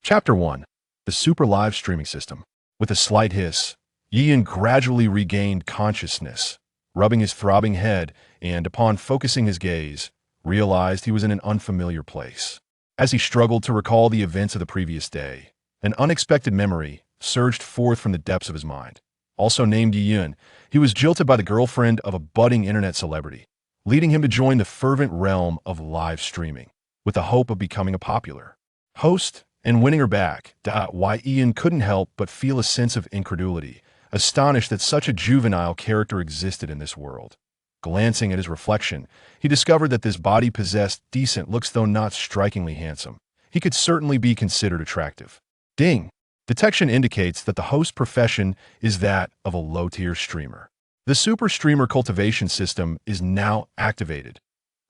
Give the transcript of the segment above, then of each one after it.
Chapter 1. The Super Live Streaming System. With a slight hiss, Yian gradually regained consciousness, rubbing his throbbing head, and, upon focusing his gaze, realized he was in an unfamiliar place. As he struggled to recall the events of the previous day, an unexpected memory surged forth from the depths of his mind. Also named Yian, he was jilted by the girlfriend of a budding internet celebrity, leading him to join the fervent realm of live streaming, with the hope of becoming a popular host and winning her back. Why Yian couldn't help but feel a sense of incredulity, astonished that such a juvenile character existed in this world. Glancing at his reflection, he discovered that this body possessed decent looks, though not strikingly handsome. He could certainly be considered attractive. Ding! Detection indicates that the host profession is that of a low-tier streamer. The Super Streamer Cultivation System is now activated.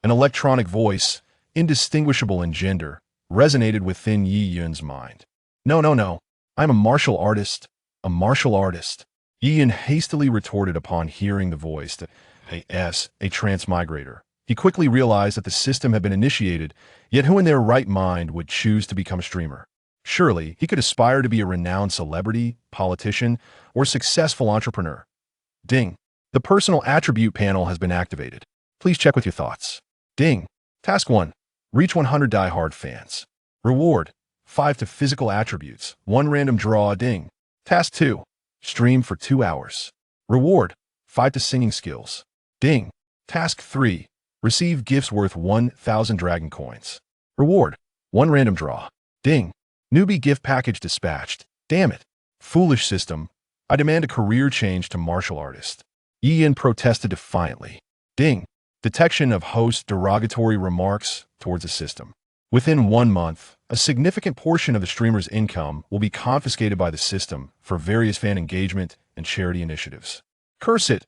An electronic voice, indistinguishable in gender, resonated within Yi Yun's mind. No. I'm a martial artist. A martial artist. Yi Yun hastily retorted upon hearing the voice that, a transmigrator. He quickly realized that the system had been initiated, yet who in their right mind would choose to become a streamer? Surely, he could aspire to be a renowned celebrity, politician, or successful entrepreneur. Ding. The personal attribute panel has been activated. Please check with your thoughts. Ding. Task 1. Reach 100 die-hard fans. Reward. 5 to physical attributes. 1 random draw. Ding. Task 2. Stream for 2 hours. Reward. 5 to singing skills. Ding. Task 3. Receive gifts worth 1,000 dragon coins. Reward. 1 random draw. Ding. Newbie gift package dispatched. Damn it. Foolish system. I demand a career change to martial artist. Yian protested defiantly. Ding. Detection of host derogatory remarks towards the system. Within 1 month, a significant portion of the streamer's income will be confiscated by the system for various fan engagement and charity initiatives. Curse it!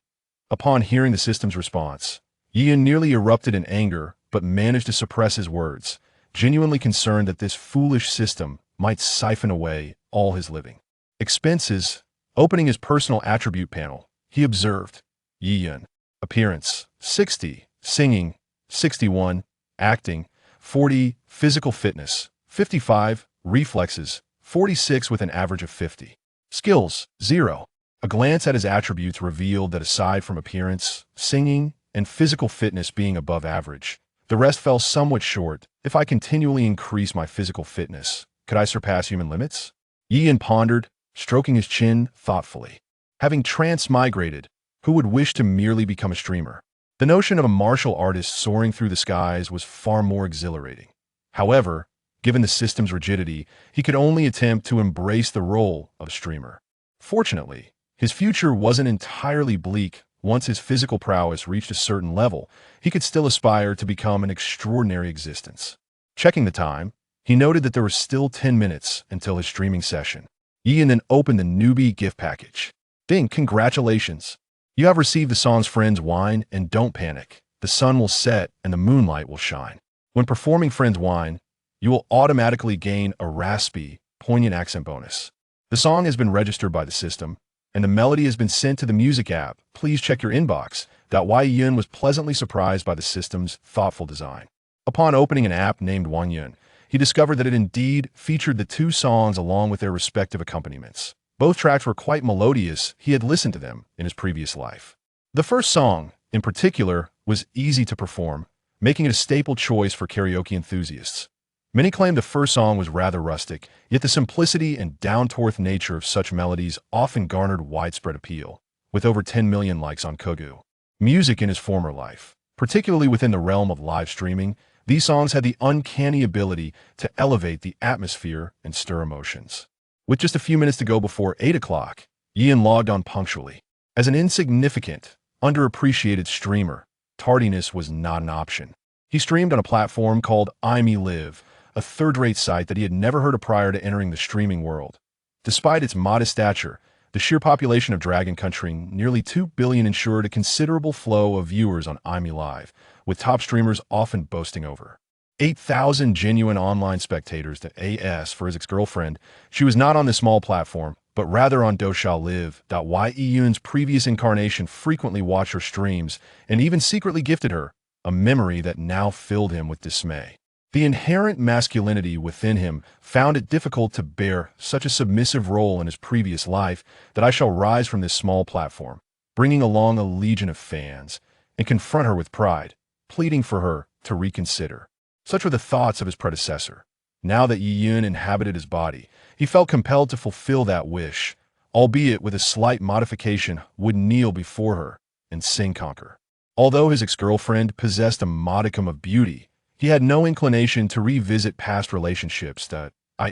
Upon hearing the system's response, Yian nearly erupted in anger but managed to suppress his words, genuinely concerned that this foolish system might siphon away all his living expenses. Opening his personal attribute panel, he observed Yian. Appearance, 60. Singing, 61. Acting, 40. Physical fitness, 55. Reflexes, 46 with an average of 50. Skills, 0. A glance at his attributes revealed that aside from appearance, singing, and physical fitness being above average, the rest fell somewhat short. If I continually increase my physical fitness, could I surpass human limits? Yian pondered, stroking his chin thoughtfully. Having transmigrated, who would wish to merely become a streamer? The notion of a martial artist soaring through the skies was far more exhilarating. However, given the system's rigidity, he could only attempt to embrace the role of a streamer. Fortunately, his future wasn't entirely bleak. Once his physical prowess reached a certain level, he could still aspire to become an extraordinary existence. Checking the time, he noted that there were still 10 minutes until his streaming session. Yian then opened the newbie gift package. Ding, congratulations! You have received the song's Friends Wine, and don't panic. The sun will set and the moonlight will shine. When performing Friends Wine, you will automatically gain a raspy, poignant accent bonus. The song has been registered by the system, and the melody has been sent to the music app. Please check your inbox. Yian was pleasantly surprised by the system's thoughtful design. Upon opening an app named Wangyun, he discovered that it indeed featured the 2 songs along with their respective accompaniments. Both tracks were quite melodious. He had listened to them in his previous life. The first song, in particular, was easy to perform, making it a staple choice for karaoke enthusiasts. Many claim the first song was rather rustic, yet the simplicity and down-to-earth nature of such melodies often garnered widespread appeal, with over 10 million likes on Kogu. Music in his former life, particularly within the realm of live streaming, these songs had the uncanny ability to elevate the atmosphere and stir emotions. With just a few minutes to go before 8 o'clock, Yian logged on punctually. As an insignificant, underappreciated streamer, tardiness was not an option. He streamed on a platform called iMeLive, a third-rate site that he had never heard of prior to entering the streaming world. Despite its modest stature, the sheer population of Dragon Country, nearly 2 billion, ensured a considerable flow of viewers on iMeLive, with top streamers often boasting over 8,000 genuine online spectators. As for his ex-girlfriend, she was not on this small platform, but rather on Live. Yun's previous incarnation frequently watched her streams and even secretly gifted her, a memory that now filled him with dismay. The inherent masculinity within him found it difficult to bear such a submissive role in his previous life that I shall rise from this small platform, bringing along a legion of fans, and confront her with pride, pleading for her to reconsider. Such were the thoughts of his predecessor. Now that Douyin inhabited his body, he felt compelled to fulfill that wish, albeit with a slight modification, would kneel before her and sing conquer. Although his ex-girlfriend possessed a modicum of beauty, he had no inclination to revisit past relationships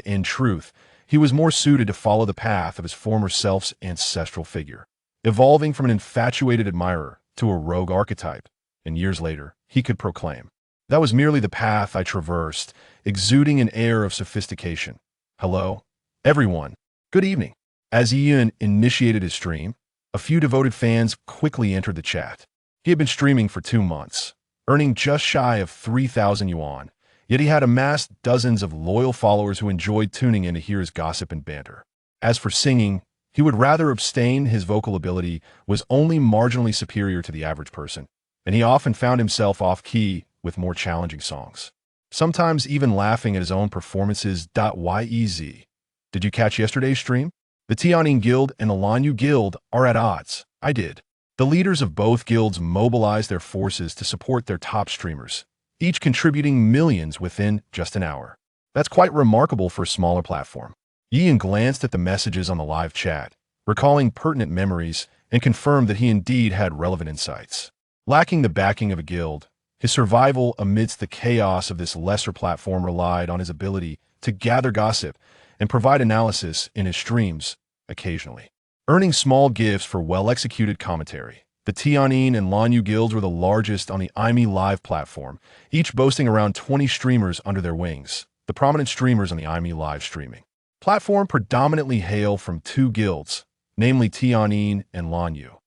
in truth, he was more suited to follow the path of his former self's ancestral figure, evolving from an infatuated admirer to a rogue archetype, and years later, he could proclaim, "That was merely the path I traversed," exuding an air of sophistication. "Hello, everyone. Good evening." As Douyin initiated his stream, a few devoted fans quickly entered the chat. He had been streaming for 2 months, earning just shy of 3,000 yuan, yet he had amassed dozens of loyal followers who enjoyed tuning in to hear his gossip and banter. As for singing, he would rather abstain. His vocal ability was only marginally superior to the average person, and he often found himself off-key with more challenging songs, sometimes even laughing at his own performances. Yez. Did you catch yesterday's stream? The Tianyin Guild and the Lanyu Guild are at odds. I did. The leaders of both guilds mobilized their forces to support their top streamers, each contributing millions within just an hour. That's quite remarkable for a smaller platform. Douyin glanced at the messages on the live chat, recalling pertinent memories, and confirmed that he indeed had relevant insights. Lacking the backing of a guild, his survival amidst the chaos of this lesser platform relied on his ability to gather gossip and provide analysis in his streams occasionally. Earning small gifts for well-executed commentary, the Tianyin and Lanyu guilds were the largest on the IME Live platform, each boasting around 20 streamers under their wings. The prominent streamers on the IME Live streaming platform predominantly hail from 2 guilds, namely Tianyin and Lanyu.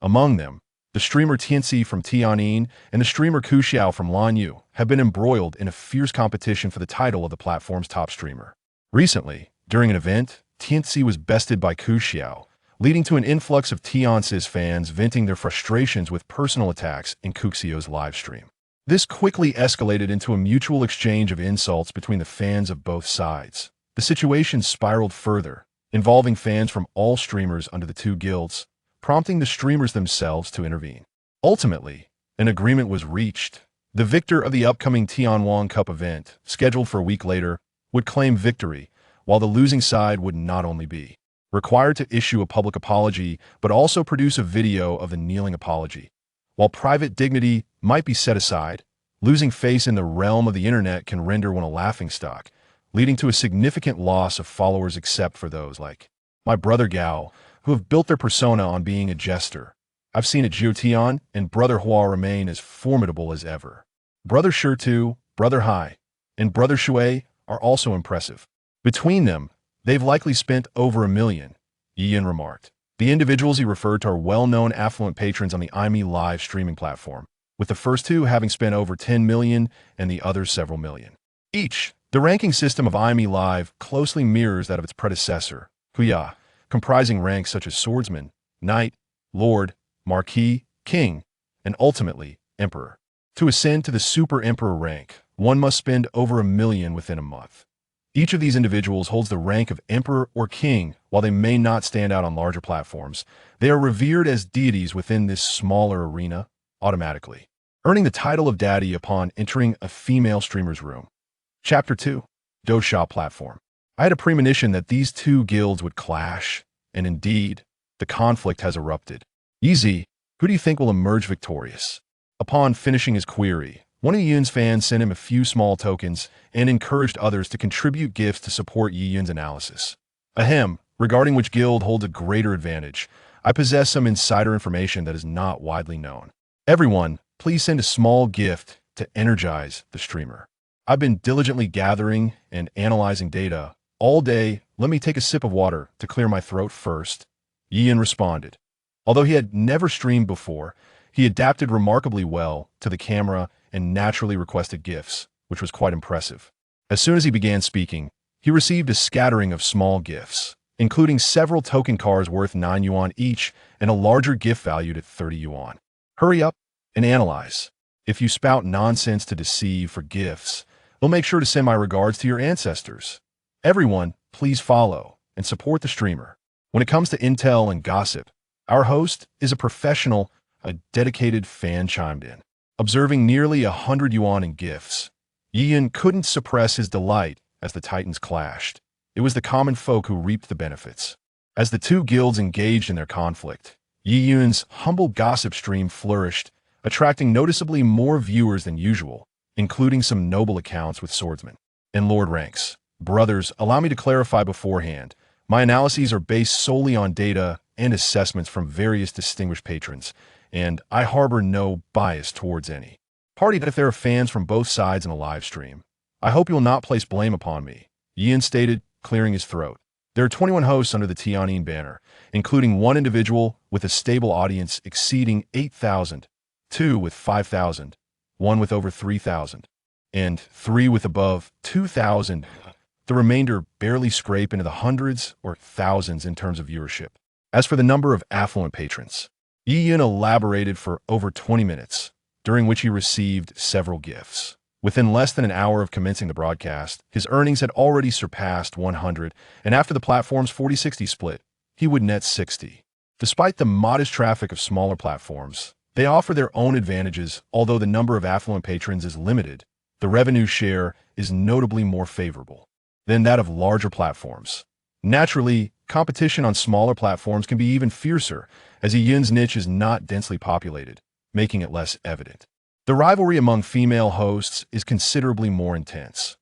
Among them, the streamer Tianxi from Tianyin and the streamer Kuxiao from Lanyu have been embroiled in a fierce competition for the title of the platform's top streamer. Recently, during an event, Tianxi was bested by Kuxiao, leading to an influx of Tianxi's fans venting their frustrations with personal attacks in Kuxiao's livestream. This quickly escalated into a mutual exchange of insults between the fans of both sides. The situation spiraled further, involving fans from all streamers under the 2 guilds, prompting the streamers themselves to intervene. Ultimately, an agreement was reached. The victor of the upcoming Tianwan Cup event, scheduled for a week later, would claim victory, while the losing side would not only be required to issue a public apology, but also produce a video of the kneeling apology. While private dignity might be set aside, losing face in the realm of the internet can render one a laughingstock, leading to a significant loss of followers except for those like my brother Gao, who have built their persona on being a jester. I've seen it Zhou Tian and brother Hua remain as formidable as ever. Brother Shi Tu, brother Hai, and brother Shui are also impressive. Between them, they've likely spent over 1 million, Douyin remarked. The individuals he referred to are well-known affluent patrons on the IME Live streaming platform, with the first 2 having spent over 10 million and the others several million each. The ranking system of IME Live closely mirrors that of its predecessor, Huya, comprising ranks such as swordsman, knight, lord, marquis, king, and ultimately, emperor. To ascend to the super emperor rank, one must spend over 1 million within a month. Each of these individuals holds the rank of emperor or king. While they may not stand out on larger platforms, they are revered as deities within this smaller arena automatically, earning the title of daddy upon entering a female streamer's room. Chapter 2. Dosha Platform. I had a premonition that these 2 guilds would clash, and indeed, the conflict has erupted. Easy, who do you think will emerge victorious? Upon finishing his query, one of Yun's fans sent him a few small tokens and encouraged others to contribute gifts to support Yun's analysis. Ahem, regarding which guild holds a greater advantage, I possess some insider information that is not widely known. Everyone, please send a small gift to energize the streamer. I've been diligently gathering and analyzing data all day. Let me take a sip of water to clear my throat first. Douyin responded. Although he had never streamed before, he adapted remarkably well to the camera and naturally requested gifts, which was quite impressive. As soon as he began speaking, he received a scattering of small gifts, including several token cards worth 9 yuan each and a larger gift valued at 30 yuan. Hurry up and analyze. If you spout nonsense to deceive for gifts, We'll make sure to send my regards to your ancestors. Everyone, please follow and support the streamer. When it comes to intel and gossip, our host is a professional, a dedicated fan chimed in. Observing nearly 100 yuan in gifts, Yiyan couldn't suppress his delight as the titans clashed. It was the common folk who reaped the benefits. As the two guilds engaged in their conflict, Yiyan's humble gossip stream flourished, attracting noticeably more viewers than usual, including some noble accounts with swordsmen and lord ranks. Brothers, allow me to clarify beforehand. My analyses are based solely on data and assessments from various distinguished patrons, and I harbor no bias towards any party. If there are fans from both sides in a live stream, I hope you will not place blame upon me, Yiyan stated, clearing his throat. There are 21 hosts under the Tianyin banner, including one individual with a stable audience exceeding 8,000, two with 5,000, one with over 3,000, and three with above 2,000. The remainder barely scrape into the hundreds or thousands in terms of viewership. As for the number of affluent patrons, Yiyan elaborated for over 20 minutes, during which he received several gifts. Within less than an hour of commencing the broadcast, his earnings had already surpassed 100, and after the platform's 40-60 split, he would net 60. Despite the modest traffic of smaller platforms, they offer their own advantages. Although the number of affluent patrons is limited, the revenue share is notably more favorable than that of larger platforms. Naturally, competition on smaller platforms can be even fiercer, as Yiyan's niche is not densely populated, making it less evident. The rivalry among female hosts is considerably more intense.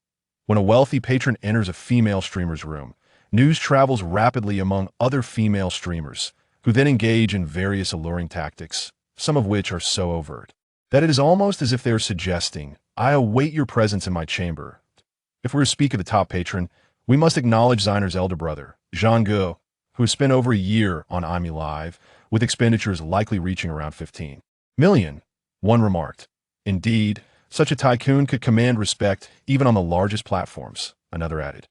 When a wealthy patron enters a female streamer's room, news travels rapidly among other female streamers, who then engage in various alluring tactics, some of which are so overt that it is almost as if they are suggesting, "I await your presence in my chamber." If we were to speak of the top patron, we must acknowledge Zainer's elder brother, Zhang Ge, who has spent over a year on IME Live, with expenditures likely reaching around 15 million. One remarked. Indeed, such a tycoon could command respect even on the largest platforms, another added.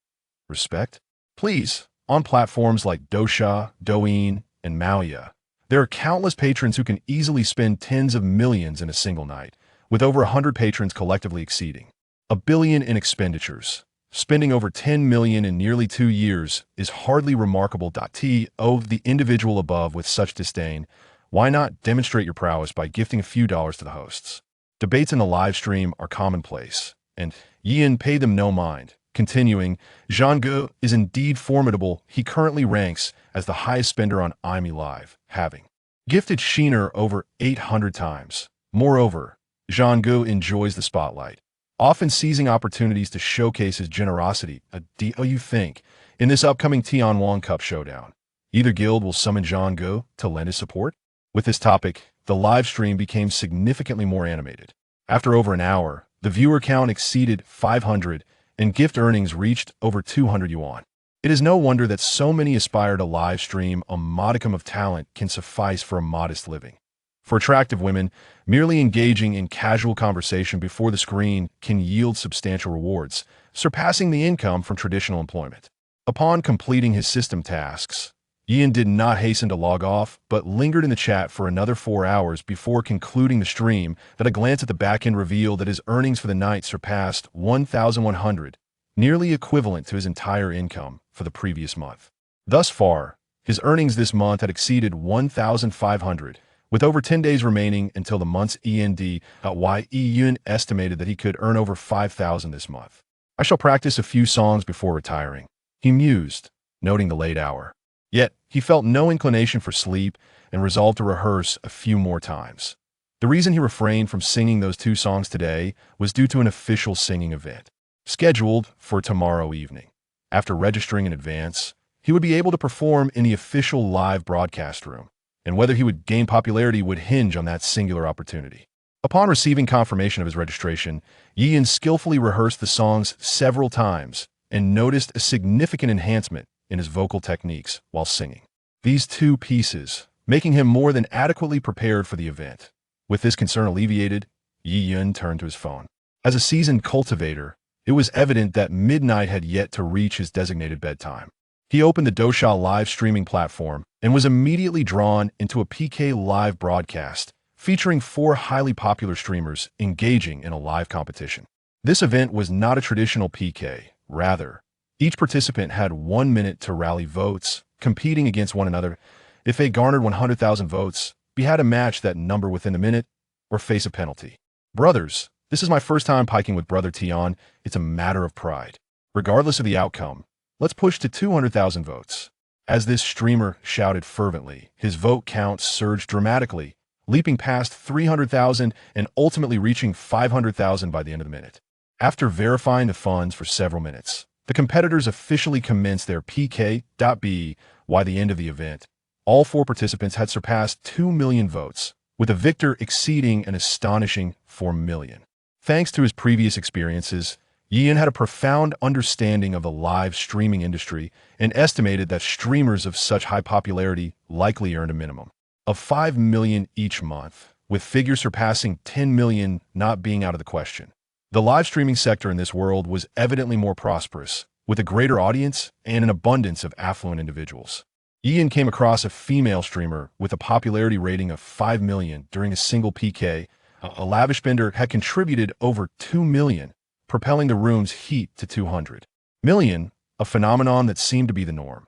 Respect? Please, on platforms like Douyin, and Maoya, there are countless patrons who can easily spend tens of millions in a single night, with over 100 patrons collectively exceeding 1 billion in expenditures. Spending over 10 million in nearly 2 years is hardly remarkable. The individual above with such disdain, why not demonstrate your prowess by gifting a few dollars to the hosts? Debates in the live stream are commonplace, and Yiyan paid them no mind. Continuing, Zhang Ge is indeed formidable. He currently ranks as the highest spender on IME Live, having gifted Sheener over 800 times. Moreover, Zhang Ge enjoys the spotlight, often seizing opportunities to showcase his generosity. Do you think, in this upcoming Tianwan Cup showdown, either guild will summon Zhang Ge to lend his support? With this topic, the live stream became significantly more animated. After over an hour, the viewer count exceeded 500, and gift earnings reached over 200 yuan. It is no wonder that so many aspire to live stream. A modicum of talent can suffice for a modest living. For attractive women, merely engaging in casual conversation before the screen can yield substantial rewards, surpassing the income from traditional employment. Upon completing his system tasks, Yiyan did not hasten to log off, but lingered in the chat for another 4 hours before concluding the stream. That a glance at the back-end revealed that his earnings for the night surpassed 1,100, nearly equivalent to his entire income for the previous month. Thus far, his earnings this month had exceeded 1,500, with over 10 days remaining until the month's end. Yiyan estimated that he could earn over 5,000 this month. I shall practice a few songs before retiring, he mused, noting the late hour. Yet, he felt no inclination for sleep and resolved to rehearse a few more times. The reason he refrained from singing those 2 songs today was due to an official singing event, scheduled for tomorrow evening. After registering in advance, he would be able to perform in the official live broadcast room, and whether he would gain popularity would hinge on that singular opportunity. Upon receiving confirmation of his registration, Yiyan skillfully rehearsed the songs several times and noticed a significant enhancement in his vocal techniques while singing these 2 pieces, making him more than adequately prepared for the event. With this concern alleviated, Yiyan turned to his phone. As a seasoned cultivator, it was evident that midnight had yet to reach his designated bedtime. He opened the Douyin live streaming platform and was immediately drawn into a PK live broadcast featuring 4 highly popular streamers engaging in a live competition. This event was not a traditional PK. Rather, each participant had 1 minute to rally votes, competing against one another. If they garnered 100,000 votes, we had a match that number within a minute or face a penalty. Brothers, this is my first time piking with Brother Tion. It's a matter of pride. Regardless of the outcome, let's push to 200,000 votes. As this streamer shouted fervently, his vote count surged dramatically, leaping past 300,000 and ultimately reaching 500,000 by the end of the minute. After verifying the funds for several minutes, the competitors officially commenced their PK.B. By the end of the event, all 4 participants had surpassed 2 million votes, with the victor exceeding an astonishing 4 million. Thanks to his previous experiences, Douyin had a profound understanding of the live streaming industry and estimated that streamers of such high popularity likely earned a minimum of 5 million each month, with figures surpassing 10 million not being out of the question. The live streaming sector in this world was evidently more prosperous, with a greater audience and an abundance of affluent individuals. Douyin came across a female streamer with a popularity rating of 5 million during a single PK. A lavish spender had contributed over 2 million, propelling the room's heat to 200 million, a phenomenon that seemed to be the norm.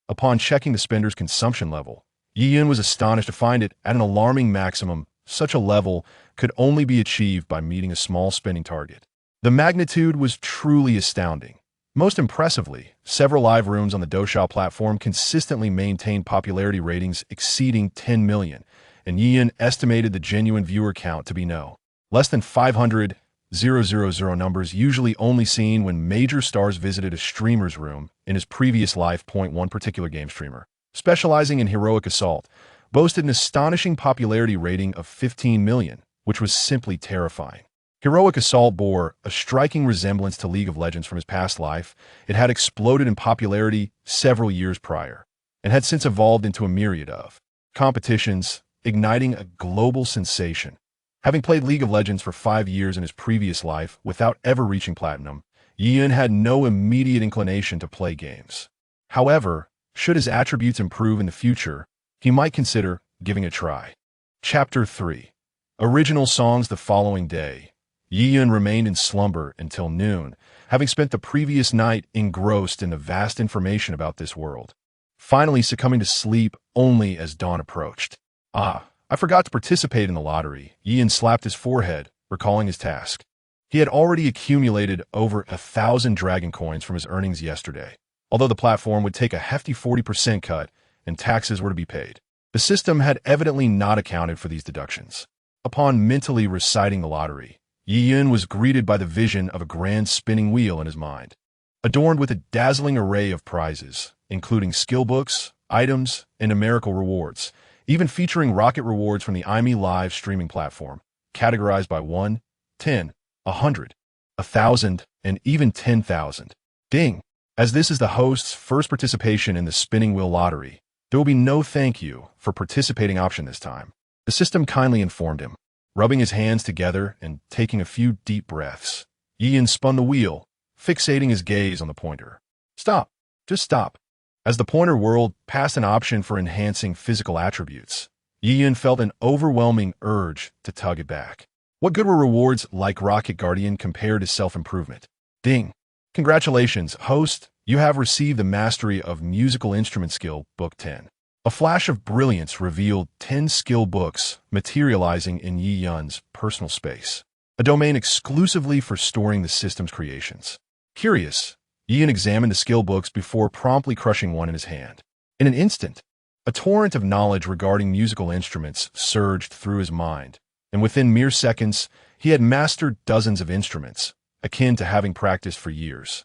Upon checking the spender's consumption level, Douyin was astonished to find it at an alarming maximum. Such a level could only be achieved by meeting a small spending target. The magnitude was truly astounding. Most impressively, several live rooms on the Douyin platform consistently maintained popularity ratings exceeding 10 million, and Douyin estimated the genuine viewer count to be no less than 500,000 numbers usually only seen when major stars visited a streamer's room in his previous life. One particular game streamer, specializing in heroic assault, boasted an astonishing popularity rating of 15 million, which was simply terrifying. Heroic Assault bore a striking resemblance to League of Legends from his past life. It had exploded in popularity several years prior, and had since evolved into a myriad of competitions, igniting a global sensation. Having played League of Legends for 5 years in his previous life without ever reaching platinum, Douyin had no immediate inclination to play games. However, should his attributes improve in the future, he might consider giving it a try. Chapter 3. Original songs. The following day, Douyin remained in slumber until noon, having spent the previous night engrossed in the vast information about this world, finally succumbing to sleep only as dawn approached. I forgot to participate in the lottery. Douyin slapped his forehead, recalling his task. He had already accumulated over 1,000 dragon coins from his earnings yesterday, although the platform would take a hefty 40% cut and taxes were to be paid. The system had evidently not accounted for these deductions. Upon mentally reciting the lottery, Douyin was greeted by the vision of a grand spinning wheel in his mind, adorned with a dazzling array of prizes, including skill books, items, and numerical rewards, even featuring rocket rewards from the IME live streaming platform, categorized by 1, 10, 100, 1,000, and even 10,000. Ding! As this is the host's first participation in the spinning wheel lottery, there will be no thank you for participating option this time, the system kindly informed him. Rubbing his hands together and taking a few deep breaths, Douyin spun the wheel, fixating his gaze on the pointer. Stop! Just stop! As the pointer whirled past an option for enhancing physical attributes, Douyin felt an overwhelming urge to tug it back. What good were rewards like Rocket Guardian compared to self-improvement? Ding! Congratulations, host! You have received the Mastery of Musical Instrument Skill, Book 10. A flash of brilliance revealed 10 skill books materializing in Douyin's personal space, a domain exclusively for storing the system's creations. Curious, Douyin examined the skill books before promptly crushing one in his hand. In an instant, a torrent of knowledge regarding musical instruments surged through his mind, and within mere seconds, he had mastered dozens of instruments, akin to having practiced for years.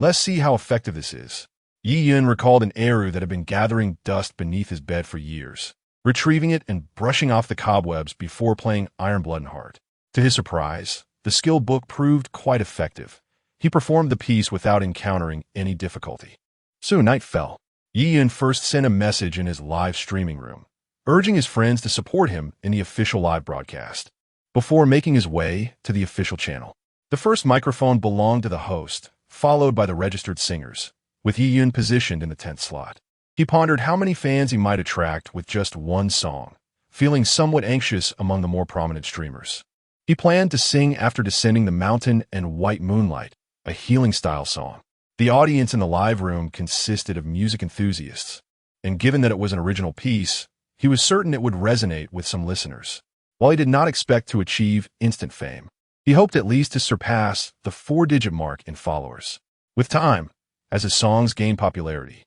Let's see how effective this is. Douyin recalled an Eru that had been gathering dust beneath his bed for years, retrieving it and brushing off the cobwebs before playing Iron Blood and Heart. To his surprise, the skill book proved quite effective. He performed the piece without encountering any difficulty. Soon night fell. Douyin first sent a message in his live streaming room, urging his friends to support him in the official live broadcast, before making his way to the official channel. The first microphone belonged to the host, followed by the registered singers, with Douyin positioned in the 10th slot. He pondered how many fans he might attract with just one song, feeling somewhat anxious among the more prominent streamers. He planned to sing After Descending the Mountain and White Moonlight, a healing-style song. The audience in the live room consisted of music enthusiasts, and given that it was an original piece, he was certain it would resonate with some listeners. While he did not expect to achieve instant fame, he hoped at least to surpass the 4-digit mark in followers. With time, as his songs gained popularity,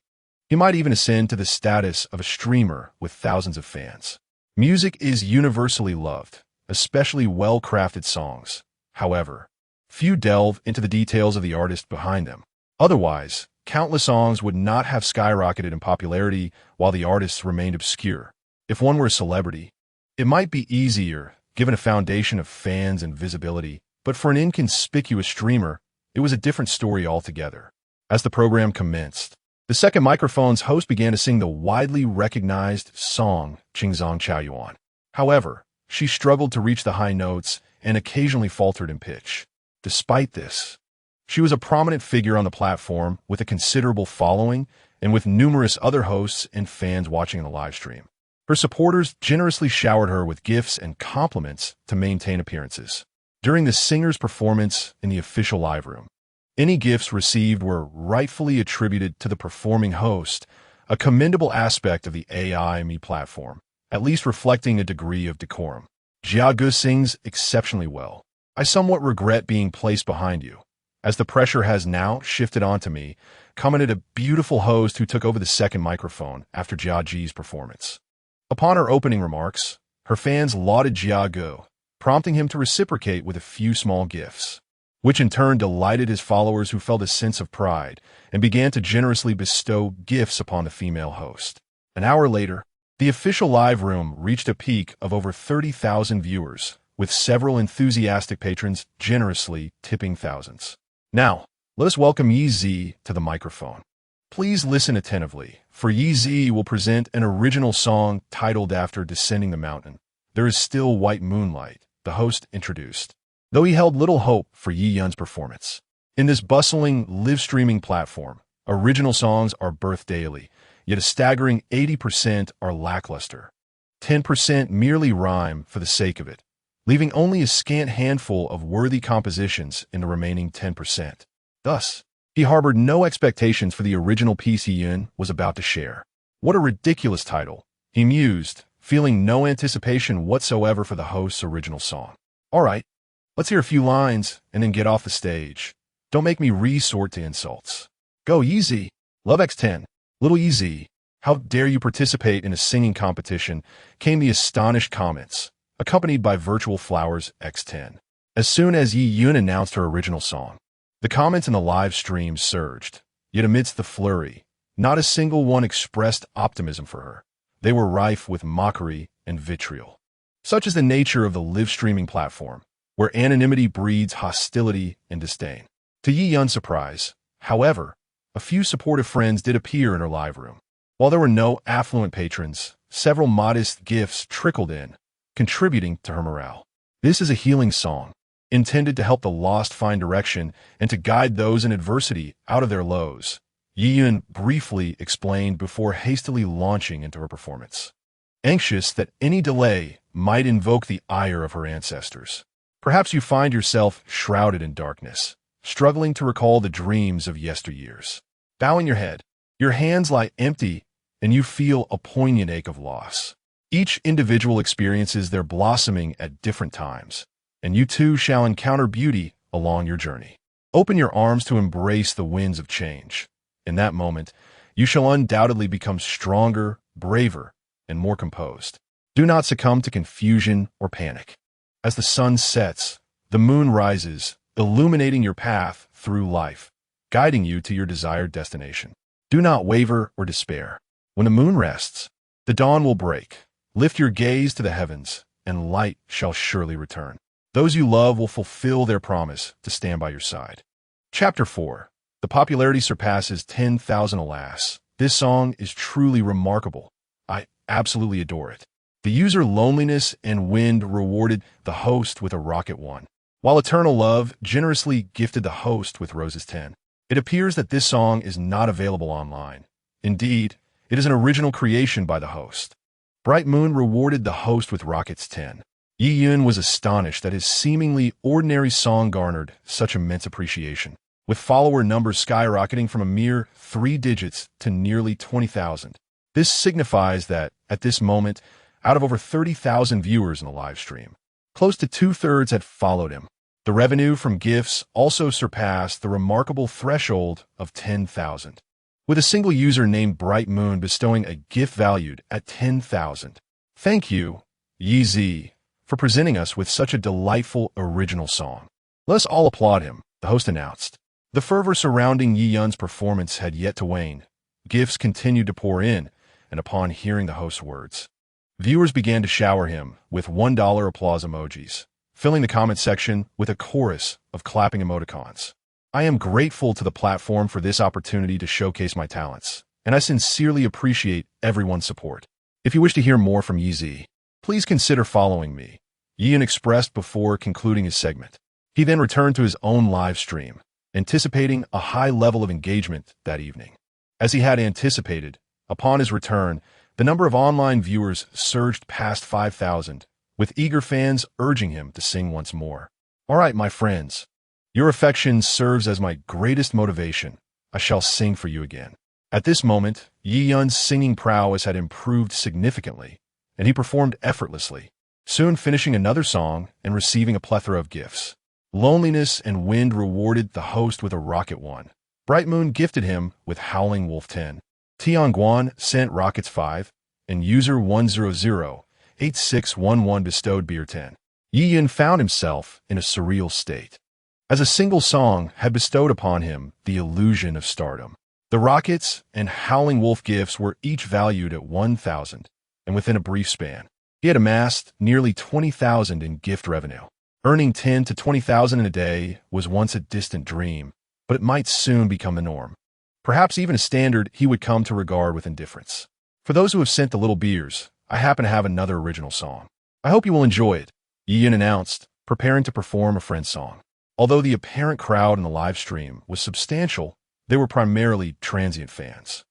he might even ascend to the status of a streamer with thousands of fans. Music is universally loved, especially well-crafted songs. However, few delve into the details of the artist behind them. Otherwise, countless songs would not have skyrocketed in popularity while the artists remained obscure. If one were a celebrity, it might be easier, given a foundation of fans and visibility, but for an inconspicuous streamer, it was a different story altogether. As the program commenced, the second microphone's host began to sing the widely recognized song Qingzong Chaoyuan. However, she struggled to reach the high notes and occasionally faltered in pitch. Despite this, she was a prominent figure on the platform with a considerable following and with numerous other hosts and fans watching the live stream. Her supporters generously showered her with gifts and compliments to maintain appearances. During the singer's performance in the official live room, any gifts received were rightfully attributed to the performing host, a commendable aspect of the AI.me platform, at least reflecting a degree of decorum. Jiagu sings exceptionally well. I somewhat regret being placed behind you, as the pressure has now shifted onto me, commented a beautiful host who took over the second microphone after Jiaji's performance. Upon her opening remarks, her fans lauded Jiagu, prompting him to reciprocate with a few small gifts, which in turn delighted his followers who felt a sense of pride and began to generously bestow gifts upon the female host. An hour later, the official live room reached a peak of over 30,000 viewers, with several enthusiastic patrons generously tipping thousands. Now, let us welcome Yi Zi to the microphone. Please listen attentively, for Yi Zi will present an original song titled After Descending the Mountain. There is still white moonlight, the host introduced, though he held little hope for Yi Yun's performance. In this bustling, live-streaming platform, original songs are birthed daily, yet a staggering 80% are lackluster. 10% merely rhyme for the sake of it, leaving only a scant handful of worthy compositions in the remaining 10%. Thus, he harbored no expectations for the original piece Yi Yun was about to share. What a ridiculous title, he mused, feeling no anticipation whatsoever for the host's original song. All right, let's hear a few lines and then get off the stage. Don't make me resort to insults. Go Yi Zi, Love X10. Little Yi Zi, how dare you participate in a singing competition, came the astonished comments, accompanied by virtual flowers X10. As soon as Yi Yun announced her original song, the comments in the live stream surged, yet amidst the flurry, not a single one expressed optimism for her. They were rife with mockery and vitriol. Such is the nature of the live-streaming platform, where anonymity breeds hostility and disdain. To Yi Yun's surprise, however, a few supportive friends did appear in her live room. While there were no affluent patrons, several modest gifts trickled in, contributing to her morale. This is a healing song, intended to help the lost find direction and to guide those in adversity out of their lows, Yi Yun briefly explained before hastily launching into her performance. Anxious that any delay might invoke the ire of her ancestors. Perhaps you find yourself shrouded in darkness, struggling to recall the dreams of yesteryears. Bowing your head, your hands lie empty, and you feel a poignant ache of loss. Each individual experiences their blossoming at different times, and you too shall encounter beauty along your journey. Open your arms to embrace the winds of change. In that moment, you shall undoubtedly become stronger, braver, and more composed. Do not succumb to confusion or panic. As the sun sets, the moon rises, illuminating your path through life, guiding you to your desired destination. Do not waver or despair. When the moon rests, the dawn will break. Lift your gaze to the heavens, and light shall surely return. Those you love will fulfill their promise to stand by your side. Chapter 4. The popularity surpasses 10,000. Alas, this song is truly remarkable. I absolutely adore it. The user Loneliness and Wind rewarded the host with a Rocket 1, while Eternal Love generously gifted the host with Roses 10. It appears that this song is not available online. Indeed, it is an original creation by the host. Bright Moon rewarded the host with Rockets 10. Yi Yun was astonished that his seemingly ordinary song garnered such immense appreciation, with follower numbers skyrocketing from a mere 3 digits to nearly 20,000. This signifies that, at this moment, out of over 30,000 viewers in the live stream, close to 2/3 had followed him. The revenue from gifts also surpassed the remarkable threshold of 10,000, with a single user named Bright Moon bestowing a gift valued at 10,000. Thank you, Yi Z, for presenting us with such a delightful original song. Let us all applaud him, the host announced. The fervor surrounding Yi Yun's performance had yet to wane. Gifts continued to pour in, and upon hearing the host's words, viewers began to shower him with $1 applause emojis, filling the comment section with a chorus of clapping emoticons. I am grateful to the platform for this opportunity to showcase my talents, and I sincerely appreciate everyone's support. If you wish to hear more from Yi Z, please consider following me, Yi Yun expressed before concluding his segment. He then returned to his own live stream, anticipating a high level of engagement that evening. As he had anticipated, upon his return, the number of online viewers surged past 5,000, with eager fans urging him to sing once more. All right, my friends, your affection serves as my greatest motivation. I shall sing for you again. At this moment, Yi Yun's singing prowess had improved significantly, and he performed effortlessly, soon finishing another song and receiving a plethora of gifts. Loneliness and Wind rewarded the host with a Rocket 1. Bright Moon gifted him with Howling Wolf 10. Tianguan sent Rockets 5, and user 1008611 bestowed Beer 10. Yi Yun found himself in a surreal state, as a single song had bestowed upon him the illusion of stardom. The Rockets and Howling Wolf gifts were each valued at 1,000, and within a brief span, he had amassed nearly 20,000 in gift revenue. Earning 10 to 20,000 in a day was once a distant dream, but it might soon become the norm. Perhaps even a standard he would come to regard with indifference. For those who have sent the little beers, I happen to have another original song. I hope you will enjoy it, Yi Yun announced, preparing to perform a friend's song. Although the apparent crowd in the live stream was substantial, they were primarily transient fans.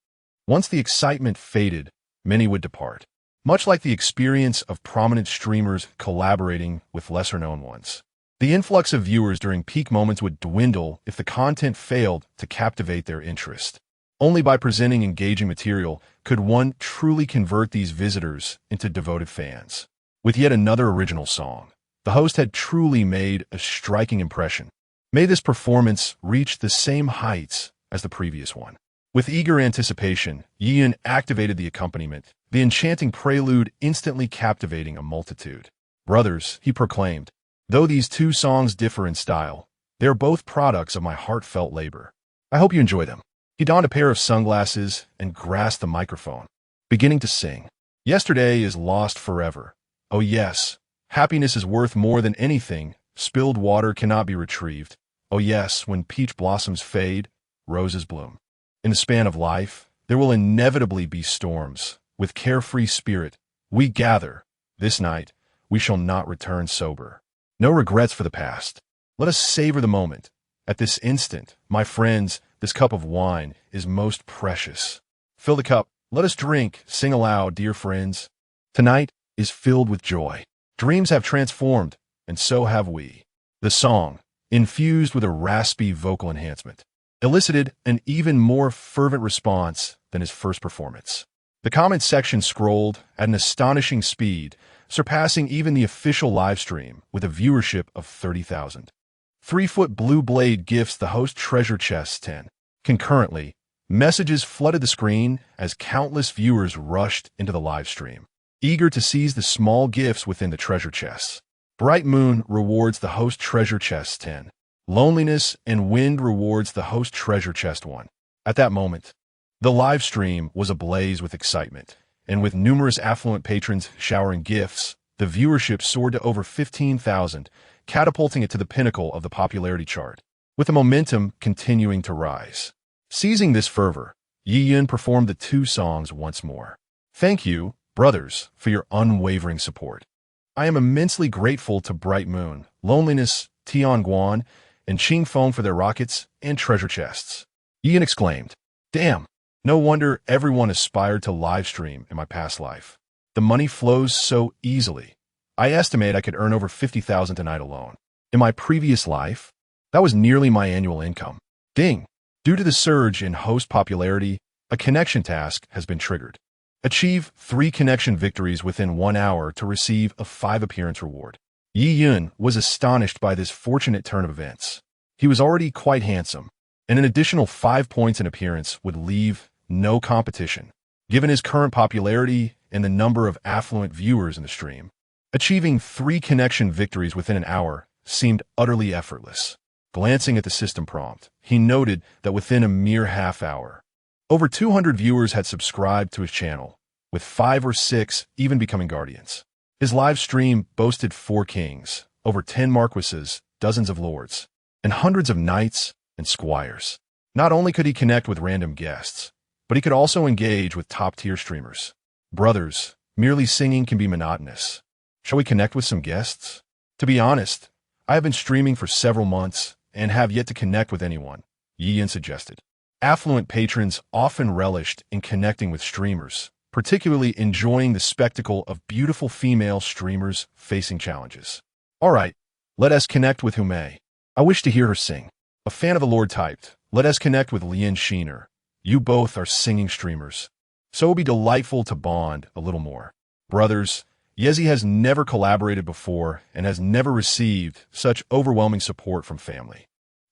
Once the excitement faded, many would depart, much like the experience of prominent streamers collaborating with lesser-known ones. The influx of viewers during peak moments would dwindle if the content failed to captivate their interest. Only by presenting engaging material could one truly convert these visitors into devoted fans. With yet another original song, the host had truly made a striking impression. May this performance reach the same heights as the previous one. With eager anticipation, Yi Yun activated the accompaniment, the enchanting prelude instantly captivating a multitude. Brothers, he proclaimed, though these two songs differ in style, they are both products of my heartfelt labor. I hope you enjoy them. He donned a pair of sunglasses and grasped the microphone, beginning to sing. Yesterday is lost forever. Oh yes, happiness is worth more than anything. Spilled water cannot be retrieved. Oh yes, when peach blossoms fade, roses bloom. In the span of life, there will inevitably be storms. With carefree spirit, we gather. This night, we shall not return sober. No regrets for the past. Let us savor the moment. At this instant, my friends, this cup of wine is most precious. Fill the cup. Let us drink. Sing aloud, dear friends. Tonight is filled with joy. Dreams have transformed, and so have we. The song, infused with a raspy vocal enhancement, elicited an even more fervent response than his first performance. The comment section scrolled at an astonishing speed, surpassing even the official live stream with a viewership of 30,000. 3-foot blue blade gifts the host treasure chest 10. Concurrently, messages flooded the screen as countless viewers rushed into the live stream, eager to seize the small gifts within the treasure chests. Bright Moon rewards the host treasure chest 10. Loneliness and Wind rewards the host treasure chest 1. At that moment, the live stream was ablaze with excitement, and with numerous affluent patrons showering gifts, the viewership soared to over 15,000, catapulting it to the pinnacle of the popularity chart, with the momentum continuing to rise. Seizing this fervor, Yi Yun performed the two songs once more. Thank you, brothers, for your unwavering support. I am immensely grateful to Bright Moon, Loneliness, Tianguan, and Qing Feng for their rockets and treasure chests. Yi Yun exclaimed, Damn! No wonder everyone aspired to live stream in my past life. The money flows so easily. I estimate I could earn over 50,000 tonight alone. In my previous life, that was nearly my annual income. Ding! Due to the surge in host popularity, a connection task has been triggered. Achieve 3 connection victories within 1 hour to receive a 5-appearance reward. Yi Yun was astonished by this fortunate turn of events. He was already quite handsome, and an additional 5 points in appearance would leave no competition. Given his current popularity and the number of affluent viewers in the stream, achieving 3 connection victories within an hour seemed utterly effortless. Glancing at the system prompt, he noted that within a mere half hour, over 200 viewers had subscribed to his channel, with 5 or 6 even becoming guardians. His live stream boasted 4 kings, over 10 marquises, dozens of lords, and hundreds of knights and squires. Not only could he connect with random guests, but he could also engage with top-tier streamers. Brothers, merely singing can be monotonous. Shall we connect with some guests? To be honest, I have been streaming for several months and have yet to connect with anyone, Yi Yun suggested. Affluent patrons often relished in connecting with streamers, particularly enjoying the spectacle of beautiful female streamers facing challenges. All right, let us connect with Hume. I wish to hear her sing. A fan of the Lord typed, let us connect with Lian Sheener. You both are singing streamers, so it would be delightful to bond a little more. Brothers, Yezi has never collaborated before and has never received such overwhelming support from family.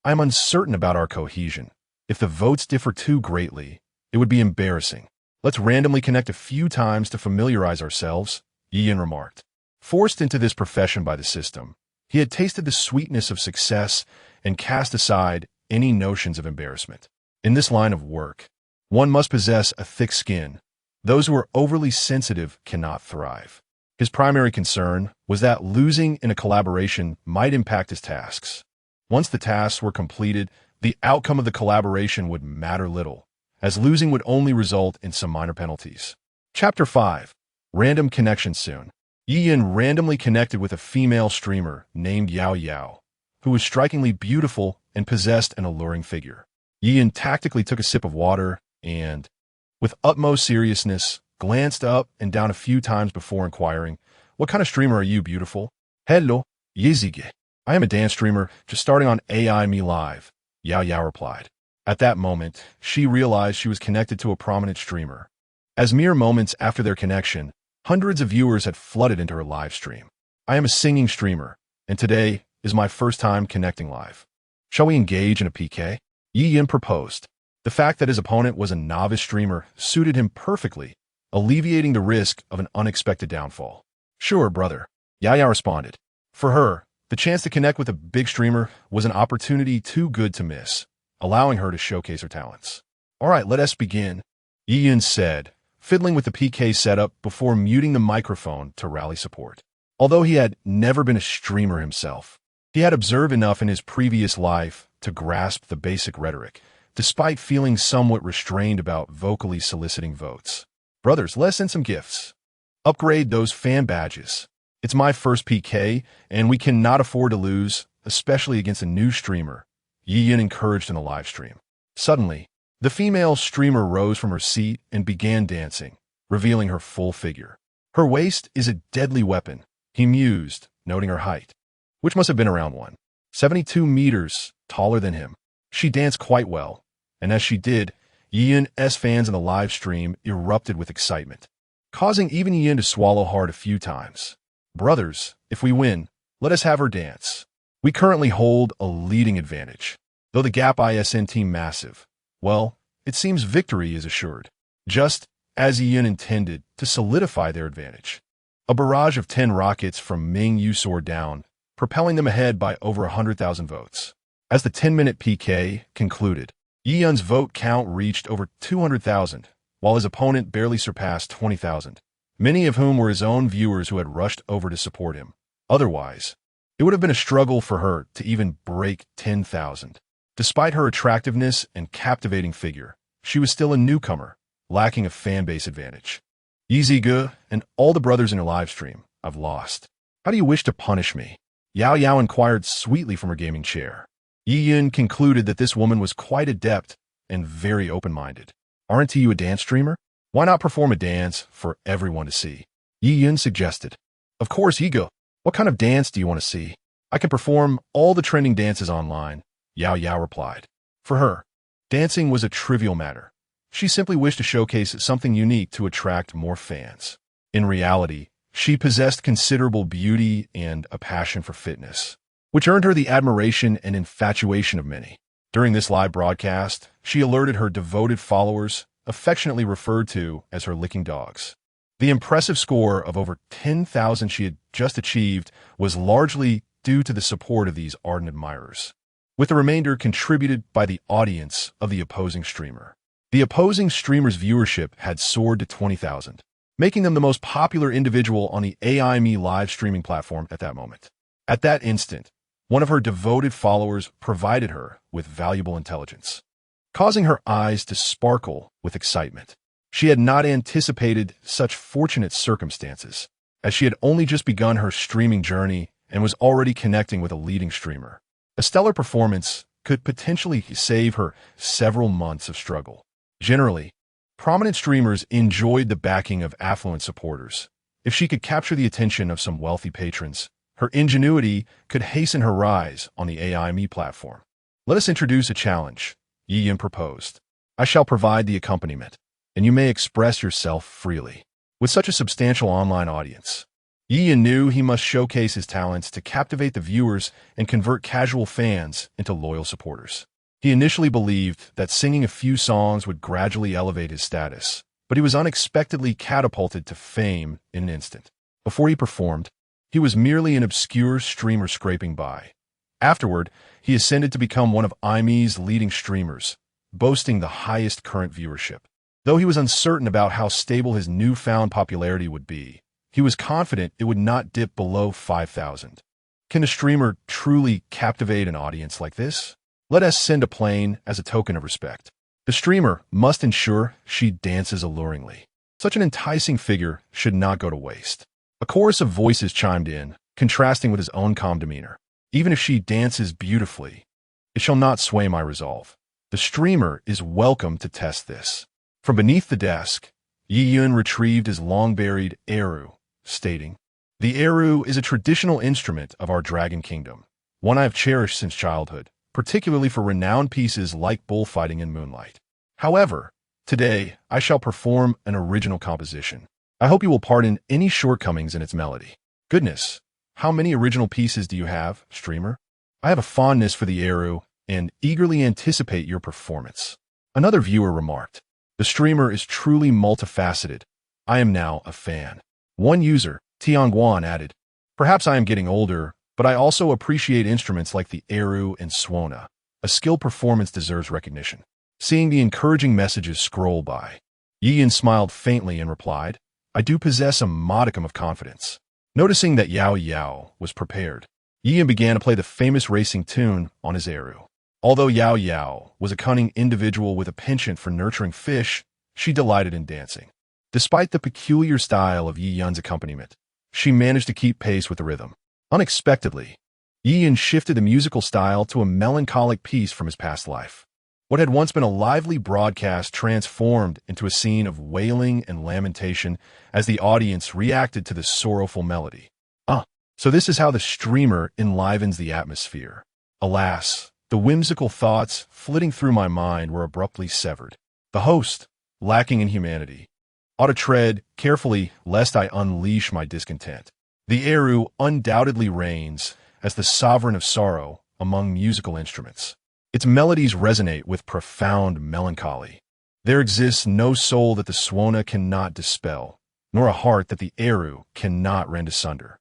I am uncertain about our cohesion. If the votes differ too greatly, it would be embarrassing. Let's randomly connect a few times to familiarize ourselves, Yi Yun remarked. Forced into this profession by the system, he had tasted the sweetness of success and cast aside any notions of embarrassment. In this line of work, one must possess a thick skin. Those who are overly sensitive cannot thrive. His primary concern was that losing in a collaboration might impact his tasks. Once the tasks were completed, the outcome of the collaboration would matter little, as losing would only result in some minor penalties. Chapter 5. Random Connection Soon. Yi Yun randomly connected with a female streamer named Yao Yao, who was strikingly beautiful and possessed an alluring figure. Yi Yun tactically took a sip of water and, with utmost seriousness, glanced up and down a few times before inquiring, "What kind of streamer are you, beautiful?" "Hello, Yezige. I am a dance streamer just starting on AI Me Live," Yao Yao replied. At that moment, she realized she was connected to a prominent streamer. As mere moments after their connection, hundreds of viewers had flooded into her live stream. "I am a singing streamer, and today is my first time connecting live. Shall we engage in a PK?" Yi Yun proposed. The fact that his opponent was a novice streamer suited him perfectly, alleviating the risk of an unexpected downfall. "Sure, brother," Yao Yao responded. For her, the chance to connect with a big streamer was an opportunity too good to miss, allowing her to showcase her talents. "All right, let us begin," Yi Yun said, fiddling with the PK setup before muting the microphone to rally support. Although he had never been a streamer himself, he had observed enough in his previous life to grasp the basic rhetoric, despite feeling somewhat restrained about vocally soliciting votes. "Brothers, let's send some gifts. Upgrade those fan badges. It's my first PK, and we cannot afford to lose, especially against a new streamer," Yi Yun encouraged in the live stream. Suddenly, the female streamer rose from her seat and began dancing, revealing her full figure. "Her waist is a deadly weapon," he mused, noting her height, which must have been around 1.72 meters taller than him. She danced quite well, and as she did, Yi Yun's fans in the live stream erupted with excitement, causing even Yi Yun to swallow hard a few times. "Brothers, if we win, let us have her dance. We currently hold a leading advantage. Though the gap ISN team massive, well, it seems victory is assured." Just as Yi Yun intended to solidify their advantage, a barrage of 10 rockets from Ming Yu soared down, propelling them ahead by over 100,000 votes. As the 10-minute PK concluded, Yi Yun's vote count reached over 200,000, while his opponent barely surpassed 20,000, many of whom were his own viewers who had rushed over to support him. Otherwise, it would have been a struggle for her to even break 10,000. Despite her attractiveness and captivating figure, she was still a newcomer, lacking a fan base advantage. "Yizige and all the brothers in her live stream, I've lost. How do you wish to punish me?" Yao Yao inquired sweetly from her gaming chair. Yi Yun concluded that this woman was quite adept and very open-minded. "Aren't you a dance streamer? Why not perform a dance for everyone to see?" Yi Yun suggested. "Of course, Yigo," What kind of dance do you want to see? I can perform all the trending dances online, Yao Yao replied. For her, dancing was a trivial matter. She simply wished to showcase something unique to attract more fans. In reality, she possessed considerable beauty and a passion for fitness, which earned her the admiration and infatuation of many. During this live broadcast, she alerted her devoted followers, affectionately referred to as her licking dogs. The impressive score of over 10,000 she had just achieved was largely due to the support of these ardent admirers, with the remainder contributed by the audience of the opposing streamer. The opposing streamer's viewership had soared to 20,000, making them the most popular individual on the AIME live streaming platform at that moment. At that instant, one of her devoted followers provided her with valuable intelligence, causing her eyes to sparkle with excitement. She had not anticipated such fortunate circumstances, as she had only just begun her streaming journey and was already connecting with a leading streamer. A stellar performance could potentially save her several months of struggle. Generally, prominent streamers enjoyed the backing of affluent supporters. If she could capture the attention of some wealthy patrons, her ingenuity could hasten her rise on the AIME platform. Let us introduce a challenge, Douyin proposed. I shall provide the accompaniment, and you may express yourself freely. With such a substantial online audience, Douyin knew he must showcase his talents to captivate the viewers and convert casual fans into loyal supporters. He initially believed that singing a few songs would gradually elevate his status, but he was unexpectedly catapulted to fame in an instant. Before he performed, he was merely an obscure streamer scraping by. Afterward, he ascended to become one of AIME's leading streamers, boasting the highest current viewership. Though he was uncertain about how stable his newfound popularity would be, he was confident it would not dip below 5,000. Can a streamer truly captivate an audience like this? Let us send a plane as a token of respect. The streamer must ensure she dances alluringly. Such an enticing figure should not go to waste. A chorus of voices chimed in, contrasting with his own calm demeanor. Even if she dances beautifully, it shall not sway my resolve. The streamer is welcome to test this. From beneath the desk, Douyin retrieved his long-buried eru, stating, "The eru is a traditional instrument of our dragon kingdom, one I have cherished since childhood, particularly for renowned pieces like bullfighting and moonlight. However, today I shall perform an original composition. I hope you will pardon any shortcomings in its melody." Goodness, how many original pieces do you have, streamer? I have a fondness for the eru and eagerly anticipate your performance. Another viewer remarked, "The streamer is truly multifaceted. I am now a fan." One user, Tianguan, added, "Perhaps I am getting older, but I also appreciate instruments like the eru and suona. A skilled performance deserves recognition." Seeing the encouraging messages scroll by, Douyin smiled faintly and replied, "I do possess a modicum of confidence." Noticing that Yao Yao was prepared, Douyin began to play the famous racing tune on his eru. Although Yao Yao was a cunning individual with a penchant for nurturing fish, she delighted in dancing. Despite the peculiar style of Douyin's accompaniment, she managed to keep pace with the rhythm. Unexpectedly, Douyin shifted the musical style to a melancholic piece from his past life. What had once been a lively broadcast transformed into a scene of wailing and lamentation as the audience reacted to the sorrowful melody. So this is how the streamer enlivens the atmosphere. Alas, the whimsical thoughts flitting through my mind were abruptly severed. The host, lacking in humanity, ought to tread carefully lest I unleash my discontent. The eru undoubtedly reigns as the sovereign of sorrow among musical instruments. Its melodies resonate with profound melancholy. There exists no soul that the suona cannot dispel, nor a heart that the eru cannot rend asunder.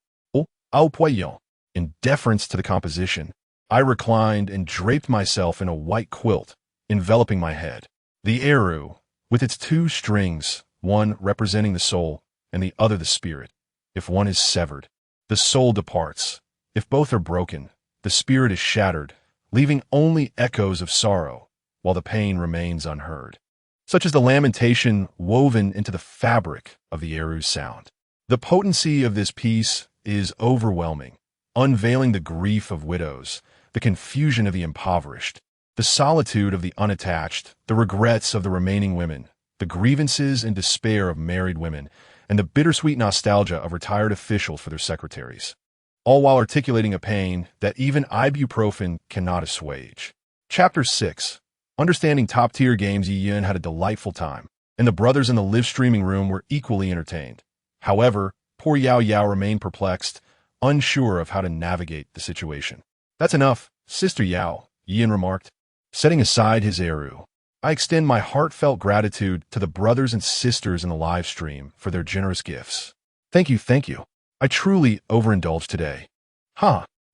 Au poillon. In deference to the composition, I reclined and draped myself in a white quilt, enveloping my head. The eru, with its two strings, one representing the soul and the other the spirit. If one is severed, the soul departs. If both are broken, the spirit is shattered, leaving only echoes of sorrow, while the pain remains unheard. Such is the lamentation woven into the fabric of the eru's sound. The potency of this piece is overwhelming, unveiling the grief of widows, the confusion of the impoverished, the solitude of the unattached, the regrets of the remaining women, the grievances and despair of married women, and the bittersweet nostalgia of retired officials for their secretaries. all while articulating a pain that even ibuprofen cannot assuage. Chapter 6. Understanding top-tier games. Yi had a delightful time, and the brothers in the live streaming room were equally entertained. However, poor Yao Yao remained perplexed, unsure of how to navigate the situation. "That's enough, Sister Yao," Yin remarked, setting aside his eru. "I extend my heartfelt gratitude to the brothers and sisters in the live stream for their generous gifts. Thank you, thank you. I truly overindulged today.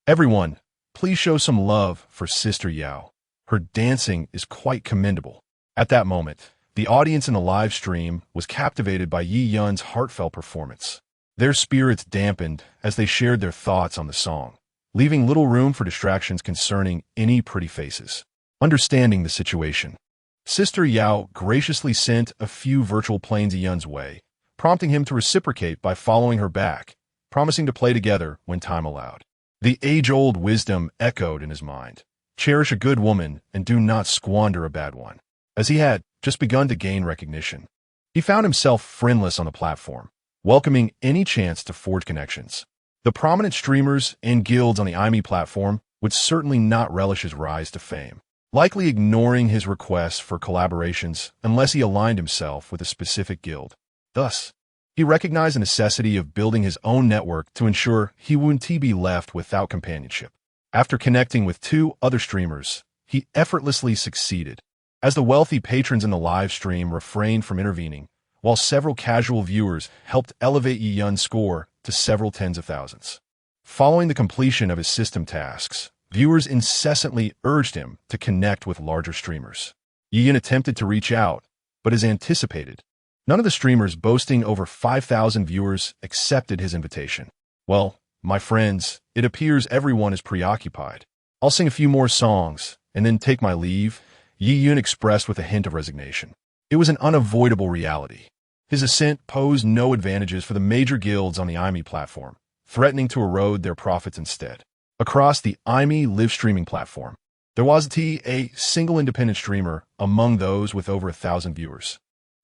Everyone, please show some love for Sister Yao. Her dancing is quite commendable." At that moment, the audience in the live stream was captivated by Yi Yun's heartfelt performance. Their spirits dampened as they shared their thoughts on the song, leaving little room for distractions concerning any pretty faces. Understanding the situation, Sister Yao graciously sent a few virtual planes Yi Yun's way, prompting him to reciprocate by following her back, promising to play together when time allowed. The age-old wisdom echoed in his mind. Cherish a good woman and do not squander a bad one. As he had just begun to gain recognition, he found himself friendless on the platform, welcoming any chance to forge connections. The prominent streamers and guilds on the IME platform would certainly not relish his rise to fame, likely ignoring his requests for collaborations unless he aligned himself with a specific guild. Thus, he recognized the necessity of building his own network to ensure he wouldn't be left without companionship. After connecting with 2 other streamers, he effortlessly succeeded, as the wealthy patrons in the live stream refrained from intervening, while several casual viewers helped elevate Yi Yun's score to several tens of thousands. Following the completion of his system tasks, viewers incessantly urged him to connect with larger streamers. Yi Yun attempted to reach out, but as anticipated, none of the streamers boasting over 5,000 viewers accepted his invitation. "Well, my friends, it appears everyone is preoccupied. I'll sing a few more songs and then take my leave," Yi Yun expressed with a hint of resignation. It was an unavoidable reality. His ascent posed no advantages for the major guilds on the IME platform, threatening to erode their profits instead. Across the IME live streaming platform, there was a single independent streamer among those with over 1,000 viewers.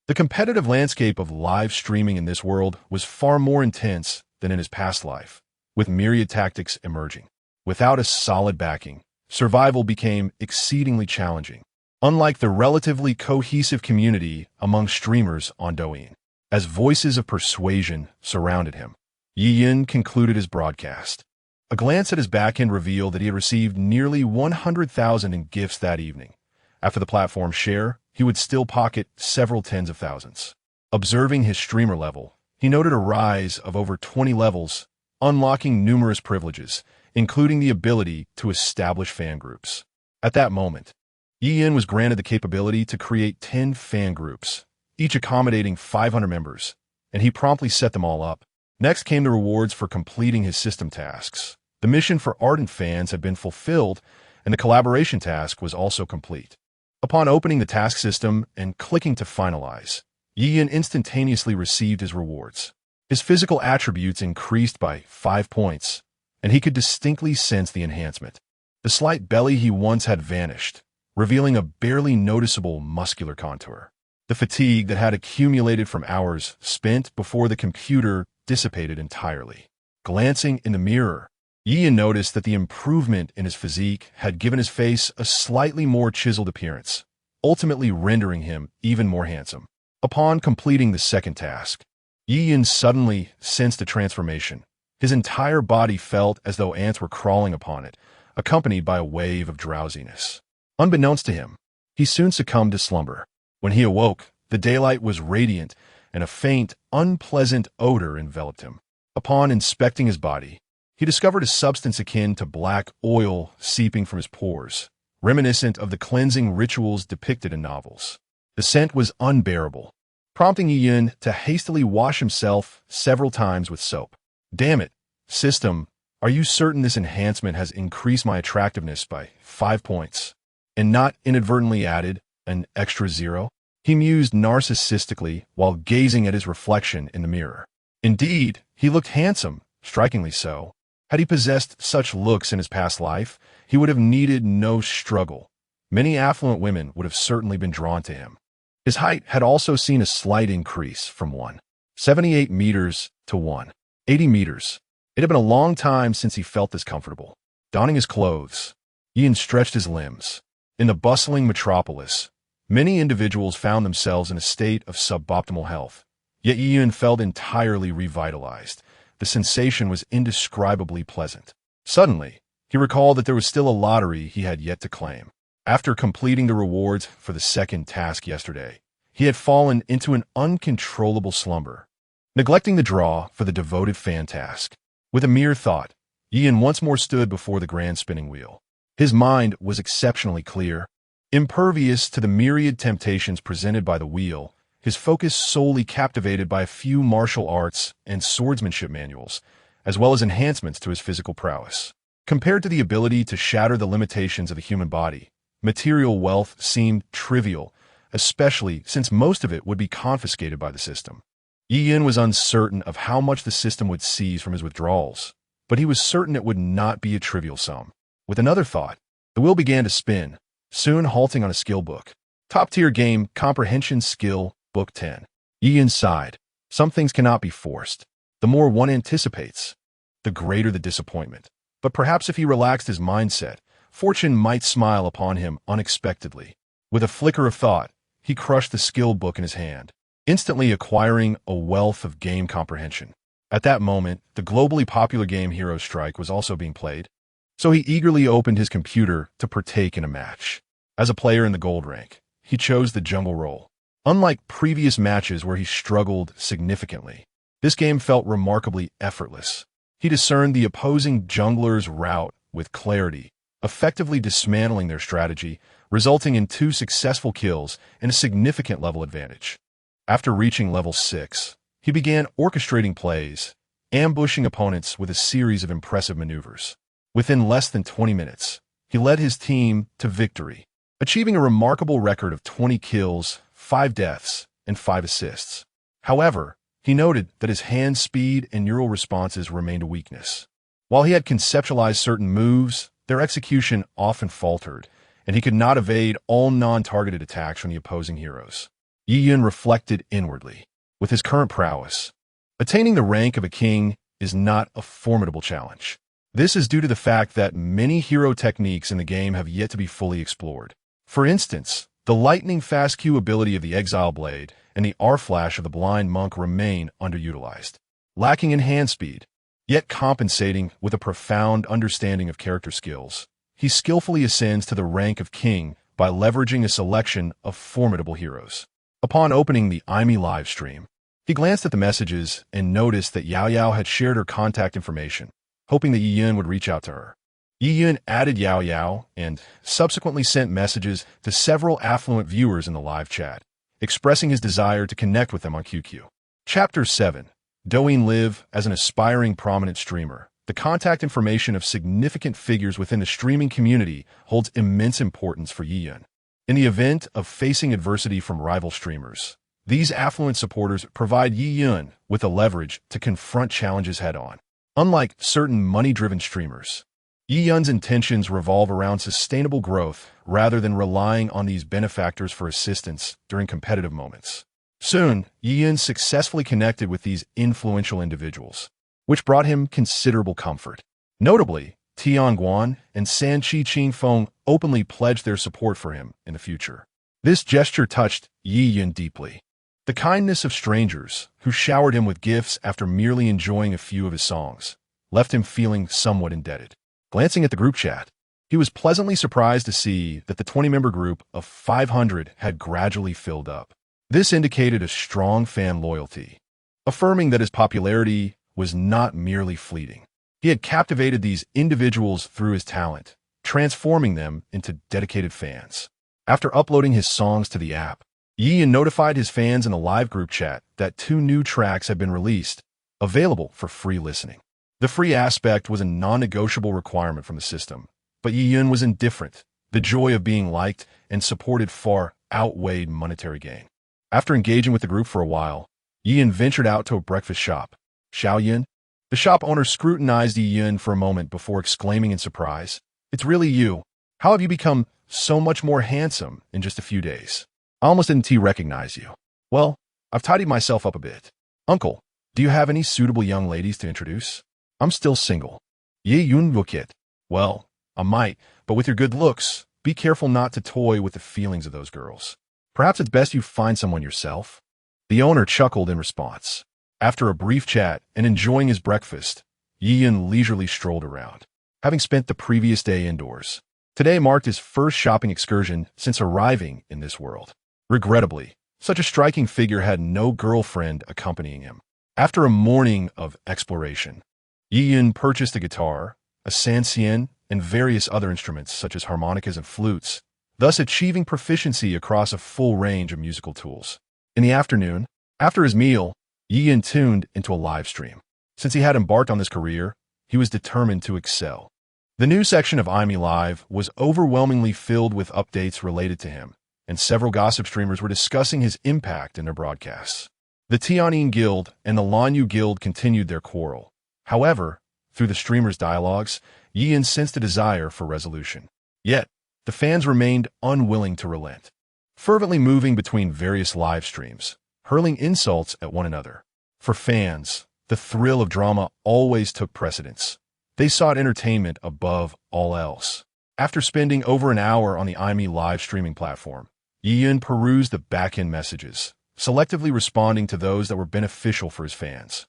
The competitive landscape of live streaming in this world was far more intense than in his past life, with myriad tactics emerging. Without a solid backing, survival became exceedingly challenging, unlike the relatively cohesive community among streamers on Douyin. As voices of persuasion surrounded him, Yi Yun concluded his broadcast. A glance at his backend revealed that he had received nearly 100,000 in gifts that evening. After the platform share, he would still pocket several tens of thousands. Observing his streamer level, he noted a rise of over 20 levels, unlocking numerous privileges, including the ability to establish fan groups. At that moment, Yi Yun was granted the capability to create 10 fan groups, each accommodating 500 members, and he promptly set them all up. Next came the rewards for completing his system tasks. The mission for ardent fans had been fulfilled, and the collaboration task was also complete. Upon opening the task system and clicking to finalize, Yi Yun instantaneously received his rewards. His physical attributes increased by 5 points, and he could distinctly sense the enhancement. The slight belly he once had vanished, revealing a barely noticeable muscular contour. The fatigue that had accumulated from hours spent before the computer dissipated entirely. Glancing in the mirror, Yi Yun noticed that the improvement in his physique had given his face a slightly more chiseled appearance, ultimately rendering him even more handsome. Upon completing the second task, Yi Yun suddenly sensed a transformation. His entire body felt as though ants were crawling upon it, accompanied by a wave of drowsiness. Unbeknownst to him, he soon succumbed to slumber. When he awoke, the daylight was radiant, and a faint, unpleasant odor enveloped him. Upon inspecting his body, he discovered a substance akin to black oil seeping from his pores, reminiscent of the cleansing rituals depicted in novels. The scent was unbearable, prompting Yi Yun to hastily wash himself several times with soap. "Damn it, system, are you certain this enhancement has increased my attractiveness by 5 points, and not inadvertently added an extra 0? He mused narcissistically while gazing at his reflection in the mirror. Indeed, he looked handsome, strikingly so. Had he possessed such looks in his past life, he would have needed no struggle. Many affluent women would have certainly been drawn to him. His height had also seen a slight increase from 178 meters to 180 meters, It had been a long time since he felt this comfortable. Donning his clothes, Ian stretched his limbs. In the bustling metropolis, many individuals found themselves in a state of suboptimal health. Yet Ian felt entirely revitalized. The sensation was indescribably pleasant. Suddenly, he recalled that there was still a lottery he had yet to claim. After completing the rewards for the second task yesterday, he had fallen into an uncontrollable slumber, neglecting the draw for the devoted fan task. With a mere thought, Ian once more stood before the grand spinning wheel. His mind was exceptionally clear. Impervious to the myriad temptations presented by the wheel, his focus solely captivated by a few martial arts and swordsmanship manuals, as well as enhancements to his physical prowess. Compared to the ability to shatter the limitations of the human body, material wealth seemed trivial, especially since most of it would be confiscated by the system. Ian was uncertain of how much the system would seize from his withdrawals, but he was certain it would not be a trivial sum. With another thought, the wheel began to spin, soon halting on a skill book. Top-tier game, Comprehension Skill, Book 10. Ian sighed. Some things cannot be forced. The more one anticipates, the greater the disappointment. But perhaps if he relaxed his mindset, fortune might smile upon him unexpectedly. With a flicker of thought, he crushed the skill book in his hand, instantly acquiring a wealth of game comprehension. At that moment, the globally popular game Hero Strike was also being played, so he eagerly opened his computer to partake in a match. As a player in the gold rank, he chose the jungle role. Unlike previous matches where he struggled significantly, this game felt remarkably effortless. He discerned the opposing jungler's route with clarity, effectively dismantling their strategy, resulting in 2 successful kills and a significant level advantage. After reaching level 6, he began orchestrating plays, ambushing opponents with a series of impressive maneuvers. Within less than 20 minutes, he led his team to victory, achieving a remarkable record of 20 kills, 5 deaths, and 5 assists. However, he noted that his hand speed and neural responses remained a weakness. While he had conceptualized certain moves, their execution often faltered, and he could not evade all non-targeted attacks from the opposing heroes. Ian reflected inwardly. With his current prowess, attaining the rank of a king is not a formidable challenge. This is due to the fact that many hero techniques in the game have yet to be fully explored. For instance, the lightning-fast Q ability of the Exile Blade and the R-Flash of the Blind Monk remain underutilized, lacking in hand speed, yet compensating with a profound understanding of character skills. He skillfully ascends to the rank of king by leveraging a selection of formidable heroes. Upon opening the IME live stream, he glanced at the messages and noticed that Yao Yao had shared her contact information, hoping that Ian would reach out to her. Ian added Yao Yao and subsequently sent messages to several affluent viewers in the live chat, expressing his desire to connect with them on QQ. Chapter 7. Douyin live as an aspiring prominent streamer. The contact information of significant figures within the streaming community holds immense importance for Ian. In the event of facing adversity from rival streamers, these affluent supporters provide Ian with a leverage to confront challenges head-on. Unlike certain money-driven streamers, Ian's intentions revolve around sustainable growth rather than relying on these benefactors for assistance during competitive moments. Soon, Ian successfully connected with these influential individuals, which brought him considerable comfort. Notably, Tian Guan and San Chi Ching Feng openly pledged their support for him in the future. This gesture touched Ian deeply. The kindness of strangers, who showered him with gifts after merely enjoying a few of his songs, left him feeling somewhat indebted. Glancing at the group chat, he was pleasantly surprised to see that the 20-member group of 500 had gradually filled up. This indicated a strong fan loyalty, affirming that his popularity was not merely fleeting. He had captivated these individuals through his talent, transforming them into dedicated fans. After uploading his songs to the app, Ian notified his fans in the live group chat that 2 new tracks had been released, available for free listening. The free aspect was a non-negotiable requirement from the system, but Ian was indifferent. The joy of being liked and supported far outweighed monetary gain. After engaging with the group for a while, Ian ventured out to a breakfast shop. Xiaoyan? The shop owner scrutinized Ian for a moment before exclaiming in surprise, "It's really you. How have you become so much more handsome in just a few days? I almost didn't recognize you." "Well, I've tidied myself up a bit. Uncle, do you have any suitable young ladies to introduce?" I'm still single. Ye yun it. Well, I might, but with your good looks, be careful not to toy with the feelings of those girls. Perhaps it's best you find someone yourself. The owner chuckled in response. After a brief chat and enjoying his breakfast, Yian leisurely strolled around, having spent the previous day indoors. Today marked his first shopping excursion since arriving in this world. Regrettably, such a striking figure had no girlfriend accompanying him. After a morning of exploration, Yian purchased a guitar, a sansien, and various other instruments such as harmonicas and flutes, thus achieving proficiency across a full range of musical tools. In the afternoon, after his meal, Yian tuned into a live stream. Since he had embarked on this career, he was determined to excel. The new section of IME Live was overwhelmingly filled with updates related to him, and several gossip streamers were discussing his impact in their broadcasts. The Tianyin Guild and the Lanyu Guild continued their quarrel. However, through the streamers' dialogues, Yian sensed a desire for resolution. Yet, the fans remained unwilling to relent, fervently moving between various live streams, hurling insults at one another. For fans, the thrill of drama always took precedence. They sought entertainment above all else. After spending over an hour on the IME live streaming platform, Yian perused the back-end messages, selectively responding to those that were beneficial for his fans,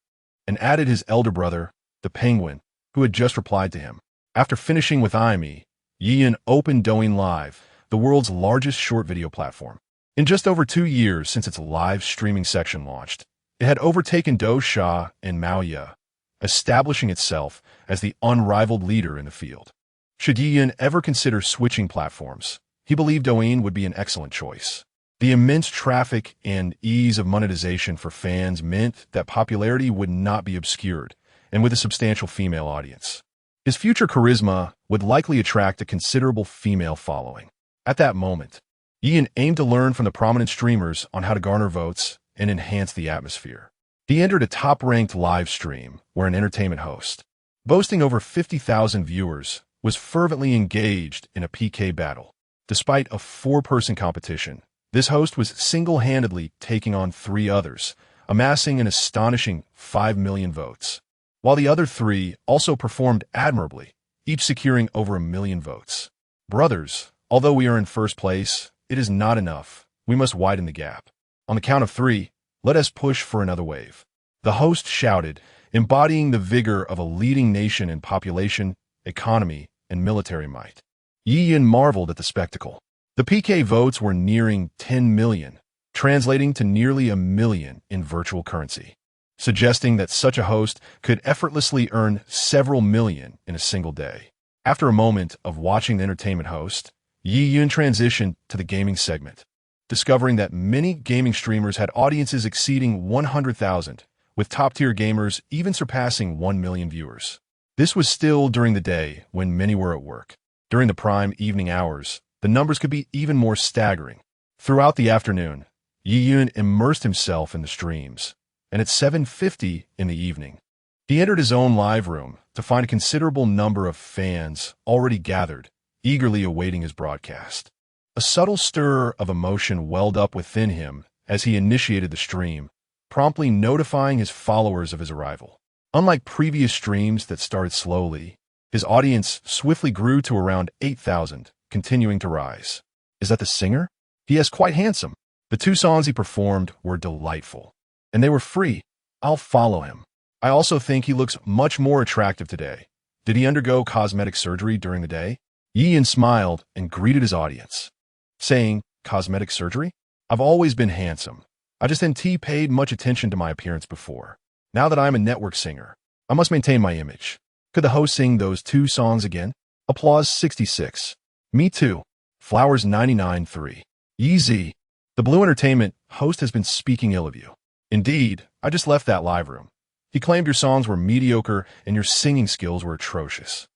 and added his elder brother, the Penguin, who had just replied to him. After finishing with IME, Yian opened Douyin Live, the world's largest short video platform. In just over 2 years since its live streaming section launched, it had overtaken Douyin and Maoya, establishing itself as the unrivaled leader in the field. Should Yian ever consider switching platforms, he believed Douyin would be an excellent choice. The immense traffic and ease of monetization for fans meant that popularity would not be obscured, and with a substantial female audience. His future charisma would likely attract a considerable female following. At that moment, Yian aimed to learn from the prominent streamers on how to garner votes and enhance the atmosphere. He entered a top-ranked live stream where an entertainment host, boasting over 50,000 viewers, was fervently engaged in a PK battle. Despite a 4-person competition, this host was single-handedly taking on 3 others, amassing an astonishing 5 million votes, while the other 3 also performed admirably, each securing over 1 million votes. Brothers, although we are in first place, it is not enough. We must widen the gap. On the count of 3, let us push for another wave. The host shouted, embodying the vigor of a leading nation in population, economy, and military might. Yian marveled at the spectacle. The PK votes were nearing 10 million, translating to nearly 1 million in virtual currency, suggesting that such a host could effortlessly earn several million in a single day. After a moment of watching the entertainment host, Yian transitioned to the gaming segment, discovering that many gaming streamers had audiences exceeding 100,000, with top-tier gamers even surpassing 1 million viewers. This was still during the day when many were at work. During the prime evening hours, the numbers could be even more staggering. Throughout the afternoon, Yian immersed himself in the streams, and at 7:50 in the evening, he entered his own live room to find a considerable number of fans already gathered, eagerly awaiting his broadcast. A subtle stir of emotion welled up within him as he initiated the stream, promptly notifying his followers of his arrival. Unlike previous streams that started slowly, his audience swiftly grew to around 8,000, continuing to rise. Is that the singer? He is quite handsome. The 2 songs he performed were delightful, and they were free. I'll follow him. I also think he looks much more attractive today. Did he undergo cosmetic surgery during the day? Yian smiled and greeted his audience, saying, cosmetic surgery? I've always been handsome. I just hadn't paid much attention to my appearance before. Now that I'm a network singer, I must maintain my image. Could the host sing those 2 songs again? Applause 66. Me too. Flowers 99.3. Easy. The Blue Entertainment host has been speaking ill of you. Indeed, I just left that live room. He claimed your songs were mediocre and your singing skills were atrocious.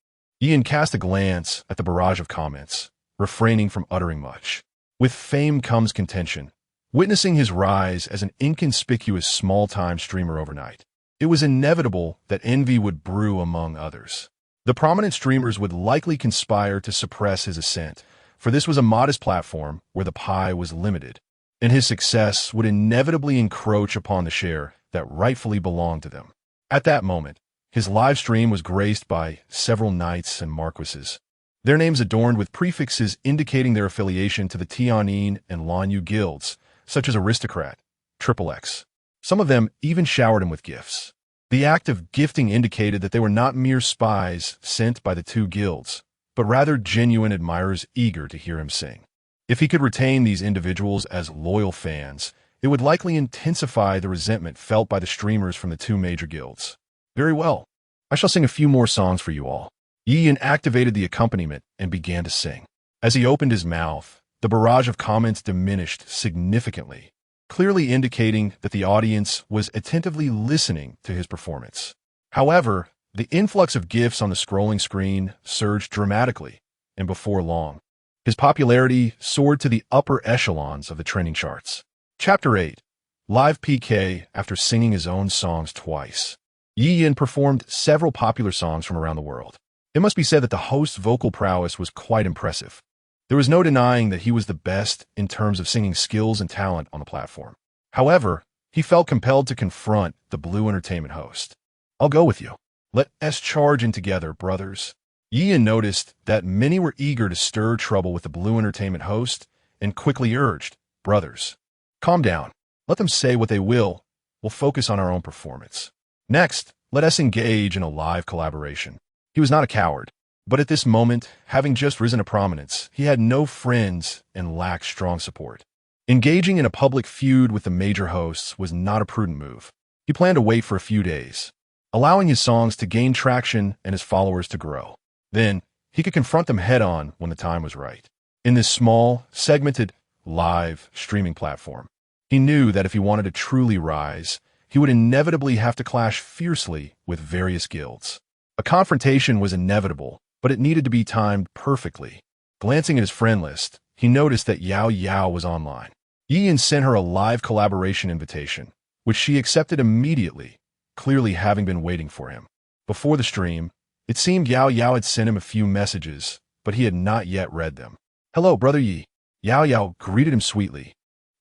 Yian cast a glance at the barrage of comments, refraining from uttering much. With fame comes contention. Witnessing his rise as an inconspicuous small-time streamer overnight, it was inevitable that envy would brew among others. The prominent streamers would likely conspire to suppress his ascent, for this was a modest platform where the pie was limited, and his success would inevitably encroach upon the share that rightfully belonged to them. At that moment, His live stream was graced by several knights and marquises, their names adorned with prefixes indicating their affiliation to the Tianyin and Lanyu guilds, such as Aristocrat, Triple X. Some of them even showered him with gifts. The act of gifting indicated that they were not mere spies sent by the two guilds, but rather genuine admirers eager to hear him sing. If he could retain these individuals as loyal fans, it would likely intensify the resentment felt by the streamers from the two major guilds. Very well. I shall sing a few more songs for you all. Yiyan activated the accompaniment and began to sing. As he opened his mouth, the barrage of comments diminished significantly, clearly indicating that the audience was attentively listening to his performance. However, the influx of gifts on the scrolling screen surged dramatically, and before long, his popularity soared to the upper echelons of the trending charts. Chapter 8. Live PK after singing his own songs twice. Yiyan performed several popular songs from around the world. It must be said that the host's vocal prowess was quite impressive. There was no denying that he was the best in terms of singing skills and talent on the platform. However, he felt compelled to confront the Blue Entertainment host. I'll go with you. Let us charge in together, brothers. Yiyan noticed that many were eager to stir trouble with the Blue Entertainment host and quickly urged, brothers, calm down. Let them say what they will. We'll focus on our own performance. Next, let us engage in a live collaboration. He was not a coward, but at this moment, having just risen to prominence, he had no friends and lacked strong support. Engaging in a public feud with the major hosts was not a prudent move. He planned to wait for a few days, allowing his songs to gain traction and his followers to grow. Then, he could confront them head-on when the time was right. In this small, segmented, live streaming platform, he knew that if he wanted to truly rise, he would inevitably have to clash fiercely with various guilds. A confrontation was inevitable, but it needed to be timed perfectly. Glancing at his friend list, he noticed that Yao Yao was online. Yiyan sent her a live collaboration invitation, which she accepted immediately, clearly having been waiting for him. Before the stream, it seemed Yao Yao had sent him a few messages, but he had not yet read them. Hello, Brother Yi. Yao Yao greeted him sweetly,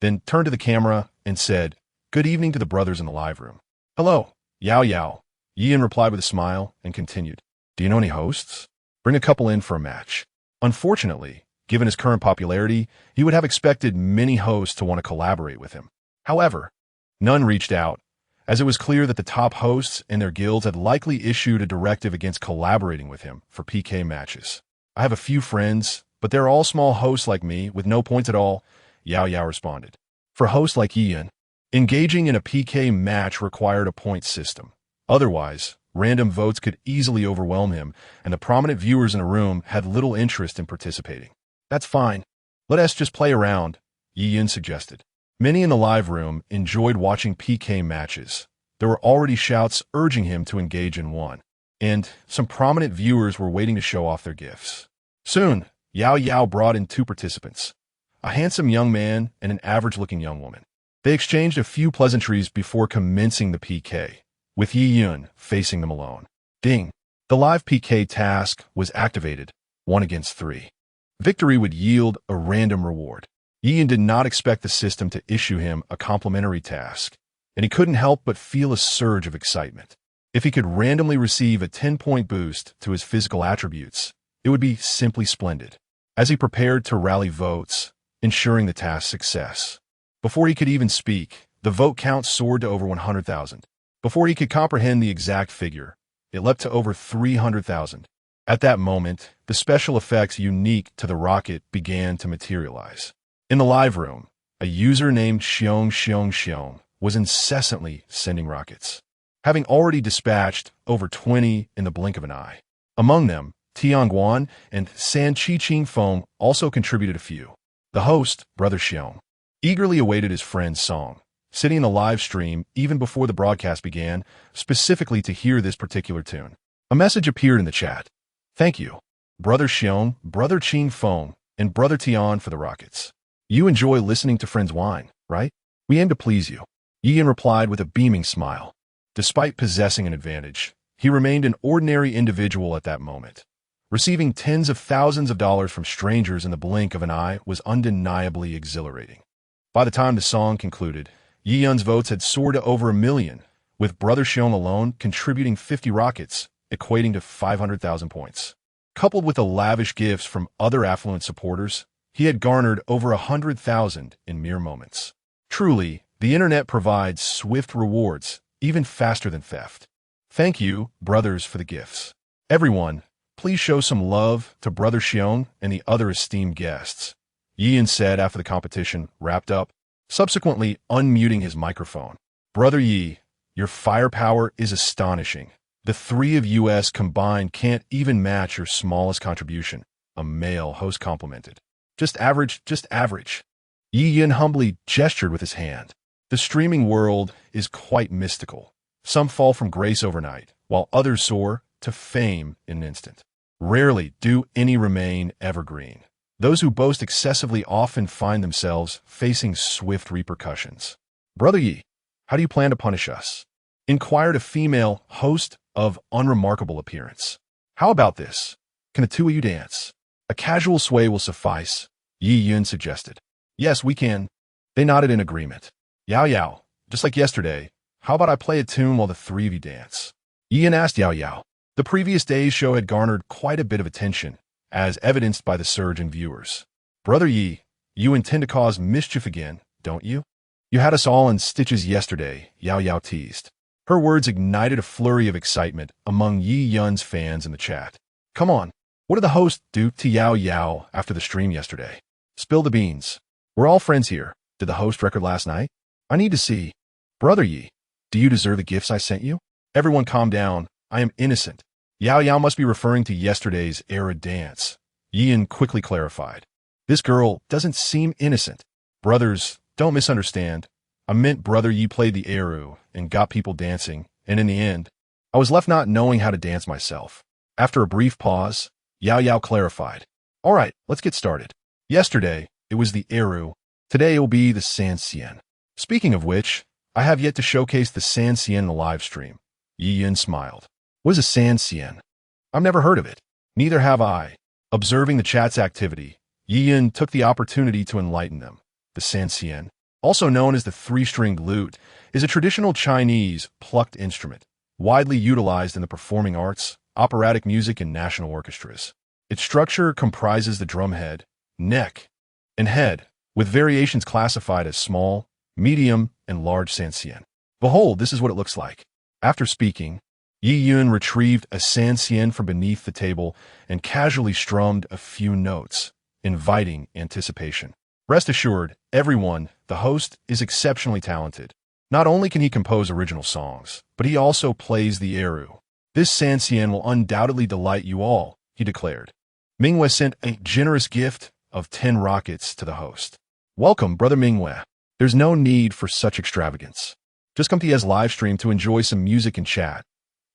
then turned to the camera and said, Good evening to the brothers in the live room. Hello, Yao Yao. Yiyan replied with a smile and continued, Do you know any hosts? Bring a couple in for a match. Unfortunately, given his current popularity, he would have expected many hosts to want to collaborate with him. However, none reached out, as it was clear that the top hosts and their guilds had likely issued a directive against collaborating with him for PK matches. I have a few friends, but they're all small hosts like me with no points at all, Yao Yao responded. For hosts like Yiyan, engaging in a PK match required a point system. Otherwise, random votes could easily overwhelm him, and the prominent viewers in a room had little interest in participating. That's fine. Let us just play around, Yiyan suggested. Many in the live room enjoyed watching PK matches. There were already shouts urging him to engage in one, and some prominent viewers were waiting to show off their gifts. Soon, Yao Yao brought in two participants, a handsome young man and an average-looking young woman. They exchanged a few pleasantries before commencing the PK, with Yiyan facing them alone. Ding! The live PK task was activated, 1 against 3. Victory would yield a random reward. Yiyan did not expect the system to issue him a complimentary task, and he couldn't help but feel a surge of excitement. If he could randomly receive a 10-point boost to his physical attributes, it would be simply splendid. As he prepared to rally votes, ensuring the task's success. Before he could even speak, the vote count soared to over 100,000. Before he could comprehend the exact figure, it leapt to over 300,000. At that moment, the special effects unique to the rocket began to materialize. In the live room, a user named Xiong was incessantly sending rockets, having already dispatched over 20 in the blink of an eye. Among them, Tianguan and San Chi Feng also contributed a few. The host, Brother Xiong, eagerly awaited his friend's song, sitting in the live stream even before the broadcast began, specifically to hear this particular tune. A message appeared in the chat. Thank you, Brother Xiong, Brother Qing Feng, and Brother Tian for the rockets. You enjoy listening to friends whine, right? We aim to please you. Yiyan replied with a beaming smile. Despite possessing an advantage, he remained an ordinary individual at that moment. Receiving tens of thousands of dollars from strangers in the blink of an eye was undeniably exhilarating. By the time the song concluded, Yiyan's votes had soared to over 1 million, with Brother Xiong alone contributing 50 rockets, equating to 500,000 points. Coupled with the lavish gifts from other affluent supporters, he had garnered over 100,000 in mere moments. Truly, the internet provides swift rewards, even faster than theft. Thank you, brothers, for the gifts. Everyone, please show some love to Brother Xiong and the other esteemed guests, Yiyan said after the competition wrapped up, subsequently unmuting his microphone. Brother Yi, your firepower is astonishing. The three of us combined can't even match your smallest contribution, a male host complimented. Just average, just average. Yiyan humbly gestured with his hand. The streaming world is quite mystical. Some fall from grace overnight, while others soar to fame in an instant. Rarely do any remain evergreen. Those who boast excessively often find themselves facing swift repercussions. Brother Yi, how do you plan to punish us? Inquired a female host of unremarkable appearance. How about this? Can the two of you dance? A casual sway will suffice, Yi Yun suggested. Yes, we can. They nodded in agreement. Yao Yao, just like yesterday, how about I play a tune while the three of you dance? Yiyan asked Yao Yao. The previous day's show had garnered quite a bit of attention, as evidenced by the surge in viewers. Brother Yi, you intend to cause mischief again, don't you? You had us all in stitches yesterday, Yao Yao teased. Her words ignited a flurry of excitement among Yi Yun's fans in the chat. Come on, what did the host do to Yao Yao after the stream yesterday? Spill the beans. We're all friends here. Did the host record last night? I need to see. Brother Yi, do you deserve the gifts I sent you? Everyone calm down. I am innocent. Yao Yao must be referring to yesterday's era dance. Yiyan quickly clarified. This girl doesn't seem innocent. Brothers, don't misunderstand. I meant Brother Yi played the eru and got people dancing, and in the end, I was left not knowing how to dance myself. After a brief pause, Yao Yao clarified. All right, let's get started. Yesterday, it was the eru. Today it will be the Sanxian. Speaking of which, I have yet to showcase the Sanxian in the live stream. Yiyan smiled. What is a Sanxian? I've never heard of it. Neither have I. Observing the chat's activity, Yiyan took the opportunity to enlighten them. The Sanxian, also known as the three-stringed lute, is a traditional Chinese plucked instrument, widely utilized in the performing arts, operatic music, and national orchestras. Its structure comprises the drumhead, neck, and head, with variations classified as small, medium, and large Sanxian. Behold, this is what it looks like. After speaking, Yi Yun retrieved a Sanxian from beneath the table and casually strummed a few notes, inviting anticipation. Rest assured, everyone, the host is exceptionally talented. Not only can he compose original songs, but he also plays the eru. This Sanxian will undoubtedly delight you all, he declared. Mingwei sent a generous gift of 10 rockets to the host. Welcome, Brother Mingwei. There's no need for such extravagance. Just come to Ye's live stream to enjoy some music and chat.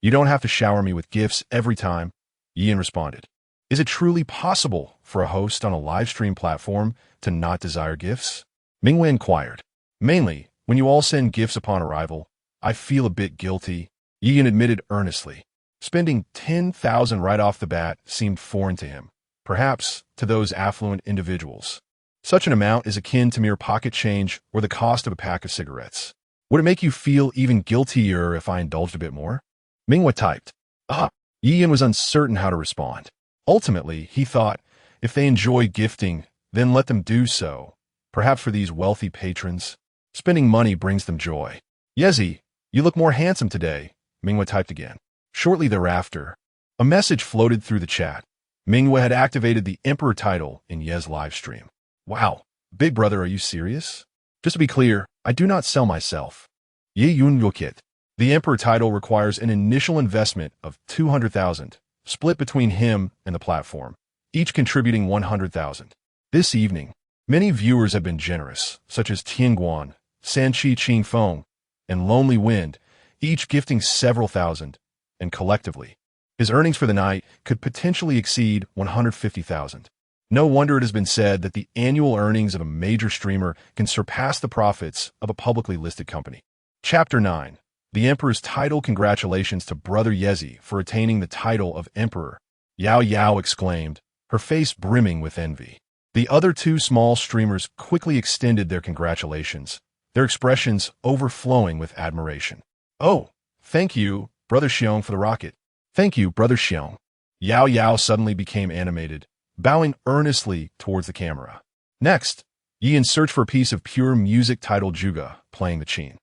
You don't have to shower me with gifts every time, Yiyan responded. Is it truly possible for a host on a live stream platform to not desire gifts? Mingwei inquired. Mainly, when you all send gifts upon arrival, I feel a bit guilty, Yiyan admitted earnestly. Spending 10,000 right off the bat seemed foreign to him, perhaps to those affluent individuals. Such an amount is akin to mere pocket change or the cost of a pack of cigarettes. Would it make you feel even guiltier if I indulged a bit more? Mingwei typed. Yiyan was uncertain how to respond. Ultimately, he thought, if they enjoy gifting, then let them do so. Perhaps for these wealthy patrons, spending money brings them joy. Yezi, you look more handsome today, Mingwei typed again. Shortly thereafter, a message floated through the chat. Mingwei had activated the Emperor title in Ye's live stream. Wow, big brother, are you serious? Just to be clear, I do not sell myself. Ye Yun Yokit. The Emperor title requires an initial investment of 200,000, split between him and the platform, each contributing 100,000. This evening, many viewers have been generous, such as Tianguan, Sanchi Qingfeng, and Lonely Wind, each gifting several thousand, and collectively, his earnings for the night could potentially exceed 150,000. No wonder it has been said that the annual earnings of a major streamer can surpass the profits of a publicly listed company. Chapter 9. The Emperor's title. Congratulations to Brother Yezi for attaining the title of Emperor, Yao Yao exclaimed, her face brimming with envy. The other two small streamers quickly extended their congratulations, their expressions overflowing with admiration. Oh, thank you, Brother Xiong, for the rocket. Thank you, Brother Xiong. Yao Yao suddenly became animated, bowing earnestly towards the camera. Next, Yi in search for a piece of pure music titled Juga, playing the qin.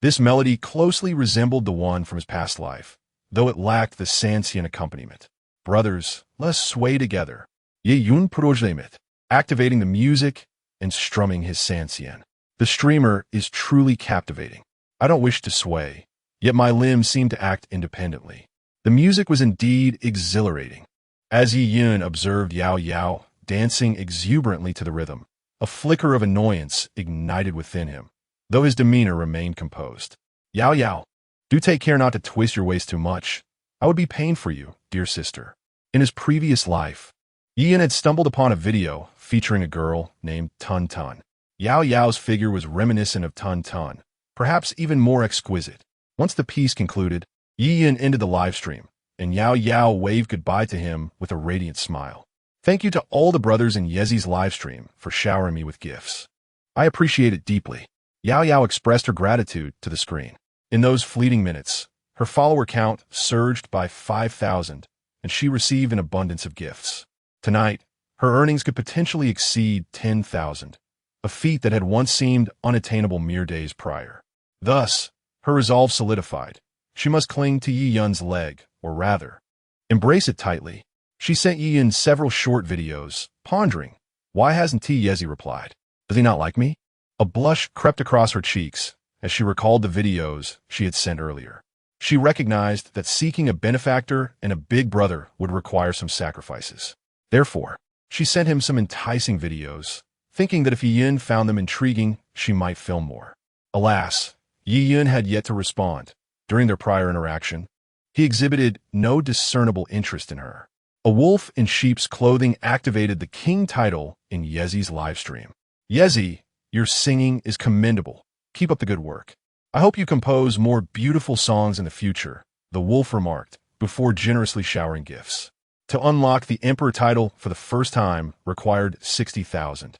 This melody closely resembled the one from his past life, though it lacked the Sanxian accompaniment. Brothers, let us sway together. Ye Yun Projemit, activating the music and strumming his Sanxian. The streamer is truly captivating. I don't wish to sway, yet my limbs seem to act independently. The music was indeed exhilarating. As Yi Yun observed Yao Yao dancing exuberantly to the rhythm, a flicker of annoyance ignited within him, though his demeanor remained composed. Yao Yao, do take care not to twist your waist too much. I would be pained for you, dear sister. In his previous life, Yi Yun had stumbled upon a video featuring a girl named Tun Tun. Yao Yao's figure was reminiscent of Tun Tun, perhaps even more exquisite. Once the piece concluded, Yi Yun ended the live stream, and Yao Yao waved goodbye to him with a radiant smile. Thank you to all the brothers in Yezi's live stream for showering me with gifts. I appreciate it deeply. Yao Yao expressed her gratitude to the screen. In those fleeting minutes, her follower count surged by 5,000, and she received an abundance of gifts. Tonight, her earnings could potentially exceed 10,000, a feat that had once seemed unattainable mere days prior. Thus, her resolve solidified. She must cling to Yi Yun's leg, or rather, embrace it tightly. She sent Yi Yun several short videos, pondering, why hasn't Yezi replied? Does he not like me? A blush crept across her cheeks as she recalled the videos she had sent earlier. She recognized that seeking a benefactor and a big brother would require some sacrifices. Therefore, she sent him some enticing videos, thinking that if Yi Yun found them intriguing, she might film more. Alas, Yi Yun had yet to respond. During their prior interaction, he exhibited no discernible interest in her. A wolf in sheep's clothing activated the king title in Yezi's livestream. Yezi, your singing is commendable. Keep up the good work. I hope you compose more beautiful songs in the future, the wolf remarked, before generously showering gifts. To unlock the emperor title for the first time required 60,000,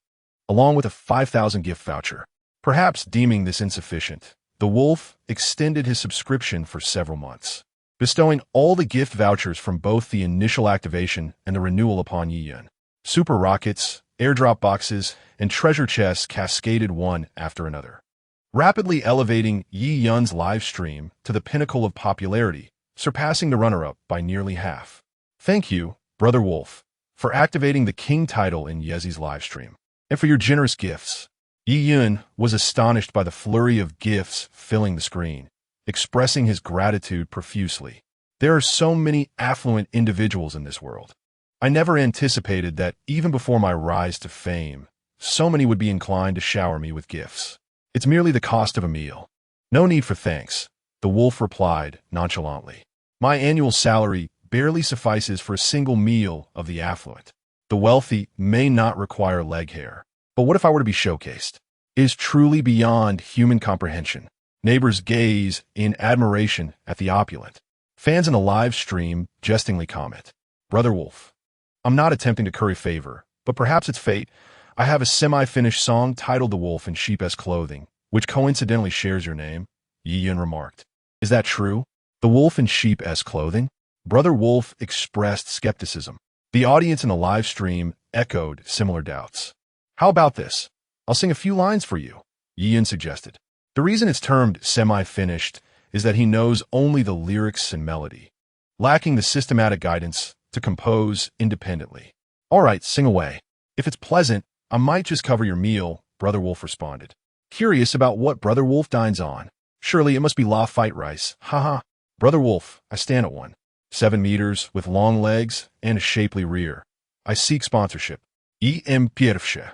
along with a 5,000 gift voucher. Perhaps deeming this insufficient, the wolf extended his subscription for several months, bestowing all the gift vouchers from both the initial activation and the renewal upon Yi Yun. Super rockets, airdrop boxes, and treasure chests cascaded one after another, rapidly elevating Yi Yun's live stream to the pinnacle of popularity, surpassing the runner-up by nearly half. Thank you, Brother Wolf, for activating the king title in Yezi's livestream, and for your generous gifts. Yi Yun was astonished by the flurry of gifts filling the screen, expressing his gratitude profusely. There are so many affluent individuals in this world. I never anticipated that even before my rise to fame, so many would be inclined to shower me with gifts. It's merely the cost of a meal. No need for thanks, the wolf replied nonchalantly. My annual salary barely suffices for a single meal of the affluent. The wealthy may not require leg hair. But what if I were to be showcased? It is truly beyond human comprehension. Neighbors gaze in admiration at the opulent. Fans in the live stream jestingly comment, Brother Wolf, I'm not attempting to curry favor, but perhaps it's fate. I have a semi-finished song titled The Wolf in Sheep's Clothing, which coincidentally shares your name, Yi Yun remarked. Is that true? The Wolf in Sheep's Clothing? Brother Wolf expressed skepticism. The audience in the live stream echoed similar doubts. How about this? I'll sing a few lines for you, Yi Yun suggested. The reason it's termed semi-finished is that he knows only the lyrics and melody, lacking the systematic guidance to compose independently. All right, sing away. If it's pleasant, I might just cover your meal, Brother Wolf responded. Curious about what Brother Wolf dines on. Surely it must be Lafite rice. Haha. Brother Wolf, I stand at 7 meters with long legs and a shapely rear. I seek sponsorship. E.M. Pierfsche.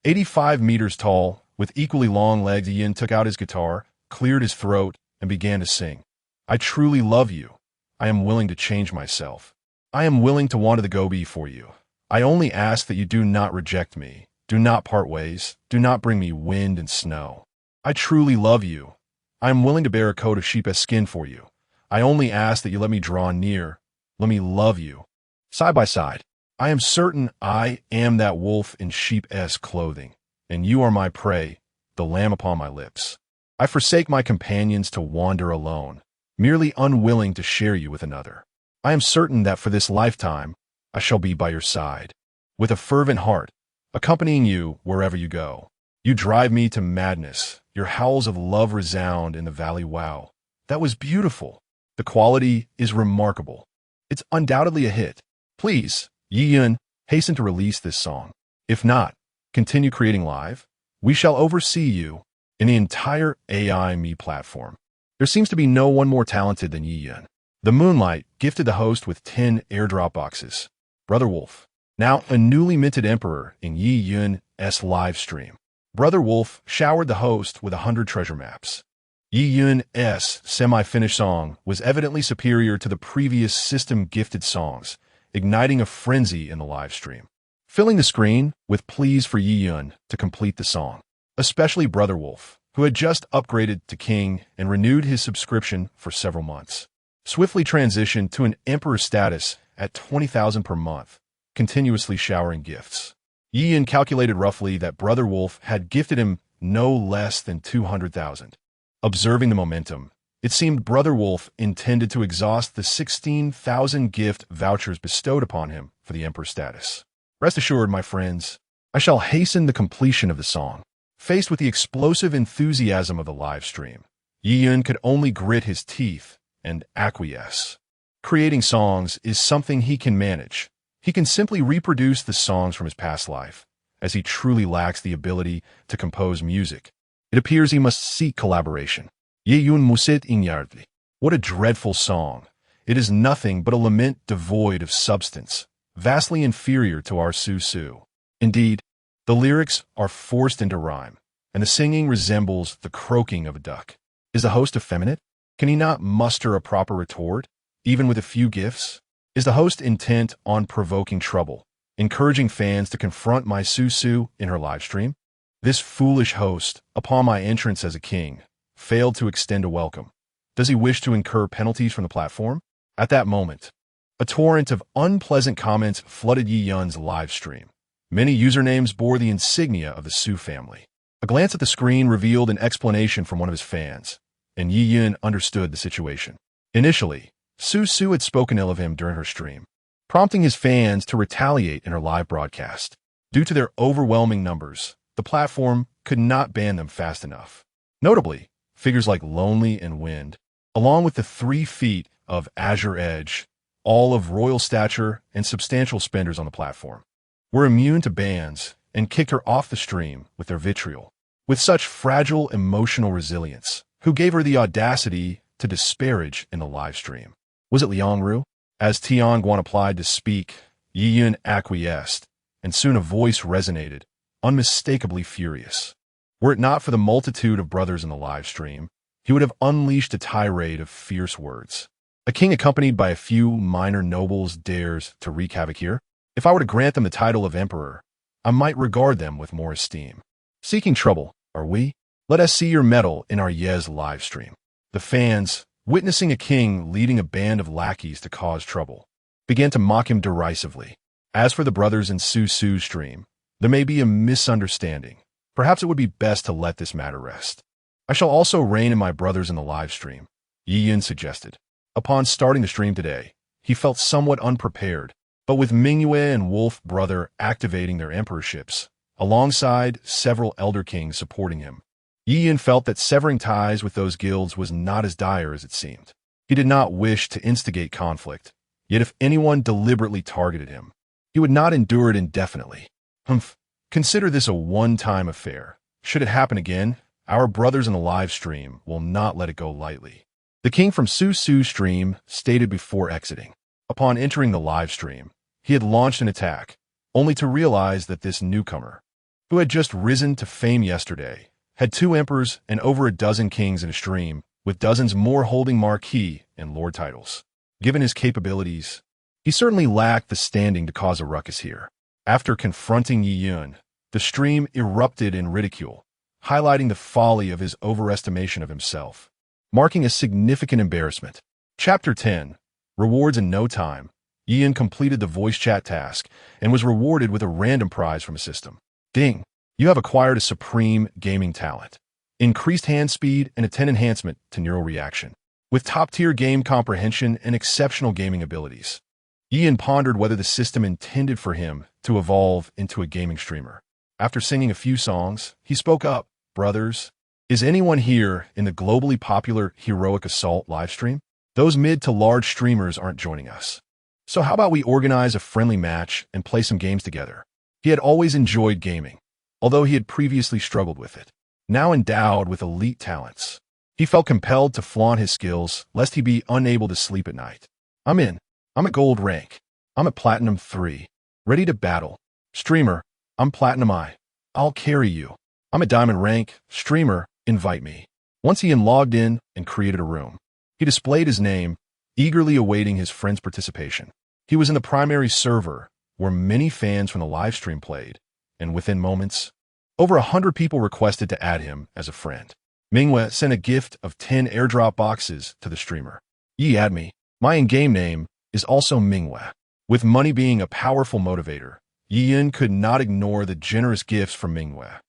85 meters tall, with equally long legs, Ian took out his guitar, cleared his throat, and began to sing. I truly love you. I am willing to change myself. I am willing to wander the Gobi for you. I only ask that you do not reject me. Do not part ways. Do not bring me wind and snow. I truly love you. I am willing to bear a coat of sheep's skin for you. I only ask that you let me draw near. Let me love you. Side by side, I am certain I am that wolf in sheep's clothing, and you are my prey, the lamb upon my lips. I forsake my companions to wander alone. merely unwilling to share you with another. I am certain that for this lifetime, I shall be by your side, with a fervent heart, accompanying you wherever you go. You drive me to madness. Your howls of love resound in the valley. Wow, that was beautiful. The quality is remarkable. It's undoubtedly a hit. Please, Douyin, hasten to release this song. If not, continue creating live. We shall oversee you in the entire AI Me platform. There seems to be no one more talented than Douyin. The Moonlight gifted the host with 10 airdrop boxes. Brother Wolf, now a newly minted emperor in Douyin's live stream. Brother Wolf showered the host with 100 treasure maps. Douyin's semi-finished song was evidently superior to the previous system-gifted songs, igniting a frenzy in the live stream, filling the screen with pleas for Douyin to complete the song, especially Brother Wolf, who had just upgraded to King and renewed his subscription for several months. Swiftly transitioned to an emperor status at 20,000 per month, continuously showering gifts. Douyin calculated roughly that Brother Wolf had gifted him no less than 200,000. Observing the momentum, it seemed Brother Wolf intended to exhaust the 16,000 gift vouchers bestowed upon him for the emperor status. Rest assured, my friends, I shall hasten the completion of the song. Faced with the explosive enthusiasm of the live stream, Douyin could only grit his teeth and acquiesce. Creating songs is something he can manage. He can simply reproduce the songs from his past life, as he truly lacks the ability to compose music. It appears he must seek collaboration. Douyin musit inyardli. What a dreadful song. It is nothing but a lament devoid of substance, vastly inferior to our Su. Indeed, the lyrics are forced into rhyme, and the singing resembles the croaking of a duck. Is the host effeminate? Can he not muster a proper retort, even with a few gifts? Is the host intent on provoking trouble, encouraging fans to confront my Su in her live stream? This foolish host, upon my entrance as a king, failed to extend a welcome. Does he wish to incur penalties from the platform? At that moment, a torrent of unpleasant comments flooded Douyin's live stream. Many usernames bore the insignia of the Su family. A glance at the screen revealed an explanation from one of his fans, and Douyin understood the situation. Initially, Su had spoken ill of him during her stream, prompting his fans to retaliate in her live broadcast. Due to their overwhelming numbers, the platform could not ban them fast enough. Notably, figures like Lonely and Wind, along with the 3 feet of Azure Edge, all of royal stature and substantial spenders on the platform, were immune to bans and kicked her off the stream with their vitriol. With such fragile emotional resilience, who gave her the audacity to disparage in the live stream? Was it Liangru? As Tianguan applied to speak, Douyin acquiesced, and soon a voice resonated, unmistakably furious. Were it not for the multitude of brothers in the live stream, he would have unleashed a tirade of fierce words. A king accompanied by a few minor nobles dares to wreak havoc here? If I were to grant them the title of emperor, I might regard them with more esteem. Seeking trouble, are we? Let us see your mettle in our Yez live stream. The fans, witnessing a king leading a band of lackeys to cause trouble, began to mock him derisively. As for the brothers in Su's stream, there may be a misunderstanding. Perhaps it would be best to let this matter rest. I shall also rein in my brothers in the live stream, Douyin suggested. Upon starting the stream today, he felt somewhat unprepared, but with Mingyue and Wolf brother activating their emperorships, alongside several elder kings supporting him, Douyin felt that severing ties with those guilds was not as dire as it seemed. He did not wish to instigate conflict, yet if anyone deliberately targeted him, he would not endure it indefinitely. Consider this a one-time affair. Should it happen again, our brothers in the live stream will not let it go lightly. The king from Su's stream stated before exiting. Upon entering the live stream, he had launched an attack, only to realize that this newcomer, who had just risen to fame yesterday, had 2 emperors and over a dozen kings in a stream, with dozens more holding marquis and lord titles. Given his capabilities, he certainly lacked the standing to cause a ruckus here. After confronting Douyin, the stream erupted in ridicule, highlighting the folly of his overestimation of himself, marking a significant embarrassment. Chapter 10. Rewards in no time. Douyin completed the voice chat task and was rewarded with a random prize from a system. Ding! You have acquired a supreme gaming talent. Increased hand speed and a 10 enhancement to neural reaction. with top-tier game comprehension and exceptional gaming abilities. Ian pondered whether the system intended for him to evolve into a gaming streamer. After singing a few songs, he spoke up. Brothers, is anyone here in the globally popular Heroic Assault livestream? Those mid to large streamers aren't joining us. So how about we organize a friendly match and play some games together? He had always enjoyed gaming, although he had previously struggled with it. Now endowed with elite talents, he felt compelled to flaunt his skills lest he be unable to sleep at night. I'm in. I'm at gold rank. I'm at platinum 3. Ready to battle. Streamer, I'm platinum I. I'll carry you. I'm at diamond rank. Streamer, invite me. Once Ian logged in and created a room, he displayed his name, eagerly awaiting his friend's participation. He was in the primary server, where many fans from the livestream played, and within moments, over 100 people requested to add him as a friend. Mingwe sent a gift of 10 airdrop boxes to the streamer. Ye add me. My in-game name is also Mingwe. With money being a powerful motivator, Yin could not ignore the generous gifts from Mingwe.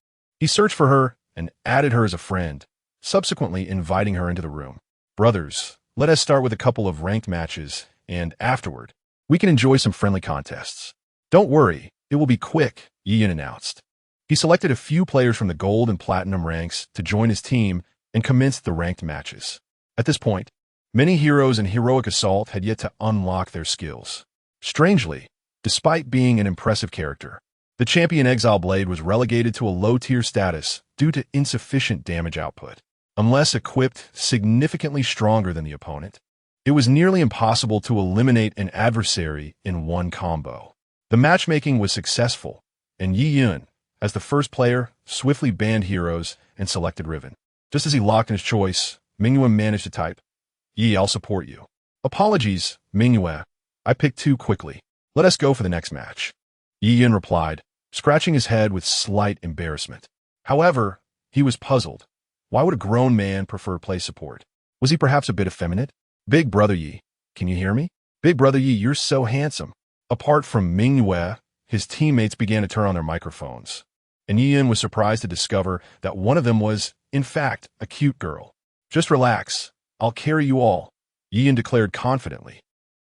He searched for her and added her as a friend, subsequently inviting her into the room. Brothers, let us start with a couple of ranked matches, and afterward, we can enjoy some friendly contests. Don't worry, it will be quick, Yin announced. He selected a few players from the gold and platinum ranks to join his team and commenced the ranked matches. At this point, many heroes in Heroic Assault had yet to unlock their skills. Strangely, despite being an impressive character, the champion Exile Blade was relegated to a low-tier status due to insufficient damage output. Unless equipped significantly stronger than the opponent, it was nearly impossible to eliminate an adversary in one combo. The matchmaking was successful, and Yi Yun, as the first player, swiftly banned heroes and selected Riven. Just as he locked in his choice, Mingyue managed to type, Yi, I'll support you. Apologies, Mingyue. I picked too quickly. Let us go for the next match. Yi Yun replied, scratching his head with slight embarrassment. However, he was puzzled. Why would a grown man prefer play support? Was he perhaps a bit effeminate? Big Brother Yi, can you hear me? Big Brother Yi, you're so handsome. Apart from Mingyue, his teammates began to turn on their microphones, and Yi Yun was surprised to discover that one of them was, in fact, a cute girl. Just relax. I'll carry you all, Yi Yun declared confidently.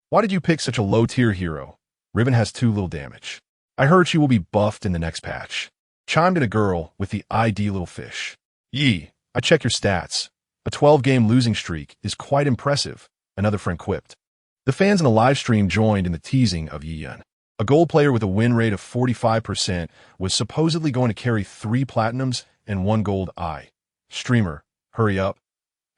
Why did you pick such a low-tier hero? Riven has too little damage. I heard she will be buffed in the next patch. Chimed in a girl with the ID little fish. Yi, I check your stats. A 12-game losing streak is quite impressive, another friend quipped. The fans in the live stream joined in the teasing of Yi Yun. A gold player with a win rate of 45% was supposedly going to carry 3 platinums and 1 gold eye. Streamer, hurry up.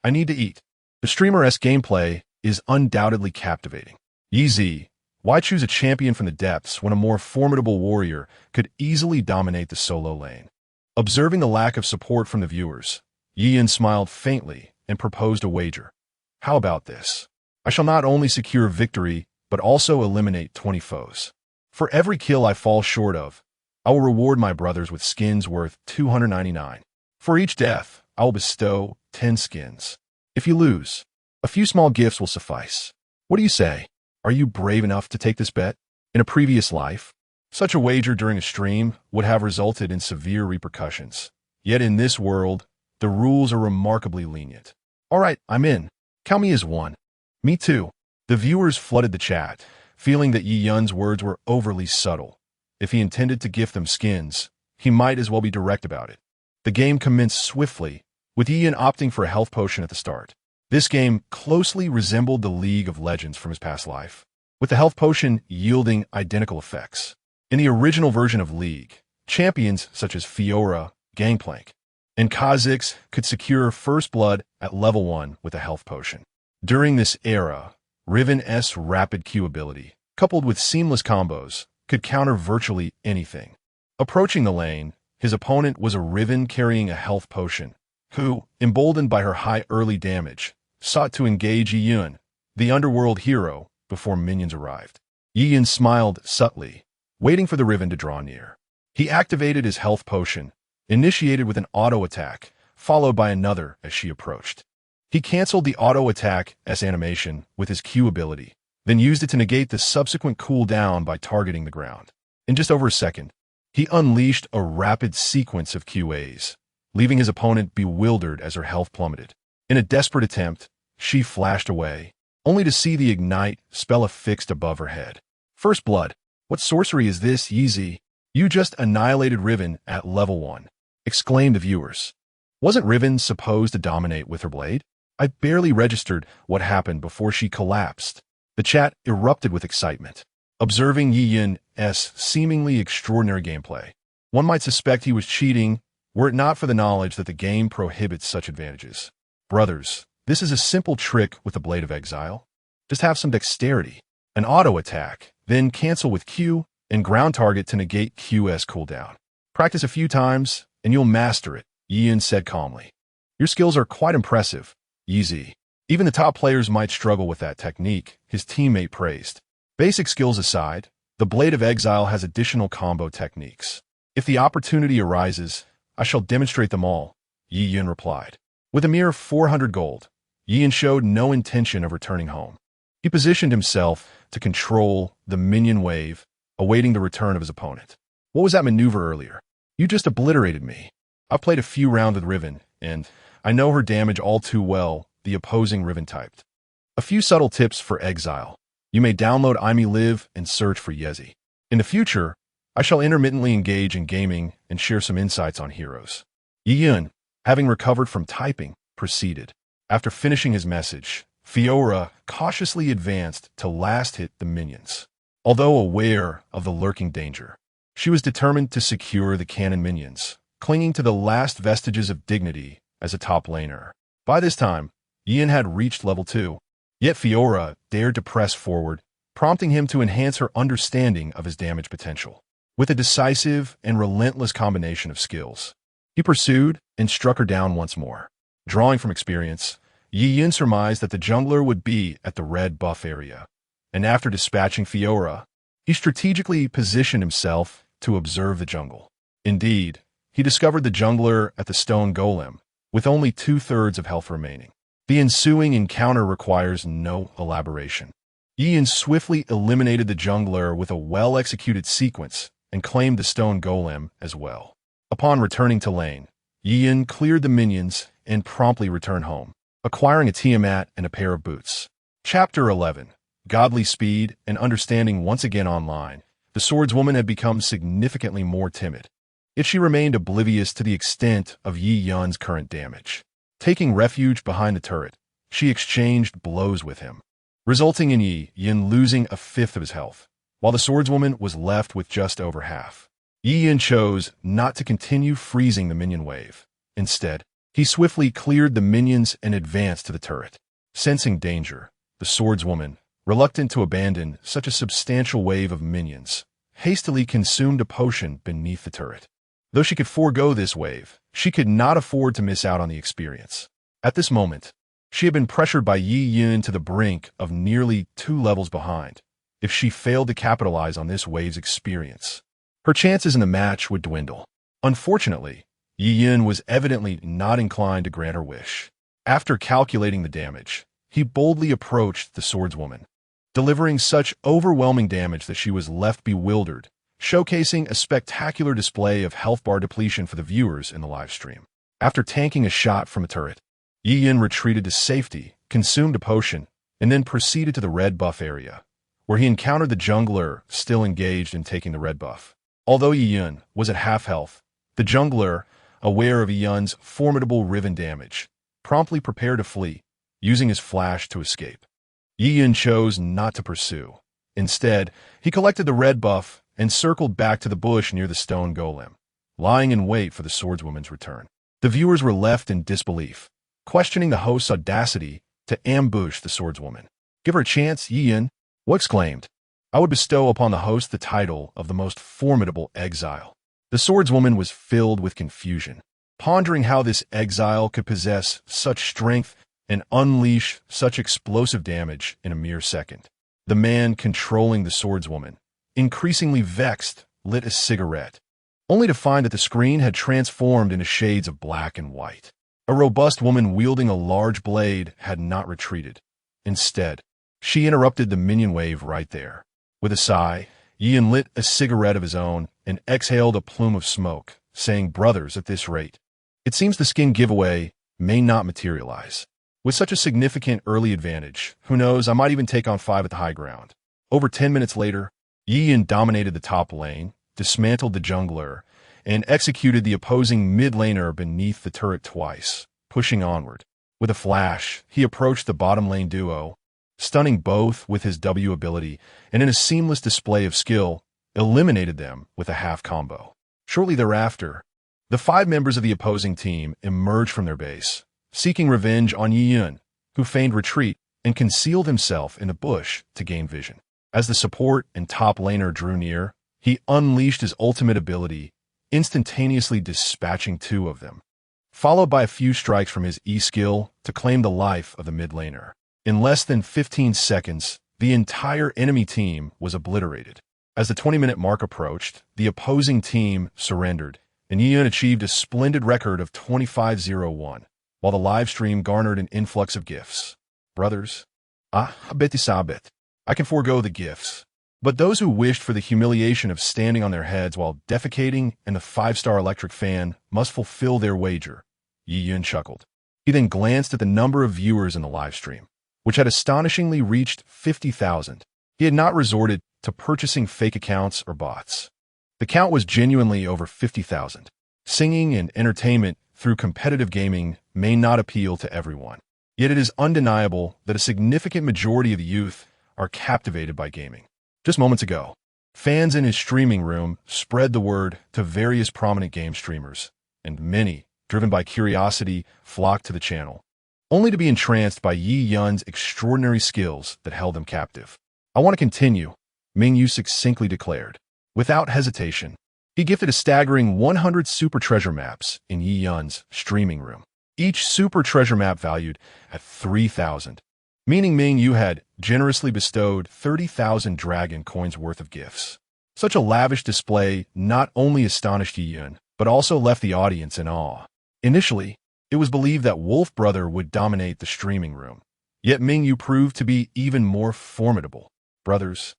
I need to eat. The streamer-esque gameplay is undoubtedly captivating. Yi Z, why choose a champion from the depths when a more formidable warrior could easily dominate the solo lane? Observing the lack of support from the viewers, Yi Yun smiled faintly and proposed a wager. How about this? I shall not only secure victory, but also eliminate 20 foes. For every kill I fall short of, I will reward my brothers with skins worth 299. For each death, I will bestow 10 skins. If you lose, a few small gifts will suffice. What do you say? Are you brave enough to take this bet? In a previous life, such a wager during a stream would have resulted in severe repercussions. Yet in this world, the rules are remarkably lenient. All right, I'm in. Count me as one. Me too. The viewers flooded the chat, feeling that Yi Yun's words were overly subtle. If he intended to gift them skins, he might as well be direct about it. The game commenced swiftly, with Yi Yun opting for a health potion at the start. This game closely resembled the League of Legends from his past life, with the health potion yielding identical effects. In the original version of League, champions such as Fiora, Gangplank, and Kha'Zix could secure first blood at level 1 with a health potion. During this era, Riven's rapid Q ability, coupled with seamless combos, could counter virtually anything. Approaching the lane, his opponent was a Riven carrying a health potion, who, emboldened by her high early damage, sought to engage Yi Yun, the underworld hero, before minions arrived. Yi Yun smiled subtly, waiting for the Riven to draw near. He activated his health potion, initiated with an auto attack, followed by another as she approached. He canceled the auto attack as animation with his Q ability, then used it to negate the subsequent cooldown by targeting the ground. In just over a second, he unleashed a rapid sequence of QAs, leaving his opponent bewildered as her health plummeted. In a desperate attempt, she flashed away, only to see the ignite spell affixed above her head. First blood. What sorcery is this, Yeezy? You just annihilated Riven at level 1, exclaimed the viewers. Wasn't Riven supposed to dominate with her blade? I barely registered what happened before she collapsed. The chat erupted with excitement, observing Yiyun's seemingly extraordinary gameplay. One might suspect he was cheating were it not for the knowledge that the game prohibits such advantages. Brothers, this is a simple trick with the Blade of Exile. Just have some dexterity, an auto attack, then cancel with Q and ground target to negate Q's cooldown. Practice a few times and you'll master it, Yiyun said calmly. Your skills are quite impressive, Yeezy. Even the top players might struggle with that technique, his teammate praised. Basic skills aside, the Blade of Exile has additional combo techniques. If the opportunity arises, I shall demonstrate them all, Yiyun replied. With a mere 400 gold, Yiyun showed no intention of returning home. He positioned himself to control the minion wave, awaiting the return of his opponent. What was that maneuver earlier? You just obliterated me. I've played a few rounds with Riven, and I know her damage all too well, the opposing Riven typed. A few subtle tips for Exile. You may download IME and search for Yezi. In the future, I shall intermittently engage in gaming and share some insights on heroes. Yiyun, having recovered from typing, proceeded. After finishing his message, Fiora cautiously advanced to last hit the minions. Although aware of the lurking danger, she was determined to secure the cannon minions, clinging to the last vestiges of dignity as a top laner. By this time, Yiyun had reached level 2, yet Fiora dared to press forward, prompting him to enhance her understanding of his damage potential. With a decisive and relentless combination of skills, he pursued and struck her down once more. Drawing from experience, Yiyun surmised that the jungler would be at the red buff area, and after dispatching Fiora, he strategically positioned himself to observe the jungle. Indeed, he discovered the jungler at the stone golem, with only 2/3 of health remaining. The ensuing encounter requires no elaboration. Yiyun swiftly eliminated the jungler with a well-executed sequence and claimed the stone golem as well. Upon returning to lane, Yiyun cleared the minions and promptly returned home, acquiring a Tiamat and a pair of boots. Chapter 11. Godly speed and understanding. Once again online, the swordswoman had become significantly more timid, yet she remained oblivious to the extent of Yiyun's current damage. Taking refuge behind the turret, she exchanged blows with him, resulting in Yiyun losing 1/5 of his health, while the swordswoman was left with just over half. Yiyun chose not to continue freezing the minion wave. Instead, he swiftly cleared the minions and advanced to the turret. Sensing danger, the swordswoman, reluctant to abandon such a substantial wave of minions, hastily consumed a potion beneath the turret. Though she could forego this wave, she could not afford to miss out on the experience. At this moment, she had been pressured by Yiyun to the brink of nearly 2 levels behind. If she failed to capitalize on this wave's experience, her chances in the match would dwindle. Unfortunately, Yiyun was evidently not inclined to grant her wish. After calculating the damage, he boldly approached the swordswoman, delivering such overwhelming damage that she was left bewildered, showcasing a spectacular display of health bar depletion for the viewers in the live stream. After tanking a shot from a turret, Yiyun retreated to safety, consumed a potion, and then proceeded to the red buff area, where he encountered the jungler still engaged in taking the red buff. Although Yiyun was at half health, the jungler, aware of Yiyun's formidable Riven damage, promptly prepared to flee, using his flash to escape. Yiyun chose not to pursue. Instead, he collected the red buff and circled back to the bush near the stone golem, lying in wait for the swordswoman's return. The viewers were left in disbelief, questioning the host's audacity to ambush the swordswoman. "Give her a chance, Yiyun," Wu exclaimed. "I would bestow upon the host the title of the most formidable exile." The swordswoman was filled with confusion, pondering how this exile could possess such strength and unleash such explosive damage in a mere second. The man controlling the swordswoman, increasingly vexed, lit a cigarette, only to find that the screen had transformed into shades of black and white. A robust woman wielding a large blade had not retreated. Instead, she interrupted the minion wave right there. With a sigh, Yiyun lit a cigarette of his own and exhaled a plume of smoke, saying, "Brothers, at this rate, it seems the skin giveaway may not materialize." With such a significant early advantage, who knows, I might even take on 5 at the high ground. Over 10 minutes later, Douyin dominated the top lane, dismantled the jungler, and executed the opposing mid laner beneath the turret twice, pushing onward. With a flash, he approached the bottom lane duo, stunning both with his W ability and in a seamless display of skill, eliminated them with a half combo. Shortly thereafter, the 5 members of the opposing team emerged from their base, seeking revenge on Douyin, who feigned retreat and concealed himself in a bush to gain vision. As the support and top laner drew near, he unleashed his ultimate ability, instantaneously dispatching 2 of them, followed by a few strikes from his E-skill to claim the life of the mid laner. In less than 15 seconds, the entire enemy team was obliterated. As the 20-minute mark approached, the opposing team surrendered, and Douyin achieved a splendid record of 25-0-1, while the live stream garnered an influx of gifts. Brothers, I can forego the gifts. But those who wished for the humiliation of standing on their heads while defecating in the 5-star electric fan must fulfill their wager. Douyin chuckled. He then glanced at the number of viewers in the live stream, which had astonishingly reached 50,000. He had not resorted to purchasing fake accounts or bots. The count was genuinely over 50,000. Singing and entertainment through competitive gaming may not appeal to everyone. Yet it is undeniable that a significant majority of the youth are captivated by gaming. Just moments ago, fans in his streaming room spread the word to various prominent game streamers, and many, driven by curiosity, flocked to the channel, only to be entranced by Douyin's extraordinary skills that held them captive. I want to continue, Mingyu succinctly declared. Without hesitation, he gifted a staggering 100 super treasure maps in Douyin's streaming room, each super treasure map valued at 3,000, meaning Mingyu had generously bestowed 30,000 dragon coins worth of gifts. Such a lavish display not only astonished Douyin, but also left the audience in awe. Initially, it was believed that Wolf Brother would dominate the streaming room, yet Mingyu proved to be even more formidable. Brothers,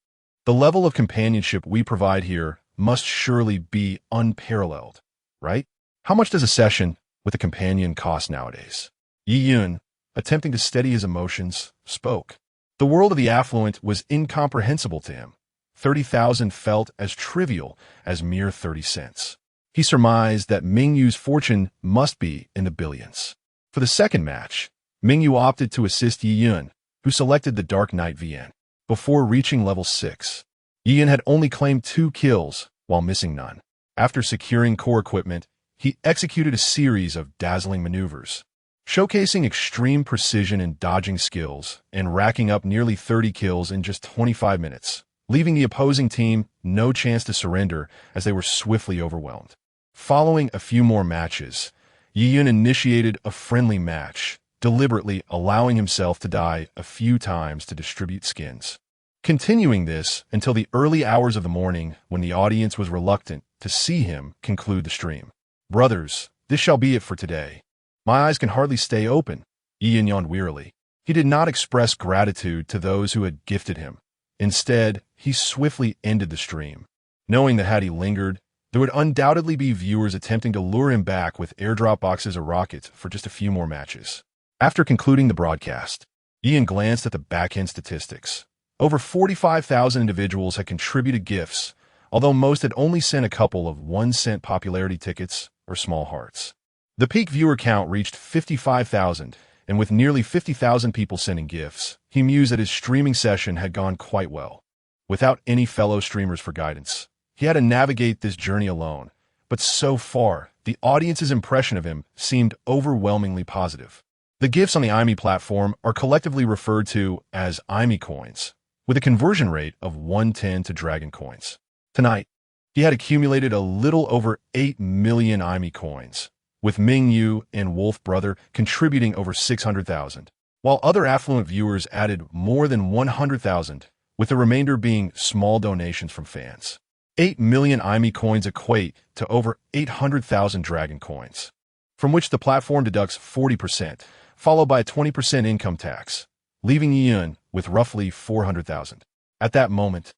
the level of companionship we provide here must surely be unparalleled, right? How much does a session with a companion cost nowadays? Douyin, attempting to steady his emotions, spoke. The world of the affluent was incomprehensible to him. 30,000 felt as trivial as mere 30 cents. He surmised that Mingyu's fortune must be in the billions. For the second match, Mingyu opted to assist Douyin, who selected the Dark Knight VN. Before reaching level 6, Douyin had only claimed 2 kills while missing none. After securing core equipment, he executed a series of dazzling maneuvers, showcasing extreme precision and dodging skills and racking up nearly 30 kills in just 25 minutes, leaving the opposing team no chance to surrender as they were swiftly overwhelmed. Following a few more matches, Douyin initiated a friendly match, deliberately allowing himself to die a few times to distribute skins. Continuing this until the early hours of the morning when the audience was reluctant to see him conclude the stream. Brothers, this shall be it for today. My eyes can hardly stay open, Douyin yawned wearily. He did not express gratitude to those who had gifted him. Instead, he swiftly ended the stream, knowing that had he lingered, there would undoubtedly be viewers attempting to lure him back with airdrop boxes or rockets for just a few more matches. After concluding the broadcast, Douyin glanced at the back-end statistics. Over 45,000 individuals had contributed gifts, although most had only sent a couple of 1-cent popularity tickets or small hearts. The peak viewer count reached 55,000, and with nearly 50,000 people sending gifts, he mused that his streaming session had gone quite well. Without any fellow streamers for guidance, he had to navigate this journey alone, but so far, the audience's impression of him seemed overwhelmingly positive. The gifts on the IME platform are collectively referred to as IME coins, with a conversion rate of 110 to dragon coins. Tonight, he had accumulated a little over 8 million IME coins, with Mingyu and Wolf Brother contributing over 600,000, while other affluent viewers added more than 100,000, with the remainder being small donations from fans. 8 million IME coins equate to over 800,000 dragon coins, from which the platform deducts 40%, followed by a 20% income tax, leaving Douyin with roughly 400,000. At that moment,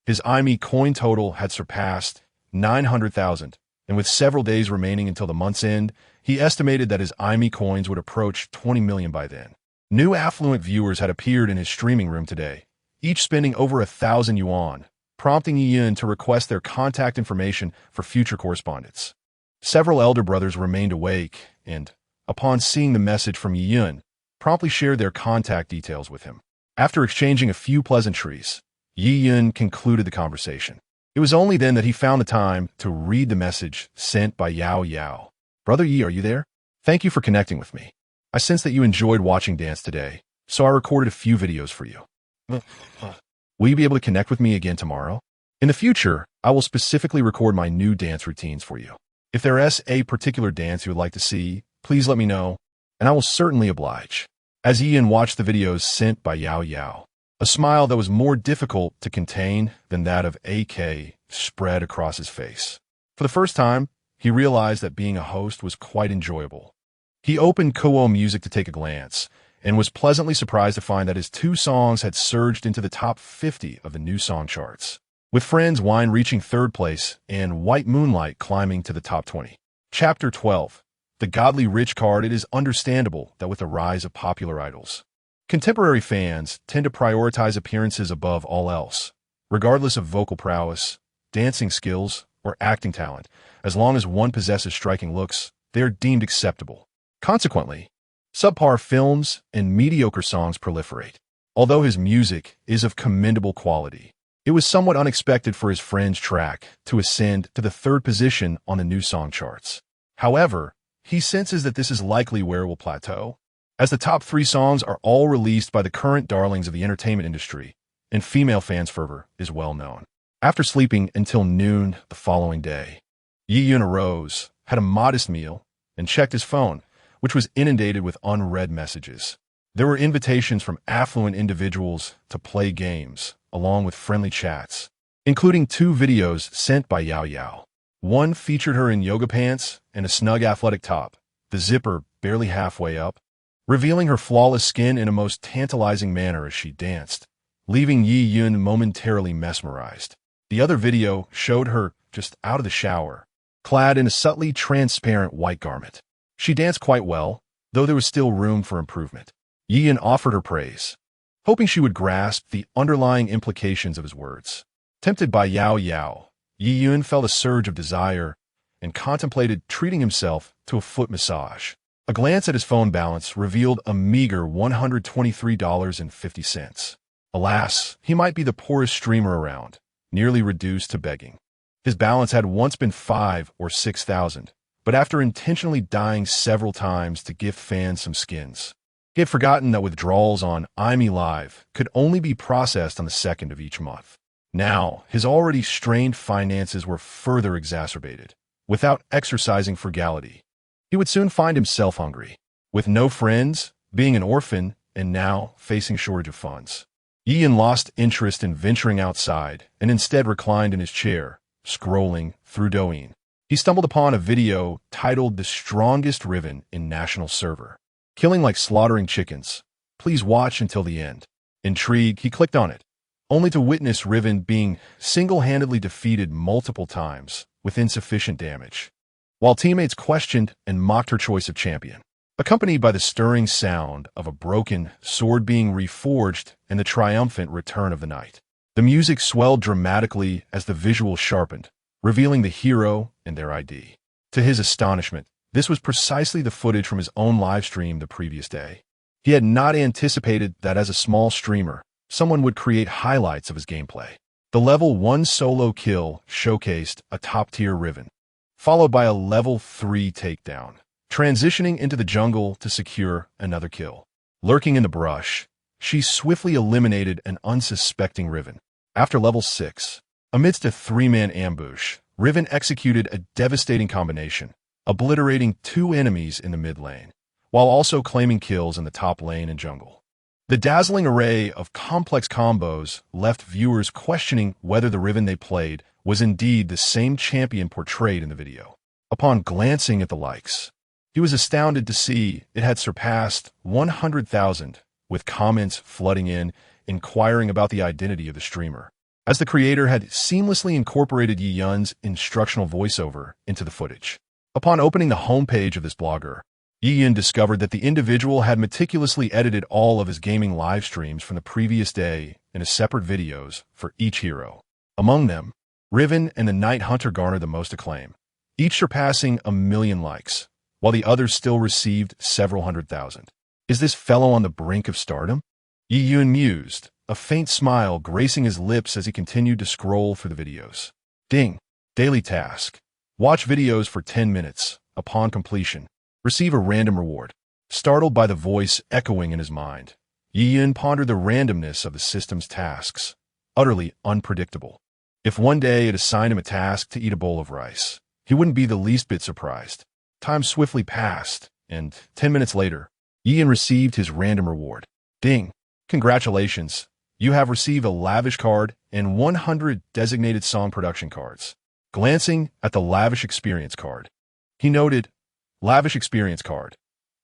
his IME coin total had surpassed 900,000, and with several days remaining until the month's end, he estimated that his IME coins would approach 20 million by then. New affluent viewers had appeared in his streaming room today, each spending over 1,000 yuan, prompting Douyin to request their contact information for future correspondence. Several elder brothers remained awake and, upon seeing the message from Douyin, promptly shared their contact details with him. After exchanging a few pleasantries, Douyin concluded the conversation. It was only then that he found the time to read the message sent by Yao Yao. Brother Yi, are you there? Thank you for connecting with me. I sense that you enjoyed watching dance today, so I recorded a few videos for you. Will you be able to connect with me again tomorrow? In the future, I will specifically record my new dance routines for you. If there is a particular dance you would like to see, please let me know, and I will certainly oblige. As Douyin watched the videos sent by Yao Yao, a smile that was more difficult to contain than that of AK spread across his face. For the first time, he realized that being a host was quite enjoyable. He opened Kuo Music to take a glance, and was pleasantly surprised to find that his 2 songs had surged into the top 50 of the new song charts, with Friends Wine reaching 3rd place and White Moonlight climbing to the top 20. Chapter 12. The Godly Rich Card. It is understandable that with the rise of popular idols, contemporary fans tend to prioritize appearances above all else, regardless of vocal prowess, dancing skills, or acting talent. As long as one possesses striking looks, they are deemed acceptable. Consequently, subpar films and mediocre songs proliferate. Although his music is of commendable quality, it was somewhat unexpected for his friend's track to ascend to the 3rd position on the new song charts. However, he senses that this is likely where it will plateau, as the top 3 songs are all released by the current darlings of the entertainment industry, and female fans' fervor is well known. After sleeping until noon the following day, Douyin arose, had a modest meal, and checked his phone, which was inundated with unread messages. There were invitations from affluent individuals to play games, along with friendly chats, including 2 videos sent by Yao Yao. One featured her in yoga pants and a snug athletic top, the zipper barely halfway up, revealing her flawless skin in a most tantalizing manner as she danced, leaving Douyin momentarily mesmerized. The other video showed her just out of the shower, clad in a subtly transparent white garment. She danced quite well, though there was still room for improvement. Douyin offered her praise, hoping she would grasp the underlying implications of his words. Tempted by Yao Yao, Douyin felt a surge of desire and contemplated treating himself to a foot massage. A glance at his phone balance revealed a meager $123.50. Alas, he might be the poorest streamer around, nearly reduced to begging. His balance had once been 5,000 or 6,000, but after intentionally dying several times to gift fans some skins, he had forgotten that withdrawals on IME Live could only be processed on the 2nd of each month. Now, his already strained finances were further exacerbated. Without exercising frugality, he would soon find himself hungry, with no friends, being an orphan, and now facing shortage of funds. Douyin lost interest in venturing outside and instead reclined in his chair, scrolling through Douyin. He stumbled upon a video titled "The Strongest Riven in National Server. Killing like slaughtering chickens. Please watch until the end." Intrigued, he clicked on it, only to witness Riven being single-handedly defeated multiple times with insufficient damage, while teammates questioned and mocked her choice of champion, accompanied by the stirring sound of a broken sword being reforged and the triumphant return of the knight. The music swelled dramatically as the visual sharpened, revealing the hero and their ID. To his astonishment, this was precisely the footage from his own live stream the previous day. He had not anticipated that as a small streamer, someone would create highlights of his gameplay. The level 1 solo kill showcased a top-tier Riven, followed by a level 3 takedown, transitioning into the jungle to secure another kill. Lurking in the brush, she swiftly eliminated an unsuspecting Riven. After level 6, amidst a 3-man ambush, Riven executed a devastating combination, obliterating 2 enemies in the mid lane, while also claiming kills in the top lane and jungle. The dazzling array of complex combos left viewers questioning whether the Riven they played was indeed the same champion portrayed in the video. Upon glancing at the likes, he was astounded to see it had surpassed 100,000, with comments flooding in, inquiring about the identity of the streamer, as the creator had seamlessly incorporated Douyin's instructional voiceover into the footage. Upon opening the homepage of this blogger, Douyin discovered that the individual had meticulously edited all of his gaming live streams from the previous day into separate videos for each hero. Among them, Riven and the Night Hunter garnered the most acclaim, each surpassing 1 million likes, while the others still received several 100,000. Is this fellow on the brink of stardom? Douyin mused, a faint smile gracing his lips as he continued to scroll through the videos. Ding. Daily task. Watch videos for 10 minutes. Upon completion, receive a random reward. Startled by the voice echoing in his mind, Douyin pondered the randomness of the system's tasks, utterly unpredictable. If one day it assigned him a task to eat a bowl of rice, he wouldn't be the least bit surprised. Time swiftly passed, and 10 minutes later, Douyin received his random reward. Ding! Congratulations! You have received a lavish card and 100 designated song production cards. Glancing at the lavish experience card, he noted, lavish experience card,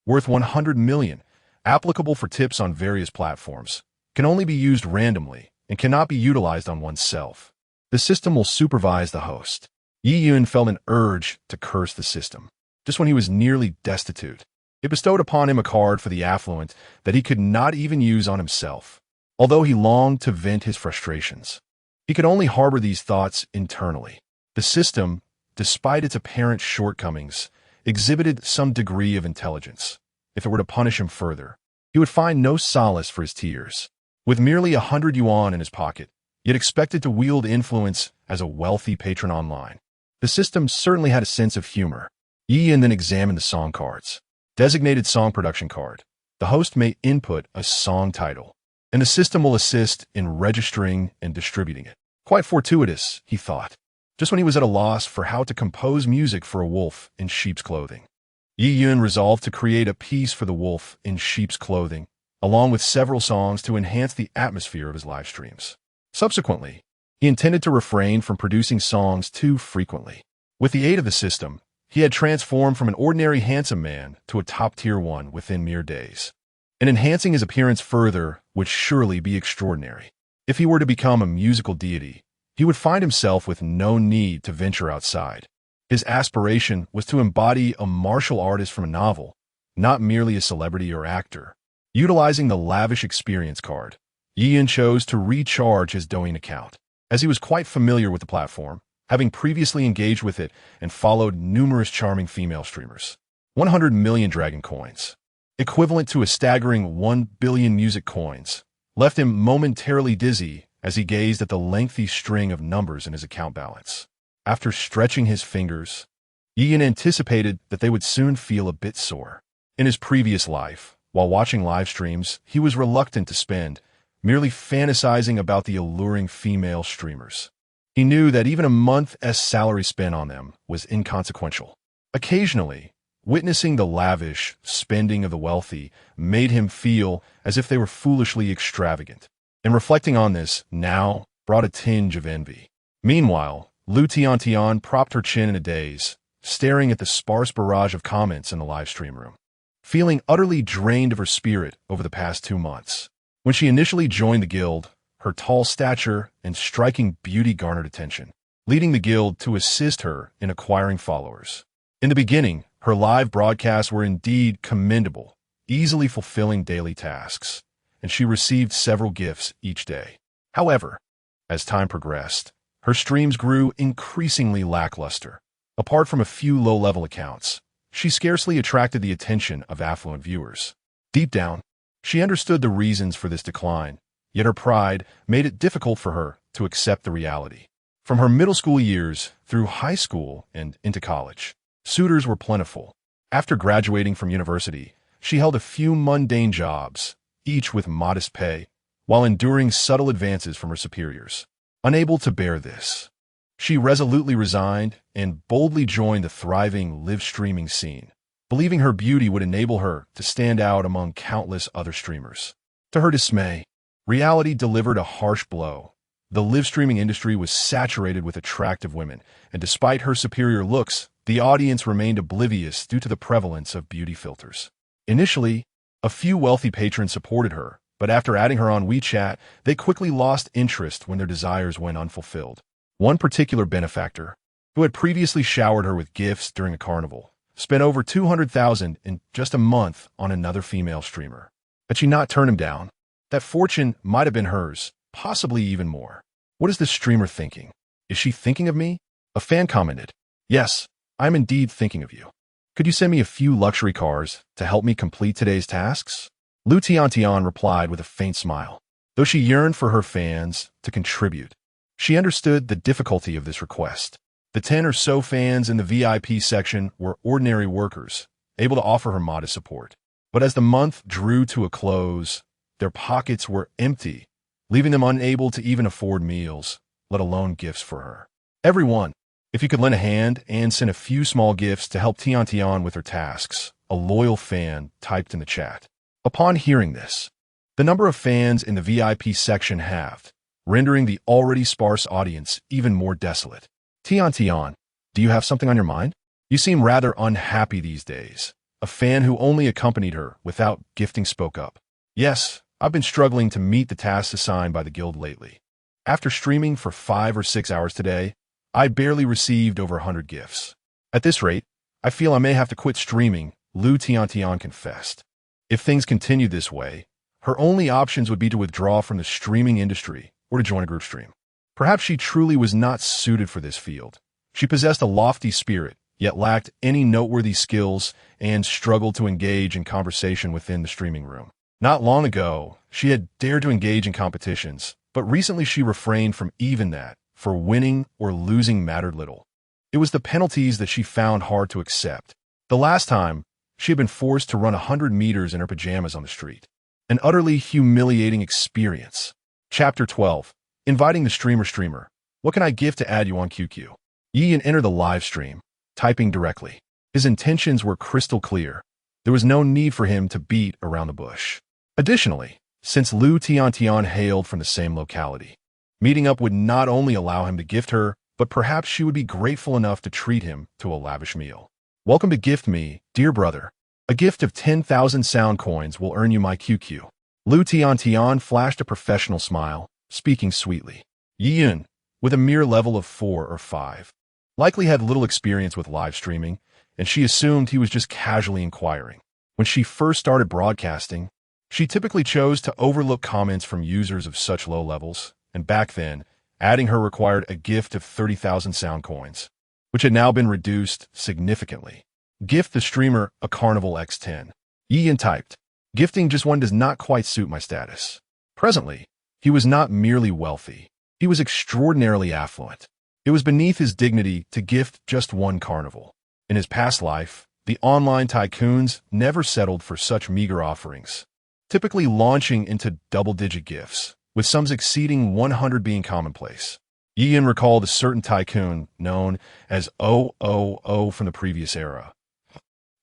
worth 100 million, applicable for tips on various platforms, can only be used randomly and cannot be utilized on oneself. The system will supervise the host. Douyin felt an urge to curse the system. Just when he was nearly destitute, it bestowed upon him a card for the affluent that he could not even use on himself. Although he longed to vent his frustrations, he could only harbor these thoughts internally. The system, despite its apparent shortcomings, exhibited some degree of intelligence. If it were to punish him further, he would find no solace for his tears. With merely 100 yuan in his pocket, yet expected to wield influence as a wealthy patron online, the system certainly had a sense of humor. Douyin then examined the song cards. Designated song production card. The host may input a song title, and the system will assist in registering and distributing it. Quite fortuitous, he thought, just when he was at a loss for how to compose music for a wolf in sheep's clothing. Douyin resolved to create a piece for the wolf in sheep's clothing, along with several songs to enhance the atmosphere of his live streams. Subsequently, he intended to refrain from producing songs too frequently. With the aid of the system, he had transformed from an ordinary handsome man to a top-tier one within mere days. And enhancing his appearance further would surely be extraordinary. If he were to become a musical deity, he would find himself with no need to venture outside. His aspiration was to embody a martial artist from a novel, not merely a celebrity or actor. Utilizing the lavish experience card, Douyin chose to recharge his Douyin account. As he was quite familiar with the platform, having previously engaged with it and followed numerous charming female streamers. 100 million dragon coins, equivalent to a staggering 1 billion music coins, left him momentarily dizzy as he gazed at the lengthy string of numbers in his account balance. After stretching his fingers, Douyin anticipated that they would soon feel a bit sore. In his previous life, while watching live streams, he was reluctant to spend, merely fantasizing about the alluring female streamers. He knew that even a month's salary spent on them was inconsequential. Occasionally, witnessing the lavish spending of the wealthy made him feel as if they were foolishly extravagant. And reflecting on this now brought a tinge of envy. Meanwhile, Lu Tiantian propped her chin in a daze, staring at the sparse barrage of comments in the live stream room, feeling utterly drained of her spirit over the past 2 months. When she initially joined the guild, her tall stature and striking beauty garnered attention, leading the guild to assist her in acquiring followers. In the beginning, her live broadcasts were indeed commendable, easily fulfilling daily tasks, and she received several gifts each day. However, as time progressed, her streams grew increasingly lackluster. Apart from a few low-level accounts, she scarcely attracted the attention of affluent viewers. Deep down, she understood the reasons for this decline, yet her pride made it difficult for her to accept the reality. From her middle school years through high school and into college, suitors were plentiful. After graduating from university, she held a few mundane jobs, each with modest pay, while enduring subtle advances from her superiors. Unable to bear this, she resolutely resigned and boldly joined the thriving live streaming scene, believing her beauty would enable her to stand out among countless other streamers. To her dismay, reality delivered a harsh blow. The live streaming industry was saturated with attractive women, and despite her superior looks, the audience remained oblivious due to the prevalence of beauty filters. Initially, a few wealthy patrons supported her, but after adding her on WeChat, they quickly lost interest when their desires went unfulfilled. One particular benefactor, who had previously showered her with gifts during a carnival, spent over 200,000 in just a month on another female streamer. Had she not turned him down, that fortune might have been hers, possibly even more. What is this streamer thinking? Is she thinking of me? A fan commented, "Yes, I'm indeed thinking of you. Could you send me a few luxury cars to help me complete today's tasks?" Lu Tiantian replied with a faint smile. Though she yearned for her fans to contribute, she understood the difficulty of this request. The 10 or so fans in the VIP section were ordinary workers, able to offer her modest support. But as the month drew to a close, their pockets were empty, leaving them unable to even afford meals, let alone gifts for her. "Everyone, if you could lend a hand and send a few small gifts to help Tiantian with her tasks," a loyal fan typed in the chat. Upon hearing this, the number of fans in the VIP section halved, rendering the already sparse audience even more desolate. "Tiantian, do you have something on your mind? You seem rather unhappy these days." A fan who only accompanied her without gifting spoke up. "Yes, I've been struggling to meet the tasks assigned by the guild lately. After streaming for 5 or 6 hours today, I barely received over 100 gifts. At this rate, I feel I may have to quit streaming," Lu Tiantian confessed. If things continued this way, her only options would be to withdraw from the streaming industry or to join a group stream. Perhaps she truly was not suited for this field. She possessed a lofty spirit, yet lacked any noteworthy skills and struggled to engage in conversation within the streaming room. Not long ago, she had dared to engage in competitions, but recently she refrained from even that, for winning or losing mattered little. It was the penalties that she found hard to accept. The last time, she had been forced to run 100 meters in her pajamas on the street. An utterly humiliating experience. Chapter 12. Inviting the streamer. What can I gift to add you on QQ? Yian entered the live stream, typing directly. His intentions were crystal clear. There was no need for him to beat around the bush. Additionally, since Lu Tiantian hailed from the same locality, meeting up would not only allow him to gift her, but perhaps she would be grateful enough to treat him to a lavish meal. "Welcome to Gift Me, dear brother. A gift of 10,000 sound coins will earn you my QQ." Lu Tiantian flashed a professional smile, speaking sweetly. Yian, with a mere level of 4 or 5, likely had little experience with live streaming, and she assumed he was just casually inquiring. When she first started broadcasting, she typically chose to overlook comments from users of such low levels, and back then, adding her required a gift of 30,000 sound coins, which had now been reduced significantly. "Gift the streamer a Carnival X10. Yian typed, "Gifting just one does not quite suit my status." Presently, he was not merely wealthy. He was extraordinarily affluent. It was beneath his dignity to gift just one carnival. In his past life, the online tycoons never settled for such meager offerings, typically launching into double-digit gifts, with sums exceeding 100 being commonplace. Yian recalled a certain tycoon known as 000 from the previous era.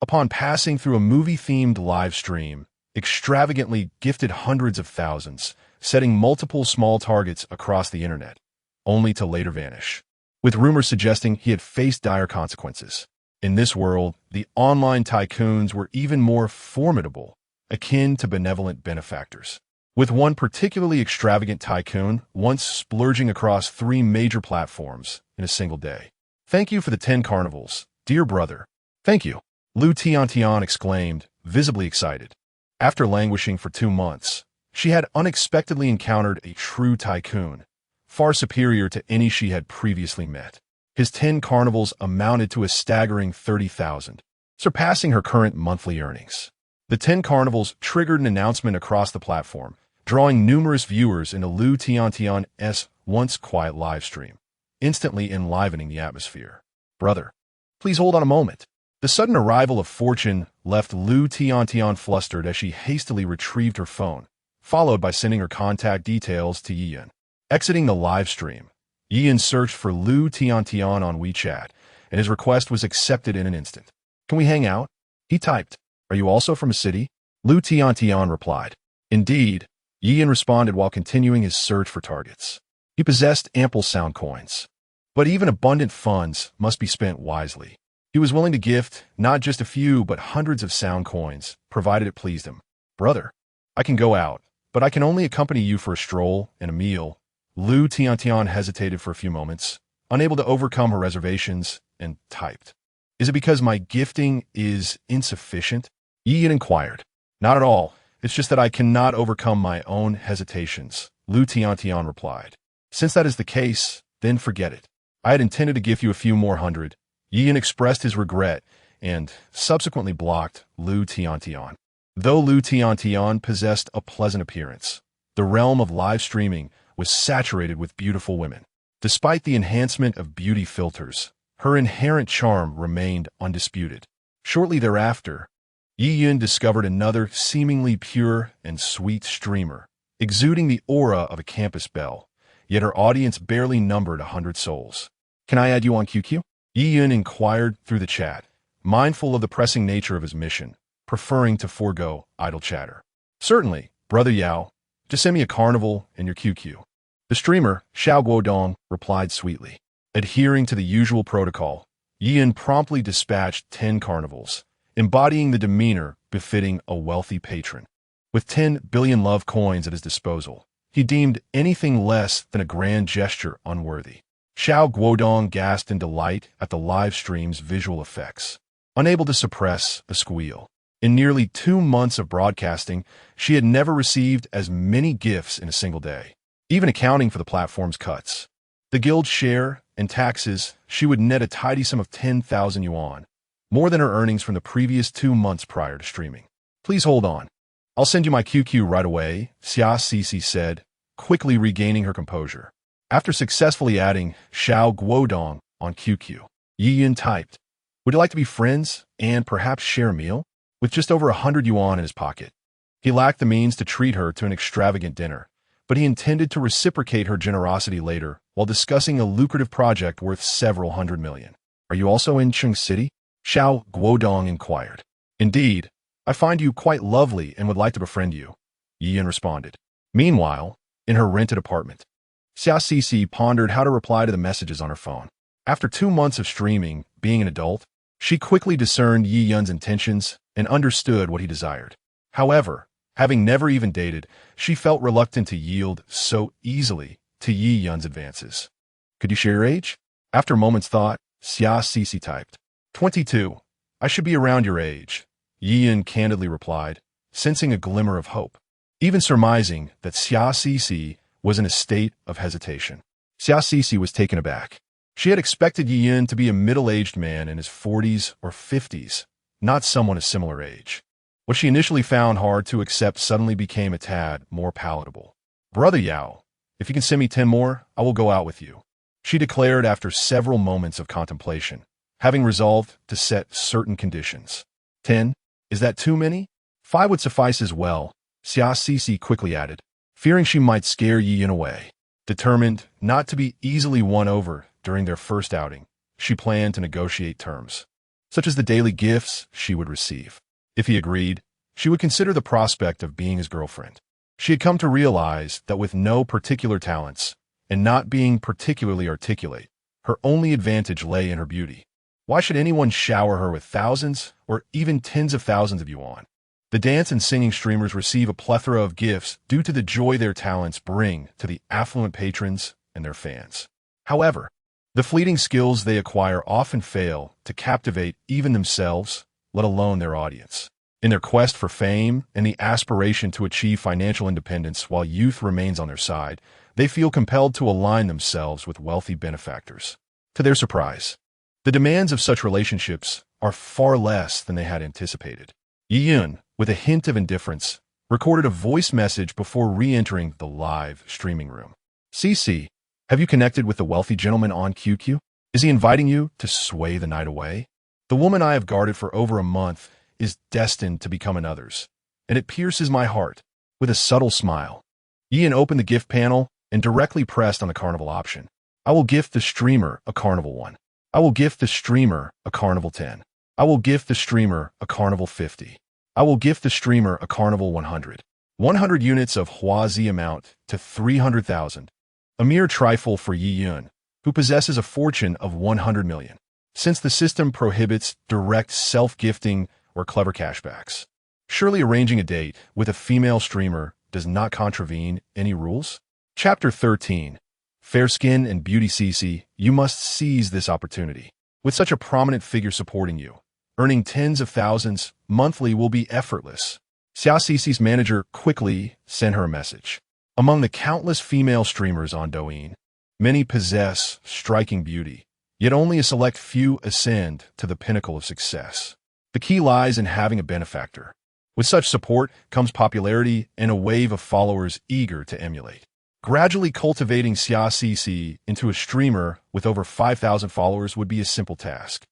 Upon passing through a movie-themed live stream, extravagantly gifted hundreds of thousands, setting multiple small targets across the internet, only to later vanish, with rumors suggesting he had faced dire consequences. In this world, the online tycoons were even more formidable, akin to benevolent benefactors, with one particularly extravagant tycoon once splurging across 3 major platforms in a single day. "Thank you for the 10 carnivals, dear brother." "Thank you," Lu Tiantian exclaimed, visibly excited. After languishing for 2 months, she had unexpectedly encountered a true tycoon, far superior to any she had previously met. His 10 carnivals amounted to a staggering 30,000, surpassing her current monthly earnings. The 10 carnivals triggered an announcement across the platform, drawing numerous viewers into Lu Tiantian's once quiet live stream, instantly enlivening the atmosphere. "Brother, please hold on a moment." The sudden arrival of fortune left Lu Tiantian flustered as she hastily retrieved her phone, followed by sending her contact details to Yian. Exiting the live stream, Yian searched for Lu Tiantian on WeChat, and his request was accepted in an instant. "Can we hang out?" he typed. "Are you also from a city?" Lu Tiantian replied. "Indeed," Yian responded while continuing his search for targets. He possessed ample sound coins, but even abundant funds must be spent wisely. He was willing to gift not just a few, but hundreds of sound coins, provided it pleased him. "Brother, I can go out, but I can only accompany you for a stroll and a meal." Lu Tiantian hesitated for a few moments, unable to overcome her reservations, and typed. Is it because my gifting is insufficient? Yiyin inquired. Not at all. It's just that I cannot overcome my own hesitations, Lu Tiantian replied. Since that is the case, then forget it. I had intended to gift you a few more hundred. Yiyin expressed his regret and subsequently blocked Lu Tiantian. Though Lu Tiantian possessed a pleasant appearance, the realm of live streaming was saturated with beautiful women. Despite the enhancement of beauty filters, her inherent charm remained undisputed. Shortly thereafter, Yiyin discovered another seemingly pure and sweet streamer, exuding the aura of a campus belle, yet her audience barely numbered 100 souls. Can I add you on QQ? Yiyin inquired through the chat, mindful of the pressing nature of his mission, preferring to forego idle chatter. Certainly, Brother Yao. Just send me a carnival and your QQ. The streamer, Xiao Guodong, replied sweetly. Adhering to the usual protocol, Yiyin promptly dispatched 10 carnivals, embodying the demeanor befitting a wealthy patron. With 10 billion love coins at his disposal, he deemed anything less than a grand gesture unworthy. Xiao Guodong gasped in delight at the live stream's visual effects, unable to suppress a squeal. In nearly 2 months of broadcasting, she had never received as many gifts in a single day, even accounting for the platform's cuts. The guild's share and taxes, she would net a tidy sum of 10,000 yuan, more than her earnings from the previous 2 months prior to streaming. Please hold on. I'll send you my QQ right away, Xia Cici said, quickly regaining her composure. After successfully adding Xiao Guodong on QQ, Yiyin typed, "Would you like to be friends and perhaps share a meal?" With just over 100 yuan in his pocket, he lacked the means to treat her to an extravagant dinner, but he intended to reciprocate her generosity later while discussing a lucrative project worth several hundred million. Are you also in Chung City? Xiao Guodong inquired. Indeed, I find you quite lovely and would like to befriend you, Yiyin responded. Meanwhile, in her rented apartment, Xia Cici pondered how to reply to the messages on her phone. After 2 months of streaming, being an adult, she quickly discerned Yiyun's intentions and understood what he desired. However, having never even dated, she felt reluctant to yield so easily to Yiyun's advances. Could you share your age? After a moment's thought, Xia Cici typed, 22. I should be around your age, Yiyun candidly replied, sensing a glimmer of hope, even surmising that Xia Cici was in a state of hesitation. Xia Cici was taken aback. She had expected Yiyin to be a middle-aged man in his 40s or 50s, not someone a similar age. What she initially found hard to accept suddenly became a tad more palatable. Brother Yao, if you can send me 10 more, I will go out with you, she declared after several moments of contemplation, having resolved to set certain conditions. 10? Is that too many? 5 would suffice as well, Xia Cici quickly added, fearing she might scare Yiyin away. Determined not to be easily won over during their first outing, she planned to negotiate terms, such as the daily gifts she would receive. If he agreed, she would consider the prospect of being his girlfriend. She had come to realize that with no particular talents, and not being particularly articulate, her only advantage lay in her beauty. Why should anyone shower her with thousands or even tens of thousands of yuan? The dance and singing streamers receive a plethora of gifts due to the joy their talents bring to the affluent patrons and their fans. However, the fleeting skills they acquire often fail to captivate even themselves, let alone their audience. In their quest for fame and the aspiration to achieve financial independence while youth remains on their side, they feel compelled to align themselves with wealthy benefactors. To their surprise, the demands of such relationships are far less than they had anticipated. Yiyun, with a hint of indifference, recorded a voice message before re-entering the live streaming room. CC, have you connected with the wealthy gentleman on QQ? Is he inviting you to sway the night away? The woman I have guarded for over a month is destined to become another's, and it pierces my heart. With a subtle smile, Yiyin opened the gift panel and directly pressed on the carnival option. I will gift the streamer a carnival 1. I will gift the streamer a carnival 10. I will gift the streamer a carnival 50. I will gift the streamer a carnival 100. 100 units of Huazi amount to 300,000. A mere trifle for Yiyun, who possesses a fortune of 100 million, since the system prohibits direct self-gifting or clever cashbacks. Surely arranging a date with a female streamer does not contravene any rules? Chapter 13. Fair skin and beauty CC, you must seize this opportunity. With such a prominent figure supporting you, earning tens of thousands monthly will be effortless. Xiaoxi's manager quickly sent her a message. Among the countless female streamers on Douyin, many possess striking beauty, yet only a select few ascend to the pinnacle of success. The key lies in having a benefactor. With such support comes popularity and a wave of followers eager to emulate. Gradually cultivating Xiaoxi into a streamer with over 5,000 followers would be a simple task.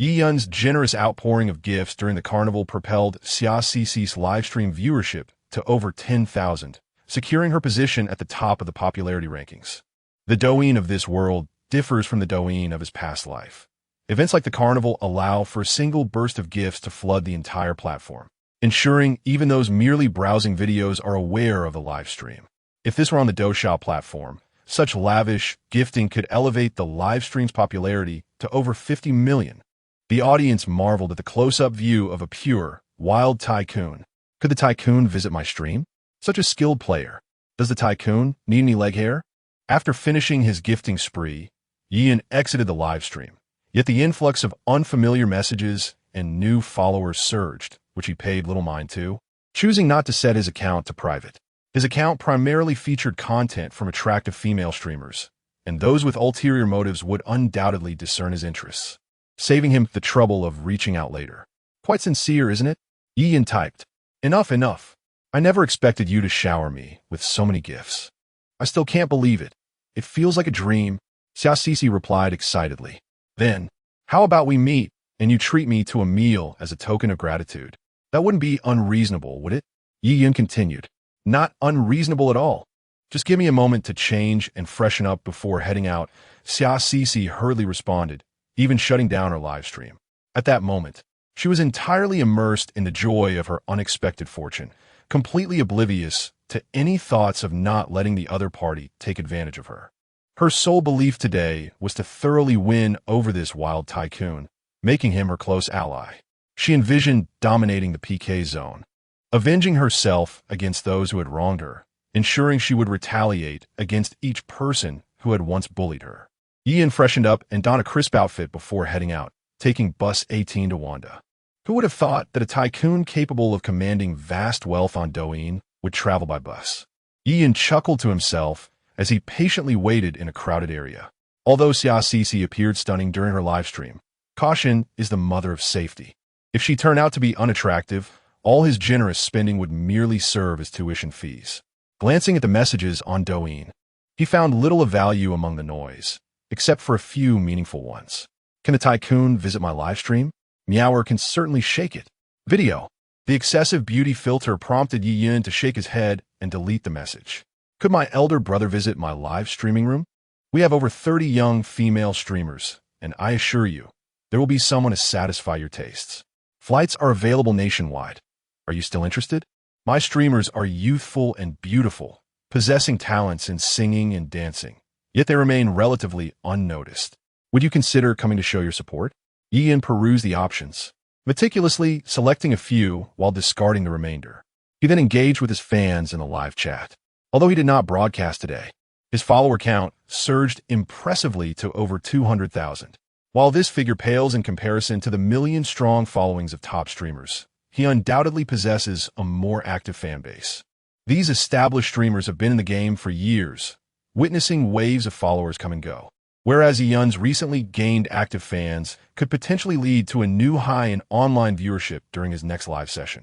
Yiyun's generous outpouring of gifts during the carnival propelled Xiaoxi's livestream viewership to over 10,000, securing her position at the top of the popularity rankings. The Douyin of this world differs from the Douyin of his past life. Events like the carnival allow for a single burst of gifts to flood the entire platform, ensuring even those merely browsing videos are aware of the live stream. If this were on the Douyin platform, such lavish gifting could elevate the live stream's popularity to over 50 million. The audience marveled at the close-up view of a pure, wild tycoon. Could the tycoon visit my stream? Such a skilled player. Does the tycoon need any leg hair? After finishing his gifting spree, Yiyun exited the live stream. Yet the influx of unfamiliar messages and new followers surged, which he paid little mind to, choosing not to set his account to private. His account primarily featured content from attractive female streamers, and those with ulterior motives would undoubtedly discern his interests, saving him the trouble of reaching out later. Quite sincere, isn't it? Yiyun typed. Enough, enough. I never expected you to shower me with so many gifts. I still can't believe it. It feels like a dream. Xiaoxi replied excitedly. Then, how about we meet, and you treat me to a meal as a token of gratitude? That wouldn't be unreasonable, would it? Yiyun continued. Not unreasonable at all. Just give me a moment to change and freshen up before heading out. Xiaoxi hurriedly responded, even shutting down her live stream. At that moment, she was entirely immersed in the joy of her unexpected fortune, completely oblivious to any thoughts of not letting the other party take advantage of her. Her sole belief today was to thoroughly win over this wild tycoon, making him her close ally. She envisioned dominating the PK zone, avenging herself against those who had wronged her, ensuring she would retaliate against each person who had once bullied her. Yiyun freshened up and donned a crisp outfit before heading out, taking bus 18 to Wanda. Who would have thought that a tycoon capable of commanding vast wealth on Douyin would travel by bus? Yiyun chuckled to himself as he patiently waited in a crowded area. Although Xiaoxi appeared stunning during her livestream, caution is the mother of safety. If she turned out to be unattractive, all his generous spending would merely serve as tuition fees. Glancing at the messages on Douyin, he found little of value among the noise, except for a few meaningful ones. Can the tycoon visit my livestream? Meower can certainly shake it. Video. The excessive beauty filter prompted Yiyun to shake his head and delete the message. Could my elder brother visit my live streaming room? We have over 30 young female streamers, and I assure you, there will be someone to satisfy your tastes. Flights are available nationwide. Are you still interested? My streamers are youthful and beautiful, possessing talents in singing and dancing, yet they remain relatively unnoticed. Would you consider coming to show your support? Yiyun perused the options, meticulously selecting a few while discarding the remainder. He then engaged with his fans in the live chat. Although he did not broadcast today, his follower count surged impressively to over 200,000. While this figure pales in comparison to the million-strong followings of top streamers, he undoubtedly possesses a more active fan base. These established streamers have been in the game for years, witnessing waves of followers come and go, whereas Yiyun's recently gained active fans could potentially lead to a new high in online viewership during his next live session.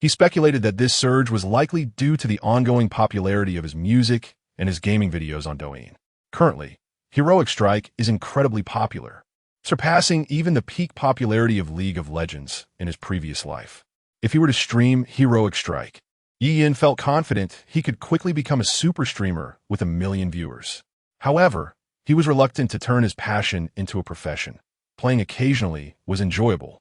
He speculated that this surge was likely due to the ongoing popularity of his music and his gaming videos on Douyin. Currently, Heroic Strike is incredibly popular, surpassing even the peak popularity of League of Legends in his previous life. If he were to stream Heroic Strike, Yiyun felt confident he could quickly become a super streamer with 1 million viewers. However, he was reluctant to turn his passion into a profession. Playing occasionally was enjoyable,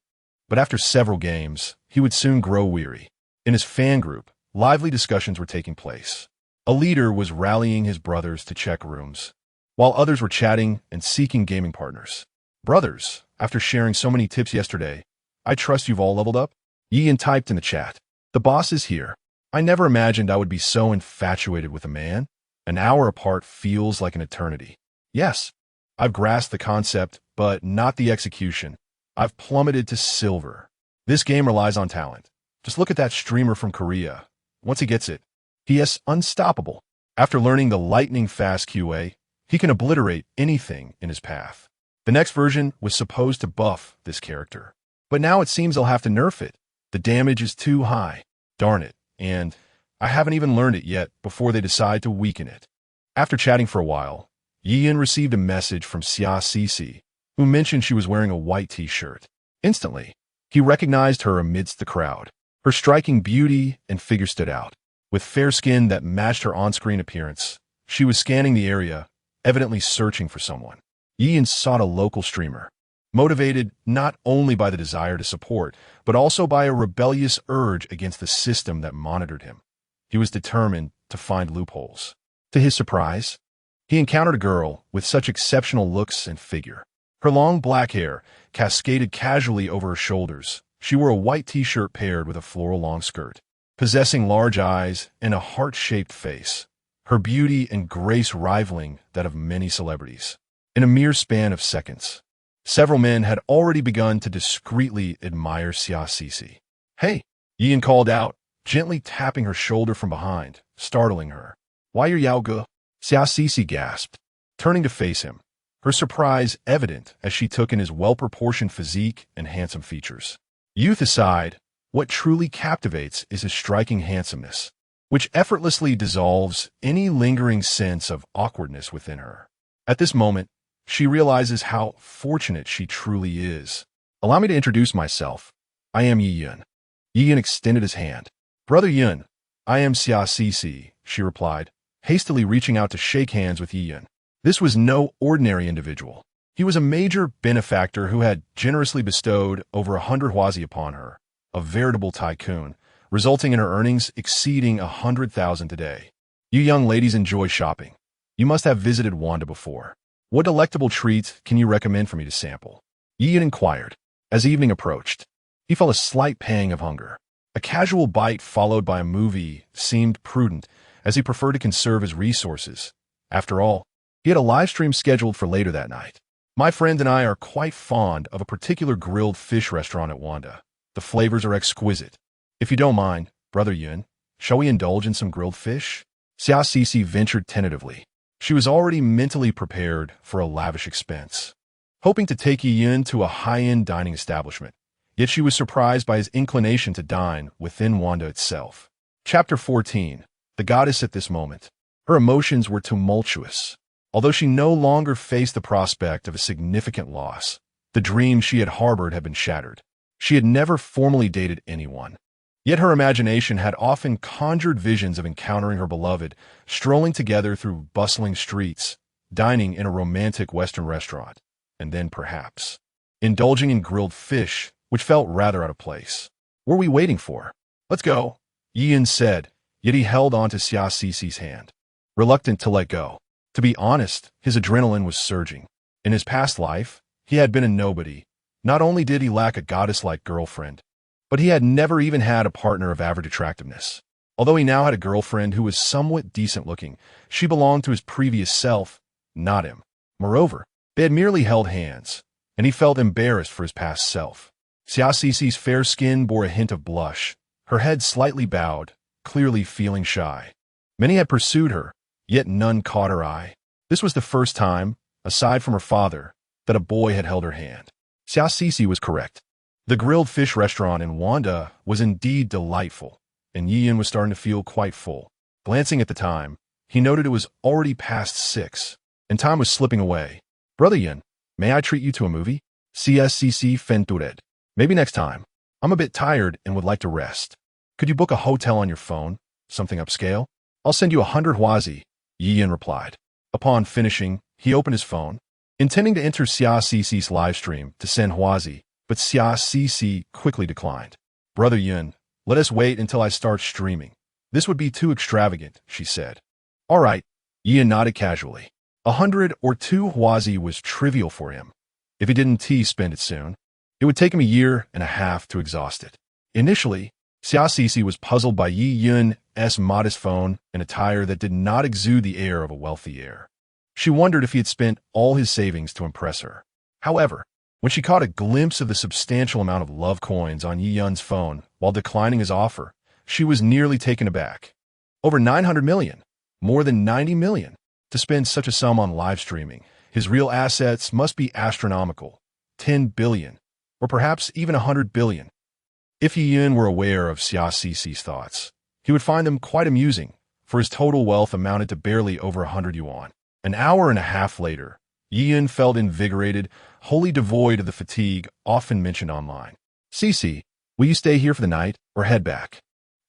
but after several games, he would soon grow weary. In his fan group, lively discussions were taking place. A leader was rallying his brothers to check rooms, while others were chatting and seeking gaming partners. Brothers, after sharing so many tips yesterday, I trust you've all leveled up? Yiyun typed in the chat. The boss is here. I never imagined I would be so infatuated with a man. An hour apart feels like an eternity. Yes, I've grasped the concept, but not the execution. I've plummeted to silver. This game relies on talent. Just look at that streamer from Korea. Once he gets it, he is unstoppable. After learning the lightning-fast QA, he can obliterate anything in his path. The next version was supposed to buff this character, but now it seems they'll have to nerf it. The damage is too high. Darn it. And I haven't even learned it yet before they decide to weaken it. After chatting for a while, Yian received a message from Xia Cici, who mentioned she was wearing a white t-shirt. Instantly, he recognized her amidst the crowd. Her striking beauty and figure stood out. With fair skin that matched her on-screen appearance, she was scanning the area, evidently searching for someone. Yian sought a local streamer, motivated not only by the desire to support, but also by a rebellious urge against the system that monitored him. He was determined to find loopholes. To his surprise, he encountered a girl with such exceptional looks and figure. Her long black hair cascaded casually over her shoulders. She wore a white t-shirt paired with a floral long skirt. Possessing large eyes and a heart-shaped face, her beauty and grace rivaling that of many celebrities. In a mere span of seconds, several men had already begun to discreetly admire Xia Cici. "Hey," Yian called out, gently tapping her shoulder from behind, startling her. "Why are Yao Ge?" Xia Cici gasped, turning to face him, her surprise evident as she took in his well-proportioned physique and handsome features. Youth aside, what truly captivates is his striking handsomeness, which effortlessly dissolves any lingering sense of awkwardness within her. At this moment, she realizes how fortunate she truly is. "Allow me to introduce myself. I am Yi Yun." Yian extended his hand. "Brother Yun, I am Xia Cici," she replied, hastily reaching out to shake hands with Yi Yun. This was no ordinary individual. He was a major benefactor who had generously bestowed over 100 huazi upon her, a veritable tycoon, resulting in her earnings exceeding 100,000 today. "You young ladies enjoy shopping. You must have visited Wanda before. What delectable treats can you recommend for me to sample?" Yian inquired. As evening approached, he felt a slight pang of hunger. A casual bite followed by a movie seemed prudent, as he preferred to conserve his resources. After all, he had a live stream scheduled for later that night. "My friend and I are quite fond of a particular grilled fish restaurant at Wanda. The flavors are exquisite. If you don't mind, Brother Yun, shall we indulge in some grilled fish?" Xia Cici ventured tentatively. She was already mentally prepared for a lavish expense, hoping to take Yi Yun to a high-end dining establishment. Yet she was surprised by his inclination to dine within Wanda itself. Chapter 14. The Goddess at this moment. Her emotions were tumultuous. Although she no longer faced the prospect of a significant loss, the dream she had harbored had been shattered. She had never formally dated anyone. Yet her imagination had often conjured visions of encountering her beloved, strolling together through bustling streets, dining in a romantic Western restaurant, and then perhaps indulging in grilled fish, which felt rather out of place. "What are we waiting for? Let's go," Yian said, yet he held on to Xia Cici's hand, reluctant to let go. To be honest, his adrenaline was surging. In his past life, he had been a nobody. Not only did he lack a goddess-like girlfriend, but he had never even had a partner of average attractiveness. Although he now had a girlfriend who was somewhat decent-looking, she belonged to his previous self, not him. Moreover, they had merely held hands, and he felt embarrassed for his past self. Xia Cici's fair skin bore a hint of blush, her head slightly bowed, clearly feeling shy. Many had pursued her, yet none caught her eye. This was the first time, aside from her father, that a boy had held her hand. Xia Cici was correct. The grilled fish restaurant in Wanda was indeed delightful, and Yian was starting to feel quite full. Glancing at the time, he noted it was already past 6, and time was slipping away. "Brother Yin, may I treat you to a movie?" CSCC Fentured. "Maybe next time. I'm a bit tired and would like to rest. Could you book a hotel on your phone? Something upscale? I'll send you 100 huazi," Yian replied. Upon finishing, he opened his phone, intending to enter Xia Cici's livestream to send huazi, but Xia Cici quickly declined. "Brother Yun, let us wait until I start streaming. This would be too extravagant," she said. "All right," Yian nodded casually. 100 or 2 huazi was trivial for him. If he didn't spend it soon, it would take him a year and a half to exhaust it. Initially, Xia Cici was puzzled by Yi Yun's modest phone and attire that did not exude the air of a wealthy heir. She wondered if he had spent all his savings to impress her. However, when she caught a glimpse of the substantial amount of love coins on Yi Yun's phone while declining his offer, she was nearly taken aback. Over 900 million, more than 90 million. To spend such a sum on live streaming, his real assets must be astronomical, 10 billion, or perhaps even 100 billion. If Yi Yun were aware of Xia Cixi's thoughts, he would find them quite amusing, for his total wealth amounted to barely over 100 yuan. An hour and a half later, Yi Yun felt invigorated, wholly devoid of the fatigue often mentioned online. Cixi, will you stay here for the night, or head back?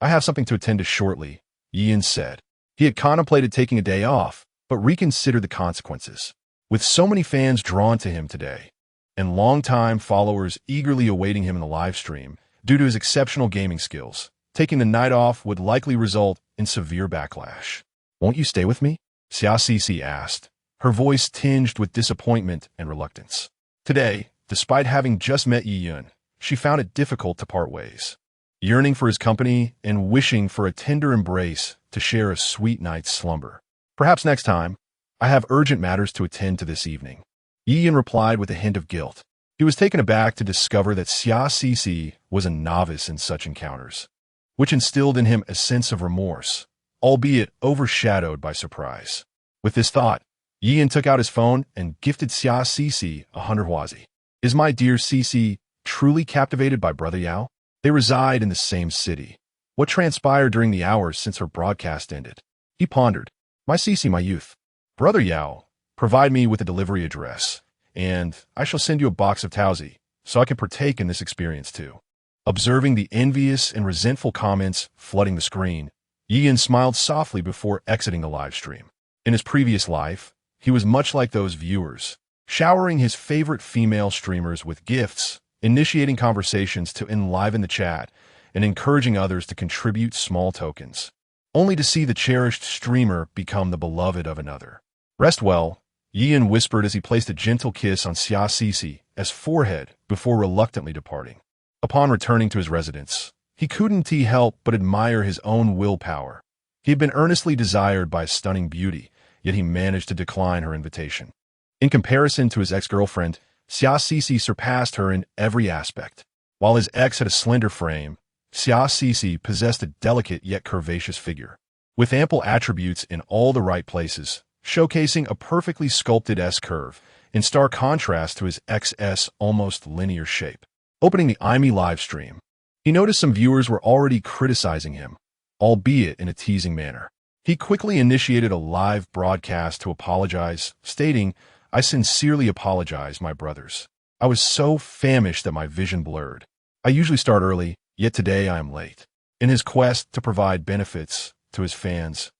I have something to attend to shortly, Yi Yun said. He had contemplated taking a day off, but reconsidered the consequences. With so many fans drawn to him today, and long-time followers eagerly awaiting him in the live stream, due to his exceptional gaming skills, taking the night off would likely result in severe backlash. Won't you stay with me? Xia Cixi asked, her voice tinged with disappointment and reluctance. Today, despite having just met Yi Yun, she found it difficult to part ways. Yearning for his company and wishing for a tender embrace to share a sweet night's slumber. Perhaps next time. I have urgent matters to attend to this evening. Yi Yun replied with a hint of guilt. He was taken aback to discover that Xia Cixi was a novice in such encounters, which instilled in him a sense of remorse, albeit overshadowed by surprise. With this thought, Yi Yun took out his phone and gifted Xia Cixi 100 huazi. Is my dear Cixi truly captivated by Brother Yao? They reside in the same city. What transpired during the hours since her broadcast ended? He pondered. My Cixi, my youth. Brother Yao, provide me with a delivery address, and I shall send you a box of Tauzi, so I can partake in this experience too. Observing the envious and resentful comments flooding the screen, Yi Yun smiled softly before exiting the live stream. In his previous life, he was much like those viewers, showering his favorite female streamers with gifts, initiating conversations to enliven the chat, and encouraging others to contribute small tokens, only to see the cherished streamer become the beloved of another. Rest well, Yi Yun whispered as he placed a gentle kiss on Xia Cixi's forehead before reluctantly departing. Upon returning to his residence, he couldn't help but admire his own willpower. He had been earnestly desired by a stunning beauty, yet he managed to decline her invitation. In comparison to his ex-girlfriend, Xia Cixi surpassed her in every aspect. While his ex had a slender frame, Xia Cixi possessed a delicate yet curvaceous figure, with ample attributes in all the right places, showcasing a perfectly sculpted S-curve, in stark contrast to his ex's almost linear shape. Opening the IME live stream, he noticed some viewers were already criticizing him, albeit in a teasing manner. He quickly initiated a live broadcast to apologize, stating, I sincerely apologize, my brothers. I was so famished that my vision blurred. I usually start early, yet today I am late. In his quest to provide benefits to his fans,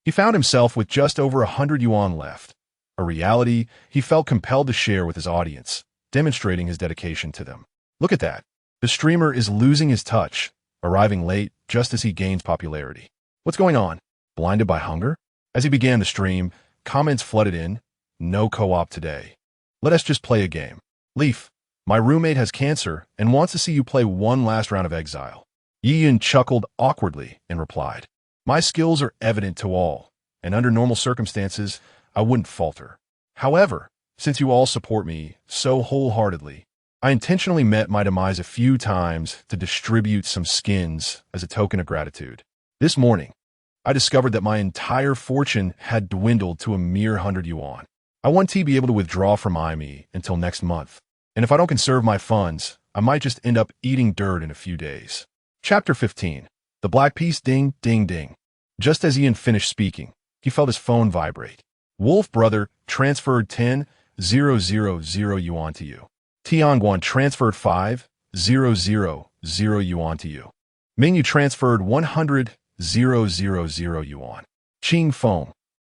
he found himself with just over 100 yuan left, a reality he felt compelled to share with his audience, demonstrating his dedication to them. Look at that. The streamer is losing his touch, arriving late just as he gains popularity. What's going on? Blinded by hunger? As he began the stream, comments flooded in. No co-op today. Let us just play a game. Leaf, my roommate has cancer and wants to see you play one last round of exile. Yi Yun chuckled awkwardly and replied, my skills are evident to all, and under normal circumstances, I wouldn't falter. However, since you all support me so wholeheartedly, I intentionally met my demise a few times to distribute some skins as a token of gratitude. This morning, I discovered that my entire fortune had dwindled to a mere 100 yuan. I want to be able to withdraw from IME until next month, and if I don't conserve my funds, I might just end up eating dirt in a few days. Chapter 15. The Black Piece. Ding, ding, ding. Just as Ian finished speaking, he felt his phone vibrate. Wolf Brother transferred 10,000 yuan to you. Tianguan transferred 5,000 yuan to you. Mingyu transferred 100,000 yuan. Qing Feng,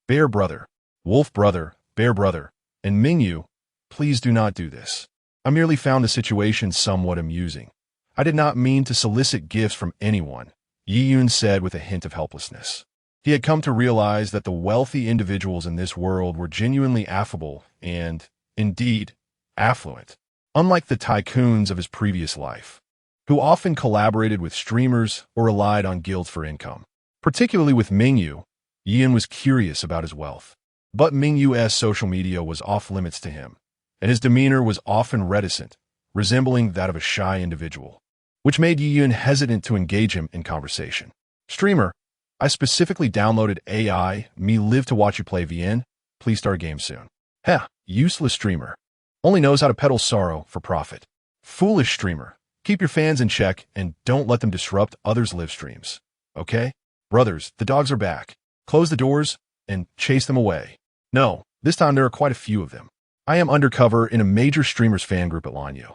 Bear Brother, Wolf Brother, Bear Brother, and Mingyu, please do not do this. I merely found the situation somewhat amusing. I did not mean to solicit gifts from anyone, Yi Yun said with a hint of helplessness. He had come to realize that the wealthy individuals in this world were genuinely affable and, indeed, affluent, unlike the tycoons of his previous life, who often collaborated with streamers or relied on guilds for income. Particularly with Mingyu, Yi Yun was curious about his wealth. But Mingyu's social media was off-limits to him, and his demeanor was often reticent, resembling that of a shy individual, which made Yiyun hesitant to engage him in conversation. Streamer, I specifically downloaded AI, me live to watch you play VN, please start game soon. Heh, useless streamer. Only knows how to peddle sorrow for profit. Foolish streamer. Keep your fans in check and don't let them disrupt others' live streams. Okay? Brothers, the dogs are back. Close the doors and chase them away. No, this time there are quite a few of them. I am undercover in a major streamers fan group at Lanyo,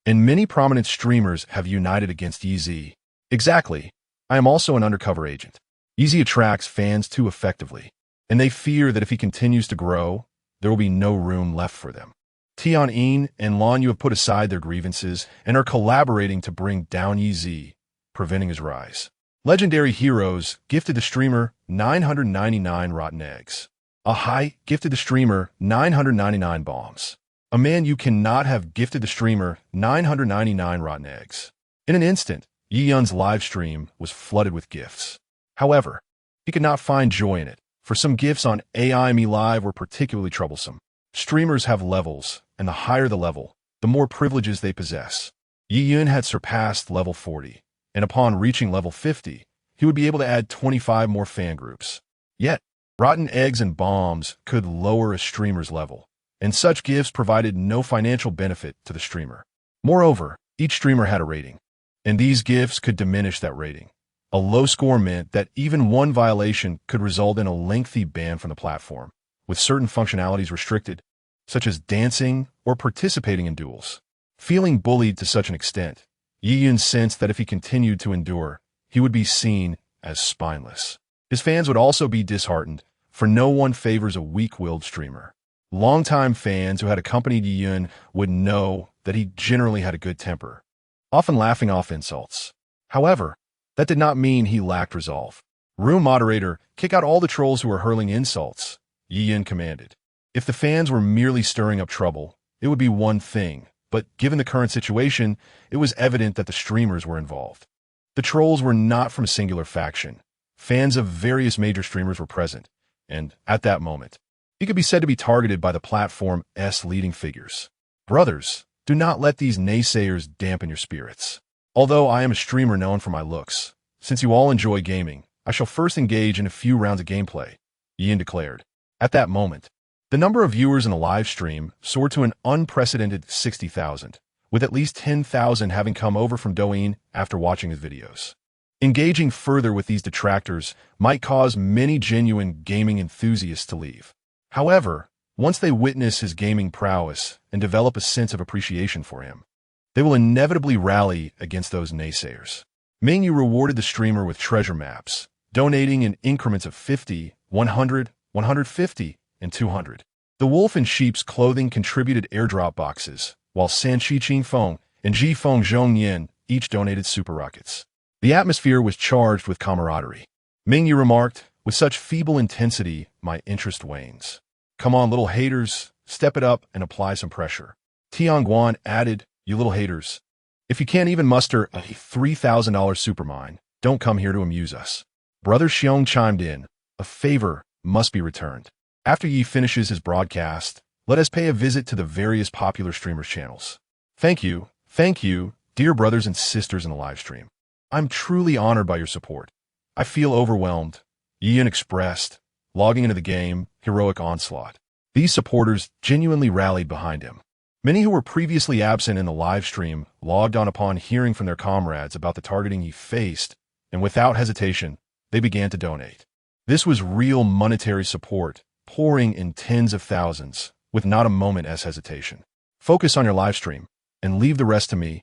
and many prominent streamers have united against Yeezy. Exactly. I am also an undercover agent. Yeezy attracts fans too effectively, and they fear that if he continues to grow, there will be no room left for them. Tian and Lanyo have put aside their grievances and are collaborating to bring down Yeezy, preventing his rise. Legendary Heroes gifted the streamer 999 rotten eggs. Ahai gifted the streamer 999 bombs. A man you cannot have gifted the streamer 999 rotten eggs. In an instant, Yiyun's live stream was flooded with gifts. However, he could not find joy in it, for some gifts on AI Me Live were particularly troublesome. Streamers have levels, and the higher the level, the more privileges they possess. Yiyun had surpassed level 40, and upon reaching level 50, he would be able to add 25 more fan groups. Yet, rotten eggs and bombs could lower a streamer's level, and such gifts provided no financial benefit to the streamer. Moreover, each streamer had a rating, and these gifts could diminish that rating. A low score meant that even one violation could result in a lengthy ban from the platform, with certain functionalities restricted, such as dancing or participating in duels. Feeling bullied to such an extent, Yiyun sensed that if he continued to endure, he would be seen as spineless. His fans would also be disheartened, for no one favors a weak-willed streamer. Longtime fans who had accompanied Yiyun would know that he generally had a good temper, often laughing off insults. However, that did not mean he lacked resolve. Room moderator, kick out all the trolls who were hurling insults, Yiyun commanded. If the fans were merely stirring up trouble, it would be one thing, but given the current situation, it was evident that the streamers were involved. The trolls were not from a singular faction. Fans of various major streamers were present, and at that moment, he could be said to be targeted by the platform's leading figures. Brothers, do not let these naysayers dampen your spirits. Although I am a streamer known for my looks, since you all enjoy gaming, I shall first engage in a few rounds of gameplay, Yiyun declared. At that moment, the number of viewers in the live stream soared to an unprecedented 60,000, with at least 10,000 having come over from Douyin after watching his videos. Engaging further with these detractors might cause many genuine gaming enthusiasts to leave. However, once they witness his gaming prowess and develop a sense of appreciation for him, they will inevitably rally against those naysayers. Mingyu rewarded the streamer with treasure maps, donating in increments of 50, 100, 150, and 200. The wolf in sheep's clothing contributed airdrop boxes, while San Chi Ching Feng and Ji Feng Zhongyan each donated super rockets. The atmosphere was charged with camaraderie. Mingyu remarked, with such feeble intensity, my interest wanes. Come on, little haters, step it up and apply some pressure. Tianguan added, you little haters. If you can't even muster a $3,000 supermine, don't come here to amuse us. Brother Xiong chimed in, a favor must be returned. After Yi finishes his broadcast, let us pay a visit to the various popular streamers' channels. Thank you, dear brothers and sisters in the live stream. I'm truly honored by your support. I feel overwhelmed, Yiyun expressed, logging into the game, heroic onslaught. These supporters genuinely rallied behind him. Many who were previously absent in the live stream logged on upon hearing from their comrades about the targeting he faced, and without hesitation, they began to donate. This was real monetary support, pouring in tens of thousands, with not a moment's hesitation. Focus on your live stream, and leave the rest to me,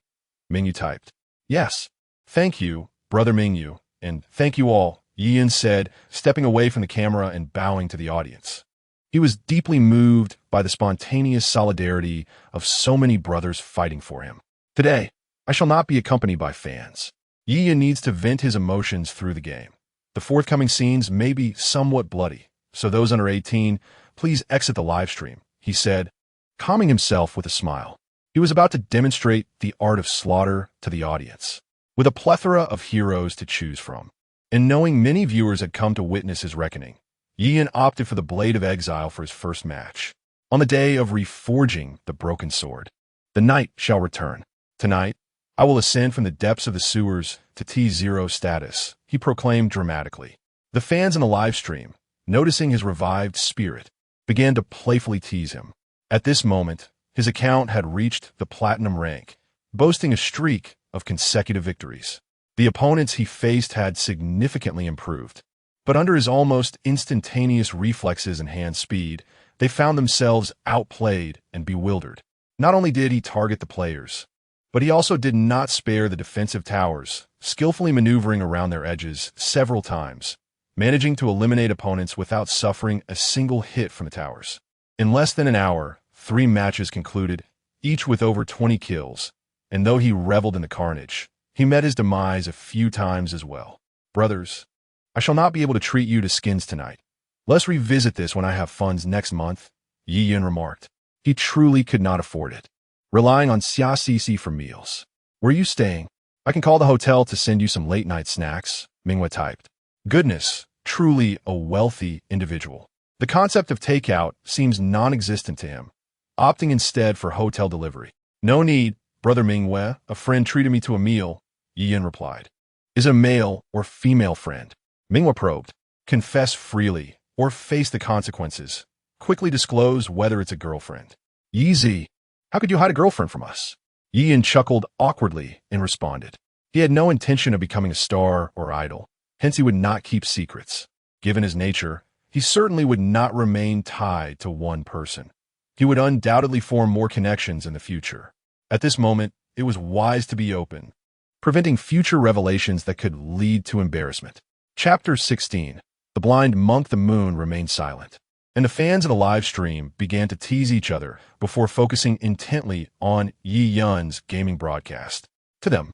Mingyu typed. Yes, thank you, brother Mingyu, and thank you all, Yiyun said, stepping away from the camera and bowing to the audience. He was deeply moved by the spontaneous solidarity of so many brothers fighting for him. Today, I shall not be accompanied by fans. Yiyun needs to vent his emotions through the game. The forthcoming scenes may be somewhat bloody, so those under 18, please exit the live stream, he said, calming himself with a smile. He was about to demonstrate the art of slaughter to the audience. With a plethora of heroes to choose from, and knowing many viewers had come to witness his reckoning, Yi Yun opted for the Blade of Exile for his first match. On the day of reforging the broken sword, the night shall return. Tonight, I will ascend from the depths of the sewers to T0 status, he proclaimed dramatically. The fans in the live stream, noticing his revived spirit, began to playfully tease him. At this moment, his account had reached the platinum rank, boasting a streak of consecutive victories. The opponents he faced had significantly improved, but under his almost instantaneous reflexes and hand speed, they found themselves outplayed and bewildered. Not only did he target the players, but he also did not spare the defensive towers, skillfully maneuvering around their edges several times, managing to eliminate opponents without suffering a single hit from the towers. In less than an hour, 3 matches concluded, each with over 20 kills, and though he reveled in the carnage, he met his demise a few times as well. Brothers, I shall not be able to treat you to skins tonight. Let's revisit this when I have funds next month, Yi Yun remarked. He truly could not afford it, relying on Xia Cici for meals. Where are you staying? I can call the hotel to send you some late-night snacks, Minghua typed. Goodness, truly a wealthy individual. The concept of takeout seems non-existent to him, opting instead for hotel delivery. No need, Brother Minghua, a friend treated me to a meal, Yi Yun replied. Is it a male or female friend? Minghua probed. Confess freely, or face the consequences. Quickly disclose whether it's a girlfriend. Yeezy, how could you hide a girlfriend from us? Yi Yun chuckled awkwardly and responded. He had no intention of becoming a star or idol, hence he would not keep secrets. Given his nature, he certainly would not remain tied to one person. He would undoubtedly form more connections in the future. At this moment, it was wise to be open, preventing future revelations that could lead to embarrassment. Chapter 16. The blind monk the moon remained silent, and the fans of the live stream began to tease each other before focusing intently on Yi Yun's gaming broadcast. To them,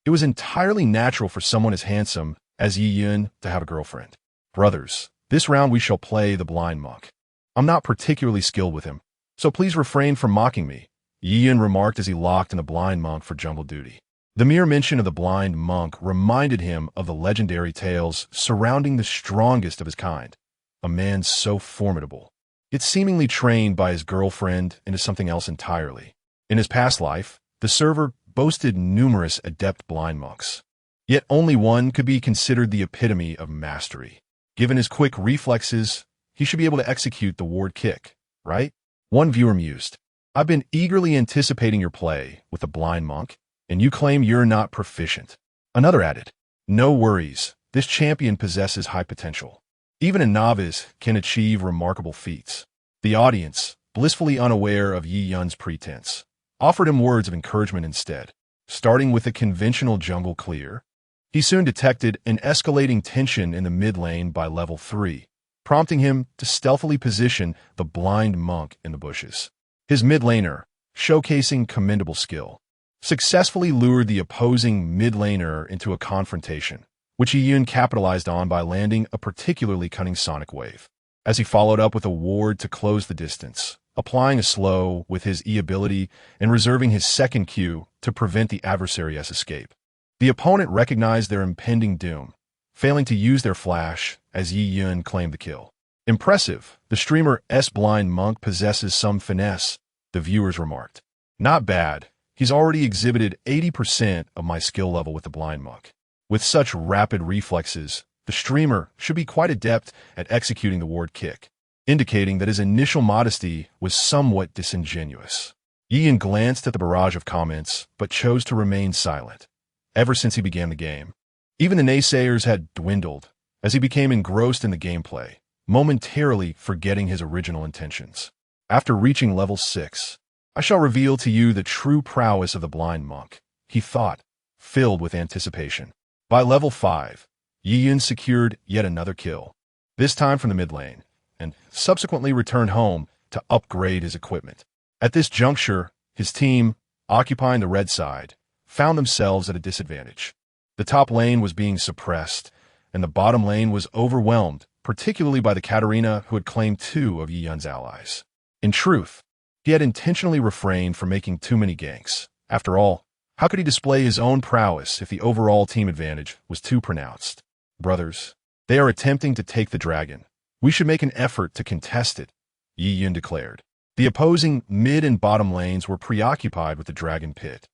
it was entirely natural for someone as handsome as Yi Yun to have a girlfriend. Brothers, this round we shall play the blind monk. I'm not particularly skilled with him, so please refrain from mocking me, Yi Yun remarked as he locked in the blind monk for jungle duty. The mere mention of the blind monk reminded him of the legendary tales surrounding the strongest of his kind, a man so formidable, yet seemingly trained by his girlfriend into something else entirely. In his past life, the server boasted numerous adept blind monks, yet only one could be considered the epitome of mastery. Given his quick reflexes, he should be able to execute the ward kick, right? One viewer mused, I've been eagerly anticipating your play with the blind monk, and you claim you're not proficient. Another added, no worries, this champion possesses high potential. Even a novice can achieve remarkable feats. The audience, blissfully unaware of Yi Yun's pretense, offered him words of encouragement instead. Starting with a conventional jungle clear, he soon detected an escalating tension in the mid lane by level 3, prompting him to stealthily position the blind monk in the bushes. His mid laner, showcasing commendable skill, successfully lured the opposing mid laner into a confrontation, which Yi Yun capitalized on by landing a particularly cunning sonic wave. As he followed up with a ward to close the distance, applying a slow with his E ability and reserving his second Q to prevent the adversary's escape. The opponent recognized their impending doom, failing to use their flash as Yi Yun claimed the kill. Impressive, the streamer blind monk possesses some finesse, the viewers remarked. Not bad. He's already exhibited 80% of my skill level with the blind monk. With such rapid reflexes, the streamer should be quite adept at executing the ward kick, indicating that his initial modesty was somewhat disingenuous. Yi Yun glanced at the barrage of comments, but chose to remain silent. Ever since he began the game, even the naysayers had dwindled as he became engrossed in the gameplay, momentarily forgetting his original intentions. After reaching level 6, I shall reveal to you the true prowess of the blind monk, he thought, filled with anticipation. By level 5, Yi Yun secured yet another kill, this time from the mid lane, and subsequently returned home to upgrade his equipment. At this juncture, his team, occupying the red side, found themselves at a disadvantage. The top lane was being suppressed, and the bottom lane was overwhelmed, particularly by the Katarina who had claimed 2 of Yi Yun's allies. In truth, he had intentionally refrained from making too many ganks. After all, how could he display his own prowess if the overall team advantage was too pronounced? Brothers, they are attempting to take the dragon. We should make an effort to contest it, Yi Yun declared. The opposing mid and bottom lanes were preoccupied with the dragon pit,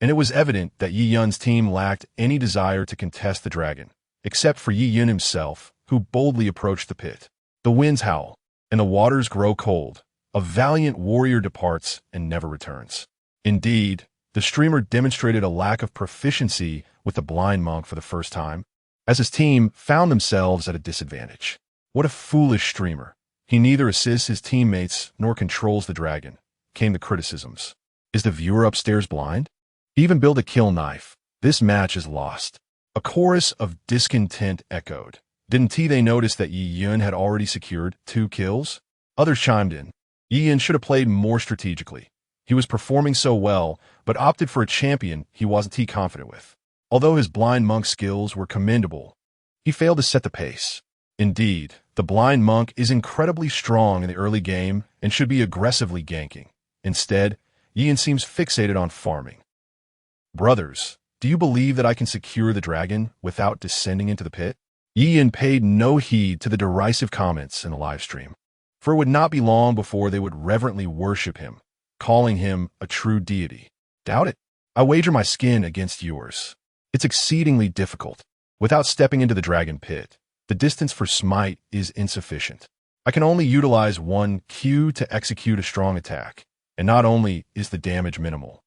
and it was evident that Yi Yun's team lacked any desire to contest the dragon, except for Yi Yun himself, who boldly approached the pit. The winds howl, and the waters grow cold. A valiant warrior departs and never returns. Indeed, the streamer demonstrated a lack of proficiency with the blind monk for the first time, as his team found themselves at a disadvantage. What a foolish streamer. He neither assists his teammates nor controls the dragon, came the criticisms. Is the viewer upstairs blind? Even build a kill knife. This match is lost. A chorus of discontent echoed. Didn't they notice that Yi Yun had already secured 2 kills? Others chimed in. Yi Yun should have played more strategically. He was performing so well, but opted for a champion he wasn't confident with. Although his blind monk skills were commendable, he failed to set the pace. Indeed, the blind monk is incredibly strong in the early game and should be aggressively ganking. Instead, Yi Yun seems fixated on farming. Brothers, do you believe that I can secure the dragon without descending into the pit? Yi Yun paid no heed to the derisive comments in the live stream, for it would not be long before they would reverently worship him, calling him a true deity. Doubt it. I wager my skin against yours. It's exceedingly difficult. Without stepping into the dragon pit, the distance for smite is insufficient. I can only utilize 1 Q to execute a strong attack, and not only is the damage minimal,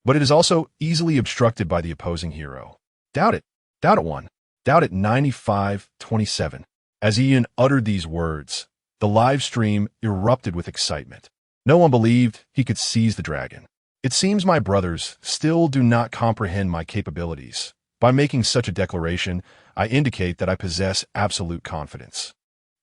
but it is also easily obstructed by the opposing hero. Doubt it. Doubt it 1. Doubt it 95-27. As Ian uttered these words, the live stream erupted with excitement. No one believed he could seize the dragon. It seems my brothers still do not comprehend my capabilities. By making such a declaration, I indicate that I possess absolute confidence.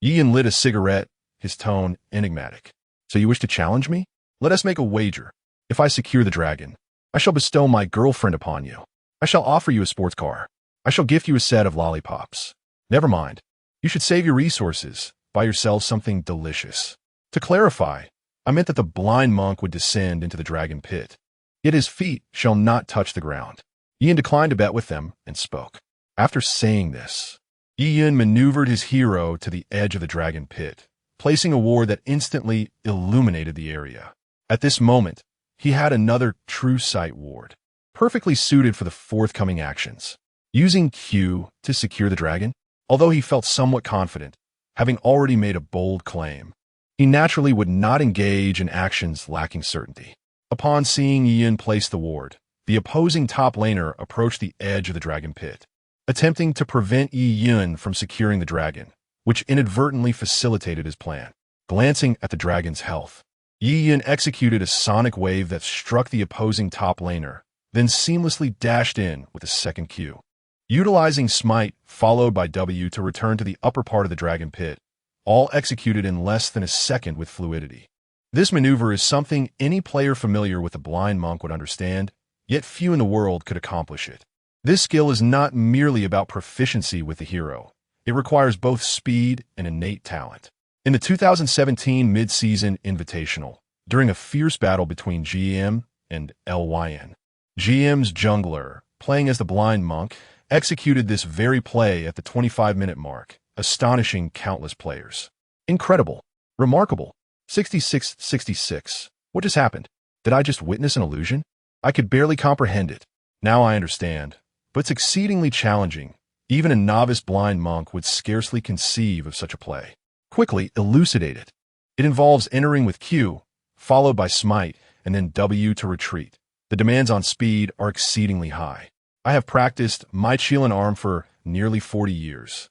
Ian lit a cigarette, his tone enigmatic. So you wish to challenge me? Let us make a wager. If I secure the dragon, I shall bestow my girlfriend upon you. I shall offer you a sports car. I shall gift you a set of lollipops. Never mind. You should save your resources. Buy yourself something delicious. To clarify, I meant that the blind monk would descend into the dragon pit, yet his feet shall not touch the ground. Ian declined to bet with them and spoke. After saying this, Ian maneuvered his hero to the edge of the dragon pit, placing a ward that instantly illuminated the area. At this moment, he had another true sight ward, perfectly suited for the forthcoming actions. Using Q to secure the dragon, although he felt somewhat confident, having already made a bold claim, he naturally would not engage in actions lacking certainty. Upon seeing Ian place the ward, the opposing top laner approached the edge of the dragon pit, attempting to prevent Ian from securing the dragon, which inadvertently facilitated his plan. Glancing at the dragon's health, Ian executed a sonic wave that struck the opposing top laner, then seamlessly dashed in with a second Q. Utilizing Smite followed by W to return to the upper part of the dragon pit, all executed in less than a second with fluidity. This maneuver is something any player familiar with the blind monk would understand, yet few in the world could accomplish it. This skill is not merely about proficiency with the hero. It requires both speed and innate talent. In the 2017 mid-season invitational, during a fierce battle between GM and LYN, GM's jungler, playing as the blind monk, executed this very play at the 25-minute mark, astonishing countless players. Incredible. Remarkable. 66-66. What just happened? Did I just witness an illusion? I could barely comprehend it. Now I understand. But it's exceedingly challenging. Even a novice blind monk would scarcely conceive of such a play. Quickly elucidate it. It involves entering with Q, followed by Smite, and then W to retreat. The demands on speed are exceedingly high. I have practiced my Chilean arm for nearly 40 years,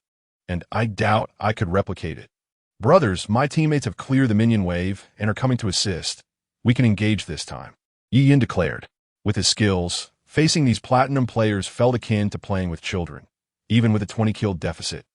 and I doubt I could replicate it. Brothers, my teammates have cleared the minion wave and are coming to assist. We can engage this time, Ian declared. With his skills, facing these platinum players felt akin to playing with children, even with a 20-kill deficit.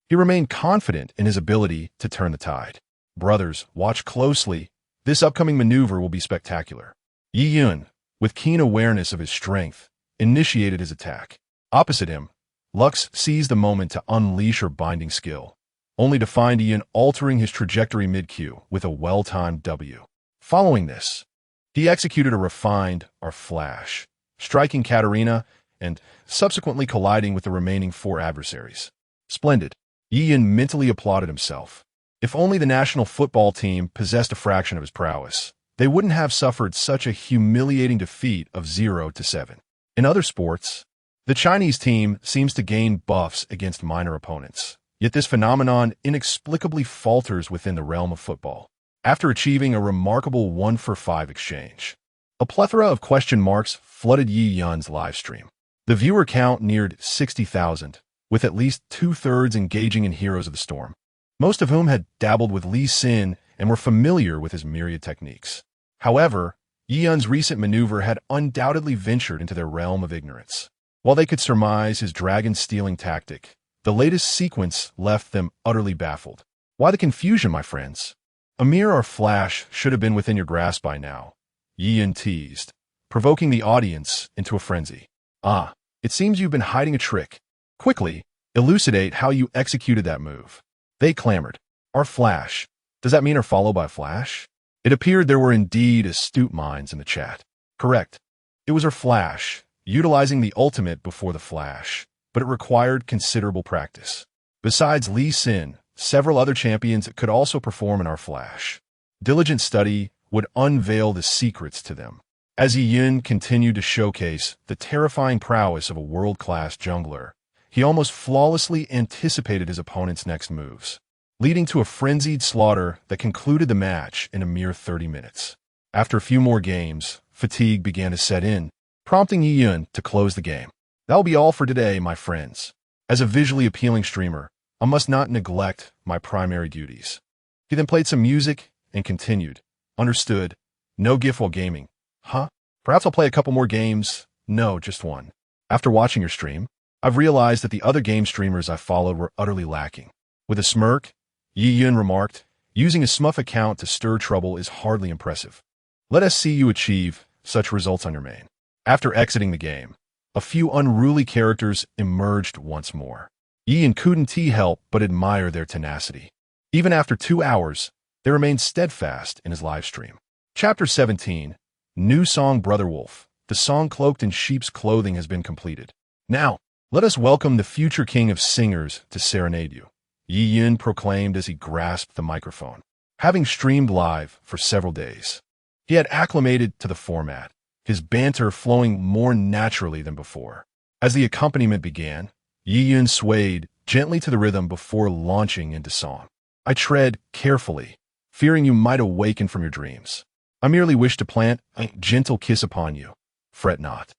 He remained confident in his ability to turn the tide. Brothers, watch closely. This upcoming maneuver will be spectacular. Yi Yun, with keen awareness of his strength, initiated his attack. Opposite him, Lux seized the moment to unleash her binding skill, only to find Ian altering his trajectory mid-Q with a well-timed W. Following this, he executed a refined or flash, striking Katarina and subsequently colliding with the remaining 4 adversaries. Splendid. Ian mentally applauded himself. If only the national football team possessed a fraction of his prowess, they wouldn't have suffered such a humiliating defeat of 0-7. In other sports, the Chinese team seems to gain buffs against minor opponents, yet this phenomenon inexplicably falters within the realm of football. After achieving a remarkable 1-for-5 exchange, a plethora of question marks flooded Yi Yun's live stream. The viewer count neared 60,000, with at least two-thirds engaging in Heroes of the Storm, most of whom had dabbled with Lee Sin and were familiar with his myriad techniques. However, Yi Yun's recent maneuver had undoubtedly ventured into their realm of ignorance. While they could surmise his dragon-stealing tactic, the latest sequence left them utterly baffled. Why the confusion, my friends? A mirror or flash should have been within your grasp by now, Yi Yun teased, provoking the audience into a frenzy. Ah, it seems you've been hiding a trick. Quickly, elucidate how you executed that move. They clamored. Our flash. Does that mean our followed by a flash? It appeared there were indeed astute minds in the chat. Correct. It was our flash, utilizing the ultimate before the flash, but it required considerable practice. Besides Lee Sin, several other champions could also perform in our flash. Diligent study would unveil the secrets to them. As Yi Yun continued to showcase the terrifying prowess of a world-class jungler, he almost flawlessly anticipated his opponent's next moves, leading to a frenzied slaughter that concluded the match in a mere 30 minutes. After a few more games, fatigue began to set in, prompting Yi Yun to close the game. That'll be all for today, my friends. As a visually appealing streamer, I must not neglect my primary duties. He then played some music and continued. Understood. No GIF while gaming. Huh? Perhaps I'll play a couple more games. No, just one. After watching your stream, I've realized that the other game streamers I followed were utterly lacking. With a smirk, Yi Yun remarked, using a Smurf account to stir trouble is hardly impressive. Let us see you achieve such results on your main. After exiting the game, a few unruly characters emerged once more. Yi Yun couldn't help but admire their tenacity. Even after 2 hours, they remained steadfast in his live stream. Chapter 17, New Song Brother Wolf. The song Cloaked in Sheep's Clothing has been completed. Now, let us welcome the future king of singers to serenade you, Yi Yun proclaimed as he grasped the microphone. Having streamed live for several days, he had acclimated to the format, his banter flowing more naturally than before. As the accompaniment began, Yi Yun swayed gently to the rhythm before launching into song. I tread carefully, fearing you might awaken from your dreams. I merely wish to plant a gentle kiss upon you. Fret not.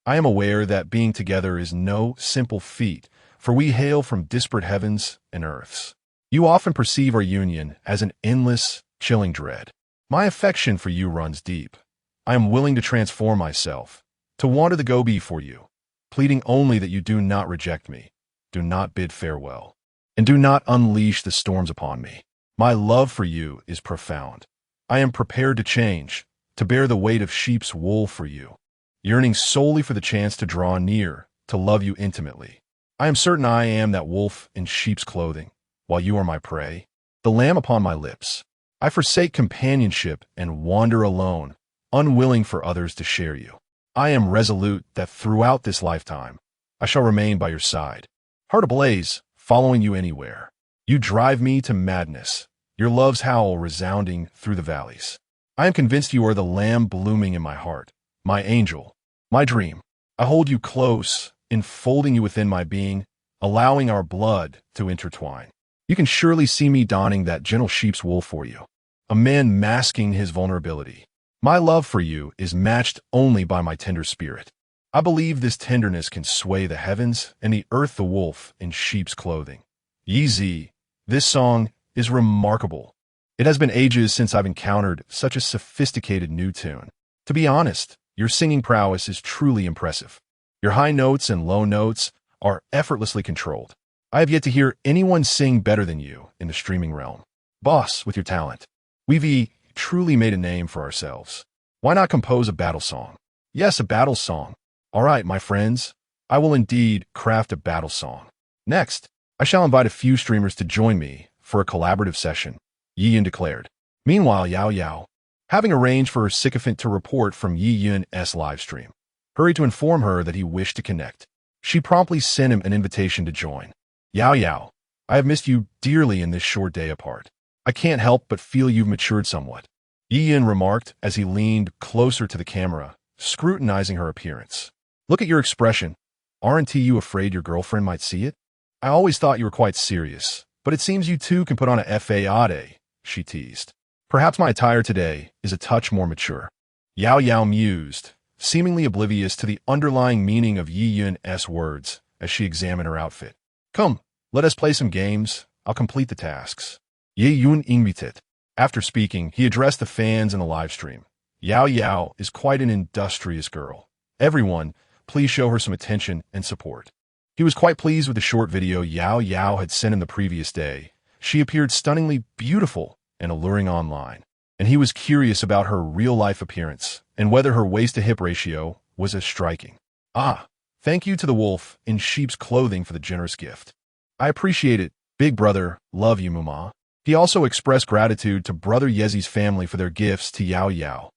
I am aware that being together is no simple feat, for we hail from disparate heavens and earths. You often perceive our union as an endless, chilling dread. My affection for you runs deep. I am willing to transform myself, to wander the Gobi for you, pleading only that you do not reject me, do not bid farewell, and do not unleash the storms upon me. My love for you is profound. I am prepared to change, to bear the weight of sheep's wool for you, yearning solely for the chance to draw near, to love you intimately. I am certain I am that wolf in sheep's clothing, while you are my prey, the lamb upon my lips. I forsake companionship and wander alone, unwilling for others to share you. I am resolute that throughout this lifetime, I shall remain by your side, heart ablaze, following you anywhere. You drive me to madness, your love's howl resounding through the valleys. I am convinced you are the lamb blooming in my heart, my angel, my dream. I hold you close, enfolding you within my being, allowing our blood to intertwine. You can surely see me donning that gentle sheep's wool for you, a man masking his vulnerability. My love for you is matched only by my tender spirit. I believe this tenderness can sway the heavens and the earth the wolf in sheep's clothing. Yeezy, this song is remarkable. It has been ages since I've encountered such a sophisticated new tune. To be honest, your singing prowess is truly impressive. Your high notes and low notes are effortlessly controlled. I have yet to hear anyone sing better than you in the streaming realm. Boss, with your talent, we've truly made a name for ourselves. Why not compose a battle song? Yes, a battle song. All right, my friends, I will indeed craft a battle song. Next, I shall invite a few streamers to join me for a collaborative session, Yi Yun declared. Meanwhile, Yao Yao, having arranged for her sycophant to report from Yi Yun's livestream, hurried to inform her that he wished to connect. She promptly sent him an invitation to join. Yao Yao, I have missed you dearly in this short day apart. I can't help but feel you've matured somewhat, Yiyin remarked as he leaned closer to the camera, scrutinizing her appearance. Look at your expression. Aren't you afraid your girlfriend might see it? I always thought you were quite serious, but it seems you too can put on a fade, she teased. Perhaps my attire today is a touch more mature. Yao Yao mused, seemingly oblivious to the underlying meaning of Yiyun's words as she examined her outfit. Come, let us play some games. I'll complete the tasks. Yiyun invited. After speaking, he addressed the fans in the live stream. Yao Yao is quite an industrious girl. Everyone, please show her some attention and support. He was quite pleased with the short video Yao Yao had sent him the previous day. She appeared stunningly beautiful and alluring online, and he was curious about her real-life appearance and whether her waist-to-hip ratio was as striking. Ah, thank you to the wolf in sheep's clothing for the generous gift. I appreciate it, big brother, love you, Mama. He also expressed gratitude to Brother Yezi's family for their gifts to Yao Yao,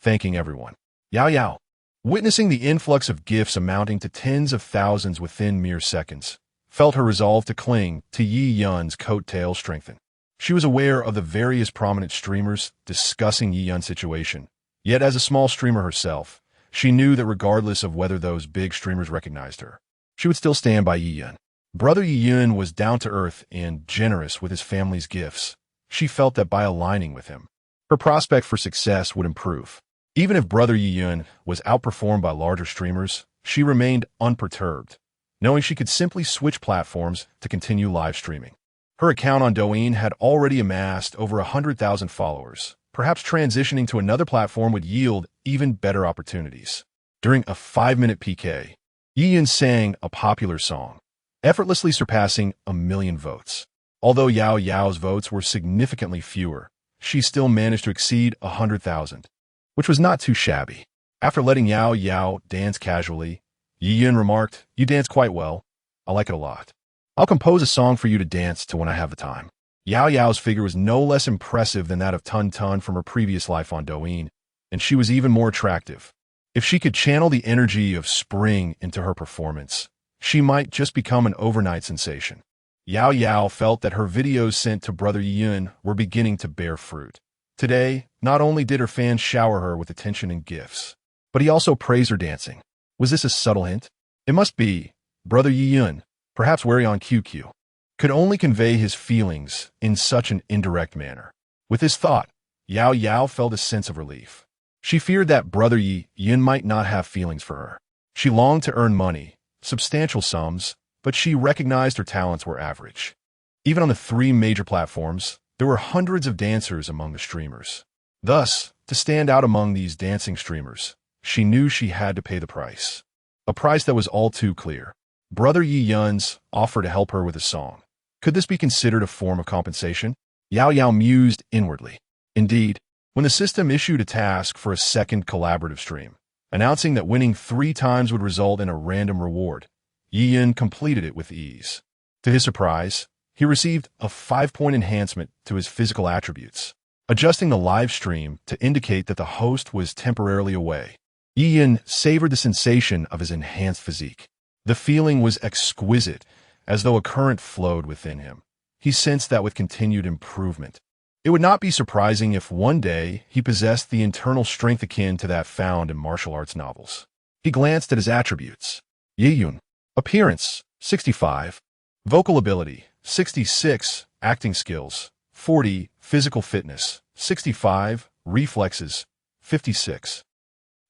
thanking everyone. Yao Yao, witnessing the influx of gifts amounting to tens of thousands within mere seconds, felt her resolve to cling to Yi Yun's coattail strengthen. She was aware of the various prominent streamers discussing Yi Yun's situation, yet as a small streamer herself, she knew that regardless of whether those big streamers recognized her, she would still stand by Yi Yun. Brother Yi Yun was down-to-earth and generous with his family's gifts. She felt that by aligning with him, her prospect for success would improve. Even if Brother Yi Yun was outperformed by larger streamers, she remained unperturbed, knowing she could simply switch platforms to continue live streaming. Her account on Douyin had already amassed over 100,000 followers. Perhaps transitioning to another platform would yield even better opportunities. During a 5-minute PK, Yi Yun sang a popular song, effortlessly surpassing 1 million votes. Although Yao Yao's votes were significantly fewer, she still managed to exceed 100,000, which was not too shabby. After letting Yao Yao dance casually, Yi Yun remarked, "You dance quite well. I like it a lot. I'll compose a song for you to dance to when I have the time." Yao Yao's figure was no less impressive than that of Tun Tun from her previous life on Douyin, and she was even more attractive. If she could channel the energy of spring into her performance, she might just become an overnight sensation. Yao Yao felt that her videos sent to Brother Yi Yun were beginning to bear fruit. Today, not only did her fans shower her with attention and gifts, but he also praised her dancing. Was this a subtle hint? It must be. Brother Yi Yun, perhaps wary on QQ, could only convey his feelings in such an indirect manner. With this thought, Yao Yao felt a sense of relief. She feared that Brother Yi Yun might not have feelings for her. She longed to earn money, substantial sums, but she recognized her talents were average. Even on the 3 major platforms, there were hundreds of dancers among the streamers. Thus, to stand out among these dancing streamers, she knew she had to pay the price. A price that was all too clear. Brother Yi Yun's offer to help her with a song. Could this be considered a form of compensation? Yao Yao mused inwardly. Indeed, when the system issued a task for a second collaborative stream, announcing that winning 3 times would result in a random reward, Yi Yun completed it with ease. To his surprise, he received a 5-point enhancement to his physical attributes, adjusting the live stream to indicate that the host was temporarily away. Yi Yun savored the sensation of his enhanced physique. The feeling was exquisite, as though a current flowed within him. He sensed that with continued improvement, it would not be surprising if one day he possessed the internal strength akin to that found in martial arts novels. He glanced at his attributes. Yi Yun. Appearance, 65. Vocal ability, 66. Acting skills, 40. Physical fitness, 65. Reflexes, 56.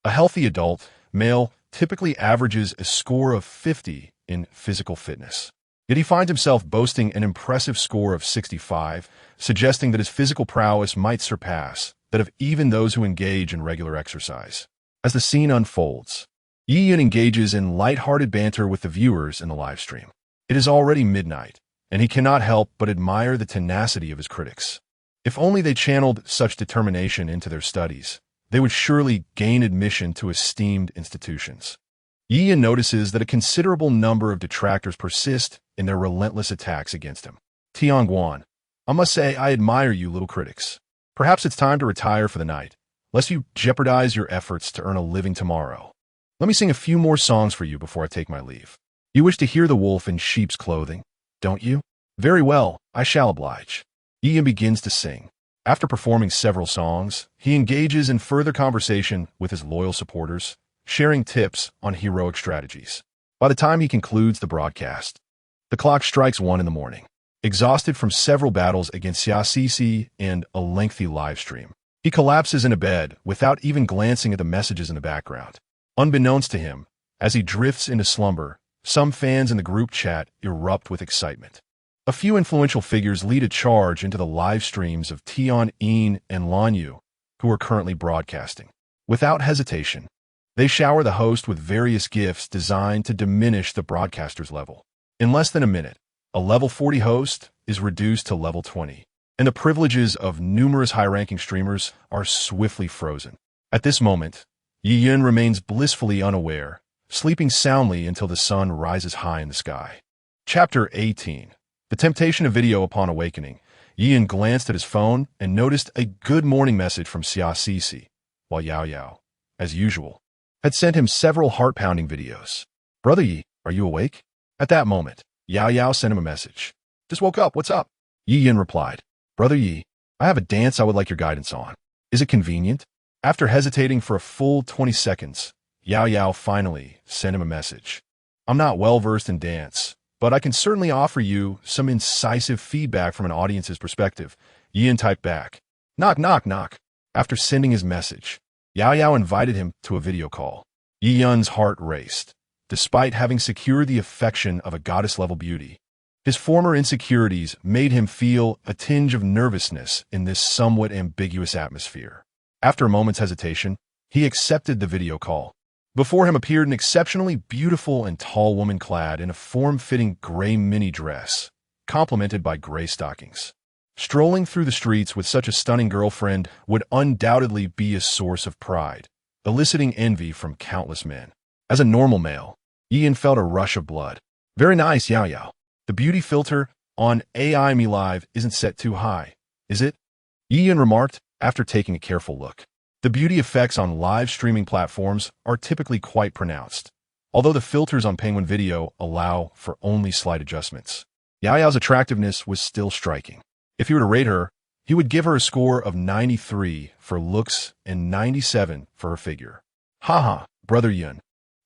A healthy adult, male, typically averages a score of 50 in physical fitness. Yet he finds himself boasting an impressive score of 65, suggesting that his physical prowess might surpass that of even those who engage in regular exercise. As the scene unfolds, Yi Yun engages in light-hearted banter with the viewers in the live stream. It is already midnight, and he cannot help but admire the tenacity of his critics. If only they channeled such determination into their studies, they would surely gain admission to esteemed institutions. Yi Yun notices that a considerable number of detractors persist in their relentless attacks against him. Tianguan, I must say I admire you little critics. Perhaps it's time to retire for the night, lest you jeopardize your efforts to earn a living tomorrow. Let me sing a few more songs for you before I take my leave. You wish to hear the wolf in sheep's clothing, don't you? Very well, I shall oblige. Ian begins to sing. After performing several songs, he engages in further conversation with his loyal supporters, sharing tips on heroic strategies. By the time he concludes the broadcast, the clock strikes 1 in the morning. Exhausted from several battles against Xiaoxici and a lengthy live stream, he collapses in a bed without even glancing at the messages in the background. Unbeknownst to him, as he drifts into slumber, some fans in the group chat erupt with excitement. A few influential figures lead a charge into the live streams of Douyin and Lanyu, who are currently broadcasting. Without hesitation, they shower the host with various gifts designed to diminish the broadcaster's level. In less than a minute, a level 40 host is reduced to level 20, and the privileges of numerous high-ranking streamers are swiftly frozen. At this moment, Yiyun remains blissfully unaware, sleeping soundly until the sun rises high in the sky. Chapter 18. The temptation of video. Upon awakening, Yiyun glanced at his phone and noticed a good morning message from Xiaoxici, while Yao Yao, as usual, had sent him several heart-pounding videos. "Brother Yi, are you awake?" At that moment, Yao Yao sent him a message. "Just woke up, what's up?" Yiyun replied, "Brother Yi, I have a dance I would like your guidance on. Is it convenient?" After hesitating for a full 20 seconds, Yao Yao finally sent him a message. "I'm not well-versed in dance, but I can certainly offer you some incisive feedback from an audience's perspective." Yiyun typed back, "Knock, knock, knock." After sending his message, Yao Yao invited him to a video call. Yiyun's heart raced. Despite having secured the affection of a goddess-level beauty, his former insecurities made him feel a tinge of nervousness in this somewhat ambiguous atmosphere. After a moment's hesitation, he accepted the video call. Before him appeared an exceptionally beautiful and tall woman clad in a form-fitting gray mini dress, complemented by gray stockings. Strolling through the streets with such a stunning girlfriend would undoubtedly be a source of pride, eliciting envy from countless men. As a normal male, Ian felt a rush of blood. "Very nice, Yao Yao. The beauty filter on AI Me Live isn't set too high, is it?" Ian remarked after taking a careful look. The beauty effects on live streaming platforms are typically quite pronounced, although the filters on Penguin Video allow for only slight adjustments. Yao Yao's attractiveness was still striking. If he were to rate her, he would give her a score of 93 for looks and 97 for her figure. "Haha, Brother Yun.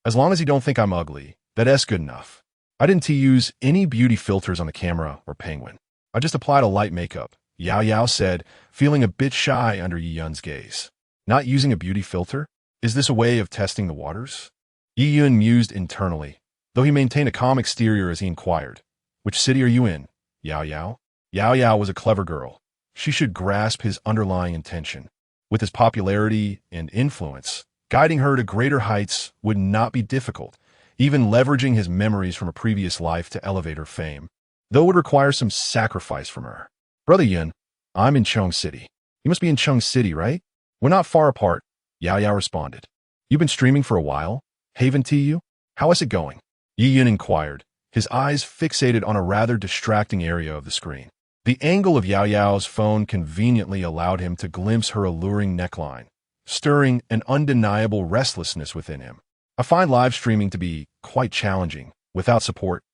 As long as you don't think I'm ugly, that's good enough. I didn't use any beauty filters on the camera or Penguin. I just applied a light makeup," Yao Yao said, feeling a bit shy under Yiyun's gaze. "Not using a beauty filter? Is this a way of testing the waters?" Yiyun mused internally, though he maintained a calm exterior as he inquired, "Which city are you in, Yao Yao?" Yao Yao was a clever girl. She should grasp his underlying intention. With his popularity and influence, guiding her to greater heights would not be difficult, even leveraging his memories from a previous life to elevate her fame, though it would require some sacrifice from her. "Brother Yun, I'm in Cheng City." "You must be in Cheng City, right?" "We're not far apart," Yao Yao responded. "You've been streaming for a while? Haven to you? How is it going?" Yiyun inquired, his eyes fixated on a rather distracting area of the screen. The angle of Yao Yao's phone conveniently allowed him to glimpse her alluring neckline, stirring an undeniable restlessness within him. "I find live streaming to be quite challenging. Without support,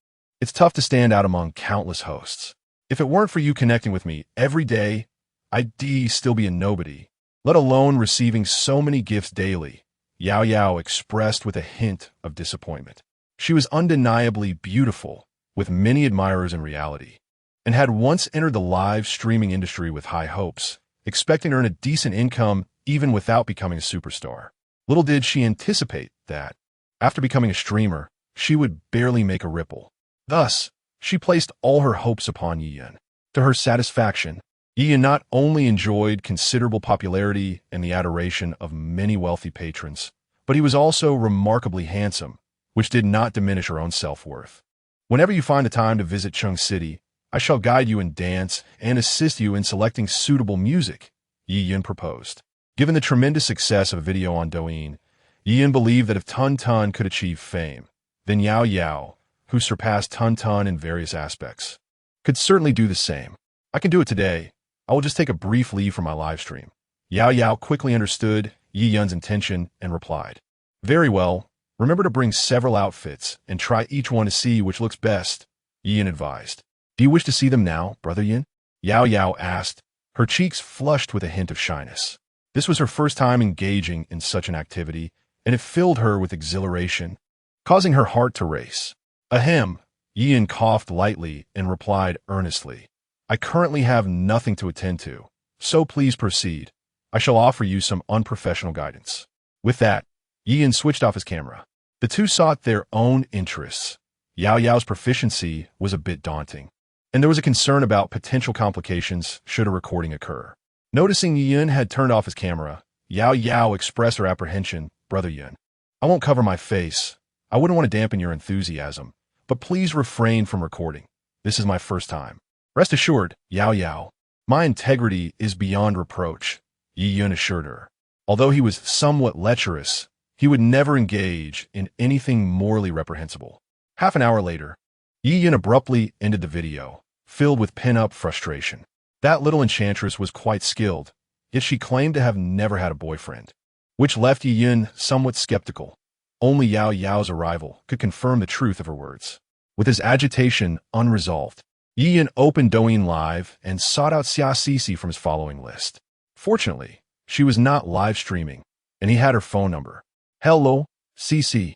it's tough to stand out among countless hosts. If it weren't for you connecting with me every day, I'd still be a nobody, let alone receiving so many gifts daily," Yao Yao expressed with a hint of disappointment. She was undeniably beautiful, with many admirers in reality, and had once entered the live streaming industry with high hopes, expecting to earn a decent income even without becoming a superstar. Little did she anticipate that, after becoming a streamer, she would barely make a ripple. Thus, she placed all her hopes upon Yiyun. To her satisfaction, Yiyun not only enjoyed considerable popularity and the adoration of many wealthy patrons, but he was also remarkably handsome, which did not diminish her own self-worth. "Whenever you find the time to visit Cheng City, I shall guide you in dance and assist you in selecting suitable music," Yiyun proposed. Given the tremendous success of a video on Douyin, Yiyun believed that if Tun Tun could achieve fame, then Yao Yao, who surpassed Tun Tun in various aspects, could certainly do the same. "I can do it today. I will just take a brief leave from my live stream." Yao Yao quickly understood Yiyun's intention and replied, "Very well. Remember to bring several outfits and try each one to see which looks best," Yiyun advised. "Do you wish to see them now, Brother Yin?" Yao Yao asked, her cheeks flushed with a hint of shyness. This was her first time engaging in such an activity, and it filled her with exhilaration, causing her heart to race. Ahem, Yin coughed lightly and replied earnestly, I currently have nothing to attend to, so please proceed. I shall offer you some unprofessional guidance. With that, Yin switched off his camera. The two sought their own interests. Yao Yao's proficiency was a bit daunting, and there was a concern about potential complications should a recording occur. Noticing Yin had turned off his camera, Yao Yao expressed her apprehension. Brother Yin, I won't cover my face. I wouldn't want to dampen your enthusiasm, but please refrain from recording. This is my first time. Rest assured, Yao Yao, my integrity is beyond reproach, Yi Yun assured her. Although he was somewhat lecherous, he would never engage in anything morally reprehensible. Half an hour later, Yi Yun abruptly ended the video, filled with pent-up frustration. That little enchantress was quite skilled, yet she claimed to have never had a boyfriend, which left Yi Yun somewhat skeptical. Only Yao Yao's arrival could confirm the truth of her words. With his agitation unresolved, Yi Yun opened Douyin Live and sought out Xia Cici from his following list. Fortunately, she was not live streaming, and he had her phone number. Hello, Cici.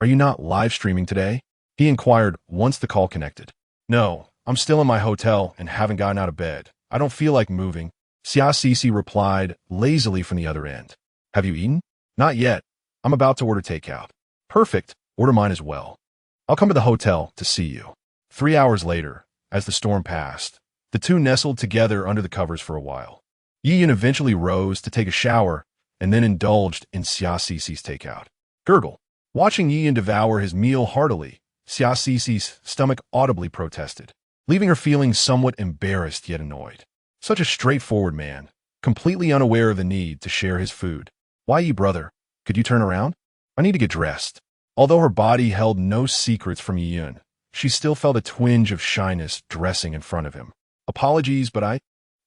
Are you not live streaming today? He inquired once the call connected. No, I'm still in my hotel and haven't gotten out of bed. I don't feel like moving, Xia Cici replied lazily from the other end. Have you eaten? Not yet. I'm about to order takeout. Perfect. Order mine as well. I'll come to the hotel to see you. 3 hours later, as the storm passed, the two nestled together under the covers for a while. Yi Yun eventually rose to take a shower and then indulged in Xia Cici's takeout. Gurgle. Watching Yi Yun devour his meal heartily, Xia Cici's stomach audibly protested, leaving her feeling somewhat embarrassed yet annoyed. Such a straightforward man, completely unaware of the need to share his food. Why, Yi brother? Could you turn around? I need to get dressed. Although her body held no secrets from Yi Yun, she still felt a twinge of shyness dressing in front of him. Apologies, but I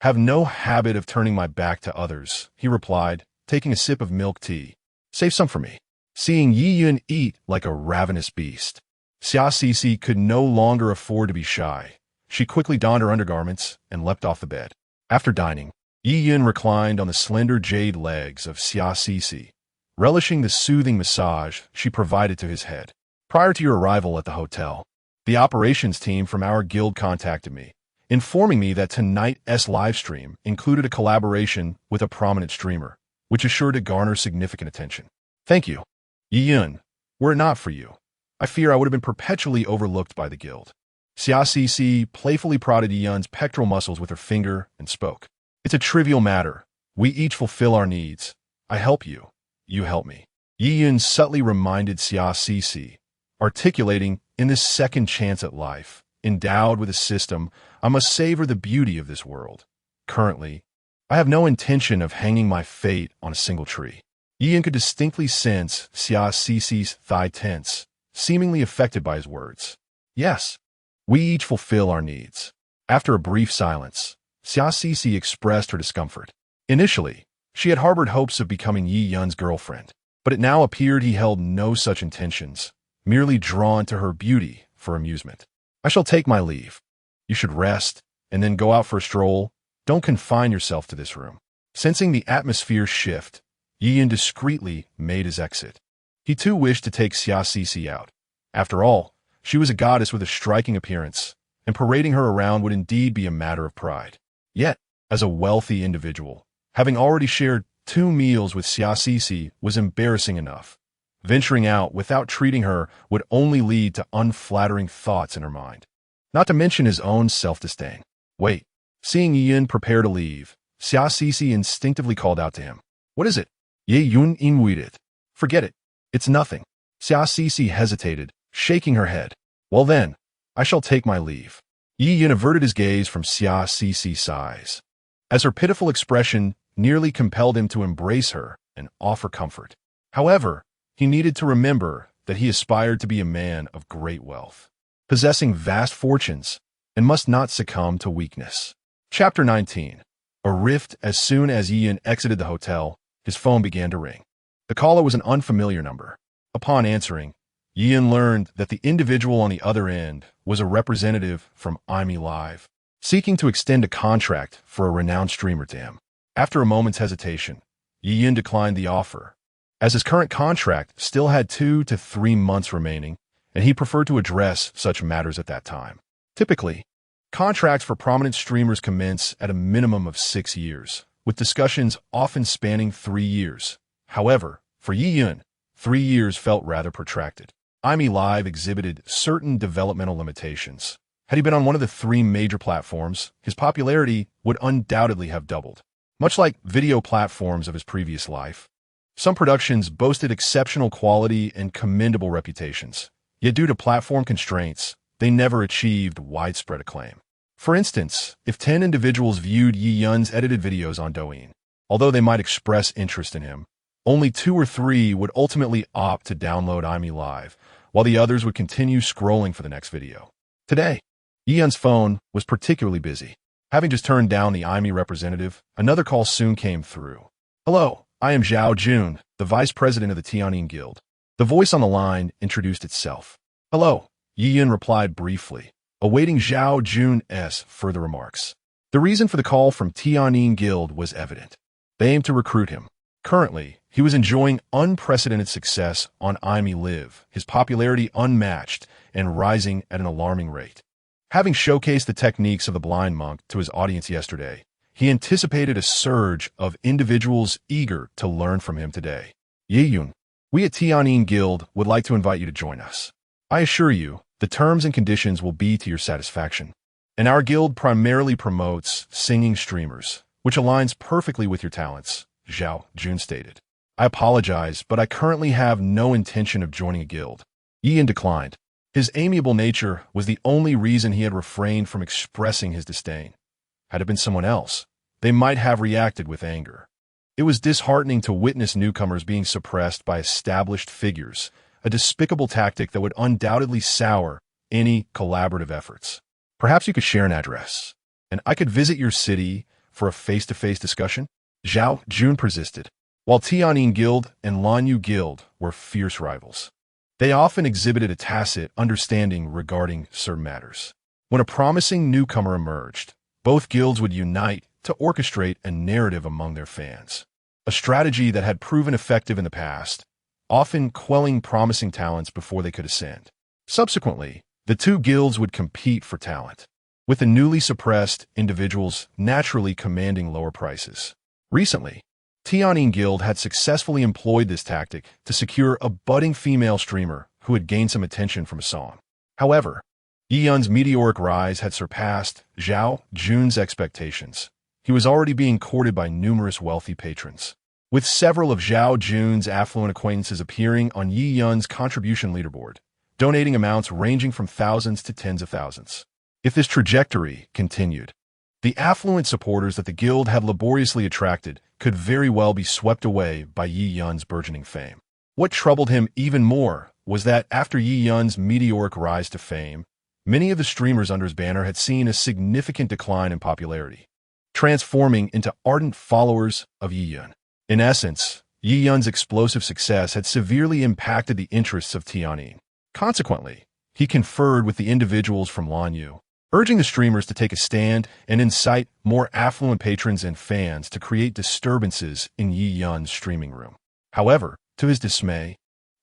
have no habit of turning my back to others, he replied, taking a sip of milk tea. Save some for me. Seeing Yi Yun eat like a ravenous beast, Xia Cici could no longer afford to be shy. She quickly donned her undergarments and leapt off the bed. After dining, Yi Yun reclined on the slender jade legs of Xia Cici, relishing the soothing massage she provided to his head. Prior to your arrival at the hotel, the operations team from our guild contacted me, informing me that tonight's live stream included a collaboration with a prominent streamer, which is sure to garner significant attention. Thank you, Yi Yun. Were it not for you, I fear I would have been perpetually overlooked by the guild. Xia Cici playfully prodded Yi Yun's pectoral muscles with her finger and spoke. It's a trivial matter. We each fulfill our needs. I help you. You help me. Yi Yun subtly reminded Xia Cici, articulating, in this second chance at life, endowed with a system, I must savor the beauty of this world. Currently, I have no intention of hanging my fate on a single tree. Yi Yun could distinctly sense Xia Cici's thigh tense, seemingly affected by his words. Yes, we each fulfill our needs. After a brief silence, Xia Cici expressed her discomfort. Initially, she had harbored hopes of becoming Yi Yun's girlfriend, but it now appeared he held no such intentions, merely drawn to her beauty for amusement. I shall take my leave. You should rest, and then go out for a stroll. Don't confine yourself to this room. Sensing the atmosphere shift, Yi Yun discreetly made his exit. He too wished to take Xia Cici out. After all, she was a goddess with a striking appearance, and parading her around would indeed be a matter of pride. Yet, as a wealthy individual, having already shared 2 meals with Xia Cici was embarrassing enough. Venturing out without treating her would only lead to unflattering thoughts in her mind. Not to mention his own self-disdain. Wait. Seeing Yi Yun prepare to leave, Xia Cici instinctively called out to him. What is it? Ye Yun inwit. Forget it. It's nothing. Xia Cici hesitated, shaking her head. Well then, I shall take my leave. Yi Yun averted his gaze from Xia Cici's eyes, as her pitiful expression nearly compelled him to embrace her and offer comfort. However, he needed to remember that he aspired to be a man of great wealth, possessing vast fortunes, and must not succumb to weakness. Chapter 19. A rift. As soon as Yi Yun exited the hotel, his phone began to ring. The caller was an unfamiliar number. Upon answering, Yi Yun learned that the individual on the other end was a representative from IME Live. seeking to extend a contract for a renowned streamer to him. After a moment's hesitation, Douyin declined the offer, as his current contract still had 2 to 3 months remaining, and he preferred to address such matters at that time. Typically, contracts for prominent streamers commence at a minimum of 6 years, with discussions often spanning 3 years. However, for Douyin, 3 years felt rather protracted. Live exhibited certain developmental limitations. Had he been on one of the 3 major platforms, his popularity would undoubtedly have doubled. Much like video platforms of his previous life, some productions boasted exceptional quality and commendable reputations, yet due to platform constraints, they never achieved widespread acclaim. For instance, if 10 individuals viewed Douyin's edited videos on Douyin, although they might express interest in him, only 2 or 3 would ultimately opt to download Live, while the others would continue scrolling for the next video. Today, Douyin's phone was particularly busy. Having just turned down the representative, another call soon came through. "Hello, I am Zhao Jun, the vice president of the Tianyin Guild." The voice on the line introduced itself. "Hello," Douyin replied briefly, awaiting Zhao Jun's further remarks. The reason for the call from Tianyin Guild was evident. They aimed to recruit him. Currently, he was enjoying unprecedented success on Live, his popularity unmatched and rising at an alarming rate. Having showcased the techniques of the blind monk to his audience yesterday, he anticipated a surge of individuals eager to learn from him today. "Douyin, we at Tianyin Guild would like to invite you to join us. I assure you, the terms and conditions will be to your satisfaction. And our guild primarily promotes singing streamers, which aligns perfectly with your talents," Zhao Jun stated. "I apologize, but I currently have no intention of joining a guild." Douyin declined. His amiable nature was the only reason he had refrained from expressing his disdain. Had it been someone else, they might have reacted with anger. It was disheartening to witness newcomers being suppressed by established figures, a despicable tactic that would undoubtedly sour any collaborative efforts. "Perhaps you could share an address, and I could visit your city for a face-to-face discussion?" Zhao Jun persisted. While Tianyin Guild and Lanyu Guild were fierce rivals, they often exhibited a tacit understanding regarding certain matters. When a promising newcomer emerged, both guilds would unite to orchestrate a narrative among their fans, a strategy that had proven effective in the past, often quelling promising talents before they could ascend. Subsequently, the 2 guilds would compete for talent, with the newly suppressed individuals naturally commanding lower prices. Recently, Tianyin Guild had successfully employed this tactic to secure a budding female streamer who had gained some attention from a song. However, Douyin's meteoric rise had surpassed Zhao Jun's expectations. He was already being courted by numerous wealthy patrons, with several of Zhao Jun's affluent acquaintances appearing on Douyin's contribution leaderboard, donating amounts ranging from thousands to tens of thousands. If this trajectory continued, the affluent supporters that the guild had laboriously attracted could very well be swept away by Douyin's burgeoning fame. What troubled him even more was that after Douyin's meteoric rise to fame, many of the streamers under his banner had seen a significant decline in popularity, transforming into ardent followers of Douyin. In essence, Douyin's explosive success had severely impacted the interests of Tianyin. Consequently, he conferred with the individuals from Lanyu, urging the streamers to take a stand and incite more affluent patrons and fans to create disturbances in Douyin's streaming room. However, to his dismay,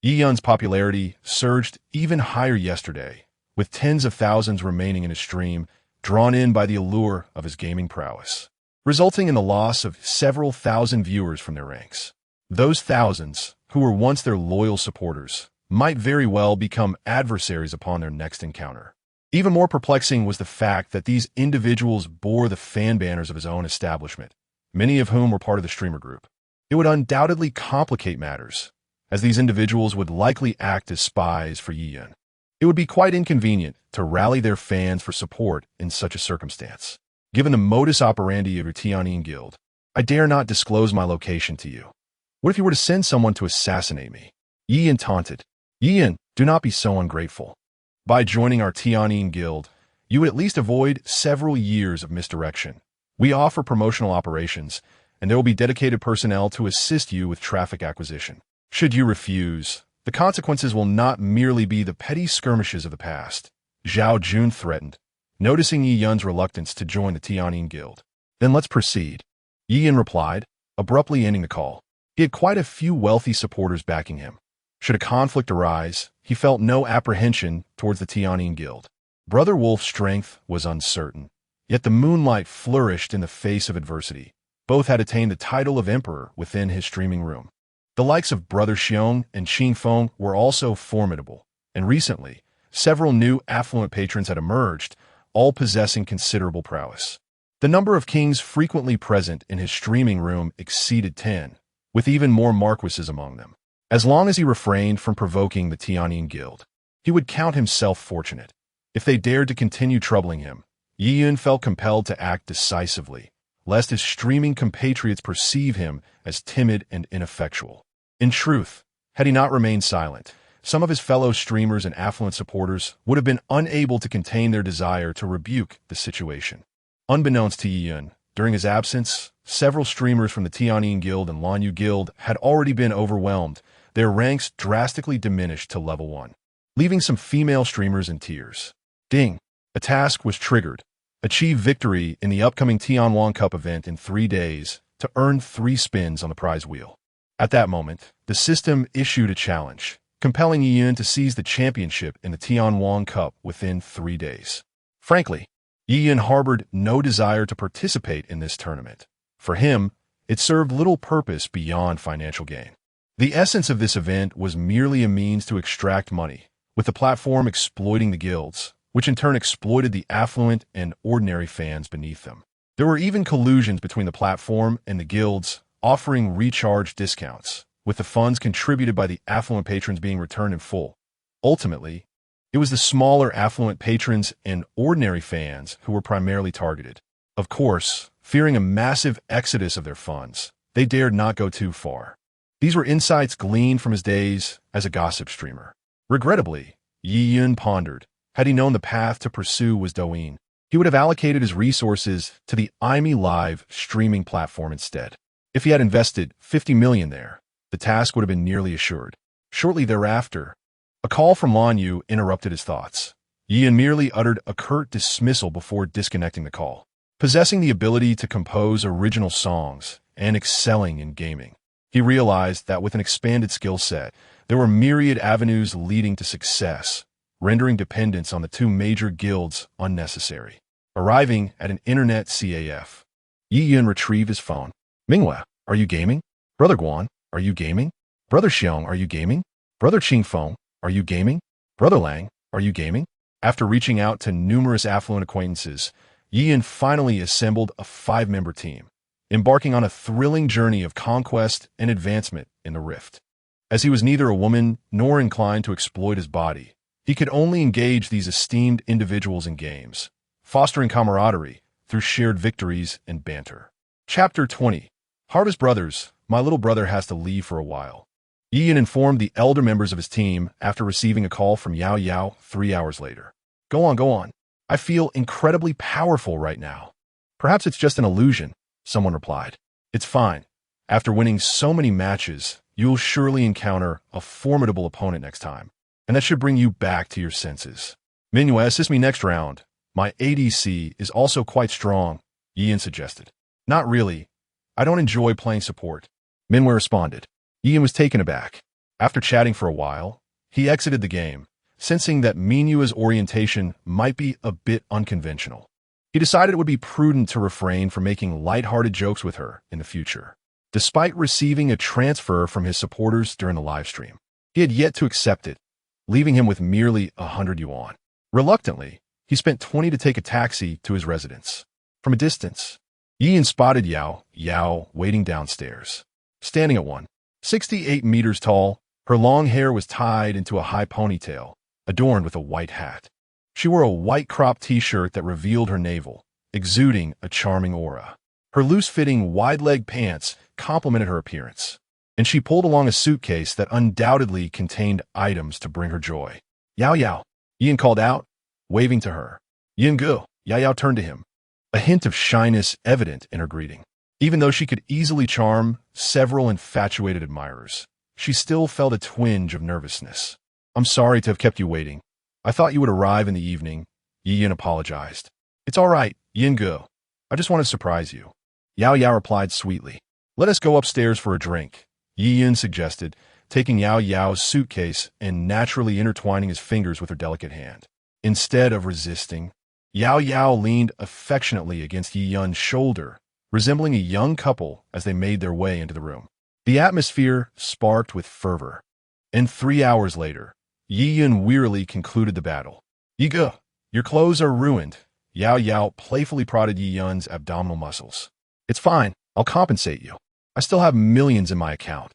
Douyin's popularity surged even higher yesterday, with tens of thousands remaining in his stream, drawn in by the allure of his gaming prowess, resulting in the loss of several thousand viewers from their ranks. Those thousands, who were once their loyal supporters, might very well become adversaries upon their next encounter. Even more perplexing was the fact that these individuals bore the fan banners of his own establishment, many of whom were part of the streamer group. It would undoubtedly complicate matters, as these individuals would likely act as spies for Douyin. It would be quite inconvenient to rally their fans for support in such a circumstance. Given the modus operandi of your Tianyin Guild, I dare not disclose my location to you. What if you were to send someone to assassinate me? Douyin taunted. "Douyin, do not be so ungrateful. By joining our Tianyin Guild, you would at least avoid several years of misdirection. We offer promotional operations, and there will be dedicated personnel to assist you with traffic acquisition. Should you refuse, the consequences will not merely be the petty skirmishes of the past," Zhao Jun threatened, noticing Yi Yun's reluctance to join the Tianyin Guild. "Then let's proceed," Yi Yun replied, abruptly ending the call. He had quite a few wealthy supporters backing him. Should a conflict arise, he felt no apprehension towards the Tianyin Guild. Brother Wolf's strength was uncertain, yet the moonlight flourished in the face of adversity. Both had attained the title of emperor within his streaming room. The likes of Brother Xiong and Qing Feng were also formidable, and recently, several new affluent patrons had emerged, all possessing considerable prowess. The number of kings frequently present in his streaming room exceeded 10, with even more marquises among them. As long as he refrained from provoking the Tianyin Guild, he would count himself fortunate. If they dared to continue troubling him, Yi Yun felt compelled to act decisively, lest his streaming compatriots perceive him as timid and ineffectual. In truth, had he not remained silent, some of his fellow streamers and affluent supporters would have been unable to contain their desire to rebuke the situation. Unbeknownst to Yi Yun, during his absence, several streamers from the Tianyin Guild and Lanyu Guild had already been overwhelmed, their ranks drastically diminished to level 1, leaving some female streamers in tears. Ding! A task was triggered. Achieve victory in the upcoming Tianwan Cup event in 3 days to earn 3 spins on the prize wheel. At that moment, the system issued a challenge, compelling Yi Yun to seize the championship in the Tianwan Cup within 3 days. Frankly, Yi Yun harbored no desire to participate in this tournament. For him, it served little purpose beyond financial gain. The essence of this event was merely a means to extract money, with the platform exploiting the guilds, which in turn exploited the affluent and ordinary fans beneath them. There were even collusions between the platform and the guilds, offering recharge discounts, with the funds contributed by the affluent patrons being returned in full. Ultimately, it was the smaller affluent patrons and ordinary fans who were primarily targeted. Of course, fearing a massive exodus of their funds, they dared not go too far. These were insights gleaned from his days as a gossip streamer. Regrettably, Yi Yun pondered, had he known the path to pursue was Douyin, he would have allocated his resources to the IME Live streaming platform instead. If he had invested 50 million there, the task would have been nearly assured. Shortly thereafter, a call from Lanyu interrupted his thoughts. Yi Yun merely uttered a curt dismissal before disconnecting the call. Possessing the ability to compose original songs and excelling in gaming, he realized that with an expanded skill set, there were myriad avenues leading to success, rendering dependence on the 2 major guilds unnecessary. Arriving at an internet CAF, Yi Yun retrieved his phone. "Mingwe, are you gaming? Brother Guan, are you gaming? Brother Xiong, are you gaming? Brother Qing Feng, are you gaming? Brother Lang, are you gaming?" After reaching out to numerous affluent acquaintances, Yi Yun finally assembled a 5-member team, embarking on a thrilling journey of conquest and advancement in the Rift. As he was neither a woman nor inclined to exploit his body, he could only engage these esteemed individuals in games, fostering camaraderie through shared victories and banter. Chapter 20. Harvest Brothers, my little brother has to leave for a while. Yi Yun informed the elder members of his team after receiving a call from Yao Yao 3 hours later. Go on. I feel incredibly powerful right now." "Perhaps it's just an illusion," someone replied. "It's fine. After winning so many matches, you'll surely encounter a formidable opponent next time, and that should bring you back to your senses. Minhue, assist me next round. My ADC is also quite strong," Yi Yun suggested. "Not really. I don't enjoy playing support," Minhue responded. Yi Yun was taken aback. After chatting for a while, he exited the game, sensing that Minhue's orientation might be a bit unconventional. He decided it would be prudent to refrain from making lighthearted jokes with her in the future. Despite receiving a transfer from his supporters during the livestream, he had yet to accept it, leaving him with merely 100 yuan. Reluctantly, he spent 20 to take a taxi to his residence. From a distance, Yi Yun spotted Yao waiting downstairs. Standing at 168 meters tall, her long hair was tied into a high ponytail, adorned with a white hat. She wore a white crop t-shirt that revealed her navel, exuding a charming aura. Her loose-fitting, wide-leg pants complemented her appearance, and she pulled along a suitcase that undoubtedly contained items to bring her joy. "Yao Yao," Yi Yun called out, waving to her. "Yin Gu," Yao Yao turned to him, a hint of shyness evident in her greeting. Even though she could easily charm several infatuated admirers, she still felt a twinge of nervousness. "I'm sorry to have kept you waiting. I thought you would arrive in the evening, Yi Yin apologized. It's all right, Yin Go. I just want to surprise you. Yao Yao replied sweetly. Let us go upstairs for a drink, Yi Yin suggested, taking Yao Yao's suitcase and naturally intertwining his fingers with her delicate hand. Instead of resisting, Yao Yao leaned affectionately against Yi Yun's shoulder, resembling a young couple as they made their way into the room. The atmosphere sparked with fervor. And 3 hours later, Yi Yun wearily concluded the battle. Yi Ge, your clothes are ruined. Yao Yao playfully prodded Yi Yun's abdominal muscles. It's fine, I'll compensate you. I still have millions in my account.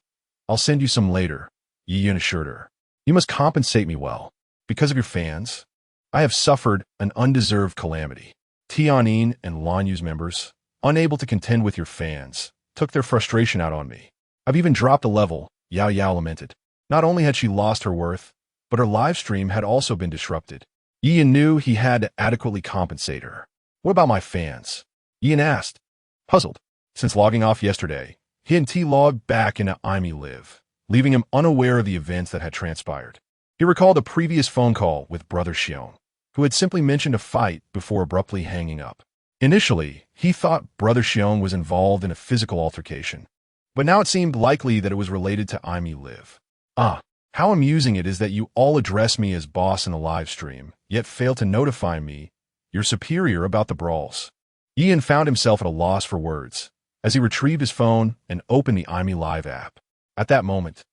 I'll send you some later, Yi Yun assured her. You must compensate me well. Because of your fans, I have suffered an undeserved calamity. Tianyin and Lanyu's members, unable to contend with your fans, took their frustration out on me. I've even dropped a level, Yao Yao lamented. Not only had she lost her worth, but her live stream had also been disrupted. Yi Yin knew he had to adequately compensate her. What about my fans? Yi Yin asked, puzzled. Since logging off yesterday, he and T logged back into Live, leaving him unaware of the events that had transpired. He recalled a previous phone call with Brother Xiong, who had simply mentioned a fight before abruptly hanging up. Initially, he thought Brother Xiong was involved in a physical altercation, but now it seemed likely that it was related to Live. Ah, how amusing it is that you all address me as boss in a live stream, yet fail to notify me, your superior, about the brawls. Yi Yin found himself at a loss for words as he retrieved his phone and opened the Live app. At that moment,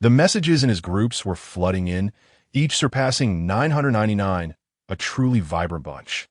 the messages in his groups were flooding in, each surpassing 999, a truly vibrant bunch.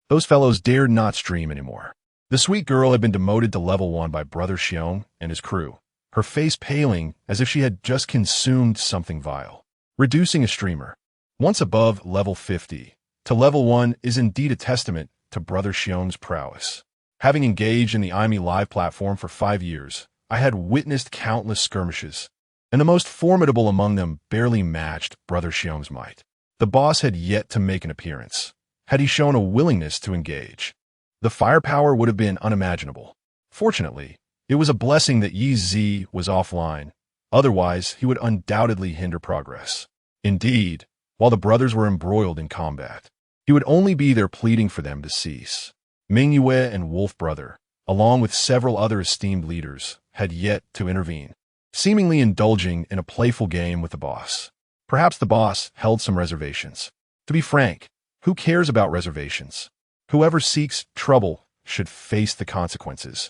Those fellows dared not stream anymore. The sweet girl had been demoted to level 1 by Brother Xiong and his crew, her face paling as if she had just consumed something vile. Reducing a streamer, once above level 50, to level 1 is indeed a testament to Brother Xiong's prowess. Having engaged in the Live platform for 5 years, I had witnessed countless skirmishes, and the most formidable among them barely matched Brother Xiong's might. The boss had yet to make an appearance. Had he shown a willingness to engage, the firepower would have been unimaginable. Fortunately, it was a blessing that Yi Zi was offline. Otherwise, he would undoubtedly hinder progress. Indeed, while the brothers were embroiled in combat, he would only be there pleading for them to cease. Ming Yue and Wolf Brother, along with several other esteemed leaders, had yet to intervene, seemingly indulging in a playful game with the boss. Perhaps the boss held some reservations. To be frank, who cares about reservations? Whoever seeks trouble should face the consequences.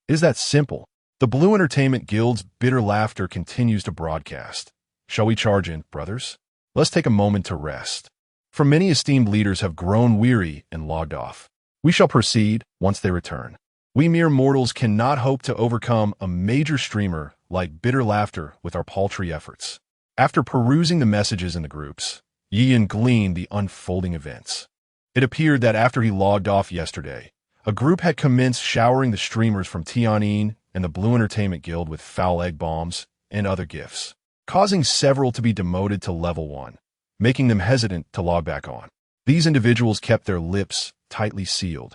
It is that simple. The Blue Entertainment Guild's bitter laughter continues to broadcast. Shall we charge in, brothers? Let's take a moment to rest. For many esteemed leaders have grown weary and logged off. We shall proceed once they return. We mere mortals cannot hope to overcome a major streamer like bitter laughter with our paltry efforts. After perusing the messages in the groups, Yi Yin gleaned the unfolding events. It appeared that after he logged off yesterday, a group had commenced showering the streamers from Tianyin and the Blue Entertainment Guild with foul egg bombs and other gifts, causing several to be demoted to level 1, making them hesitant to log back on. These individuals kept their lips tightly sealed,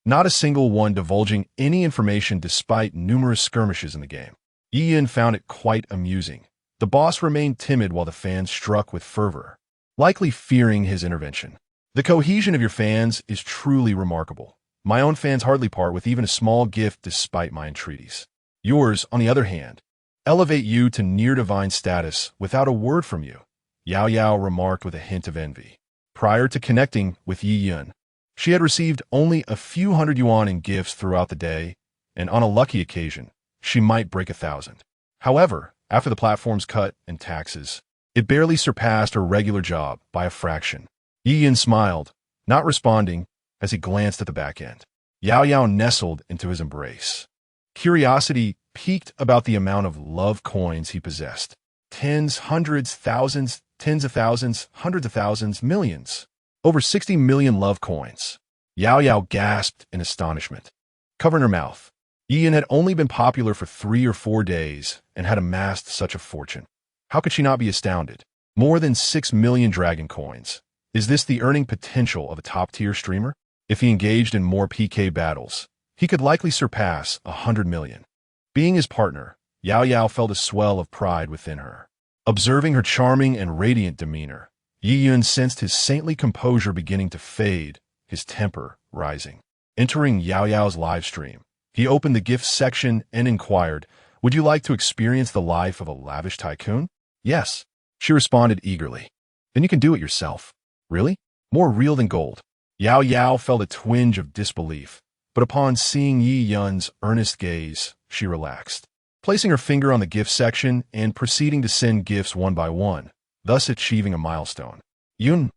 not a single one divulging any information despite numerous skirmishes in the game. Yi Yin found it quite amusing. The boss remained timid while the fans struck with fervor, likely fearing his intervention. The cohesion of your fans is truly remarkable. My own fans hardly part with even a small gift despite my entreaties. Yours, on the other hand, elevate you to near-divine status without a word from you, Yao Yao remarked with a hint of envy. Prior to connecting with Yi Yin, she had received only a few hundred yuan in gifts throughout the day, and on a lucky occasion, she might break 1,000. However, after the platform's cut and taxes, it barely surpassed her regular job by a fraction. Yi Yin smiled, not responding, as he glanced at the back end. Yao Yao nestled into his embrace. Curiosity piqued about the amount of love coins he possessed. Tens, hundreds, thousands, tens of thousands, hundreds of thousands, millions. Over 60 million love coins. Yao Yao gasped in astonishment. Covering her mouth, Yi Yin had only been popular for 3 or 4 days and had amassed such a fortune. How could she not be astounded? More than 6 million dragon coins. Is this the earning potential of a top-tier streamer? If he engaged in more PK battles, he could likely surpass 100 million. Being his partner, Yao Yao felt a swell of pride within her. Observing her charming and radiant demeanor, Yi Yun sensed his saintly composure beginning to fade, his temper rising. Entering Yao Yao's live stream, he opened the gifts section and inquired, "Would you like to experience the life of a lavish tycoon?" "Yes," she responded eagerly. "Then you can do it yourself." "Really? More real than gold?" Yao Yao felt a twinge of disbelief, but upon seeing Yi Yun's earnest gaze, she relaxed, placing her finger on the gift section and proceeding to send gifts one by one, thus achieving a milestone. "Yun,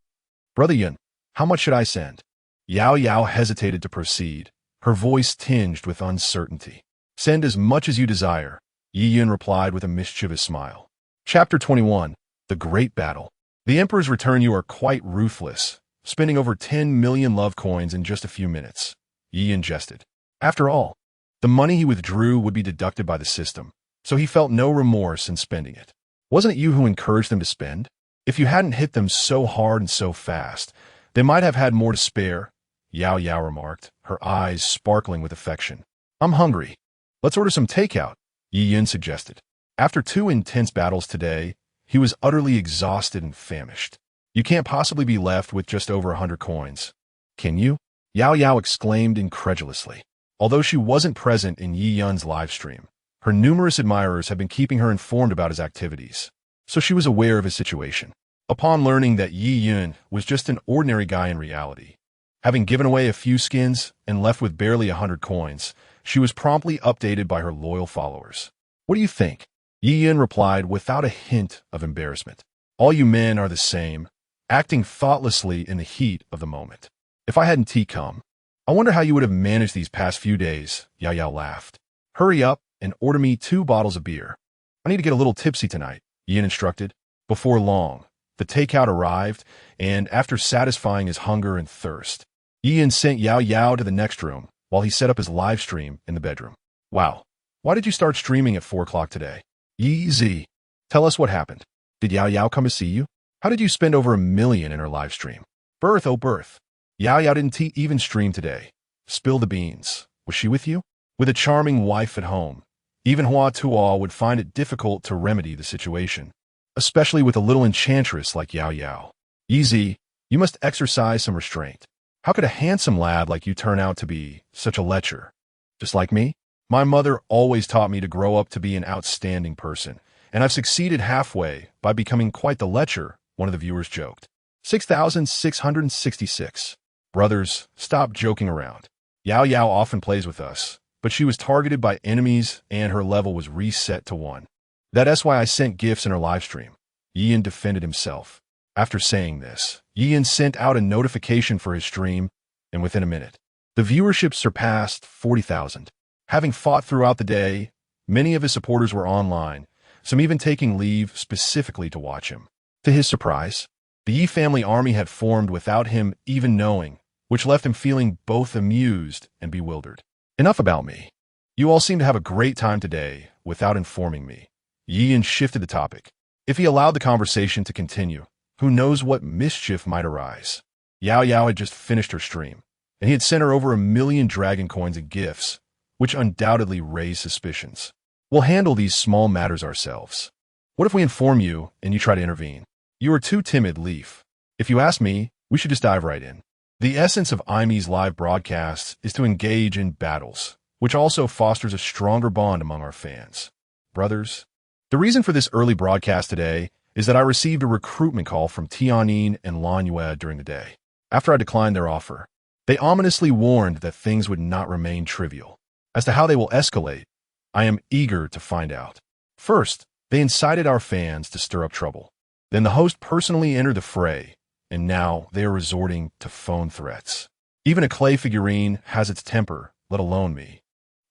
brother Yun, how much should I send?" Yao Yao hesitated to proceed, her voice tinged with uncertainty. "Send as much as you desire," Yi Yun replied with a mischievous smile. Chapter 21. The Great Battle. The Emperor's return. You are quite ruthless, spending over 10 million love coins in just a few minutes, Yi Yun jested. After all, the money he withdrew would be deducted by the system, so he felt no remorse in spending it. "Wasn't it you who encouraged them to spend? If you hadn't hit them so hard and so fast, they might have had more to spare," Yao Yao remarked, her eyes sparkling with affection. "I'm hungry. Let's order some takeout," Yi Yun suggested. After 2 intense battles today, he was utterly exhausted and famished. "You can't possibly be left with just over 100 coins. Can you?" Yao Yao exclaimed incredulously. Although she wasn't present in Yi Yun's live stream, her numerous admirers had been keeping her informed about his activities, so she was aware of his situation. Upon learning that Yi Yun was just an ordinary guy in reality, having given away a few skins and left with barely 100 coins, she was promptly updated by her loyal followers. "What do you think?" Yi Yun replied without a hint of embarrassment. "All you men are the same, acting thoughtlessly in the heat of the moment. If I hadn't come, I wonder how you would have managed these past few days," Yao Yao laughed. "Hurry up and order me 2 bottles of beer. I need to get a little tipsy tonight," Yi Yun instructed. Before long, the takeout arrived, and after satisfying his hunger and thirst, Yi Yun sent Yao Yao to the next room while he set up his live stream in the bedroom. "Wow, why did you start streaming at 4 o'clock today?" "Yi Z, tell us what happened. Did Yao Yao come to see you? How did you spend over 1 million in her live stream?" "Birth, oh birth. Yao Yao didn't even stream today. Spill the beans. Was she with you?" With a charming wife at home, even Hua Tuo would find it difficult to remedy the situation, especially with a little enchantress like Yao Yao. "Yi Z, you must exercise some restraint. How could a handsome lad like you turn out to be such a lecher? Just like me? My mother always taught me to grow up to be an outstanding person, and I've succeeded halfway by becoming quite the lecher," one of the viewers joked. 6,666. Brothers, stop joking around. Yao Yao often plays with us, but she was targeted by enemies and her level was reset to 1. That's why I sent gifts in her livestream. Yi Yun defended himself. After saying this, Yi Yun sent out a notification for his stream, and within a minute, the viewership surpassed 40,000. Having fought throughout the day, many of his supporters were online, some even taking leave specifically to watch him. To his surprise, the Yi family army had formed without him even knowing, which left him feeling both amused and bewildered. "Enough about me. You all seem to have a great time today without informing me." Yi Yun shifted the topic. If he allowed the conversation to continue, who knows what mischief might arise. Yao Yao had just finished her stream, and he had sent her over 1 million dragon coins in gifts, which undoubtedly raised suspicions. "We'll handle these small matters ourselves. What if we inform you and you try to intervene?" "You are too timid, Leaf. If you ask me, we should just dive right in." The essence of IME's live broadcasts is to engage in battles, which also fosters a stronger bond among our fans. Brothers, the reason for this early broadcast today is that I received a recruitment call from Tianyin and Lanyue during the day. After I declined their offer, they ominously warned that things would not remain trivial. As to how they will escalate, I am eager to find out. First, they incited our fans to stir up trouble. Then the host personally entered the fray, and now they are resorting to phone threats. Even a clay figurine has its temper, let alone me,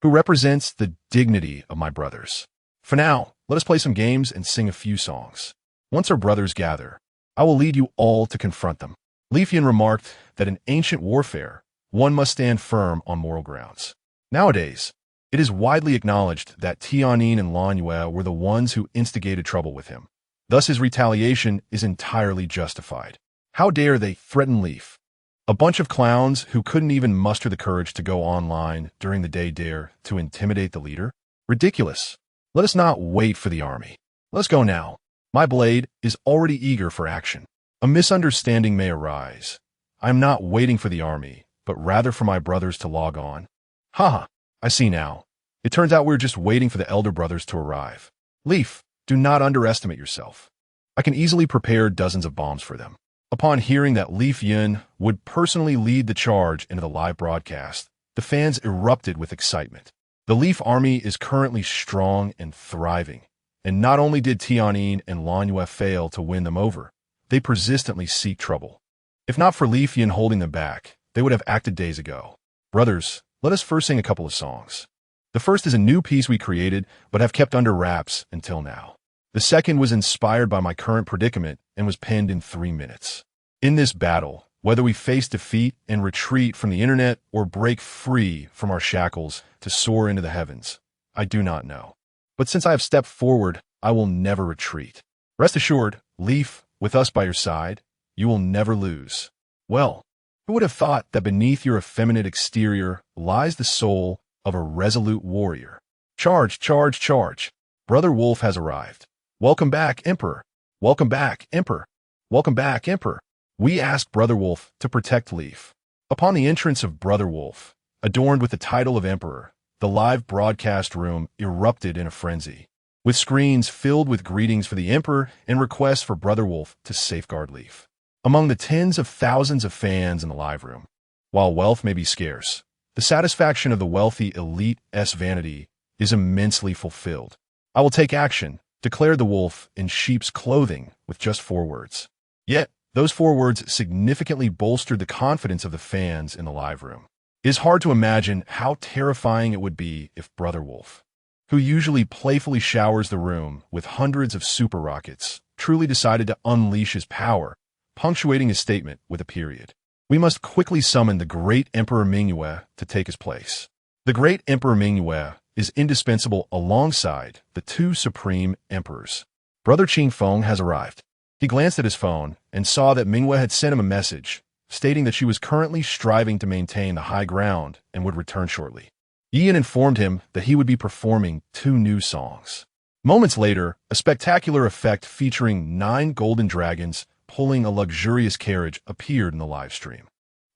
who represents the dignity of my brothers. For now, let us play some games and sing a few songs. Once our brothers gather, I will lead you all to confront them. Leafian remarked that in ancient warfare, one must stand firm on moral grounds. Nowadays, it is widely acknowledged that Tianyin and Lanyue were the ones who instigated trouble with him. Thus his retaliation is entirely justified. How dare they threaten Leaf? A bunch of clowns who couldn't even muster the courage to go online during the day dare to intimidate the leader? Ridiculous. Let us not wait for the army. Let's go now. My blade is already eager for action. A misunderstanding may arise. I am not waiting for the army, but rather for my brothers to log on. Haha, I see now. It turns out we're just waiting for the elder brothers to arrive. Leaf, do not underestimate yourself. I can easily prepare dozens of bombs for them. Upon hearing that Leaf Yin would personally lead the charge into the live broadcast, the fans erupted with excitement. The Leaf army is currently strong and thriving, and not only did Tianyin and Lanyue fail to win them over, they persistently seek trouble. If not for Leaf Yin holding them back, they would have acted days ago. Brothers, let us first sing a couple of songs. The first is a new piece we created but have kept under wraps until now. The second was inspired by my current predicament and was penned in 3 minutes. In this battle, whether we face defeat and retreat from the internet or break free from our shackles to soar into the heavens, I do not know. But since I have stepped forward, I will never retreat. Rest assured, Leaf, with us by your side, you will never lose. Well, who would have thought that beneath your effeminate exterior lies the soul of a resolute warrior? Charge, charge, charge. Brother Wolf has arrived. Welcome back, Emperor. Welcome back, Emperor. Welcome back, Emperor. We asked Brother Wolf to protect Leaf. Upon the entrance of Brother Wolf, adorned with the title of Emperor, the live broadcast room erupted in a frenzy, with screens filled with greetings for the Emperor and requests for Brother Wolf to safeguard Leaf. Among the tens of thousands of fans in the live room, while wealth may be scarce, the satisfaction of the wealthy elite's vanity is immensely fulfilled. I will take action, declared the wolf in sheep's clothing with just 4 words. Yet, those 4 words significantly bolstered the confidence of the fans in the live room. It is hard to imagine how terrifying it would be if Brother Wolf, who usually playfully showers the room with hundreds of super rockets, truly decided to unleash his power, punctuating his statement with a period. We must quickly summon the great Emperor Mingyue to take his place. The great Emperor Mingyue is indispensable alongside the 2 supreme emperors. Brother Qingfeng has arrived. He glanced at his phone and saw that Mingyue had sent him a message, stating that she was currently striving to maintain the high ground and would return shortly. Yiyan informed him that he would be performing 2 new songs. Moments later, a spectacular effect featuring 9 golden dragons pulling a luxurious carriage appeared in the live stream.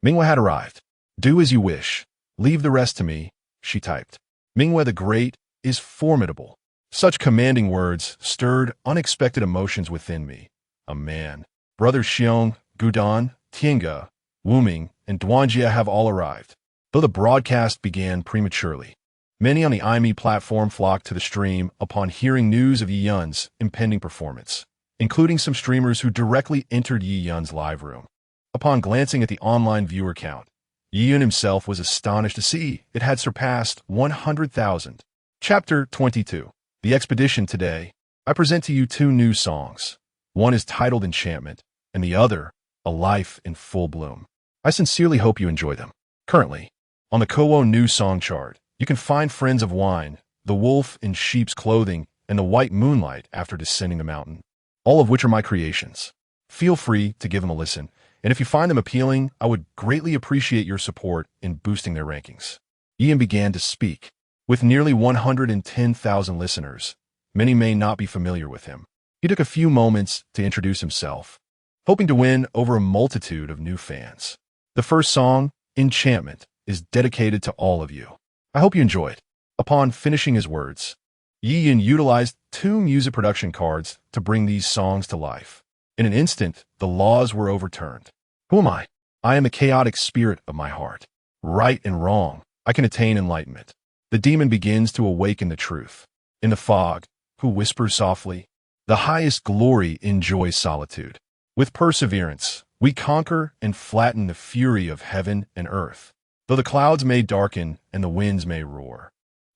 Mingyue had arrived. Do as you wish. Leave the rest to me, she typed. Mingyue the Great is formidable. Such commanding words stirred unexpected emotions within me. A man. Brothers Xiong, Gudan, Tiange, Wuming, and Duanjie have all arrived. Though the broadcast began prematurely, many on the IME platform flocked to the stream upon hearing news of Yi Yun's impending performance, including some streamers who directly entered Yi Yun's live room. Upon glancing at the online viewer count, Yi Yun himself was astonished to see it had surpassed 100,000. Chapter 22. The Expedition. Today, I present to you 2 new songs. One is titled Enchantment, and the other, A Life in Full Bloom. I sincerely hope you enjoy them. Currently, on the Kowo New Song chart, you can find Friends of Wine, The Wolf in Sheep's Clothing, and The White Moonlight after descending the mountain, all of which are my creations. Feel free to give them a listen, and if you find them appealing, I would greatly appreciate your support in boosting their rankings. Ian began to speak. With nearly 110,000 listeners, many may not be familiar with him. He took a few moments to introduce himself, hoping to win over a multitude of new fans. The first song, Enchantment, is dedicated to all of you. I hope you enjoy it. Upon finishing his words, Yi Yin utilized 2 music production cards to bring these songs to life. In an instant, the laws were overturned. Who am I? I am the chaotic spirit of my heart. Right and wrong, I can attain enlightenment. The demon begins to awaken the truth. In the fog, who whispers softly, the highest glory enjoys solitude. With perseverance, we conquer and flatten the fury of heaven and earth. Though the clouds may darken and the winds may roar,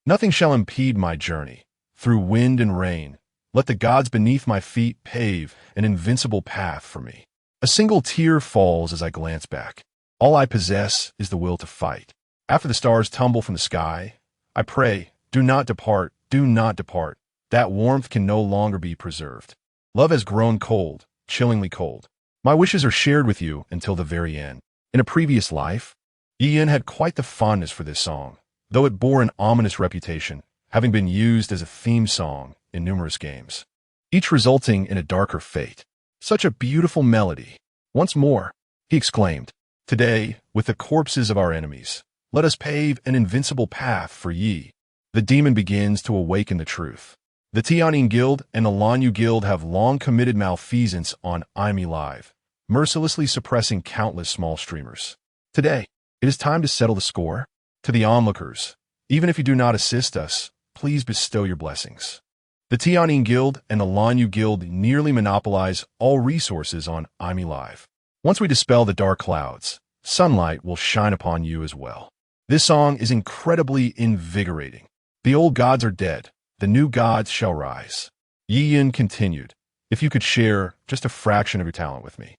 nothing shall impede my journey. Through wind and rain, let the gods beneath my feet pave an invincible path for me. A single tear falls as I glance back. All I possess is the will to fight. After the stars tumble from the sky, I pray, do not depart, do not depart. That warmth can no longer be preserved. Love has grown cold, chillingly cold. My wishes are shared with you until the very end. In a previous life, Ian had quite the fondness for this song, though it bore an ominous reputation, having been used as a theme song in numerous games, each resulting in a darker fate. Such a beautiful melody. Once more, he exclaimed, today, with the corpses of our enemies, let us pave an invincible path for ye. The demon begins to awaken the truth. The Douyin Guild and the Lanyu Guild have long committed malfeasance on IME Live, mercilessly suppressing countless small streamers. Today, it is time to settle the score. To the onlookers, even if you do not assist us, please bestow your blessings. The Douyin Guild and the Lanyu Guild nearly monopolize all resources on IME Live. Once we dispel the dark clouds, sunlight will shine upon you as well. This song is incredibly invigorating. The old gods are dead. The new gods shall rise. Douyin continued, if you could share just a fraction of your talent with me,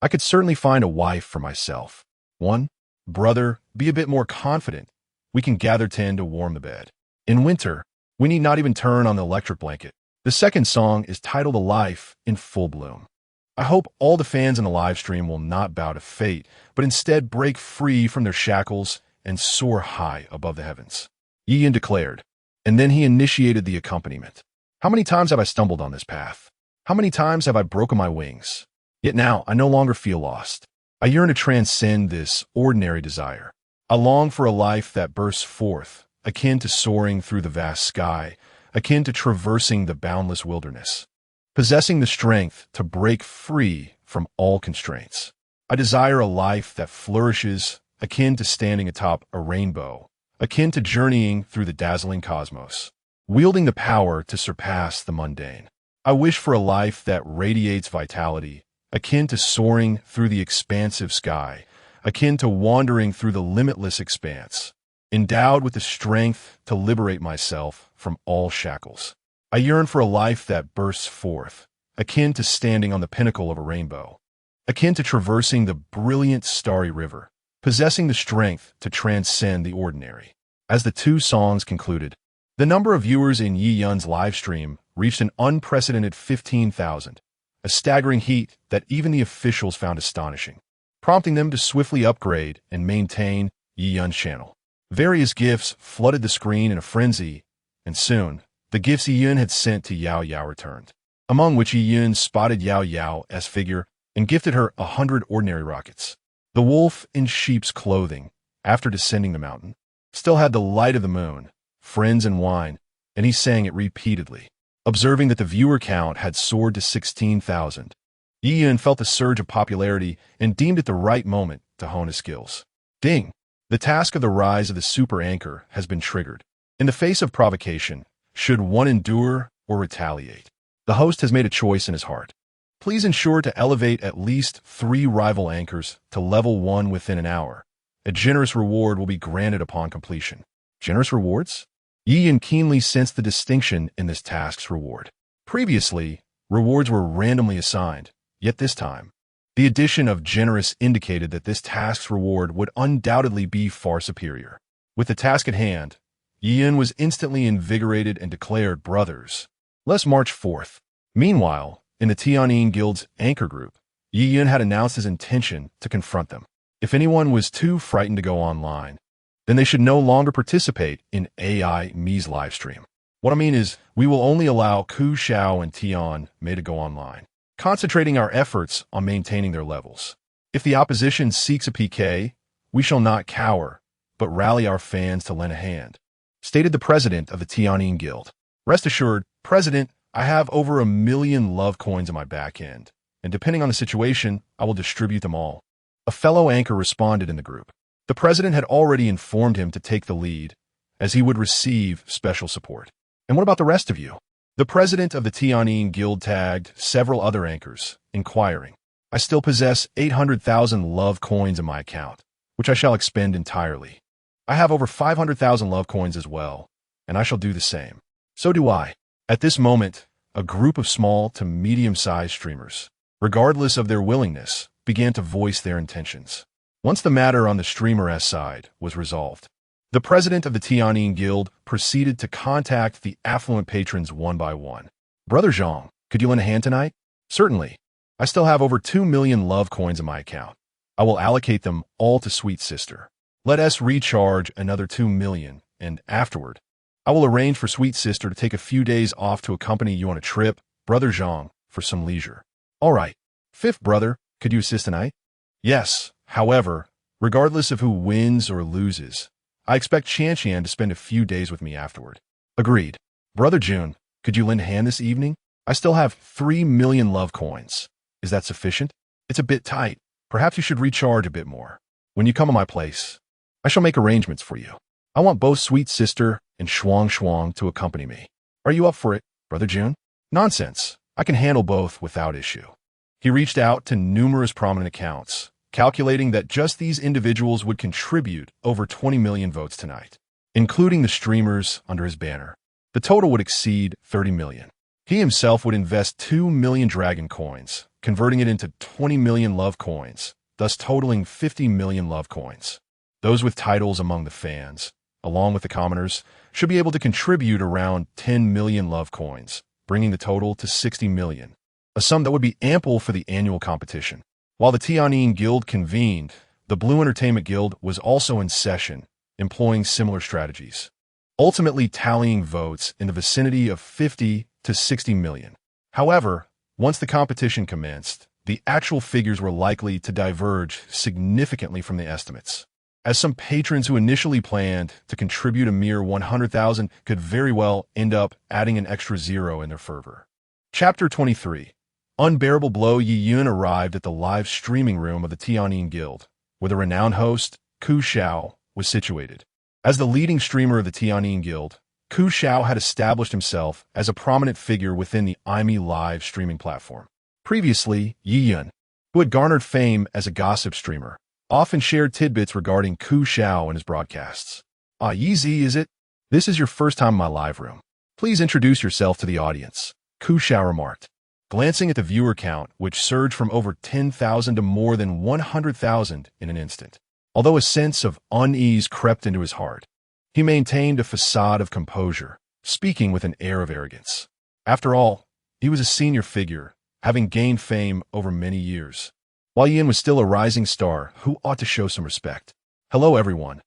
I could certainly find a wife for myself. 1. Brother, be a bit more confident. We can gather 10 to warm the bed. In winter, we need not even turn on the electric blanket. The second song is titled A Life in Full Bloom. I hope all the fans in the live stream will not bow to fate, but instead break free from their shackles and soar high above the heavens. Douyin declared, and then he initiated the accompaniment. How many times have I stumbled on this path? How many times have I broken my wings? Yet now I no longer feel lost. I yearn to transcend this ordinary desire. I long for a life that bursts forth, akin to soaring through the vast sky, akin to traversing the boundless wilderness, possessing the strength to break free from all constraints. I desire a life that flourishes, akin to standing atop a rainbow, akin to journeying through the dazzling cosmos, wielding the power to surpass the mundane. I wish for a life that radiates vitality, akin to soaring through the expansive sky, akin to wandering through the limitless expanse, endowed with the strength to liberate myself from all shackles. I yearn for a life that bursts forth, akin to standing on the pinnacle of a rainbow, akin to traversing the brilliant starry river, possessing the strength to transcend the ordinary. As the two songs concluded, the number of viewers in Douyin's live stream reached an unprecedented 15,000, a staggering feat that even the officials found astonishing, prompting them to swiftly upgrade and maintain Douyin's channel. Various gifts flooded the screen in a frenzy, and soon, the gifts Douyin had sent to Yao Yao returned, among which Douyin spotted Yao Yao's figure and gifted her 100 ordinary rockets. The wolf in sheep's clothing, after descending the mountain, still had the light of the moon, friends and wine, and he sang it repeatedly. Observing that the viewer count had soared to 16,000, Douyin felt a surge of popularity and deemed it the right moment to hone his skills. Ding! The task of the rise of the super anchor has been triggered. In the face of provocation, should one endure or retaliate? The host has made a choice in his heart. Please ensure to elevate at least 3 rival anchors to level 1 within an hour. A generous reward will be granted upon completion. Generous rewards? Douyin keenly sensed the distinction in this task's reward. Previously, rewards were randomly assigned, yet this time, the addition of generous indicated that this task's reward would undoubtedly be far superior. With the task at hand, Douyin was instantly invigorated and declared, brothers, let's march forth. Meanwhile, in the Douyin Guild's anchor group, Douyin had announced his intention to confront them. If anyone was too frightened to go online, then they should no longer participate in IME's live stream. What I mean is, we will only allow Ku Xiao and Tian Mei to go online, concentrating our efforts on maintaining their levels. If the opposition seeks a PK, we shall not cower, but rally our fans to lend a hand, stated the president of the Douyin Guild. Rest assured, President, I have over 1 million love coins in my back end, and depending on the situation, I will distribute them all. A fellow anchor responded in the group. The president had already informed him to take the lead, as he would receive special support. And what about the rest of you? The president of the Douyin Guild tagged several other anchors, inquiring, I still possess 800,000 love coins in my account, which I shall expend entirely. I have over 500,000 love coins as well, and I shall do the same. So do I. At this moment, a group of small to medium-sized streamers, regardless of their willingness, began to voice their intentions. Once the matter on the streamer's side was resolved, the president of the Douyin Guild proceeded to contact the affluent patrons one by one. Brother Zhang, could you lend a hand tonight? Certainly. I still have over 2 million love coins in my account. I will allocate them all to Sweet Sister. Let us recharge another 2 million, and afterward, I will arrange for Sweet Sister to take a few days off to accompany you on a trip, Brother Zhang, for some leisure. All right. Fifth brother, could you assist tonight? Yes, however, regardless of who wins or loses, I expect Qian to spend a few days with me afterward. Agreed. Brother Jun, could you lend a hand this evening? I still have 3 million love coins. Is that sufficient? It's a bit tight. Perhaps you should recharge a bit more. When you come to my place, I shall make arrangements for you. I want both Sweet Sister and Shuang to accompany me. Are you up for it, Brother Jun? Nonsense. I can handle both without issue. He reached out to numerous prominent accounts, calculating that just these individuals would contribute over 20 million votes tonight, including the streamers under his banner. The total would exceed 30 million. He himself would invest 2 million dragon coins, converting it into 20 million love coins, thus totaling 50 million love coins. Those with titles among the fans, along with the commoners, should be able to contribute around 10 million love coins, bringing the total to 60 million, a sum that would be ample for the annual competition. While the Tianyin Guild convened, the Blue Entertainment Guild was also in session, employing similar strategies, ultimately tallying votes in the vicinity of 50 to 60 million. However, once the competition commenced, the actual figures were likely to diverge significantly from the estimates, as some patrons who initially planned to contribute a mere 100,000 could very well end up adding an extra zero in their fervor. Chapter 23. Unbearable blow. Yi Yun arrived at the live streaming room of the Tianyin Guild, where the renowned host, Ku Xiao, was situated. As the leading streamer of the Tianyin Guild, Ku Xiao had established himself as a prominent figure within the IME live streaming platform. Previously, Yi Yun, who had garnered fame as a gossip streamer, often shared tidbits regarding Ku Xiao in his broadcasts. Yi Z, is it? This is your first time in my live room. Please introduce yourself to the audience, Ku Xiao remarked, glancing at the viewer count, which surged from over 10,000 to more than 100,000 in an instant. Although a sense of unease crept into his heart, he maintained a facade of composure, speaking with an air of arrogance. After all, he was a senior figure, having gained fame over many years. While Yin was still a rising star who ought to show some respect. Hello, everyone.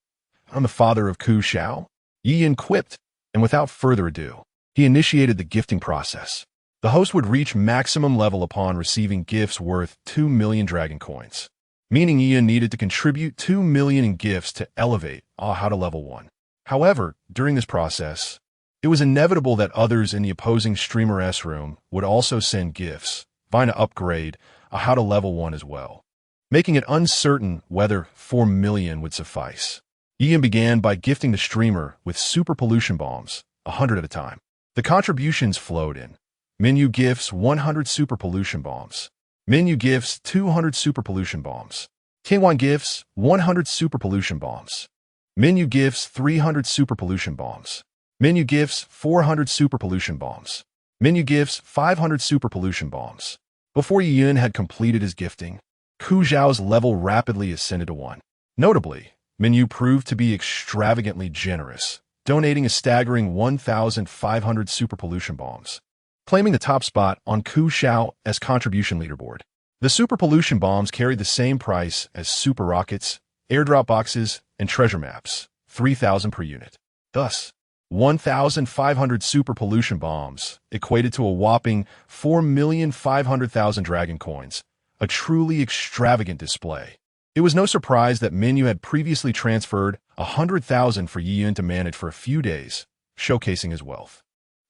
I'm the father of Ku Xiao. Yin quipped, and without further ado, he initiated the gifting process. The host would reach maximum level upon receiving gifts worth 2 million dragon coins, meaning Yin needed to contribute 2 million in gifts to elevate Aha to level 1. However, during this process, it was inevitable that others in the opposing streamer S room would also send gifts, vying to upgrade Aha to level 1 as well, making it uncertain whether 4 million would suffice. Ian began by gifting the streamer with super pollution bombs, 100 at a time. The contributions flowed in. Menu gifts 100 super pollution bombs. Menu gifts 200 super pollution bombs. Tianwan gifts 100 super pollution bombs. Menu gifts 300 super pollution bombs. Menu gifts 400 super pollution bombs. Menu gifts 500 super pollution bombs. Before Yun had completed his gifting, Ku Xiao's level rapidly ascended to 1. Notably, Menu proved to be extravagantly generous, donating a staggering 1,500 super pollution bombs, claiming the top spot on Ku Xiao as contribution leaderboard. The super pollution bombs carried the same price as super rockets, airdrop boxes, and treasure maps, 3,000 per unit. Thus, 1,500 super pollution bombs equated to a whopping 4,500,000 dragon coins, a truly extravagant display. It was no surprise that Menu had previously transferred 100,000 for Yi Yun to manage for a few days, showcasing his wealth.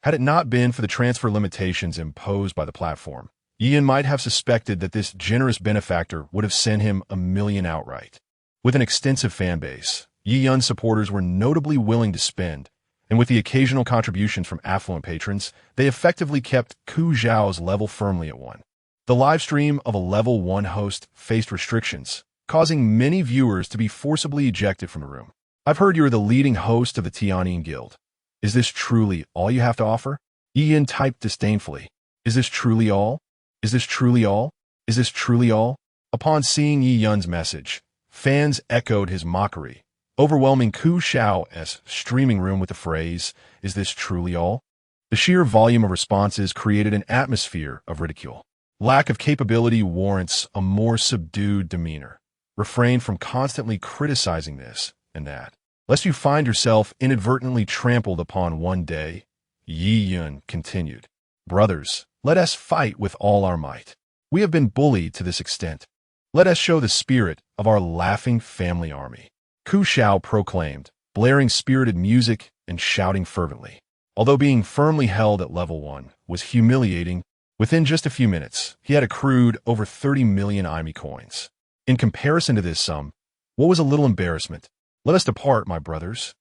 Had it not been for the transfer limitations imposed by the platform, Yi Yun might have suspected that this generous benefactor would have sent him 1 million outright. With an extensive fan base, Yi Yun's supporters were notably willing to spend, and with the occasional contributions from affluent patrons, they effectively kept Ku Xiao's level firmly at 1. The live stream of a level 1 host faced restrictions, causing many viewers to be forcibly ejected from the room. I've heard you're the leading host of the Tianyin Guild. Is this truly all you have to offer? Yi Yun typed disdainfully. Is this truly all? Is this truly all? Is this truly all? Upon seeing Yi Yun's message, fans echoed his mockery, overwhelming Ku Xiao's streaming room with the phrase, "Is this truly all?" The sheer volume of responses created an atmosphere of ridicule. Lack of capability warrants a more subdued demeanor. Refrain from constantly criticizing this and that, lest you find yourself inadvertently trampled upon one day. Yi Yun continued. Brothers, let us fight with all our might. We have been bullied to this extent. Let us show the spirit of our laughing family army. Ku Shao proclaimed, blaring spirited music and shouting fervently. Although being firmly held at level 1 was humiliating, within just a few minutes, he had accrued over 30 million IME coins. In comparison to this sum, what was a little embarrassment? Let us depart, my brothers.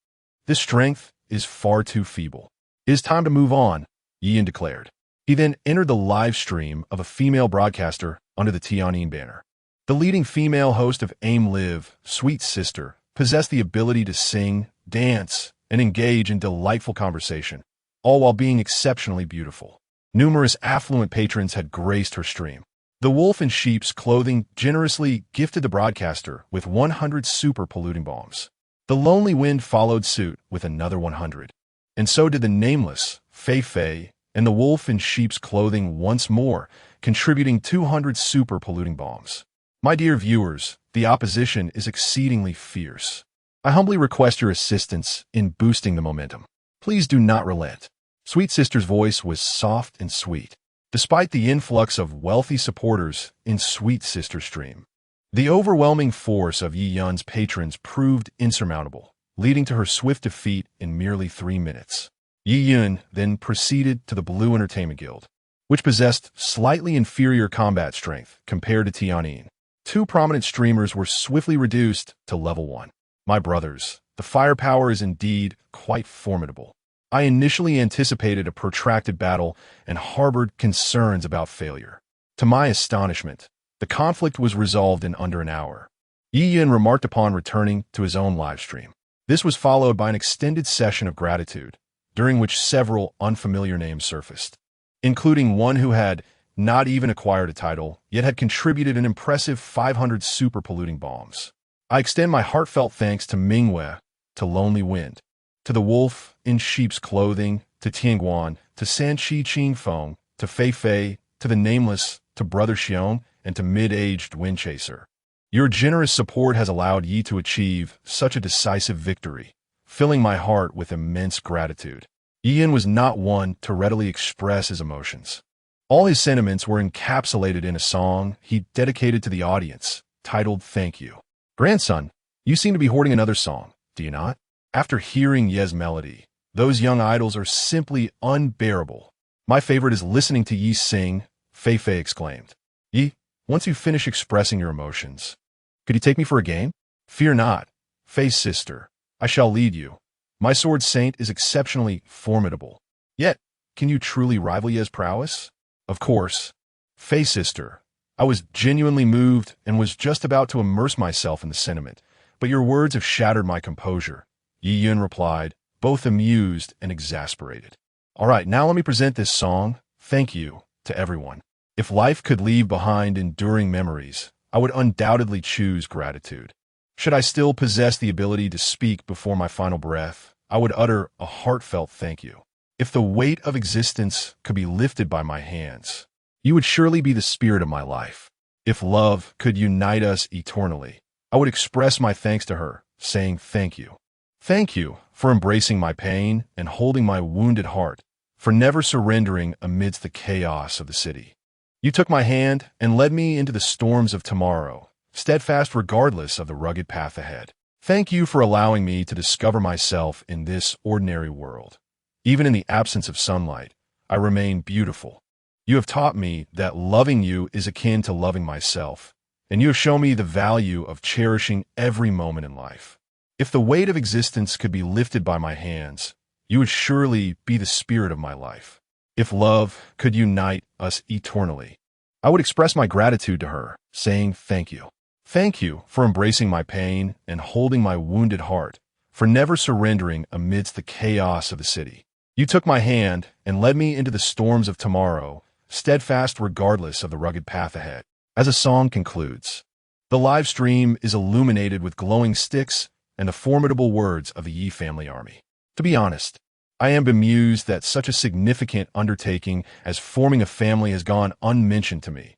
This strength is far too feeble. It is time to move on, Yiyin declared. He then entered the live stream of a female broadcaster under the Tianyin banner. The leading female host of AIM Live, Sweet Sister, possessed the ability to sing, dance, and engage in delightful conversation, all while being exceptionally beautiful. Numerous affluent patrons had graced her stream. The wolf in sheep's clothing generously gifted the broadcaster with 100 super polluting bombs. The lonely wind followed suit with another 100. And so did the nameless, Fei Fei, and the wolf in sheep's clothing once more, contributing 200 super polluting bombs. My dear viewers, the opposition is exceedingly fierce. I humbly request your assistance in boosting the momentum. Please do not relent. Sweet Sister's voice was soft and sweet. Despite the influx of wealthy supporters in Sweet Sister's stream, the overwhelming force of Yi Yun's patrons proved insurmountable, leading to her swift defeat in merely 3 minutes. Yi Yun then proceeded to the Blue Entertainment Guild, which possessed slightly inferior combat strength compared to Tianyin. 2 prominent streamers were swiftly reduced to level 1. My brothers, the firepower is indeed quite formidable. I initially anticipated a protracted battle and harbored concerns about failure. To my astonishment, the conflict was resolved in under an hour. Yi Yun remarked upon returning to his own live stream. This was followed by an extended session of gratitude, during which several unfamiliar names surfaced, including one who had not even acquired a title, yet had contributed an impressive 500 super polluting bombs. I extend my heartfelt thanks to Mingwei, to Lonely Wind, to the wolf in sheep's clothing, to Tianguan, to Sanchi Qingfeng, to Fei Fei, to the nameless, to Brother Xiong, and to mid-aged Windchaser. Your generous support has allowed Yi to achieve such a decisive victory, filling my heart with immense gratitude. Yiyin was not one to readily express his emotions. All his sentiments were encapsulated in a song he dedicated to the audience, titled Thank You. Grandson, you seem to be hoarding another song, do you not? After hearing Ye's melody, those young idols are simply unbearable. My favorite is listening to Yi sing, Fei Fei exclaimed. Yi, once you finish expressing your emotions, could you take me for a game? Fear not, Fei's sister. I shall lead you. My sword saint is exceptionally formidable. Yet, can you truly rival Ye's prowess? Of course. Fei's sister. I was genuinely moved and was just about to immerse myself in the sentiment, but your words have shattered my composure. Yi Yun replied, both amused and exasperated. All right, now let me present this song, Thank You, to everyone. If life could leave behind enduring memories, I would undoubtedly choose gratitude. Should I still possess the ability to speak before my final breath, I would utter a heartfelt thank you. If the weight of existence could be lifted by my hands, you would surely be the spirit of my life. If love could unite us eternally, I would express my thanks to her, saying thank you. Thank you for embracing my pain and holding my wounded heart, for never surrendering amidst the chaos of the city. You took my hand and led me into the storms of tomorrow, steadfast regardless of the rugged path ahead. Thank you for allowing me to discover myself in this ordinary world. Even in the absence of sunlight, I remain beautiful. You have taught me that loving you is akin to loving myself, and you have shown me the value of cherishing every moment in life. If the weight of existence could be lifted by my hands, you would surely be the spirit of my life. If love could unite us eternally, I would express my gratitude to her, saying thank you. Thank you for embracing my pain and holding my wounded heart, for never surrendering amidst the chaos of the city. You took my hand and led me into the storms of tomorrow, steadfast regardless of the rugged path ahead. As the song concludes, the live stream is illuminated with glowing sticks and the formidable words of the Yi family army. To be honest, I am bemused that such a significant undertaking as forming a family has gone unmentioned to me.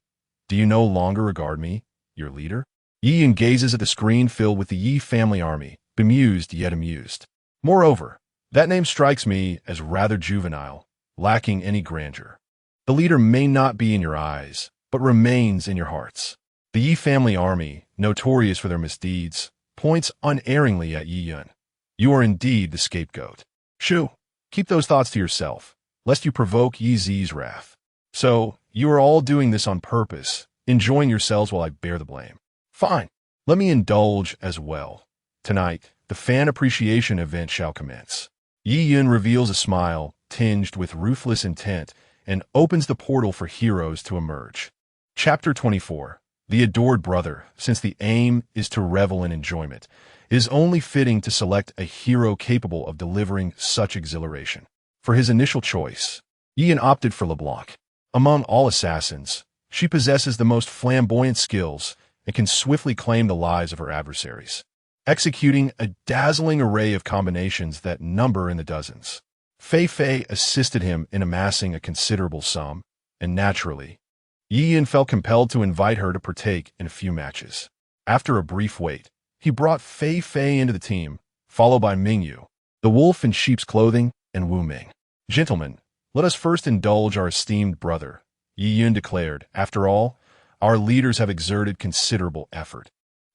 Do you no longer regard me, your leader? Yi gazes at the screen filled with the Yi family army, bemused yet amused. Moreover, that name strikes me as rather juvenile, lacking any grandeur. The leader may not be in your eyes, but remains in your hearts. The Yi family army, notorious for their misdeeds, points unerringly at Yi Yun. You are indeed the scapegoat. Shoo, keep those thoughts to yourself, lest you provoke Yi Zi's wrath. So, you are all doing this on purpose, enjoying yourselves while I bear the blame. Fine, let me indulge as well. Tonight, the fan appreciation event shall commence. Yi Yun reveals a smile, tinged with ruthless intent, and opens the portal for heroes to emerge. Chapter 24. The adored brother, since the aim is to revel in enjoyment, is only fitting to select a hero capable of delivering such exhilaration. For his initial choice, Yi Yun opted for LeBlanc. Among all assassins, she possesses the most flamboyant skills and can swiftly claim the lives of her adversaries, executing a dazzling array of combinations that number in the dozens. Fei Fei assisted him in amassing a considerable sum, and naturally, Yi Yun felt compelled to invite her to partake in a few matches. After a brief wait, he brought Fei Fei into the team, followed by Mingyu, the wolf in sheep's clothing, and Wu Ming. Gentlemen, let us first indulge our esteemed brother, Yi Yun declared. After all, our leaders have exerted considerable effort.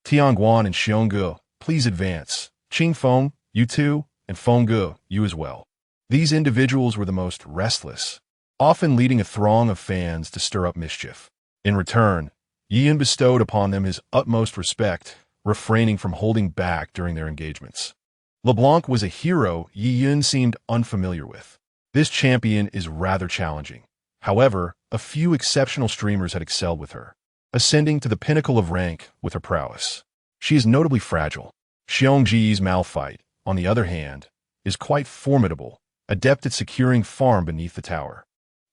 Tianguan and Xiongge, please advance. Qing Feng, you too, and Fengge, you as well. These individuals were the most restless, often leading a throng of fans to stir up mischief. In return, Yi Yun bestowed upon them his utmost respect, refraining from holding back during their engagements. LeBlanc was a hero Yi Yun seemed unfamiliar with. This champion is rather challenging. However, a few exceptional streamers had excelled with her, ascending to the pinnacle of rank with her prowess. She is notably fragile. Xiongji's Malphite, on the other hand, is quite formidable, adept at securing farm beneath the tower.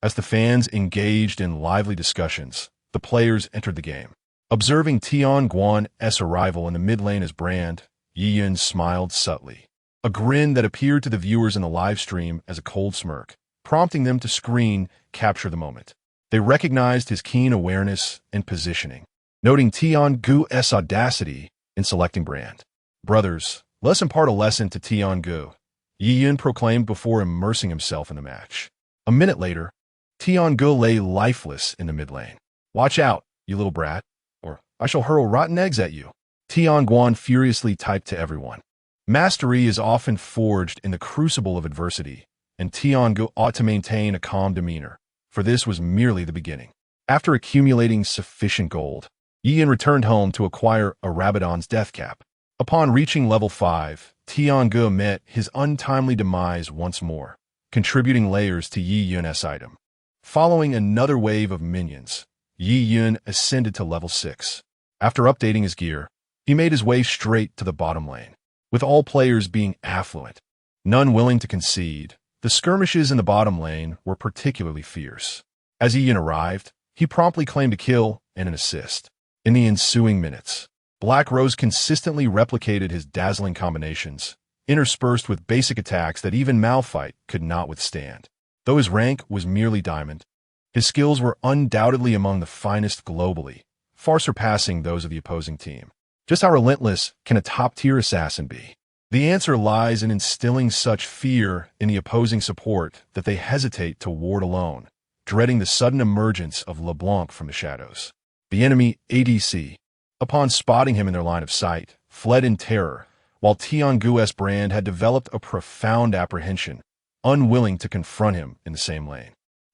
As the fans engaged in lively discussions, the players entered the game. Observing Tianguan's arrival in the mid lane as Brand, Yi Yun smiled subtly, a grin that appeared to the viewers in the live stream as a cold smirk, prompting them to screen capture the moment. They recognized his keen awareness and positioning, noting Tiangu's audacity in selecting Brand. Brothers, let's impart a lesson to Tiangu, Yi Yun proclaimed before immersing himself in the match. A minute later, Tiangu lay lifeless in the mid lane. Watch out, you little brat, or I shall hurl rotten eggs at you, Tianguan furiously typed to everyone. Mastery is often forged in the crucible of adversity, and Tiangu ought to maintain a calm demeanor, for this was merely the beginning. After accumulating sufficient gold, Yi Yun returned home to acquire a Rabadon's death cap. Upon reaching level 5, Tiangu met his untimely demise once more, contributing layers to Yi Yun's item. Following another wave of minions, Yi Yun ascended to level 6. After updating his gear, he made his way straight to the bottom lane. With all players being affluent, none willing to concede, the skirmishes in the bottom lane were particularly fierce. As Yi Yun arrived, he promptly claimed a kill and an assist. In the ensuing minutes, Black Rose consistently replicated his dazzling combinations, interspersed with basic attacks that even Malphite could not withstand. Though his rank was merely diamond, his skills were undoubtedly among the finest globally, far surpassing those of the opposing team. Just how relentless can a top-tier assassin be? The answer lies in instilling such fear in the opposing support that they hesitate to ward alone, dreading the sudden emergence of LeBlanc from the shadows. The enemy ADC, upon spotting him in their line of sight, fled in terror, while Tiangu's Brand had developed a profound apprehension, unwilling to confront him in the same lane.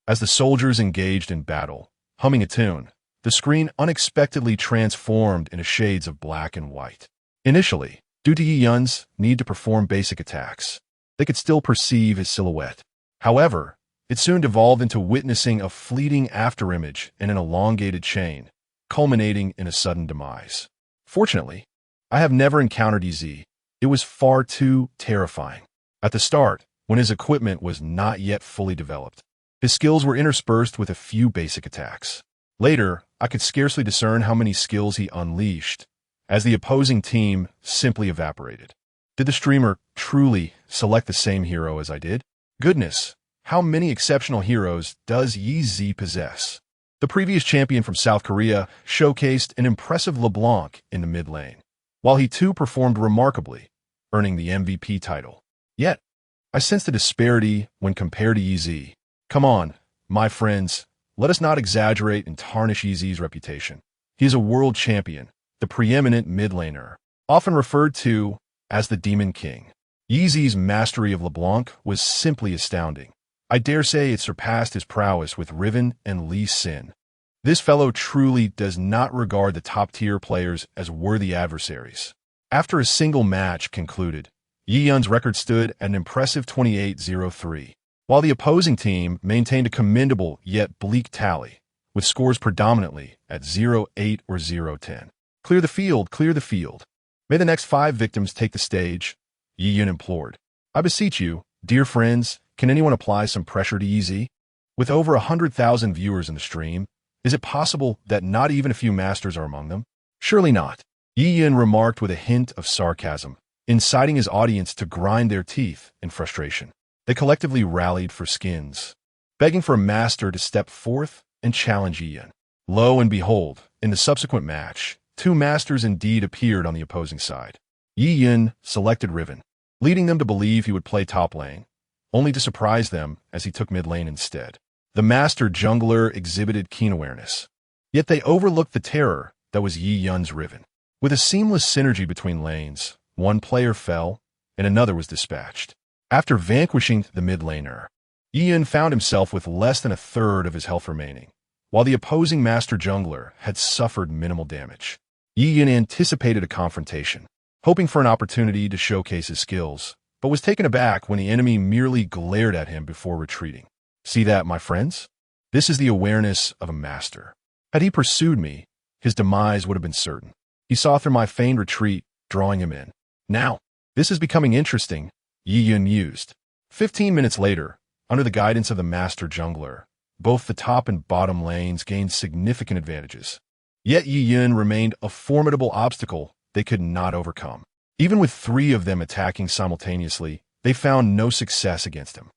As the soldiers engaged in battle, humming a tune, the screen unexpectedly transformed into shades of black and white. Initially, due to Yi Yun's need to perform basic attacks, they could still perceive his silhouette. However, it soon devolved into witnessing a fleeting afterimage in an elongated chain, culminating in a sudden demise. Fortunately, I have never encountered EZ. It was far too terrifying. At the start, when his equipment was not yet fully developed, his skills were interspersed with a few basic attacks. Later, I could scarcely discern how many skills he unleashed, as the opposing team simply evaporated. Did the streamer truly select the same hero as I did? Goodness, how many exceptional heroes does Yi Z possess? The previous champion from South Korea showcased an impressive LeBlanc in the mid lane, while he too performed remarkably, earning the MVP title. Yet, I sensed a disparity when compared to Yi Z. Come on, my friends, let us not exaggerate and tarnish Yeezy's reputation. He is a world champion, the preeminent mid laner, often referred to as the Demon King. Yeezy's mastery of LeBlanc was simply astounding. I dare say it surpassed his prowess with Riven and Lee Sin. This fellow truly does not regard the top-tier players as worthy adversaries. After a single match concluded, Yeeyun's record stood at an impressive 28-0-3, while the opposing team maintained a commendable yet bleak tally, with scores predominantly at 0-8 or 0-10. Clear the field, clear the field. May the next 5 victims take the stage, Yeeyun implored. I beseech you, dear friends, can anyone apply some pressure to Yeezy? With over 100,000 viewers in the stream, is it possible that not even a few masters are among them? Surely not. Yeeyun remarked with a hint of sarcasm, inciting his audience to grind their teeth in frustration. They collectively rallied for skins, begging for a master to step forth and challenge Yeeyun. Lo and behold, in the subsequent match, 2 masters indeed appeared on the opposing side. Yeeyun selected Riven, leading them to believe he would play top lane, only to surprise them as he took mid lane instead. The master jungler exhibited keen awareness, yet they overlooked the terror that was Yeeyun's Riven. With a seamless synergy between lanes, one player fell and another was dispatched. After vanquishing the mid laner, Yeeyun found himself with less than a third of his health remaining, while the opposing master jungler had suffered minimal damage. Yeeyun anticipated a confrontation, hoping for an opportunity to showcase his skills, but was taken aback when the enemy merely glared at him before retreating. See that, my friends? This is the awareness of a master. Had he pursued me, his demise would have been certain. He saw through my feigned retreat, drawing him in. Now, this is becoming interesting, Yeeyun mused. 15 minutes later, under the guidance of the master jungler, both the top and bottom lanes gained significant advantages. Yet Yeeyun remained a formidable obstacle they could not overcome. Even with 3 of them attacking simultaneously, they found no success against him.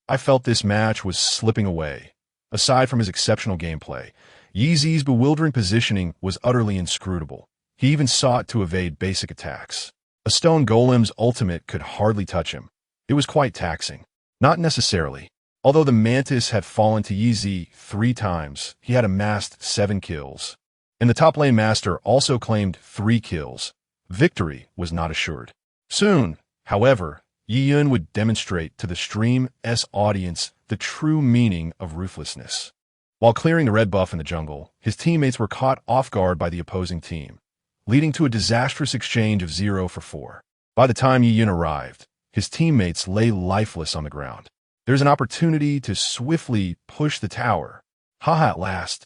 I felt this match was slipping away. Aside from his exceptional gameplay, Yeezy's bewildering positioning was utterly inscrutable. He even sought to evade basic attacks. A stone golem's ultimate could hardly touch him. It was quite taxing. Not necessarily. Although the Mantis had fallen to Yeezy 3 times, he had amassed 7 kills. And the top lane master also claimed 3 kills. Victory was not assured. Soon, however, Yeeyun would demonstrate to the stream's audience the true meaning of ruthlessness. While clearing the red buff in the jungle, his teammates were caught off guard by the opposing team, leading to a disastrous exchange of 0 for 4. By the time Yeeyun arrived, his teammates lay lifeless on the ground. There's an opportunity to swiftly push the tower. Haha, at last.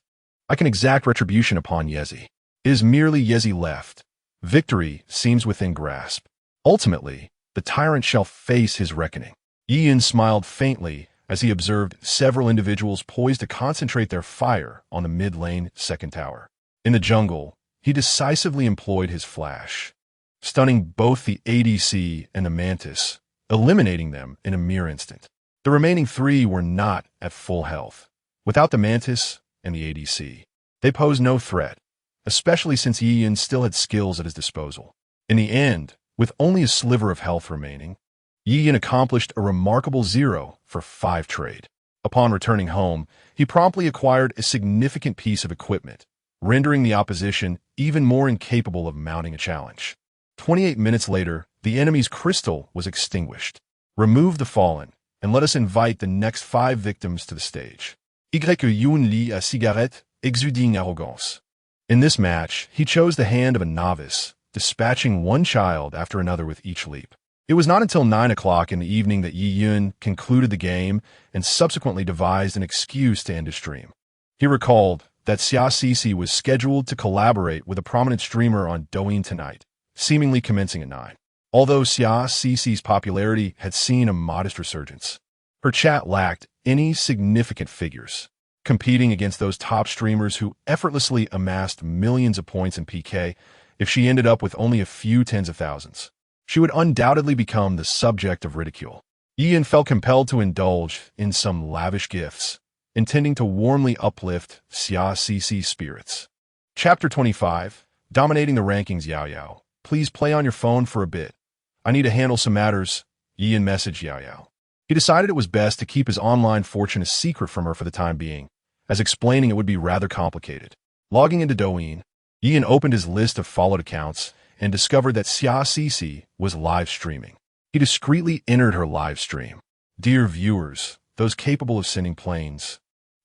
I can exact retribution upon Yeezy. It is merely Yeezy left. Victory seems within grasp. Ultimately, the tyrant shall face his reckoning. Yeeyun smiled faintly as he observed several individuals poised to concentrate their fire on the mid-lane second tower. In the jungle, he decisively employed his flash, stunning both the ADC and the Mantis, eliminating them in a mere instant. The remaining 3 were not at full health. Without the Mantis and the ADC, they posed no threat, especially since Yeeyun still had skills at his disposal. In the end, with only a sliver of health remaining, Yeeyun accomplished a remarkable 0 for 5 trade. Upon returning home, he promptly acquired a significant piece of equipment, rendering the opposition even more incapable of mounting a challenge. 28 minutes later, the enemy's crystal was extinguished. Remove the fallen, and let us invite the next 5 victims to the stage. Yeeyun lit a cigarette, exuding arrogance. In this match, he chose the hand of a novice, dispatching one child after another with each leap. It was not until 9 o'clock in the evening that Yeeyun concluded the game and subsequently devised an excuse to end his stream. He recalled that Xia was scheduled to collaborate with a prominent streamer on Douyin tonight, seemingly commencing at 9. Although Xia's popularity had seen a modest resurgence, her chat lacked any significant figures, competing against those top streamers who effortlessly amassed millions of points in PK. If she ended up with only a few tens of thousands, she would undoubtedly become the subject of ridicule. Yeeyun felt compelled to indulge in some lavish gifts, intending to warmly uplift Xia's spirits. Chapter 25, Dominating the Rankings. Yao Yao, please play on your phone for a bit. I need to handle some matters, Yeeyun messaged Yao Yao. He decided it was best to keep his online fortune a secret from her for the time being, as explaining it would be rather complicated. Logging into Douyin, Ian opened his list of followed accounts and discovered that Xia Cici was live streaming. He discreetly entered her live stream. Dear viewers, those capable of sending planes,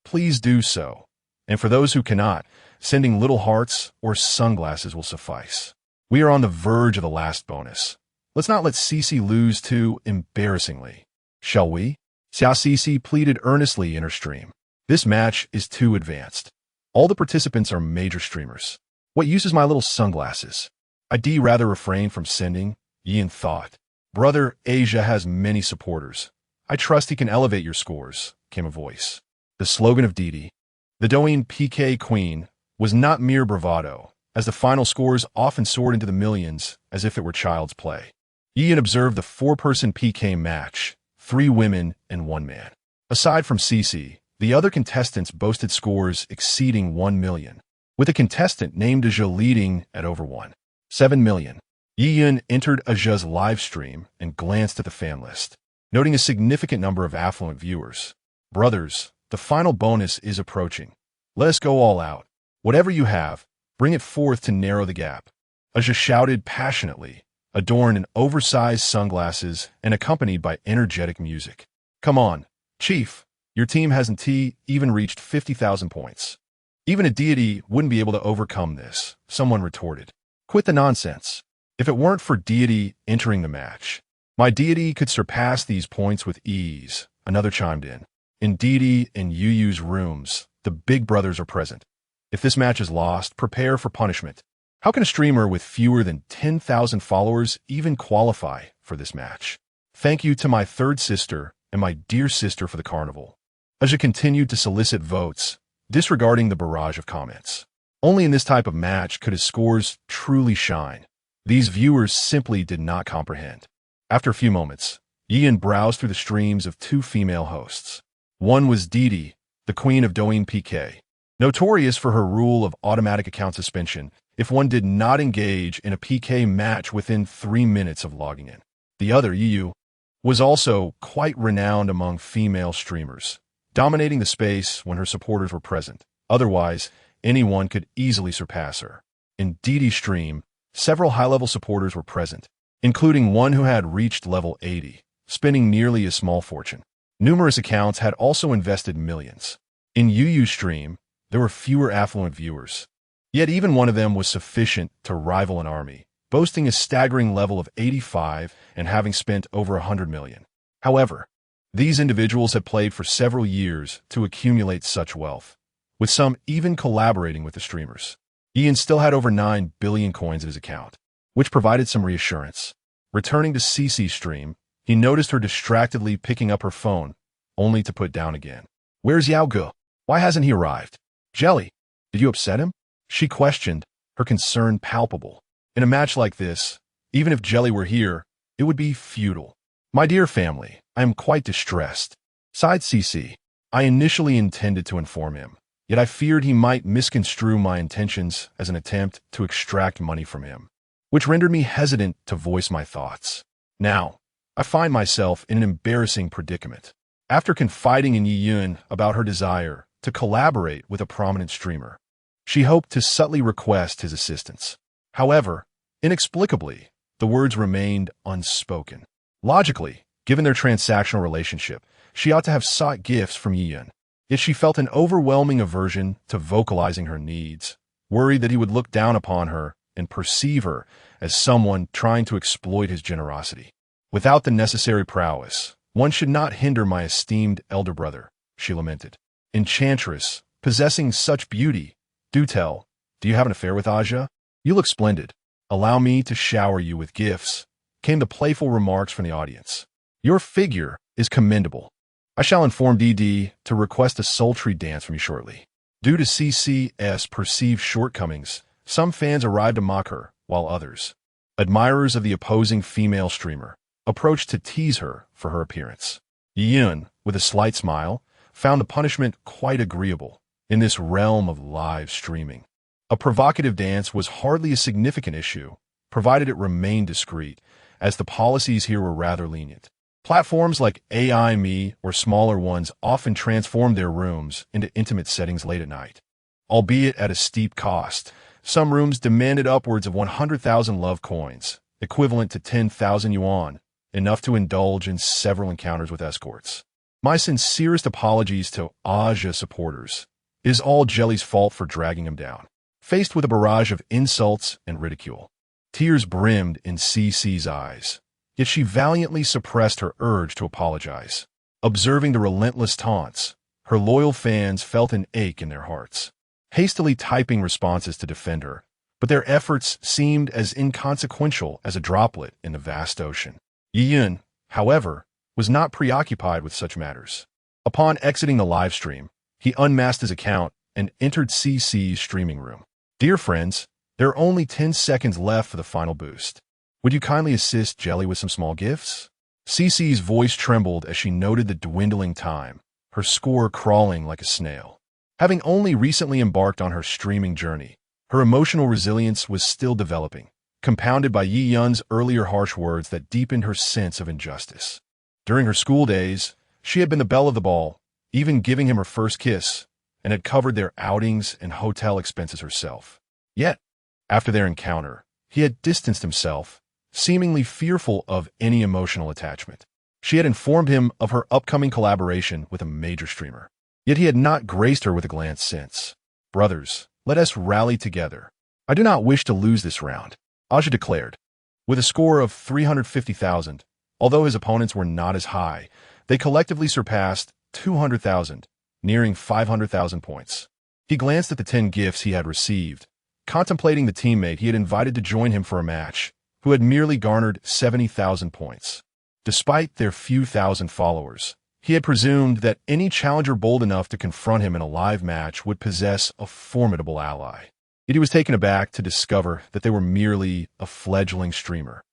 please do so. And for those who cannot, sending little hearts or sunglasses will suffice. We are on the verge of the last bonus. Let's not let Cici lose too embarrassingly. Shall we? Xia Cici pleaded earnestly in her stream. This match is too advanced. All the participants are major streamers. What use is my little sunglasses? I'd rather refrain from sending, Ian thought. Brother Asia has many supporters. I trust he can elevate your scores, came a voice. The slogan of Didi, the Douyin PK Queen, was not mere bravado, as the final scores often soared into the millions as if it were child's play. Ian observed the four-person PK match, 3 women and 1 man. Aside from Cici, the other contestants boasted scores exceeding 1 million, with a contestant named Aja leading at over 7 million. Ian entered Aja's live stream and glanced at the fan list, noting a significant number of affluent viewers. Brothers, the final bonus is approaching. Let us go all out. Whatever you have, bring it forth to narrow the gap. Aja shouted passionately, adorned in oversized sunglasses and accompanied by energetic music. Come on, Chief, your team hasn't even reached 50,000 points. Even a deity wouldn't be able to overcome this, someone retorted. Quit the nonsense. If it weren't for deity entering the match, my deity could surpass these points with ease, another chimed in. In Didi and Yuyu's rooms, the big brothers are present. If this match is lost, prepare for punishment. How can a streamer with fewer than 10,000 followers even qualify for this match? Thank you to my third sister and my dear sister for the carnival. Aja continued to solicit votes, disregarding the barrage of comments. Only in this type of match could his scores truly shine. These viewers simply did not comprehend. After a few moments, Ian browsed through the streams of 2 female hosts. One was Didi, the queen of Douyin PK, notorious for her rule of automatic account suspension if one did not engage in a PK match within 3 minutes of logging in. The other, Yuyu, was also quite renowned among female streamers, dominating the space when her supporters were present. Otherwise, anyone could easily surpass her. In Didi's stream, several high-level supporters were present, including one who had reached level 80, spending nearly a small fortune. Numerous accounts had also invested millions. In Yuyu's stream, there were fewer affluent viewers. Yet even one of them was sufficient to rival an army, boasting a staggering level of 85 and having spent over 100 million. However, these individuals had played for several years to accumulate such wealth, with some even collaborating with the streamers. Ian still had over 9 billion coins in his account, which provided some reassurance. Returning to Cici's stream, he noticed her distractedly picking up her phone, only to put down again. Where's Yao Ge? Why hasn't he arrived? Jelly, did you upset him? She questioned, her concern palpable. In a match like this, even if Jelly were here, it would be futile. My dear family, I am quite distressed. Sighed Cici. I initially intended to inform him, yet I feared he might misconstrue my intentions as an attempt to extract money from him, which rendered me hesitant to voice my thoughts. Now, I find myself in an embarrassing predicament. After confiding in Yiyun about her desire to collaborate with a prominent streamer, she hoped to subtly request his assistance. However, inexplicably, the words remained unspoken. Logically, given their transactional relationship, she ought to have sought gifts from Yiyun. Yet she felt an overwhelming aversion to vocalizing her needs, worried that he would look down upon her and perceive her as someone trying to exploit his generosity. Without the necessary prowess, one should not hinder my esteemed elder brother, she lamented. Enchantress, possessing such beauty, do tell, do you have an affair with Aja? You look splendid. Allow me to shower you with gifts, came the playful remarks from the audience. Your figure is commendable. I shall inform DD to request a sultry dance from you shortly. Due to CC's perceived shortcomings, some fans arrived to mock her, while others, admirers of the opposing female streamer, approached to tease her for her appearance. Yiyun, with a slight smile, found the punishment quite agreeable in this realm of live streaming. A provocative dance was hardly a significant issue, provided it remained discreet, as the policies here were rather lenient. Platforms like AI.me or smaller ones often transform their rooms into intimate settings late at night, albeit at a steep cost. Some rooms demanded upwards of 100,000 love coins, equivalent to 10,000 yuan, enough to indulge in several encounters with escorts. My sincerest apologies to Aja supporters. It is all Jelly's fault for dragging him down. Faced with a barrage of insults and ridicule, tears brimmed in CC's eyes, yet she valiantly suppressed her urge to apologize. Observing the relentless taunts, her loyal fans felt an ache in their hearts, hastily typing responses to defend her, but their efforts seemed as inconsequential as a droplet in the vast ocean. Yiyun, however, was not preoccupied with such matters. Upon exiting the live stream, he unmasked his account and entered CC's streaming room. Dear friends, there are only 10 seconds left for the final boost. Would you kindly assist Jelly with some small gifts? CC's voice trembled as she noted the dwindling time, her score crawling like a snail. Having only recently embarked on her streaming journey, her emotional resilience was still developing, compounded by Yi Yun's earlier harsh words that deepened her sense of injustice. During her school days, she had been the belle of the ball, even giving him her first kiss, and had covered their outings and hotel expenses herself. Yet, after their encounter, he had distanced himself, seemingly fearful of any emotional attachment. She had informed him of her upcoming collaboration with a major streamer, yet he had not graced her with a glance since. Brothers, let us rally together. I do not wish to lose this round, Aja declared. With a score of 350,000, although his opponents were not as high, they collectively surpassed 200,000, nearing 500,000 points. He glanced at the 10 gifts he had received, contemplating the teammate he had invited to join him for a match, who had merely garnered 70,000 points. Despite their few thousand followers, he had presumed that any challenger bold enough to confront him in a live match would possess a formidable ally. Yet he was taken aback to discover that they were merely a fledgling streamer.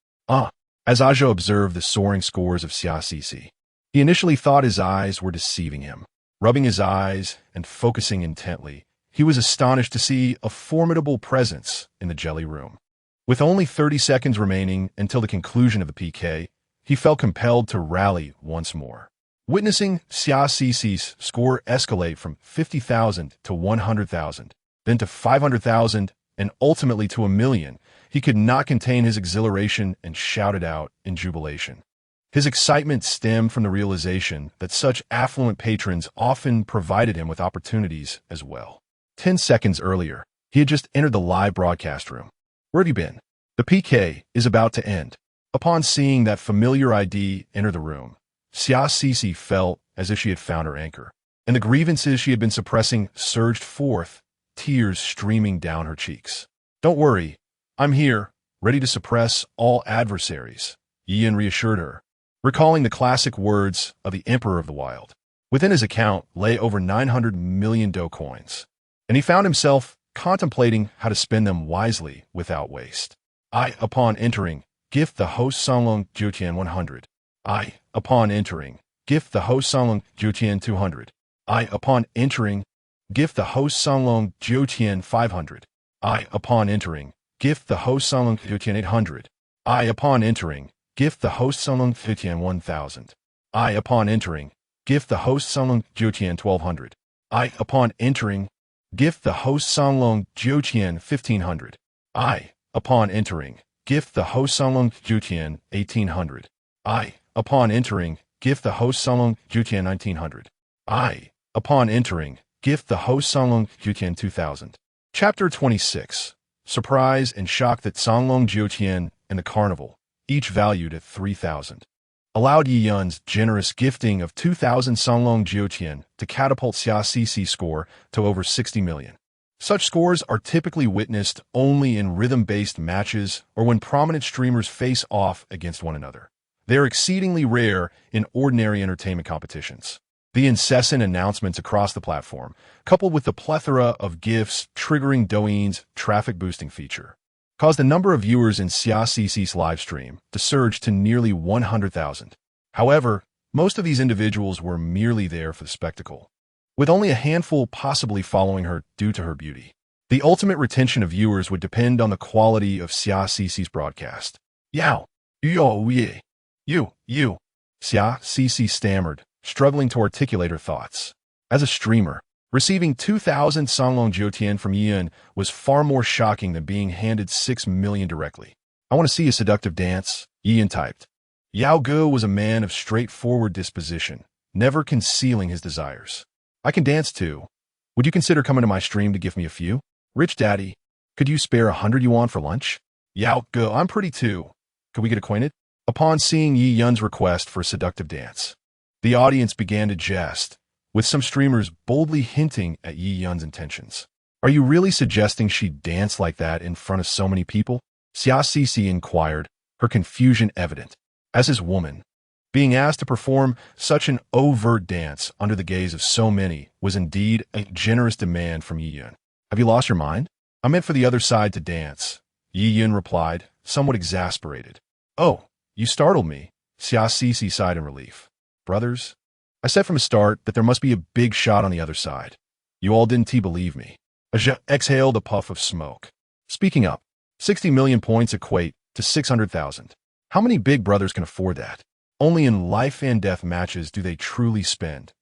As Aja observed the soaring scores of Xia, he initially thought his eyes were deceiving him. Rubbing his eyes and focusing intently, he was astonished to see a formidable presence in the jelly room. With only 30 seconds remaining until the conclusion of the PK, he felt compelled to rally once more. Witnessing Xia's score escalate from 50,000 to 100,000, then to 500,000, and ultimately to 1,000,000, he could not contain his exhilaration and shouted out in jubilation. His excitement stemmed from the realization that such affluent patrons often provided him with opportunities as well. 10 seconds earlier, he had just entered the live broadcast room. Where have you been? The PK is about to end. Upon seeing that familiar ID enter the room, Xia felt as if she had found her anchor, and the grievances she had been suppressing surged forth, tears streaming down her cheeks. Don't worry, I'm here, ready to suppress all adversaries, Yiyan reassured her, recalling the classic words of the Emperor of the Wild. Within his account lay over 900 million Do coins, and he found himself contemplating how to spend them wisely without waste. Upon entering, gift the host Songlong Jiutian 100. Upon entering, gift the host Songlong Jiutian 200. Upon entering, gift the host Songlong Jiutian 500. Upon entering, gift the host Songlong Jiutian 800. Upon entering, gift the host Songlong Jiutian 1000. Upon entering, gift the host Songlong Jiutian 1200. Upon entering, gift the host Songlong Jiutian 1500. Upon entering, gift the host Songlong Jiutian 1800. Upon entering, gift the host Songlong Jiutian 1900. Upon entering, gift the host Songlong Jiutian 2000. Chapter 26. Surprise and shock that Songlong Jiutian and the Carnival, each valued at 3,000, allowed Yi Yun's generous gifting of 2,000 Songlong Jiutian to catapult Xia's score to over 60 million. Such scores are typically witnessed only in rhythm-based matches or when prominent streamers face off against one another. They are exceedingly rare in ordinary entertainment competitions. The incessant announcements across the platform, coupled with the plethora of gifts triggering Douyin's traffic-boosting feature, caused the number of viewers in Xia's live stream to surge to nearly 100,000. However, most of these individuals were merely there for the spectacle, with only a handful possibly following her due to her beauty. The ultimate retention of viewers would depend on the quality of Xia's broadcast. Yao, yo, ye, you. Xia Cici stammered, struggling to articulate her thoughts. As a streamer, receiving 2,000 Songlong Jiutian from Yiyan was far more shocking than being handed 6 million directly. I want to see a seductive dance, Yiyan typed. Yao Ge was a man of straightforward disposition, never concealing his desires. I can dance too. Would you consider coming to my stream to give me a few? Rich daddy, could you spare 100 yuan for lunch? Yao Ge, I'm pretty too. Could we get acquainted? Upon seeing Yi Yun's request for a seductive dance, the audience began to jest, with some streamers boldly hinting at Yi Yun's intentions. Are you really suggesting she dance like that in front of so many people? Xia Cici inquired, her confusion evident. As his woman, being asked to perform such an overt dance under the gaze of so many was indeed a generous demand from Yi Yun. Have you lost your mind? I meant for the other side to dance, Yi Yun replied, somewhat exasperated. Oh, you startled me, Xia Cici sighed in relief. Brothers, I said from the start that there must be a big shot on the other side. You all didn't believe me. Aja exhaled a puff of smoke. Speaking up, 60 million points equate to 600,000. How many big brothers can afford that? Only in life and death matches do they truly spend.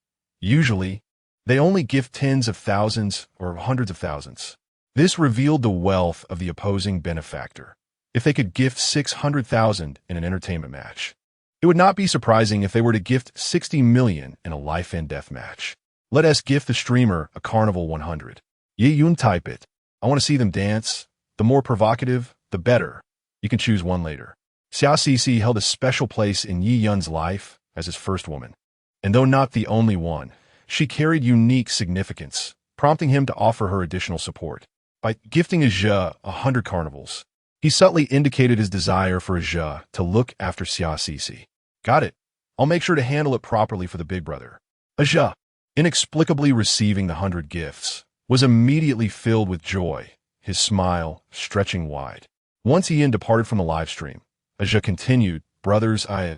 Usually, they only give tens of thousands or hundreds of thousands. This revealed the wealth of the opposing benefactor. If they could gift 600,000 in an entertainment match, it would not be surprising if they were to gift 60 million in a life and death match. Let us gift the streamer a carnival 100. Yi Yun type it. I want to see them dance. The more provocative, the better. You can choose one later. Xia Cici held a special place in Yi Yun's life as his first woman. And though not the only one, she carried unique significance, prompting him to offer her additional support. By gifting Aja 100 carnivals, he subtly indicated his desire for Aja to look after Xia Cici. Got it. I'll make sure to handle it properly for the big brother. Aja, inexplicably receiving the 100 gifts, was immediately filled with joy, his smile stretching wide. Once Ian departed from the live stream, Aja continued, Brothers, I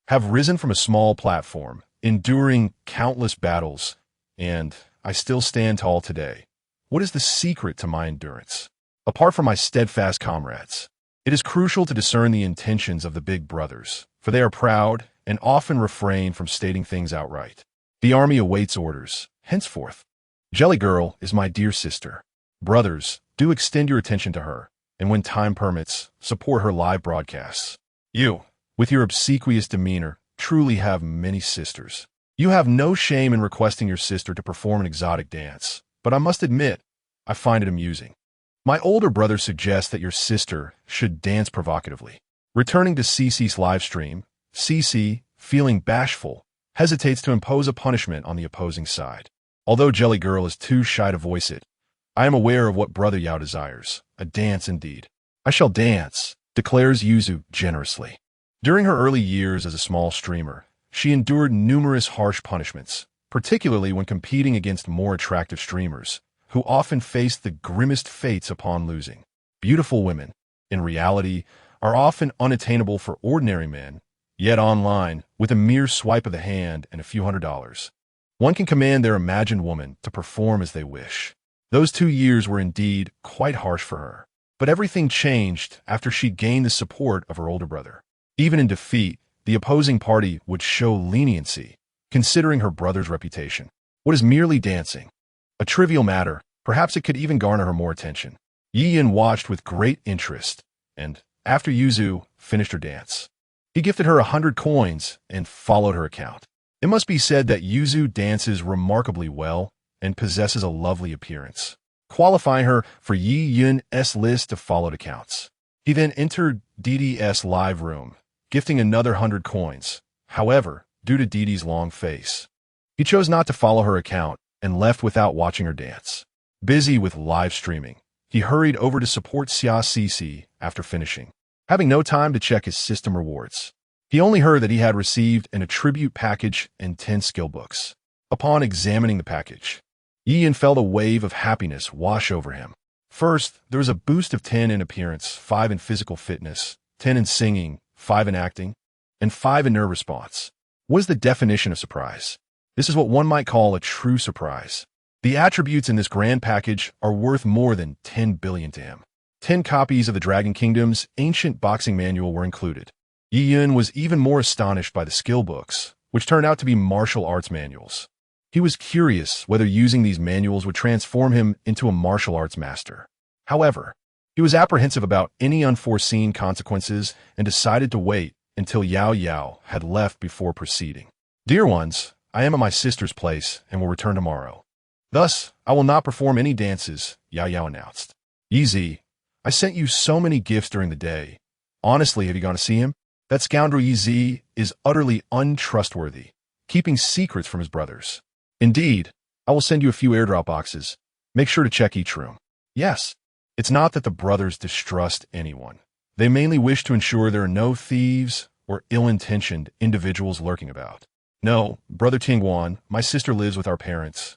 have risen from a small platform, enduring countless battles, and I still stand tall today. What is the secret to my endurance? Apart from my steadfast comrades, it is crucial to discern the intentions of the big brothers, for they are proud and often refrain from stating things outright. The army awaits orders. Henceforth, Jelly Girl is my dear sister. Brothers, do extend your attention to her, and when time permits, support her live broadcasts. You, with your obsequious demeanor, truly have many sisters. You have no shame in requesting your sister to perform an exotic dance, but I must admit, I find it amusing. My older brother suggests that your sister should dance provocatively. Returning to Cici's live stream, Cici, feeling bashful, hesitates to impose a punishment on the opposing side. Although Jelly Girl is too shy to voice it, I am aware of what Brother Yao desires. A dance indeed. I shall dance, declares Yuzu generously. During her early years as a small streamer, she endured numerous harsh punishments, particularly when competing against more attractive streamers, who often faced the grimmest fates upon losing. Beautiful women, in reality, are often unattainable for ordinary men, yet online, with a mere swipe of the hand and a few $100s, one can command their imagined woman to perform as they wish. Those 2 years were indeed quite harsh for her, but everything changed after she gained the support of her older brother. Even in defeat, the opposing party would show leniency, considering her brother's reputation. What is merely dancing? A trivial matter, perhaps it could even garner her more attention. Yi Yin watched with great interest, and, after Yuzu finished her dance, he gifted her 100 coins and followed her account. It must be said that Yuzu dances remarkably well and possesses a lovely appearance, qualifying her for Yi Yun's list of followed accounts. He then entered DD's live room, gifting another 100 coins. However, due to Didi's long face, he chose not to follow her account and left without watching her dance. Busy with live streaming, he hurried over to support Xia Cici after finishing, having no time to check his system rewards. He only heard that he had received an attribute package and 10 skill books. Upon examining the package, Yi Yin felt a wave of happiness wash over him. First, there was a boost of 10 in appearance, 5 in physical fitness, 10 in singing, 5 in acting, and 5 in nerve response. What is the definition of surprise? This is what one might call a true surprise. The attributes in this grand package are worth more than 10 billion to him. 10 copies of the Dragon Kingdom's ancient boxing manual were included. Yi Yun was even more astonished by the skill books, which turned out to be martial arts manuals. He was curious whether using these manuals would transform him into a martial arts master. However, he was apprehensive about any unforeseen consequences and decided to wait until Yao Yao had left before proceeding. Dear ones, I am at my sister's place and will return tomorrow. Thus, I will not perform any dances, Yao Yao announced. Yi Zi, I sent you so many gifts during the day. Honestly, have you gone to see him? That scoundrel Yi Zi is utterly untrustworthy, keeping secrets from his brothers. Indeed, I will send you a few airdrop boxes. Make sure to check each room. Yes, it's not that the brothers distrust anyone. They mainly wish to ensure there are no thieves or ill-intentioned individuals lurking about. No, Brother Tingguan, my sister lives with our parents,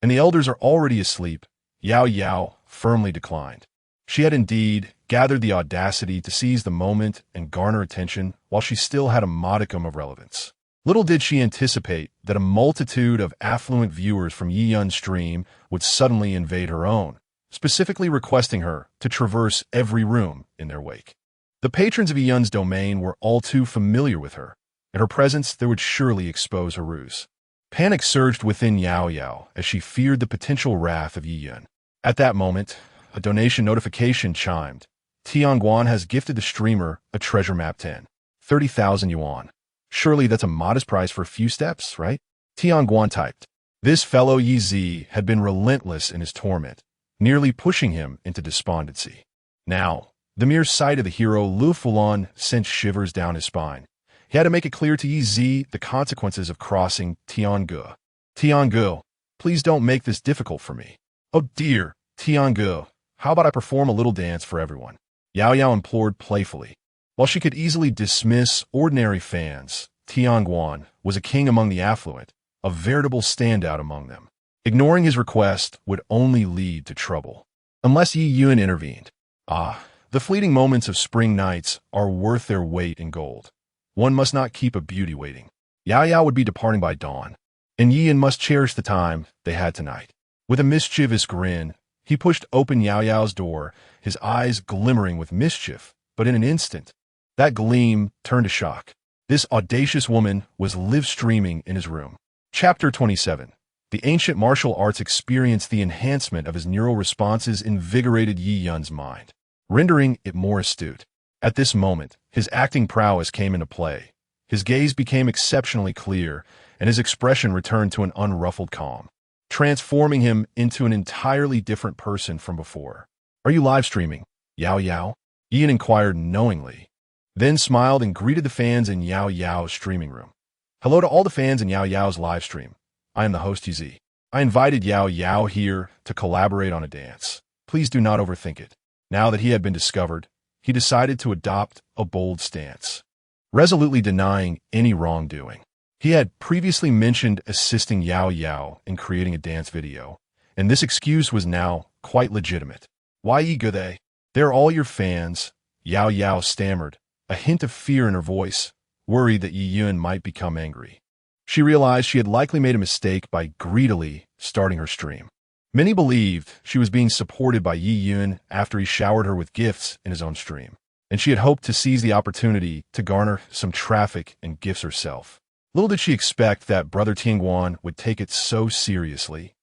and the elders are already asleep. Yao Yao firmly declined. She had indeed gathered the audacity to seize the moment and garner attention while she still had a modicum of relevance. Little did she anticipate that a multitude of affluent viewers from Yi Yun's stream would suddenly invade her own, specifically requesting her to traverse every room in their wake. The patrons of Yi Yun's domain were all too familiar with her, and her presence there would surely expose her ruse. Panic surged within Yao Yao as she feared the potential wrath of Yi Yun. At that moment, a donation notification chimed. Tianguan has gifted the streamer a treasure map 10. 30,000 yuan. Surely that's a modest price for a few steps, right? Tianguan typed. This fellow Yi Zi had been relentless in his torment, nearly pushing him into despondency. Now, the mere sight of the hero Lu Fulan sent shivers down his spine. He had to make it clear to Yi Zi the consequences of crossing Tiangu. Tiangu, please don't make this difficult for me. Oh dear, Tiangu, how about I perform a little dance for everyone? Yao Yao implored playfully. While she could easily dismiss ordinary fans, Tianguan was a king among the affluent, a veritable standout among them. Ignoring his request would only lead to trouble. Unless Yi Yun intervened. The fleeting moments of spring nights are worth their weight in gold. One must not keep a beauty waiting. Yao Yao would be departing by dawn, and Yi Yun must cherish the time they had tonight. With a mischievous grin, he pushed open Yao Yao's door, his eyes glimmering with mischief, but in an instant, that gleam turned to shock. This audacious woman was live streaming in his room. Chapter 27. The ancient martial arts experience the enhancement of his neural responses invigorated Yi Yun's mind, rendering it more astute. At this moment, his acting prowess came into play. His gaze became exceptionally clear, and his expression returned to an unruffled calm, transforming him into an entirely different person from before. Are you live streaming, Yao Yao? Ian inquired knowingly, then smiled and greeted the fans in Yao Yao's streaming room. Hello to all the fans in Yao Yao's live stream. I am the host Yi Zi. I invited Yao Yao here to collaborate on a dance. Please do not overthink it. Now that he had been discovered, he decided to adopt a bold stance, resolutely denying any wrongdoing. He had previously mentioned assisting Yao Yao in creating a dance video, and this excuse was now quite legitimate. Why Yi Gude? They're all your fans, Yao Yao stammered, a hint of fear in her voice, worried that Yi Yun might become angry. She realized she had likely made a mistake by greedily starting her stream. Many believed she was being supported by Yi Yun after he showered her with gifts in his own stream, and she had hoped to seize the opportunity to garner some traffic and gifts herself. Little did she expect that Brother Tingguan would take it so seriously,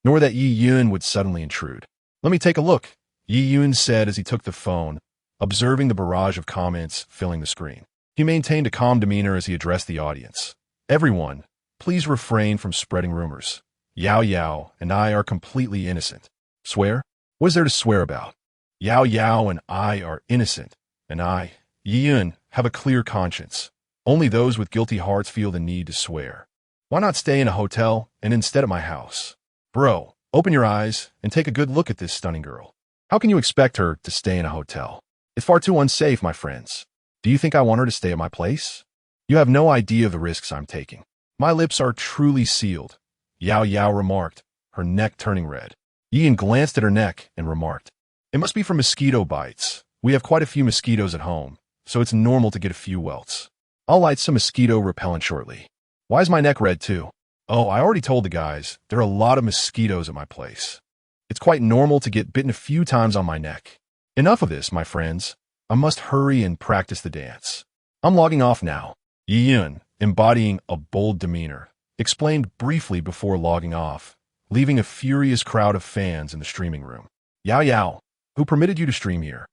nor that Yi Yun would suddenly intrude. Let me take a look, Yi Yun said as he took the phone, observing the barrage of comments filling the screen. He maintained a calm demeanor as he addressed the audience. Everyone, please refrain from spreading rumors. Yao Yao and I are completely innocent. Swear? What is there to swear about? Yao Yao and I are innocent, and I, Yi Yun, have a clear conscience. Only those with guilty hearts feel the need to swear. Why not stay in a hotel and instead at my house? Bro, open your eyes and take a good look at this stunning girl. How can you expect her to stay in a hotel? It's far too unsafe, my friends. Do you think I want her to stay at my place? You have no idea of the risks I'm taking. My lips are truly sealed, Yao Yao remarked, her neck turning red. Ian glanced at her neck and remarked, it must be from mosquito bites. We have quite a few mosquitoes at home, so it's normal to get a few welts. I'll light some mosquito repellent shortly. Why is my neck red too? Oh, I already told the guys, there are a lot of mosquitoes at my place. It's quite normal to get bitten a few times on my neck. Enough of this, my friends. I must hurry and practice the dance. I'm logging off now. Yi Yun, embodying a bold demeanor, explained briefly before logging off, leaving a furious crowd of fans in the streaming room. Yao Yao, who permitted you to stream here?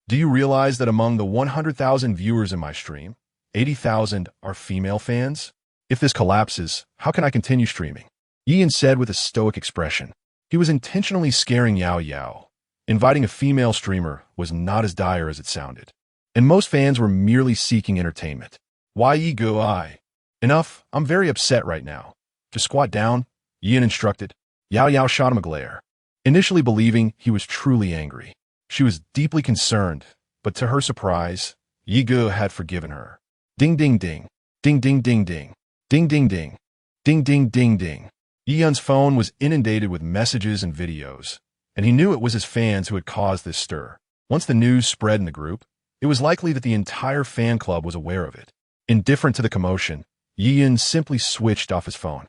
Do you realize that among the 100,000 viewers in my stream, 80,000 are female fans? If this collapses, how can I continue streaming? Yi Yun said with a stoic expression. He was intentionally scaring Yao Yao. Inviting a female streamer was not as dire as it sounded, and most fans were merely seeking entertainment. Why Yi go I? Enough, I'm very upset right now. Just squat down, Yi Yun instructed. Yao Yao shot him a glare, initially believing he was truly angry. She was deeply concerned, but to her surprise, Yi Ge had forgiven her. Ding ding ding, ding ding ding ding, ding ding ding, ding ding ding ding. Yi Yun's phone was inundated with messages and videos, and he knew it was his fans who had caused this stir. Once the news spread in the group, it was likely that the entire fan club was aware of it. Indifferent to the commotion, Yi Yun simply switched off his phone.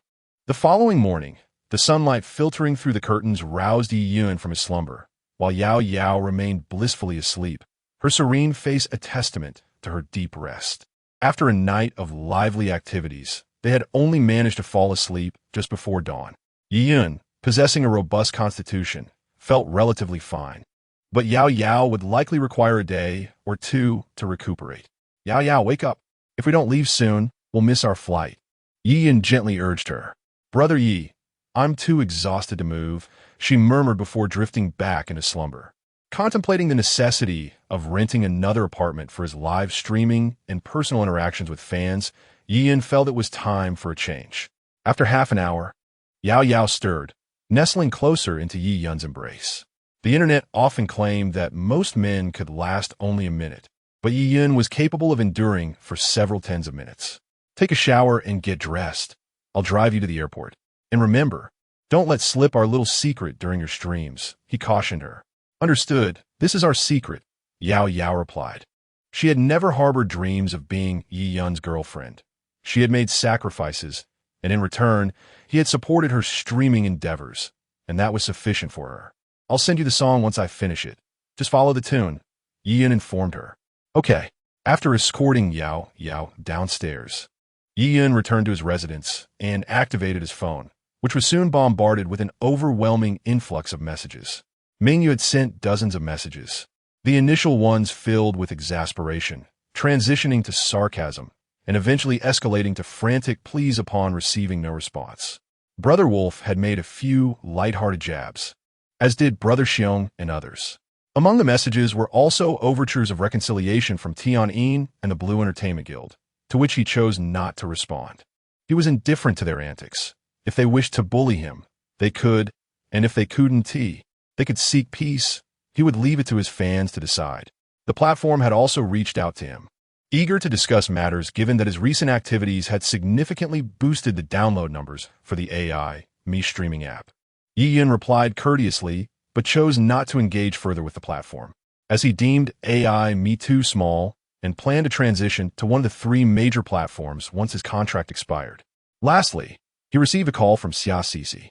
The following morning, the sunlight filtering through the curtains roused Yi Yun from his slumber, while Yao Yao remained blissfully asleep, her serene face a testament to her deep rest. After a night of lively activities, they had only managed to fall asleep just before dawn. Yi Yun, possessing a robust constitution, felt relatively fine, but Yao Yao would likely require a day or two to recuperate. Yao Yao, wake up. If we don't leave soon, we'll miss our flight. Yi Yun gently urged her. Brother Yi, I'm too exhausted to move, she murmured before drifting back into slumber. Contemplating the necessity of renting another apartment for his live streaming and personal interactions with fans, Yi Yun felt it was time for a change. After half an hour, Yao Yao stirred, nestling closer into Yi Yun's embrace. The internet often claimed that most men could last only a minute, but Yi Yun was capable of enduring for several tens of minutes. Take a shower and get dressed. I'll drive you to the airport. And remember, don't let slip our little secret during your streams, he cautioned her. Understood, this is our secret, Yao Yao replied. She had never harbored dreams of being Yi Yun's girlfriend. She had made sacrifices, and in return, he had supported her streaming endeavors, and that was sufficient for her. I'll send you the song once I finish it. Just follow the tune, Yi Yun informed her. Okay. After escorting Yao Yao downstairs, Yi Yun returned to his residence and activated his phone, which was soon bombarded with an overwhelming influx of messages. Mingyu had sent dozens of messages, the initial ones filled with exasperation, transitioning to sarcasm, and eventually escalating to frantic pleas upon receiving no response. Brother Wolf had made a few light-hearted jabs, as did Brother Xiong and others. Among the messages were also overtures of reconciliation from Tianyin and the Blue Entertainment Guild, to which he chose not to respond. He was indifferent to their antics. If they wished to bully him, they could, and if they couldn't, they could seek peace. He would leave it to his fans to decide. The platform had also reached out to him, eager to discuss matters given that his recent activities had significantly boosted the download numbers for the AI Me streaming app. Yi Yun replied courteously, but chose not to engage further with the platform, as he deemed AI Me too small and planned to transition to one of the three major platforms once his contract expired. Lastly, he received a call from Xia Sisi,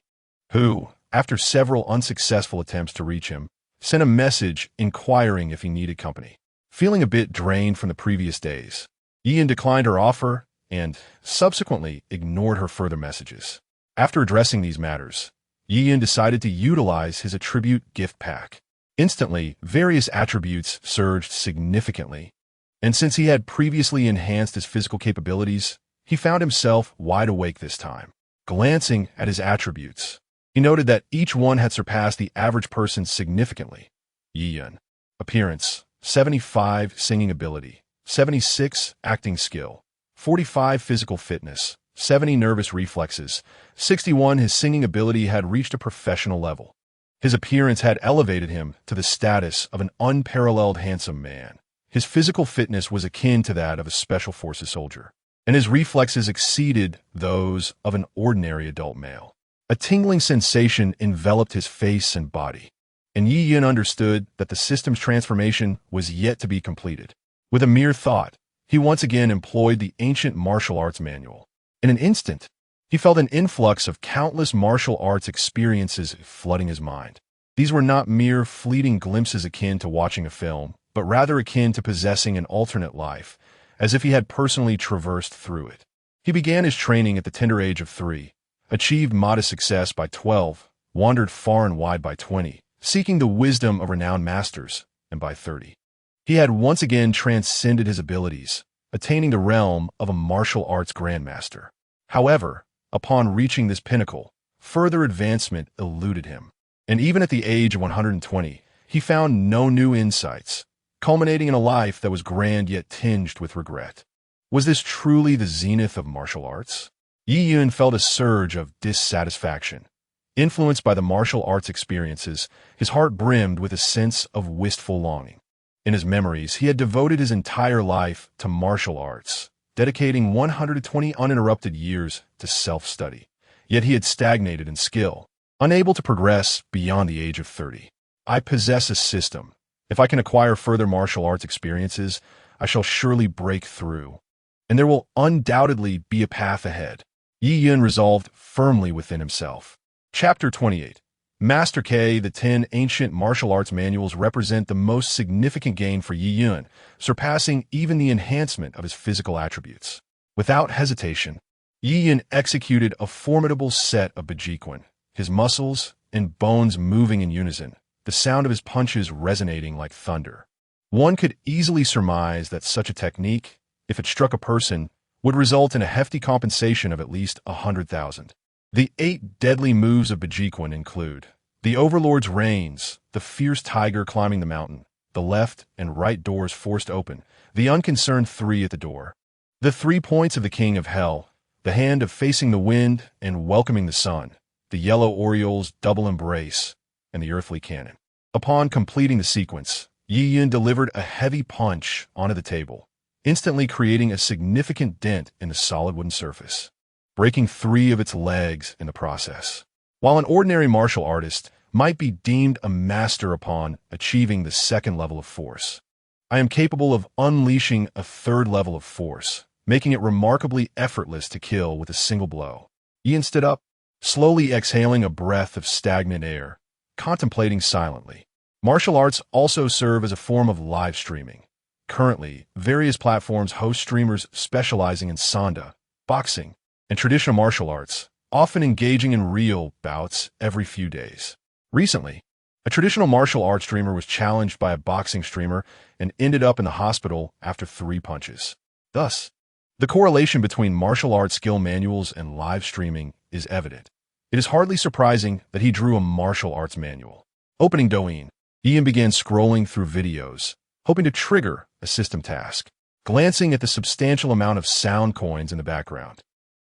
who, after several unsuccessful attempts to reach him, sent a message inquiring if he needed company. Feeling a bit drained from the previous days, Yi Yun declined her offer and subsequently ignored her further messages. After addressing these matters, Yi Yun decided to utilize his attribute gift pack. Instantly, various attributes surged significantly, and since he had previously enhanced his physical capabilities, he found himself wide awake this time. Glancing at his attributes, he noted that each one had surpassed the average person significantly. Yi Yun. Appearance, 75 singing ability, 76 acting skill, 45 physical fitness, 70 nervous reflexes, 61 his singing ability had reached a professional level. His appearance had elevated him to the status of an unparalleled handsome man. His physical fitness was akin to that of a special forces soldier, and his reflexes exceeded those of an ordinary adult male. A tingling sensation enveloped his face and body, and Yi Yun understood that the system's transformation was yet to be completed. With a mere thought, he once again employed the ancient martial arts manual. In an instant, he felt an influx of countless martial arts experiences flooding his mind. These were not mere fleeting glimpses akin to watching a film, but rather akin to possessing an alternate life, as if he had personally traversed through it. He began his training at the tender age of 3, achieved modest success by 12, wandered far and wide by 20, seeking the wisdom of renowned masters, and by 30. He had once again transcended his abilities, attaining the realm of a martial arts grandmaster. However, upon reaching this pinnacle, further advancement eluded him. And even at the age of 120, he found no new insights, culminating in a life that was grand yet tinged with regret. Was this truly the zenith of martial arts? Yi Yun felt a surge of dissatisfaction. Influenced by the martial arts experiences, his heart brimmed with a sense of wistful longing. In his memories, he had devoted his entire life to martial arts, dedicating 120 uninterrupted years to self-study. Yet he had stagnated in skill, unable to progress beyond the age of 30. I possess a system. If I can acquire further martial arts experiences, I shall surely break through. And there will undoubtedly be a path ahead. Yi Yun resolved firmly within himself. Chapter 28. Master K. The 10 ancient martial arts manuals represent the most significant gain for Yi Yun, surpassing even the enhancement of his physical attributes. Without hesitation, Yi Yun executed a formidable set of Bejiquan, his muscles and bones moving in unison, the sound of his punches resonating like thunder. One could easily surmise that such a technique, if it struck a person, would result in a hefty compensation of at least 100,000. The 8 deadly moves of Bejiquan include the Overlord's Reins, the fierce tiger climbing the mountain, the left and right doors forced open, the unconcerned 3 at the door, the 3 points of the King of Hell, the hand of facing the wind and welcoming the sun, the yellow Oriole's double embrace, and the earthly cannon. Upon completing the sequence, Yi Yun delivered a heavy punch onto the table, instantly creating a significant dent in the solid wooden surface, breaking 3 of its legs in the process. While an ordinary martial artist might be deemed a master upon achieving the 2nd level of force, I am capable of unleashing a 3rd level of force, making it remarkably effortless to kill with a single blow. Ian stood up, slowly exhaling a breath of stagnant air, contemplating silently. Martial arts also serve as a form of live streaming. Currently, various platforms host streamers specializing in sanda, boxing, and traditional martial arts, often engaging in real bouts every few days. Recently, a traditional martial arts streamer was challenged by a boxing streamer and ended up in the hospital after 3 punches. Thus, the correlation between martial arts skill manuals and live streaming is evident. It is hardly surprising that he drew a martial arts manual. Opening Douyin, Ian began scrolling through videos, hoping to trigger a system task. Glancing at the substantial amount of sound coins in the background,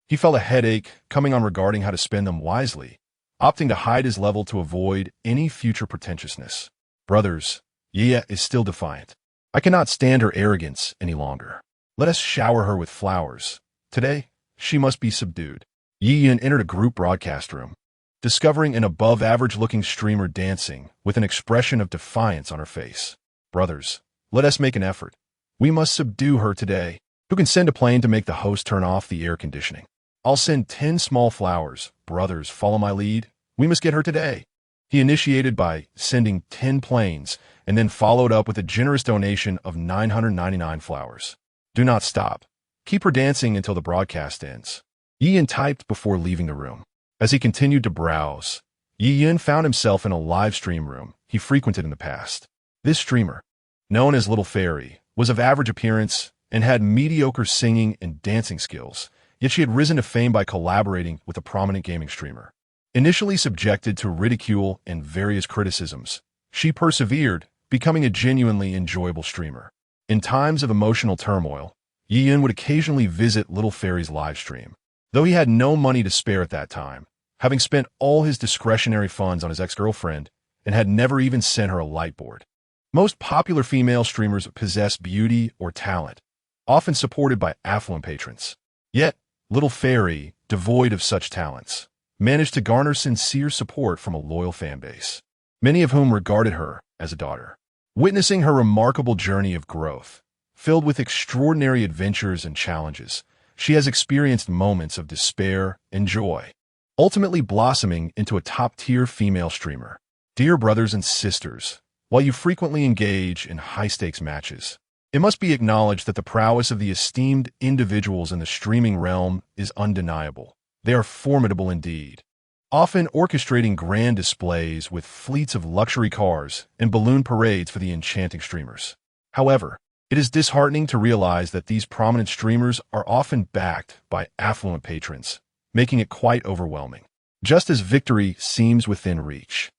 he felt a headache coming on regarding how to spend them wisely, opting to hide his level to avoid any future pretentiousness. Brothers, Yia is still defiant. I cannot stand her arrogance any longer. Let us shower her with flowers. Today, she must be subdued. Yi Yun entered a group broadcast room, discovering an above-average-looking streamer dancing with an expression of defiance on her face. Brothers, let us make an effort. We must subdue her today. Who can send a plane to make the host turn off the air conditioning? I'll send 10 small flowers. Brothers, follow my lead. We must get her today. He initiated by sending 10 planes and then followed up with a generous donation of 999 flowers. Do not stop. Keep her dancing until the broadcast ends. Yi Yun typed before leaving the room. As he continued to browse, Yi Yun found himself in a live stream room he frequented in the past. This streamer, known as Little Fairy, was of average appearance and had mediocre singing and dancing skills, yet she had risen to fame by collaborating with a prominent gaming streamer. Initially subjected to ridicule and various criticisms, she persevered, becoming a genuinely enjoyable streamer. In times of emotional turmoil, Yi Yun would occasionally visit Little Fairy's live stream. Though he had no money to spare at that time, having spent all his discretionary funds on his ex-girlfriend and had never even sent her a light board. Most popular female streamers possess beauty or talent, often supported by affluent patrons. Yet, Little Fairy, devoid of such talents, managed to garner sincere support from a loyal fan base, many of whom regarded her as a daughter. Witnessing her remarkable journey of growth, filled with extraordinary adventures and challenges, she has experienced moments of despair and joy, ultimately blossoming into a top-tier female streamer. Dear brothers and sisters, while you frequently engage in high-stakes matches, It must be acknowledged that the prowess of the esteemed individuals in the streaming realm is undeniable. They are formidable indeed, often orchestrating grand displays with fleets of luxury cars and balloon parades for the enchanting streamers. However, it is disheartening to realize that these prominent streamers are often backed by affluent patrons, making it quite overwhelming. Just as victory seems within reach,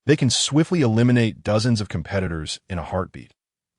they can swiftly eliminate dozens of competitors in a heartbeat.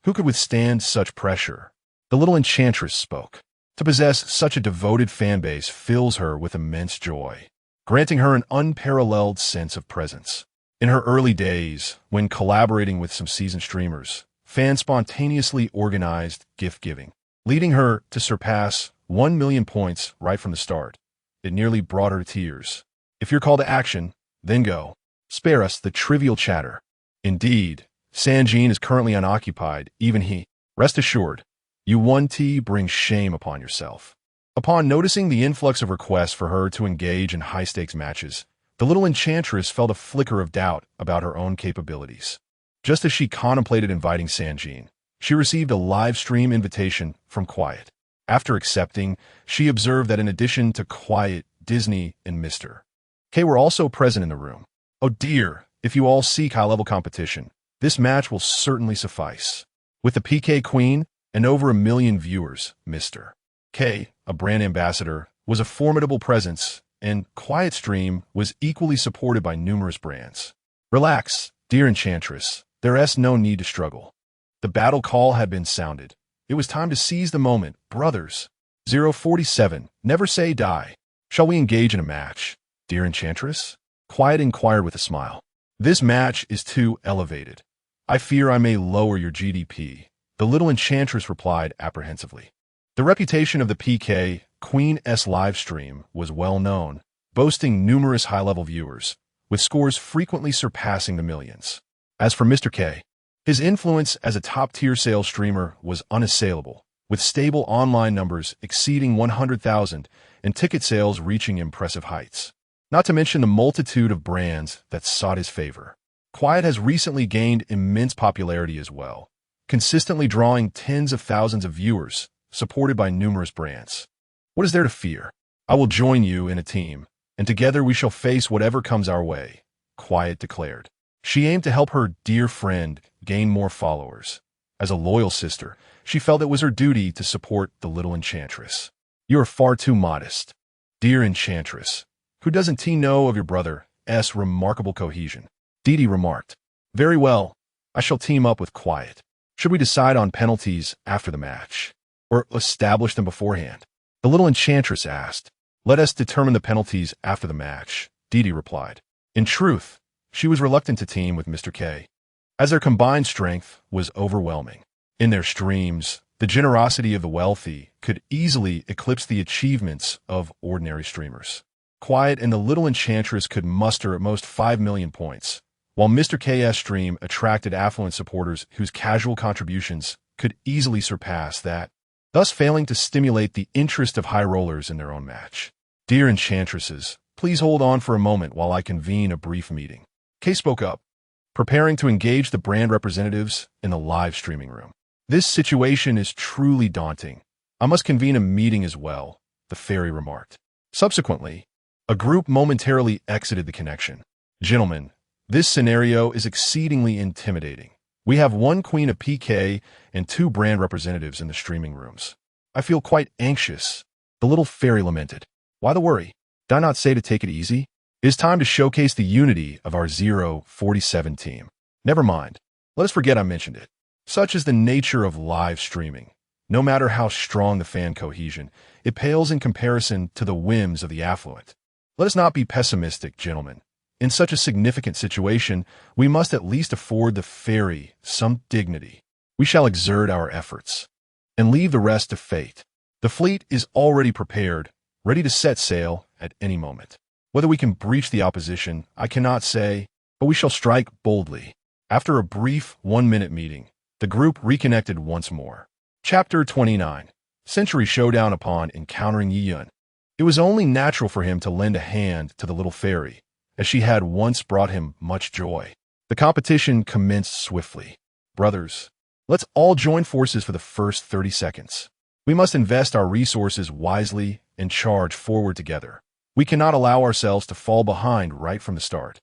Who could withstand such pressure? The little enchantress spoke. To possess such a devoted fan base fills her with immense joy, granting her an unparalleled sense of presence. In her early days, when collaborating with some seasoned streamers, fans spontaneously organized gift-giving, leading her to surpass 1 million points right from the start. It nearly brought her to tears. If you're called to action, then go. Spare us the trivial chatter. Indeed, Sanjin is currently unoccupied, even he. Rest assured, you 1T brings shame upon yourself. Upon noticing the influx of requests for her to engage in high-stakes matches, the little enchantress felt a flicker of doubt about her own capabilities. Just as she contemplated inviting Sanjin, she received a live stream invitation from Quiet. After accepting, she observed that in addition to Quiet, Disney, and Mr. K were also present in the room. Oh dear, if you all seek high-level competition, this match will certainly suffice. With the PK Queen and over 1 million viewers, Mr. K, a brand ambassador, was a formidable presence, and Quiet Stream was equally supported by numerous brands. Relax, dear Enchantress. There's no need to struggle. The battle call had been sounded. It was time to seize the moment. Brothers. 047, never say die. Shall we engage in a match, dear Enchantress? Quiet inquired with a smile. This match is too elevated. I fear I may lower your GDP, the little Enchantress replied apprehensively. The reputation of the PK Queen's livestream was well known, boasting numerous high-level viewers, with scores frequently surpassing the millions. As for Mr. K, his influence as a top-tier sales streamer was unassailable, with stable online numbers exceeding 100,000 and ticket sales reaching impressive heights. Not to mention the multitude of brands that sought his favor. Quiet has recently gained immense popularity as well, consistently drawing tens of thousands of viewers, supported by numerous brands. What is there to fear? I will join you in a team, and together we shall face whatever comes our way, Quiet declared. She aimed to help her dear friend gain more followers. As a loyal sister, she felt it was her duty to support the little Enchantress. You are far too modest. Dear Enchantress, who doesn't know of your brother's remarkable cohesion? Didi remarked. Very well, I shall team up with Quiet. Should we decide on penalties after the match, or establish them beforehand? The little Enchantress asked. Let us determine the penalties after the match, Didi replied. In truth, she was reluctant to team with Mr. K, as their combined strength was overwhelming. In their streams, the generosity of the wealthy could easily eclipse the achievements of ordinary streamers. Quiet and the little Enchantress could muster at most 5 million points, while Mr. K's stream attracted affluent supporters whose casual contributions could easily surpass that, thus failing to stimulate the interest of high rollers in their own match. Dear Enchantresses, please hold on for a moment while I convene a brief meeting. K spoke up, preparing to engage the brand representatives in the live streaming room. This situation is truly daunting. I must convene a meeting as well, the fairy remarked. Subsequently, a group momentarily exited the connection. Gentlemen, this scenario is exceedingly intimidating. We have 1 queen of PK and 2 brand representatives in the streaming rooms. I feel quite anxious, the little fairy lamented. Why the worry? Did I not say to take it easy? It is time to showcase the unity of our 047 team. Never mind. Let us forget I mentioned it. Such is the nature of live streaming. No matter how strong the fan cohesion, it pales in comparison to the whims of the affluent. Let us not be pessimistic, gentlemen. In such a significant situation, we must at least afford the fairy some dignity. We shall exert our efforts and leave the rest to fate. The fleet is already prepared, ready to set sail at any moment. Whether we can breach the opposition, I cannot say, but we shall strike boldly. After a brief 1-minute meeting, the group reconnected once more. Chapter 29. Century Showdown. Upon encountering Yiyun, it was only natural for him to lend a hand to the little fairy, as she had once brought him much joy. The competition commenced swiftly. Brothers, Let's all join forces for the first 30 seconds. We must invest our resources wisely and charge forward together. We cannot allow ourselves to fall behind right from the start.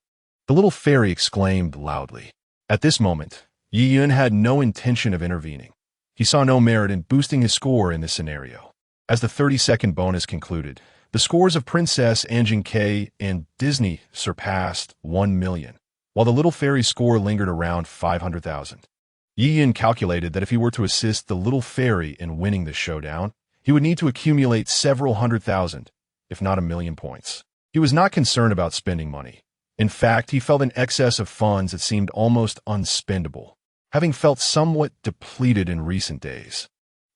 The little fairy exclaimed loudly. At this moment, Yiyun had no intention of intervening. He saw no merit in boosting his score in this scenario. As the 30-second bonus concluded, the scores of Princess Anjing K and Disney surpassed 1 million, while the little fairy's score lingered around 500,000. Yiyun calculated that if he were to assist the little fairy in winning this showdown, he would need to accumulate several 100,000, if not 1 million points. He was not concerned about spending money. In fact, he felt an excess of funds that seemed almost unspendable, having felt somewhat depleted in recent days.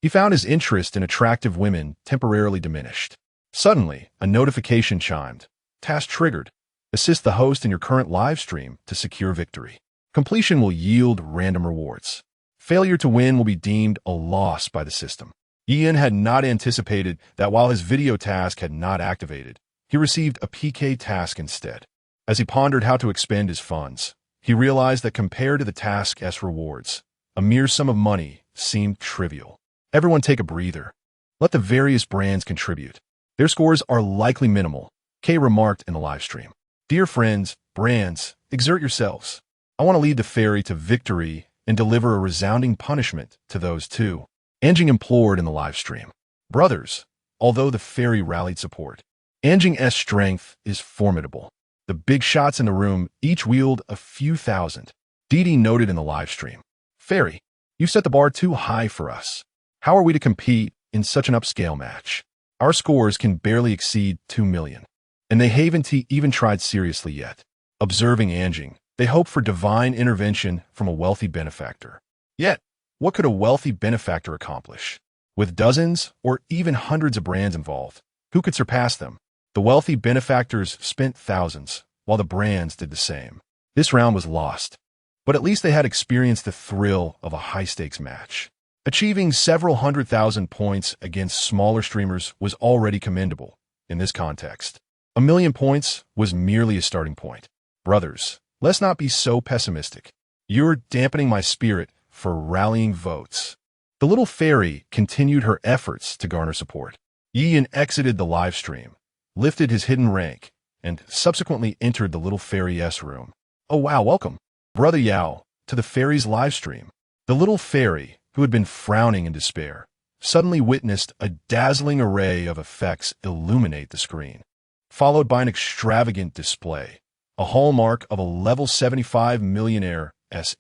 He found his interest in attractive women temporarily diminished. Suddenly, a notification chimed. Task triggered. Assist the host in your current live stream to secure victory. Completion will yield random rewards. Failure to win will be deemed a loss by the system. Ian had not anticipated that while his video task had not activated, he received a PK task instead. As he pondered how to expend his funds, he realized that compared to the task's rewards, a mere sum of money seemed trivial. Everyone take a breather. Let the various brands contribute. Their scores are likely minimal, Kay remarked in the live stream. Dear friends, brands, exert yourselves. I want to lead the fairy to victory and deliver a resounding punishment to those two. Anjing implored in the live stream. Brothers, although the fairy rallied support, Anjing's strength is formidable. The big shots in the room each wield a few thousand. Didi noted in the live stream. Fairy, you set the bar too high for us. How are we to compete in such an upscale match? Our scores can barely exceed 2 million. And they haven't even tried seriously yet. Observing Anjing, they hope for divine intervention from a wealthy benefactor. Yet, what could a wealthy benefactor accomplish? With dozens or even hundreds of brands involved, who could surpass them? The wealthy benefactors spent thousands, while the brands did the same. This round was lost, but at least they had experienced the thrill of a high-stakes match. Achieving several 100,000 points against smaller streamers was already commendable in this context. 1 million points was merely a starting point. Brothers, let's not be so pessimistic. You're dampening my spirit for rallying votes. The little fairy continued her efforts to garner support. Yian exited the live stream, lifted his hidden rank, and subsequently entered the little fairy's room. Oh wow, welcome, Brother Yao, to the fairy's live stream. The little fairy, who had been frowning in despair, suddenly witnessed a dazzling array of effects illuminate the screen, followed by an extravagant display, a hallmark of a level 75 millionaire's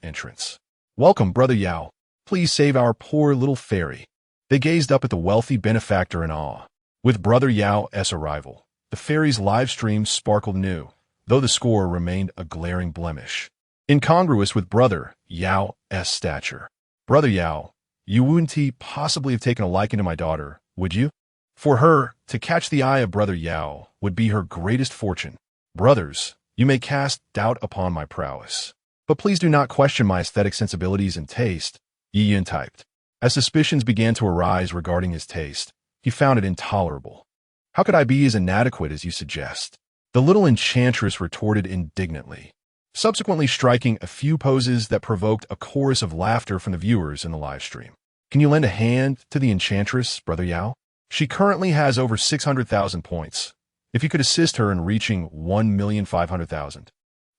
entrance. Welcome, Brother Yao. Please save our poor little fairy. They gazed up at the wealthy benefactor in awe. With Brother Yao's arrival, the fairy's live stream sparkled new, though the score remained a glaring blemish, incongruous with Brother Yao's stature. Brother Yao, you wouldn't possibly have taken a liking to my daughter, would you? For her, to catch the eye of Brother Yao would be her greatest fortune. Brothers, you may cast doubt upon my prowess, but please do not question my aesthetic sensibilities and taste, Yiyan typed. As suspicions began to arise regarding his taste, he found it intolerable. How could I be as inadequate as you suggest? The little enchantress retorted indignantly, subsequently striking a few poses that provoked a chorus of laughter from the viewers in the live stream. Can you lend a hand to the enchantress, Brother Yao? She currently has over 600,000 points. If you could assist her in reaching 1,500,000.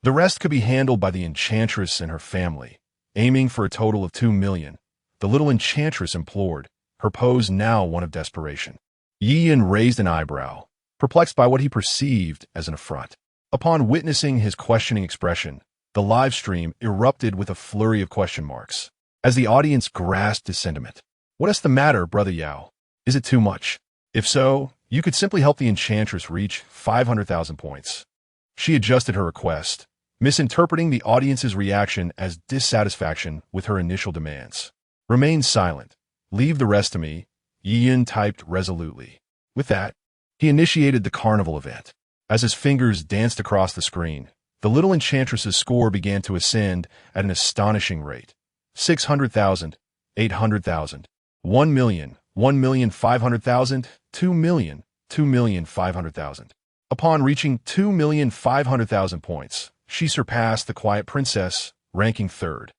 The rest could be handled by the enchantress and her family, aiming for a total of 2 million. The little enchantress implored, her pose now one of desperation. Yiyan raised an eyebrow, perplexed by what he perceived as an affront. Upon witnessing his questioning expression, the live stream erupted with a flurry of question marks, as the audience grasped his sentiment. What is the matter, Brother Yao? Is it too much? If so, you could simply help the enchantress reach 500,000 points. She adjusted her request, misinterpreting the audience's reaction as dissatisfaction with her initial demands. Remain silent. Leave the rest to me, Yiyan typed resolutely. With that, he initiated the carnival event. As his fingers danced across the screen, the little enchantress's score began to ascend at an astonishing rate. 600,000, 800,000, 1 million, 1,500,000, 2 million, 2,500,000. Upon reaching 2,500,000 points, she surpassed the Quiet Princess, ranking third.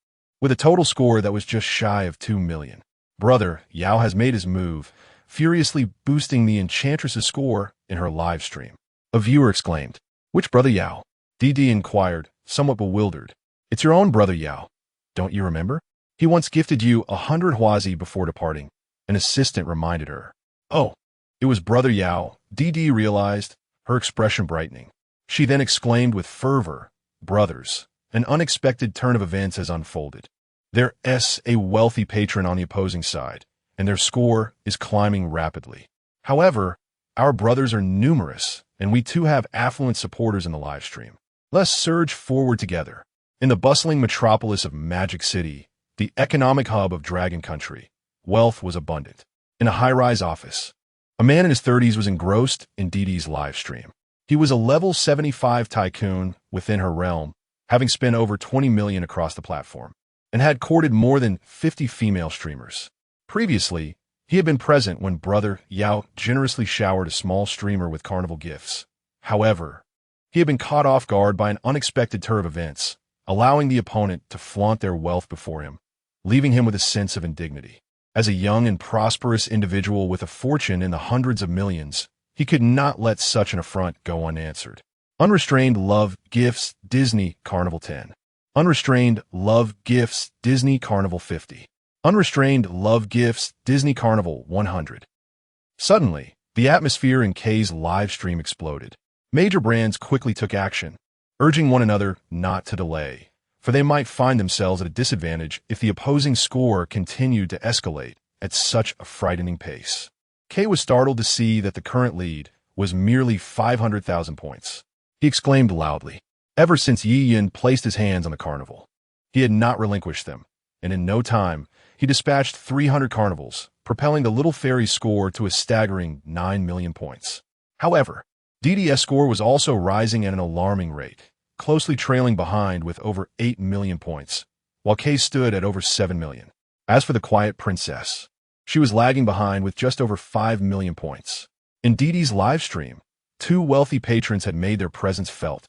with a total score that was just shy of 2 million. Brother Yao has made his move, furiously boosting the Enchantress's score in her live stream. A viewer exclaimed, "Which brother Yao?" DD inquired, somewhat bewildered. "It's your own brother Yao. Don't you remember? He once gifted you 100 huazi before departing," an assistant reminded her. "Oh, it was brother Yao," DD realized, her expression brightening. She then exclaimed with fervor, "Brothers, an unexpected turn of events has unfolded. There's a wealthy patron on the opposing side, and their score is climbing rapidly. However, our brothers are numerous, and we too have affluent supporters in the live stream. Let's surge forward together." In the bustling metropolis of Magic City, the economic hub of Dragon Country, wealth was abundant. In a high-rise office, a man in his 30s was engrossed in DD's live stream. He was a level 75 tycoon within her realm, having spent over 20 million across the platform, and had courted more than 50 female streamers. Previously, he had been present when brother Yao generously showered a small streamer with carnival gifts. However, he had been caught off guard by an unexpected turn of events, allowing the opponent to flaunt their wealth before him, leaving him with a sense of indignity. As a young and prosperous individual with a fortune in the hundreds of millions, he could not let such an affront go unanswered. Unrestrained Love Gifts Disney Carnival 10. Unrestrained Love Gifts Disney Carnival 50. Unrestrained Love Gifts Disney Carnival 100. Suddenly, the atmosphere in Kay's live stream exploded. Major brands quickly took action, urging one another not to delay, for they might find themselves at a disadvantage if the opposing score continued to escalate at such a frightening pace. Kay was startled to see that the current lead was merely 500,000 points. He exclaimed loudly. Ever since Yi placed his hands on the carnival, he had not relinquished them, and in no time, he dispatched 300 carnivals, propelling the little fairy's score to a staggering 9 million points. However, DD's score was also rising at an alarming rate, closely trailing behind with over 8 million points, while Kay stood at over 7 million. As for the Quiet Princess, she was lagging behind with just over 5 million points. In DD's live stream, two wealthy patrons had made their presence felt,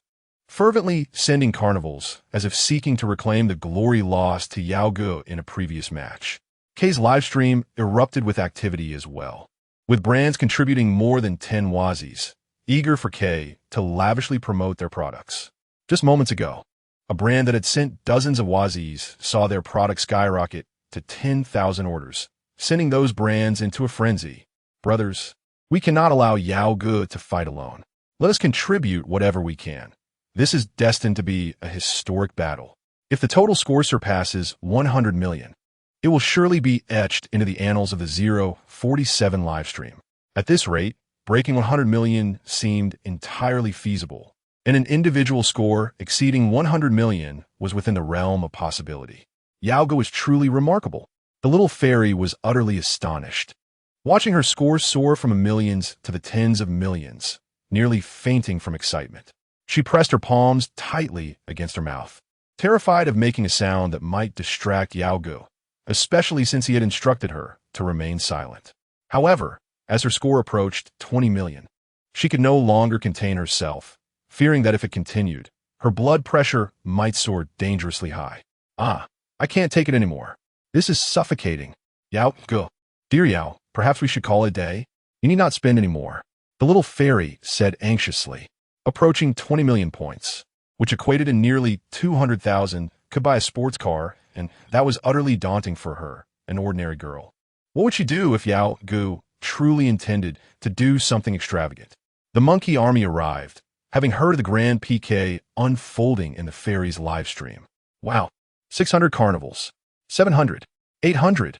fervently sending carnivals as if seeking to reclaim the glory lost to Yao Gu in a previous match. Kay's live stream erupted with activity as well, with brands contributing more than 10 wazis, eager for Kay to lavishly promote their products. Just moments ago, a brand that had sent dozens of wazis saw their product skyrocket to 10,000 orders, sending those brands into a frenzy. Brothers, we cannot allow Yao Gu to fight alone. Let us contribute whatever we can. This is destined to be a historic battle. If the total score surpasses 100 million, it will surely be etched into the annals of the 047 livestream. At this rate, breaking 100 million seemed entirely feasible, and an individual score exceeding 100 million was within the realm of possibility. Yao Gu is truly remarkable. The little fairy was utterly astonished, watching her score soar from the millions to the tens of millions, nearly fainting from excitement. She pressed her palms tightly against her mouth, terrified of making a sound that might distract Yao Gu, especially since he had instructed her to remain silent. However, as her score approached 20 million, she could no longer contain herself, fearing that if it continued, her blood pressure might soar dangerously high. I can't take it anymore. This is suffocating. Yao Gu. Dear Yao, perhaps we should call it a day? You need not spend any more. The little fairy said anxiously. Approaching 20 million points, which equated to nearly 200,000, could buy a sports car, and that was utterly daunting for her, an ordinary girl. What would she do if Yao Gu truly intended to do something extravagant? The monkey army arrived, having heard of the grand PK unfolding in the fairy's live stream. Wow, 600 carnivals, 700, 800,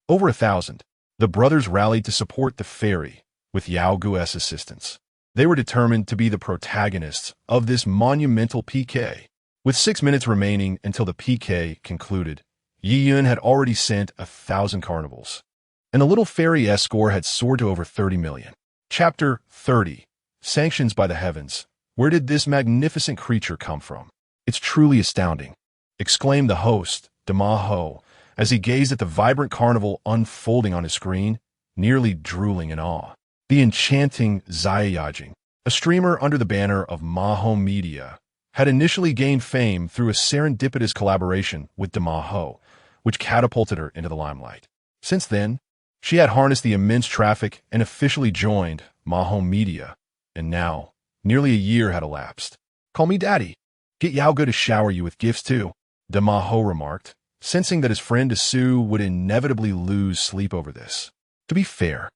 over 1,000. The brothers rallied to support the fairy with Yao Gu's assistance. They were determined to be the protagonists of this monumental PK. With 6 minutes remaining until the PK concluded, Yi Yun had already sent 1,000 carnivals, and the little fairy's score had soared to over 30 million. Chapter 30. Sanctions by the Heavens. Where did this magnificent creature come from? It's truly astounding, exclaimed the host, Dama Ho, as he gazed at the vibrant carnival unfolding on his screen, nearly drooling in awe. The enchanting Zayajing, a streamer under the banner of Maho Media, had initially gained fame through a serendipitous collaboration with Dama Ho which catapulted her into the limelight. Since then, she had harnessed the immense traffic and officially joined Maho Media, and now, nearly a year had elapsed. "Call me Daddy. Get Yaoge to shower you with gifts too," De Maho remarked, sensing that his friend Su would inevitably lose sleep over this. To be fair,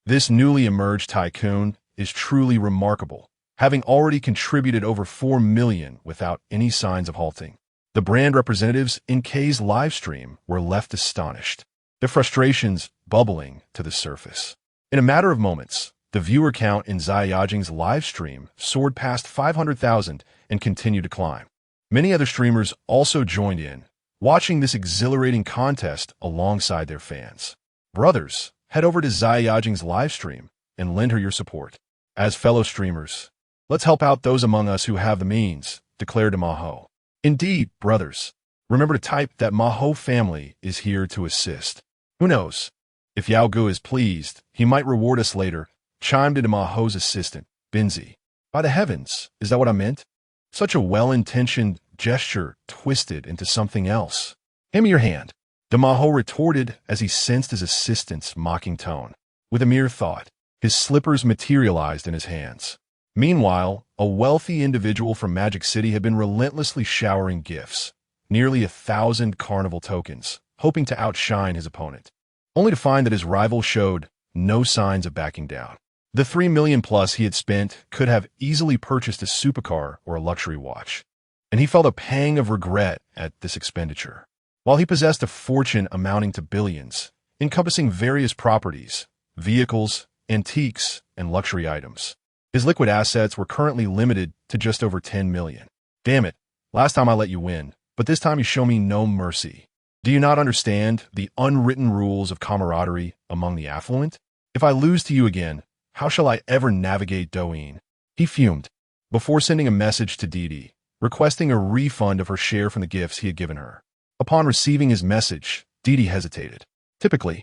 this newly emerged tycoon is truly remarkable, having already contributed over 4 million without any signs of halting. The brand representatives in K's live stream were left astonished, their frustrations bubbling to the surface. In a matter of moments, the viewer count in Zai Yajing's live stream soared past 500,000 and continued to climb. Many other streamers also joined in, watching this exhilarating contest alongside their fans. Brothers, head over to Zai Yajing's live stream and lend her your support. As fellow streamers, let's help out those among us who have the means, declared Maho. Indeed, brothers. Remember to type that Maho family is here to assist. Who knows? If Yaoge is pleased, he might reward us later, chimed into Maho's assistant, Binzi. By the heavens, is that what I meant? Such a well-intentioned gesture twisted into something else. Hand me your hand, De Maho retorted as he sensed his assistant's mocking tone. With a mere thought, his slippers materialized in his hands. Meanwhile, a wealthy individual from Magic City had been relentlessly showering gifts, nearly 1,000 carnival tokens, hoping to outshine his opponent, only to find that his rival showed no signs of backing down. The 3 million plus he had spent could have easily purchased a supercar or a luxury watch, and he felt a pang of regret at this expenditure. While he possessed a fortune amounting to billions, encompassing various properties, vehicles, antiques, and luxury items, his liquid assets were currently limited to just over 10 million. Damn it, last time I let you win, but this time you show me no mercy. Do you not understand the unwritten rules of camaraderie among the affluent? If I lose to you again, how shall I ever navigate Douyin? He fumed, before sending a message to Didi, requesting a refund of her share from the gifts he had given her. Upon receiving his message, Didi hesitated. Typically,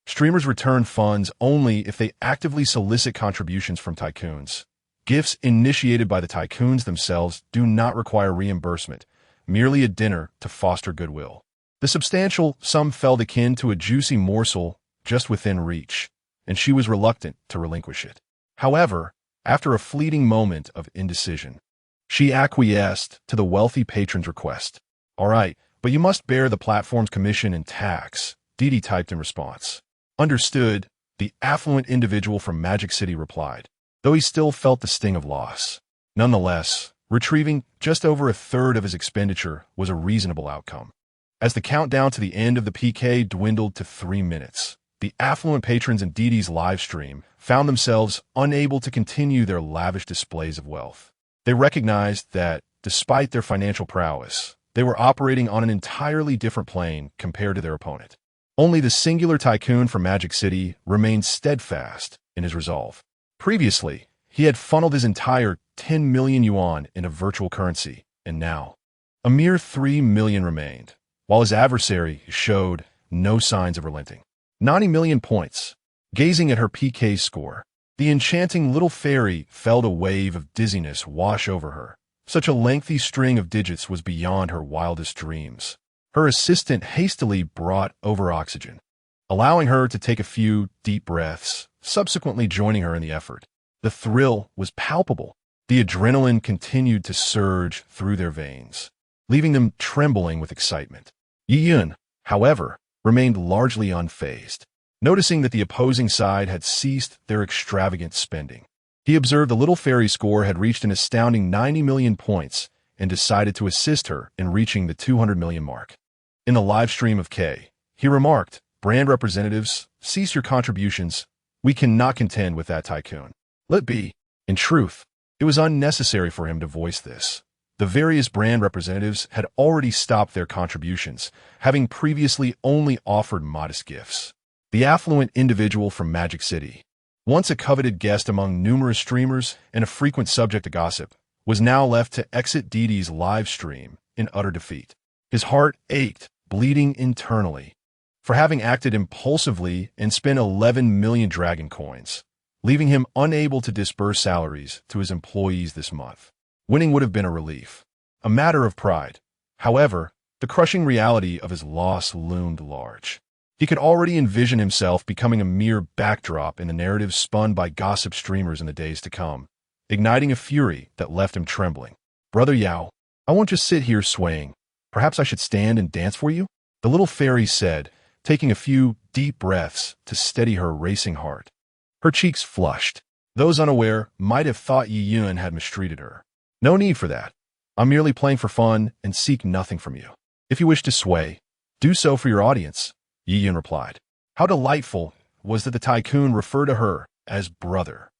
streamers return funds only if they actively solicit contributions from tycoons. Gifts initiated by the tycoons themselves do not require reimbursement, merely a dinner to foster goodwill. The substantial sum felt akin to a juicy morsel just within reach, and she was reluctant to relinquish it. However, after a fleeting moment of indecision, she acquiesced to the wealthy patron's request. "All right, but you must bear the platform's commission and tax," Didi typed in response. "Understood," the affluent individual from Magic City replied, though he still felt the sting of loss. Nonetheless, retrieving just over a third of his expenditure was a reasonable outcome. As the countdown to the end of the PK dwindled to 3 minutes, the affluent patrons in Didi's live stream found themselves unable to continue their lavish displays of wealth. They recognized that, despite their financial prowess, they were operating on an entirely different plane compared to their opponent. Only the singular tycoon from Magic City remained steadfast in his resolve. Previously, he had funneled his entire 10 million yuan into virtual currency, and now, a mere 3 million remained, while his adversary showed no signs of relenting. 90 million points. Gazing at her PK score, the enchanting little fairy felt a wave of dizziness wash over her. Such a lengthy string of digits was beyond her wildest dreams. Her assistant hastily brought over oxygen, allowing her to take a few deep breaths, subsequently joining her in the effort. The thrill was palpable. The adrenaline continued to surge through their veins, leaving them trembling with excitement. Yiyun, however, remained largely unfazed, noticing that the opposing side had ceased their extravagant spending. He observed the little fairy score had reached an astounding 90 million points and decided to assist her in reaching the 200 million mark. In the live stream of K, he remarked, "Brand representatives, cease your contributions. We cannot contend with that tycoon. Let be." In truth, it was unnecessary for him to voice this. The various brand representatives had already stopped their contributions, having previously only offered modest gifts. The affluent individual from Magic City, once a coveted guest among numerous streamers and a frequent subject to gossip, was now left to exit Didi's live stream in utter defeat. His heart ached, bleeding internally, for having acted impulsively and spent 11 million dragon coins, leaving him unable to disburse salaries to his employees this month. Winning would have been a relief, a matter of pride. However, The crushing reality of his loss loomed large. He could already envision himself becoming a mere backdrop in the narrative spun by gossip streamers in the days to come, igniting a fury that left him trembling. "Brother Yao, I won't just sit here swaying. Perhaps I should stand and dance for you?" The little fairy said, taking a few deep breaths to steady her racing heart. Her cheeks flushed. Those unaware might have thought Yi Yun had mistreated her. "No need for that. I'm merely playing for fun and seek nothing from you. If you wish to sway, do so for your audience," Yi Yun replied. How delightful was that the tycoon referred to her as brother.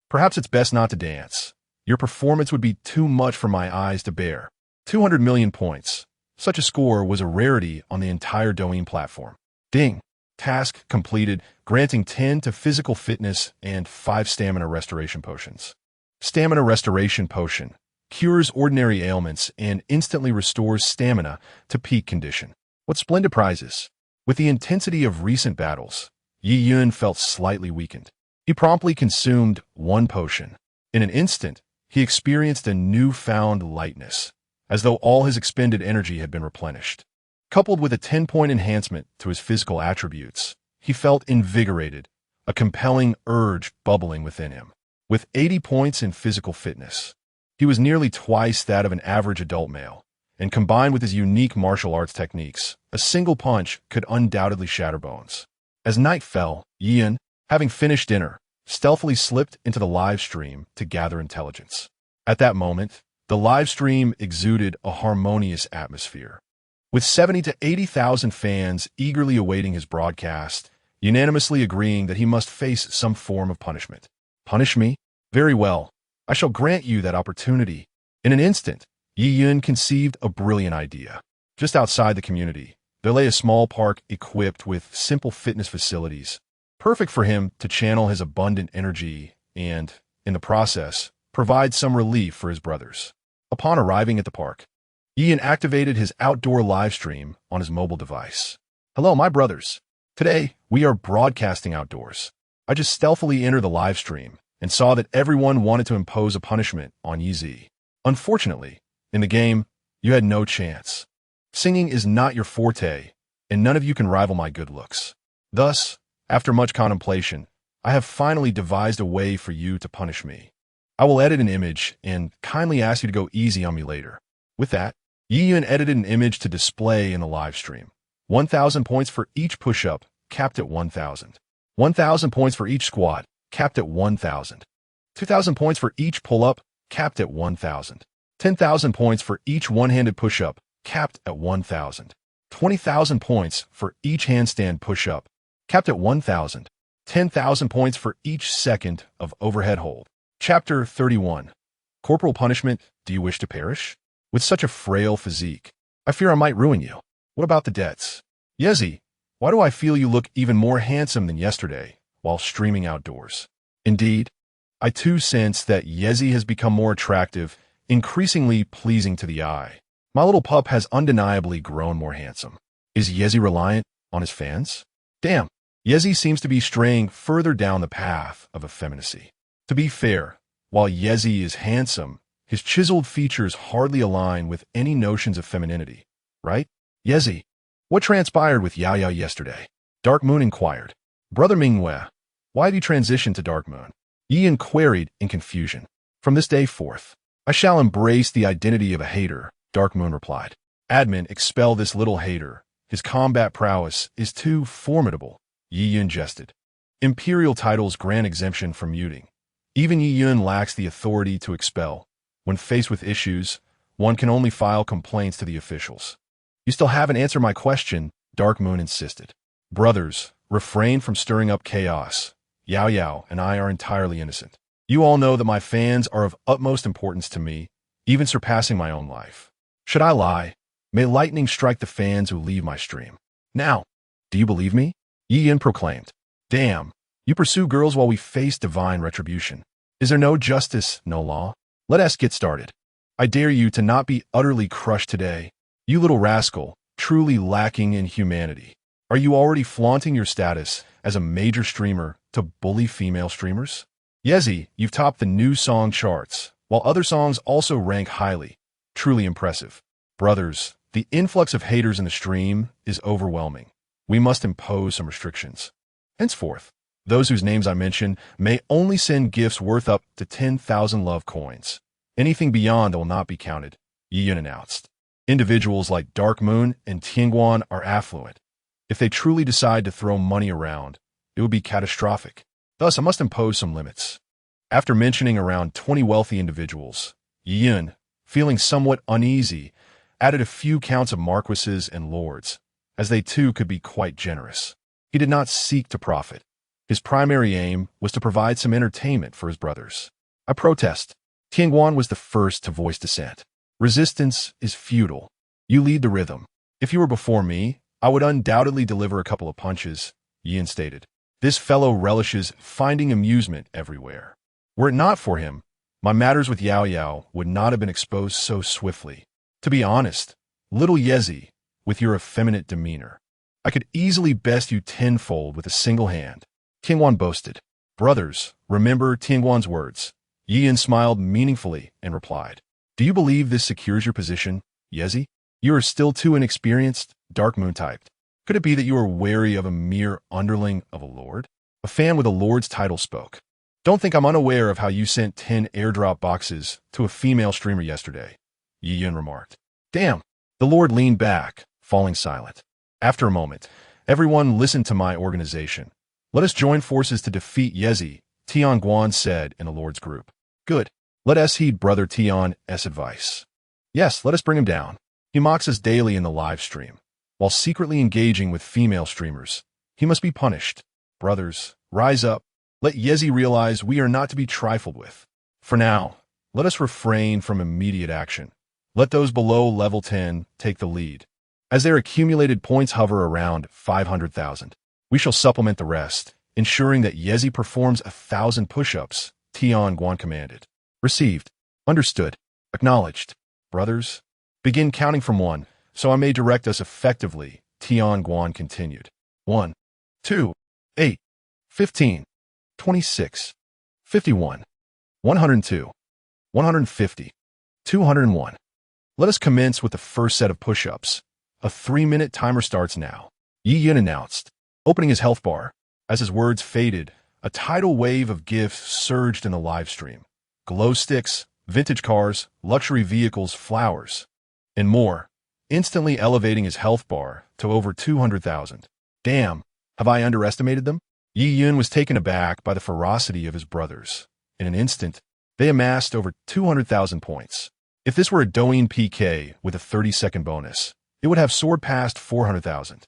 "Perhaps it's best not to dance. Your performance would be too much for my eyes to bear." 200 million points. Such a score was a rarity on the entire Douyin platform. Ding. Task completed, granting 10 to physical fitness and 5 stamina restoration potions. Stamina restoration potion cures ordinary ailments and instantly restores stamina to peak condition. What splendid prizes! With the intensity of recent battles, Yi Yun felt slightly weakened. He promptly consumed 1 potion. In an instant, he experienced a newfound lightness, as though all his expended energy had been replenished. Coupled with a 10-point enhancement to his physical attributes, he felt invigorated, a compelling urge bubbling within him. With 80 points in physical fitness, he was nearly twice that of an average adult male, and combined with his unique martial arts techniques, a single punch could undoubtedly shatter bones. As night fell, Yi Yun, having finished dinner, stealthily slipped into the live stream to gather intelligence. At that moment, the live stream exuded a harmonious atmosphere. With 70 to 80,000 fans eagerly awaiting his broadcast, unanimously agreeing that he must face some form of punishment. "Punish me? Very well. I shall grant you that opportunity." In an instant, Yi Yun conceived a brilliant idea. Just outside the community, there lay a small park equipped with simple fitness facilities, perfect for him to channel his abundant energy and, in the process, provide some relief for his brothers. Upon arriving at the park, Yi Yun activated his outdoor live stream on his mobile device. "Hello, my brothers. Today, we are broadcasting outdoors. I just stealthily entered the live stream and saw that everyone wanted to impose a punishment on Yi Zi. Unfortunately, in the game, you had no chance. Singing is not your forte, and none of you can rival my good looks. Thus, after much contemplation, I have finally devised a way for you to punish me. I will edit an image and kindly ask you to go easy on me later." With that, Yi Yun edited an image to display in the live stream. 1,000 points for each push-up, capped at 1,000. 1,000 points for each squat, capped at 1,000. 2,000 points for each pull-up, capped at 1,000. 10,000 points for each one-handed push-up, capped at 1,000. 20,000 points for each handstand push-up, capped at 1,000. 10,000 points for each second of overhead hold. Chapter 31. Corporal punishment, do you wish to perish? With such a frail physique, I fear I might ruin you. What about the debts? Yezi, why do I feel you look even more handsome than yesterday while streaming outdoors? Indeed, I too sense that Yezi has become more attractive, increasingly pleasing to the eye. My little pup has undeniably grown more handsome. Is Yezi reliant on his fans? Damn, Yezi seems to be straying further down the path of effeminacy. To be fair, while Yezi is handsome, his chiseled features hardly align with any notions of femininity, right? Yezi, what transpired with Yao Yao yesterday? Dark Moon inquired. Brother Mingwei, why have you transitioned to Dark Moon? Yi Yun queried in confusion. From this day forth, I shall embrace the identity of a hater, Dark Moon replied. Admin, expel this little hater. His combat prowess is too formidable, Yi Yun jested. Imperial titles grant exemption from muting. Even Yi Yun lacks the authority to expel. When faced with issues, one can only file complaints to the officials. You still haven't answered my question, Dark Moon insisted. Brothers, refrain from stirring up chaos. Yao Yao and I are entirely innocent. You all know that my fans are of utmost importance to me, even surpassing my own life. Should I lie? May lightning strike the fans who leave my stream. Now, do you believe me? Yi Yun proclaimed. Damn, you pursue girls while we face divine retribution. Is there no justice, no law? Let us get started. I dare you to not be utterly crushed today. You little rascal, truly lacking in humanity. Are you already flaunting your status as a major streamer to bully female streamers? Yezi, you've topped the new song charts, while other songs also rank highly. Truly impressive. Brothers, The influx of haters in the stream is overwhelming. We must impose some restrictions. Henceforth, those whose names I mention may only send gifts worth up to 10,000 love coins. Anything beyond that will not be counted, Yiyun announced. Individuals like Dark Moon and Tianguan are affluent. If they truly decide to throw money around, it would be catastrophic. Thus, I must impose some limits. After mentioning around 20 wealthy individuals, Yiyun, feeling somewhat uneasy, added a few counts of marquises and lords, as they too could be quite generous. He did not seek to profit. His primary aim was to provide some entertainment for his brothers. I protest. Tianguan was the first to voice dissent. Resistance is futile. You lead the rhythm. If you were before me, I would undoubtedly deliver a couple of punches, Yin stated. This fellow relishes finding amusement everywhere. Were it not for him, my matters with Yao Yao would not have been exposed so swiftly. To be honest, little Yezi, with your effeminate demeanor, I could easily best you tenfold with a single hand. Tianguan boasted. Brothers, remember Tianguan's words. Yin smiled meaningfully and replied. Do you believe this secures your position, Yezi? You are still too inexperienced, Dark Moon typed. Could it be that you are wary of a mere underling of a lord? A fan with a lord's title spoke. Don't think I'm unaware of how you sent 10 airdrop boxes to a female streamer yesterday, Yiyun remarked. Damn. The lord leaned back, falling silent. After a moment, everyone listened to my organization. Let us join forces to defeat Yezi, Tianguan said in the lord's group. Good. Let us heed brother Tian's advice. Yes, let us bring him down. He mocks us daily in the live stream. While secretly engaging with female streamers, he must be punished. Brothers, rise up. Let Yezi realize we are not to be trifled with. For now, let us refrain from immediate action. Let those below level 10 take the lead. As their accumulated points hover around 500,000, we shall supplement the rest, ensuring that Yezi performs 1,000 push-ups, Tianguan commanded. Received. Understood. Acknowledged. Brothers, begin counting from 1, so I may direct us effectively, Tianguan continued. 1, 2, 8, 15, 26, 51, 102, 150, 201. Let us commence with the first set of push-ups. A 3-minute timer starts now. Yiyun announced, opening his health bar. As his words faded, a tidal wave of gifts surged in the live stream. Glow sticks, vintage cars, luxury vehicles, flowers, and more, instantly elevating his health bar to over 200,000. Damn, have I underestimated them? Yiyun was taken aback by the ferocity of his brothers. In an instant, they amassed over 200,000 points. If this were a Douyin PK with a 30-second bonus, it would have soared past 400,000.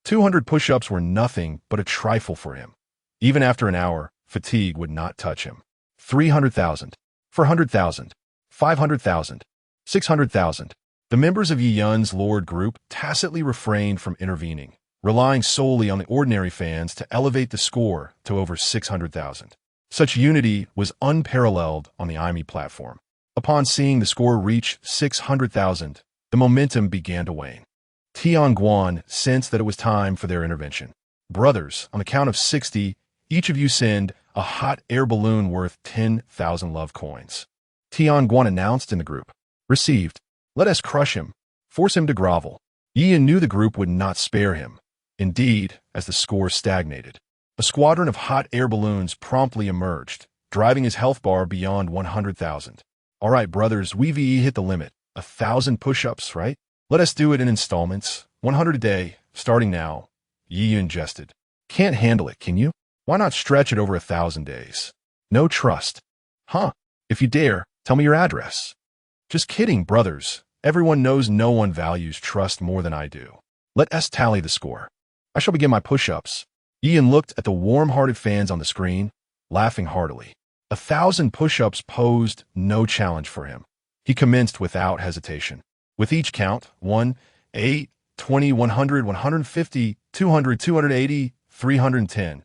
200 push-ups were nothing but a trifle for him. Even after an hour, fatigue would not touch him. 300,000, 400,000, 500,000, 600,000. The members of Yiyun's Lord group tacitly refrained from intervening, relying solely on the ordinary fans to elevate the score to over 600,000. Such unity was unparalleled on the IME platform. Upon seeing the score reach 600,000, the momentum began to wane. Tianguan sensed that it was time for their intervention. Brothers, on the count of 60, each of you send a hot air balloon worth 10,000 love coins. Tianguan announced in the group. Received. Let us crush him. Force him to grovel. Yiyun knew the group would not spare him. Indeed, as the score stagnated, a squadron of hot air balloons promptly emerged, driving his health bar beyond 100,000. All right, brothers, we VE hit the limit. 1,000 push-ups, right? Let us do it in installments, 100 a day, starting now. Yiyun jested. Can't handle it, can you? Why not stretch it over 1,000 days? No trust. Huh? If you dare, tell me your address. Just kidding, brothers. Everyone knows no one values trust more than I do. Let us tally the score. I shall begin my push-ups. Yiyun looked at the warm-hearted fans on the screen, laughing heartily. 1,000 push-ups posed no challenge for him. He commenced without hesitation. With each count, 1, 8, 20, 100, 150, 200, 280, 310.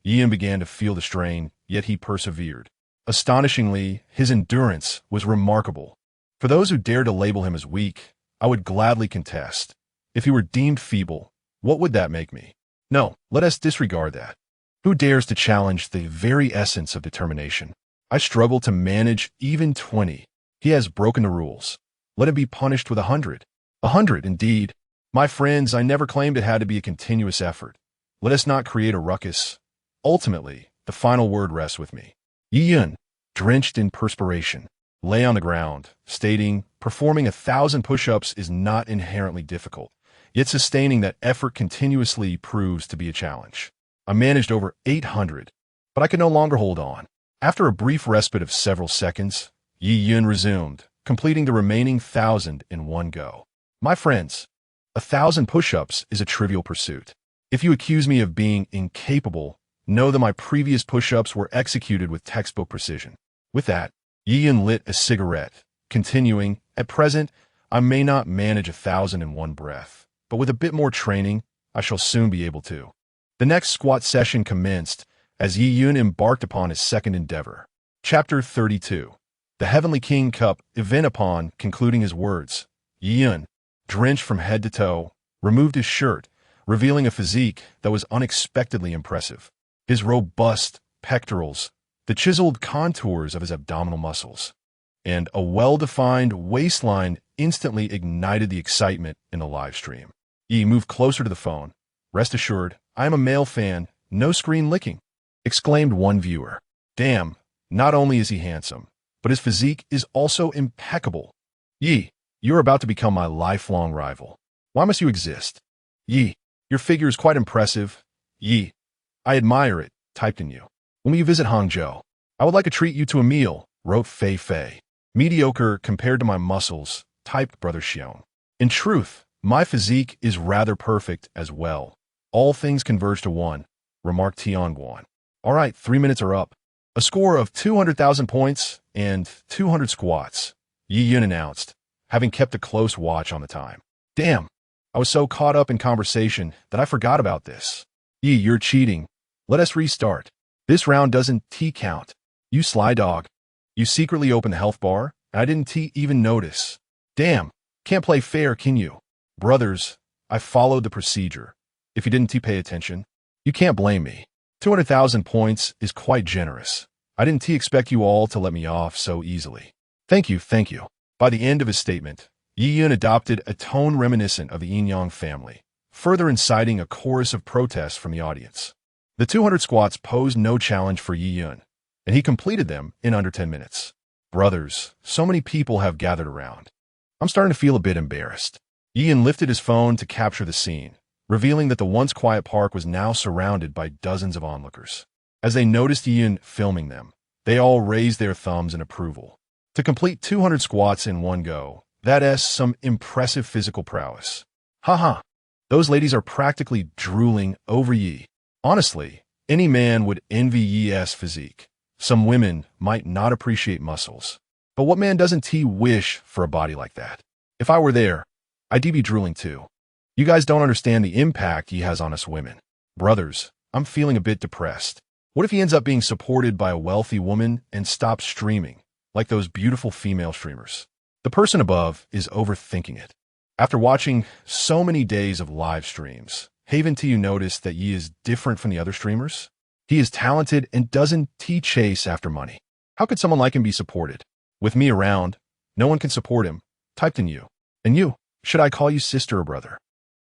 Yiyun began to feel the strain, yet he persevered. Astonishingly, his endurance was remarkable. For those who dared to label him as weak, I would gladly contest. If he were deemed feeble, what would that make me? No, let us disregard that. Who dares to challenge the very essence of determination? I struggle to manage even 20. He has broken the rules. Let him be punished with 100. 100, indeed. My friends, I never claimed it had to be a continuous effort. Let us not create a ruckus. Ultimately, the final word rests with me. Yi, drenched in perspiration, lay on the ground, stating, performing 1,000 push-ups is not inherently difficult, yet sustaining that effort continuously proves to be a challenge. I managed over 800, but I could no longer hold on. After a brief respite of several seconds, Yi resumed, completing the remaining 1,000 in one go. My friends, 1,000 push-ups is a trivial pursuit. If you accuse me of being incapable, know that my previous push-ups were executed with textbook precision. With that, Yi lit a cigarette, continuing, at present, I may not manage 1,000 in one breath, but with a bit more training, I shall soon be able to. The next squat session commenced as Yi embarked upon his second endeavor. Chapter 32. The Heavenly King Cup event. Upon concluding his words, Yi, drenched from head to toe, removed his shirt, revealing a physique that was unexpectedly impressive. His robust pectorals, the chiseled contours of his abdominal muscles, and a well-defined waistline instantly ignited the excitement in the live stream. Yi moved closer to the phone. Rest assured, I am a male fan, no screen licking, exclaimed one viewer. Damn, not only is he handsome, but his physique is also impeccable. Yi, you're about to become my lifelong rival. Why must you exist? Yi, your figure is quite impressive. Yi, I admire it, typed in you. When you visit Hangzhou, I would like to treat you to a meal, wrote Fei Fei. Mediocre compared to my muscles, typed Brother Xiong. In truth, my physique is rather perfect as well. All things converge to one, remarked Tianguan. All right, 3 minutes are up. A score of 200,000 points and 200 squats, Yi announced, having kept a close watch on the time. Damn, I was so caught up in conversation that I forgot about this. Yi, you're cheating. Let us restart. This round doesn't count. You sly dog. You secretly opened the health bar, and I didn't even notice. Damn, can't play fair, can you? Brothers, I followed the procedure. If you didn't pay attention, you can't blame me. 200,000 points is quite generous. I didn't expect you all to let me off so easily. Thank you, thank you. By the end of his statement, Yi adopted a tone reminiscent of the Yin-Yang family, further inciting a chorus of protests from the audience. The 200 squats posed no challenge for Yi, and he completed them in under 10 minutes. Brothers, so many people have gathered around. I'm starting to feel a bit embarrassed. Yi lifted his phone to capture the scene, revealing that the once quiet park was now surrounded by dozens of onlookers. As they noticed Yi filming them, they all raised their thumbs in approval. To complete 200 squats in one go, that's some impressive physical prowess. Haha, those ladies are practically drooling over Yi. Honestly, any man would envy Yi's physique. Some women might not appreciate muscles, but what man doesn't wish for a body like that? If I were there, I'd be drooling too. You guys don't understand the impact he has on us women. Brothers, I'm feeling a bit depressed. What if he ends up being supported by a wealthy woman and stops streaming, like those beautiful female streamers? The person above is overthinking it. After watching so many days of live streams, haven't you noticed that Yi is different from the other streamers? He is talented and doesn't chase after money. How could someone like him be supported? With me around, no one can support him, typed in you. And you, should I call you sister or brother?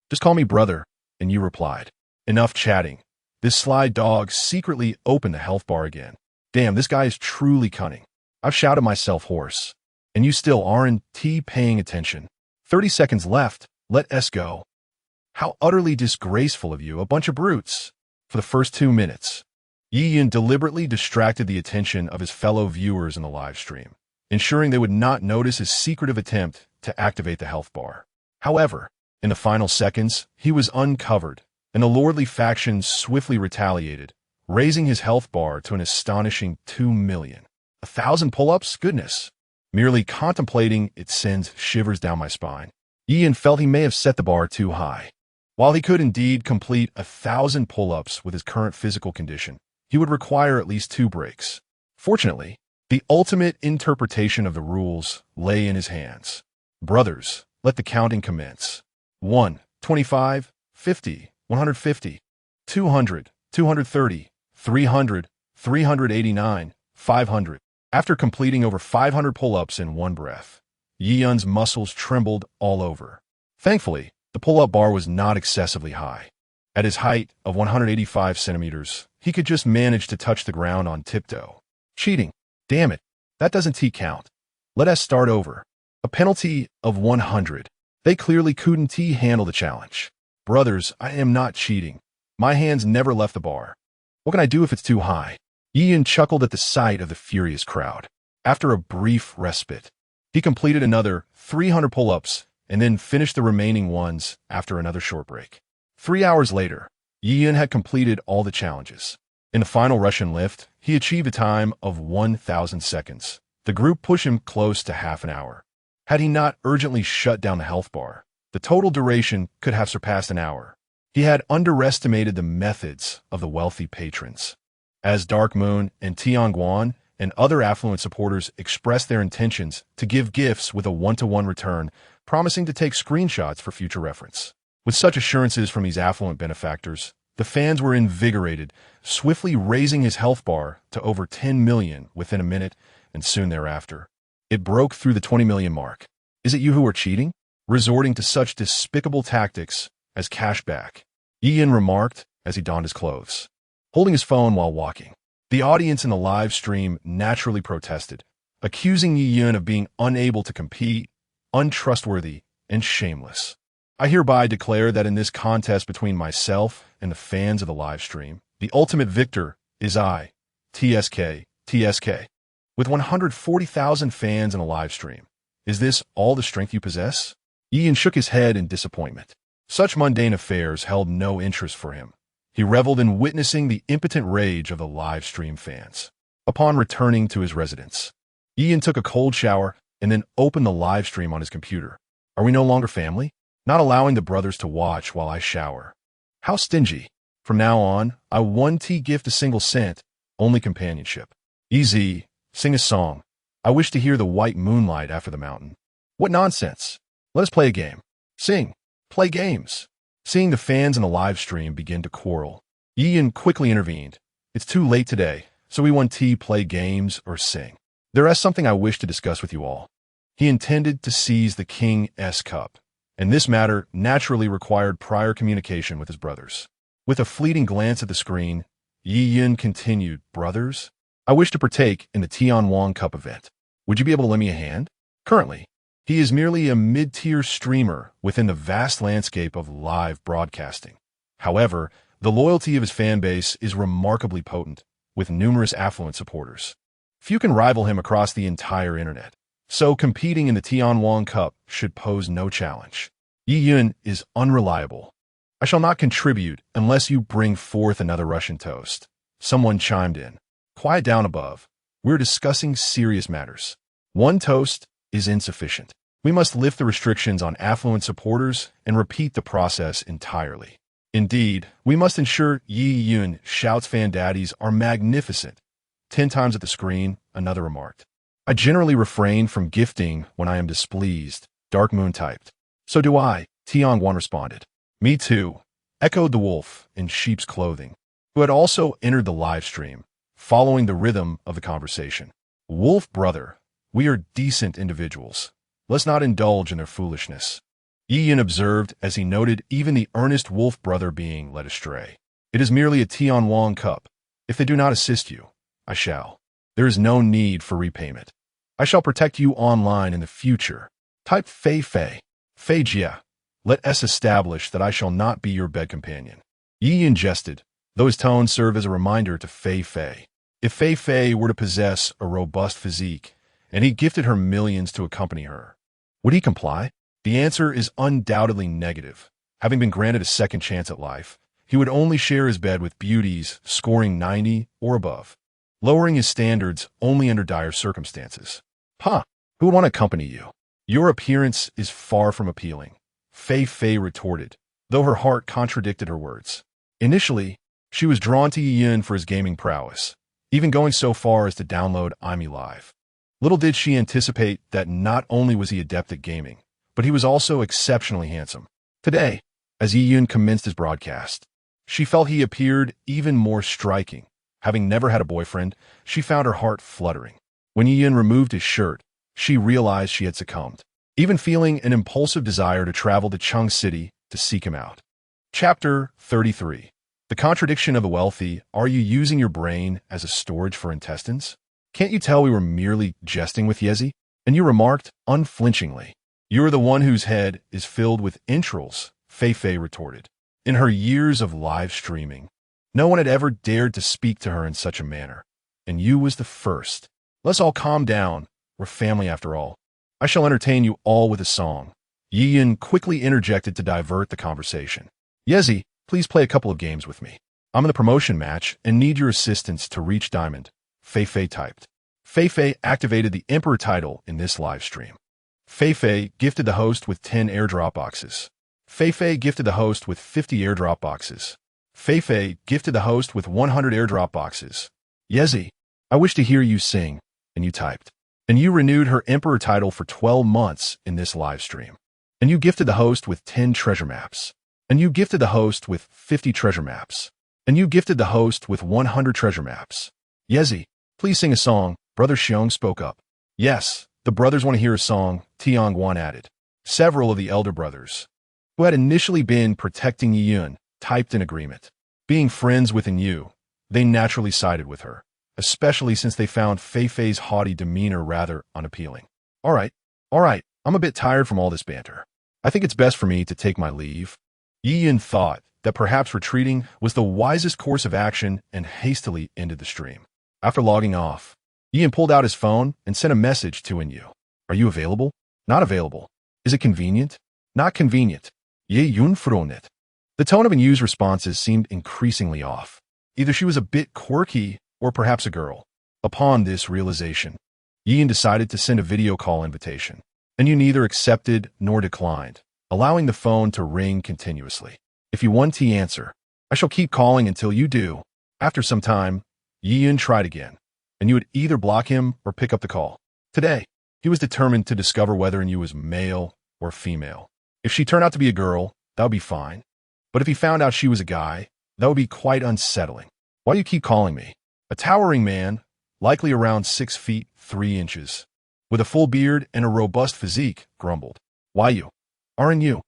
Just call me brother, and you replied. Enough chatting. This sly dog secretly opened the health bar again. Damn, this guy is truly cunning. I've shouted myself hoarse. And you still aren't paying attention. 30 seconds left, let us go. How utterly disgraceful of you, a bunch of brutes. For the first 2 minutes, Yi deliberately distracted the attention of his fellow viewers in the live stream, ensuring they would not notice his secretive attempt to activate the health bar. However, in the final seconds, he was uncovered, and the lordly faction swiftly retaliated, raising his health bar to an astonishing 2 million. 1,000 pull-ups? Goodness. Merely contemplating it sends shivers down my spine. Yi felt he may have set the bar too high. While he could indeed complete 1,000 pull-ups with his current physical condition, he would require at least 2 breaks. Fortunately, the ultimate interpretation of the rules lay in his hands. Brothers, let the counting commence. 1, 25, 50, 150, 200, 230, 300, 389, 500. After completing over 500 pull-ups in one breath, Yi muscles trembled all over. Thankfully, the pull-up bar was not excessively high. At his height of 185 centimeters, he could just manage to touch the ground on tiptoe. Cheating. Damn it. That doesn't count. Let us start over. A penalty of 100. They clearly couldn't handle the challenge. Brothers, I am not cheating. My hands never left the bar. What can I do if it's too high? Ian chuckled at the sight of the furious crowd. After a brief respite, he completed another 300 pull-ups and then finished the remaining ones after another short break. 3 hours later, Ian had completed all the challenges. In the final Russian lift, he achieved a time of 1,000 seconds. The group pushed him close to half an hour. Had he not urgently shut down the health bar, the total duration could have surpassed an hour. He had underestimated the methods of the wealthy patrons. As Dark Moon and Tianguan and other affluent supporters expressed their intentions to give gifts with a one-to-one return, promising to take screenshots for future reference. With such assurances from these affluent benefactors, the fans were invigorated, swiftly raising his health bar to over 10 million within a minute, and soon thereafter, it broke through the 20 million mark. Is it you who are cheating? Resorting to such despicable tactics as cashback, Ian remarked as he donned his clothes, holding his phone while walking. The audience in the live stream naturally protested, accusing Ian of being unable to compete, untrustworthy, and shameless. I hereby declare that in this contest between myself and the fans of the live stream, the ultimate victor is I, TSK. With 140,000 fans in a live stream, is this all the strength you possess? Ian shook his head in disappointment. Such mundane affairs held no interest for him. He reveled in witnessing the impotent rage of the live stream fans. Upon returning to his residence, Ian took a cold shower and then opened the live stream on his computer. Are we no longer family? Not allowing the brothers to watch while I shower. How stingy. From now on, I won't gift a single cent, only companionship. Easy, sing a song. I wish to hear the white moonlight after the mountain. What nonsense. Let us play a game. Sing. Play games. Seeing the fans in the live stream begin to quarrel, Ian quickly intervened. It's too late today, so we want to play games or sing. There is something I wish to discuss with you all. He intended to seize the King's Cup, and this matter naturally required prior communication with his brothers. With a fleeting glance at the screen, Ian continued, Brothers, I wish to partake in the Tianwang Cup event. Would you be able to lend me a hand? Currently, he is merely a mid-tier streamer within the vast landscape of live broadcasting. However, the loyalty of his fan base is remarkably potent, with numerous affluent supporters. Few can rival him across the entire internet, so competing in the Tianwang Cup should pose no challenge. Yiyun is unreliable. I shall not contribute unless you bring forth another Russian toast. Someone chimed in. Quiet down above. We're discussing serious matters. One toast is insufficient. We must lift the restrictions on affluent supporters and repeat the process entirely. Indeed, we must ensure Yi Yun shouts fan daddies are magnificent. 10 times at the screen, another remarked. I generally refrain from gifting when I am displeased, Dark Moon typed. So do I, Tiangwan responded. Me too, echoed the wolf in sheep's clothing, who had also entered the live stream, following the rhythm of the conversation. Wolf brother, we are decent individuals. Let's not indulge in their foolishness. Ian observed as he noted even the earnest wolf brother being led astray. It is merely a Tianwang Cup. If they do not assist you, I shall. There is no need for repayment. I shall protect you online in the future. Type Fei Fei. Fei Jia. Let us establish that I shall not be your bed companion. Ian jested, though his tone served as a reminder to Fei Fei. If Fei Fei were to possess a robust physique, and he gifted her millions to accompany her, would he comply? The answer is undoubtedly negative. Having been granted a second chance at life, he would only share his bed with beauties scoring 90 or above, lowering his standards only under dire circumstances. Who would want to accompany you? Your appearance is far from appealing, Fei Fei retorted, though her heart contradicted her words. Initially, she was drawn to Yin for his gaming prowess, even going so far as to download IME Live. Little did she anticipate that not only was he adept at gaming, but he was also exceptionally handsome. Today, as Yiyun commenced his broadcast, she felt he appeared even more striking. Having never had a boyfriend, she found her heart fluttering. When Yiyun removed his shirt, she realized she had succumbed. even feeling an impulsive desire to travel to Chung City to seek him out. Chapter 33. The contradiction of the wealthy. Are you using your brain as a storage for intestines? Can't you tell we were merely jesting with Yezi? And you remarked unflinchingly. You are the one whose head is filled with entrails, Fei retorted. In her years of live streaming, no one had ever dared to speak to her in such a manner. And you was the first. Let's all calm down. We're family after all. I shall entertain you all with a song. Yiyin quickly interjected to divert the conversation. Yezi, please play a couple of games with me. I'm in the promotion match and need your assistance to reach Diamond. Fei typed. Fei activated the Emperor title in this live stream. Fei gifted the host with 10 airdrop boxes. Fei gifted the host with 50 airdrop boxes. Fei gifted the host with 100 airdrop boxes. Yezi, I wish to hear you sing, and you typed. And you renewed her Emperor title for 12 months in this live stream. And you gifted the host with 10 treasure maps. And you gifted the host with 50 treasure maps. And you gifted the host with 100 treasure maps. Yezi, please sing a song. Brother Xiong spoke up. Yes, the brothers want to hear a song, Tiangwan added. Several of the elder brothers, who had initially been protecting Yiyun, typed in agreement. Being friends with Yu, they naturally sided with her, especially since they found Fei's haughty demeanor rather unappealing. All right, I'm a bit tired from all this banter. I think it's best for me to take my leave. Yiyun thought that perhaps retreating was the wisest course of action and hastily ended the stream. After logging off, Yiyun pulled out his phone and sent a message to Yu. Are you available? Not available. Is it convenient? Not convenient. Ye Yun Fronet. The tone of Yu's responses seemed increasingly off. Either she was a bit quirky or perhaps a girl. Upon this realization, Yiyun decided to send a video call invitation, and Yu neither accepted nor declined, allowing the phone to ring continuously. If you want to answer, I shall keep calling until you do. After some time, Yiyun tried again, and you would either block him or pick up the call. Today, he was determined to discover whether Yu was male or female. If she turned out to be a girl, that would be fine. But if he found out she was a guy, that would be quite unsettling. Why do you keep calling me? A towering man, likely around 6 feet 3 inches, with a full beard and a robust physique, grumbled. Why you? Aren't you?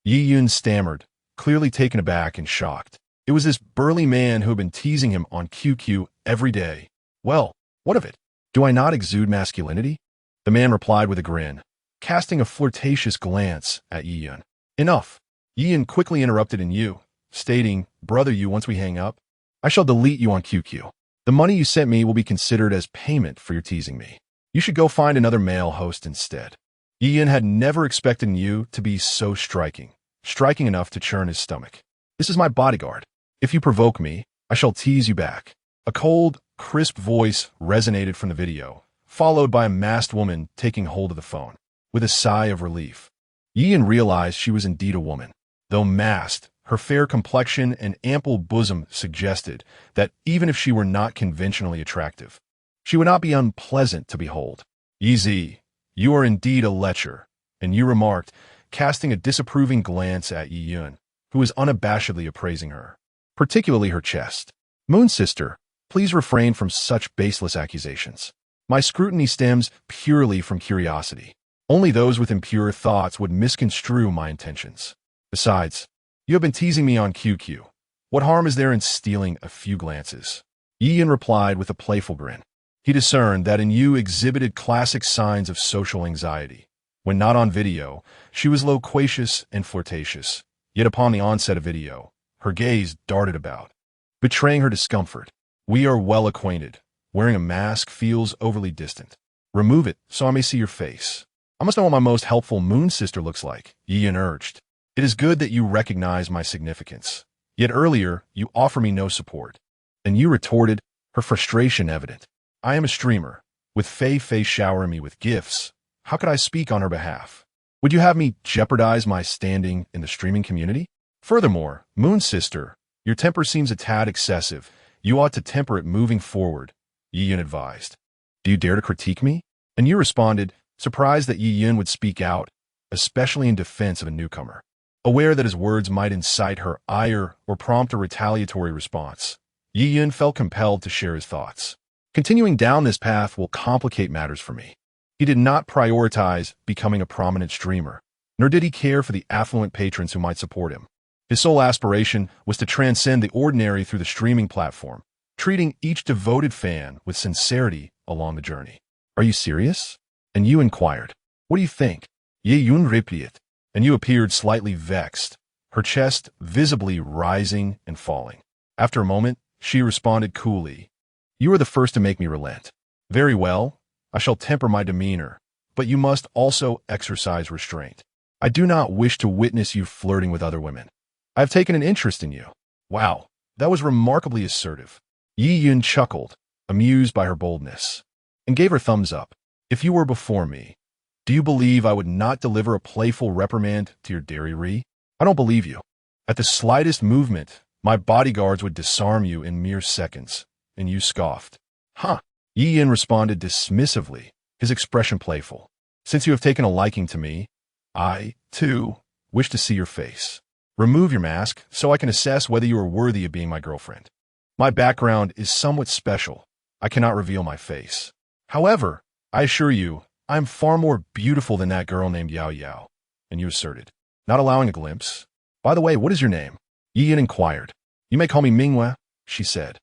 Yiyun stammered, clearly taken aback and shocked. It was this burly man who had been teasing him on QQ every day. Well, what of it? Do I not exude masculinity? The man replied with a grin, casting a flirtatious glance at Yiyun. Enough. Yiyun quickly interrupted Yu, stating, Brother Yu, once we hang up, I shall delete you on QQ. The money you sent me will be considered as payment for your teasing me. You should go find another male host instead. Yiyun had never expected Yu to be so striking enough to churn his stomach. This is my bodyguard. If you provoke me, I shall tease you back. A cold, crisp voice resonated from the video, followed by a masked woman taking hold of the phone. With a sigh of relief, Yiyun realized she was indeed a woman. Though masked, her fair complexion and ample bosom suggested that even if she were not conventionally attractive, she would not be unpleasant to behold. Yizi, you are indeed a lecher, and Yu remarked, casting a disapproving glance at Yiyun, who was unabashedly appraising her, particularly her chest. Moon sister, please refrain from such baseless accusations. My scrutiny stems purely from curiosity. Only those with impure thoughts would misconstrue my intentions. Besides, you have been teasing me on QQ. What harm is there in stealing a few glances? Yiyun replied with a playful grin. He discerned that Yu exhibited classic signs of social anxiety. When not on video, she was loquacious and flirtatious. Yet upon the onset of video, her gaze darted about, betraying her discomfort. We are well acquainted. Wearing a mask feels overly distant. Remove it so I may see your face. I must know what my most helpful moon sister looks like, Yiyun urged. It is good that you recognize my significance. Yet earlier, you offer me no support. And Yu retorted, her frustration evident. I am a streamer, with Fei showering me with gifts. How could I speak on her behalf? Would you have me jeopardize my standing in the streaming community? Furthermore, moon sister, your temper seems a tad excessive. You ought to temper it moving forward, Yiyun advised. Do you dare to critique me? And Yu responded, surprised that Yiyun would speak out, especially in defense of a newcomer. Aware that his words might incite her ire or prompt a retaliatory response, Yiyun felt compelled to share his thoughts. Continuing down this path will complicate matters for me. He did not prioritize becoming a prominent streamer, nor did he care for the affluent patrons who might support him. His sole aspiration was to transcend the ordinary through the streaming platform, treating each devoted fan with sincerity along the journey. "Are you serious?" And you inquired. "What do you think?" "Ye yun replied," and you appeared slightly vexed, her chest visibly rising and falling. After a moment, she responded coolly. "You are the first to make me relent. Very well, I shall temper my demeanor, but you must also exercise restraint. I do not wish to witness you flirting with other women. I have taken an interest in you." Wow, that was remarkably assertive. Yi Yun chuckled, amused by her boldness, and gave her thumbs up. "If you were before me, do you believe I would not deliver a playful reprimand to your dairy? I don't believe you. At the slightest movement, my bodyguards would disarm you in mere seconds." And you scoffed. "Huh." Yi Yin responded dismissively, his expression playful. "Since you have taken a liking to me, I, too, wish to see your face. Remove your mask so I can assess whether you are worthy of being my girlfriend. My background is somewhat special. I cannot reveal my face. However, I assure you, I am far more beautiful than that girl named Yao Yao." And you asserted, not allowing a glimpse. "By the way, what is your name?" Yi Yin inquired. "You may call me Mingwe," she said.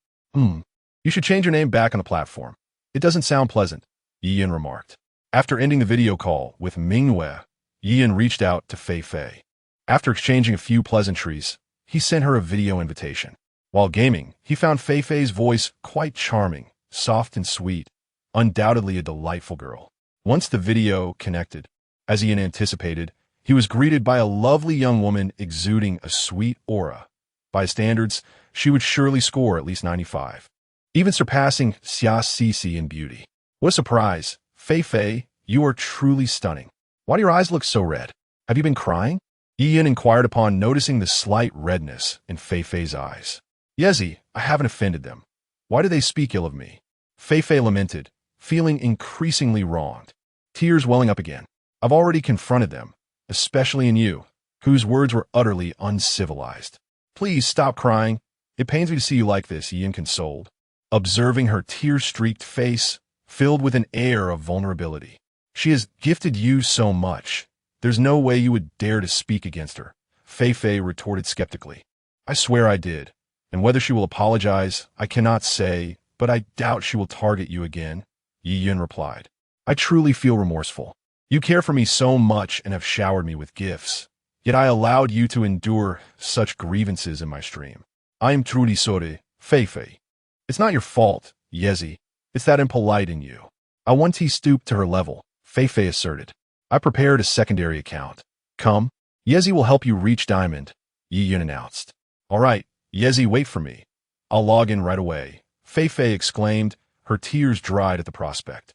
You should change your name back on the platform. It doesn't sound pleasant," Yi Yin remarked. After ending the video call with Mingwe, Yi Yin reached out to Fei Fei. After exchanging a few pleasantries, he sent her a video invitation. While gaming, he found Fei Fei's voice quite charming, soft and sweet, undoubtedly a delightful girl. Once the video connected, as Yi Yin anticipated, he was greeted by a lovely young woman exuding a sweet aura. By his standards, she would surely score at least 95. Even surpassing Xia Cici in beauty. What a surprise! Fei Fei, you are truly stunning. Why do your eyes look so red? Have you been crying? Yi Yin inquired upon noticing the slight redness in Fei Fei's eyes. "Yezi, I haven't offended them. Why do they speak ill of me?" Fei Fei lamented, feeling increasingly wronged. Tears welling up again. "I've already confronted them, especially in you, whose words were utterly uncivilized. Please stop crying. It pains me to see you like this," Yi Yin consoled, observing her tear-streaked face filled with an air of vulnerability. "She has gifted you so much. There's no way you would dare to speak against her," Fei Fei retorted skeptically. "I swear I did, and whether she will apologize, I cannot say, but I doubt she will target you again," Yi Yun replied. "I truly feel remorseful. You care for me so much and have showered me with gifts, yet I allowed you to endure such grievances in my stream. I am truly sorry, Fei Fei. It's not your fault, Yezi. It's that impolite in you." "I once he stooped to her level," Fei Fei asserted. "I prepared a secondary account. Come, Yezi will help you reach Diamond," Yi Yun announced. "All right, Yezi, wait for me. I'll log in right away," Fei Fei exclaimed, her tears dried at the prospect.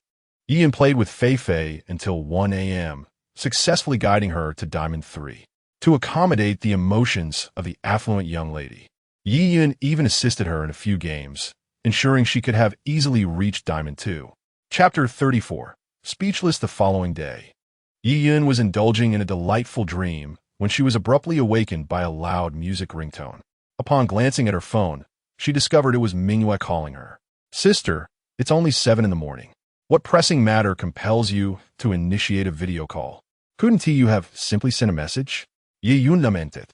Yi Yun played with Fei Fei until 1 a.m., successfully guiding her to Diamond 3. To accommodate the emotions of the affluent young lady, Yi Yun even assisted her in a few games, ensuring she could have easily reached Diamond 2. Chapter 34. Speechless the following day. Yi Yun was indulging in a delightful dream when she was abruptly awakened by a loud music ringtone. Upon glancing at her phone, she discovered it was Mingwe calling her. "Sister, it's only 7 in the morning. What pressing matter compels you to initiate a video call? Couldn't you have simply sent a message?" Yi Yun lamented,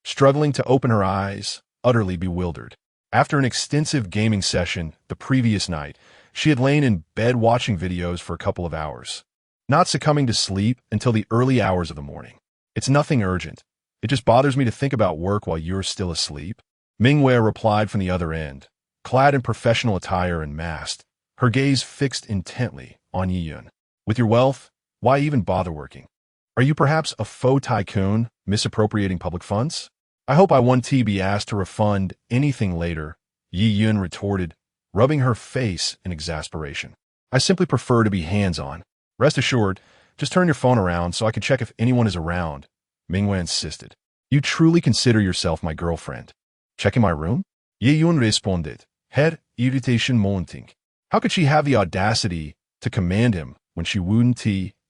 struggling to open her eyes, utterly bewildered. After an extensive gaming session the previous night, she had lain in bed watching videos for a couple of hours, not succumbing to sleep until the early hours of the morning. "It's nothing urgent. It just bothers me to think about work while you're still asleep," Mingwe replied from the other end, clad in professional attire and masked, her gaze fixed intently on Yi Yun. "With your wealth, why even bother working? Are you perhaps a faux tycoon misappropriating public funds? I hope I won't be asked to refund anything later," Yi Yun retorted, rubbing her face in exasperation. "I simply prefer to be hands-on. Rest assured, just turn your phone around so I can check if anyone is around," Mingwe insisted. "You truly consider yourself my girlfriend. Check in my room?" Yi Yun responded, head irritation mounting. How could she have the audacity to command him when she wouldn't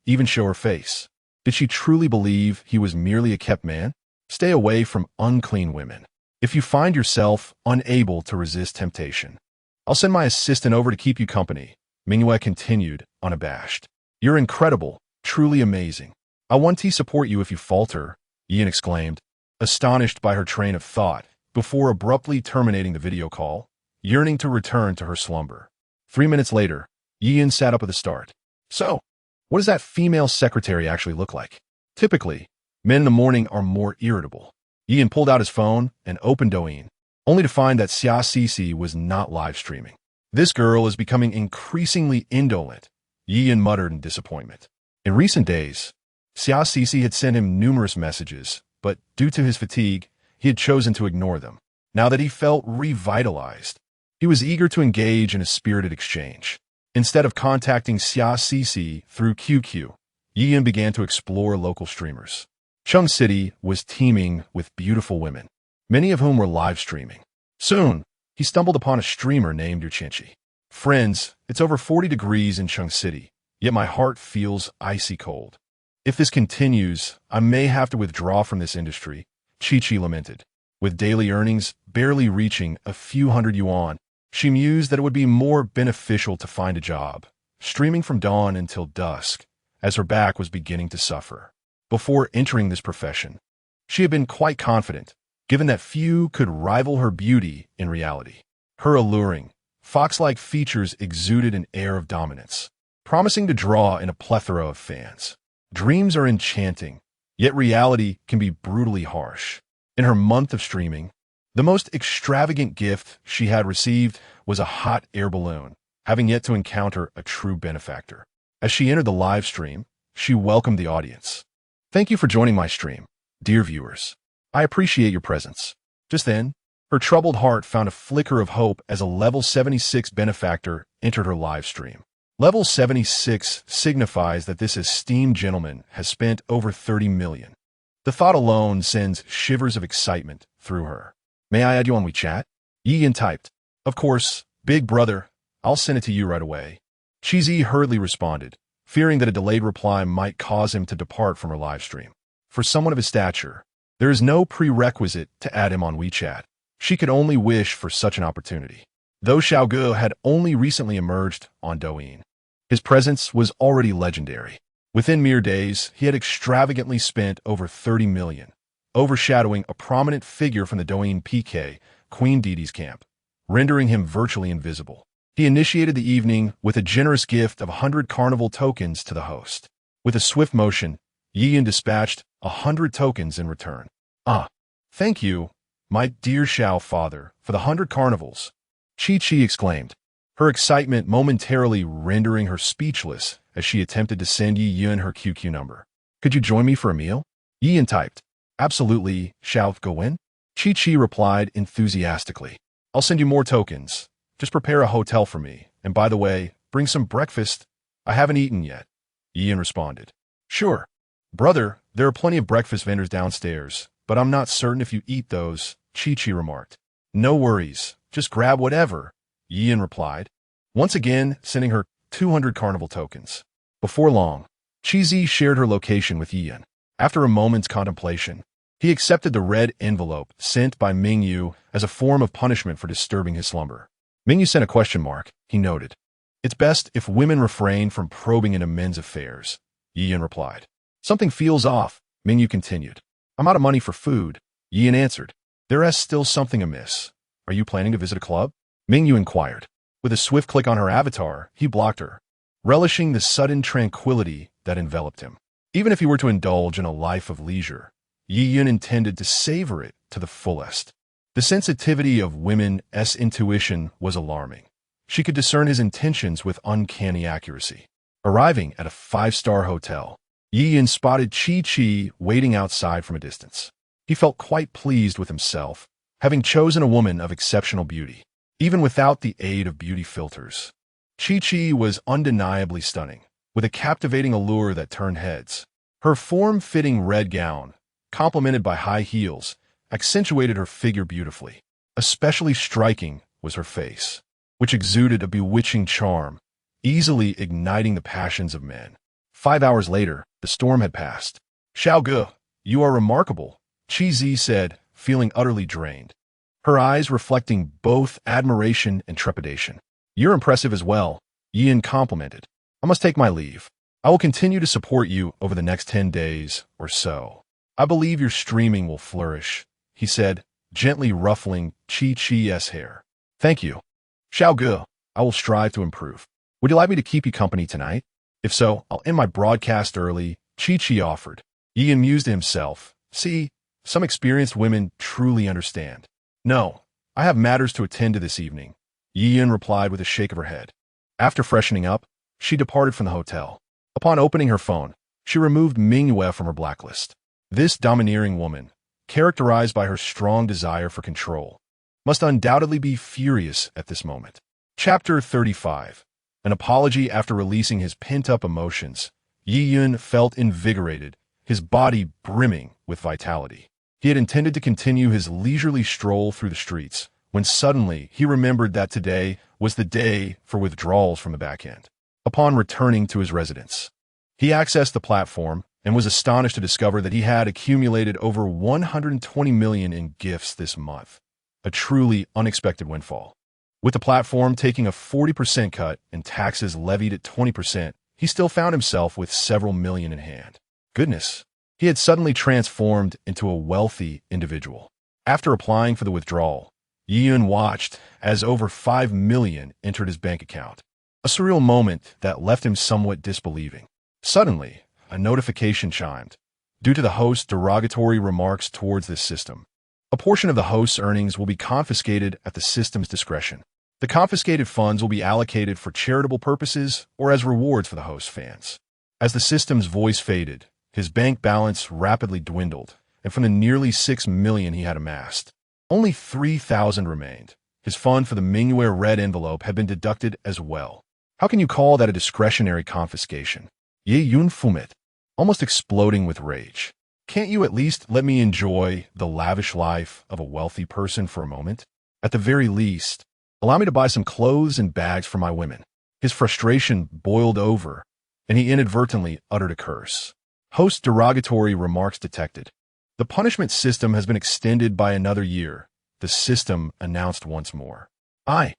even show her face? Did she truly believe he was merely a kept man? Stay away from unclean women. If you find yourself unable to resist temptation, I'll send my assistant over to keep you company," Mingwe continued, unabashed. You're incredible, truly amazing. I want to support you if you falter, Ian exclaimed, astonished by her train of thought, before abruptly terminating the video call, yearning to return to her slumber. 3 minutes later, Ian sat up with a start. So, what does that female secretary actually look like? Typically, men in the morning are more irritable. Ian pulled out his phone and opened Douyin, only to find that Xia Cici was not live streaming. This girl is becoming increasingly indolent, Ian muttered in disappointment. In recent days, Xia Cici had sent him numerous messages, but due to his fatigue, he had chosen to ignore them. Now that he felt revitalized, he was eager to engage in a spirited exchange. Instead of contacting Xia Cici through QQ, Ian began to explore local streamers. Chung City was teeming with beautiful women, many of whom were live streaming. Soon, he stumbled upon a streamer named Yuchinchi. Friends, it's over 40 degrees in Chung City, yet my heart feels icy cold. If this continues, I may have to withdraw from this industry, Chi-Chi lamented. With daily earnings barely reaching a few hundred yuan, she mused that it would be more beneficial to find a job, streaming from dawn until dusk, as her back was beginning to suffer. Before entering this profession, she had been quite confident, given that few could rival her beauty in reality. Her alluring, fox-like features exuded an air of dominance, promising to draw in a plethora of fans. Dreams are enchanting, yet reality can be brutally harsh. In her month of streaming, the most extravagant gift she had received was a hot air balloon, having yet to encounter a true benefactor. As she entered the live stream, she welcomed the audience. Thank you for joining my stream, dear viewers. I appreciate your presence. Just then, her troubled heart found a flicker of hope as a level 76 benefactor entered her live stream. Level 76 signifies that this esteemed gentleman has spent over 30 million. The thought alone sends shivers of excitement through her. May I add you on WeChat? Ian typed. Of course, big brother, I'll send it to you right away. Chi-Zi hurriedly responded, fearing that a delayed reply might cause him to depart from her live stream. For someone of his stature, there is no prerequisite to add him on WeChat. She could only wish for such an opportunity. Though Xiaoge had only recently emerged on Douyin, his presence was already legendary. Within mere days, he had extravagantly spent over 30 million, overshadowing a prominent figure from the Douyin PK, Queen Didi's camp, rendering him virtually invisible. He initiated the evening with a generous gift of 100 carnival tokens to the host. With a swift motion, Yian dispatched 100 tokens in return. Ah, thank you, my dear Xiao father, for the 100 carnivals, Chi-Chi exclaimed, her excitement momentarily rendering her speechless as she attempted to send Yi Yun her QQ number. Could you join me for a meal? Yian typed. Absolutely, Xiao Gowen. Chi-Chi replied enthusiastically. I'll send you more tokens. Just prepare a hotel for me, and by the way, bring some breakfast. I haven't eaten yet, Yian responded. Sure. Brother, there are plenty of breakfast vendors downstairs, but I'm not certain if you eat those, Chi-Chi remarked. No worries, just grab whatever, Yian replied, once again sending her 200 carnival tokens. Before long, Chi-Zi shared her location with Yian. After a moment's contemplation, he accepted the red envelope sent by Mingyu as a form of punishment for disturbing his slumber. Mingyu sent a question mark, he noted. It's best if women refrain from probing into men's affairs, Yian replied. Something feels off, Mingyu continued. I'm out of money for food, Yian answered. There is still something amiss. Are you planning to visit a club? Mingyu inquired. With a swift click on her avatar, he blocked her, relishing the sudden tranquility that enveloped him. Even if he were to indulge in a life of leisure, Yian intended to savor it to the fullest. The sensitivity of women's intuition was alarming. She could discern his intentions with uncanny accuracy. Arriving at a 5-star hotel, Yian spotted Chi-Chi waiting outside from a distance. He felt quite pleased with himself, having chosen a woman of exceptional beauty. Even without the aid of beauty filters, Chi-Chi was undeniably stunning, with a captivating allure that turned heads. Her form-fitting red gown, complemented by high heels, accentuated her figure beautifully. Especially striking was her face, which exuded a bewitching charm, easily igniting the passions of men. 5 hours later, the storm had passed. Xiaoge, you are remarkable, Chi-Zi said, feeling utterly drained, her eyes reflecting both admiration and trepidation. You're impressive as well, Yian complimented. I must take my leave. I will continue to support you over the next 10 days or so. I believe your streaming will flourish, he said, gently ruffling Chi-Chi's hair. Thank you. Xiao Ge, I will strive to improve. Would you like me to keep you company tonight? If so, I'll end my broadcast early, Chi-Chi offered. Yi amused himself. See, some experienced women truly understand. No, I have matters to attend to this evening, Yi-Yun replied with a shake of her head. After freshening up, she departed from the hotel. Upon opening her phone, she removed Mingyue from her blacklist. This domineering woman, characterized by her strong desire for control, must undoubtedly be furious at this moment. Chapter 35. An apology after releasing his pent-up emotions. Yi-Yun felt invigorated, his body brimming with vitality. He had intended to continue his leisurely stroll through the streets, when suddenly he remembered that today was the day for withdrawals from the back end. Upon returning to his residence, he accessed the platform and was astonished to discover that he had accumulated over 120 million in gifts this month, a truly unexpected windfall. With the platform taking a 40% cut and taxes levied at 20%, he still found himself with several million in hand. Goodness, he had suddenly transformed into a wealthy individual. After applying for the withdrawal, Yi-Yun watched as over 5 million entered his bank account, a surreal moment that left him somewhat disbelieving. Suddenly, a notification chimed. Due to the host's derogatory remarks towards this system, a portion of the host's earnings will be confiscated at the system's discretion. The confiscated funds will be allocated for charitable purposes or as rewards for the host's fans. As the system's voice faded, his bank balance rapidly dwindled, and from the nearly 6 million he had amassed, only 3,000 remained. His fund for the Mingyue red envelope had been deducted as well. How can you call that a discretionary confiscation? Yi-Yun fumed, almost exploding with rage. Can't you at least let me enjoy the lavish life of a wealthy person for a moment? At the very least, allow me to buy some clothes and bags for my women. His frustration boiled over, and he inadvertently uttered a curse. Host derogatory remarks detected. The punishment system has been extended by another year, the system announced once more. I.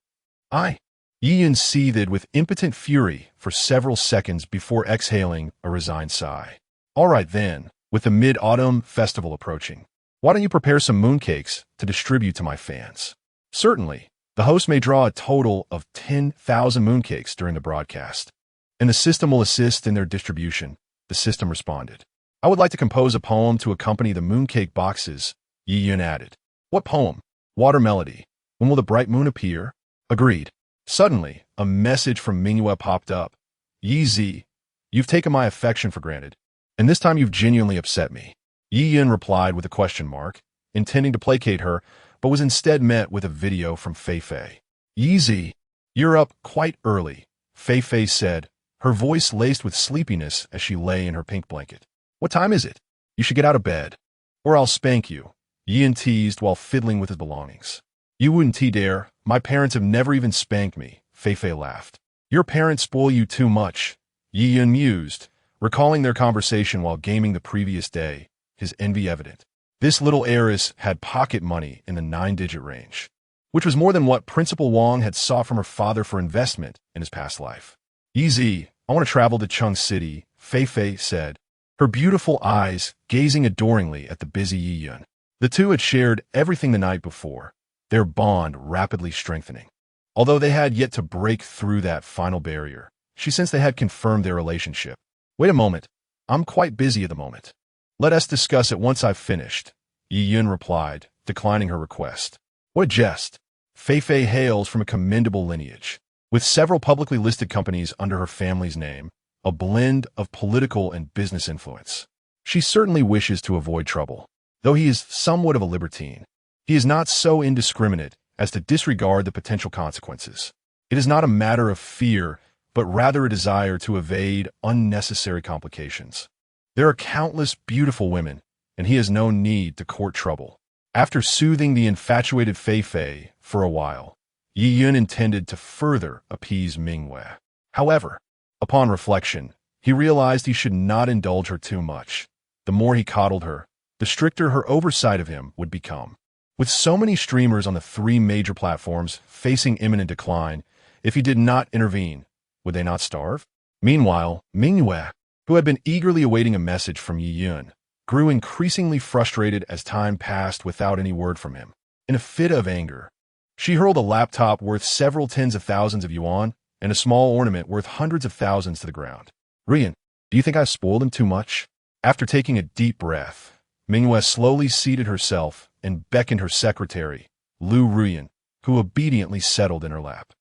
Yi-Yun seethed with impotent fury for several seconds before exhaling a resigned sigh. All right then, with the mid-autumn festival approaching, why don't you prepare some mooncakes to distribute to my fans? Certainly, the host may draw a total of 10,000 mooncakes during the broadcast, and the system will assist in their distribution, the system responded. I would like to compose a poem to accompany the mooncake boxes, Yi-Yun added. What poem? Water melody. When will the bright moon appear? Agreed. Suddenly, a message from Mingyue popped up. Yi-Zi, you've taken my affection for granted, and this time you've genuinely upset me. Yi-Yun replied with a question mark, intending to placate her, but was instead met with a video from Fei-Fei. Yi-Zi, you're up quite early, Fei-Fei said, her voice laced with sleepiness as she lay in her pink blanket. What time is it? You should get out of bed, or I'll spank you, Yi-Yun teased while fiddling with his belongings. You wouldn't dare. My parents have never even spanked me, Fei-Fei laughed. Your parents spoil you too much, Yi-Yun mused, recalling their conversation while gaming the previous day, his envy evident. This little heiress had pocket money in the 9-digit range, which was more than what Principal Wang had sought from her father for investment in his past life. Yi-Zi, I want to travel to Chung City, Fei-Fei said, her beautiful eyes gazing adoringly at the busy Yi-Yun. The two had shared everything the night before, their bond rapidly strengthening. Although they had yet to break through that final barrier, she sensed they had confirmed their relationship. Wait a moment, I'm quite busy at the moment. Let us discuss it once I've finished, Yi-Yun replied, declining her request. What a jest. Fei-Fei hails from a commendable lineage, with several publicly listed companies under her family's name, a blend of political and business influence. She certainly wishes to avoid trouble. Though he is somewhat of a libertine, he is not so indiscriminate as to disregard the potential consequences. It is not a matter of fear, but rather a desire to evade unnecessary complications. There are countless beautiful women, and he has no need to court trouble. After soothing the infatuated Fei-Fei for a while, Yi-Yun intended to further appease Mingyue. However, upon reflection, he realized he should not indulge her too much. The more he coddled her, the stricter her oversight of him would become. With so many streamers on the 3 major platforms facing imminent decline, if he did not intervene, would they not starve? Meanwhile, Mingyue, who had been eagerly awaiting a message from Yi Yun, grew increasingly frustrated as time passed without any word from him. In a fit of anger, she hurled a laptop worth several tens of thousands of yuan and a small ornament worth hundreds of thousands to the ground. Ruyin, do you think I've spoiled him too much? After taking a deep breath, Mingyue slowly seated herself and beckoned her secretary, Lu Ruyin, who obediently settled in her lap.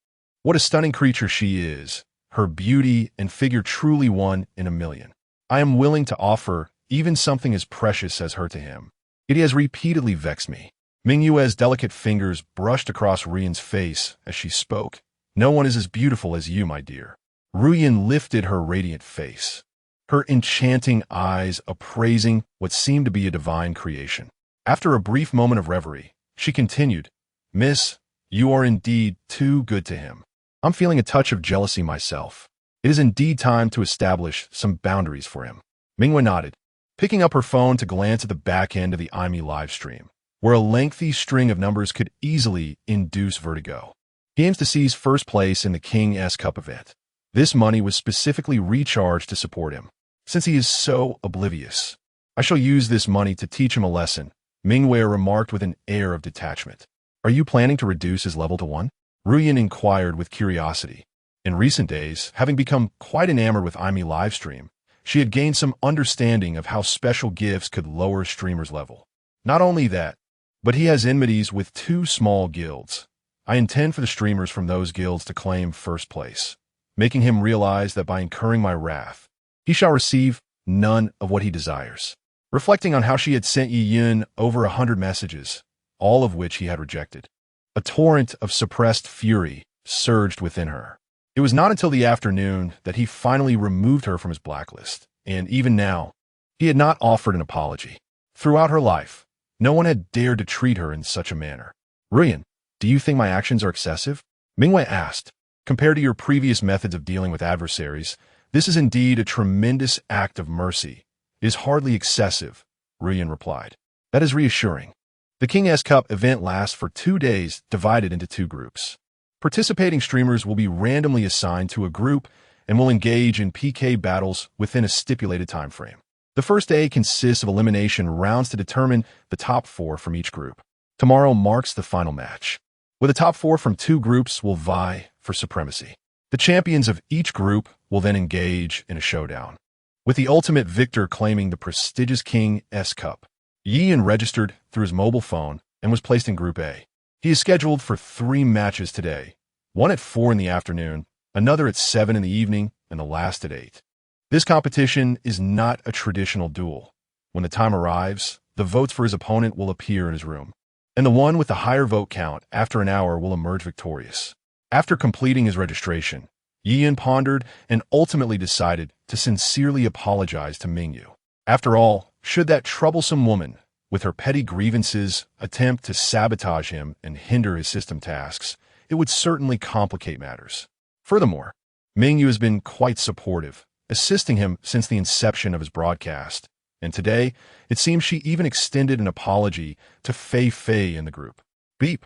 What a stunning creature she is, her beauty and figure truly one in a million. I am willing to offer even something as precious as her to him. It has repeatedly vexed me. Mingyue's delicate fingers brushed across Ruyin's face as she spoke. No one is as beautiful as you, my dear. Ruyin lifted her radiant face, her enchanting eyes appraising what seemed to be a divine creation. After a brief moment of reverie, she continued, Miss, you are indeed too good to him. I'm feeling a touch of jealousy myself. It is indeed time to establish some boundaries for him. Mingyue nodded, picking up her phone to glance at the back end of the IME live stream, where a lengthy string of numbers could easily induce vertigo. He aims to seize first place in the King S Cup event. This money was specifically recharged to support him. Since he is so oblivious, I shall use this money to teach him a lesson, Mingyue remarked with an air of detachment. Are you planning to reduce his level to 1? Ruyin inquired with curiosity. In recent days, having become quite enamored with IME livestream, she had gained some understanding of how special gifts could lower a streamer's level. Not only that, but he has enmities with 2 small guilds. I intend for the streamers from those guilds to claim first place, making him realize that by incurring my wrath, he shall receive none of what he desires. Reflecting on how she had sent Yi Yun over 100 messages, all of which he had rejected, a torrent of suppressed fury surged within her. It was not until the afternoon that he finally removed her from his blacklist, and even now, he had not offered an apology. Throughout her life, no one had dared to treat her in such a manner. Ruyin, do you think my actions are excessive? Mingyue asked. Compared to your previous methods of dealing with adversaries, this is indeed a tremendous act of mercy. It is hardly excessive, Ruyin replied. That is reassuring. The King S Cup event lasts for 2 days, divided into 2 groups. Participating streamers will be randomly assigned to a group and will engage in PK battles within a stipulated time frame. The first day consists of elimination rounds to determine the top 4 from each group. Tomorrow marks the final match, where the top 4 from 2 groups will vie for supremacy. The champions of each group will then engage in a showdown, with the ultimate victor claiming the prestigious King S Cup. Yi Yun registered through his mobile phone and was placed in Group A. He is scheduled for 3 matches today, one at 4 in the afternoon, another at 7 in the evening, and the last at 8. This competition is not a traditional duel. When the time arrives, the votes for his opponent will appear in his room, and the one with the higher vote count after an hour will emerge victorious. After completing his registration, Yi Yun pondered and ultimately decided to sincerely apologize to Mingyue. After all, should that troublesome woman, with her petty grievances, attempt to sabotage him and hinder his system tasks, it would certainly complicate matters. Furthermore, Mingyue has been quite supportive, assisting him since the inception of his broadcast, and today, it seems she even extended an apology to Fei Fei in the group. Beep,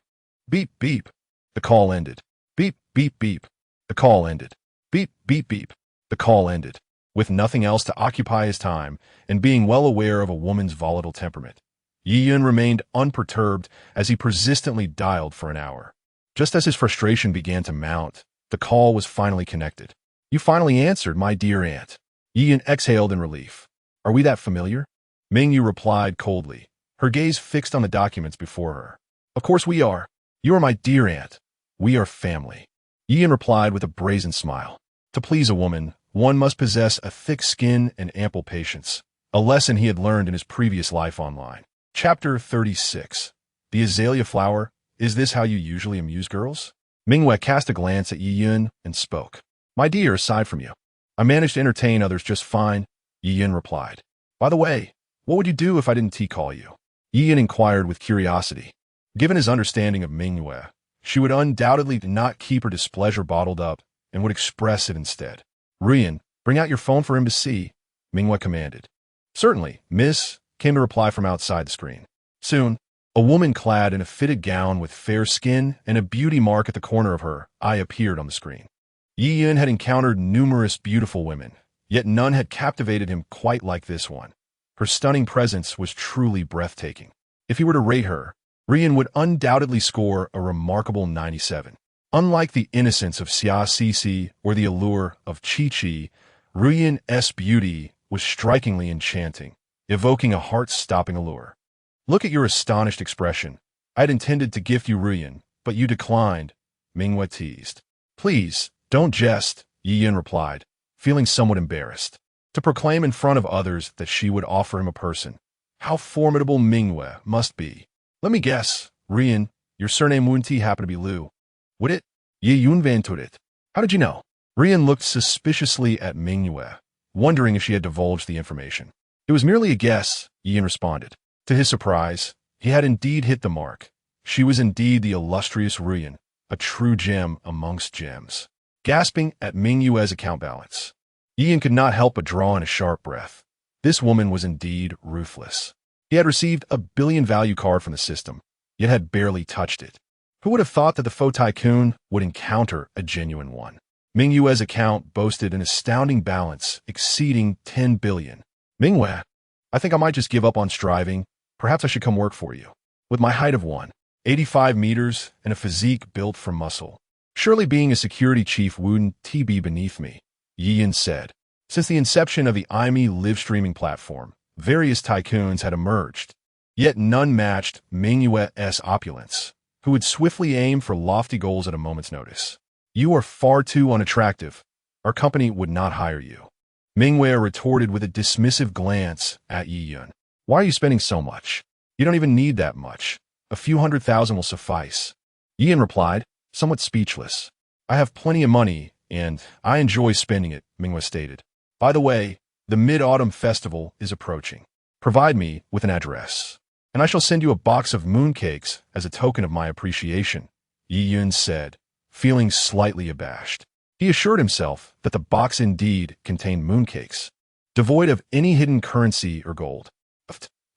beep, beep. The call ended. Beep, beep, beep. The call ended. Beep, beep, beep. The call ended. With nothing else to occupy his time, and being well aware of a woman's volatile temperament, Yi Yun remained unperturbed as he persistently dialed for an hour. Just as his frustration began to mount, the call was finally connected. You finally answered, my dear aunt. Yi Yun exhaled in relief. Are we that familiar? Mingyue replied coldly, her gaze fixed on the documents before her. Of course we are. You are my dear aunt. We are family. Yi Yun replied with a brazen smile. To please a woman, one must possess a thick skin and ample patience, a lesson he had learned in his previous life online. Chapter 36. The Azalea Flower. Is this how you usually amuse girls? Mingyue cast a glance at Yi Yun and spoke. My dear, aside from you, I managed to entertain others just fine, Yi Yun replied. By the way, what would you do if I didn't tea-call you? Yi Yun inquired with curiosity. Given his understanding of Mingyue, she would undoubtedly not keep her displeasure bottled up and would express it instead. Ruyin, bring out your phone for him to see, Mingyue commanded. Certainly, miss, came the reply from outside the screen. Soon, a woman clad in a fitted gown with fair skin and a beauty mark at the corner of her eye appeared on the screen. Yi Yun had encountered numerous beautiful women, Yet none had captivated him quite like this one. Her stunning presence was truly breathtaking. If he were to rate her, Rian would undoubtedly score a remarkable 97. Unlike the innocence of Xia Sisi or the allure of Chi-Chi, Rian's beauty was strikingly enchanting, evoking a heart-stopping allure. Look at your astonished expression. I'd intended to gift you Rian, but you declined, Minghua teased. Please, don't jest, Yiyan replied, feeling somewhat embarrassed. To proclaim in front of others that she would offer him a person. How formidable Minghua must be. Let me guess, Rian, your surname wouldn't happen to be Liu. Would it? Ye Yunvan it. How did you know? Rian looked suspiciously at Minghua, wondering if she had divulged the information. It was merely a guess, Yiyan responded. To his surprise, he had indeed hit the mark. She was indeed the illustrious Rian, a true gem amongst gems. Gasping at Minghua's account balance, Yiyan could not help but draw in a sharp breath. This woman was indeed ruthless. He had received a billion value card from the system, yet had barely touched it. Who would have thought that the faux tycoon would encounter a genuine one? Minghua's account boasted an astounding balance exceeding 10 billion. Minghua, I think I might just give up on striving. Perhaps I should come work for you. With my height of 185 meters and a physique built for muscle, surely being a security chief wouldn't be beneath me, Yiyan said. Since the inception of the IME live streaming platform, various tycoons had emerged, yet none matched Minghua's opulence, who would swiftly aim for lofty goals at a moment's notice. You are far too unattractive. Our company would not hire you. Minghua retorted with a dismissive glance at Yiyan. Why are you spending so much? You don't even need that much. A few 100,000 will suffice. Yiyan replied, somewhat speechless. I have plenty of money, and I enjoy spending it, Minghua stated. By the way, the Mid-Autumn Festival is approaching. Provide me with an address, and I shall send you a box of mooncakes as a token of my appreciation, Yiyan said, feeling slightly abashed. He assured himself that the box indeed contained mooncakes, devoid of any hidden currency or gold.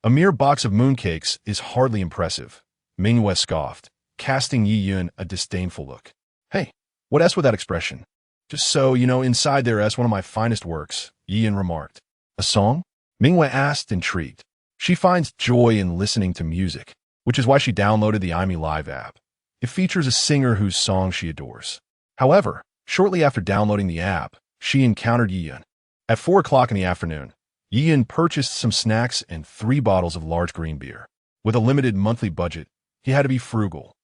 A mere box of mooncakes is hardly impressive, Minghua scoffed, casting Yiyan a disdainful look. Hey, what S with that expression? Just so you know, inside there's one of my finest works, Yiyan remarked. A song? Minghua asked, intrigued. She finds joy in listening to music, which is why she downloaded the IME Live app. It features a singer whose song she adores. However, shortly after downloading the app, she encountered Yiyan. At 4 o'clock in the afternoon, Yiyan purchased some snacks and 3 bottles of large green beer. With a limited monthly budget, he had to be frugal.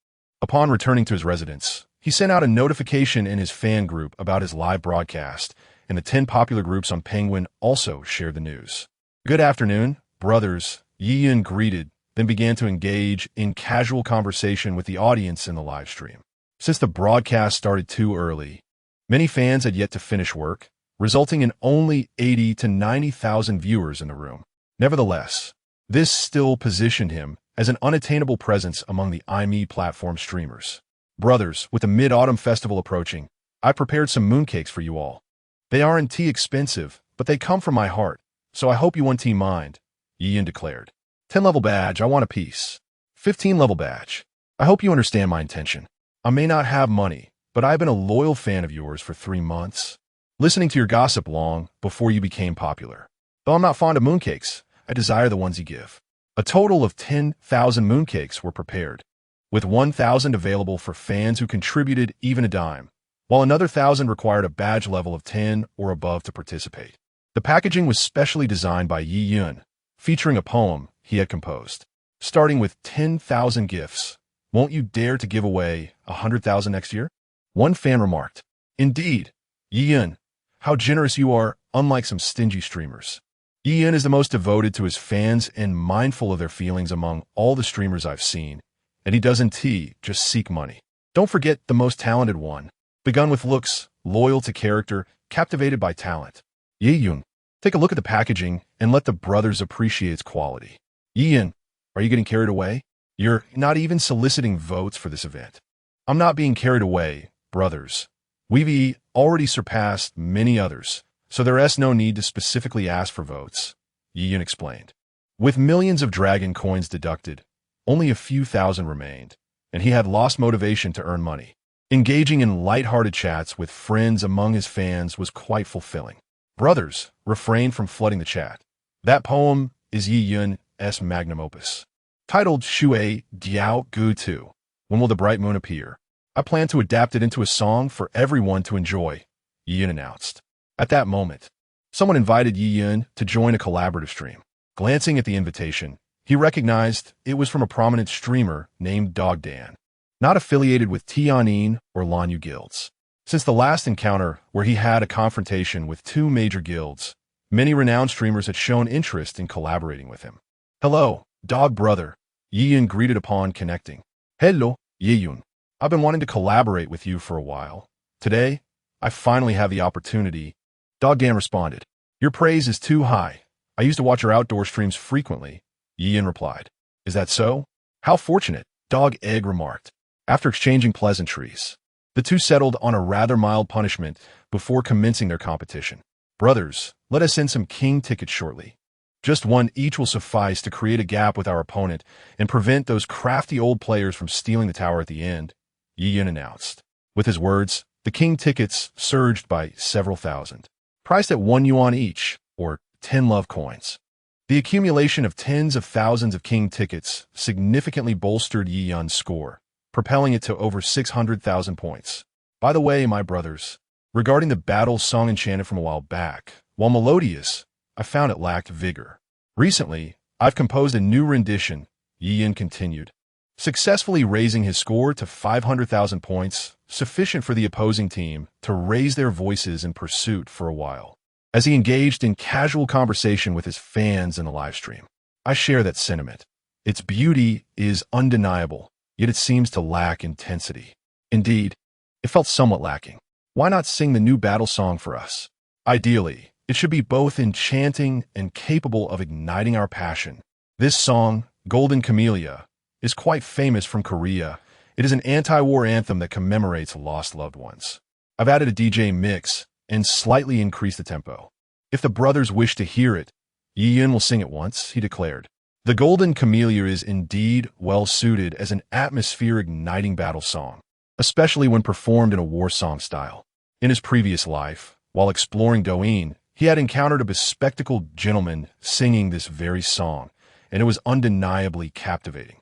Upon returning to his residence, he sent out a notification in his fan group about his live broadcast, and the 10 popular groups on Penguin also shared the news. Good afternoon, brothers, Yiyan greeted, then began to engage in casual conversation with the audience in the live stream. Since the broadcast started too early, many fans had yet to finish work, resulting in only 80 to 90,000 viewers in the room. Nevertheless, this still positioned him as an unattainable presence among the IME platform streamers. Brothers, with the Mid-Autumn Festival approaching, I prepared some mooncakes for you all. They aren't expensive, but they come from my heart, so I hope you won't mind, Yiyan declared. 10-level badge, I want a piece. 15-level badge. I hope you understand my intention. I may not have money, but I've been a loyal fan of yours for 3 months, listening to your gossip long before you became popular. Though I'm not fond of mooncakes, I desire the ones you give. A total of 10,000 mooncakes were prepared, with 1,000 available for fans who contributed even a dime, while another 1,000 required a badge level of 10 or above to participate. The packaging was specially designed by Yiyan, featuring a poem he had composed. Starting with 10,000 gifts, won't you dare to give away 100,000 next year? One fan remarked. Indeed, Yiyan, how generous you are, unlike some stingy streamers. Yiyan is the most devoted to his fans and mindful of their feelings among all the streamers I've seen, and he doesn't just seek money. Don't forget the most talented one, begun with looks, loyal to character, captivated by talent. Yiyan, take a look at the packaging and let the brothers appreciate its quality. Yiyan, are you getting carried away? You're not even soliciting votes for this event. I'm not being carried away, brothers. We've already surpassed many others, so there's no need to specifically ask for votes, Yiyan explained. With millions of dragon coins deducted, only a few thousand remained, and he had lost motivation to earn money. Engaging in light-hearted chats with friends among his fans was quite fulfilling. Brothers, refrain from flooding the chat. That poem is Yi Yun's magnum opus. Titled Shui Diao Gu Tu. When will the bright moon appear? I plan to adapt it into a song for everyone to enjoy, Yi Yun announced. At that moment, someone invited Yi Yun to join a collaborative stream. Glancing at the invitation, he recognized it was from a prominent streamer named Dog Dan, not affiliated with Tianyin or Lanyu guilds. Since the last encounter where he had a confrontation with two major guilds, many renowned streamers had shown interest in collaborating with him. Hello, Dog Brother, Yi Yun greeted upon connecting. Hello, Yi Yun. I've been wanting to collaborate with you for a while. Today, I finally have the opportunity. Dog Dan responded. Your praise is too high. I used to watch your outdoor streams frequently, Yi Yun replied. Is that so? How fortunate, Dog Egg remarked. After exchanging pleasantries, the two settled on a rather mild punishment before commencing their competition. Brothers, let us send some king tickets shortly. Just one each will suffice to create a gap with our opponent and prevent those crafty old players from stealing the tower at the end, Yi Yun announced. With his words, the king tickets surged by several thousand, priced at 1 yuan each, or 10 love coins. The accumulation of tens of thousands of king tickets significantly bolstered Yi Yun's score, propelling it to over 600,000 points. By the way, my brothers, regarding the battle song enchanted from a while back, while melodious, I found it lacked vigor. Recently, I've composed a new rendition, Yi Yun continued, successfully raising his score to 500,000 points, sufficient for the opposing team to raise their voices in pursuit for a while. As he engaged in casual conversation with his fans in the livestream, I share that sentiment. Its beauty is undeniable, yet it seems to lack intensity. Indeed, it felt somewhat lacking. Why not sing the new battle song for us? Ideally, it should be both enchanting and capable of igniting our passion. This song, Golden Camellia, is quite famous from Korea. It is an anti-war anthem that commemorates lost loved ones. I've added a DJ mix and slightly increased the tempo. If the brothers wish to hear it, Yi Yun will sing it once, he declared. The Golden Camellia is indeed well-suited as an atmosphere-igniting battle song, especially when performed in a war song style. In his previous life, while exploring Douyin, he had encountered a bespectacled gentleman singing this very song, and it was undeniably captivating.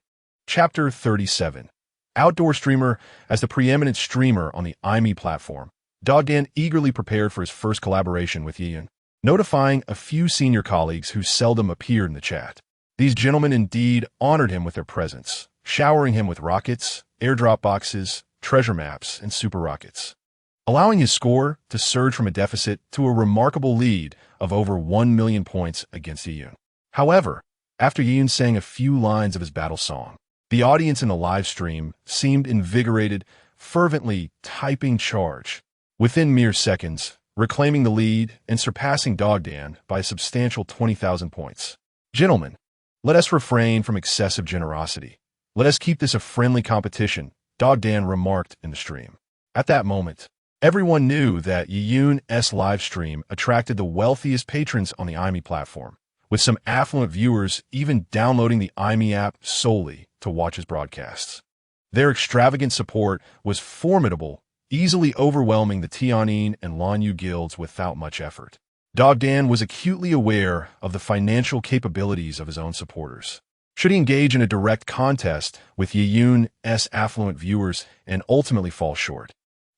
Chapter 37. Outdoor streamer. As the preeminent streamer on the IME platform, Dog Dan eagerly prepared for his first collaboration with Yi Yun, notifying a few senior colleagues who seldom appeared in the chat. These gentlemen indeed honored him with their presence, showering him with rockets, airdrop boxes, treasure maps, and super rockets, allowing his score to surge from a deficit to a remarkable lead of over 1 million points against Yi Yun. However, after Yi Yun sang a few lines of his battle song, the audience in the live stream seemed invigorated, fervently typing charge. Within mere seconds, reclaiming the lead and surpassing Dog Dan by a substantial 20,000 points. Gentlemen, let us refrain from excessive generosity. Let us keep this a friendly competition, Dog Dan remarked in the stream. At that moment, everyone knew that Yi Yun's live stream attracted the wealthiest patrons on the IME platform, with some affluent viewers even downloading the IME app solely to watch his broadcasts. Their extravagant support was formidable, easily overwhelming the Tianyin and Lanyu guilds without much effort. Dog Dan was acutely aware of the financial capabilities of his own supporters. Should he engage in a direct contest with Yi Yun's affluent viewers and ultimately fall short,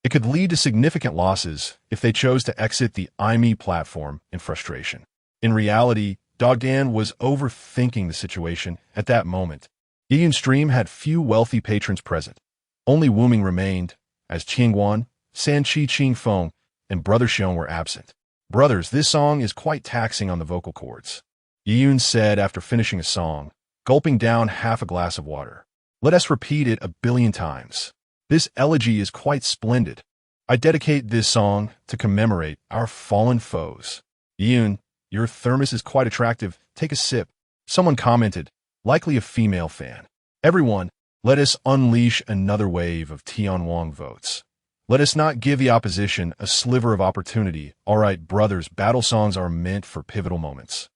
it could lead to significant losses if they chose to exit the IME platform in frustration. In reality, Dog Dan was overthinking the situation at that moment. Yi Yun's stream had few wealthy patrons present. Only Wuming remained, as Qingguan, Sanqi Qingfeng, and Brother Xiong were absent. Brothers, this song is quite taxing on the vocal cords, Yi Yun said after finishing a song, gulping down half a glass of water. Let us repeat it 1 billion times. This elegy is quite splendid. I dedicate this song to commemorate our fallen foes. Yi Yun, your thermos is quite attractive. Take a sip. Someone commented, likely a female fan. Everyone, let us unleash another wave of Tianwang votes. Let us not give the opposition a sliver of opportunity. All right, brothers, battle songs are meant for pivotal moments.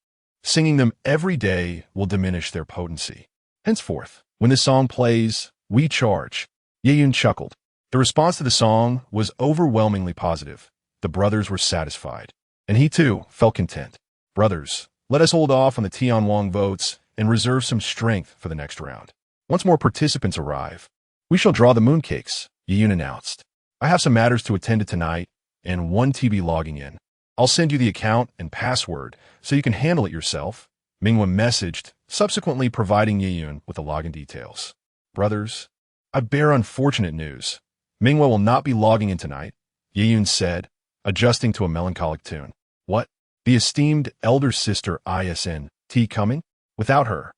Singing them every day will diminish their potency. Henceforth, when this song plays, we charge. Yi Yun chuckled. The response to the song was overwhelmingly positive. The brothers were satisfied. and he too felt content. Brothers, let us hold off on the Tianwang votes and reserve some strength for the next round. Once more participants arrive, we shall draw the mooncakes, Yiyun announced. I have some matters to attend to tonight, and 1 TB logging in. I'll send you the account and password so you can handle it yourself, Mingwen messaged, subsequently providing Yiyun with the login details. Brothers, I bear unfortunate news. Mingwen will not be logging in tonight, Yiyun said, adjusting to a melancholic tune. What? The esteemed elder sister ISNT coming? Without her,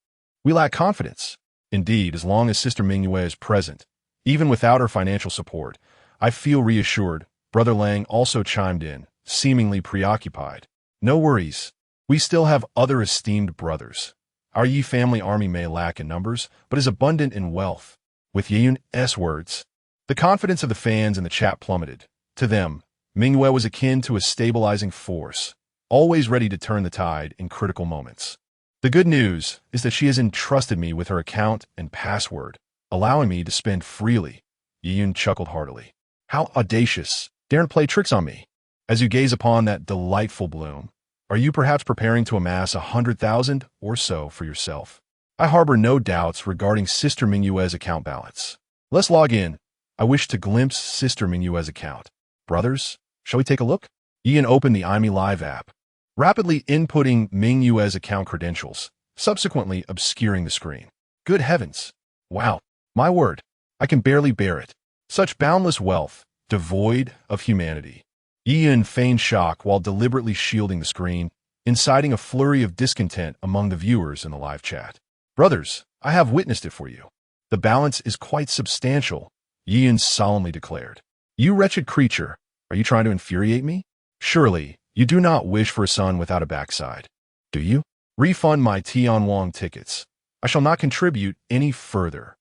we lack confidence. Indeed, as long as Sister Mingyue is present, even without her financial support, I feel reassured. Brother Lang also chimed in, seemingly preoccupied. No worries. We still have other esteemed brothers. Our Yi family army may lack in numbers, but is abundant in wealth. With Yiyun's words, the confidence of the fans in the chat plummeted. To them, Mingyue was akin to a stabilizing force, always ready to turn the tide in critical moments. The good news is that she has entrusted me with her account and password, allowing me to spend freely. Yiyun chuckled heartily. How audacious! Daren't play tricks on me. As you gaze upon that delightful bloom, are you perhaps preparing to amass 100,000 or so for yourself? I harbor no doubts regarding Sister Mingyue's account balance. Let's log in. I wish to glimpse Sister Mingyue's account. Brothers, shall we take a look? Yiyun opened the IME Live app, rapidly inputting Mingyue's account credentials, subsequently obscuring the screen. Good heavens! Wow, my word, I can barely bear it. Such boundless wealth, devoid of humanity. Yiyun feigned shock while deliberately shielding the screen, inciting a flurry of discontent among the viewers in the live chat. Brothers, I have witnessed it for you. The balance is quite substantial, Yiyun solemnly declared. You wretched creature, are you trying to infuriate me? Surely, you do not wish for a son without a backside, do you? Refund my Tianwang tickets. I shall not contribute any further.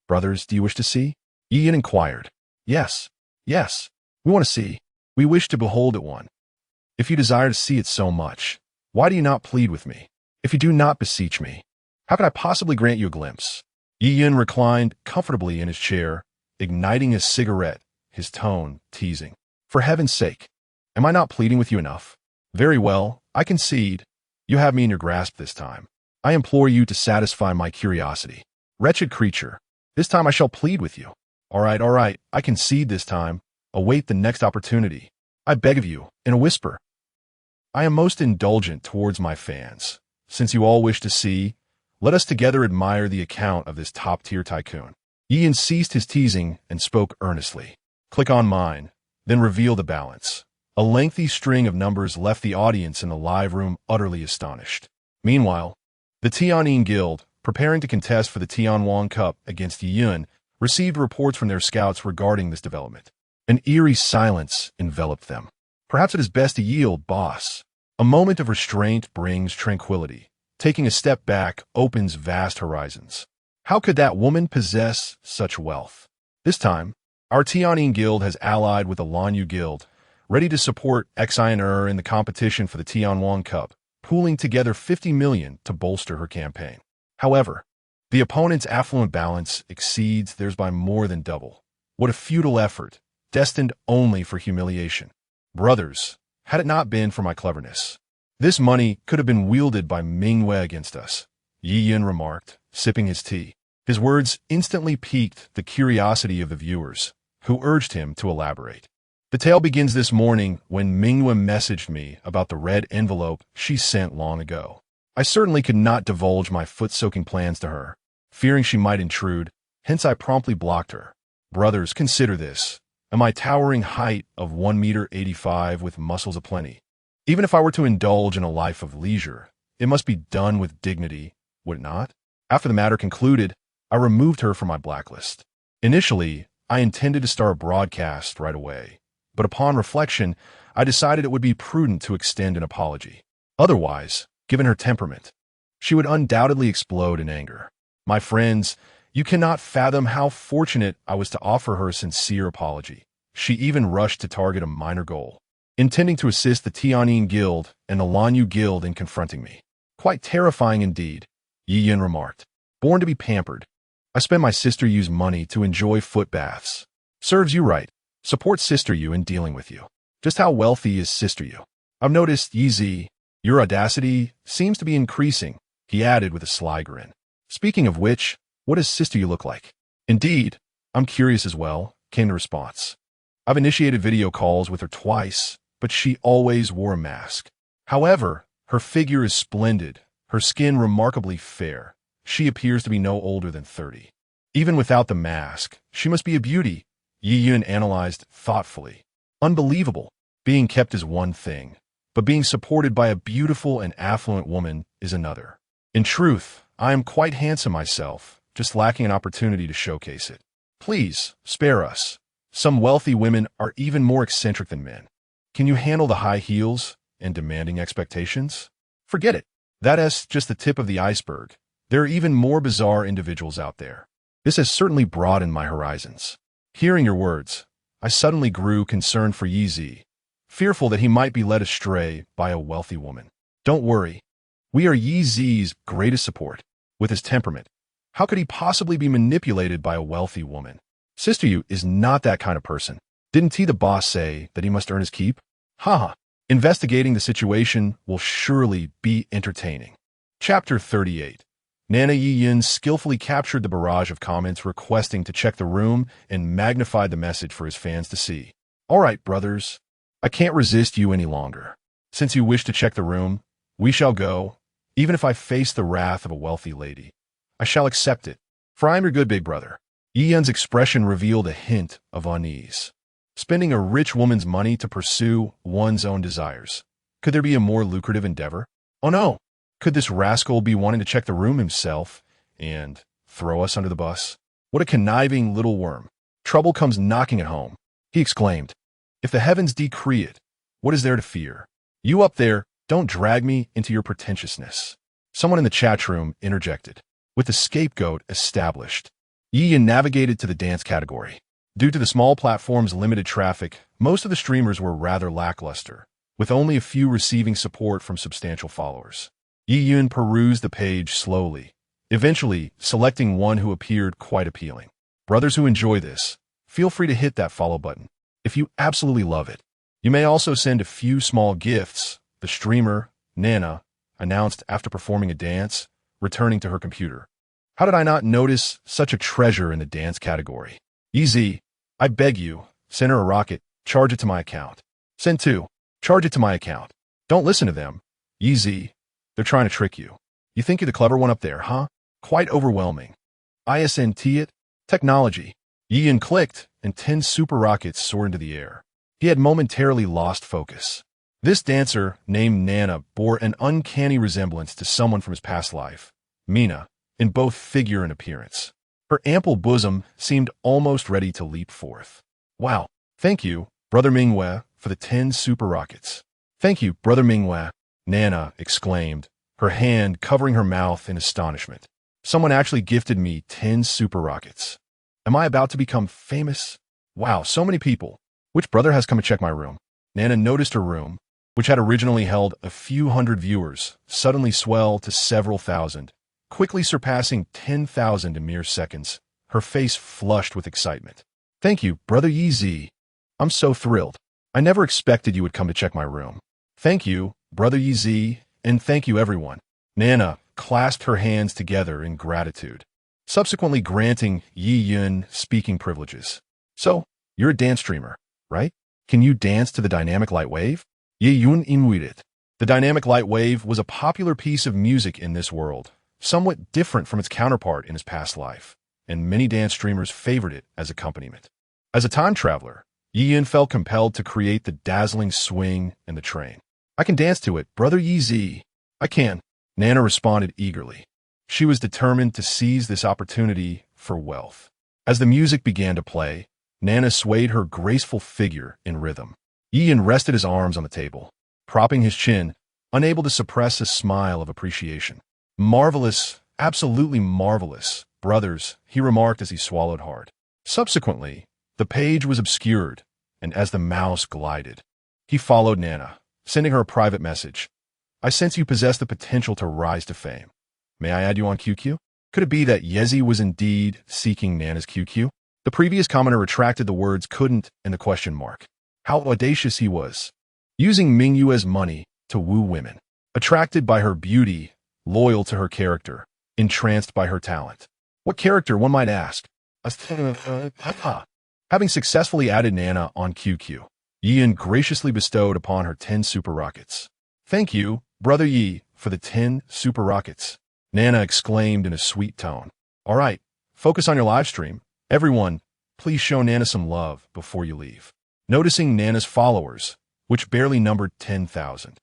Brothers, do you wish to see? Yiyun inquired. Yes, we want to see. We wish to behold it one. If you desire to see it so much, why do you not plead with me? If you do not beseech me, how could I possibly grant you a glimpse? Yiyun reclined comfortably in his chair, igniting his cigarette, his tone teasing. For heaven's sake, am I not pleading with you enough? Very well, I concede. You have me in your grasp this time. I implore you to satisfy my curiosity. Wretched creature, this time I shall plead with you. All right, I concede this time. Await the next opportunity. I beg of you, in a whisper. I am most indulgent towards my fans. Since you all wish to see, let us together admire the account of this top-tier tycoon. Yiyun ceased his teasing and spoke earnestly. Click on mine, then reveal the balance. A lengthy string of numbers left the audience in the live room utterly astonished. Meanwhile, the Tianyin Guild, preparing to contest for the Tianwang Cup against Yiyun, received reports from their scouts regarding this development. An eerie silence enveloped them. Perhaps it is best to yield, boss. A moment of restraint brings tranquility. Taking a step back opens vast horizons. How could that woman possess such wealth? This time, our Tianyin Guild has allied with the Lanyu Guild, ready to support Xian'er in the competition for the Tianwang Cup, pooling together 50 million to bolster her campaign. However, the opponent's affluent balance exceeds theirs by more than double. What a futile effort, destined only for humiliation. Brothers, had it not been for my cleverness, this money could have been wielded by Mingyue against us, Yiyun remarked, sipping his tea. His words instantly piqued the curiosity of the viewers, who urged him to elaborate. The tale begins this morning when Mingyue messaged me about the red envelope she sent long ago. I certainly could not divulge my foot-soaking plans to her, fearing she might intrude, hence I promptly blocked her. Brothers, consider this. Am I towering height of 1.85 meters with muscles aplenty? Even if I were to indulge in a life of leisure, it must be done with dignity, would it not? After the matter concluded, I removed her from my blacklist. Initially, I intended to start a broadcast right away, but upon reflection, I decided it would be prudent to extend an apology. Otherwise, given her temperament, she would undoubtedly explode in anger. My friends, you cannot fathom how fortunate I was to offer her a sincere apology. She even rushed to target a minor goal, intending to assist the Tianyin Guild and the Lanyu Guild in confronting me. Quite terrifying indeed, Yiyun remarked. Born to be pampered, I spend my Sister Yu's money to enjoy foot baths. Serves you right. Support Sister Yu in dealing with you. Just how wealthy is Sister Yu? I've noticed, Yeezy, your audacity seems to be increasing, he added with a sly grin. Speaking of which, what does sister you look like? Indeed, I'm curious as well, came the response. I've initiated video calls with her twice, but she always wore a mask. However, her figure is splendid, her skin remarkably fair. She appears to be no older than 30. Even without the mask, she must be a beauty, Yi Yun analyzed thoughtfully. Unbelievable. Being kept is one thing, but being supported by a beautiful and affluent woman is another. In truth, I am quite handsome myself, just lacking an opportunity to showcase it. Please, spare us. Some wealthy women are even more eccentric than men. Can you handle the high heels and demanding expectations? Forget it. That's just the tip of the iceberg. There are even more bizarre individuals out there. This has certainly broadened my horizons. Hearing your words, I suddenly grew concerned for Yeezy, fearful that he might be led astray by a wealthy woman. Don't worry. We are Yeezy's greatest support. With his temperament, how could he possibly be manipulated by a wealthy woman? Sister Yu is not that kind of person. Didn't he the boss say that he must earn his keep? Haha. Investigating the situation will surely be entertaining. Chapter 38. Nana Yi Yun skillfully captured the barrage of comments requesting to check the room and magnified the message for his fans to see. All right, brothers. I can't resist you any longer. Since you wish to check the room, we shall go, even if I face the wrath of a wealthy lady. I shall accept it, for I am your good big brother. Yi Yun's expression revealed a hint of unease. Spending a rich woman's money to pursue one's own desires. Could there be a more lucrative endeavor? Oh no! Could this rascal be wanting to check the room himself and throw us under the bus? What a conniving little worm. Trouble comes knocking at home, he exclaimed. If the heavens decree it, what is there to fear? You up there, don't drag me into your pretentiousness. Someone in the chat room interjected. With the scapegoat established, Yi Yun navigated to the dance category. Due to the small platform's limited traffic, most of the streamers were rather lackluster, with only a few receiving support from substantial followers. Yi Yun perused the page slowly, eventually selecting one who appeared quite appealing. Brothers who enjoy this, feel free to hit that follow button if you absolutely love it. You may also send a few small gifts, the streamer, Nana, announced after performing a dance, returning to her computer. How did I not notice such a treasure in the dance category? Easy. I beg you, send her a rocket, charge it to my account. Send two, charge it to my account. Don't listen to them. Easy. They're trying to trick you. You think you're the clever one up there, huh? Quite overwhelming. ISNT it? Technology. Yi Yun clicked, and 10 super rockets soared into the air. He had momentarily lost focus. This dancer, named Nana, bore an uncanny resemblance to someone from his past life, Mina, in both figure and appearance. Her ample bosom seemed almost ready to leap forth. Wow, thank you, Brother Mingwei, for the 10 super rockets. Thank you, Brother Mingwei, Nana exclaimed, her hand covering her mouth in astonishment. Someone actually gifted me 10 super rockets. Am I about to become famous? Wow, so many people. Which brother has come to check my room? Nana noticed her room, which had originally held a few hundred viewers, suddenly swell to several thousand, quickly surpassing 10,000 in mere seconds. Her face flushed with excitement. Thank you, Brother Yeezy. I'm so thrilled. I never expected you would come to check my room. Thank you, Brother Yeezy, and thank you everyone. Nana clasped her hands together in gratitude, subsequently granting Yi Yun speaking privileges. So, you're a dance streamer, right? Can you dance to the dynamic light wave? Yi Yun inmuted. The dynamic light wave was a popular piece of music in this world, somewhat different from its counterpart in his past life, and many dance streamers favored it as accompaniment. As a time traveler, Yi Yun felt compelled to create the dazzling swing and the train. I can dance to it, Brother Yeezy. I can, Nana responded eagerly. She was determined to seize this opportunity for wealth. As the music began to play, Nana swayed her graceful figure in rhythm. Yi Yun rested his arms on the table, propping his chin, unable to suppress a smile of appreciation. Marvelous, absolutely marvelous, brothers, he remarked as he swallowed hard. Subsequently, the page was obscured, and as the mouse glided, he followed Nana, sending her a private message. I sense you possess the potential to rise to fame. May I add you on QQ? Could it be that Yezi was indeed seeking Nana's QQ? The previous commenter retracted the words couldn't and the question mark. How audacious he was. using Mingyue's money to woo women. Attracted by her beauty, loyal to her character, entranced by her talent. What character, one might ask? Having successfully added Nana on QQ, Yian graciously bestowed upon her 10 super rockets. Thank you, Brother Yi, for the 10 super rockets, Nana exclaimed in a sweet tone. All right, focus on your live stream. Everyone, please show Nana some love before you leave. Noticing Nana's followers, which barely numbered 10,000.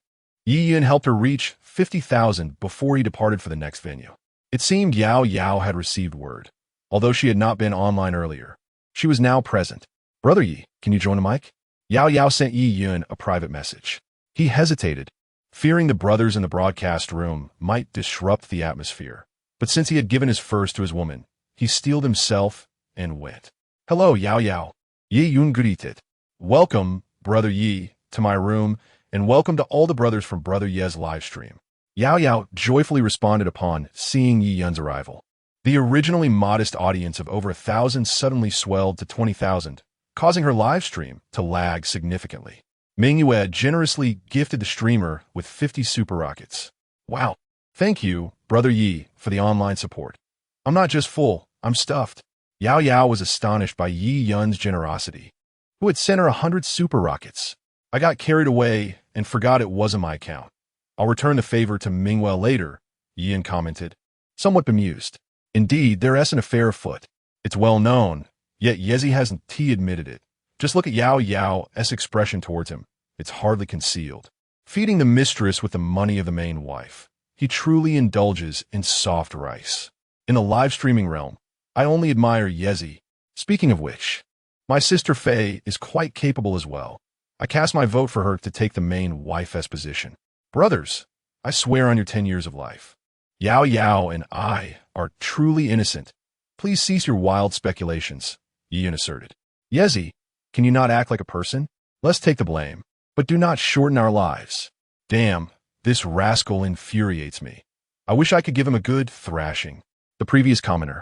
Yian helped her reach 50,000 before he departed for the next venue. It seemed Yao Yao had received word. Although she had not been online earlier, she was now present. Brother Yi, can you join the mic? Yao Yao sent Yian a private message. He hesitated, fearing the brothers in the broadcast room might disrupt the atmosphere. But since he had given his first to his woman, he steeled himself and went. Hello, Yao Yao. Yi Yun greeted. Welcome, Brother Yi, to my room, and welcome to all the brothers from Brother Ye's live stream. Yao Yao joyfully responded upon seeing Yi Yun's arrival. The originally modest audience of over 1,000 suddenly swelled to 20,000, causing her live stream to lag significantly. Mingyue generously gifted the streamer with 50 super rockets. Wow. Thank you, Brother Yi, for the online support. I'm not just full, I'm stuffed. Yao Yao was astonished by Yi Yun's generosity, who had sent her 100 super rockets. I got carried away and forgot it wasn't my account. I'll return the favor to Mingyue later, Yian commented, somewhat bemused. Indeed, there is an affair afoot. It's well known, yet Yezi hasn't admitted it. Just look at Yao Yao's expression towards him. It's hardly concealed. Feeding the mistress with the money of the main wife, he truly indulges in soft rice. In the live streaming realm, I only admire Yezi. Speaking of which, my sister Faye is quite capable as well. I cast my vote for her to take the main wife's position. Brothers, I swear on your 10 years of life, Yao Yao and I are truly innocent. Please cease your wild speculations, Yian asserted. Yezi, can you not act like a person? Let's take the blame, but do not shorten our lives. Damn, this rascal infuriates me. I wish I could give him a good thrashing. The previous commenter.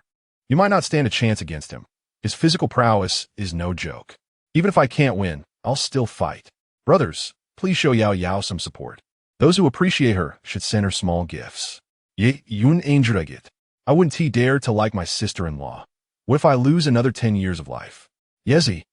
You might not stand a chance against him. His physical prowess is no joke. Even if I can't win, I'll still fight. Brothers, please show Yao Yao some support. Those who appreciate her should send her small gifts. Ye Yun Angeragit. I wouldn't dare to like my sister-in-law. What if I lose another 10 years of life? Yezi,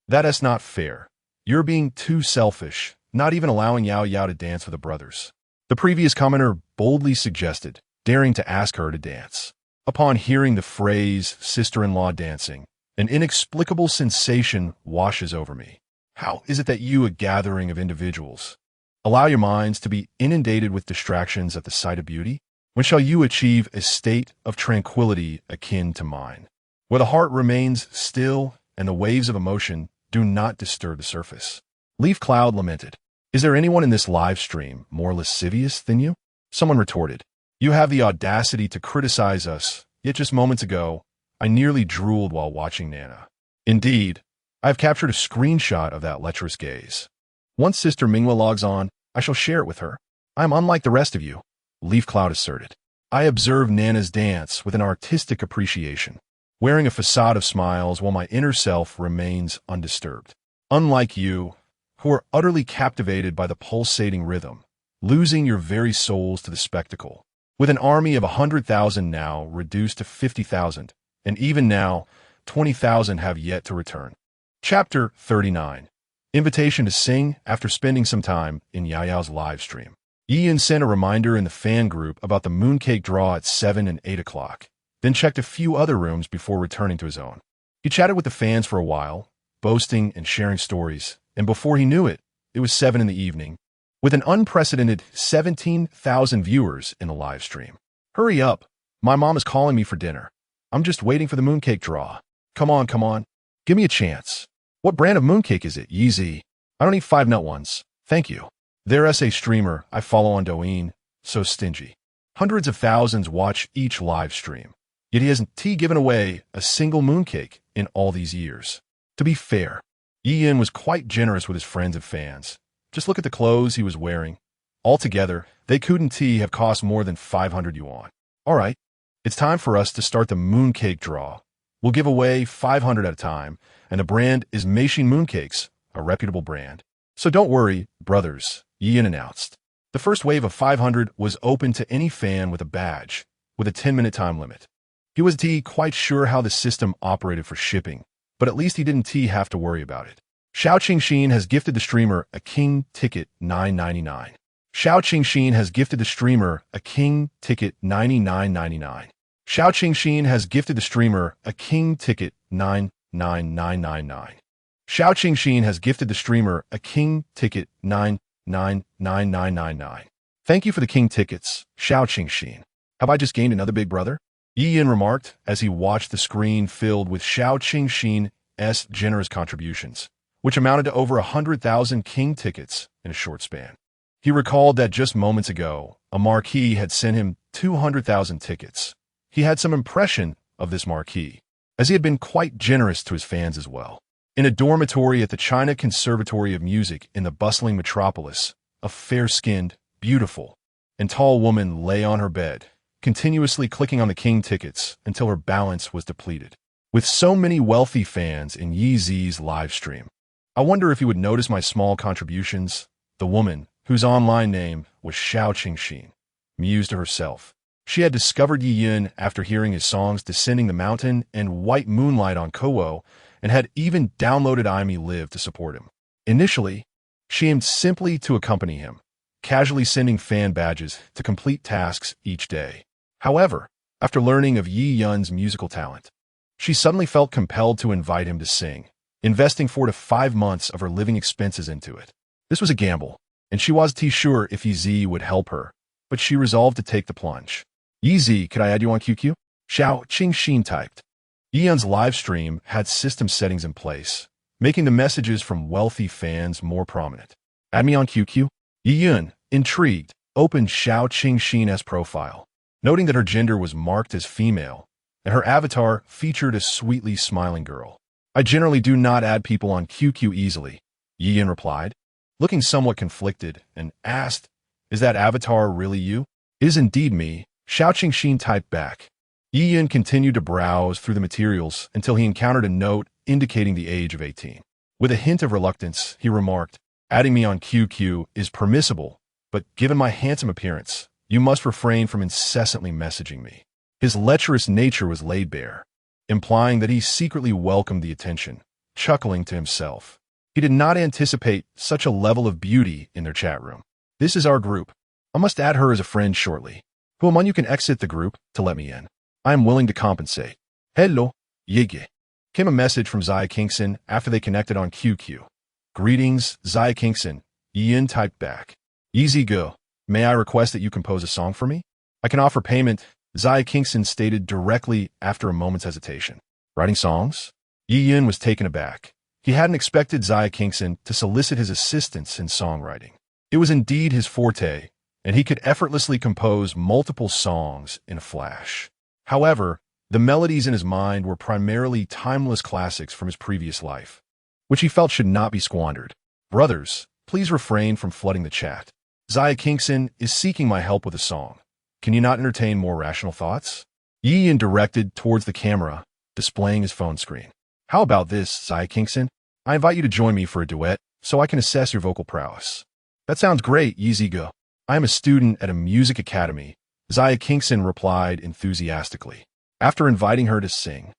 that is not fair. You're being too selfish, not even allowing Yao Yao to dance with the brothers. The previous commenter boldly suggested, daring to ask her to dance. Upon hearing the phrase sister-in-law dancing, an inexplicable sensation washes over me. How is it that you, a gathering of individuals, allow your minds to be inundated with distractions at the sight of beauty? When shall you achieve a state of tranquility akin to mine, where the heart remains still and the waves of emotion do not disturb the surface? Leaf Cloud lamented. Is there anyone in this live stream more lascivious than you? Someone retorted. You have the audacity to criticize us, yet just moments ago, I nearly drooled while watching Nana. Indeed, I have captured a screenshot of that lecherous gaze. Once Sister Mingyue logs on, I shall share it with her. I am unlike the rest of you, Leaf Cloud asserted. I observe Nana's dance with an artistic appreciation, wearing a facade of smiles while my inner self remains undisturbed. Unlike you, who are utterly captivated by the pulsating rhythm, losing your very souls to the spectacle. With an army of 100,000 now reduced to 50,000, and even now, 20,000 have yet to return. Chapter 39. Invitation to sing after spending some time in Yao Yao's live stream. Yian sent a reminder in the fan group about the mooncake draw at 7 and 8 o'clock, then checked a few other rooms before returning to his own. He chatted with the fans for a while, boasting and sharing stories, and before he knew it, it was 7 in the evening, with an unprecedented 17,000 viewers in the live stream. Hurry up, my mom is calling me for dinner. I'm just waiting for the mooncake draw. Come on, give me a chance. What brand of mooncake is it, Yeezy? I don't eat 5-nut ones, thank you. There's a streamer I follow on Douyin, so stingy. Hundreds of thousands watch each live stream, yet he hasn't given away a single mooncake in all these years. To be fair, Yian was quite generous with his friends and fans. Just look at the clothes he was wearing. Altogether, they couldn't have cost more than 500 yuan. All right, it's time for us to start the mooncake draw. We'll give away 500 at a time, and the brand is Meishin Mooncakes, a reputable brand. So don't worry, brothers, Yin announced. The first wave of 500 was open to any fan with a badge, with a 10-minute time limit. He wasn't quite sure how the system operated for shipping, but at least he didn't have to worry about it. Xiao Qingxin has gifted the streamer a king ticket $9.99. Xiao Qingxin has gifted the streamer a king ticket $99.99. Xiao Qingxin has gifted the streamer a king ticket $9.9999. Xiao Qingxin has gifted the streamer a king ticket $9.999999. Thank you for the king tickets, Xiao Qingxin. Have I just gained another big brother? Yi Yin remarked as he watched the screen filled with Xiao Qingxin's generous contributions, which amounted to over 100,000 king tickets in a short span. He recalled that just moments ago, a marquis had sent him 200,000 tickets. He had some impression of this marquis, as he had been quite generous to his fans as well. In a dormitory at the China Conservatory of Music in the bustling metropolis, a fair-skinned, beautiful, and tall woman lay on her bed, continuously clicking on the king tickets until her balance was depleted. With so many wealthy fans in Yi Zi's live stream, I wonder if he would notice my small contributions. The woman, whose online name was Xiao Qingxin, mused to herself. She had discovered Yi Yin after hearing his songs Descending the Mountain and White Moonlight on Kowo, and had even downloaded IME Live to support him. Initially, she aimed simply to accompany him, casually sending fan badges to complete tasks each day. However, after learning of Yi Yun's musical talent, she suddenly felt compelled to invite him to sing, investing 4 to 5 months of her living expenses into it. This was a gamble, and she wasn't sure if Yi Zi would help her, but she resolved to take the plunge. Yi Zi, could I add you on QQ? Xiao Qingxin typed. Yi Yun's live stream had system settings in place, making the messages from wealthy fans more prominent. Add me on QQ? Yi Yun, intrigued, opened Xiao Qingxin's profile, noting that her gender was marked as female, and her avatar featured a sweetly smiling girl. I generally do not add people on QQ easily, Yi Yun replied, looking somewhat conflicted, and asked, is that avatar really you? It is indeed me, Xiao Qingxin typed back. Yi Yin continued to browse through the materials until he encountered a note indicating the age of 18. With a hint of reluctance, he remarked, adding me on QQ is permissible, but given my handsome appearance, you must refrain from incessantly messaging me. His lecherous nature was laid bare, implying that he secretly welcomed the attention, chuckling to himself. He did not anticipate such a level of beauty in their chat room. This is our group. I must add her as a friend shortly. Who among you can exit the group to let me in? I am willing to compensate. Hello, Yige. Came a message from Zaya Kingston after they connected on QQ. Greetings, Zaya Kingston. Yin typed back. Easy go. May I request that you compose a song for me? I can offer payment, Zaya Kingston stated directly after a moment's hesitation. Writing songs? Yi Yin was taken aback. He hadn't expected Zaya Kingston to solicit his assistance in songwriting. It was indeed his forte, and he could effortlessly compose multiple songs in a flash. However, the melodies in his mind were primarily timeless classics from his previous life, which he felt should not be squandered. Brothers, please refrain from flooding the chat. Zaya Kingston is seeking my help with a song. Can you not entertain more rational thoughts? Yi Yin directed towards the camera, displaying his phone screen. How about this, Zaya Kingston? I invite you to join me for a duet, so I can assess your vocal prowess. That sounds great, Yizigo. I am a student at a music academy, Zaya Kingston replied enthusiastically. After inviting her to sing,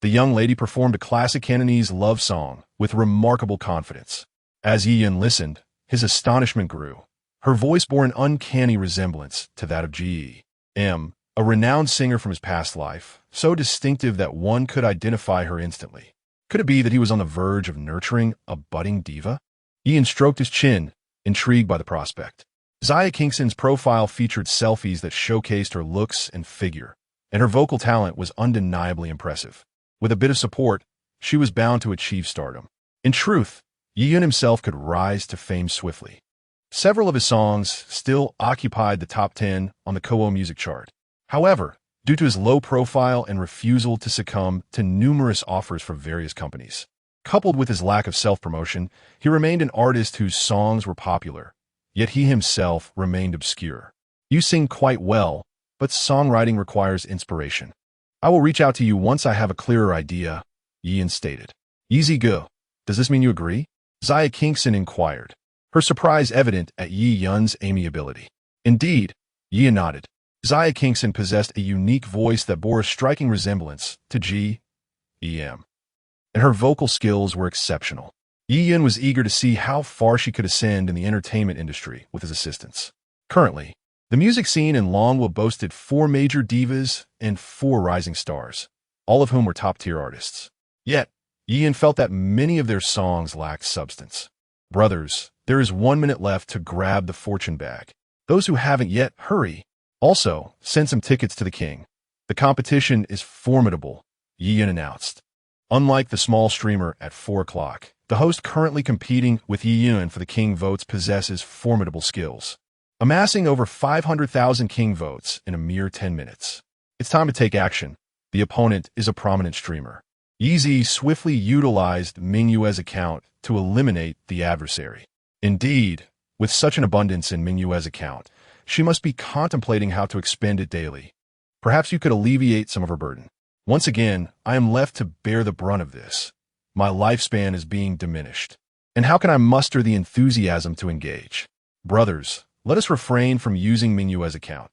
the young lady performed a classic Cantonese love song with remarkable confidence. As Yi Yin listened, his astonishment grew. Her voice bore an uncanny resemblance to that of G.M., a renowned singer from his past life, so distinctive that one could identify her instantly. Could it be that he was on the verge of nurturing a budding diva? Yi Yin stroked his chin, intrigued by the prospect. Zaya Kingston's profile featured selfies that showcased her looks and figure, and her vocal talent was undeniably impressive. With a bit of support, she was bound to achieve stardom. In truth, Yi Yin himself could rise to fame swiftly. Several of his songs still occupied the top 10 on the Kowo music chart. However, due to his low profile and refusal to succumb to numerous offers from various companies, coupled with his lack of self-promotion, he remained an artist whose songs were popular, yet he himself remained obscure. You sing quite well, but songwriting requires inspiration. I will reach out to you once I have a clearer idea, Yi Yin stated. Easy go. Does this mean you agree? Zaya Kingston inquired, her surprise evident at Yi Yun's amiability. Indeed, Yi nodded. Xia Kingston possessed a unique voice that bore a striking resemblance to G.E.M., and her vocal skills were exceptional. Yi Yun was eager to see how far she could ascend in the entertainment industry with his assistance. Currently, the music scene in Longwood boasted 4 major divas and 4 rising stars, all of whom were top-tier artists. Yet, Yi Yun felt that many of their songs lacked substance. Brothers, there is 1 minute left to grab the fortune bag. Those who haven't yet, hurry. Also, send some tickets to the king. The competition is formidable, Yi Yun announced. Unlike the small streamer at 4 o'clock, the host currently competing with Yi Yun for the king votes possesses formidable skills, amassing over 500,000 king votes in a mere 10 minutes. It's time to take action. The opponent is a prominent streamer. Yi swiftly utilized Mingyue's account to eliminate the adversary. Indeed, with such an abundance in Mingyue's account, she must be contemplating how to expend it daily. Perhaps you could alleviate some of her burden. Once again, I am left to bear the brunt of this. My lifespan is being diminished. And how can I muster the enthusiasm to engage? Brothers, let us refrain from using Mingyue's account.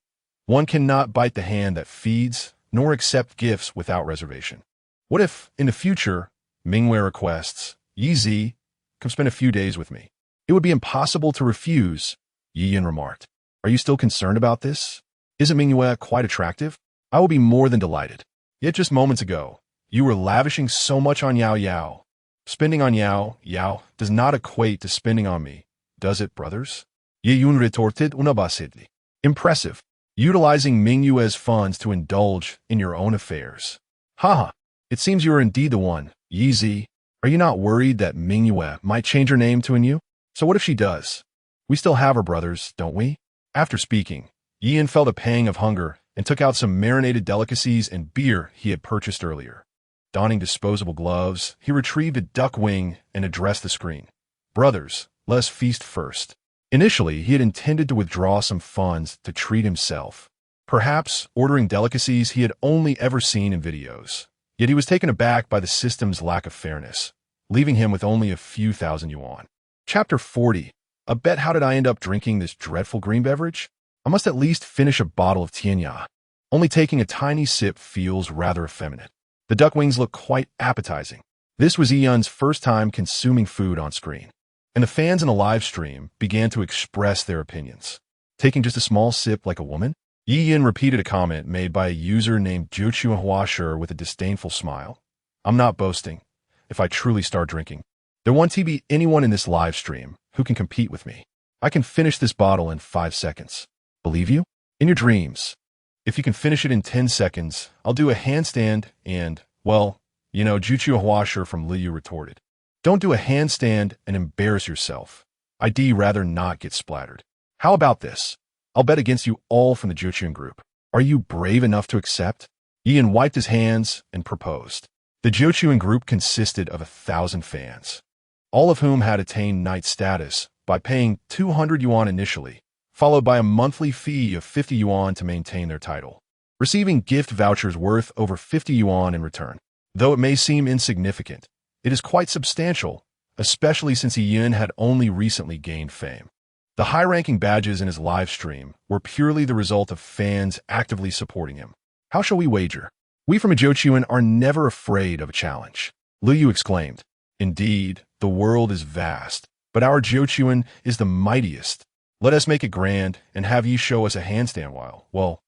One cannot bite the hand that feeds, nor accept gifts without reservation. What if, in the future, Mingyue requests, Yi, come spend a few days with me? It would be impossible to refuse, Yi Yun remarked. Are you still concerned about this? Isn't Mingyue quite attractive? I will be more than delighted. Yet just moments ago, you were lavishing so much on Yao Yao. Spending on Yao does not equate to spending on me, does it, brothers? Yi Yun retorted unabashedly. Impressive. Utilizing Mingyue's funds to indulge in your own affairs. Haha, it seems you are indeed the one, Yi. Are you not worried that Mingyue might change her name to Inu? So what if she does? We still have her, brothers, don't we? After speaking, Yi Yun felt a pang of hunger and took out some marinated delicacies and beer he had purchased earlier. Donning disposable gloves, he retrieved a duck wing and addressed the screen. Brothers, let us feast first. Initially, he had intended to withdraw some funds to treat himself, perhaps ordering delicacies he had only ever seen in videos. Yet he was taken aback by the system's lack of fairness, leaving him with only a few thousand yuan. Chapter 40. A bet how did I end up drinking this dreadful green beverage? I must at least finish a bottle of Tianya. Only taking a tiny sip feels rather effeminate. The duck wings look quite appetizing. This was Yi Yun's first time consuming food on screen, and the fans in the live stream began to express their opinions. Taking just a small sip like a woman? Yi Yun repeated a comment made by a user named Juchu Huasher with a disdainful smile. I'm not boasting. If I truly start drinking, there won't be anyone in this live stream who can compete with me. I can finish this bottle in 5 seconds. Believe you? In your dreams. If you can finish it in 10 seconds, I'll do a handstand and, well, Juchu Huasher from Liu retorted. Don't do a handstand and embarrass yourself. I'd rather not get splattered. How about this? I'll bet against you all from the Jochun group. Are you brave enough to accept? Yi Yun wiped his hands and proposed. The Jochun group consisted of 1,000 fans, all of whom had attained knight status by paying 200 yuan initially, followed by a monthly fee of 50 yuan to maintain their title, receiving gift vouchers worth over 50 yuan in return. Though it may seem insignificant, it is quite substantial, especially since Yi Yun had only recently gained fame. The high-ranking badges in his live stream were purely the result of fans actively supporting him. How shall we wager? We from Jochun are never afraid of a challenge, Liu exclaimed. Indeed, the world is vast, but our Jochun is the mightiest. Let us make it grand and have you show us a handstand while, well,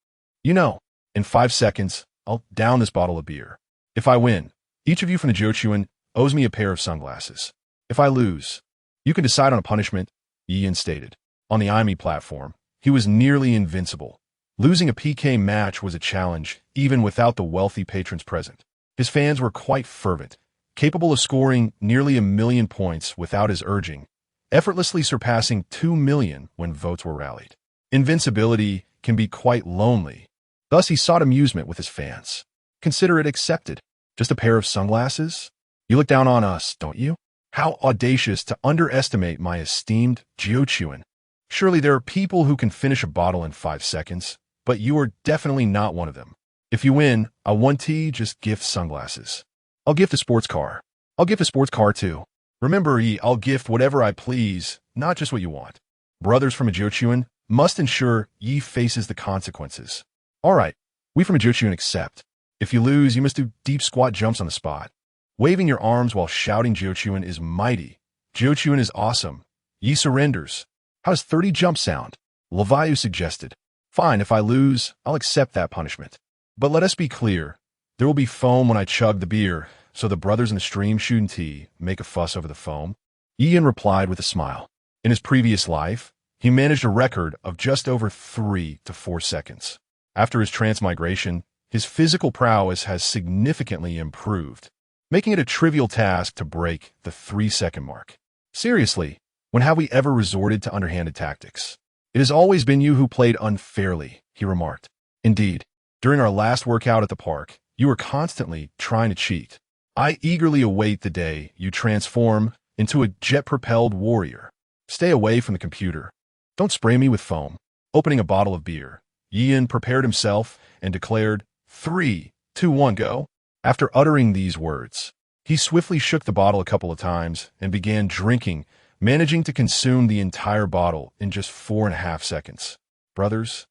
in 5 seconds, I'll down this bottle of beer. If I win, each of you from the Jochun owes me a pair of sunglasses. If I lose, you can decide on a punishment, Yi Yun stated. On the IME platform, he was nearly invincible. Losing a PK match was a challenge, even without the wealthy patrons present. His fans were quite fervent, capable of scoring nearly 1 million points without his urging, effortlessly surpassing 2 million when votes were rallied. Invincibility can be quite lonely. Thus he sought amusement with his fans. Consider it accepted. Just a pair of sunglasses? You look down on us, don't you? How audacious to underestimate my esteemed Jochun. Surely there are people who can finish a bottle in 5 seconds, but you are definitely not one of them. If you win, I want to just gift sunglasses. I'll gift a sports car. I'll gift a sports car too. Remember, I'll gift whatever I please, not just what you want. Brothers from Ajochuan must ensure Yi faces the consequences. All right, we from Ajochuan accept. If you lose, you must do deep squat jumps on the spot. Waving your arms while shouting Jochuan is mighty. Jochuan is awesome. Yi surrenders. How does 30 jump sound? Levayu suggested. Fine, if I lose, I'll accept that punishment. But let us be clear. There will be foam when I chug the beer, so the brothers in the stream shouldn't make a fuss over the foam. Ian replied with a smile. In his previous life, he managed a record of just over 3 to 4 seconds. After his transmigration, his physical prowess has significantly improved, making it a trivial task to break the 3-second mark. Seriously, when have we ever resorted to underhanded tactics? It has always been you who played unfairly, he remarked. Indeed, during our last workout at the park, you were constantly trying to cheat. I eagerly await the day you transform into a jet-propelled warrior. Stay away from the computer. Don't spray me with foam. Opening a bottle of beer, Ian prepared himself and declared, 3, 2, 1, go. After uttering these words, he swiftly shook the bottle a couple of times and began drinking, managing to consume the entire bottle in just 4.5 seconds. Brothers,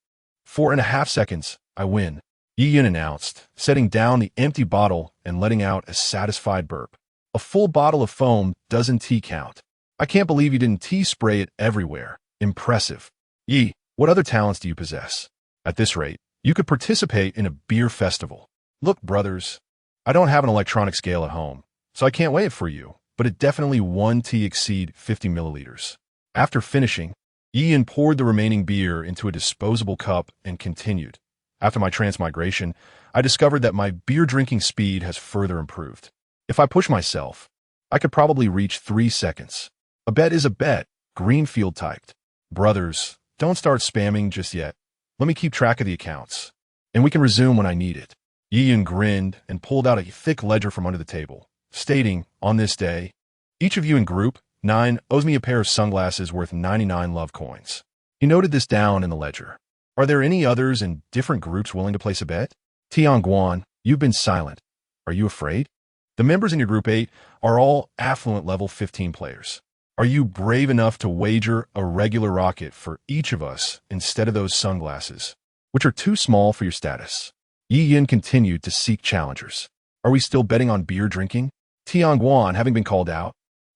4.5 seconds, I win, Ian announced, setting down the empty bottle and letting out a satisfied burp. A full bottle of foam doesn't count. I can't believe you didn't spray it everywhere. Impressive. Yi, what other talents do you possess? At this rate, you could participate in a beer festival. Look, brothers, I don't have an electronic scale at home, so I can't weigh it for you, but it definitely won't exceed 50 milliliters. After finishing, Ian poured the remaining beer into a disposable cup and continued. After my transmigration, I discovered that my beer drinking speed has further improved. If I push myself, I could probably reach 3 seconds. A bet is a bet, Greenfield typed. Brothers, don't start spamming just yet. Let me keep track of the accounts, and we can resume when I need it. Ian grinned and pulled out a thick ledger from under the table, stating, on this day, each of you in Group 9 owes me a pair of sunglasses worth 99 love coins. He noted this down in the ledger. Are there any others in different groups willing to place a bet? Tianguan, you've been silent. Are you afraid? The members in your Group 8 are all affluent level 15 players. Are you brave enough to wager a regular rocket for each of us instead of those sunglasses, which are too small for your status? Yi Yin continued to seek challengers. Are we still betting on beer drinking? Tianguan, having been called out,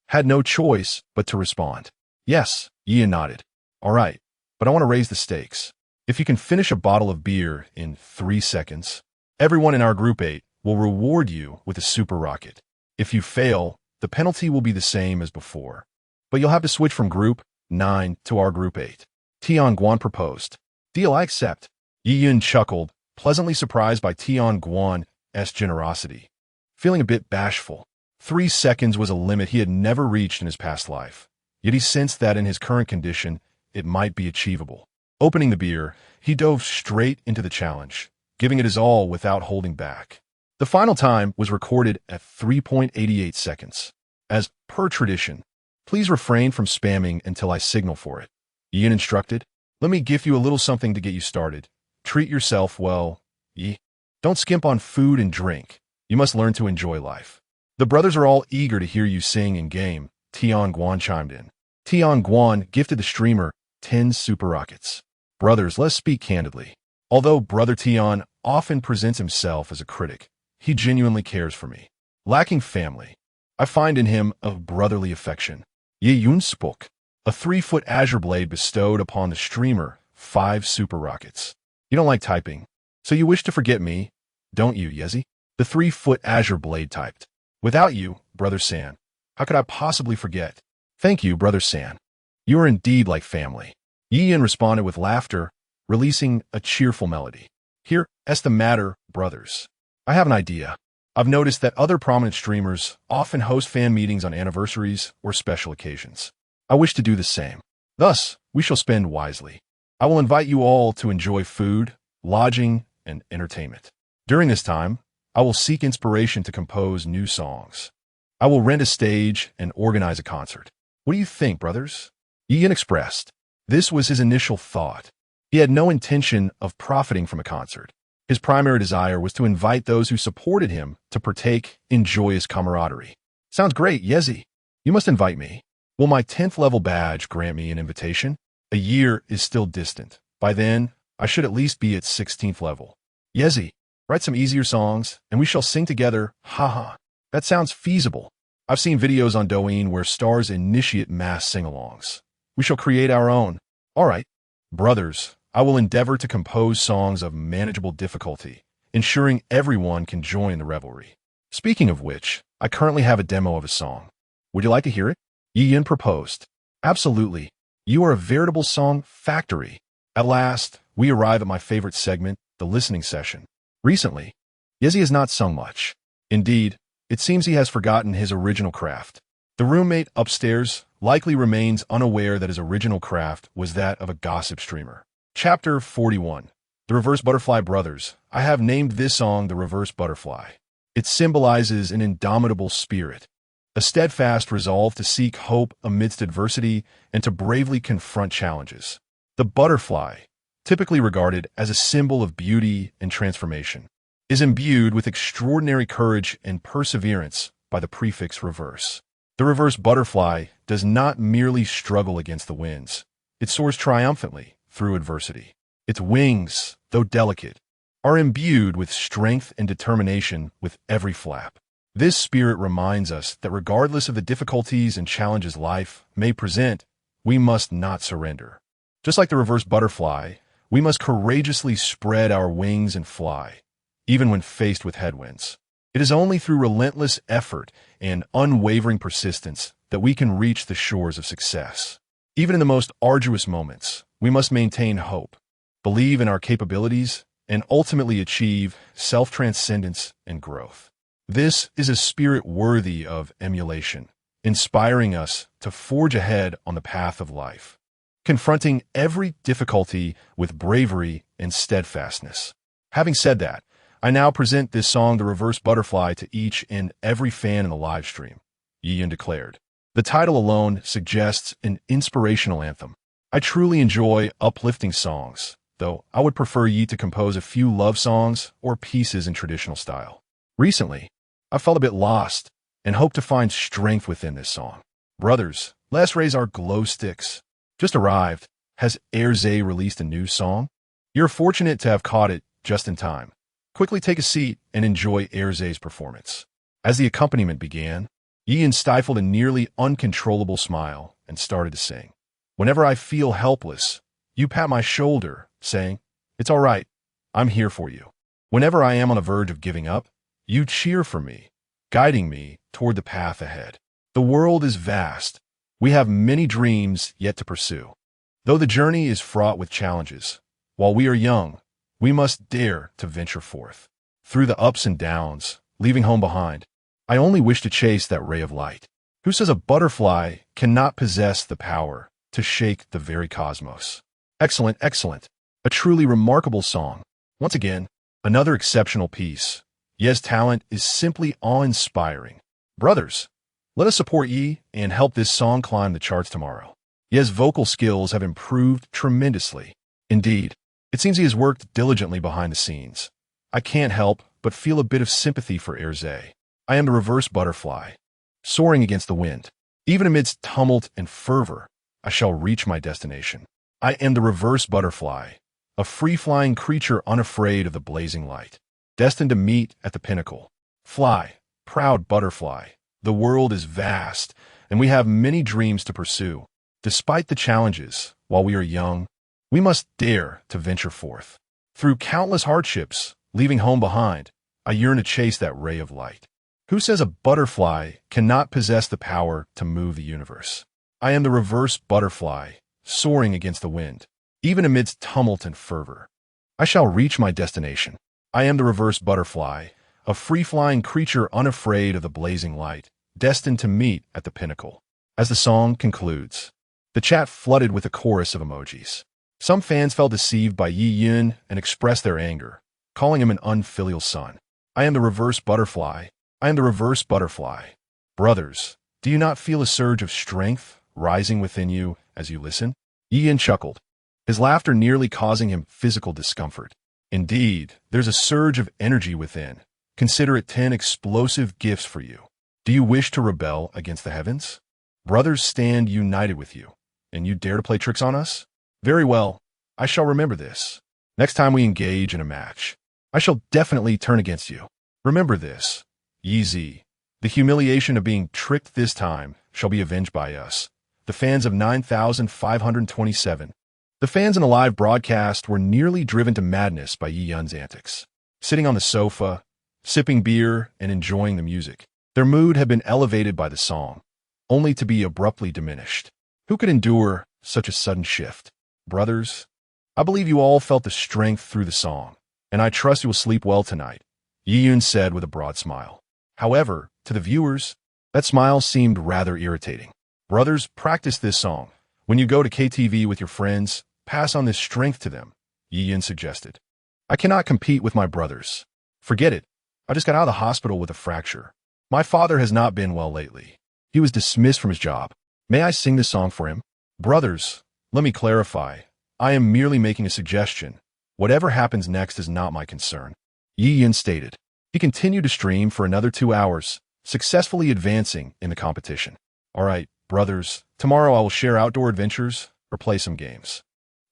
had no choice but to respond. Yes, Yi Yin nodded. All right, but I want to raise the stakes. If you can finish a bottle of beer in 3 seconds, everyone in our Group 8 will reward you with a super rocket. If you fail, the penalty will be the same as before, but you'll have to switch from Group 9 to our Group 8. Tianguan proposed. Deal, I accept. Yi Yin chuckled, pleasantly surprised by Tianguan's generosity. Feeling a bit bashful, 3 seconds was a limit he had never reached in his past life, yet he sensed that in his current condition, it might be achievable. Opening the beer, he dove straight into the challenge, giving it his all without holding back. The final time was recorded at 3.88 seconds. As per tradition, please refrain from spamming until I signal for it. Ian instructed, let me give you a little something to get you started. Treat yourself well. Don't skimp on food and drink. You must learn to enjoy life. The brothers are all eager to hear you sing in game, Tianguan chimed in. Tianguan gifted the streamer 10 super rockets. Brothers, let's speak candidly. Although Brother Tian often presents himself as a critic, he genuinely cares for me. Lacking family, I find in him a brotherly affection. Ye Yun spoke. A 3-foot azure blade bestowed upon the streamer 5 super rockets. You don't like typing, so you wish to forget me, don't you, Yezi? The 3-foot azure blade typed. Without you, Brother San, how could I possibly forget? Thank you, Brother San. You are indeed like family. Yi Yin responded with laughter, releasing a cheerful melody. Here's the matter, brothers. I have an idea. I've noticed that other prominent streamers often host fan meetings on anniversaries or special occasions. I wish to do the same. Thus, we shall spend wisely. I will invite you all to enjoy food, lodging, and entertainment. During this time, I will seek inspiration to compose new songs. I will rent a stage and organize a concert. What do you think, brothers? Yi Yin expressed. This was his initial thought. He had no intention of profiting from a concert. His primary desire was to invite those who supported him to partake in joyous camaraderie. Sounds great, Yezi. You must invite me. Will my 10th level badge grant me an invitation? A year is still distant. By then, I should at least be at 16th level. Yezi, write some easier songs, and we shall sing together, haha. That sounds feasible. I've seen videos on Douyin where stars initiate mass sing-alongs. We shall create our own. All right. Brothers, I will endeavor to compose songs of manageable difficulty, ensuring everyone can join the revelry. Speaking of which, I currently have a demo of a song. Would you like to hear it? Yiyin proposed. Absolutely. You are a veritable song factory. At last, we arrive at my favorite segment, the listening session. Recently, Yezi has not sung much. Indeed, it seems he has forgotten his original craft. The roommate upstairs likely remains unaware that his original craft was that of a gossip streamer. Chapter 41. The Reverse Butterfly Brothers. I have named this song the Reverse Butterfly. It symbolizes an indomitable spirit, a steadfast resolve to seek hope amidst adversity and to bravely confront challenges. The butterfly, typically regarded as a symbol of beauty and transformation, is imbued with extraordinary courage and perseverance by the prefix reverse. The reverse butterfly does not merely struggle against the winds. It soars triumphantly through adversity. Its wings, though delicate, are imbued with strength and determination with every flap. This spirit reminds us that regardless of the difficulties and challenges life may present, we must not surrender. Just like the reverse butterfly, we must courageously spread our wings and fly, even when faced with headwinds. It is only through relentless effort and unwavering persistence that we can reach the shores of success. Even in the most arduous moments, we must maintain hope, believe in our capabilities, and ultimately achieve self-transcendence and growth. This is a spirit worthy of emulation, inspiring us to forge ahead on the path of life, confronting every difficulty with bravery and steadfastness. Having said that, I now present this song, The Reverse Butterfly, to each and every fan in the live stream, Yiyin declared. The title alone suggests an inspirational anthem. I truly enjoy uplifting songs, though I would prefer Yi to compose a few love songs or pieces in traditional style. Recently, I felt a bit lost and hope to find strength within this song. Brothers, let's raise our glow sticks. Just arrived. Has Erze released a new song? You're fortunate to have caught it just in time. Quickly take a seat and enjoy Erze's performance. As the accompaniment began, Yiyin stifled a nearly uncontrollable smile and started to sing. Whenever I feel helpless, you pat my shoulder, saying, "It's all right, I'm here for you." Whenever I am on the verge of giving up, you cheer for me, guiding me toward the path ahead. The world is vast. We have many dreams yet to pursue. Though the journey is fraught with challenges, while we are young, we must dare to venture forth. Through the ups and downs, leaving home behind, I only wish to chase that ray of light. Who says a butterfly cannot possess the power to shake the very cosmos? Excellent, excellent. A truly remarkable song. Once again, another exceptional piece. Ye's talent is simply awe-inspiring. Brothers, let us support Yi and help this song climb the charts tomorrow. Ye's vocal skills have improved tremendously. Indeed, it seems he has worked diligently behind the scenes. I can't help but feel a bit of sympathy for Erze. I am the reverse butterfly, soaring against the wind. Even amidst tumult and fervor, I shall reach my destination. I am the reverse butterfly, a free-flying creature unafraid of the blazing light, destined to meet at the pinnacle. Fly, proud butterfly. The world is vast, and we have many dreams to pursue. Despite the challenges, while we are young, we must dare to venture forth. Through countless hardships, leaving home behind, I yearn to chase that ray of light. Who says a butterfly cannot possess the power to move the universe? I am the reverse butterfly, soaring against the wind. Even amidst tumult and fervor, I shall reach my destination. I am the reverse butterfly, a free-flying creature unafraid of the blazing light, destined to meet at the pinnacle. As the song concludes, the chat flooded with a chorus of emojis. Some fans felt deceived by Yiyin and expressed their anger, calling him an unfilial son. I am the reverse butterfly. I am the reverse butterfly. Brothers, do you not feel a surge of strength rising within you as you listen? Yiyin chuckled, his laughter nearly causing him physical discomfort. Indeed, there's a surge of energy within. Consider it 10 explosive gifts for you. Do you wish to rebel against the heavens? Brothers stand united with you, and you dare to play tricks on us? Very well, I shall remember this. Next time we engage in a match, I shall definitely turn against you. Remember this, Yi Zi. The humiliation of being tricked this time shall be avenged by us, the fans of 9,527. The fans in the live broadcast were nearly driven to madness by Yi Yun's antics. Sitting on the sofa, sipping beer, and enjoying the music, their mood had been elevated by the song, only to be abruptly diminished. Who could endure such a sudden shift? Brothers, I believe you all felt the strength through the song, and I trust you will sleep well tonight, Yi Yun said with a broad smile. However, to the viewers, that smile seemed rather irritating. Brothers, practice this song. When you go to KTV with your friends, pass on this strength to them, Yi Yun suggested. I cannot compete with my brothers. Forget it. I just got out of the hospital with a fracture. My father has not been well lately. He was dismissed from his job. May I sing this song for him? Brothers, let me clarify. I am merely making a suggestion. Whatever happens next is not my concern, Yi Yun stated. He continued to stream for another 2 hours, successfully advancing in the competition. All right, brothers, tomorrow I will share outdoor adventures or play some games.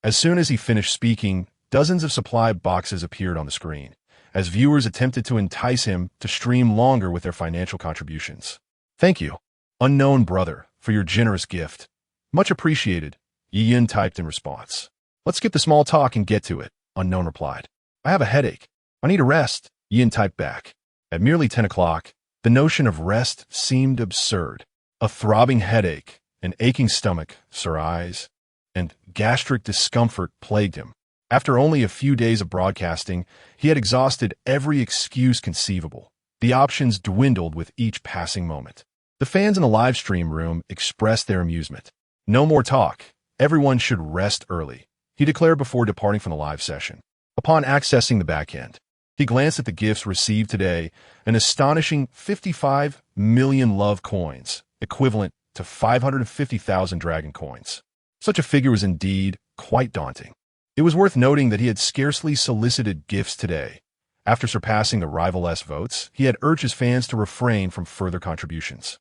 As soon as he finished speaking, dozens of supply boxes appeared on the screen, as viewers attempted to entice him to stream longer with their financial contributions. Thank you, unknown brother, for your generous gift. Much appreciated, Yi Yun typed in response. Let's skip the small talk and get to it, unknown replied. I have a headache. I need a rest, Yi Yun typed back. At merely 10 o'clock, the notion of rest seemed absurd. A throbbing headache, an aching stomach, sore eyes, and gastric discomfort plagued him. After only a few days of broadcasting, he had exhausted every excuse conceivable. The options dwindled with each passing moment. The fans in the live stream room expressed their amusement. No more talk. Everyone should rest early, he declared before departing from the live session. Upon accessing the back end, he glanced at the gifts received today, an astonishing 55 million love coins, equivalent to 550,000 dragon coins. Such a figure was indeed quite daunting. It was worth noting that he had scarcely solicited gifts today. After surpassing the rival-less votes, he had urged his fans to refrain from further contributions.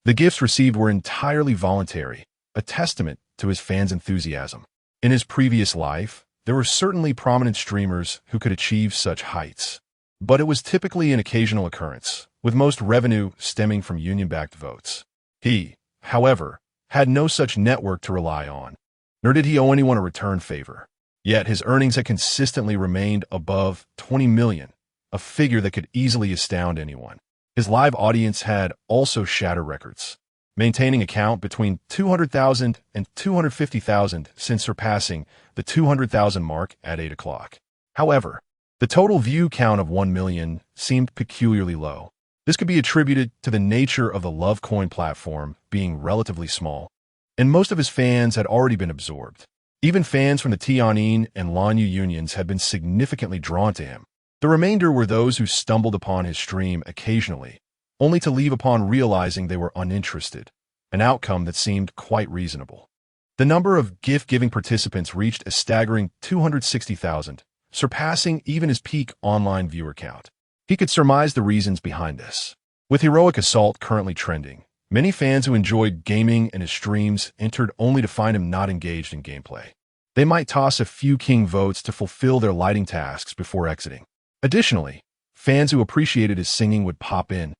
The gifts received were entirely voluntary, a testament to his fans' enthusiasm. In his previous life, there were certainly prominent streamers who could achieve such heights. But it was typically an occasional occurrence, with most revenue stemming from union-backed votes. He, however, had no such network to rely on, nor did he owe anyone a return favor. Yet his earnings had consistently remained above 20 million, a figure that could easily astound anyone. His live audience had also shattered records, maintaining a count between 200,000 and 250,000 since surpassing the 200,000 mark at 8 o'clock. However, the total view count of 1 million seemed peculiarly low. This could be attributed to the nature of the Lovecoin platform being relatively small, and most of his fans had already been absorbed. Even fans from the Tianjin and Lanyu unions had been significantly drawn to him. The remainder were those who stumbled upon his stream occasionally, only to leave upon realizing they were uninterested, an outcome that seemed quite reasonable. The number of gift-giving participants reached a staggering 260,000, surpassing even his peak online viewer count. He could surmise the reasons behind this. With Heroic Assault currently trending, many fans who enjoyed gaming and his streams entered only to find him not engaged in gameplay. They might toss a few king votes to fulfill their lighting tasks before exiting. Additionally, fans who appreciated his singing would pop in,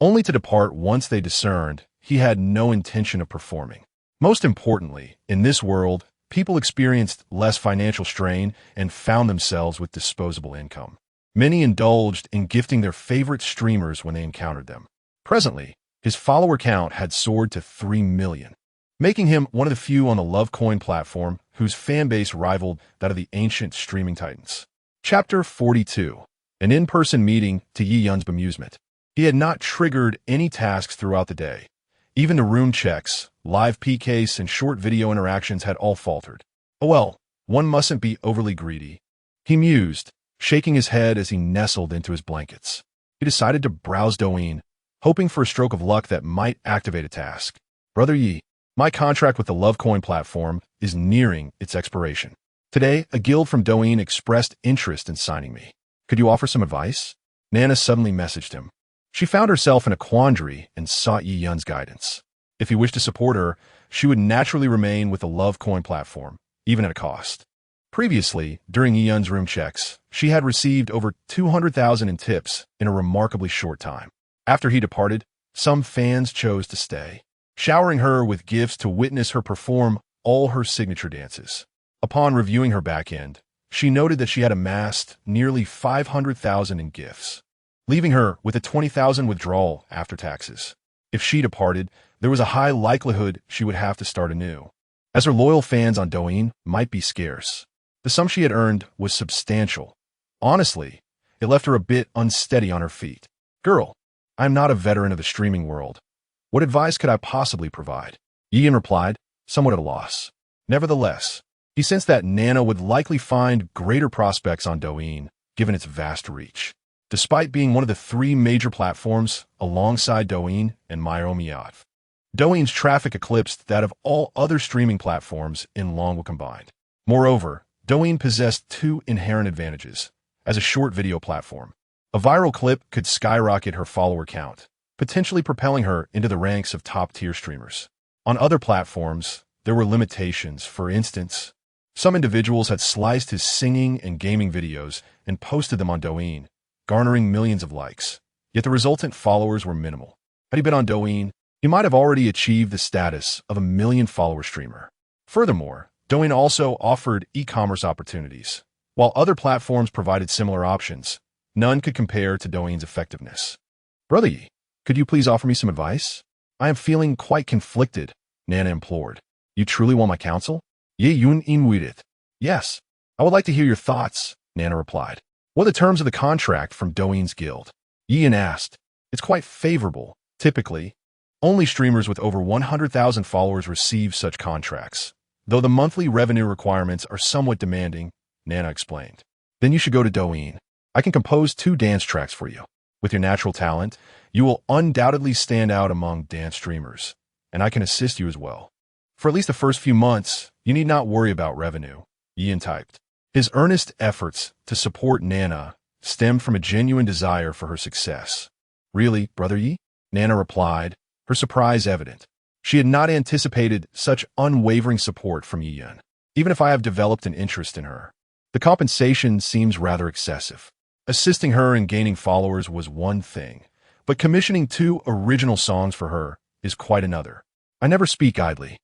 only to depart once they discerned he had no intention of performing. Most importantly, in this world, people experienced less financial strain and found themselves with disposable income. Many indulged in gifting their favorite streamers when they encountered them. Presently, his follower count had soared to 3 million, making him one of the few on the Lovecoin platform whose fanbase rivaled that of the ancient streaming titans. Chapter 42. An in-person meeting to Yi Yun's bemusement. He had not triggered any tasks throughout the day. Even the rune checks, live PKs, and short video interactions had all faltered. Oh well, one mustn't be overly greedy, he mused, shaking his head as he nestled into his blankets. He decided to browse Douyin, hoping for a stroke of luck that might activate a task. Brother Yi, my contract with the Lovecoin platform is nearing its expiration. Today, a guild from Douyin expressed interest in signing me. Could you offer some advice? Nana suddenly messaged him. She found herself in a quandary and sought Yi Yun's guidance. If he wished to support her, she would naturally remain with the Love Coin platform, even at a cost. Previously, during Yiyun's room checks, she had received over 200,000 in tips in a remarkably short time. After he departed, some fans chose to stay, showering her with gifts to witness her perform all her signature dances. Upon reviewing her back end, she noted that she had amassed nearly 500,000 in gifts, leaving her with a 20,000 withdrawal after taxes. If she departed, there was a high likelihood she would have to start anew, as her loyal fans on Douyin might be scarce. The sum she had earned was substantial. Honestly, it left her a bit unsteady on her feet. "Girl, I am not a veteran of the streaming world. What advice could I possibly provide?" Yiyin replied, somewhat at a loss. Nevertheless, he sensed that Nana would likely find greater prospects on Douyin, given its vast reach. Despite being one of the 3 major platforms alongside Douyin and Myomiav, Douyin's traffic eclipsed that of all other streaming platforms in Longwa combined. Moreover, Douyin possessed 2 inherent advantages. As a short video platform, a viral clip could skyrocket her follower count, potentially propelling her into the ranks of top-tier streamers. On other platforms, there were limitations. For instance, some individuals had sliced his singing and gaming videos and posted them on Douyin, garnering millions of likes, yet the resultant followers were minimal. Had he been on Douyin, he might have already achieved the status of a million-follower streamer. Furthermore, Douyin also offered e-commerce opportunities. While other platforms provided similar options, none could compare to Douyin's effectiveness. "Brother Yi, could you please offer me some advice? I am feeling quite conflicted," Nana implored. "You truly want my counsel?" Ye Yun inwitted. "Yes, I would like to hear your thoughts," Nana replied. "What are the terms of the contract from Douyin's guild?" Yiyin asked. "It's quite favorable. Typically, only streamers with over 100,000 followers receive such contracts, though the monthly revenue requirements are somewhat demanding," Nana explained. "Then you should go to Douyin. I can compose 2 dance tracks for you. With your natural talent, you will undoubtedly stand out among dance streamers, and I can assist you as well. For at least the first few months, you need not worry about revenue," Yiyin typed. His earnest efforts to support Nana stemmed from a genuine desire for her success. "Really, Brother Yi?" Nana replied, her surprise evident. She had not anticipated such unwavering support from Yiyin. "Even if I have developed an interest in her, the compensation seems rather excessive. Assisting her in gaining followers was one thing, but commissioning 2 original songs for her is quite another. I never speak idly.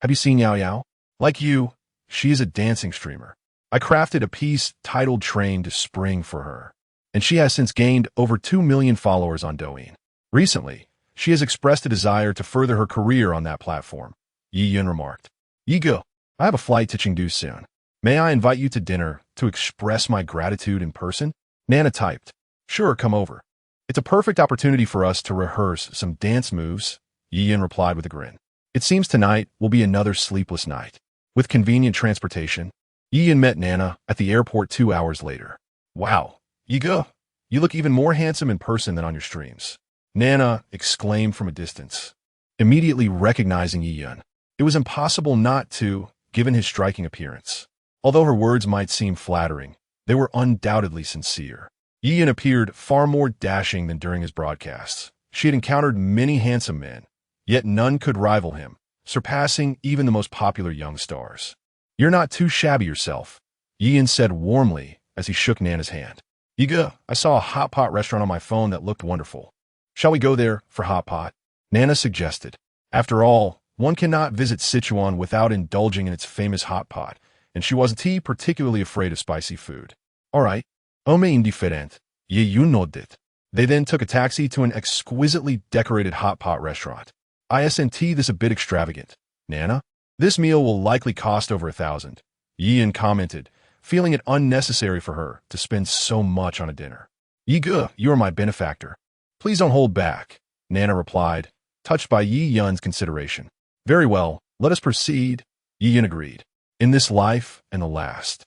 Have you seen Yao Yao? Like you, she is a dancing streamer. I crafted a piece titled Train to Spring for her, and she has since gained over 2 million followers on Douyin. Recently, she has expressed a desire to further her career on that platform," Yiyin remarked. "Yigo, I have a flight to Chengdu soon. May I invite you to dinner to express my gratitude in person?" Nana typed. "Sure, come over. It's a perfect opportunity for us to rehearse some dance moves," Yiyin replied with a grin. "It seems tonight will be another sleepless night." With convenient transportation, Yiyin met Nana at the airport 2 hours later. "Wow, Yigo, you look even more handsome in person than on your streams," Nana exclaimed from a distance, immediately recognizing Yiyin. It was impossible not to, given his striking appearance. Although her words might seem flattering, they were undoubtedly sincere. Yiyin appeared far more dashing than during his broadcasts. She had encountered many handsome men, yet none could rival him, surpassing even the most popular young stars. "You're not too shabby yourself," Yiyin said warmly as he shook Nana's hand. "Yiga, I saw a hot pot restaurant on my phone that looked wonderful. Shall we go there for hot pot?" Nana suggested. After all, one cannot visit Sichuan without indulging in its famous hot pot, and she wasn't particularly afraid of spicy food. "All right, ome indifferent," Yiyun nodded. They then took a taxi to an exquisitely decorated hot pot restaurant. "Isn't this a bit extravagant, Nana? This meal will likely cost over 1,000, Yiyin commented, feeling it unnecessary for her to spend so much on a dinner. "Yiga, you are my benefactor. Please don't hold back," Nana replied, touched by Yiyun's consideration. "Very well, let us proceed," Yiyin agreed. In this life and the last,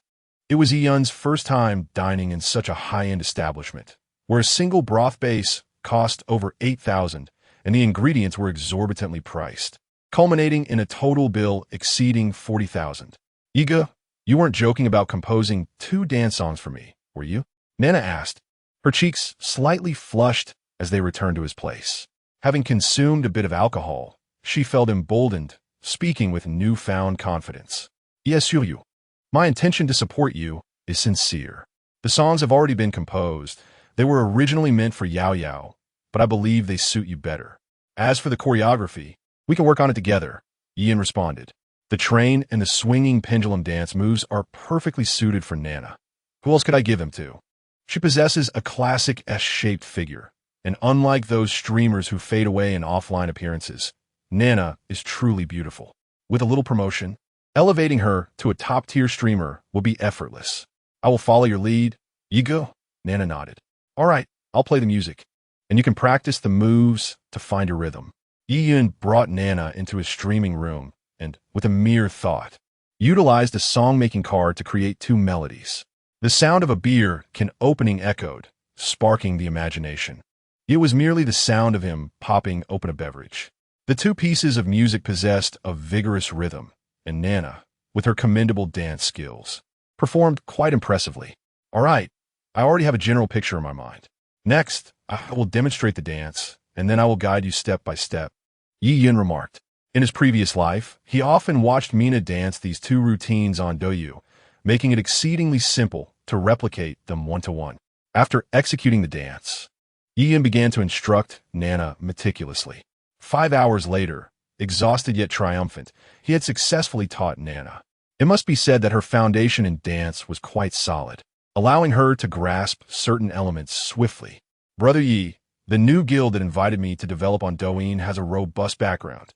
it was Yiyun's first time dining in such a high-end establishment, where a single broth base cost over 8,000 and the ingredients were exorbitantly priced, culminating in a total bill exceeding 40,000. "Yiga, you weren't joking about composing 2 dance songs for me, were you?" Nana asked, her cheeks slightly flushed as they returned to his place. Having consumed a bit of alcohol, she felt emboldened, speaking with newfound confidence. Yes, you. My intention to support you is sincere. The songs have already been composed. They were originally meant for Yao Yao, but I believe they suit you better. As for the choreography, we can work on it together, Ian responded. The train and the swinging pendulum dance moves are perfectly suited for Nana. Who else could I give him to? She possesses a classic S-shaped figure, and unlike those streamers who fade away in offline appearances, Nana is truly beautiful. With a little promotion, elevating her to a top-tier streamer will be effortless. I will follow your lead. You go? Nana nodded. All right, I'll play the music, and you can practice the moves to find your rhythm. Ian brought Nana into his streaming room and, with a mere thought, utilized a song-making card to create two melodies. The sound of a beer can opening echoed, sparking the imagination. It was merely the sound of him popping open a beverage. The two pieces of music possessed a vigorous rhythm, and Nana, with her commendable dance skills, performed quite impressively. All right, I already have a general picture in my mind. Next, I will demonstrate the dance, and then I will guide you step by step. Yi Yin remarked. In his previous life, he often watched Mina dance these two routines on Douyin, making it exceedingly simple to replicate them one-to-one. After executing the dance, Ian began to instruct Nana meticulously. 5 hours later, exhausted yet triumphant, he had successfully taught Nana. It must be said that her foundation in dance was quite solid, allowing her to grasp certain elements swiftly. Brother Yi, the new guild that invited me to develop on Douyin has a robust background.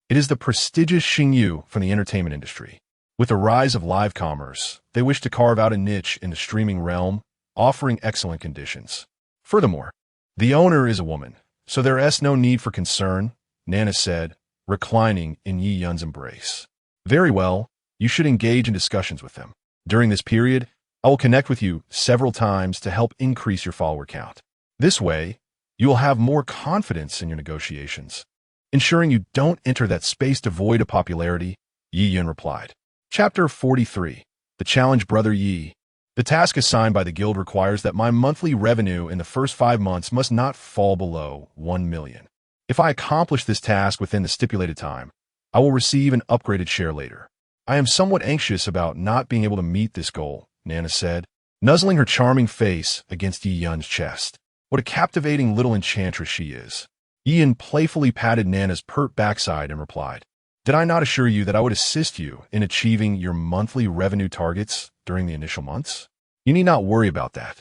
It is the prestigious Xingyu from the entertainment industry. With the rise of live commerce, they wish to carve out a niche in the streaming realm, offering excellent conditions. Furthermore, the owner is a woman, so there is no need for concern, Nana said, reclining in Yi Yun's embrace. Very well, you should engage in discussions with them. During this period, I will connect with you several times to help increase your follower count. This way, you will have more confidence in your negotiations, ensuring you don't enter that space devoid of popularity, Yi Yun replied. Chapter 43. The Challenge. Brother Yi. The task assigned by the guild requires that my monthly revenue in the first 5 months must not fall below 1 million. If I accomplish this task within the stipulated time, I will receive an upgraded share later. I am somewhat anxious about not being able to meet this goal, Nana said, nuzzling her charming face against Yi Yun's chest. What a captivating little enchantress she is. Ian playfully patted Nana's pert backside and replied, Did I not assure you that I would assist you in achieving your monthly revenue targets during the initial months? You need not worry about that.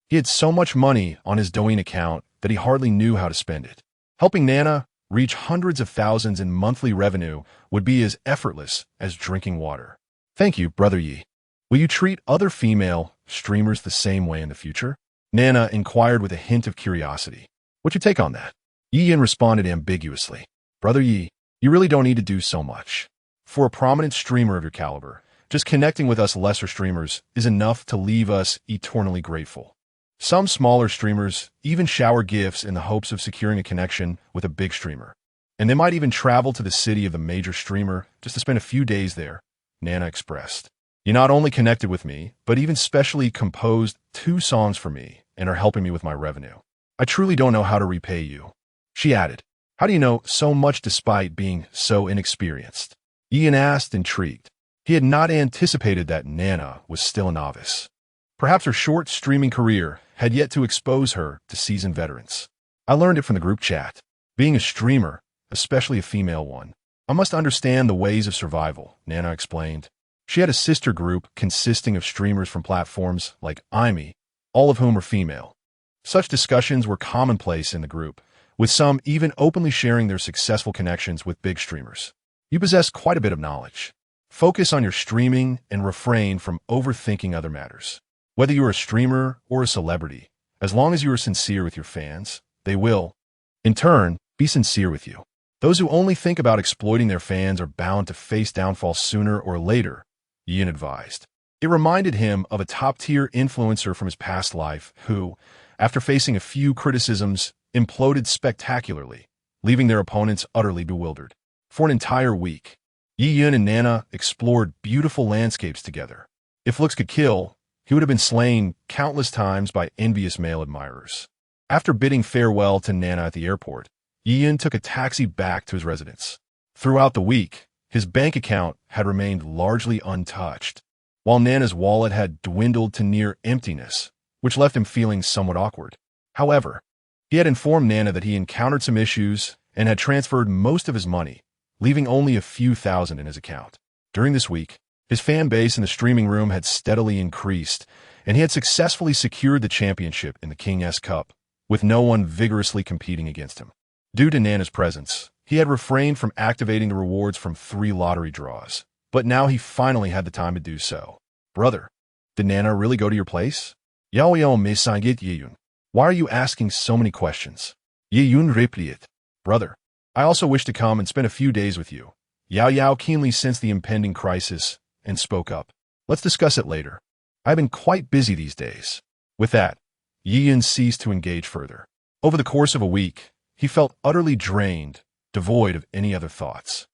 He had so much money on his Douyin account that he hardly knew how to spend it. Helping Nana reach hundreds of thousands in monthly revenue would be as effortless as drinking water. Thank you, Brother Yi. Will you treat other female streamers the same way in the future? Nana inquired with a hint of curiosity. What's your take on that? Yi Yin responded ambiguously. Brother Yi, you really don't need to do so much. For a prominent streamer of your caliber, just connecting with us lesser streamers is enough to leave us eternally grateful. Some smaller streamers even shower gifts in the hopes of securing a connection with a big streamer. And they might even travel to the city of the major streamer just to spend a few days there, Nana expressed. You not only connected with me, but even specially composed 2 songs for me and are helping me with my revenue. I truly don't know how to repay you. She added, How do you know so much despite being so inexperienced? Ian asked, intrigued. He had not anticipated that Nana was still a novice. Perhaps her short streaming career had yet to expose her to seasoned veterans. I learned it from the group chat. Being a streamer, especially a female one, I must understand the ways of survival, Nana explained. She had a sister group consisting of streamers from platforms like IME, all of whom were female. Such discussions were commonplace in the group, with some even openly sharing their successful connections with big streamers. You possess quite a bit of knowledge. Focus on your streaming and refrain from overthinking other matters. Whether you are a streamer or a celebrity, as long as you are sincere with your fans, they will, in turn, be sincere with you. Those who only think about exploiting their fans are bound to face downfall sooner or later, Ian advised. It reminded him of a top-tier influencer from his past life who, after facing a few criticisms, imploded spectacularly, leaving their opponents utterly bewildered. For an entire week, Yi Yun and Nana explored beautiful landscapes together. If looks could kill, he would have been slain countless times by envious male admirers. After bidding farewell to Nana at the airport, Yi Yun took a taxi back to his residence. Throughout the week, his bank account had remained largely untouched, while Nana's wallet had dwindled to near emptiness, which left him feeling somewhat awkward. However, he had informed Nana that he encountered some issues and had transferred most of his money, leaving only a few thousand in his account. During this week, his fan base in the streaming room had steadily increased, and he had successfully secured the championship in the King S Cup, with no one vigorously competing against him. Due to Nana's presence, he had refrained from activating the rewards from 3 lottery draws, but now he finally had the time to do so. Brother, did Nana really go to your place? Yao yao me sangit Yeyun. Why are you asking so many questions? Yeyun replied. Brother, I also wish to come and spend a few days with you. Yao Yao keenly sensed the impending crisis and spoke up. Let's discuss it later. I've been quite busy these days. With that, Yeyun ceased to engage further. Over the course of a week, he felt utterly drained, devoid of any other thoughts.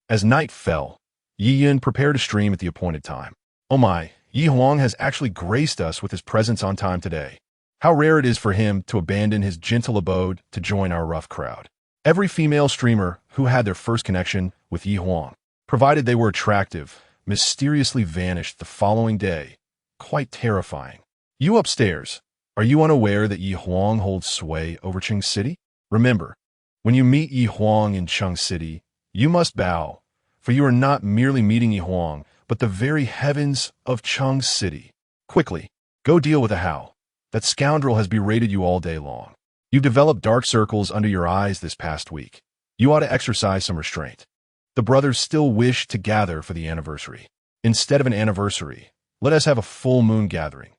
As night fell, Yeyun prepared to stream at the appointed time. Oh my, Yi Huang has actually graced us with his presence on time today. How rare it is for him to abandon his gentle abode to join our rough crowd. Every female streamer who had their first connection with Yi Huang, provided they were attractive, mysteriously vanished the following day. Quite terrifying. You upstairs, are you unaware that Yi Huang holds sway over Cheng City? Remember, when you meet Yi Huang in Cheng City, you must bow, for you are not merely meeting Yi Huang, but the very heavens of Cheng City. Quickly, go deal with the Hao. That scoundrel has berated you all day long. You've developed dark circles under your eyes this past week. You ought to exercise some restraint. The brothers still wish to gather for the anniversary. Instead of an anniversary, let us have a full moon gathering.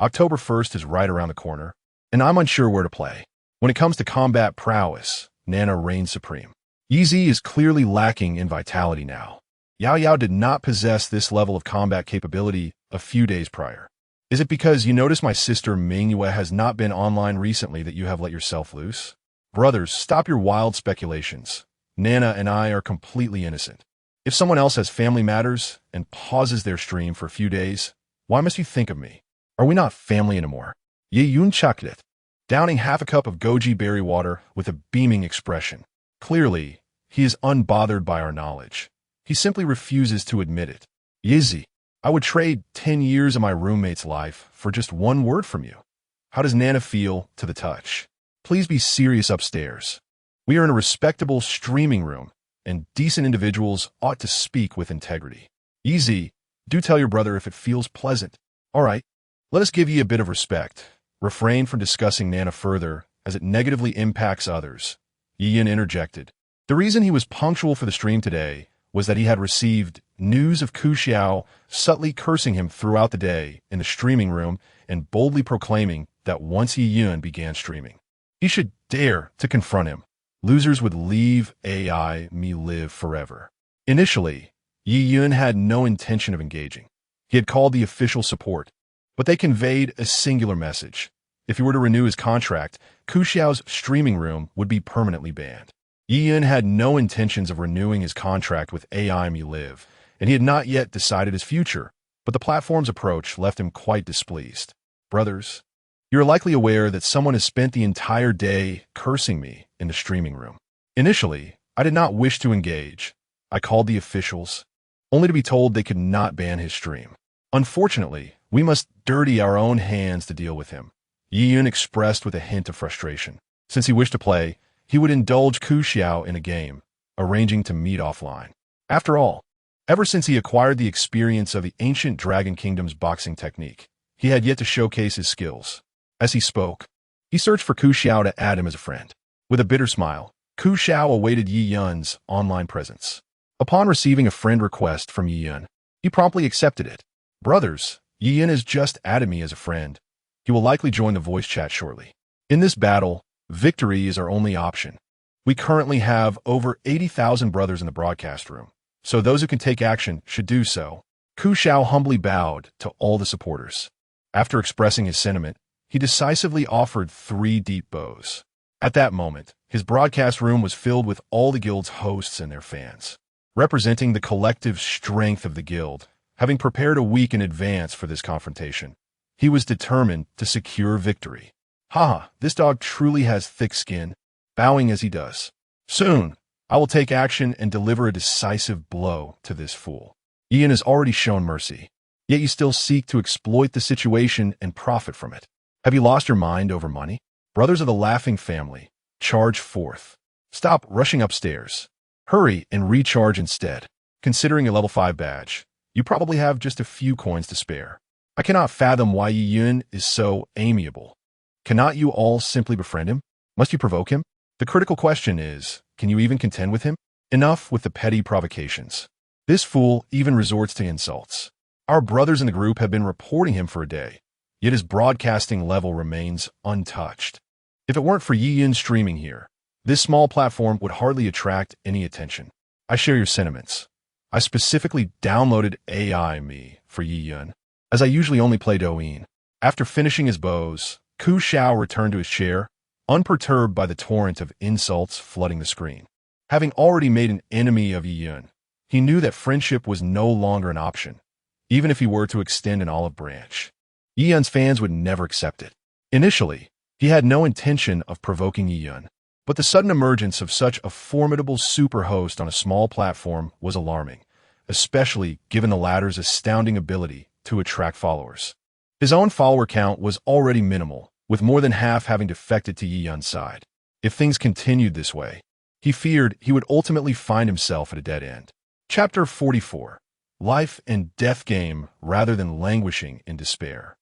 October 1st is right around the corner, and I'm unsure where to play. When it comes to combat prowess, Nana reigns supreme. Yeezy is clearly lacking in vitality now. Yao Yao did not possess this level of combat capability a few days prior. Is it because you notice my sister Mingyue has not been online recently that you have let yourself loose? Brothers, stop your wild speculations. Nana and I are completely innocent. If someone else has family matters and pauses their stream for a few days, why must you think of me? Are we not family anymore? Ye Yun chocolate, downing half a cup of goji berry water with a beaming expression. Clearly, he is unbothered by our knowledge. He simply refuses to admit it. Yizzy, I would trade 10 years of my roommate's life for just one word from you. How does Nana feel to the touch? Please be serious upstairs. We are in a respectable streaming room, and decent individuals ought to speak with integrity. Easy, do tell your brother if it feels pleasant. All right, let us give ye a bit of respect. Refrain from discussing Nana further, as it negatively impacts others. Yiyin interjected. The reason he was punctual for the stream today was that he had received news of Ku Xiao subtly cursing him throughout the day in the streaming room and boldly proclaiming that once Yi Yun began streaming, he should dare to confront him. Losers would leave AI me live forever. Initially, Yi Yun had no intention of engaging. He had called the official support, but they conveyed a singular message. If he were to renew his contract, Ku Xiao's streaming room would be permanently banned. Yi Yun had no intentions of renewing his contract with AI Me Live, and he had not yet decided his future, but the platform's approach left him quite displeased. Brothers, you're likely aware that someone has spent the entire day cursing me in the streaming room. Initially, I did not wish to engage. I called the officials, only to be told they could not ban his stream. Unfortunately, we must dirty our own hands to deal with him. Yi Yun expressed with a hint of frustration. Since he wished to play, he would indulge Ku Xiao in a game, arranging to meet offline. After all, ever since he acquired the experience of the ancient Dragon Kingdom's boxing technique, he had yet to showcase his skills. As he spoke, he searched for Ku Xiao to add him as a friend. With a bitter smile, Ku Xiao awaited Yi Yun's online presence. Upon receiving a friend request from Yi Yun, he promptly accepted it. Brothers, Yi Yun has just added me as a friend. He will likely join the voice chat shortly. In this battle, victory is our only option. We currently have over 80,000 brothers in the broadcast room, so those who can take action should do so. Ku Xiao humbly bowed to all the supporters. After expressing his sentiment, he decisively offered 3 deep bows. At that moment, his broadcast room was filled with all the guild's hosts and their fans. Representing the collective strength of the guild, having prepared a week in advance for this confrontation, he was determined to secure victory. Haha, this dog truly has thick skin, bowing as he does. Soon, I will take action and deliver a decisive blow to this fool. Ian has already shown mercy, yet you still seek to exploit the situation and profit from it. Have you lost your mind over money? Brothers of the laughing family, charge forth. Stop rushing upstairs. Hurry and recharge instead. Considering your level 5 badge, you probably have just a few coins to spare. I cannot fathom why Yi Yun is so amiable. Cannot you all simply befriend him? Must you provoke him? The critical question is, can you even contend with him? Enough with the petty provocations. This fool even resorts to insults. Our brothers in the group have been reporting him for a day, yet his broadcasting level remains untouched. If it weren't for Yi Yun streaming here, this small platform would hardly attract any attention. I share your sentiments. I specifically downloaded AI Me for Yi Yun, as I usually only play Douyin. After finishing his bows, Ku Xiao returned to his chair, unperturbed by the torrent of insults flooding the screen. Having already made an enemy of Yi Yun, he knew that friendship was no longer an option, even if he were to extend an olive branch. Yi Yun's fans would never accept it. Initially, he had no intention of provoking Yi Yun, but the sudden emergence of such a formidable superhost on a small platform was alarming, especially given the latter's astounding ability to attract followers. His own follower count was already minimal, with more than half having defected to Yi Yun's side. If things continued this way, he feared he would ultimately find himself at a dead end. Chapter 44. Life and death game rather than languishing in despair.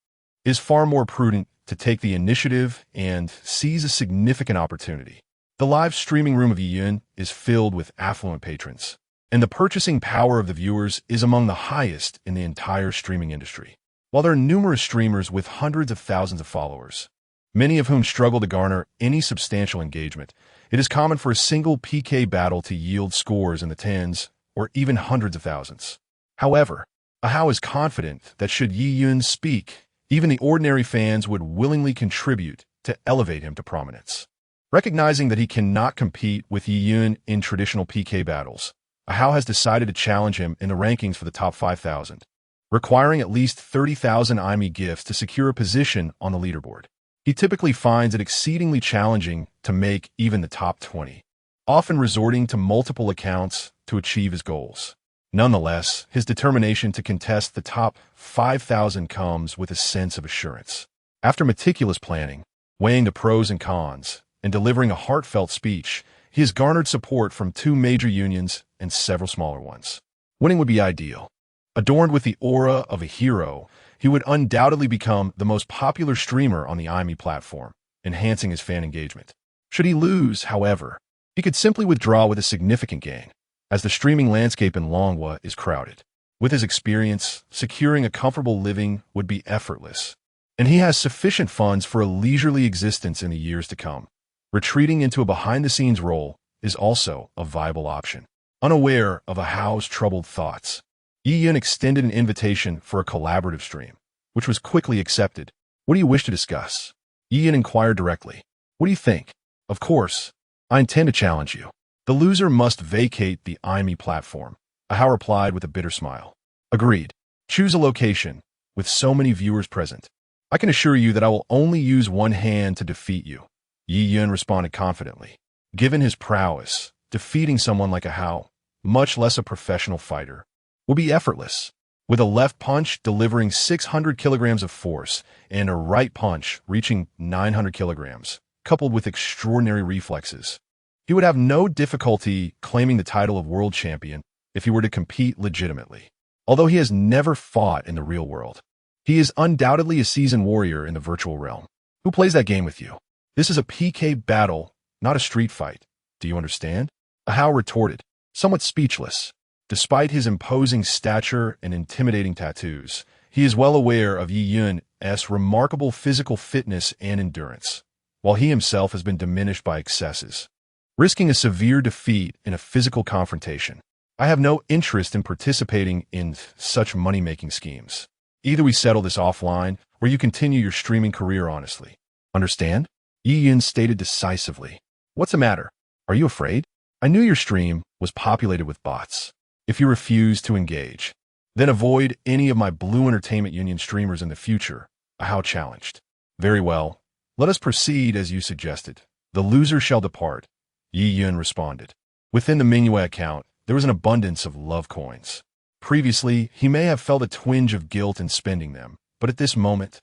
It is far more prudent to take the initiative and seize a significant opportunity. The live streaming room of Yi Yun is filled with affluent patrons, and the purchasing power of the viewers is among the highest in the entire streaming industry. While there are numerous streamers with hundreds of thousands of followers, many of whom struggle to garner any substantial engagement, it is common for a single PK battle to yield scores in the tens or even hundreds of thousands. However, Ahau is confident that should Yi Yun speak, even the ordinary fans would willingly contribute to elevate him to prominence. Recognizing that he cannot compete with Yi Yun in traditional PK battles, Ahau has decided to challenge him in the rankings for the top 5,000, requiring at least 30,000 IME gifts to secure a position on the leaderboard. He typically finds it exceedingly challenging to make even the top 20, often resorting to multiple accounts to achieve his goals. Nonetheless, his determination to contest the top 5,000 comes with a sense of assurance. After meticulous planning, weighing the pros and cons, and delivering a heartfelt speech, he has garnered support from 2 major unions and several smaller ones. Winning would be ideal. Adorned with the aura of a hero, he would undoubtedly become the most popular streamer on the IME platform, enhancing his fan engagement. Should he lose, however, he could simply withdraw with a significant gain, as the streaming landscape in Longhua is crowded. With his experience, securing a comfortable living would be effortless, and he has sufficient funds for a leisurely existence in the years to come. Retreating into a behind-the-scenes role is also a viable option. Unaware of Ahau's troubled thoughts, Yi Yun extended an invitation for a collaborative stream, which was quickly accepted. What do you wish to discuss? Yi Yun inquired directly. What do you think? Of course, I intend to challenge you. The loser must vacate the IME platform, Ahau replied with a bitter smile. Agreed. Choose a location, with so many viewers present. I can assure you that I will only use one hand to defeat you. Yi Yun responded confidently. Given his prowess, defeating someone like Ahau, much less a professional fighter, will be effortless. With a left punch delivering 600 kilograms of force and a right punch reaching 900 kilograms, coupled with extraordinary reflexes, he would have no difficulty claiming the title of world champion if he were to compete legitimately. Although he has never fought in the real world, he is undoubtedly a seasoned warrior in the virtual realm. Who plays that game with you? This is a PK battle, not a street fight. Do you understand? Ahau retorted, somewhat speechless. Despite his imposing stature and intimidating tattoos, he is well aware of Yi Yun's remarkable physical fitness and endurance, while he himself has been diminished by excesses, risking a severe defeat in a physical confrontation. I have no interest in participating in such money-making schemes. Either we settle this offline, or you continue your streaming career honestly. Understand? Yi Yun stated decisively. What's the matter? Are you afraid? I knew your stream was populated with bots. If you refuse to engage, then avoid any of my Blue Entertainment Union streamers in the future, Ahau challenged. Very well. Let us proceed as you suggested. The loser shall depart, Yi Yun responded. Within the Mingyue account, there was an abundance of love coins. Previously, he may have felt a twinge of guilt in spending them, but at this moment,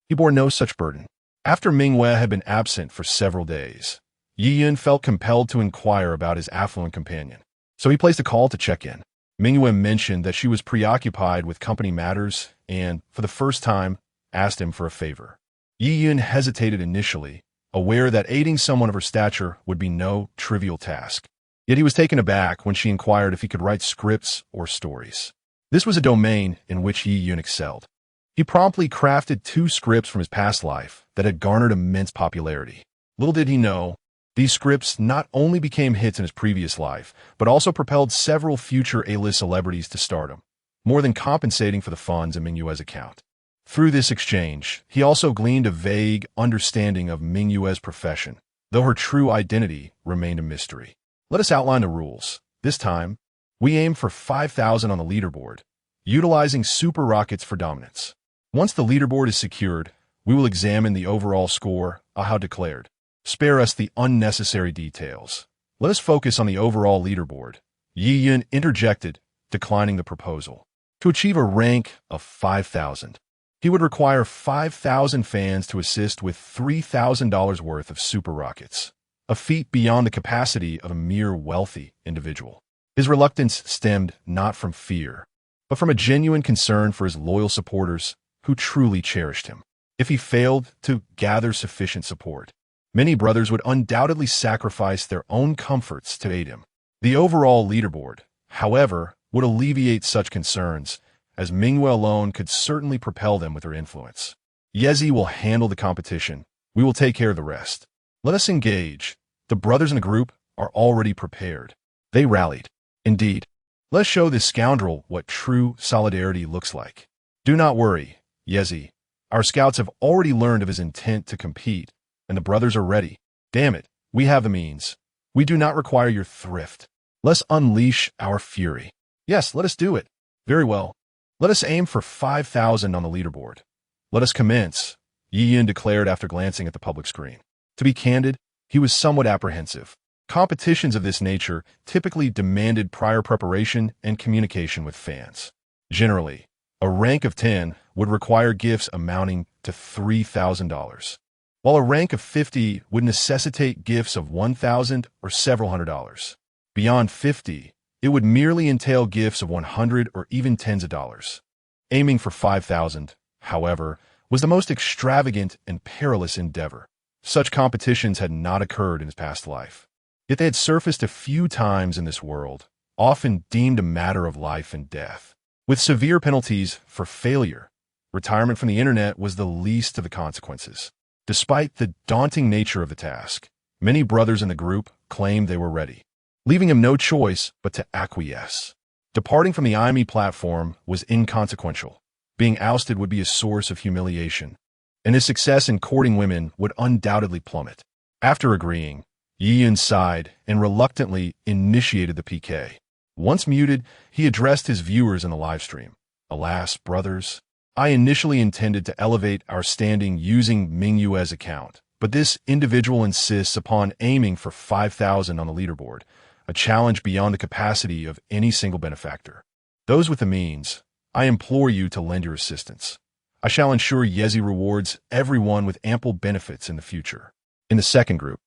he bore no such burden. After Mingyue had been absent for several days, Yiyun felt compelled to inquire about his affluent companion. So he placed a call to check in. Mingyue mentioned that she was preoccupied with company matters and, for the first time, asked him for a favor. Yiyun hesitated initially, aware that aiding someone of her stature would be no trivial task. Yet he was taken aback when she inquired if he could write scripts or stories. This was a domain in which Yiyun excelled. He promptly crafted 2 scripts from his past life that had garnered immense popularity. Little did he know, these scripts not only became hits in his previous life, but also propelled several future A-list celebrities to stardom, more than compensating for the funds in Mingyue's account. Through this exchange, he also gleaned a vague understanding of Mingyue's profession, though her true identity remained a mystery. Let us outline the rules. This time, we aim for 5,000 on the leaderboard, utilizing super rockets for dominance. Once the leaderboard is secured, we will examine the overall score, Aha declared. Spare us the unnecessary details. Let us focus on the overall leaderboard. Yiyun interjected, declining the proposal. To achieve a rank of 5,000, he would require 5,000 fans to assist with $3,000 worth of super rockets, a feat beyond the capacity of a mere wealthy individual. His reluctance stemmed not from fear, but from a genuine concern for his loyal supporters who truly cherished him. If he failed to gather sufficient support, many brothers would undoubtedly sacrifice their own comforts to aid him. The overall leaderboard, however, would alleviate such concerns, as Mingyue alone could certainly propel them with her influence. Yezi will handle the competition. We will take care of the rest. Let us engage. The brothers in the group are already prepared. They rallied. Indeed, let's show this scoundrel what true solidarity looks like. Do not worry, Yezi. Our scouts have already learned of his intent to compete, and the brothers are ready. Damn it, we have the means. We do not require your thrift. Let's unleash our fury. Yes, let us do it. Very well. Let us aim for 5,000 on the leaderboard. Let us commence, Yiyun declared after glancing at the public screen. To be candid, he was somewhat apprehensive. Competitions of this nature typically demanded prior preparation and communication with fans. Generally, a rank of 10 would require gifts amounting to $3,000, while a rank of 50 would necessitate gifts of $1,000 or several $100s. Beyond 50, it would merely entail gifts of $100 or even tens of dollars. Aiming for 5,000, however, was the most extravagant and perilous endeavor. Such competitions had not occurred in his past life. Yet they had surfaced a few times in this world, often deemed a matter of life and death. With severe penalties for failure, retirement from the internet was the least of the consequences. Despite the daunting nature of the task, many brothers in the group claimed they were ready, leaving him no choice but to acquiesce. Departing from the IME platform was inconsequential. Being ousted would be a source of humiliation, and his success in courting women would undoubtedly plummet. After agreeing, Yiyun sighed and reluctantly initiated the PK. Once muted, he addressed his viewers in the livestream. Alas, brothers, I initially intended to elevate our standing using Mingyue's account, but this individual insists upon aiming for 5,000 on the leaderboard, a challenge beyond the capacity of any single benefactor. Those with the means, I implore you to lend your assistance. I shall ensure Yezi rewards everyone with ample benefits in the future. In the second group,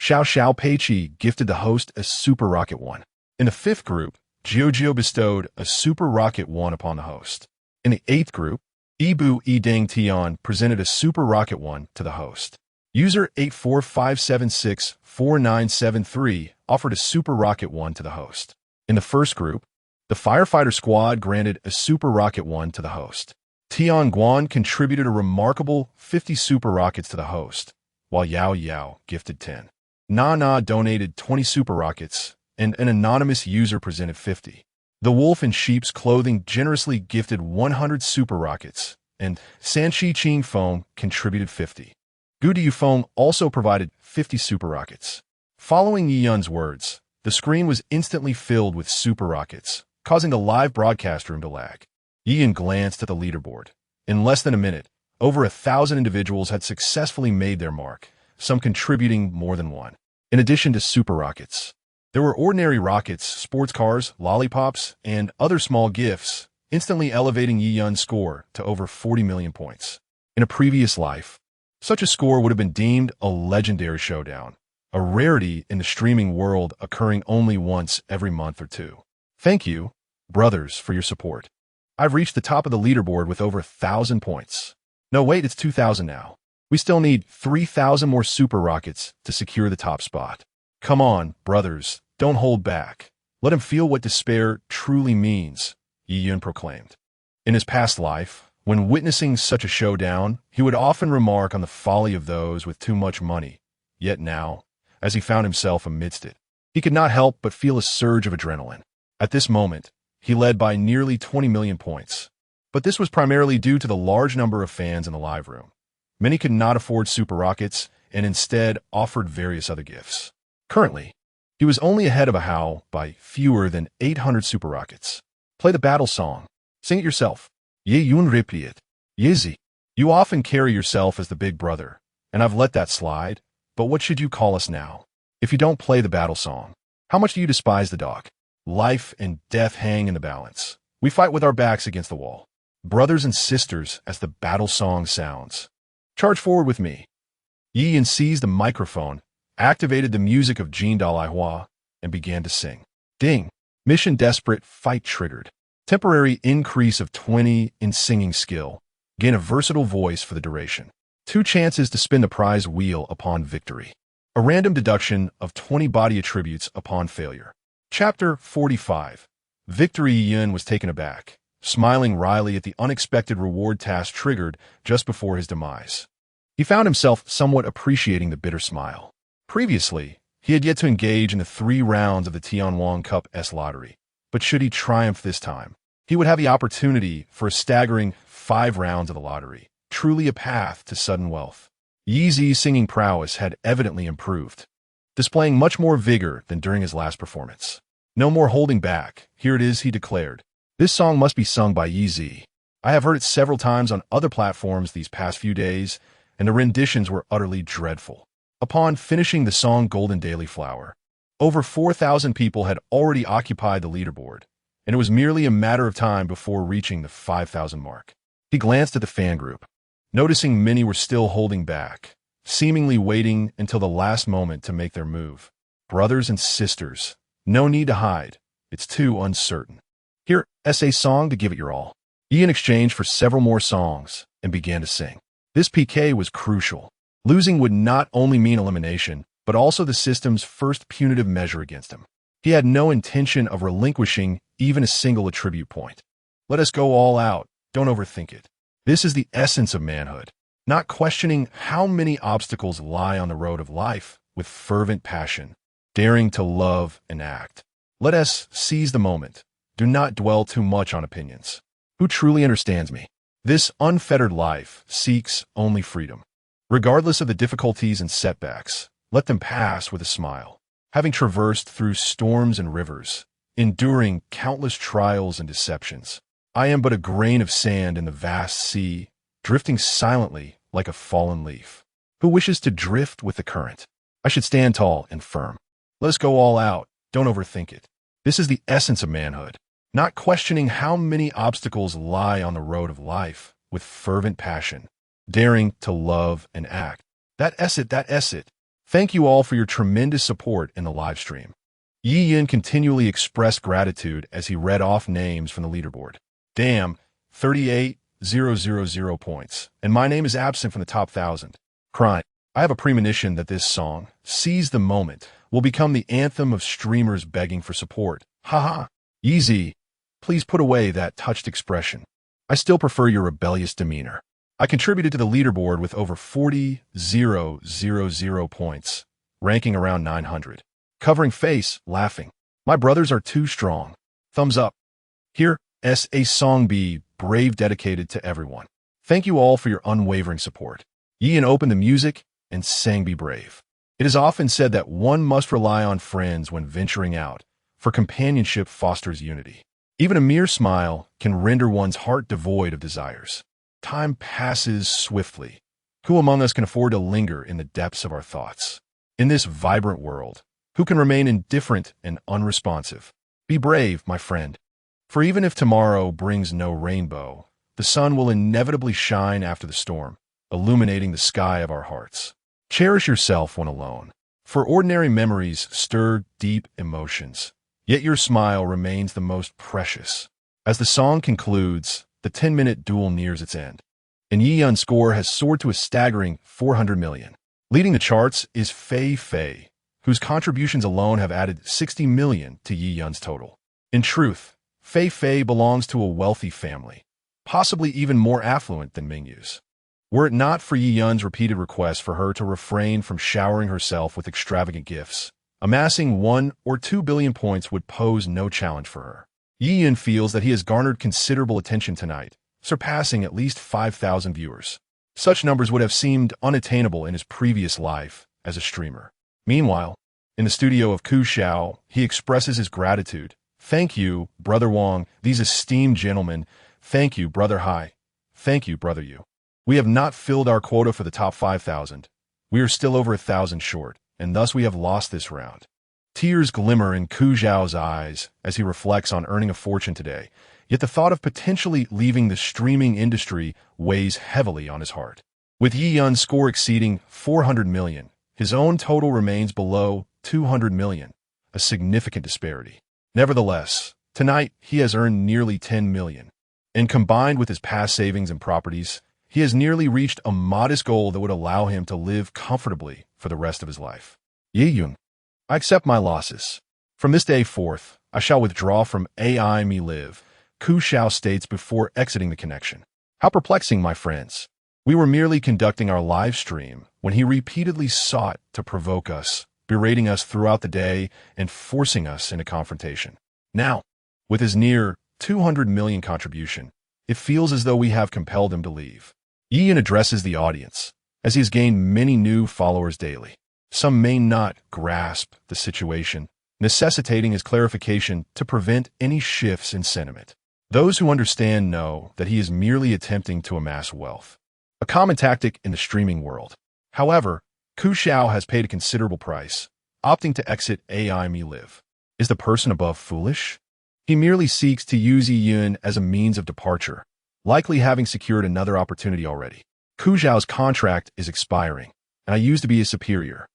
Xiao Peiqi gifted the host a Super Rocket 1. In the fifth group, Jiojio bestowed a Super Rocket 1 upon the host. In the eighth group, Ibu Deng Tian presented a Super Rocket 1 to the host. User 845764973 offered a Super Rocket 1 to the host. In the first group, the Firefighter Squad granted a Super Rocket 1 to the host. Tian Guan contributed a remarkable 50 Super Rockets to the host, while Yao Yao gifted 10. Na donated 20 Super Rockets, and an anonymous user presented 50. The Wolf in Sheep's Clothing generously gifted 100 Super Rockets, and Sanchi Qing Feng contributed 50. Gu Yufeng also provided 50 Super Rockets. Following Yiyun's words, the screen was instantly filled with Super Rockets, causing the live broadcast room to lag. Yiyun glanced at the leaderboard. In less than a minute, over 1,000 individuals had successfully made their mark, some contributing more than one. In addition to Super Rockets, There were ordinary rockets, sports cars, lollipops, and other small gifts, instantly elevating Yi Yun's score to over 40 million points. In a previous life, such a score would have been deemed a legendary showdown, a rarity in the streaming world occurring only once every month or two. Thank you, brothers, for your support. I've reached the top of the leaderboard with over 1,000 points. No, wait, it's 2,000 now. We still need 3,000 more super rockets to secure the top spot. Come on, brothers, don't hold back. Let him feel what despair truly means, Yi Yun proclaimed. In his past life, when witnessing such a showdown, he would often remark on the folly of those with too much money. Yet now, as he found himself amidst it, he could not help but feel a surge of adrenaline. At this moment, he led by nearly 20 million points. But this was primarily due to the large number of fans in the live room. Many could not afford super rockets and instead offered various other gifts. Currently, he was only ahead of a Hao by fewer than 800 super rockets. Play the battle song. Sing it yourself. Ye Yun repeat. Yezi. You often carry yourself as the big brother, and I've let that slide, but what should you call us now? If you don't play the battle song, how much do you despise the dog? Life and death hang in the balance. We fight with our backs against the wall. Brothers and sisters, as the battle song sounds. Charge forward with me. Yi Yun seized the microphone, activated the music of Jin Dalai Hua, and began to sing. Ding! Mission desperate, fight triggered. Temporary increase of 20 in singing skill. Gain a versatile voice for the duration. 2 chances to spin the prize wheel upon victory. A random deduction of 20 body attributes upon failure. Chapter 45. Victory. Yi Yun was taken aback, smiling wryly at the unexpected reward task triggered just before his demise. He found himself somewhat appreciating the bitter smile. Previously, he had yet to engage in the 3 rounds of the Tianwang Cup S lottery, but should he triumph this time, he would have the opportunity for a staggering 5 rounds of the lottery, truly a path to sudden wealth. Yi Zi's singing prowess had evidently improved, displaying much more vigor than during his last performance. No more holding back, here it is, he declared. This song must be sung by Yi Zi. I have heard it several times on other platforms these past few days, and the renditions were utterly dreadful. Upon finishing the song Golden Daily Flower, over 4,000 people had already occupied the leaderboard, and it was merely a matter of time before reaching the 5,000 mark. He glanced at the fan group, noticing many were still holding back, seemingly waiting until the last moment to make their move. Brothers and sisters, no need to hide. It's too uncertain. Here, a song to give it your all. Yi Yun exchanged for several more songs and began to sing. This PK was crucial. Losing would not only mean elimination, but also the system's first punitive measure against him. He had no intention of relinquishing even a single attribute point. Let us go all out. Don't overthink it. This is the essence of manhood. Not questioning how many obstacles lie on the road of life with fervent passion, daring to love and act. Let us seize the moment. Do not dwell too much on opinions. Who truly understands me? This unfettered life seeks only freedom. Regardless of the difficulties and setbacks, let them pass with a smile. Having traversed through storms and rivers, enduring countless trials and deceptions, I am but a grain of sand in the vast sea, drifting silently like a fallen leaf. Who wishes to drift with the current? I should stand tall and firm. Let us go all out. Don't overthink it. This is the essence of manhood. Not questioning how many obstacles lie on the road of life with fervent passion, daring to love and act. That it. Thank you all for your tremendous support in the live stream. Yi Yun continually expressed gratitude as he read off names from the leaderboard. Damn, 38,000 points, and my name is absent from the top 1,000. Crying. I have a premonition that this song, Seize the Moment, will become the anthem of streamers begging for support. Haha. Easy. Please put away that touched expression. I still prefer your rebellious demeanor. I contributed to the leaderboard with over 40,000 points, ranking around 900. Covering face, laughing. My brothers are too strong. Thumbs up. Here, a song be brave, dedicated to everyone. Thank you all for your unwavering support. Yi Yun opened the music and sang Be Brave. It is often said that one must rely on friends when venturing out, for companionship fosters unity. Even a mere smile can render one's heart devoid of desires. Time passes swiftly. Who among us can afford to linger in the depths of our thoughts? In this vibrant world, who can remain indifferent and unresponsive. Be brave, my friend. For even if tomorrow brings no rainbow, the sun will inevitably shine after the storm, illuminating the sky of our hearts. Cherish yourself when alone, for ordinary memories stir deep emotions, yet your smile remains the most precious. As the song concludes, the 10-minute duel nears its end, and Yi Yun's score has soared to a staggering 400 million. Leading the charts is Fei Fei, whose contributions alone have added 60 million to Yi Yun's total. In truth, Fei Fei belongs to a wealthy family, possibly even more affluent than Mingyu's. Were it not for Yi Yun's repeated requests for her to refrain from showering herself with extravagant gifts, amassing 1 or 2 billion points would pose no challenge for her. Yi Yun feels that he has garnered considerable attention tonight, surpassing at least 5,000 viewers. Such numbers would have seemed unattainable in his previous life as a streamer. Meanwhile, in the studio of Ku Xiao, he expresses his gratitude. Thank you, Brother Wang, these esteemed gentlemen. Thank you, Brother Hai. Thank you, Brother Yu. We have not filled our quota for the top 5,000. We are still over 1,000 short, and thus we have lost this round. Tears glimmer in Ku Xiao's eyes as he reflects on earning a fortune today, yet the thought of potentially leaving the streaming industry weighs heavily on his heart. With Yi Yun's score exceeding 400 million, his own total remains below 200 million, a significant disparity. Nevertheless, tonight he has earned nearly 10 million, and combined with his past savings and properties, he has nearly reached a modest goal that would allow him to live comfortably for the rest of his life. Yi Yun, I accept my losses. From this day forth, I shall withdraw from AI Me Live, Ku Xiao states before exiting the connection. How perplexing, my friends. We were merely conducting our live stream when he repeatedly sought to provoke us, berating us throughout the day and forcing us into confrontation. Now, with his near 200 million contribution, it feels as though we have compelled him to leave. Yi Yun addresses the audience, as he has gained many new followers daily. Some may not grasp the situation, necessitating his clarification to prevent any shifts in sentiment. Those who understand know that he is merely attempting to amass wealth, a common tactic in the streaming world. However, Ku Xiao has paid a considerable price, opting to exit AI Me Live. Is the person above foolish? He merely seeks to use Yi Yun as a means of departure, likely having secured another opportunity already. Ku Xiao's contract is expiring, and I used to be his superior.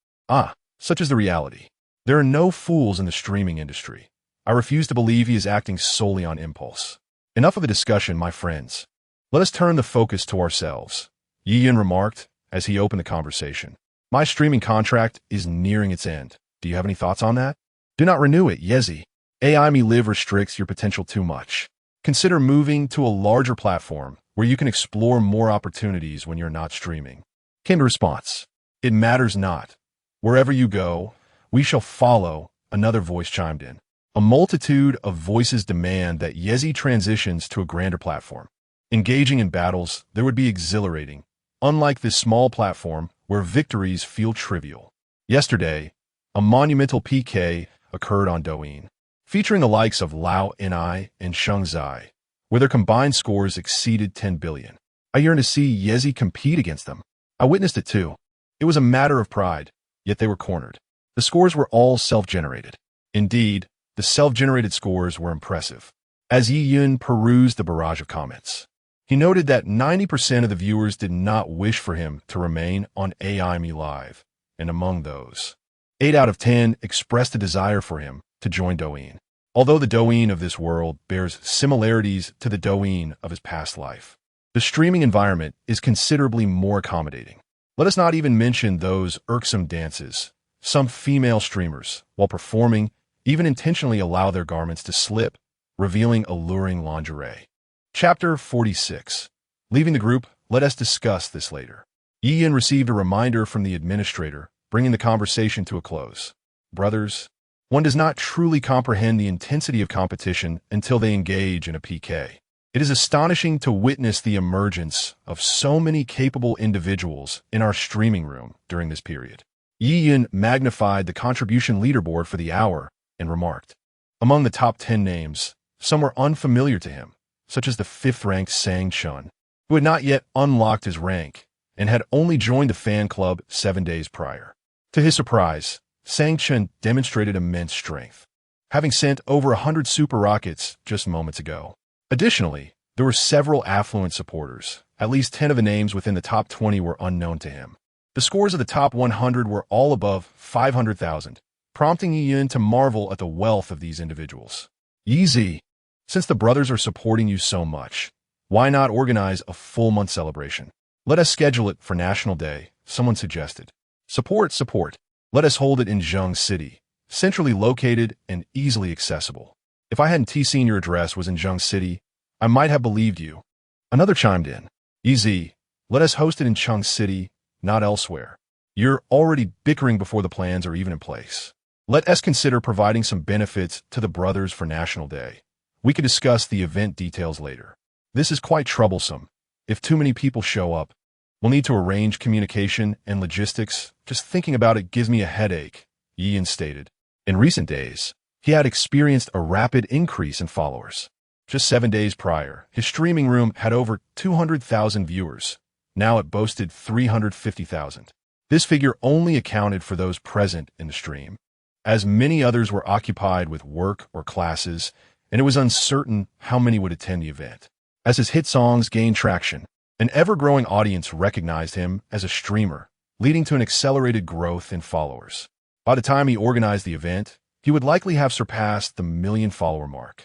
Such is the reality. There are no fools in the streaming industry. I refuse to believe he is acting solely on impulse. Enough of the discussion, my friends. Let us turn the focus to ourselves. Yi Yun remarked as he opened the conversation. My streaming contract is nearing its end. Do you have any thoughts on that? Do not renew it, Yezi. AI Me Live restricts your potential too much. Consider moving to a larger platform where you can explore more opportunities when you're not streaming. Came the response. It matters not. Wherever you go, we shall follow, another voice chimed in. A multitude of voices demand that Yezi transitions to a grander platform. Engaging in battles, there would be exhilarating, unlike this small platform where victories feel trivial. Yesterday, a monumental PK occurred on Douyin, featuring the likes of Lao Ni and Sheng Zai, where their combined scores exceeded 10 billion. I yearn to see Yezi compete against them. I witnessed it too. It was a matter of pride, yet they were cornered. The scores were all self-generated. Indeed, the self-generated scores were impressive. As Yi Yun perused the barrage of comments, he noted that 90% of the viewers did not wish for him to remain on AI Me Live, and among those, 8 out of 10 expressed a desire for him to join Douyin. Although the Douyin of this world bears similarities to the Douyin of his past life, the streaming environment is considerably more accommodating. Let us not even mention those irksome dances. Some female streamers, while performing, even intentionally allow their garments to slip, revealing alluring lingerie. Chapter 46. Leaving the group, let us discuss this later. Yi Yun received a reminder from the administrator, bringing the conversation to a close. Brothers, one does not truly comprehend the intensity of competition until they engage in a PK. It is astonishing to witness the emergence of so many capable individuals in our streaming room during this period. Yi Yun magnified the contribution leaderboard for the hour and remarked, among the top 10 names, some were unfamiliar to him, such as the 5th-ranked Sang Chun, who had not yet unlocked his rank and had only joined the fan club 7 days prior. To his surprise, Sang Chen demonstrated immense strength, having sent over 100 super rockets just moments ago. Additionally, there were several affluent supporters. At least 10 of the names within the top 20 were unknown to him. The scores of the top 100 were all above 500,000, prompting Yi Yun to marvel at the wealth of these individuals. Yi Zi, since the brothers are supporting you so much, why not organize a full-month celebration? Let us schedule it for National Day, someone suggested. Support. Let us hold it in Zheng City, centrally located and easily accessible. If I hadn't seen your address was in Zheng City, I might have believed you. Another chimed in. Easy. Let us host it in Zheng City, not elsewhere. You're already bickering before the plans are even in place. Let us consider providing some benefits to the brothers for National Day. We could discuss the event details later. This is quite troublesome. If too many people show up, we'll need to arrange communication and logistics. Just thinking about it gives me a headache, Yi Yun stated. In recent days, he had experienced a rapid increase in followers. Just 7 days prior, his streaming room had over 200,000 viewers. Now it boasted 350,000. This figure only accounted for those present in the stream, as many others were occupied with work or classes, and it was uncertain how many would attend the event. As his hit songs gained traction, an ever-growing audience recognized him as a streamer, leading to an accelerated growth in followers. By the time he organized the event, he would likely have surpassed the million-follower mark.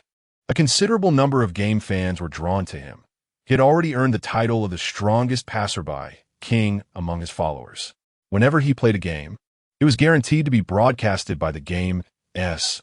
A considerable number of game fans were drawn to him. He had already earned the title of the strongest passerby, king, among his followers. Whenever he played a game, it was guaranteed to be broadcasted by the game's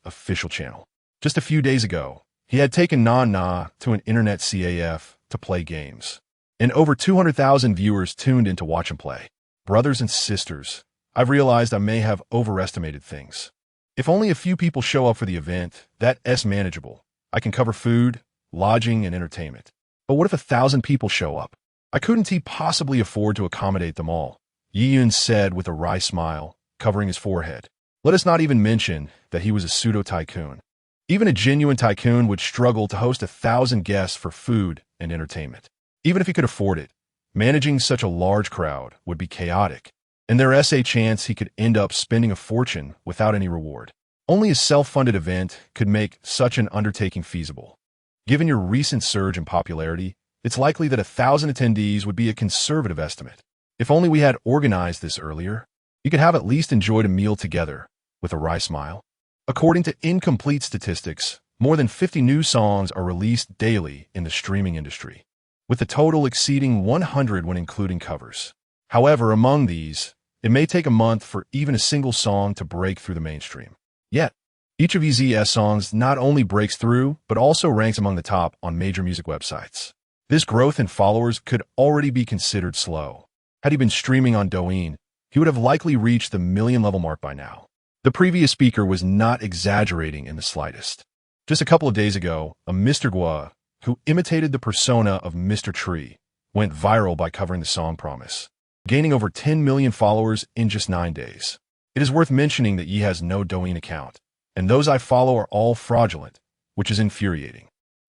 official channel. Just a few days ago, he had taken Na to an internet CAF to play games, and over 200,000 viewers tuned in to watch him play. Brothers and sisters, I've realized I may have overestimated things. If only a few people show up for the event, that's manageable. I can cover food, lodging, and entertainment. But what if 1,000 people show up? I couldn't possibly afford to accommodate them all, Yi Yun said with a wry smile, covering his forehead. Let us not even mention that he was a pseudo-tycoon. Even a genuine tycoon would struggle to host 1,000 guests for food and entertainment. Even if he could afford it, managing such a large crowd would be chaotic, and there's a chance he could end up spending a fortune without any reward. Only a self-funded event could make such an undertaking feasible. Given your recent surge in popularity, it's likely that 1,000 attendees would be a conservative estimate. If only we had organized this earlier, you could have at least enjoyed a meal together, with a wry smile. According to incomplete statistics, more than 50 new songs are released daily in the streaming industry, with the total exceeding 100 when including covers. However, among these, it may take a month for even a single song to break through the mainstream. Yet, each of EZ's songs not only breaks through, but also ranks among the top on major music websites. This growth in followers could already be considered slow. Had he been streaming on Douyin, he would have likely reached the million-level mark by now. The previous speaker was not exaggerating in the slightest. Just a couple of days ago, a Mr. Gua, who imitated the persona of Mr. Tree, went viral by covering the song Promise, gaining over 10 million followers in just 9 days. It is worth mentioning that Yi has no Douyin account, and those I follow are all fraudulent, which is infuriating.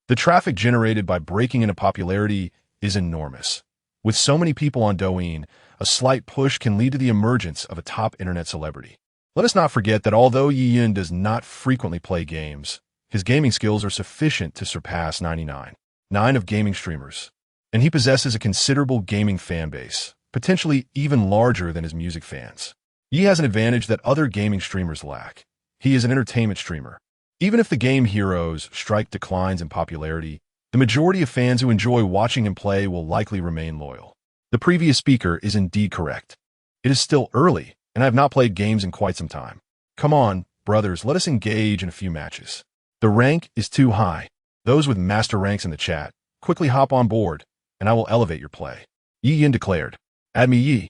The traffic generated by breaking into popularity is enormous. With so many people on Douyin, a slight push can lead to the emergence of a top internet celebrity. Let us not forget that although Yi Yun does not frequently play games, his gaming skills are sufficient to surpass 99.9% of gaming streamers, and he possesses a considerable gaming fan base, potentially even larger than his music fans. Yi has an advantage that other gaming streamers lack. He is an entertainment streamer. Even if the game heroes strike declines in popularity, the majority of fans who enjoy watching him play will likely remain loyal. The previous speaker is indeed correct. It is still early, and I have not played games in quite some time. Come on, brothers, let us engage in a few matches. The rank is too high. Those with master ranks in the chat, quickly hop on board, and I will elevate your play. Yi Yun declared. Add me Yi,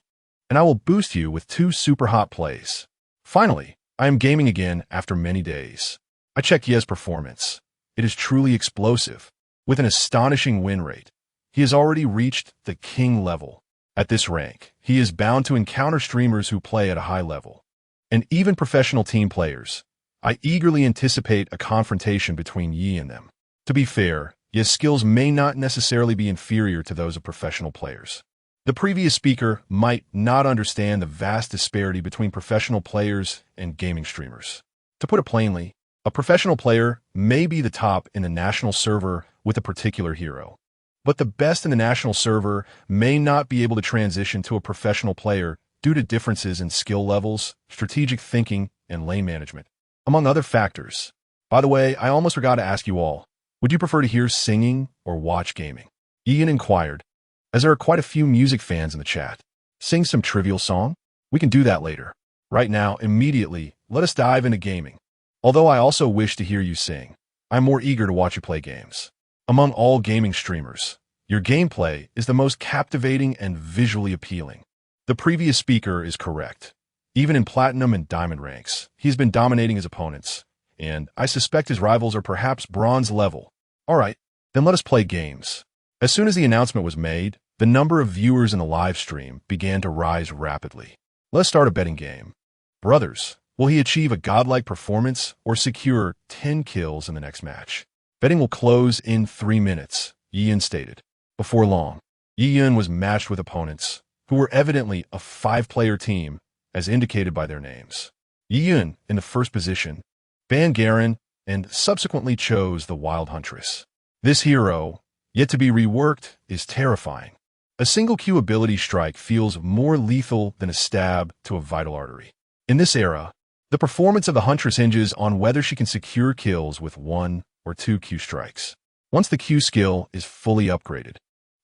and I will boost you with 2 super hot plays. Finally, I am gaming again after many days. I checked Ye's performance. It is truly explosive. With an astonishing win rate, he has already reached the king level. At this rank, he is bound to encounter streamers who play at a high level, and even professional team players. I eagerly anticipate a confrontation between Yi and them. To be fair, Ye's skills may not necessarily be inferior to those of professional players. The previous speaker might not understand the vast disparity between professional players and gaming streamers. To put it plainly, a professional player may be the top in the national server with a particular hero, but the best in the national server may not be able to transition to a professional player due to differences in skill levels, strategic thinking, and lane management, among other factors. By the way, I almost forgot to ask you all, would you prefer to hear singing or watch gaming? Ian inquired, as there are quite a few music fans in the chat. Sing some trivial song? We can do that later. Right now, immediately, let us dive into gaming. Although I also wish to hear you sing, I'm more eager to watch you play games. Among all gaming streamers, your gameplay is the most captivating and visually appealing. The previous speaker is correct. Even in platinum and diamond ranks, he's been dominating his opponents, and I suspect his rivals are perhaps bronze level. Alright, then let us play games. As soon as the announcement was made, the number of viewers in the live stream began to rise rapidly. Let's start a betting game. Brothers, will he achieve a godlike performance or secure 10 kills in the next match? Betting will close in 3 minutes, Ian stated. Before long, Ian was matched with opponents who were evidently a 5-player team, as indicated by their names. Ian, in the first position, banned Garen and subsequently chose the Wild Huntress. This hero, yet to be reworked, is terrifying. A single Q ability strike feels more lethal than a stab to a vital artery. In this era, the performance of the Huntress hinges on whether she can secure kills with 1 or 2 Q strikes. Once the Q skill is fully upgraded,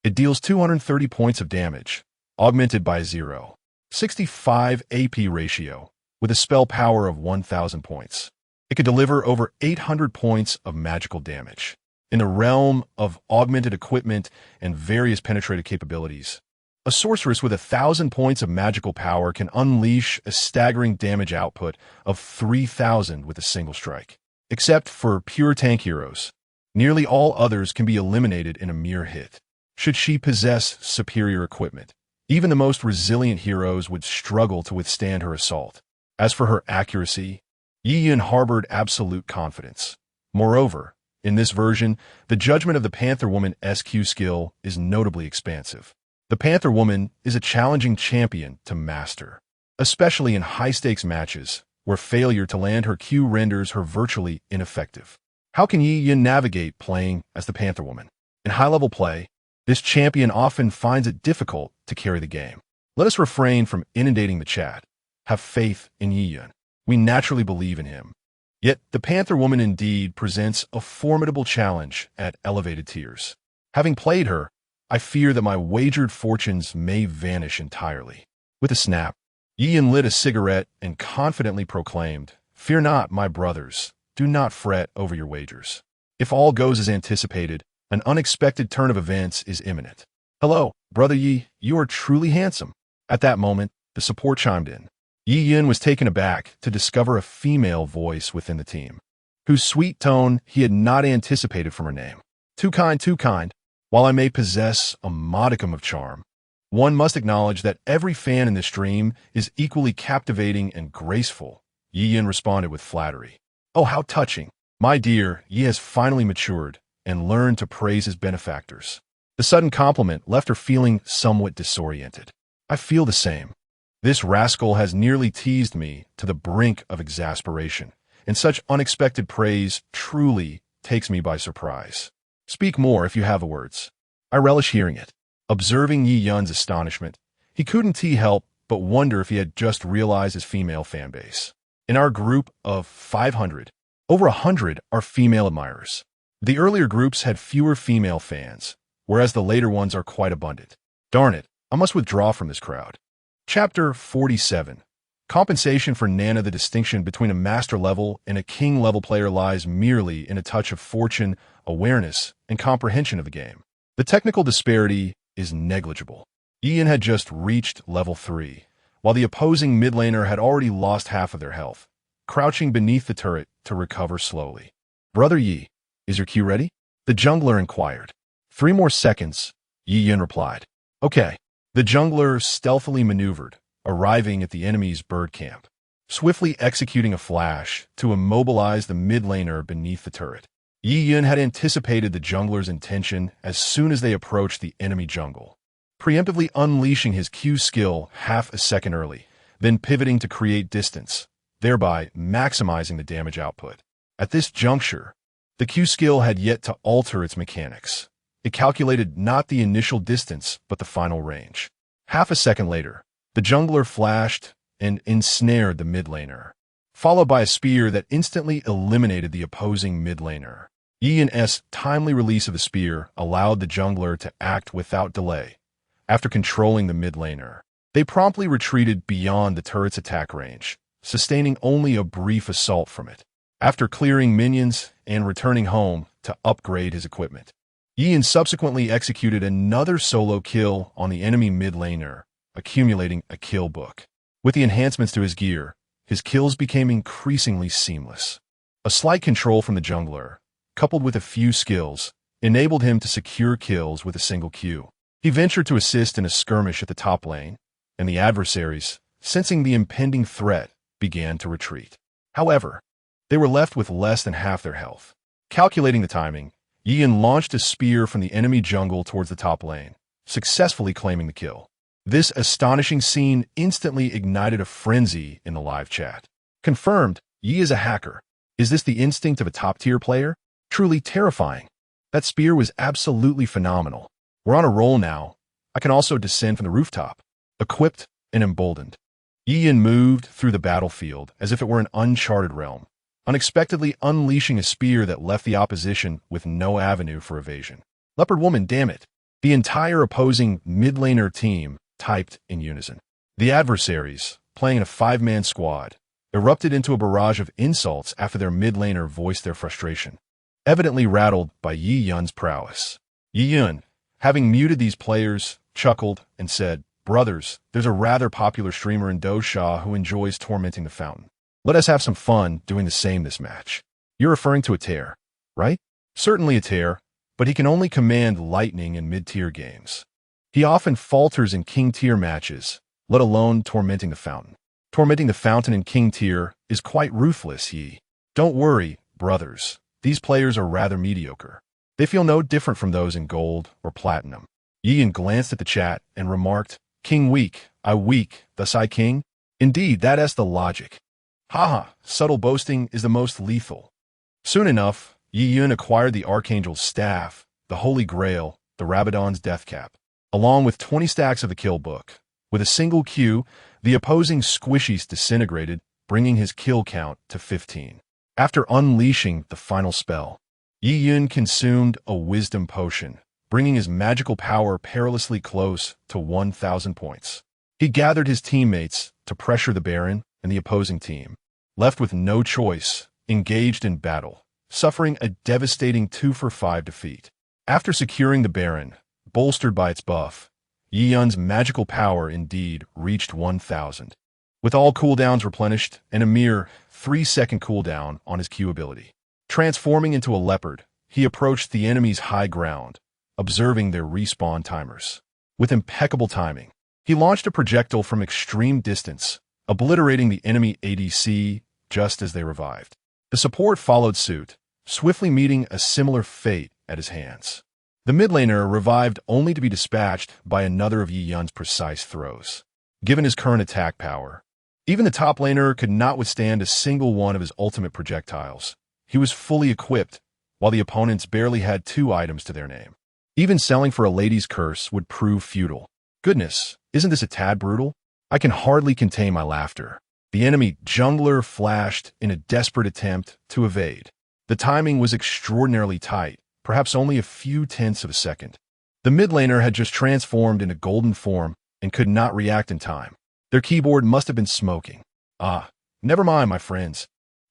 it deals 230 points of damage, augmented by 0.65 AP ratio, with a spell power of 1,000 points. It could deliver over 800 points of magical damage. In the realm of augmented equipment and various penetrative capabilities, a sorceress with 1,000 points of magical power can unleash a staggering damage output of 3,000 with a single strike. Except for pure tank heroes, nearly all others can be eliminated in a mere hit. Should she possess superior equipment, even the most resilient heroes would struggle to withstand her assault. As for her accuracy, Ian harbored absolute confidence. Moreover, in this version, the judgment of the Panther Woman SQ skill is notably expansive. The Panther Woman is a challenging champion to master, especially in high-stakes matches, where failure to land her Q renders her virtually ineffective. How can Ian navigate playing as the Panther Woman? In high-level play, this champion often finds it difficult to carry the game. Let us refrain from inundating the chat. Have faith in Ian. We naturally believe in him. Yet, the Panther Woman indeed presents a formidable challenge at elevated tiers. Having played her, I fear that my wagered fortunes may vanish entirely. With a snap, Ian lit a cigarette and confidently proclaimed, "Fear not, my brothers. Do not fret over your wagers. If all goes as anticipated, an unexpected turn of events is imminent." "Hello, Brother Yi, you are truly handsome." At that moment, the support chimed in. Ian was taken aback to discover a female voice within the team, whose sweet tone he had not anticipated from her name. Too kind, too kind. While I may possess a modicum of charm, one must acknowledge that every fan in this stream is equally captivating and graceful. Ian responded with flattery. "Oh, how touching. My dear, Yi has finally matured and learned to praise his benefactors." The sudden compliment left her feeling somewhat disoriented. "I feel the same. This rascal has nearly teased me to the brink of exasperation, and such unexpected praise truly takes me by surprise. Speak more if you have the words. I relish hearing it." Observing Yi Yun's astonishment, he couldn't help but wonder if he had just realized his female fan base. In our group of 500, over 100 are female admirers. The earlier groups had fewer female fans, whereas the later ones are quite abundant. Darn it, I must withdraw from this crowd. Chapter 47. Compensation for Nana. The distinction between a master level and a king level player lies merely in a touch of fortune, awareness, and comprehension of the game. The technical disparity is negligible. Ian had just reached level 3, while the opposing mid laner had already lost half of their health, crouching beneath the turret to recover slowly. "Brother Yi, is your Q ready?" the jungler inquired. 3 more seconds, Ian replied. "Okay." The jungler stealthily maneuvered, arriving at the enemy's bird camp, swiftly executing a flash to immobilize the mid laner beneath the turret. Ian had anticipated the jungler's intention as soon as they approached the enemy jungle. preemptively unleashing his Q skill half a second early, then pivoting to create distance, thereby maximizing the damage output. At this juncture, the Q skill had yet to alter its mechanics. It calculated not the initial distance, but the final range. Half a second later, the jungler flashed and ensnared the mid laner, followed by a spear that instantly eliminated the opposing mid laner. Yin's timely release of the spear allowed the jungler to act without delay. After controlling the mid laner, they promptly retreated beyond the turret's attack range, sustaining only a brief assault from it. After clearing minions and returning home to upgrade his equipment, Yin subsequently executed another solo kill on the enemy mid laner, accumulating a kill book. With the enhancements to his gear, his kills became increasingly seamless. A slight control from the jungler, coupled with a few skills, enabled him to secure kills with a single Q. He ventured to assist in a skirmish at the top lane, and the adversaries, sensing the impending threat, began to retreat. However, they were left with less than half their health. Calculating the timing, Yin launched a spear from the enemy jungle towards the top lane, successfully claiming the kill. This astonishing scene instantly ignited a frenzy in the live chat. Confirmed, Yi is a hacker. Is this the instinct of a top-tier player? Truly terrifying. That spear was absolutely phenomenal. We're on a roll now. I can also descend from the rooftop. Equipped and emboldened, Yin moved through the battlefield as if it were an uncharted realm, unexpectedly unleashing a spear that left the opposition with no avenue for evasion. Leopard woman, damn it. The entire opposing mid-laner team typed in unison. The adversaries, playing in a 5-man squad, erupted into a barrage of insults after their mid-laner voiced their frustration, evidently rattled by Yi Yun's prowess. Yi Yun, having muted these players, chuckled and said, "Brothers, there's a rather popular streamer in Dosha who enjoys tormenting the fountain. Let us have some fun doing the same this match." You're referring to a tear, right? Certainly a tear, but he can only command lightning in mid-tier games. He often falters in king-tier matches, let alone tormenting the fountain. Tormenting the fountain in king-tier is quite ruthless, Yi. Don't worry, brothers. These players are rather mediocre. They feel no different from those in gold or platinum. Yin glanced at the chat and remarked, "King weak, I weak, thus I king? Indeed, that is the logic. Haha, subtle boasting is the most lethal." Soon enough, Yi Yun acquired the Archangel's staff, the Holy Grail, the Rabadon's death cap, along with 20 stacks of the kill book. With a single Q, the opposing squishies disintegrated, bringing his kill count to 15. After unleashing the final spell, Yi Yun consumed a wisdom potion, bringing his magical power perilously close to 1,000 points. He gathered his teammates to pressure the Baron and the opposing team, left with no choice, engaged in battle, suffering a devastating 2-for-5 defeat. After securing the Baron, bolstered by its buff, Yi Yun's magical power indeed reached 1,000, with all cooldowns replenished and a mere 3-second cooldown on his Q ability. Transforming into a leopard, he approached the enemy's high ground, observing their respawn timers. With impeccable timing, he launched a projectile from extreme distance, obliterating the enemy ADC just as they revived. The support followed suit, swiftly meeting a similar fate at his hands. The mid laner revived only to be dispatched by another of Yi Yun's precise throws. Given his current attack power, even the top laner could not withstand a single one of his ultimate projectiles. He was fully equipped, while the opponents barely had 2 items to their name. Even selling for a lady's curse would prove futile. Goodness, isn't this a tad brutal? I can hardly contain my laughter. The enemy jungler flashed in a desperate attempt to evade. The timing was extraordinarily tight, perhaps only a few tenths of a second. The mid laner had just transformed into golden form and could not react in time. Their keyboard must have been smoking. Ah, never mind, my friends.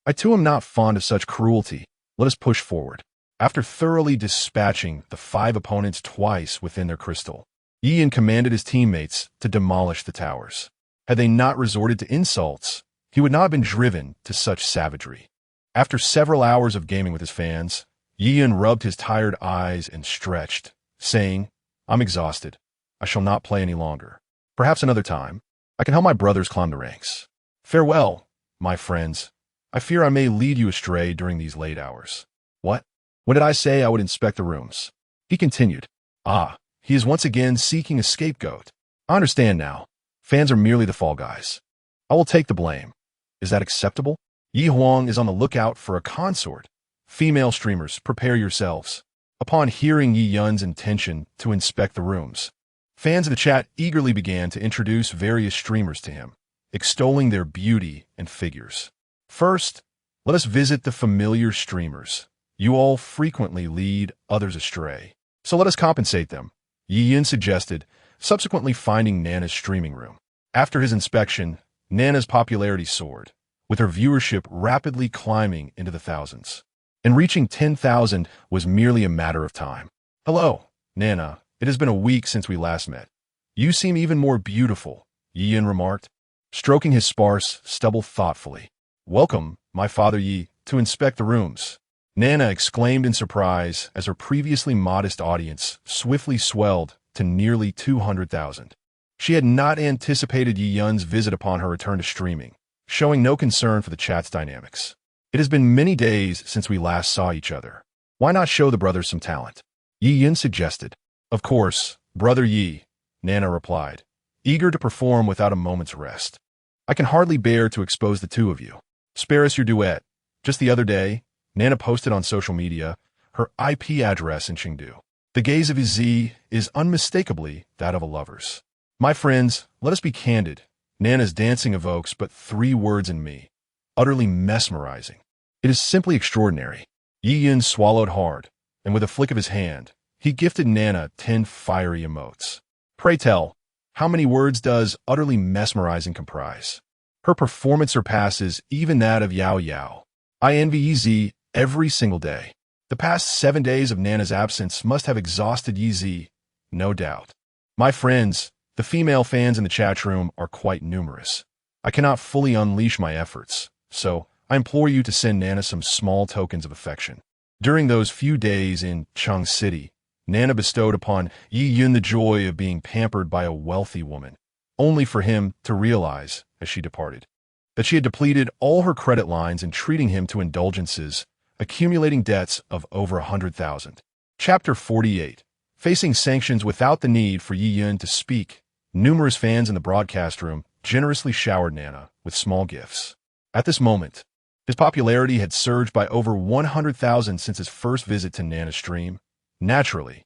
I too am not fond of such cruelty. Let us push forward. After thoroughly dispatching the 5 opponents twice within their crystal, Yi Yun commanded his teammates to demolish the towers. Had they not resorted to insults, he would not have been driven to such savagery. After several hours of gaming with his fans, Yi Yun rubbed his tired eyes and stretched, saying, "I'm exhausted. I shall not play any longer. Perhaps another time, I can help my brothers climb the ranks. Farewell, my friends. I fear I may lead you astray during these late hours." What? When did I say I would inspect the rooms? He continued. Ah, He is once again seeking a scapegoat. I understand now. Fans are merely the fall guys. I will take the blame. Is that acceptable? Yi Huang is on the lookout for a consort. Female streamers, prepare yourselves. Upon hearing Yi Yun's intention to inspect the rooms, fans in the chat eagerly began to introduce various streamers to him, extolling their beauty and figures. First, let us visit the familiar streamers. You all frequently lead others astray, so let us compensate them, Yi Yun suggested, subsequently finding Nana's streaming room. After his inspection, Nana's popularity soared, with her viewership rapidly climbing into the thousands. And reaching 10,000 was merely a matter of time. Hello, Nana. It has been a week since we last met. You seem even more beautiful, Yi Yun remarked, stroking his sparse stubble thoughtfully. Welcome, my father Yi, to inspect the rooms, Nana exclaimed in surprise as her previously modest audience swiftly swelled to nearly 200,000. She had not anticipated Yi Yun's visit upon her return to streaming, showing no concern for the chat's dynamics. It has been many days since we last saw each other. Why not show the brothers some talent? Yi Yun suggested. Of course, Brother Yi, Nana replied, eager to perform without a moment's rest. I can hardly bear to expose the two of you. Spare us your duet. Just the other day, Nana posted on social media her IP address in Chengdu. The gaze of his Z is unmistakably that of a lover's. My friends, let us be candid. Nana's dancing evokes but 3 words in me. Utterly mesmerizing. It is simply extraordinary. Yi Yun swallowed hard, and with a flick of his hand, he gifted Nana 10 fiery emotes. Pray tell, how many words does utterly mesmerizing comprise? Her performance surpasses even that of Yao Yao. I envy Yi Z every single day. The past 7 days of Nana's absence must have exhausted Yi Z, no doubt. My friends, the female fans in the chat room are quite numerous. I cannot fully unleash my efforts, so I implore you to send Nana some small tokens of affection. During those few days in Cheng City, Nana bestowed upon Yi Yun the joy of being pampered by a wealthy woman, only for him to realize, as she departed, that she had depleted all her credit lines in treating him to indulgences, accumulating debts of over 100,000. Chapter 48. Facing sanctions without the need for Yi Yun to speak, numerous fans in the broadcast room generously showered Nana with small gifts. At this moment, his popularity had surged by over 100,000 since his first visit to Nana's stream. Naturally,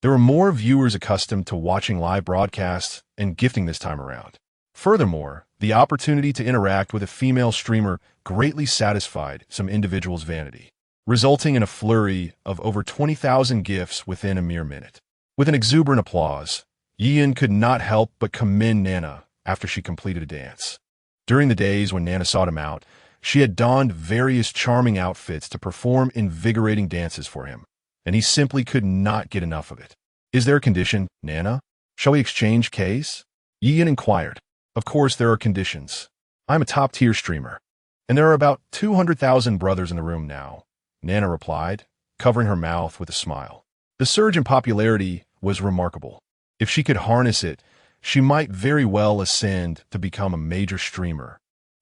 there were more viewers accustomed to watching live broadcasts and gifting this time around. Furthermore, the opportunity to interact with a female streamer greatly satisfied some individuals' vanity, resulting in a flurry of over 20,000 gifts within a mere minute. With an exuberant applause, Yi Yun could not help but commend Nana after she completed a dance. During the days when Nana sought him out, she had donned various charming outfits to perform invigorating dances for him, and he simply could not get enough of it. Is there a condition, Nana? Shall we exchange case? Yi Yun inquired. Of course there are conditions. I'm a top-tier streamer, and there are about 200,000 brothers in the room now, Nana replied, covering her mouth with a smile. The surge in popularity was remarkable. If she could harness it, she might very well ascend to become a major streamer,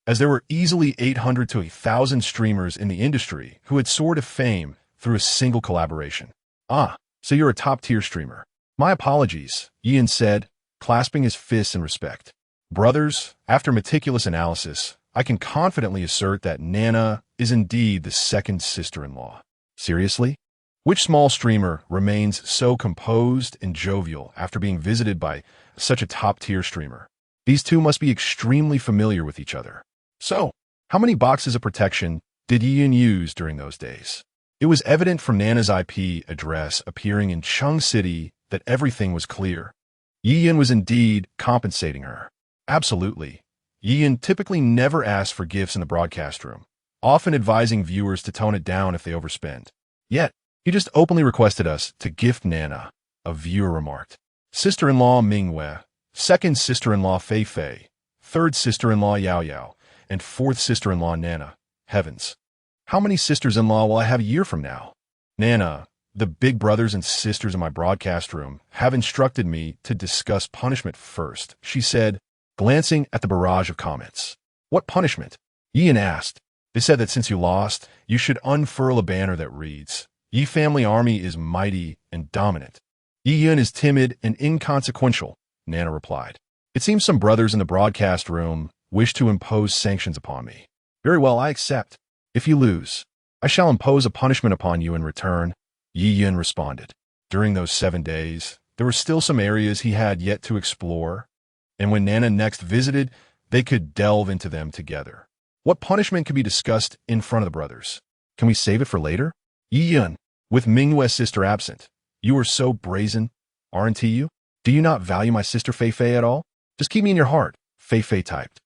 as there were easily 800 to 1,000 streamers in the industry who had soared to fame through a single collaboration. Ah, so you're a top-tier streamer. My apologies, Yi Yun said, clasping his fists in respect. Brothers, after meticulous analysis, I can confidently assert that Nana is indeed the second sister-in-law. Seriously? Which small streamer remains so composed and jovial after being visited by such a top-tier streamer? These two must be extremely familiar with each other. So, how many boxes of protection did Yi Yun use during those days? It was evident from Nana's IP address appearing in Cheng City that everything was clear. Yi Yun was indeed compensating her. Absolutely. Yi Yun typically never asked for gifts in the broadcast room, often advising viewers to tone it down if they overspend. Yet, he just openly requested us to gift Nana, a viewer remarked. Sister-in-law Mingwei, second sister-in-law Fei Fei, third sister-in-law Yao Yao, and fourth sister-in-law Nana. Heavens. How many sisters-in-law will I have a year from now? Nana, the big brothers and sisters in my broadcast room have instructed me to discuss punishment first, she said, glancing at the barrage of comments. What punishment? Yi Yun asked. They said that since you lost, you should unfurl a banner that reads, Yi family army is mighty and dominant. Yi is timid and inconsequential, Nana replied. It seems some brothers in the broadcast room wish to impose sanctions upon me. Very well, I accept. If you lose, I shall impose a punishment upon you in return, Yi responded. During those 7 days, there were still some areas he had yet to explore, and when Nana next visited, they could delve into them together. What punishment could be discussed in front of the brothers? Can we save it for later? Yi, with Minghue's sister absent. You are so brazen, aren't you? Do you not value my sister Fei-Fei at all? Just keep me in your heart, Fei-Fei typed.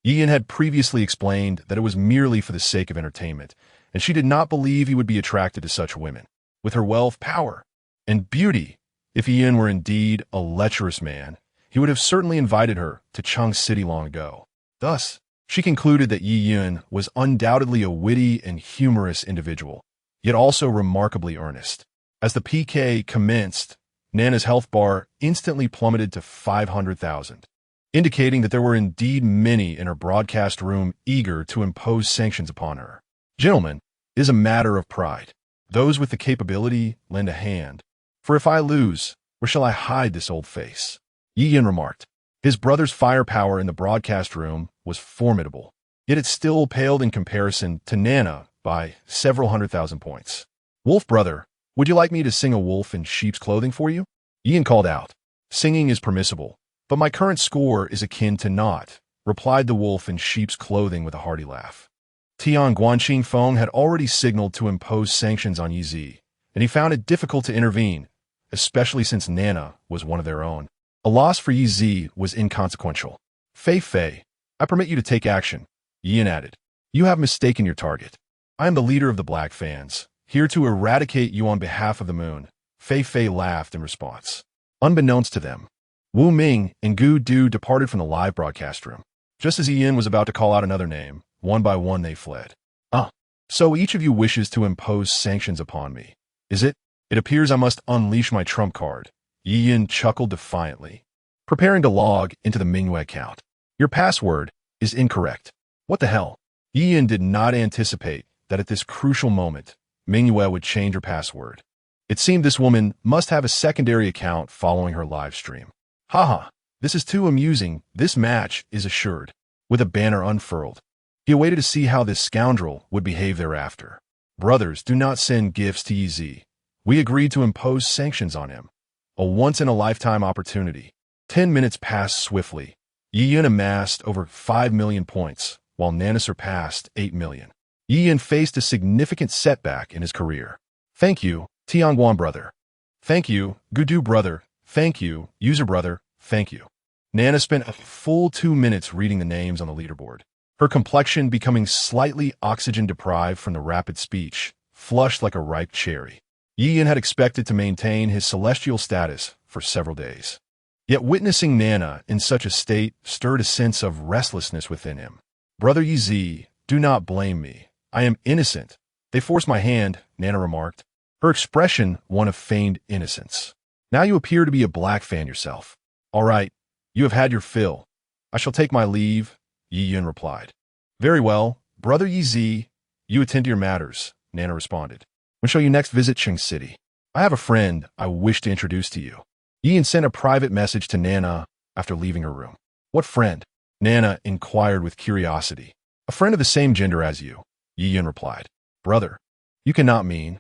Yi had previously explained that it was merely for the sake of entertainment, and she did not believe he would be attracted to such women. With her wealth, power, and beauty, if Yi were indeed a lecherous man, he would have certainly invited her to Chung City long ago. Thus, she concluded that Yi was undoubtedly a witty and humorous individual, yet also remarkably earnest. As the PK commenced, Nana's health bar instantly plummeted to 500,000, indicating that there were indeed many in her broadcast room eager to impose sanctions upon her. Gentlemen, it is a matter of pride. Those with the capability lend a hand. For if I lose, where shall I hide this old face? Yi remarked. His brother's firepower in the broadcast room was formidable, yet it still paled in comparison to Nana by several 100,000 points. Wolf brother, would you like me to sing a wolf in sheep's clothing for you? Yi called out. Singing is permissible, but my current score is akin to naught, replied the wolf in sheep's clothing with a hearty laugh. Tian Guanqing Feng had already signaled to impose sanctions on Yi, and he found it difficult to intervene, especially since Nana was one of their own. A loss for Yi was inconsequential. Fei-Fei, I permit you to take action, Yi added. You have mistaken your target. I am the leader of the Black Fans, here to eradicate you on behalf of the moon. Fei-Fei laughed in response. Unbeknownst to them, Wu Ming and Gu Du departed from the live broadcast room. Just as Yi was about to call out another name, one by one they fled. So each of you wishes to impose sanctions upon me, is it? It appears I must unleash my trump card. Yi chuckled defiantly, preparing to log into the Minghue account. Your password is incorrect. What the hell? Yi did not anticipate that at this crucial moment, Minghue would change her password. It seemed this woman must have a secondary account following her live stream. Haha, this is too amusing. This match is assured. With a banner unfurled, he awaited to see how this scoundrel would behave thereafter. Brothers, do not send gifts to Yi. We agreed to impose sanctions on him. A once-in-a-lifetime opportunity. 10 minutes passed swiftly. Yi amassed over 5 million points, while Nana surpassed 8 million. Yi faced a significant setback in his career. Thank you, Tianguan brother. Thank you, Gudu brother. Thank you, user brother. Thank you. Nana spent a full 2 minutes reading the names on the leaderboard. Her complexion becoming slightly oxygen-deprived from the rapid speech, flushed like a ripe cherry. Yi had expected to maintain his celestial status for several days. Yet witnessing Nana in such a state stirred a sense of restlessness within him. Brother Yi, do not blame me. I am innocent. They forced my hand, Nana remarked, her expression one of feigned innocence. Now you appear to be a Black Fan yourself. All right, you have had your fill. I shall take my leave, Yi replied. Very well, Brother Yi, you attend to your matters, Nana responded. When shall you next visit Chung City? I have a friend I wish to introduce to you. Yi sent a private message to Nana after leaving her room. What friend? Nana inquired with curiosity. A friend of the same gender as you, Yi replied. Brother, you cannot mean.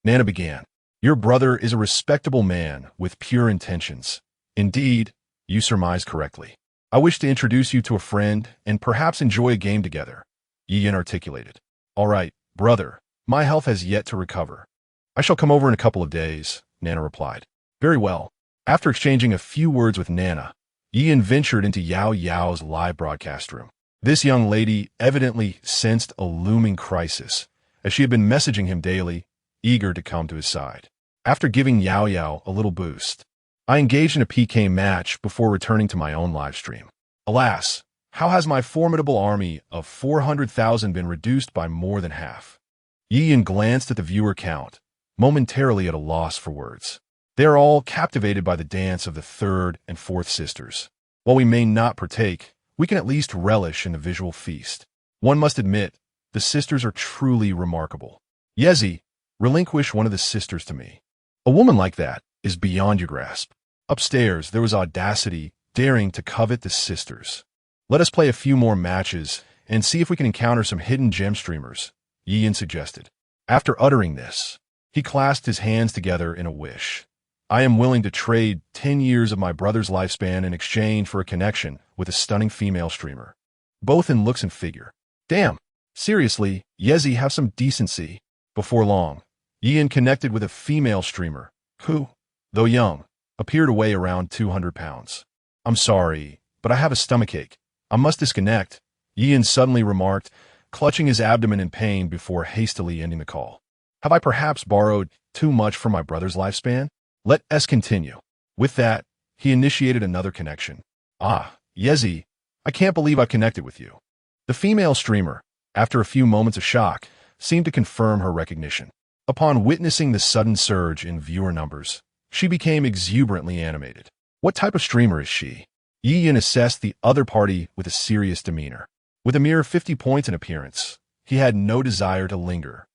Nana began. Your brother is a respectable man with pure intentions. Indeed, you surmised correctly. I wish to introduce you to a friend and perhaps enjoy a game together, Yi articulated. All right, brother, my health has yet to recover. I shall come over in a couple of days, Nana replied. Very well. After exchanging a few words with Nana, Yi ventured into Yao Yao's live broadcast room. This young lady evidently sensed a looming crisis, as she had been messaging him daily, eager to come to his side. After giving Yao Yao a little boost, I engaged in a PK match before returning to my own live stream. Alas, how has my formidable army of 400,000 been reduced by more than half? Yi glanced at the viewer count, momentarily at a loss for words. They are all captivated by the dance of the third and fourth sisters. While we may not partake, we can at least relish in the visual feast. One must admit, the sisters are truly remarkable. Yezi, relinquish one of the sisters to me. A woman like that, is beyond your grasp. Upstairs, there was audacity, daring to covet the sisters. Let us play a few more matches and see if we can encounter some hidden gem streamers, Yiyin suggested. After uttering this, he clasped his hands together in a wish. I am willing to trade 10 years of my brother's lifespan in exchange for a connection with a stunning female streamer. Both in looks and figure. Damn. Seriously, Yezi, have some decency. Before long, Yiyin connected with a female streamer, who, though young, appeared to weigh around 200 pounds. I'm sorry, but I have a stomachache. I must disconnect, Yiyin suddenly remarked, clutching his abdomen in pain before hastily ending the call. Have I perhaps borrowed too much from my brother's lifespan? Let us continue. With that, he initiated another connection. Ah, Yezi, I can't believe I've connected with you. The female streamer, after a few moments of shock, seemed to confirm her recognition. Upon witnessing the sudden surge in viewer numbers, she became exuberantly animated. What type of streamer is she? Yiyin assessed the other party with a serious demeanor. With a mere 50 points in appearance, he had no desire to linger.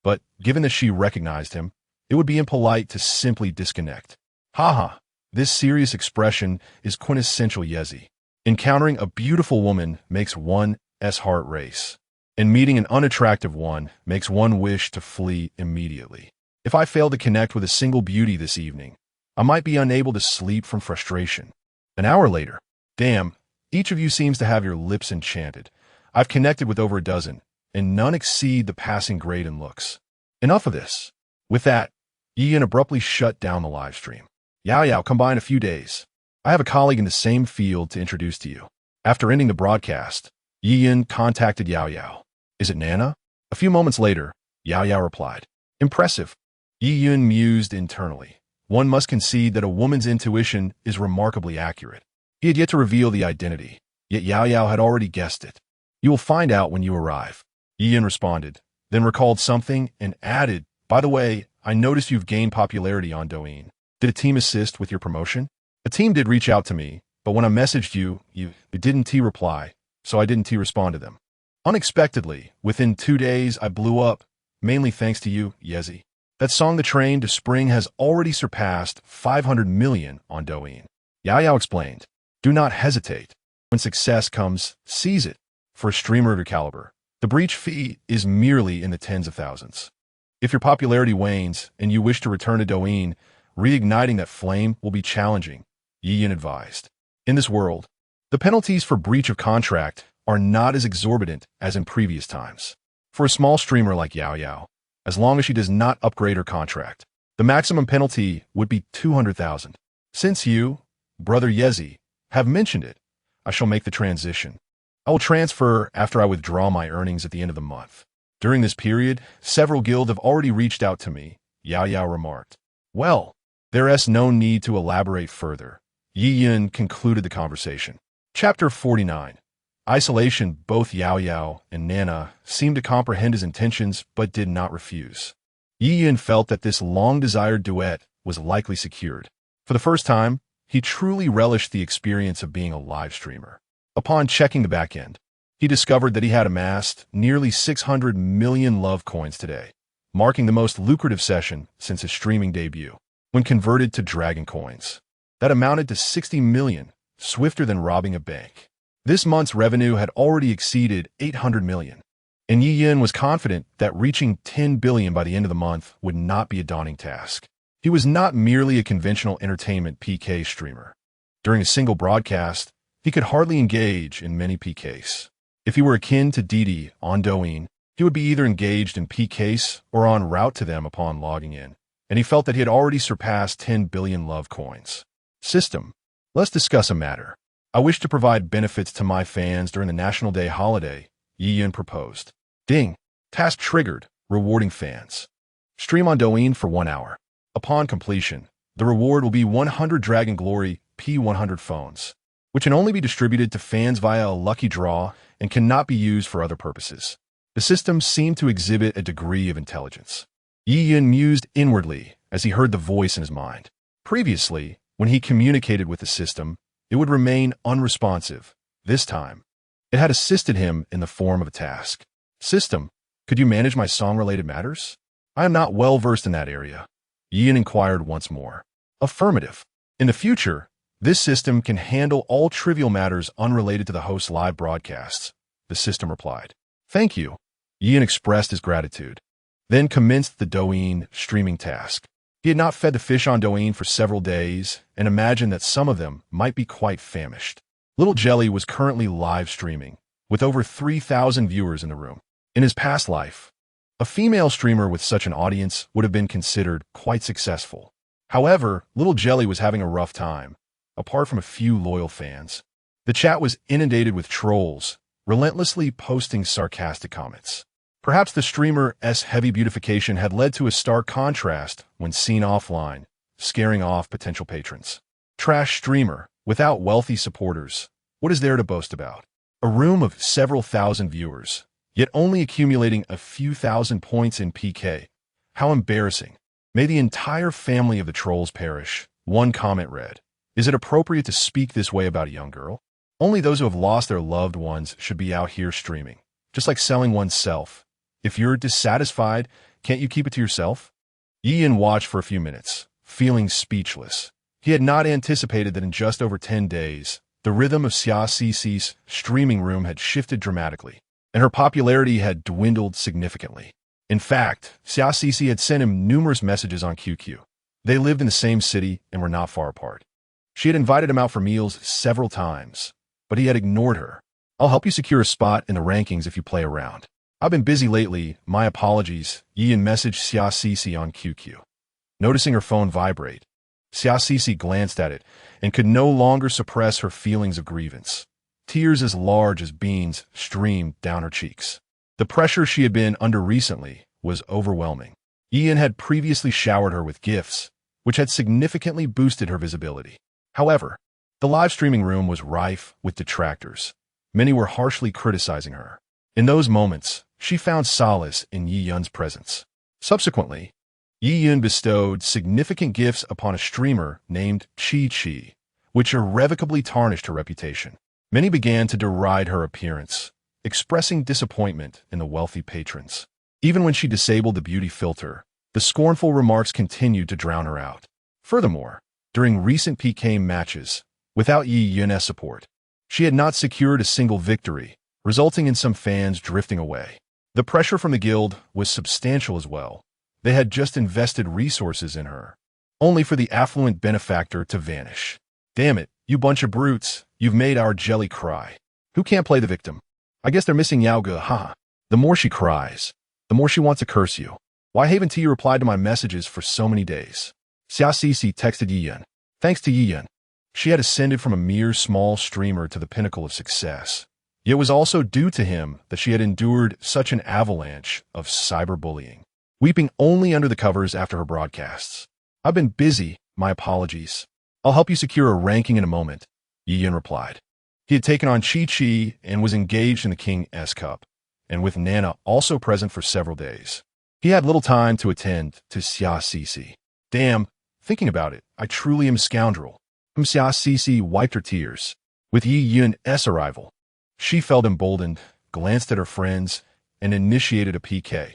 But, given that she recognized him, it would be impolite to simply disconnect. Haha, this serious expression is quintessential Yezi. Encountering a beautiful woman makes one's heart race, and meeting an unattractive one makes one wish to flee immediately. If I fail to connect with a single beauty this evening, I might be unable to sleep from frustration. An hour later, damn, each of you seems to have your lips enchanted. I've connected with over a dozen, and none exceed the passing grade in looks. Enough of this. With that, Yiyin abruptly shut down the live stream. Yao, come by in a few days. I have a colleague in the same field to introduce to you. After ending the broadcast, Yiyin contacted Yao. Is it Nana? A few moments later, Yao replied. Impressive. Yiyin mused internally. One must concede that a woman's intuition is remarkably accurate. He had yet to reveal the identity, yet Yao had already guessed it. You will find out when you arrive. Yiyin responded, then recalled something and added, by the way, I noticed you've gained popularity on Douyin. Did a team assist with your promotion? A team did reach out to me, but when I messaged you didn't reply, so I didn't respond to them. Unexpectedly, within 2 days, I blew up, mainly thanks to you, Yezi. That song The Train to Spring has already surpassed 500 million on Douyin. Yao explained, do not hesitate. When success comes, seize it. For a streamer of your caliber, the breach fee is merely in the tens of thousands. If your popularity wanes and you wish to return to Douyin, reigniting that flame will be challenging, Yiyin advised. In this world, the penalties for breach of contract are not as exorbitant as in previous times. For a small streamer like Yao, as long as she does not upgrade her contract, the maximum penalty would be 200,000. Since you, Brother Yezi, have mentioned it, I shall make the transition. I will transfer after I withdraw my earnings at the end of the month. During this period, several guilds have already reached out to me, Yao remarked. Well, there is no need to elaborate further. Yiyin concluded the conversation. Chapter 49. Isolation. Both Yao and Nana seemed to comprehend his intentions but did not refuse. Yiyin felt that this long-desired duet was likely secured. For the first time, he truly relished the experience of being a live streamer. Upon checking the back end, he discovered that he had amassed nearly 600 million love coins today, marking the most lucrative session since his streaming debut. When converted to Dragon coins, that amounted to 60 million, swifter than robbing a bank. This month's revenue had already exceeded 800 million, and Yiyin was confident that reaching 10 billion by the end of the month would not be a daunting task. He was not merely a conventional entertainment PK streamer. During a single broadcast, he could hardly engage in many PKs. If he were akin to Didi on Douyin, he would be either engaged in PKs or en route to them upon logging in, and he felt that he had already surpassed 10 billion love coins. System. Let's discuss a matter. I wish to provide benefits to my fans during the National Day holiday, Yiyin proposed. Ding. Task triggered, rewarding fans. Stream on Douyin for 1 hour. Upon completion, the reward will be 100 Dragon Glory P100 phones, which can only be distributed to fans via a lucky draw and cannot be used for other purposes. The system seemed to exhibit a degree of intelligence. Yiyin mused inwardly as he heard the voice in his mind. Previously, when he communicated with the system, it would remain unresponsive. This time, it had assisted him in the form of a task. System, could you manage my song-related matters? I am not well versed in that area. Yiyin inquired once more. Affirmative. In the future, this system can handle all trivial matters unrelated to the host's live broadcasts, the system replied. Thank you. Ian expressed his gratitude, then commenced the Douyin streaming task. He had not fed the fish on Douyin for several days and imagined that some of them might be quite famished. Little Jelly was currently live streaming, with over 3,000 viewers in the room. In his past life, a female streamer with such an audience would have been considered quite successful. However, Little Jelly was having a rough time, apart from a few loyal fans. The chat was inundated with trolls, relentlessly posting sarcastic comments. Perhaps the streamer's heavy beautification had led to a stark contrast when seen offline, scaring off potential patrons. Trash streamer, without wealthy supporters, what is there to boast about? A room of several thousand viewers, yet only accumulating a few thousand points in PK. How embarrassing. May the entire family of the trolls perish. One comment read, is it appropriate to speak this way about a young girl? Only those who have lost their loved ones should be out here streaming, just like selling oneself. If you're dissatisfied, can't you keep it to yourself? Ian watched for a few minutes, feeling speechless. He had not anticipated that in just over 10 days, the rhythm of Xia Cici's streaming room had shifted dramatically, and her popularity had dwindled significantly. In fact, Xia Cici had sent him numerous messages on QQ. They lived in the same city and were not far apart. She had invited him out for meals several times, but he had ignored her. I'll help you secure a spot in the rankings if you play around. I've been busy lately, my apologies, Ian messaged Xia Cici on QQ. Noticing her phone vibrate, Xia Cici glanced at it and could no longer suppress her feelings of grievance. Tears as large as beans streamed down her cheeks. The pressure she had been under recently was overwhelming. Ian had previously showered her with gifts, which had significantly boosted her visibility. However, the live streaming room was rife with detractors. Many were harshly criticizing her. In those moments, she found solace in Yi Yun's presence. Subsequently, Yi Yun bestowed significant gifts upon a streamer named Chi Chi, which irrevocably tarnished her reputation. Many began to deride her appearance, expressing disappointment in the wealthy patrons. Even when she disabled the beauty filter, the scornful remarks continued to drown her out. Furthermore, during recent PK matches, without Yi Yun's support, she had not secured a single victory, resulting in some fans drifting away. The pressure from the guild was substantial as well. They had just invested resources in her, only for the affluent benefactor to vanish. Damn it, you bunch of brutes, you've made our Jelly cry. Who can't play the victim? I guess they're missing Yao Ge, haha. The more she cries, the more she wants to curse you. Why haven't you replied to my messages for so many days? Xia Cici texted Yi Yun. Thanks to Yi Yun, she had ascended from a mere small streamer to the pinnacle of success. It was also due to him that she had endured such an avalanche of cyberbullying, weeping only under the covers after her broadcasts. I've been busy, my apologies. I'll help you secure a ranking in a moment, Yi Yun replied. He had taken on Chi Chi and was engaged in the King's Cup, and with Nana also present for several days. He had little time to attend to Xia Cici. Damn, thinking about it, I truly am a scoundrel. Xia Cici wiped her tears. With Yi Yun's arrival, she felt emboldened, glanced at her friends, and initiated a PK.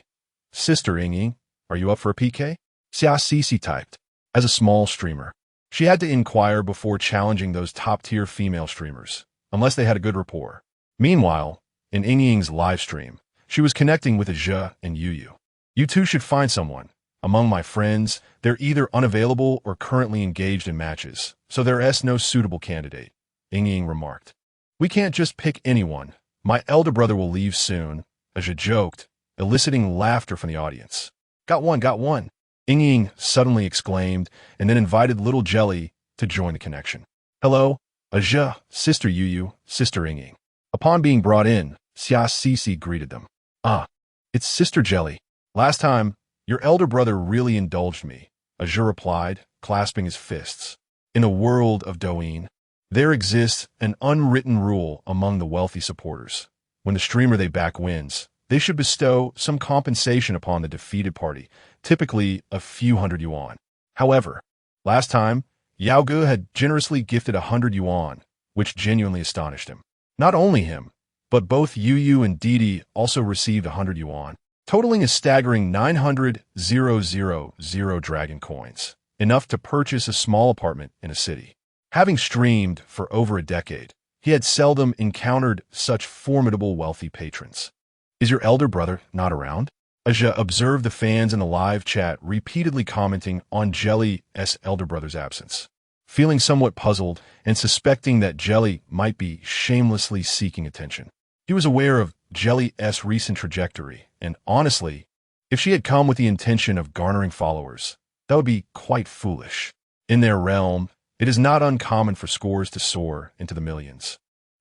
Sister Ying, are you up for a PK? Xia Cici typed. As a small streamer, she had to inquire before challenging those top-tier female streamers, unless they had a good rapport. Meanwhile, in Ying's live stream, she was connecting with Zhe and Yu. You two should find someone. Among my friends, they're either unavailable or currently engaged in matches, so there's no suitable candidate, Ying remarked. We can't just pick anyone. My elder brother will leave soon, Zhe joked, eliciting laughter from the audience. Got one, Ying suddenly exclaimed, and then invited Little Jelly to join the connection. Hello, Zhe, Sister Yu, Sister Ying. Upon being brought in, Xia Cici greeted them. Ah, it's Sister Jelly. Last time, your elder brother really indulged me, Zhe replied, clasping his fists. In the world of Douyin, there exists an unwritten rule among the wealthy supporters. When the streamer they back wins, they should bestow some compensation upon the defeated party, typically a few hundred yuan. However, last time, Yao Ge had generously gifted 100 yuan, which genuinely astonished him. Not only him, but both Yu and Didi also received 100 yuan, totaling a staggering 900,000 dragon coins. enough to purchase a small apartment in a city. Having streamed for over a decade, he had seldom encountered such formidable wealthy patrons. "Is your elder brother not around?" Aja observed the fans in the live chat repeatedly commenting on Jelly's elder brother's absence. Feeling somewhat puzzled and suspecting that Jelly might be shamelessly seeking attention. He was aware of Jelly's recent trajectory, and honestly, if she had come with the intention of garnering followers, that would be quite foolish. In their realm, it is not uncommon for scores to soar into the millions,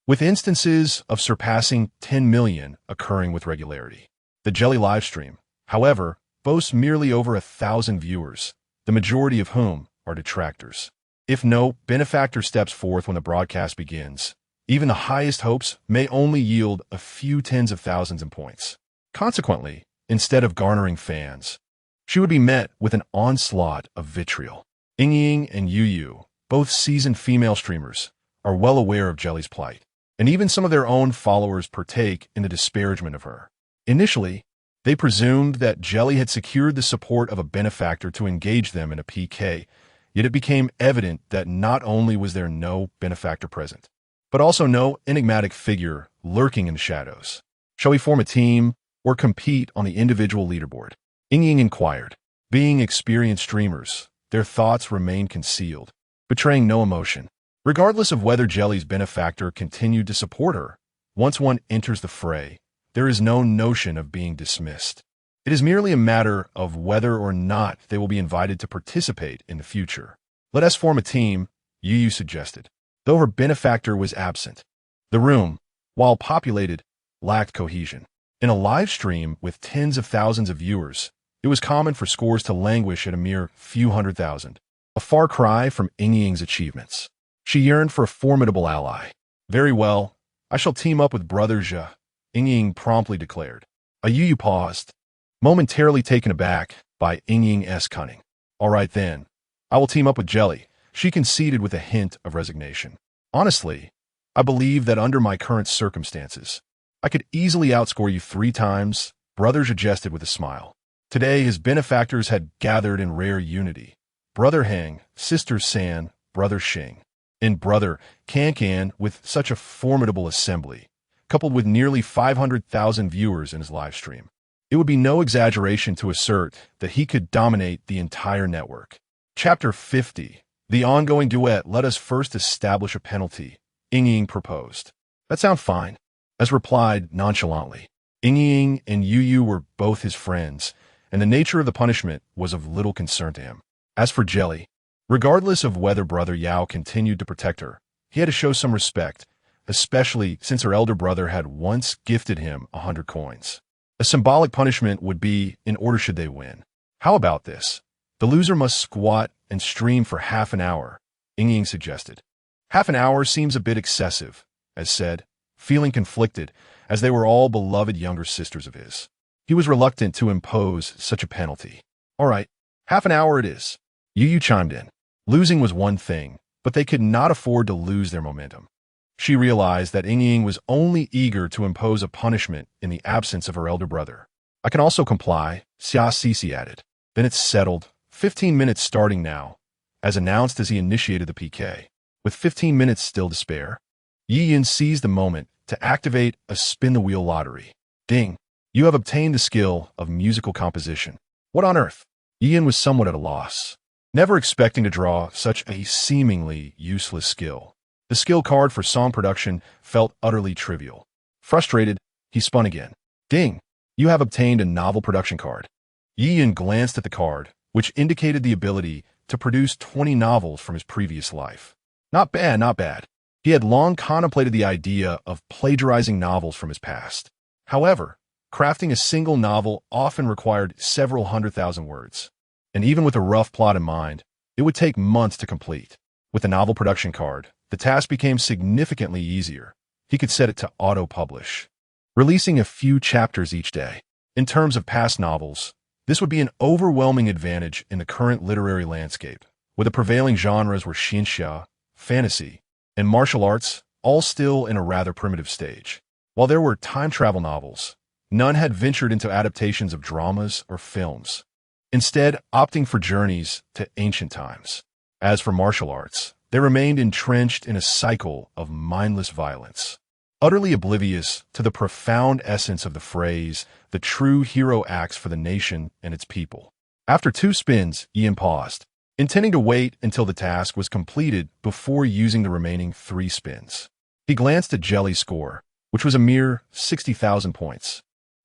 with instances of surpassing 10 million occurring with regularity. The Jelly livestream, however, boasts merely over 1,000 viewers, the majority of whom are detractors. If no benefactor steps forth when the broadcast begins, even the highest hopes may only yield a few tens of thousands in points. Consequently, instead of garnering fans, she would be met with an onslaught of vitriol. Ying and Yu, both seasoned female streamers, are well aware of Jelly's plight, and even some of their own followers partake in the disparagement of her. Initially, they presumed that Jelly had secured the support of a benefactor to engage them in a PK, yet it became evident that not only was there no benefactor present, but also no enigmatic figure lurking in the shadows. "Shall we form a team or compete on the individual leaderboard?" Ying inquired. Being experienced streamers, their thoughts remained concealed, betraying no emotion. Regardless of whether Jelly's benefactor continued to support her, once one enters the fray, there is no notion of being dismissed. It is merely a matter of whether or not they will be invited to participate in the future. "Let us form a team," Yu suggested, though her benefactor was absent. The room, while populated, lacked cohesion. In a live stream with tens of thousands of viewers, it was common for scores to languish at a mere few 100,000, a far cry from Ying's achievements. She yearned for a formidable ally. "Very well, I shall team up with Brother Zhe," Ying promptly declared. Yu paused, momentarily taken aback by Ying's cunning. "All right then, I will team up with Jelly," she conceded with a hint of resignation. "Honestly, I believe that under my current circumstances, I could easily outscore you 3 times, Brother Zhe jested with a smile. Today his benefactors had gathered in rare unity. Brother Heng, Sister San, Brother Xing, and Brother Can with such a formidable assembly, coupled with nearly 500,000 viewers in his live stream. It would be no exaggeration to assert that he could dominate the entire network. Chapter 50. The ongoing duet. Let us first establish a penalty, Ying proposed. "That sounds fine," as replied nonchalantly. Ying and Yu were both his friends, and the nature of the punishment was of little concern to him. As for Jelly, regardless of whether Brother Yao continued to protect her, he had to show some respect, especially since her elder brother had once gifted him 100 coins. A symbolic punishment would be in order should they win. "How about this? The loser must squat and stream for half an hour," Ying suggested. "Half an hour seems a bit excessive," as said, feeling conflicted, as they were all beloved younger sisters of his. He was reluctant to impose such a penalty. "All right, half an hour it is," Yu chimed in. Losing was one thing, but they could not afford to lose their momentum. She realized that Ying was only eager to impose a punishment in the absence of her elder brother. "I can also comply," Xia Sisi added. "Then it's settled. 15 minutes starting now," as announced as he initiated the PK. With 15 minutes still to spare, Yin seized the moment to activate a spin-the-wheel lottery. "Ding! You have obtained the skill of musical composition." "What on earth?" Yin was somewhat at a loss, never expecting to draw such a seemingly useless skill. The skill card for song production felt utterly trivial. Frustrated, he spun again. "Ding! You have obtained a novel production card." Yin glanced at the card, which indicated the ability to produce 20 novels from his previous life. Not bad, not bad. He had long contemplated the idea of plagiarizing novels from his past. However, crafting a single novel often required several 100,000 words, and even with a rough plot in mind, it would take months to complete. With the novel production card, the task became significantly easier. He could set it to auto-publish, releasing a few chapters each day. In terms of past novels, this would be an overwhelming advantage in the current literary landscape, where the prevailing genres were xianxia, fantasy, and martial arts, all still in a rather primitive stage. While there were time travel novels, none had ventured into adaptations of dramas or films. instead opting for journeys to ancient times. As for martial arts, they remained entrenched in a cycle of mindless violence, utterly oblivious to the profound essence of the phrase, "the true hero acts for the nation and its people." After 2 spins, Ian paused, intending to wait until the task was completed before using the remaining 3 spins. He glanced at Jelly's score, which was a mere 60,000 points.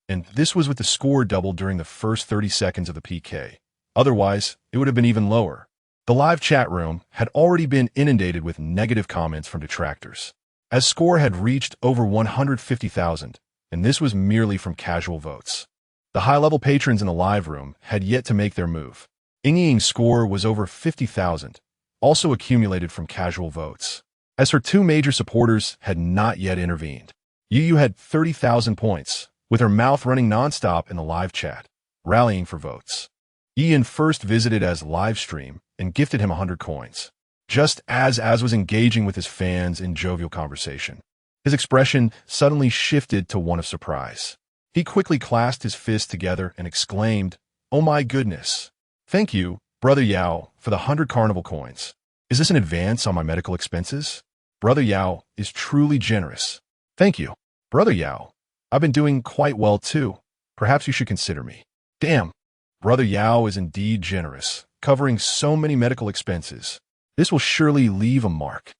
And this was with the score doubled during the first 30 seconds of the PK. Otherwise, it would have been even lower. The live chat room had already been inundated with negative comments from detractors, as score had reached over 150,000, and this was merely from casual votes. The high-level patrons in the live room had yet to make their move. Ying's score was over 50,000, also accumulated from casual votes, as her 2 major supporters had not yet intervened. Yu had 30,000 points, with her mouth running nonstop in the live chat, rallying for votes. Ian first visited as live stream and gifted him 100 coins, just as was engaging with his fans in jovial conversation. His expression suddenly shifted to one of surprise. He quickly clasped his fists together and exclaimed, "Oh my goodness! Thank you, Brother Yao, for the 100 carnival coins. Is this an advance on my medical expenses? Brother Yao is truly generous. Thank you, Brother Yao. I've been doing quite well too. Perhaps you should consider me." Damn, Brother Yao is indeed generous, covering so many medical expenses. This will surely leave a mark.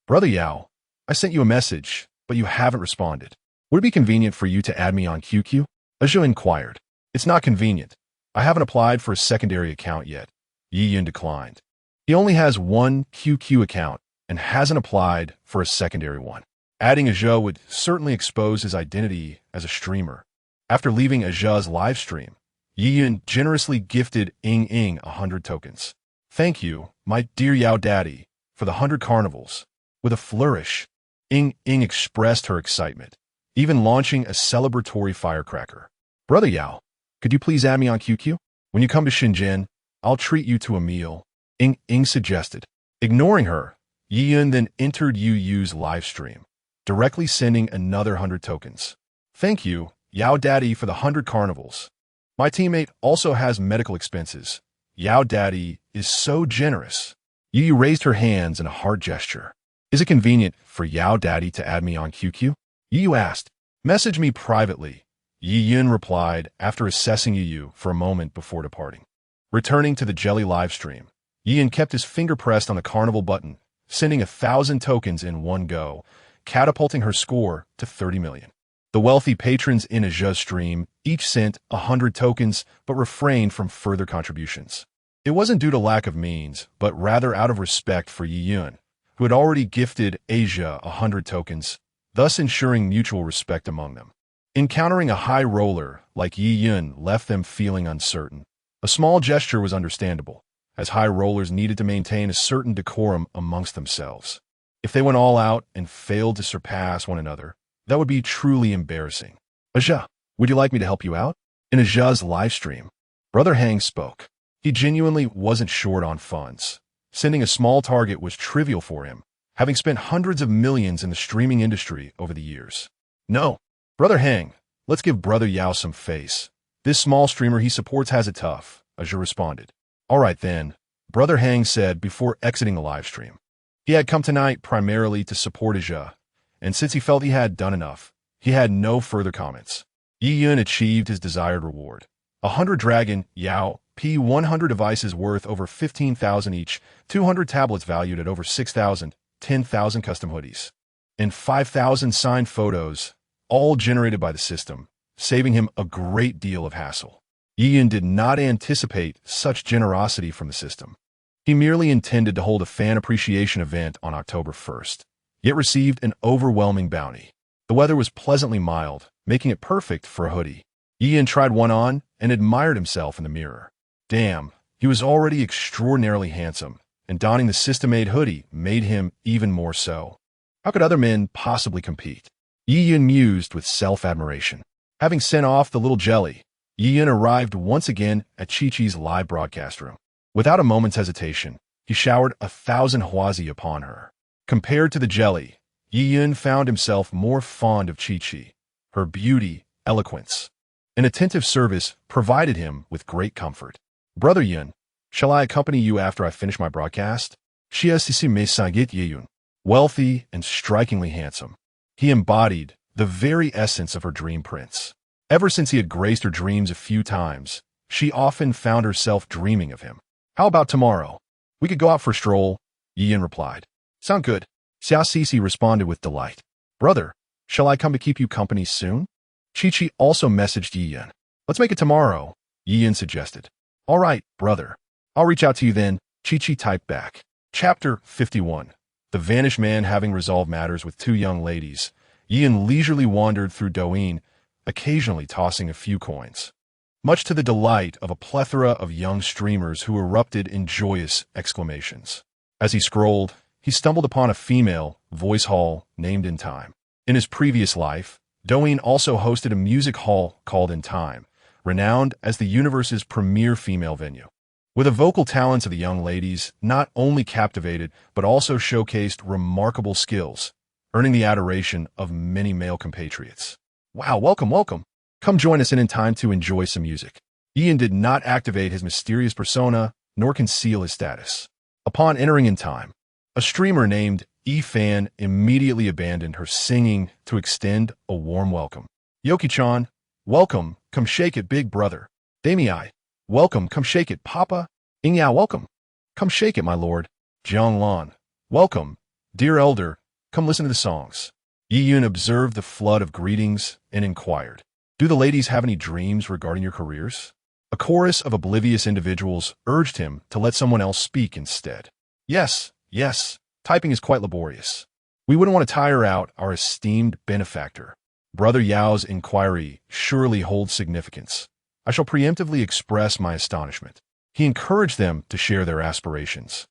Brother Yao, I sent you a message, but you haven't responded. Would it be convenient for you to add me on QQ? Aja inquired. It's not convenient. I haven't applied for a secondary account yet. Yi Yun declined. He only has 1 QQ account and hasn't applied for a secondary one. Adding Aja would certainly expose his identity as a streamer. After leaving Aja's live stream, Yi Yun generously gifted Ying 100 tokens. Thank you, my dear Yao Daddy, for the 100 carnivals. With a flourish, Ying expressed her excitement, even launching a celebratory firecracker. Brother Yao, could you please add me on QQ? When you come to Shenzhen, I'll treat you to a meal, Ying suggested. Ignoring her, Yi Yun then entered Yu's live stream, directly sending another 100 tokens. Thank you, Yao Daddy, for the 100 carnivals. My teammate also has medical expenses. Yao Daddy is so generous. Yu raised her hands in a heart gesture. Is it convenient for Yao Daddy to add me on QQ? Yu asked. Message me privately. Yi Yun replied after assessing Yu for a moment before departing. Returning to the Jelly livestream, Yi Yun kept his finger pressed on the carnival button, sending 1,000 tokens in one go, catapulting her score to 30 million. The wealthy patrons in Aja's stream each sent 100 tokens but refrained from further contributions. It wasn't due to lack of means, but rather out of respect for Yi Yun, who had already gifted Aja 100 tokens, thus ensuring mutual respect among them. Encountering a high roller like Yi Yun left them feeling uncertain. A small gesture was understandable, as high rollers needed to maintain a certain decorum amongst themselves. If they went all out and failed to surpass one another, that would be truly embarrassing. Aja, would you like me to help you out? In Aja's livestream, Brother Hang spoke. He genuinely wasn't short on funds. Sending a small target was trivial for him, having spent hundreds of millions in the streaming industry over the years. No, Brother Hang, let's give Brother Yao some face. This small streamer he supports has it tough, Aja responded. All right then, Brother Hang said before exiting the livestream. He had come tonight primarily to support Aja, and since he felt he had done enough, he had no further comments. Yi Yun achieved his desired reward. 100 Dragon Yao P100 devices worth over 15,000 each, 200 tablets valued at over 6,000, 10,000 custom hoodies, and 5,000 signed photos, all generated by the system, saving him a great deal of hassle. Yi Yun did not anticipate such generosity from the system. He merely intended to hold a fan appreciation event on October 1st, yet received an overwhelming bounty. The weather was pleasantly mild, making it perfect for a hoodie. Yi Yun tried one on and admired himself in the mirror. Damn, he was already extraordinarily handsome, and donning the system-made hoodie made him even more so. How could other men possibly compete? Yi Yun mused with self-admiration. Having sent off the little jelly, Yi Yun arrived once again at Chi-Chi's live broadcast room. Without a moment's hesitation, he showered 1,000 huazi upon her. Compared to the jelly, Yi Yun found himself more fond of Chi-Chi. Her beauty, eloquence, and attentive service provided him with great comfort. Brother Yun, shall I accompany you after I finish my broadcast? Yun. Wealthy and strikingly handsome, he embodied the very essence of her dream prince. Ever since he had graced her dreams a few times, she often found herself dreaming of him. How about tomorrow? We could go out for a stroll, Yin replied. Sound good. Xiao Sisi responded with delight. Brother, shall I come to keep you company soon? Chi-Chi also messaged Yin. Let's make it tomorrow, Yin suggested. All right, brother. I'll reach out to you then, Chi-Chi typed back. Chapter 51. The vanished man having resolved matters with two young ladies, Yin leisurely wandered through Douyin, occasionally tossing a few coins, much to the delight of a plethora of young streamers who erupted in joyous exclamations. As he scrolled, he stumbled upon a female voice hall named In Time. In his previous life, Douyin also hosted a music hall called In Time, renowned as the universe's premier female venue. With the vocal talents of the young ladies not only captivated but also showcased remarkable skills, earning the adoration of many male compatriots. Wow, welcome, welcome. Come join us in Time to enjoy some music. Ian did not activate his mysterious persona nor conceal his status. Upon entering In Time, a streamer named E-Fan immediately abandoned her singing to extend a warm welcome. Yoki-chan, welcome, come shake it, big brother. Damii, welcome, come shake it, papa. Ingyao, welcome. Come shake it, my lord. Jianglan, welcome. Dear elder, come listen to the songs. Yi-Yun observed the flood of greetings and inquired, do the ladies have any dreams regarding your careers? A chorus of oblivious individuals urged him to let someone else speak instead. Yes, yes, typing is quite laborious. We wouldn't want to tire out our esteemed benefactor. Brother Yao's inquiry surely holds significance. I shall preemptively express my astonishment. He encouraged them to share their aspirations,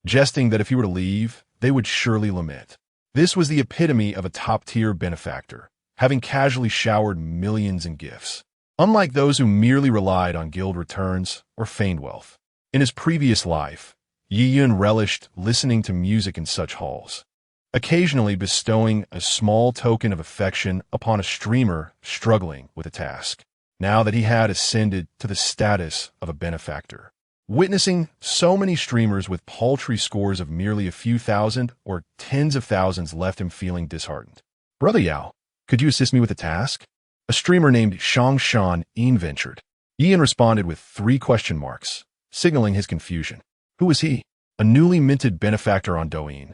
jesting that if he were to leave, they would surely lament. This was the epitome of a top-tier benefactor, having casually showered millions in gifts, unlike those who merely relied on guild returns or feigned wealth. In his previous life, Yi-Yun relished listening to music in such halls, occasionally bestowing a small token of affection upon a streamer struggling with a task. Now that he had ascended to the status of a benefactor, witnessing so many streamers with paltry scores of merely a few thousand or tens of thousands left him feeling disheartened. Brother Yao, could you assist me with a task? A streamer named Shongshan Yin ventured. Ian responded with 3 question marks, signaling his confusion. Who was he? A newly minted benefactor on Douyin.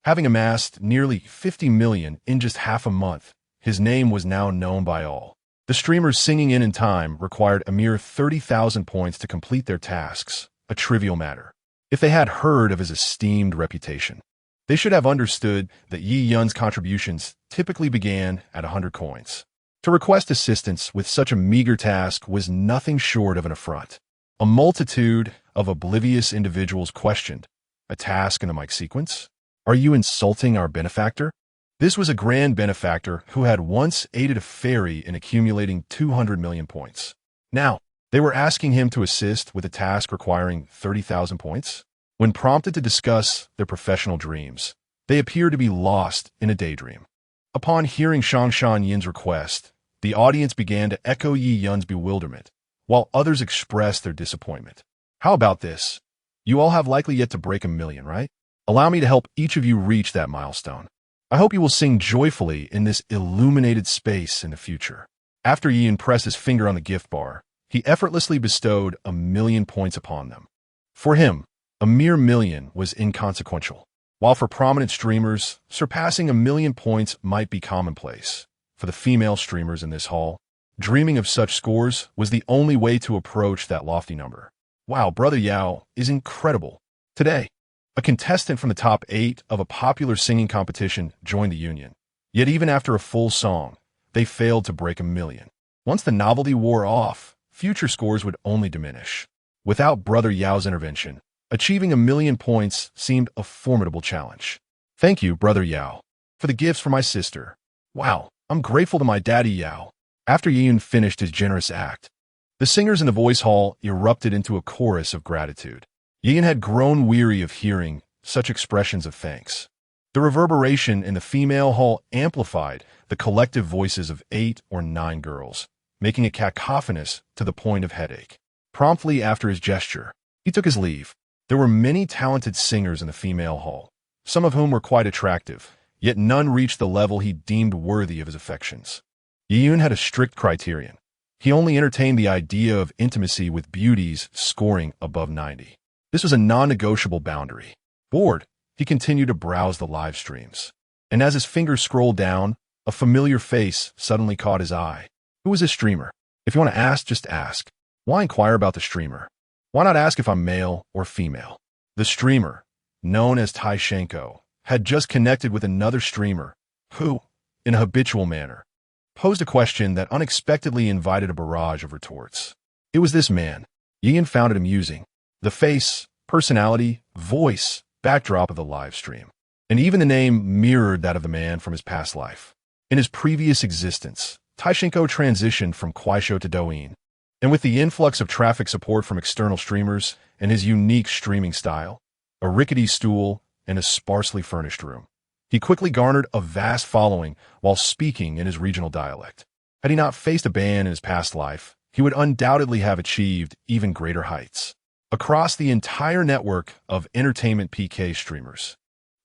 Having amassed nearly 50 million in just half a month, his name was now known by all. The streamers singing In Time required a mere 30,000 points to complete their tasks, a trivial matter. If they had heard of his esteemed reputation, they should have understood that Yi Yun's contributions typically began at 100 coins. To request assistance with such a meager task was nothing short of an affront. A multitude of oblivious individuals questioned, a task in a mic sequence? Are you insulting our benefactor? This was a grand benefactor who had once aided a fairy in accumulating 200 million points. Now, they were asking him to assist with a task requiring 30,000 points? When prompted to discuss their professional dreams, they appeared to be lost in a daydream. Upon hearing Shongshan Yin's request, the audience began to echo Yi Yun's bewilderment, while others expressed their disappointment. How about this? You all have likely yet to break 1 million, right? Allow me to help each of you reach that milestone. I hope you will sing joyfully in this illuminated space in the future. After Yi Yun pressed his finger on the gift bar, he effortlessly bestowed 1 million points upon them. For him, a mere million was inconsequential, while for prominent streamers, surpassing 1 million points might be commonplace. For the female streamers in this hall, dreaming of such scores was the only way to approach that lofty number. Wow, Brother Yao is incredible. Today, a contestant from the top 8 of a popular singing competition joined the union. Yet even after a full song, they failed to break 1 million. Once the novelty wore off, future scores would only diminish. Without Brother Yao's intervention, achieving 1 million points seemed a formidable challenge. Thank you, Brother Yao, for the gifts for my sister. Wow, I'm grateful to my daddy Yao. After Yiyun finished his generous act, the singers in the voice hall erupted into a chorus of gratitude. Yiyun had grown weary of hearing such expressions of thanks. The reverberation in the female hall amplified the collective voices of 8 or 9 girls, making it cacophonous to the point of headache. Promptly after his gesture, he took his leave. There were many talented singers in the female hall, some of whom were quite attractive, yet none reached the level he deemed worthy of his affections. Yiyun had a strict criterion. He only entertained the idea of intimacy with beauties scoring above 90. This was a non-negotiable boundary. Bored, he continued to browse the live streams. And as his fingers scrolled down, a familiar face suddenly caught his eye. Who was this streamer? If you want to ask, just ask. Why inquire about the streamer? Why not ask if I'm male or female? The streamer, known as Taishenko, had just connected with another streamer who, in a habitual manner, posed a question that unexpectedly invited a barrage of retorts. It was this man. Yiyun found it amusing. The face, personality, voice, backdrop of the live stream. And even the name mirrored that of the man from his past life. In his previous existence, Taishenko transitioned from Kuaishou to Douyin. And with the influx of traffic support from external streamers and his unique streaming style, a rickety stool, and a sparsely furnished room, he quickly garnered a vast following while speaking in his regional dialect. Had he not faced a ban in his past life, he would undoubtedly have achieved even greater heights. Across the entire network of entertainment PK streamers,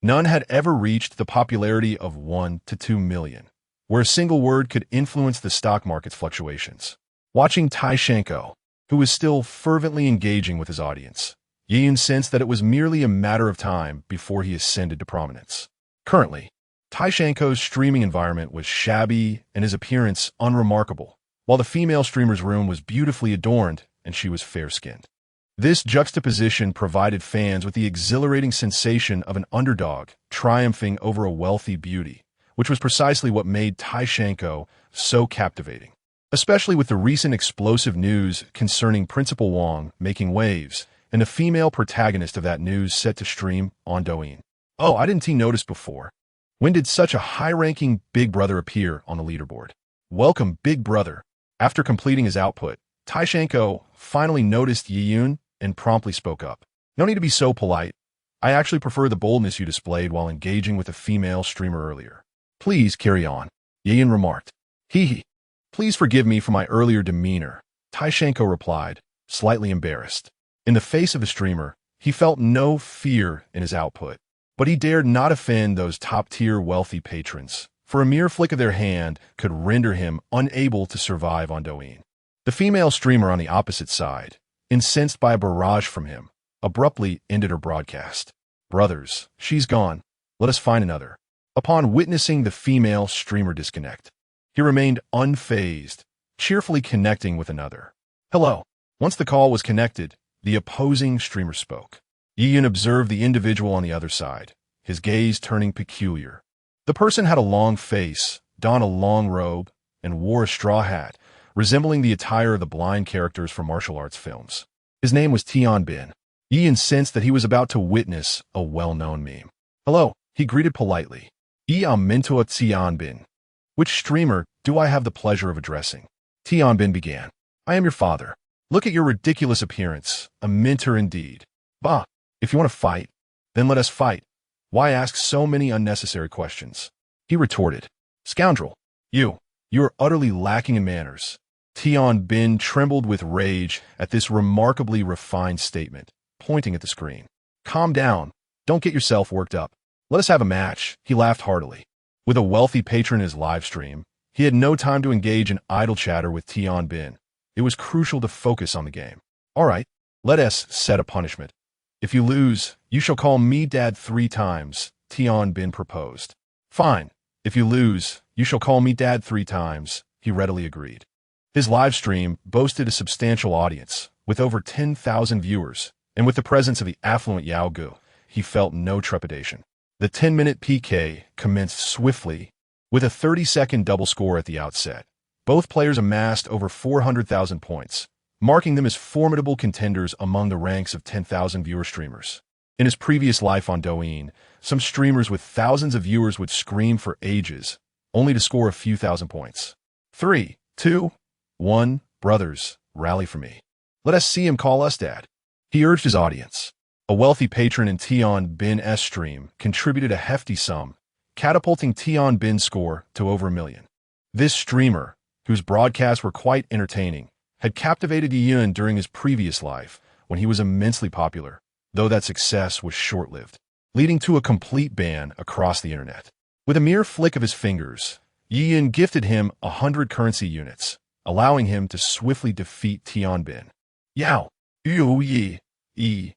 none had ever reached the popularity of 1 to 2 million, where a single word could influence the stock market's fluctuations. Watching Taishenko, who was still fervently engaging with his audience, Yiyun sensed that it was merely a matter of time before he ascended to prominence. Currently, Taishenko's streaming environment was shabby and his appearance unremarkable, while the female streamer's room was beautifully adorned and she was fair-skinned. This juxtaposition provided fans with the exhilarating sensation of an underdog triumphing over a wealthy beauty, which was precisely what made Taishenko so captivating. Especially with the recent explosive news concerning Principal Wang making waves and the female protagonist of that news set to stream on Douyin. Oh, I didn't notice before. When did such a high-ranking Big Brother appear on the leaderboard? Welcome, Big Brother. After completing his output, Taishenko finally noticed Yiyun and promptly spoke up. No need to be so polite. I actually prefer the boldness you displayed while engaging with a female streamer earlier. Please carry on, Yiyun remarked. Hee. Please forgive me for my earlier demeanor, Taishenko replied, slightly embarrassed. In the face of the streamer, he felt no fear in his output, but he dared not offend those top-tier wealthy patrons, for a mere flick of their hand could render him unable to survive on Douyin. The female streamer on the opposite side, incensed by a barrage from him, abruptly ended her broadcast. Brothers, she's gone. Let us find another. Upon witnessing the female streamer disconnect, he remained unfazed, cheerfully connecting with another. Hello. Once the call was connected, the opposing streamer spoke. Yiyun observed the individual on the other side, his gaze turning peculiar. The person had a long face, donned a long robe, and wore a straw hat, resembling the attire of the blind characters from martial arts films. His name was Bin. Yiyun sensed that he was about to witness a well-known meme. Hello, he greeted politely. Am Mentua Bin. Which streamer do I have the pleasure of addressing? Bin began. I am your father. Look at your ridiculous appearance, a mentor indeed. Bah, if you want to fight, then let us fight. Why ask so many unnecessary questions? He retorted. Scoundrel, you are utterly lacking in manners. Bin trembled with rage at this remarkably refined statement, pointing at the screen. Calm down. Don't get yourself worked up. Let us have a match. He laughed heartily. With a wealthy patron in his live stream, he had no time to engage in idle chatter with Bin. It was crucial to focus on the game. All right, let us set a punishment. If you lose, you shall call me Dad 3 times, Bin proposed. Fine. If you lose, you shall call me Dad 3 times, he readily agreed. His live stream boasted a substantial audience, with over 10,000 viewers, and with the presence of the affluent Yao Gu, he felt no trepidation. The 10-minute PK commenced swiftly, with a 30-second double score at the outset. Both players amassed over 400,000 points, marking them as formidable contenders among the ranks of 10,000 viewer streamers. In his previous life on Douyin, some streamers with thousands of viewers would scream for ages, only to score a few thousand points. 3, 2, 1, brothers, rally for me. Let us see him call us Dad. He urged his audience. A wealthy patron in Bin's stream contributed a hefty sum, catapulting Bin's score to over 1 million. This streamer, whose broadcasts were quite entertaining, had captivated Yun during his previous life when he was immensely popular, though that success was short-lived, leading to a complete ban across the internet. With a mere flick of his fingers, Yun gifted him 100 currency units, allowing him to swiftly defeat Tianbin. Yao, Yu Yi, Yi.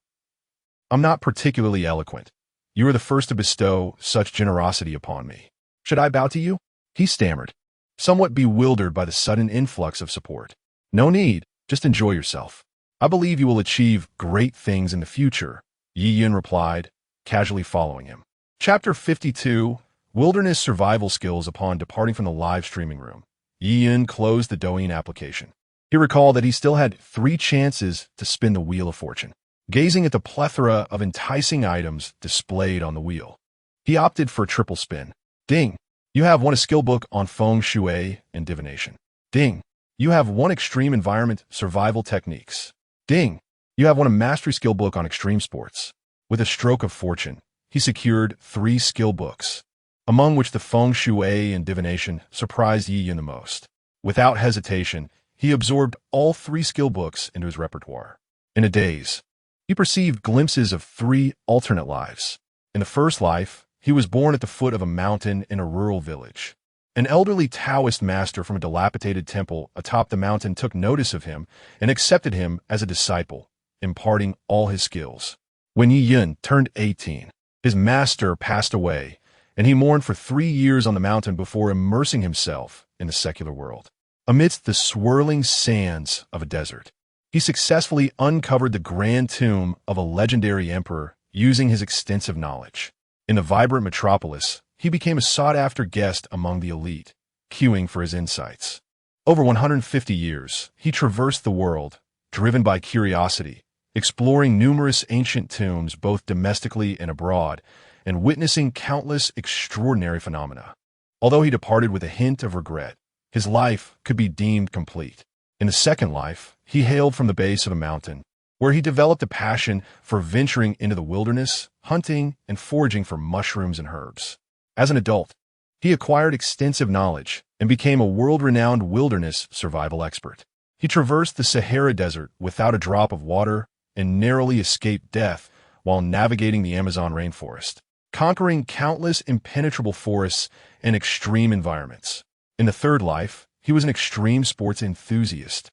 I'm not particularly eloquent. You are the first to bestow such generosity upon me. Should I bow to you? He stammered, somewhat bewildered by the sudden influx of support. No need, just enjoy yourself. I believe you will achieve great things in the future, Yi Yun replied, casually following him. Chapter 52, Wilderness Survival Skills. Upon departing from the live streaming room, Yi Yun closed the Douyin application. He recalled that he still had 3 chances to spin the Wheel of Fortune. Gazing at the plethora of enticing items displayed on the wheel, he opted for a triple spin. Ding! You have won a skill book on feng shui and divination. Ding! You have won extreme environment survival techniques. Ding! You have won a mastery skill book on extreme sports. With a stroke of fortune, he secured 3 skill books, among which the feng shui and divination surprised Yi Yun the most. Without hesitation, he absorbed all 3 skill books into his repertoire. In a daze, he perceived glimpses of 3 alternate lives. In the first life, he was born at the foot of a mountain in a rural village. An elderly Taoist master from a dilapidated temple atop the mountain took notice of him and accepted him as a disciple, imparting all his skills. When Yi Yun turned 18, his master passed away, and he mourned for 3 years on the mountain before immersing himself in the secular world. Amidst the swirling sands of a desert, he successfully uncovered the grand tomb of a legendary emperor using his extensive knowledge. In the vibrant metropolis, he became a sought-after guest among the elite, queuing for his insights. Over 150 years, he traversed the world, driven by curiosity, exploring numerous ancient tombs both domestically and abroad, and witnessing countless extraordinary phenomena. Although he departed with a hint of regret, his life could be deemed complete. In the second life, he hailed from the base of a mountain, where he developed a passion for venturing into the wilderness, hunting, and foraging for mushrooms and herbs. As an adult, he acquired extensive knowledge and became a world-renowned wilderness survival expert. He traversed the Sahara Desert without a drop of water and narrowly escaped death while navigating the Amazon rainforest, conquering countless impenetrable forests and extreme environments. In the third life, he was an extreme sports enthusiast,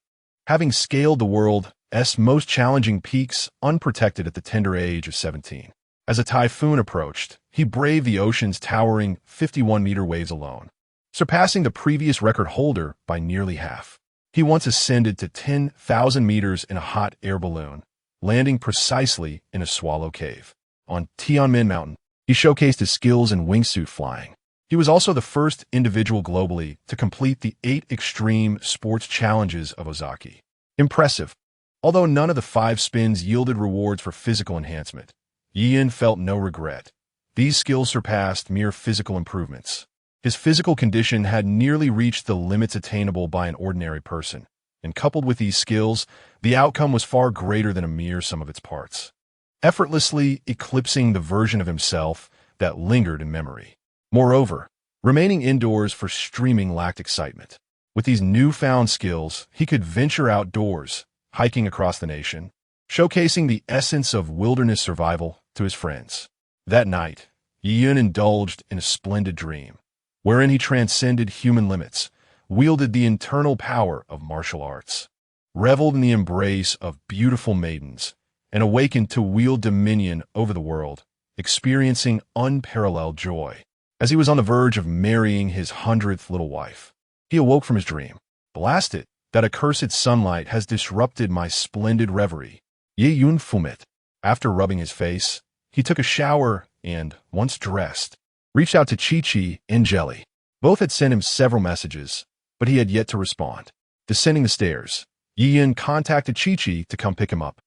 having scaled the world's most challenging peaks unprotected at the tender age of 17. As a typhoon approached, he braved the ocean's towering 51-meter waves alone, surpassing the previous record holder by nearly half. He once ascended to 10,000 meters in a hot air balloon, landing precisely in a swallow cave. On Tianmen Mountain, he showcased his skills in wingsuit flying. He was also the first individual globally to complete the 8 extreme sports challenges of Ozaki. Impressive. Although none of the 5 spins yielded rewards for physical enhancement, Yi Yun felt no regret. These skills surpassed mere physical improvements. His physical condition had nearly reached the limits attainable by an ordinary person, and coupled with these skills, the outcome was far greater than a mere sum of its parts, effortlessly eclipsing the version of himself that lingered in memory. Moreover, remaining indoors for streaming lacked excitement. With these newfound skills, he could venture outdoors, hiking across the nation, showcasing the essence of wilderness survival to his friends. That night, Yi Yun indulged in a splendid dream, wherein he transcended human limits, wielded the internal power of martial arts, reveled in the embrace of beautiful maidens, and awakened to wield dominion over the world, experiencing unparalleled joy. As he was on the verge of marrying his 100th little wife, he awoke from his dream. Blast it, that accursed sunlight has disrupted my splendid reverie. Ye Yun Fumit. After rubbing his face, he took a shower and, once dressed, reached out to Chi-Chi and Jelly. Both had sent him several messages, but he had yet to respond. Descending the stairs, Yi Yun contacted Chi-Chi to come pick him up.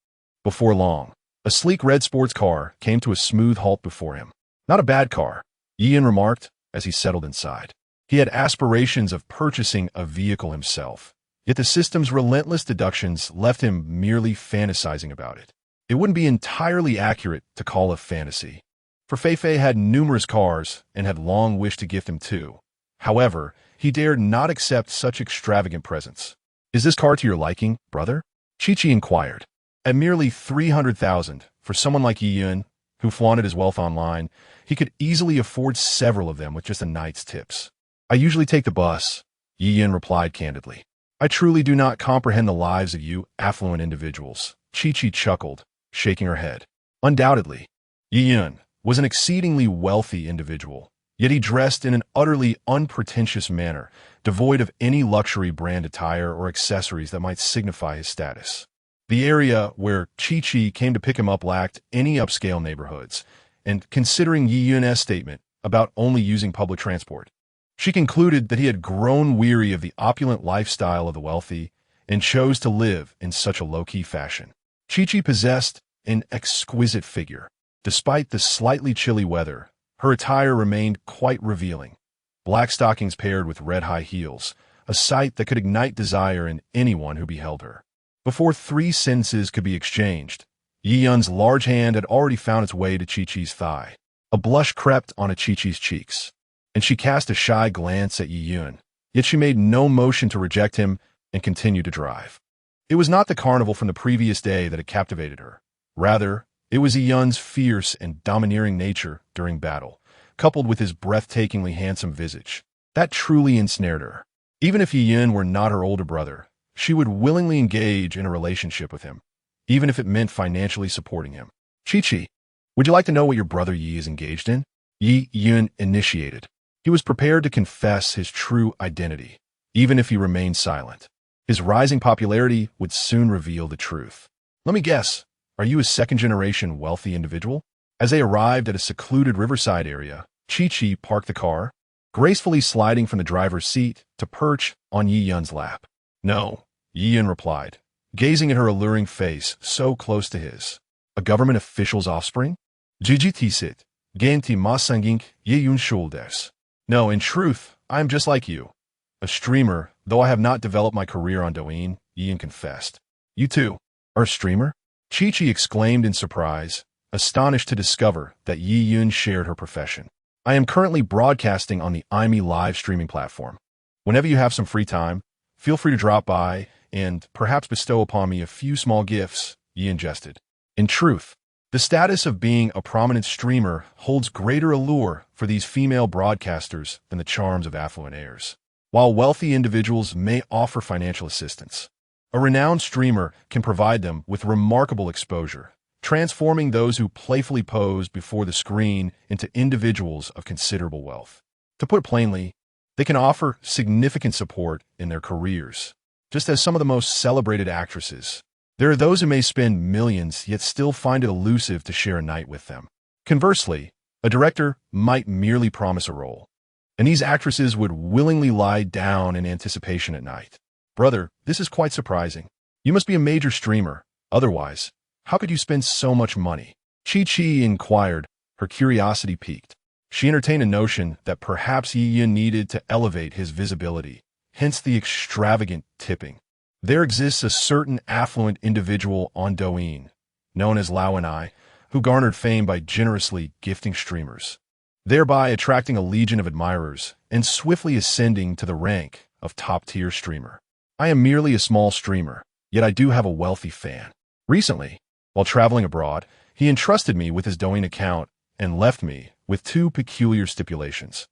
Before long, a sleek red sports car came to a smooth halt before him. Not a bad car, Yi Yun remarked as he settled inside. He had aspirations of purchasing a vehicle himself, yet the system's relentless deductions left him merely fantasizing about it. It wouldn't be entirely accurate to call it fantasy, for Fei-Fei had numerous cars and had long wished to gift him 2. However, he dared not accept such extravagant presents. Is this car to your liking, brother? Chi-Chi inquired. At merely 300,000, for someone like Yi Yun, who flaunted his wealth online, he could easily afford several of them with just a night's tips. I usually take the bus, Yi Yun replied candidly. I truly do not comprehend the lives of you affluent individuals. Chi-Chi chuckled, shaking her head. Undoubtedly, Yi Yun was an exceedingly wealthy individual, yet he dressed in an utterly unpretentious manner, devoid of any luxury brand attire or accessories that might signify his status. The area where Chi-Chi came to pick him up lacked any upscale neighborhoods, and considering Yi Yun's statement about only using public transport, she concluded that he had grown weary of the opulent lifestyle of the wealthy and chose to live in such a low-key fashion. Chi-Chi possessed an exquisite figure. Despite the slightly chilly weather, her attire remained quite revealing. Black stockings paired with red high heels, a sight that could ignite desire in anyone who beheld her. Before 3 sentences could be exchanged, Yi Yun's large hand had already found its way to Chi-Chi's thigh. A blush crept onto Chi-Chi's cheeks, and she cast a shy glance at Yi Yun, yet she made no motion to reject him and continued to drive. It was not the carnival from the previous day that had captivated her. Rather, it was Yi Yun's fierce and domineering nature during battle, coupled with his breathtakingly handsome visage. That truly ensnared her. Even if Yi Yun were not her older brother, she would willingly engage in a relationship with him, even if it meant financially supporting him. Chi-Chi, would you like to know what your brother Yi is engaged in? Yi Yun initiated. He was prepared to confess his true identity, even if he remained silent. His rising popularity would soon reveal the truth. Let me guess, are you a second-generation wealthy individual? As they arrived at a secluded riverside area, Chi-Chi parked the car, gracefully sliding from the driver's seat to perch on Yi Yun's lap. No, Yi Yun replied, gazing at her alluring face so close to his. A government official's offspring? Jijitisit, genti masangink Yi Yun shoulders. No, in truth, I am just like you. A streamer, though I have not developed my career on Douyin, Yi Yun confessed. You too, are a streamer? Chi-Chi exclaimed in surprise, astonished to discover that Yi Yun shared her profession. I am currently broadcasting on the IME live streaming platform. Whenever you have some free time, feel free to drop by and perhaps bestow upon me a few small gifts, Yi jested. In truth, the status of being a prominent streamer holds greater allure for these female broadcasters than the charms of affluent heirs. While wealthy individuals may offer financial assistance, a renowned streamer can provide them with remarkable exposure, transforming those who playfully pose before the screen into individuals of considerable wealth. To put it plainly, they can offer significant support in their careers, just as some of the most celebrated actresses. There are those who may spend millions yet still find it elusive to share a night with them. Conversely, a director might merely promise a role, and these actresses would willingly lie down in anticipation at night. Brother, this is quite surprising. You must be a major streamer. Otherwise, how could you spend so much money? Chi-Chi inquired, her curiosity piqued. She entertained a notion that perhaps Yi Yun needed to elevate his visibility, hence the extravagant tipping. There exists a certain affluent individual on Douyin, known as Lao and I, who garnered fame by generously gifting streamers, thereby attracting a legion of admirers and swiftly ascending to the rank of top-tier streamer. I am merely a small streamer, yet I do have a wealthy fan. Recently, while traveling abroad, he entrusted me with his Douyin account and left me with 2 peculiar stipulations.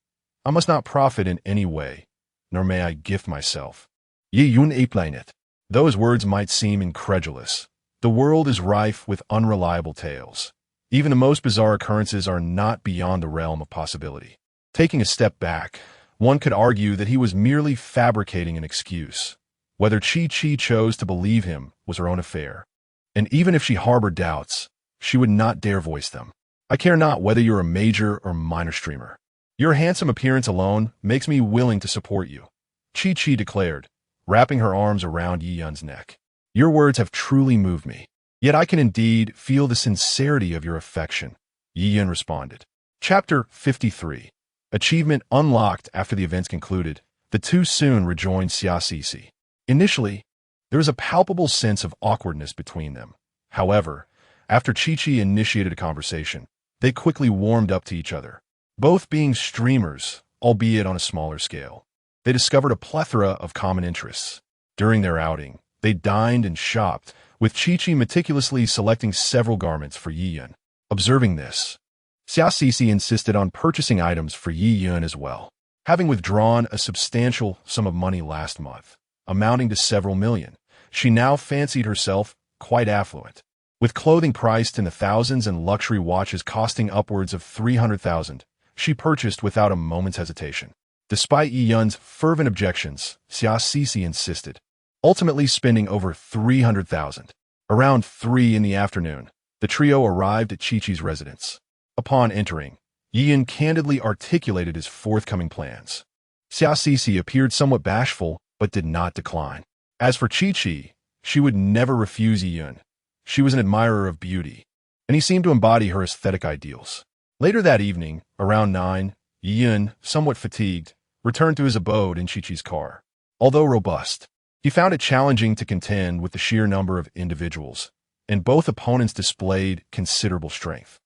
I must not profit in any way, nor may I gift myself. Yi Yun aplanet. Those words might seem incredulous. The world is rife with unreliable tales. Even the most bizarre occurrences are not beyond the realm of possibility. Taking a step back, one could argue that he was merely fabricating an excuse. Whether Chi-Chi chose to believe him was her own affair. And even if she harbored doubts, she would not dare voice them. I care not whether you're a major or minor streamer. Your handsome appearance alone makes me willing to support you, Chi-Chi declared, wrapping her arms around Yi Yun's neck. Your words have truly moved me. Yet I can indeed feel the sincerity of your affection, Yi Yun responded. Chapter 53. Achievement unlocked. After the events concluded, the two soon rejoined Xia. Initially, there was a palpable sense of awkwardness between them. However, after Chi-Chi initiated a conversation, they quickly warmed up to each other. Both being streamers, albeit on a smaller scale, they discovered a plethora of common interests. During their outing, they dined and shopped, with Chi-Chi meticulously selecting several garments for Yi-Yun. Observing this, Xiao insisted on purchasing items for Yi-Yun as well. Having withdrawn a substantial sum of money last month, amounting to several million, she now fancied herself quite affluent. With clothing priced in the thousands and luxury watches costing upwards of 300,000, she purchased without a moment's hesitation. Despite Yi-Yun's fervent objections, Xiao insisted, ultimately spending over 300,000. Around 3 in the afternoon, the trio arrived at Chi-Chi's residence. Upon entering, Yi-Yun candidly articulated his forthcoming plans. Xiao appeared somewhat bashful, but did not decline. As for Chi-Chi, she would never refuse Yi-Yun. She was an admirer of beauty, and he seemed to embody her aesthetic ideals. Later that evening, around 9, Yi-Yun, somewhat fatigued, returned to his abode in Chi-Chi's car. Although robust, he found it challenging to contend with the sheer number of individuals, and both opponents displayed considerable strength.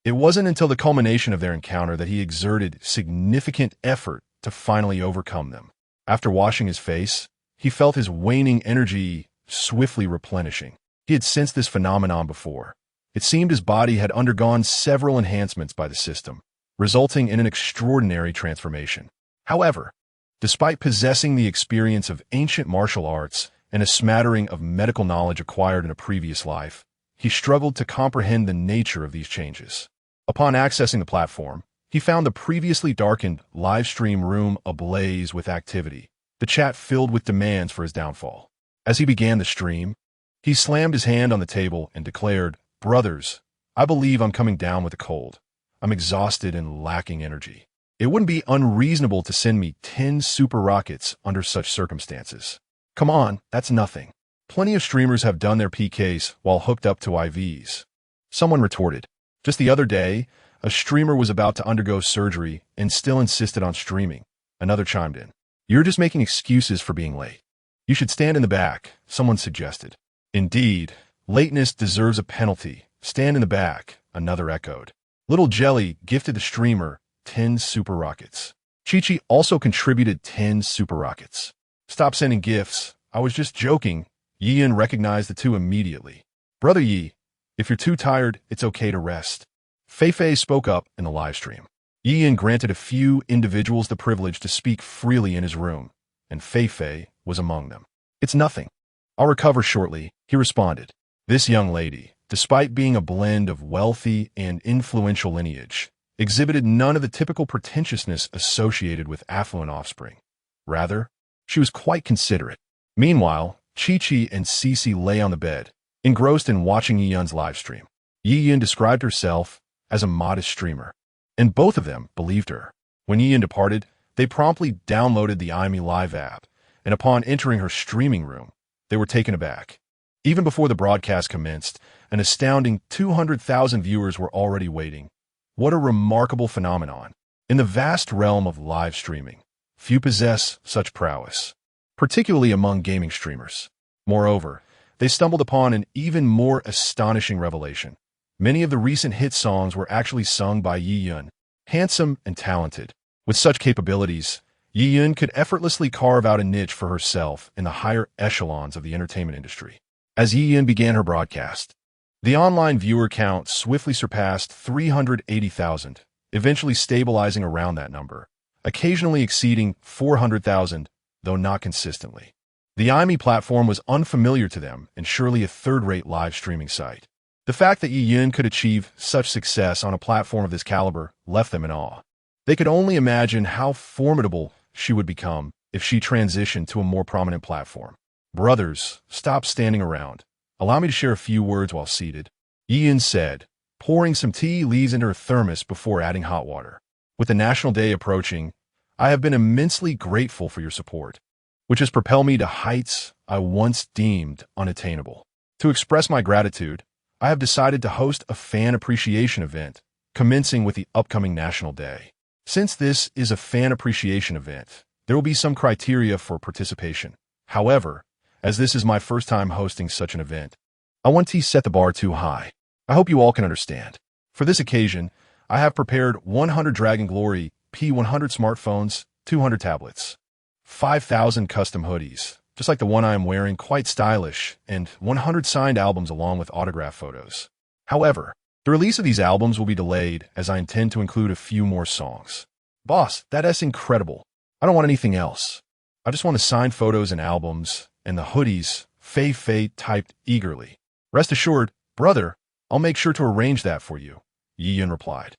It wasn't until the culmination of their encounter that he exerted significant effort to finally overcome them. After washing his face, he felt his waning energy swiftly replenishing. He had sensed this phenomenon before. It seemed his body had undergone several enhancements by the system, resulting in an extraordinary transformation. However, despite possessing the experience of ancient martial arts and a smattering of medical knowledge acquired in a previous life, he struggled to comprehend the nature of these changes. Upon accessing the platform, he found the previously darkened live stream room ablaze with activity, the chat filled with demands for his downfall. As he began the stream, he slammed his hand on the table and declared, "Brothers, I believe I'm coming down with a cold. I'm exhausted and lacking energy. It wouldn't be unreasonable to send me 10 super rockets under such circumstances. Come on, that's nothing. Plenty of streamers have done their PKs while hooked up to IVs." Someone retorted, "Just the other day, a streamer was about to undergo surgery and still insisted on streaming." Another chimed in, "You're just making excuses for being late. You should stand in the back," someone suggested. "Indeed, lateness deserves a penalty. Stand in the back," another echoed. Little Jelly gifted the streamer 10 super rockets. Chi-Chi also contributed 10 super rockets. "Stop sending gifts. I was just joking." Yi-Yun recognized the two immediately. "Brother Yi, if you're too tired, it's okay to rest." Fei spoke up in the live stream. Yi-Yun granted a few individuals the privilege to speak freely in his room, and Fei was among them. "It's nothing. I'll recover shortly," he responded. This young lady, despite being a blend of wealthy and influential lineage, exhibited none of the typical pretentiousness associated with affluent offspring. Rather, she was quite considerate. Meanwhile, Chi-Chi and Cece lay on the bed, engrossed in watching Yi-Yun's live stream. Yi-Yun described herself as a modest streamer, and both of them believed her. When Yi-Yun departed, they promptly downloaded the IME Live app, and upon entering her streaming room, they were taken aback. Even before the broadcast commenced, an astounding 200,000 viewers were already waiting. What a remarkable phenomenon. In the vast realm of live streaming, few possess such prowess, particularly among gaming streamers. Moreover, they stumbled upon an even more astonishing revelation. Many of the recent hit songs were actually sung by Yi-Yun. Handsome and talented, with such capabilities, Yi-Yun could effortlessly carve out a niche for herself in the higher echelons of the entertainment industry. As Yi-Yun began her broadcast, the online viewer count swiftly surpassed 380,000, eventually stabilizing around that number, occasionally exceeding 400,000, though not consistently. The IME platform was unfamiliar to them and surely a third-rate live streaming site. The fact that Yi-Yun could achieve such success on a platform of this caliber left them in awe. They could only imagine how formidable she would become if she transitioned to a more prominent platform. "Brothers, stop standing around. Allow me to share a few words while seated," Yi-Yun said, pouring some tea leaves into her thermos before adding hot water. "With the National Day approaching, I have been immensely grateful for your support, which has propelled me to heights I once deemed unattainable. To express my gratitude, I have decided to host a fan appreciation event, commencing with the upcoming National Day. Since this is a fan appreciation event, there will be some criteria for participation. However, as this is my first time hosting such an event, I want to set the bar too high. I hope you all can understand. For this occasion, I have prepared 100 Dragon Glory P100 smartphones, 200 tablets, 5,000 custom hoodies, just like the one I am wearing, quite stylish, and 100 signed albums along with autograph photos. However, the release of these albums will be delayed as I intend to include a few more songs. Boss, that's incredible. I don't want anything else. I just want the signed photos and albums, and the hoodies, Fei typed eagerly. Rest assured, brother, I'll make sure to arrange that for you, Yiyan replied.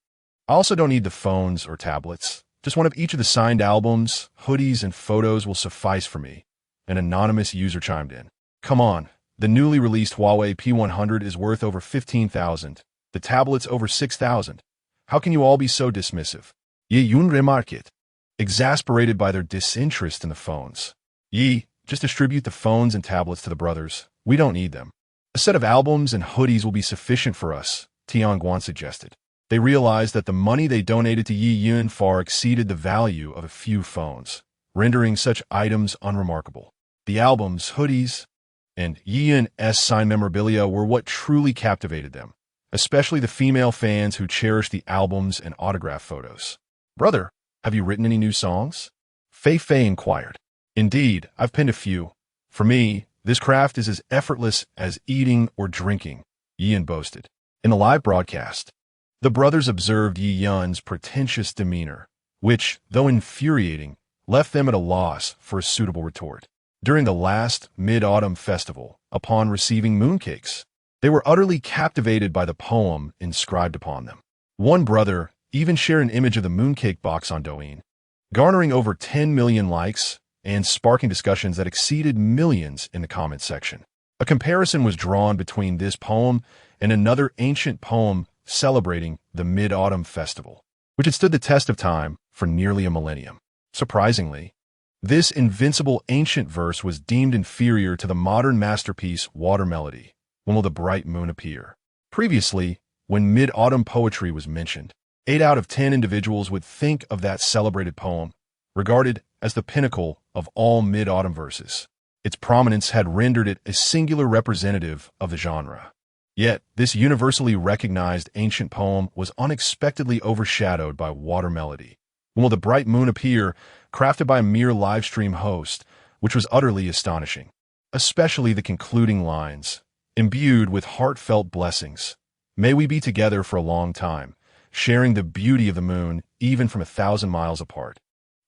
I also don't need the phones or tablets. Just one of each of the signed albums, hoodies, and photos will suffice for me. An anonymous user chimed in. Come on, the newly released Huawei P100 is worth over 15,000. The tablet's over 6,000. How can you all be so dismissive? Yiyan remarked, exasperated by their disinterest in the phones. Yi, just distribute the phones and tablets to the brothers. We don't need them. A set of albums and hoodies will be sufficient for us, Tianguan suggested. They realized that the money they donated to Yiyan far exceeded the value of a few phones, rendering such items unremarkable. The albums, hoodies, and Yiyan's signed memorabilia were what truly captivated them, especially the female fans who cherished the albums and autograph photos. Brother, have you written any new songs? Fei inquired. Indeed, I've penned a few. For me, this craft is as effortless as eating or drinking, Yiyan boasted. In the live broadcast, the brothers observed Yiyan's pretentious demeanor, which, though infuriating, left them at a loss for a suitable retort. During the last Mid-Autumn Festival, upon receiving mooncakes, they were utterly captivated by the poem inscribed upon them. One brother even shared an image of the mooncake box on Douyin, garnering over 10 million likes and sparking discussions that exceeded millions in the comment section. A comparison was drawn between this poem and another ancient poem celebrating the Mid-Autumn Festival, which had stood the test of time for nearly a millennium. Surprisingly, this invincible ancient verse was deemed inferior to the modern masterpiece Water Melody, When Will the Bright Moon Appear? Previously, when mid-autumn poetry was mentioned, 8 out of 10 individuals would think of that celebrated poem, regarded as the pinnacle of all mid-autumn verses. Its prominence had rendered it a singular representative of the genre. Yet, this universally recognized ancient poem was unexpectedly overshadowed by Water Melody, When Will the Bright Moon Appear, crafted by a mere live stream host, which was utterly astonishing. Especially the concluding lines, imbued with heartfelt blessings. May we be together for a long time, sharing the beauty of the moon even from 1,000 miles apart,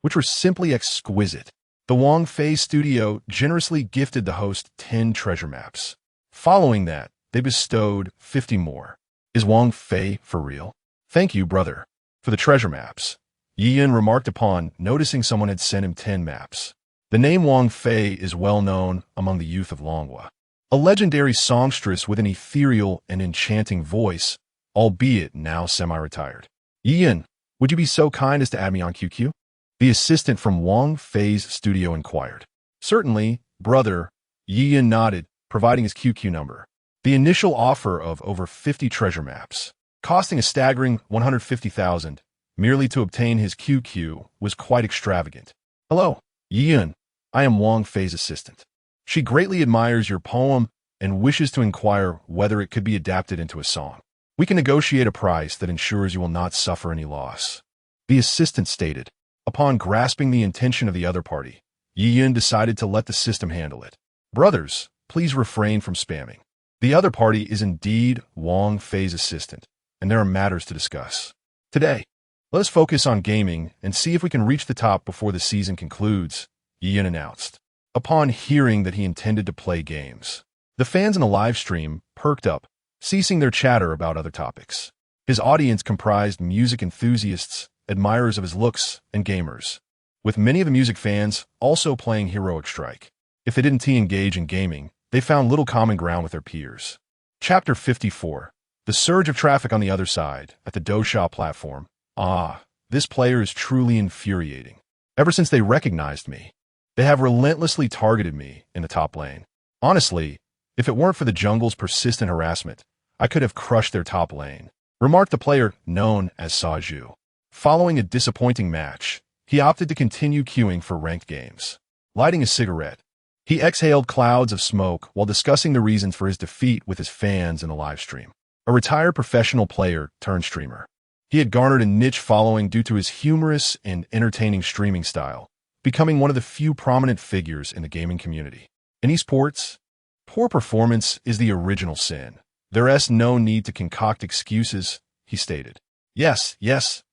which were simply exquisite. The Wang Fei studio generously gifted the host 10 treasure maps. Following that, they bestowed 50 more. Is Wang Fei for real? Thank you, brother, for the treasure maps, Yiyan remarked upon noticing someone had sent him 10 maps. The name Wang Fei is well known among the youth of Longhua, a legendary songstress with an ethereal and enchanting voice, albeit now semi-retired. Yiyan, would you be so kind as to add me on QQ? The assistant from Wang Fei's studio inquired. Certainly, brother, Yiyan nodded, providing his QQ number. The initial offer of over 50 treasure maps, costing a staggering 150,000, merely to obtain his QQ, was quite extravagant. Hello, Yiyan. I am Wang Fei's assistant. She greatly admires your poem and wishes to inquire whether it could be adapted into a song. We can negotiate a price that ensures you will not suffer any loss. The assistant stated. Upon grasping the intention of the other party, Yiyan decided to let the system handle it. Brothers, please refrain from spamming. The other party is indeed Wang Fei's assistant, and there are matters to discuss. Today, let us focus on gaming and see if we can reach the top before the season concludes, Yiyan announced. Upon hearing that he intended to play games, the fans in the live stream perked up, ceasing their chatter about other topics. His audience comprised music enthusiasts, admirers of his looks, and gamers, with many of the music fans also playing Heroic Strike. If they didn't engage in gaming, they found little common ground with their peers. Chapter 54. The surge of traffic on the other side, at the Douyin platform. This player is truly infuriating. Ever since they recognized me, they have relentlessly targeted me in the top lane. Honestly, if it weren't for the jungle's persistent harassment, I could have crushed their top lane, remarked the player known as Saju. Following a disappointing match, he opted to continue queuing for ranked games. Lighting a cigarette, he exhaled clouds of smoke while discussing the reasons for his defeat with his fans in the live stream. A retired professional player turned streamer, he had garnered a niche following due to his humorous and entertaining streaming style, becoming one of the few prominent figures in the gaming community. In esports, poor performance is the original sin. There's no need to concoct excuses, he stated. Yes,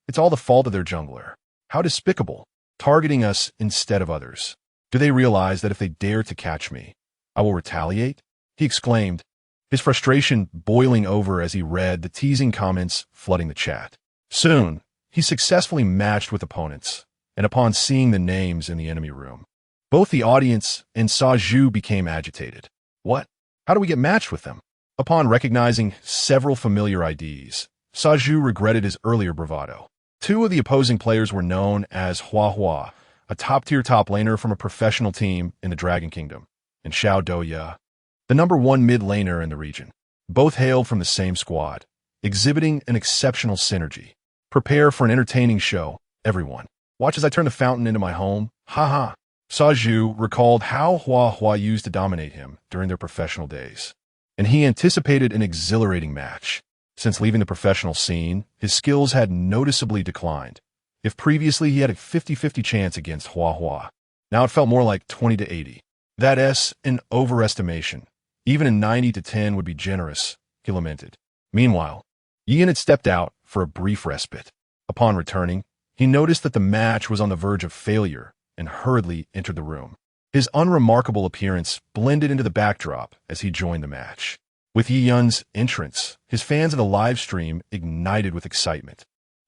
it's all the fault of their jungler. How despicable, targeting us instead of others. Do they realize that if they dare to catch me, I will retaliate? He exclaimed, his frustration boiling over as he read the teasing comments flooding the chat. Soon, he successfully matched with opponents, and upon seeing the names in the enemy room, both the audience and Saju became agitated. What? How do we get matched with them? Upon recognizing several familiar IDs, Saju regretted his earlier bravado. Two of the opposing players were known as Hua, a top-tier top laner from a professional team in the Dragon Kingdom, and Xiao Douyin, the #1 mid laner in the region. Both hailed from the same squad, exhibiting an exceptional synergy. Prepare for an entertaining show, everyone. Watch as I turn the fountain into my home. Ha. Saju recalled how Hua used to dominate him during their professional days, and he anticipated an exhilarating match. Since leaving the professional scene, his skills had noticeably declined. If previously he had a 50-50 chance against Hua, now it felt more like 20-80. That's an overestimation. Even a 90-10 would be generous, he lamented. Meanwhile, Yin had stepped out for a brief respite. Upon returning, he noticed that the match was on the verge of failure and hurriedly entered the room. His unremarkable appearance blended into the backdrop as he joined the match. With Yi Yun's entrance, his fans of the live stream ignited with excitement,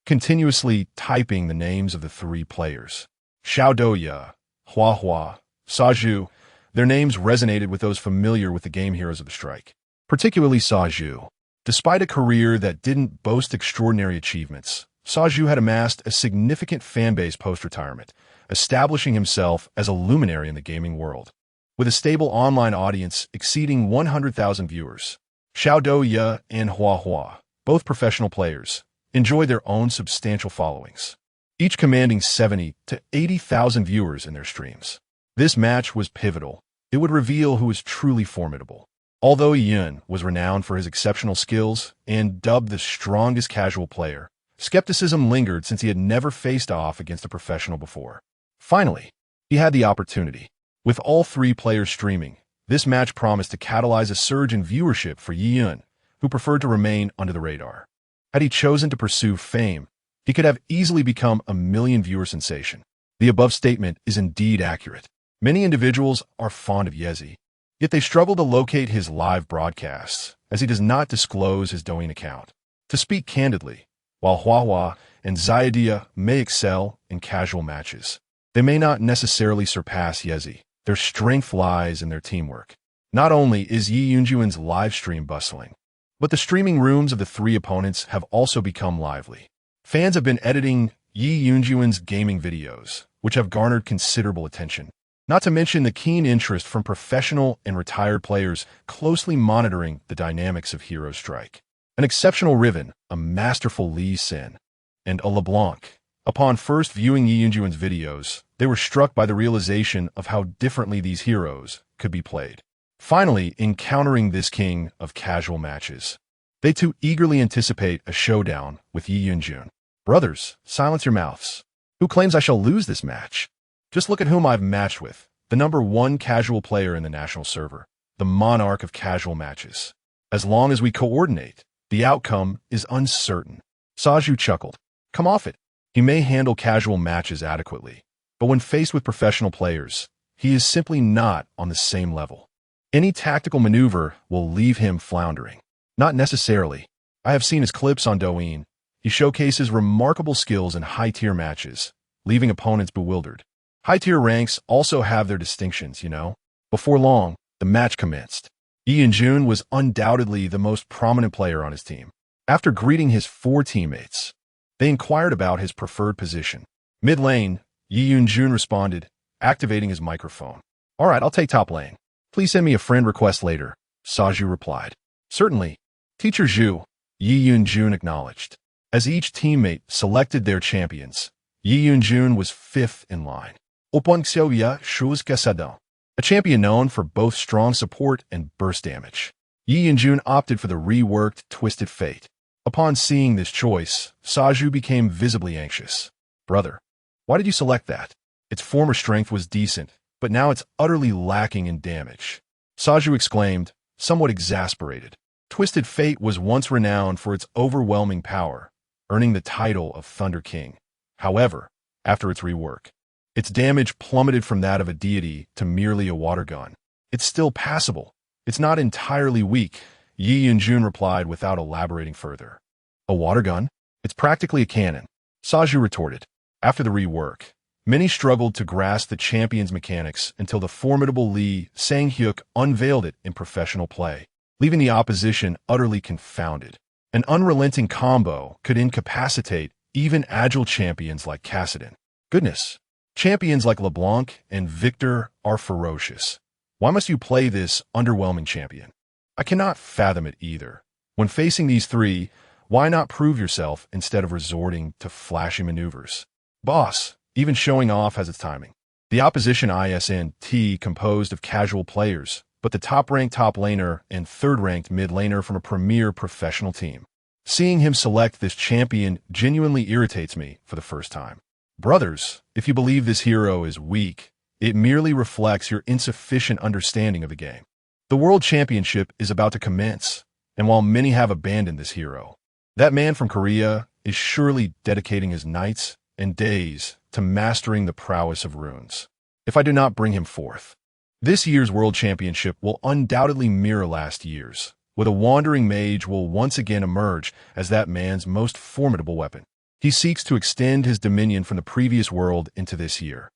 continuously typing the names of the three players. Xiao Douyin, Hua, Saju. Their names resonated with those familiar with the game heroes of the strike, particularly Saju. Despite a career that didn't boast extraordinary achievements, Saju had amassed a significant fanbase post-retirement, establishing himself as a luminary in the gaming world. With a stable online audience exceeding 100,000 viewers, Xiao Douyin and Hua, both professional players, enjoy their own substantial followings, each commanding 70 to 80,000 viewers in their streams. This match was pivotal. It would reveal who was truly formidable. Although Yun was renowned for his exceptional skills and dubbed the strongest casual player, skepticism lingered since he had never faced off against a professional before. Finally, he had the opportunity. With all three players streaming, this match promised to catalyze a surge in viewership for Yi Yun, who preferred to remain under the radar. Had he chosen to pursue fame, he could have easily become a million-viewer sensation. The above statement is indeed accurate. Many individuals are fond of Yezi, yet they struggle to locate his live broadcasts, as he does not disclose his Douyin account. To speak candidly, while Hua and Zaydia may excel in casual matches, they may not necessarily surpass Yezi. Their strength lies in their teamwork. Not only is Yi Yunjuan's live stream bustling, but the streaming rooms of the three opponents have also become lively. Fans have been editing Yi Yunjuan's gaming videos, which have garnered considerable attention. Not to mention the keen interest from professional and retired players closely monitoring the dynamics of Hero Strike. An exceptional Riven, a masterful Lee Sin, and a LeBlanc. Upon first viewing Yi Yunjuan's videos, they were struck by the realization of how differently these heroes could be played. Finally, encountering this king of casual matches, they too eagerly anticipate a showdown with Yi Yunjun. Brothers, silence your mouths. Who claims I shall lose this match? Just look at whom I've matched with, the #1 casual player in the national server, the monarch of casual matches. As long as we coordinate, the outcome is uncertain. Saju chuckled. Come off it. He may handle casual matches adequately, but when faced with professional players, he is simply not on the same level. Any tactical maneuver will leave him floundering. Not necessarily. I have seen his clips on Douyin. He showcases remarkable skills in high-tier matches, leaving opponents bewildered. High-tier ranks also have their distinctions, you know. Before long, the match commenced. Yi Yunjun was undoubtedly the most prominent player on his team. After greeting his 4 teammates, they inquired about his preferred position. Mid lane, Yi Yunjun responded, activating his microphone. All right, I'll take top lane. Please send me a friend request later, Saju replied. Certainly. Teacher Zhu, Yi Yunjun acknowledged. As each teammate selected their champions, Yi Yunjun was 5th in line. Illustrious Casanovas, a champion known for both strong support and burst damage. Yi Yunjun opted for the reworked Twisted Fate. Upon seeing this choice, Saju became visibly anxious. Brother, why did you select that? Its former strength was decent, but now it's utterly lacking in damage. Saju exclaimed, somewhat exasperated. Twisted Fate was once renowned for its overwhelming power, earning the title of Thunder King. However, after its rework, its damage plummeted from that of a deity to merely a water gun. It's still passable. It's not entirely weak, Yi Yunjun replied without elaborating further. A water gun? It's practically a cannon, Saju retorted. After the rework, many struggled to grasp the champion's mechanics until the formidable Li Sanghyuk unveiled it in professional play, leaving the opposition utterly confounded. An unrelenting combo could incapacitate even agile champions like Casanovas. Goodness, champions like LeBlanc and Victor are ferocious. Why must you play this underwhelming champion? I cannot fathom it either. When facing these three, why not prove yourself instead of resorting to flashy maneuvers? Boss, even showing off has its timing. The opposition ISNT composed of casual players, but the top-ranked top laner and third-ranked mid laner from a premier professional team. Seeing him select this champion genuinely irritates me for the first time. Brothers, if you believe this hero is weak, it merely reflects your insufficient understanding of the game. The World Championship is about to commence, and while many have abandoned this hero, that man from Korea is surely dedicating his nights and days to mastering the prowess of runes. If I do not bring him forth, this year's World Championship will undoubtedly mirror last year's, with a wandering mage will once again emerge as that man's most formidable weapon. He seeks to extend his dominion from the previous world into this year,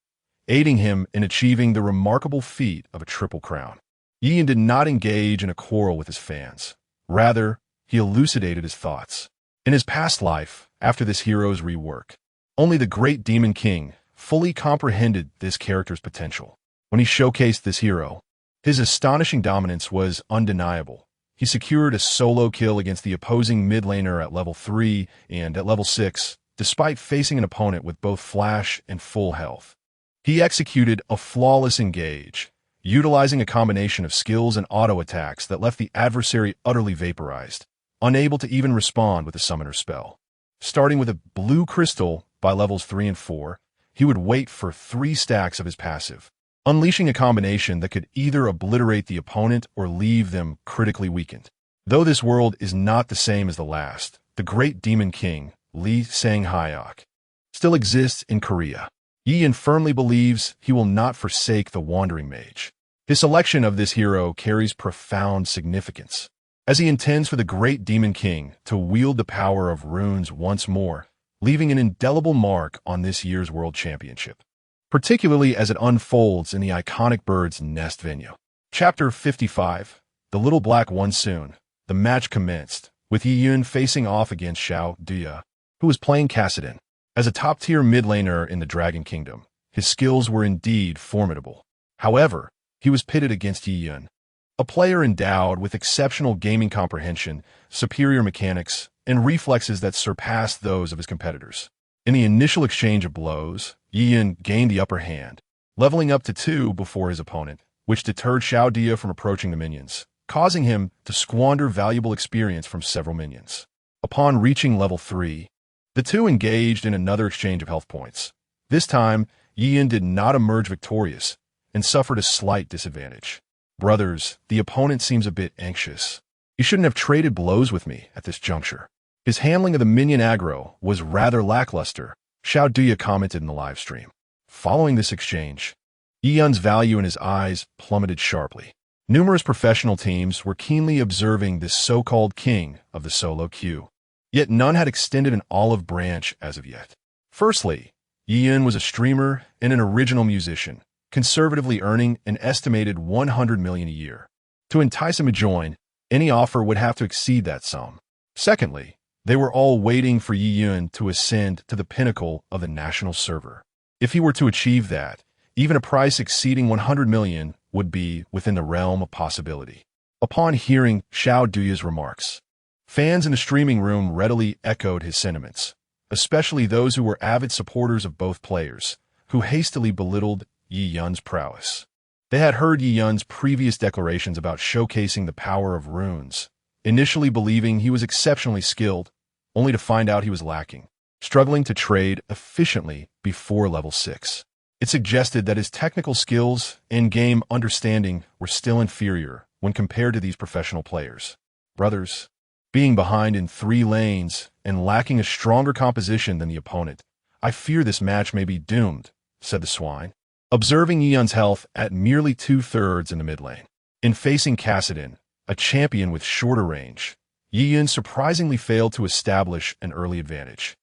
aiding him in achieving the remarkable feat of a triple crown. Yian did not engage in a quarrel with his fans. Rather, he elucidated his thoughts. In his past life, after this hero's rework, only the great Demon King fully comprehended this character's potential. When he showcased this hero, his astonishing dominance was undeniable. He secured a solo kill against the opposing mid laner at level 3 and at level 6, despite facing an opponent with both flash and full health. He executed a flawless engage, utilizing a combination of skills and auto attacks that left the adversary utterly vaporized, unable to even respond with a summoner spell. Starting with a blue crystal by levels 3 and 4, he would wait for 3 stacks of his passive, unleashing a combination that could either obliterate the opponent or leave them critically weakened. Though this world is not the same as the last, the great Demon King, Lee Sang-hyuk, still exists in Korea. Yian firmly believes he will not forsake the Wandering Mage. His selection of this hero carries profound significance, as he intends for the great Demon King to wield the power of runes once more, leaving an indelible mark on this year's World Championship, particularly as it unfolds in the iconic Bird's Nest venue. Chapter 55, The Little Black One. Soon, the match commenced, with Yiyun facing off against Xiao Duya, who was playing Casanovas. As a top-tier mid laner in the Dragon Kingdom, his skills were indeed formidable. However, he was pitted against Yiyun, a player endowed with exceptional gaming comprehension, superior mechanics, and reflexes that surpassed those of his competitors. In the initial exchange of blows, Yiyun gained the upper hand, leveling up to 2 before his opponent, which deterred Xiao Dia from approaching the minions, causing him to squander valuable experience from several minions. Upon reaching level 3, the two engaged in another exchange of health points. This time, Yian did not emerge victorious and suffered a slight disadvantage. Brothers, the opponent seems a bit anxious. You shouldn't have traded blows with me at this juncture. His handling of the minion aggro was rather lackluster, Xiao Duya commented in the live stream. Following this exchange, Yiyun's value in his eyes plummeted sharply. Numerous professional teams were keenly observing this so-called king of the solo queue. Yet none had extended an olive branch as of yet. Firstly, Yiyun was a streamer and an original musician, conservatively earning an estimated 100 million a year. To entice him to join, any offer would have to exceed that sum. Secondly, they were all waiting for Yiyun to ascend to the pinnacle of the national server. If he were to achieve that, even a price exceeding 100 million would be within the realm of possibility. Upon hearing Xiao Duya's remarks, fans in the streaming room readily echoed his sentiments, especially those who were avid supporters of both players, who hastily belittled Yiyun's prowess. They had heard Yiyun's previous declarations about showcasing the power of runes, initially believing he was exceptionally skilled, only to find out he was lacking, struggling to trade efficiently before level 6. It suggested that his technical skills and game understanding were still inferior when compared to these professional players. Brothers, being behind in 3 lanes and lacking a stronger composition than the opponent, I fear this match may be doomed, said the swine, observing Yiyun's health at merely 2/3 in the mid lane. In facing Casanovas, a champion with shorter range, Yiyun surprisingly failed to establish an early advantage,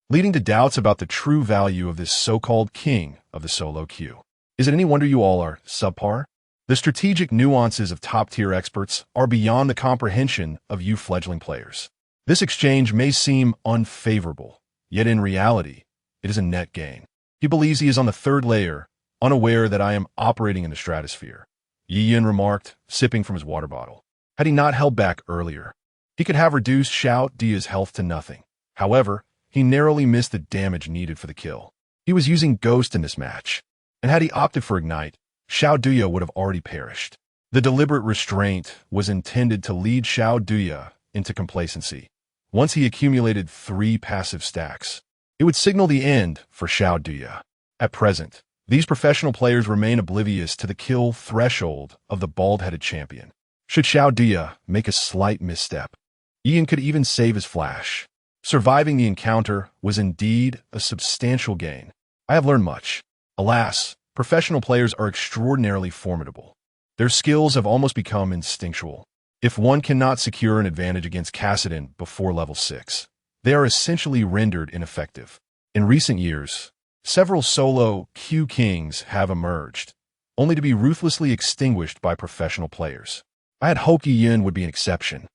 leading to doubts about the true value of this so-called king of the solo queue. Is it any wonder you all are subpar? The strategic nuances of top-tier experts are beyond the comprehension of you fledgling players. This exchange may seem unfavorable, yet in reality, it is a net gain. He believes he is on the 3rd layer, unaware that I am operating in the stratosphere, Yiyun remarked, sipping from his water bottle. Had he not held back earlier, he could have reduced Xiao Dia's health to nothing. However, he narrowly missed the damage needed for the kill. He was using Ghost in this match, and had he opted for Ignite, Xiao Dia would have already perished. The deliberate restraint was intended to lead Xiao Dia into complacency. Once he accumulated 3 passive stacks, it would signal the end for Xiao Dia. At present, these professional players remain oblivious to the kill threshold of the bald-headed champion. Should Xiao Dia make a slight misstep, Ian could even save his flash. Surviving the encounter was indeed a substantial gain. I have learned much. Alas, professional players are extraordinarily formidable. Their skills have almost become instinctual. If one cannot secure an advantage against Casanovas before level 6, they are essentially rendered ineffective. In recent years, several solo Q kings have emerged, only to be ruthlessly extinguished by professional players. I had hoped Yin would be an exception,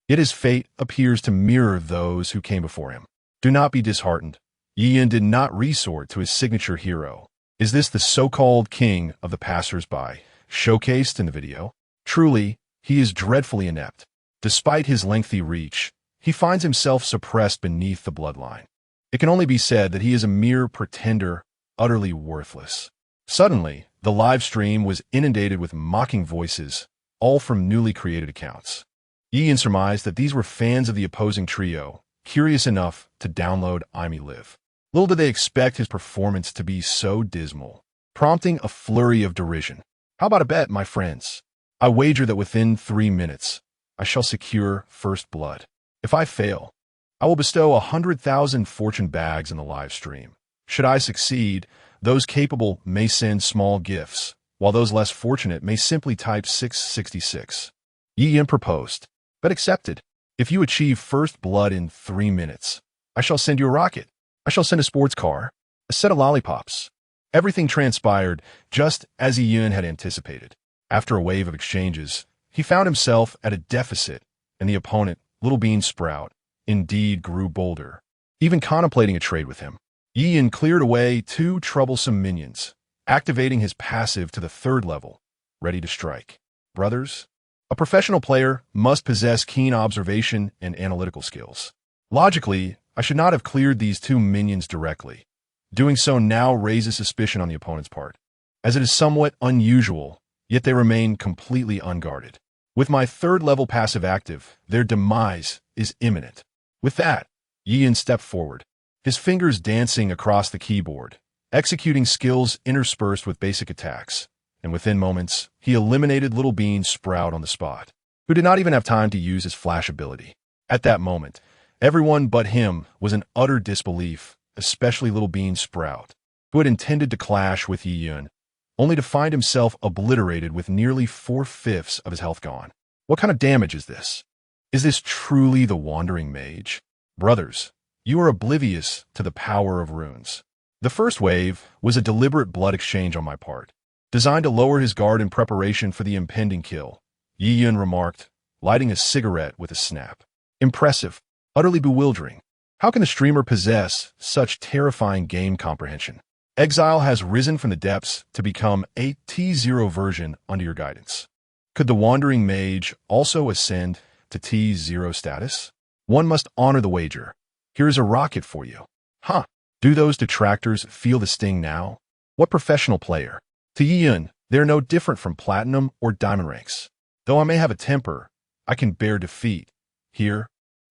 yet his fate appears to mirror those who came before him. Do not be disheartened. Yin did not resort to his signature hero. Is this the so-called king of the passers-by, showcased in the video? Truly, he is dreadfully inept. Despite his lengthy reach, he finds himself suppressed beneath the bloodline. It can only be said that he is a mere pretender, utterly worthless. Suddenly, the live stream was inundated with mocking voices, all from newly created accounts. Yin surmised that these were fans of the opposing trio, curious enough to download IME-Live. Little did they expect his performance to be so dismal, prompting a flurry of derision. How about a bet, my friends? I wager that within 3 minutes, I shall secure first blood. If I fail, I will bestow 100,000 fortune bags in the live stream. Should I succeed, those capable may send small gifts, while those less fortunate may simply type 666. Yin proposed, but accepted. If you achieve first blood in 3 minutes, I shall send you a rocket. I shall send a sports car, a set of lollipops. Everything transpired just as Yin had anticipated. After a wave of exchanges, he found himself at a deficit, and the opponent, Little Bean Sprout, indeed grew bolder. Even contemplating a trade with him, Yin cleared away 2 troublesome minions, activating his passive to the 3rd level, ready to strike. Brothers, a professional player must possess keen observation and analytical skills. Logically, I should not have cleared these 2 minions directly. Doing so now raises suspicion on the opponent's part, as it is somewhat unusual, yet they remain completely unguarded. With my 3rd level passive active, their demise is imminent. With that, Yin stepped forward, his fingers dancing across the keyboard, executing skills interspersed with basic attacks, and within moments, he eliminated Little Bean Sprout on the spot, who did not even have time to use his flash ability. At that moment, everyone but him was in utter disbelief, especially Little Bean Sprout, who had intended to clash with Yiyun, only to find himself obliterated with nearly 4/5 of his health gone. What kind of damage is this? Is this truly the Wandering Mage? Brothers, you are oblivious to the power of runes. The first wave was a deliberate blood exchange on my part, designed to lower his guard in preparation for the impending kill, Yiyun remarked, lighting a cigarette with a snap. Impressive, utterly bewildering. How can the streamer possess such terrifying game comprehension? Exile has risen from the depths to become a T0 version under your guidance. Could the Wandering Mage also ascend to T0 status? One must honor the wager. Here is a rocket for you. Huh. Do those detractors feel the sting now? What professional player? To Yiyun, they are no different from platinum or diamond ranks. Though I may have a temper, I can bear defeat. Here,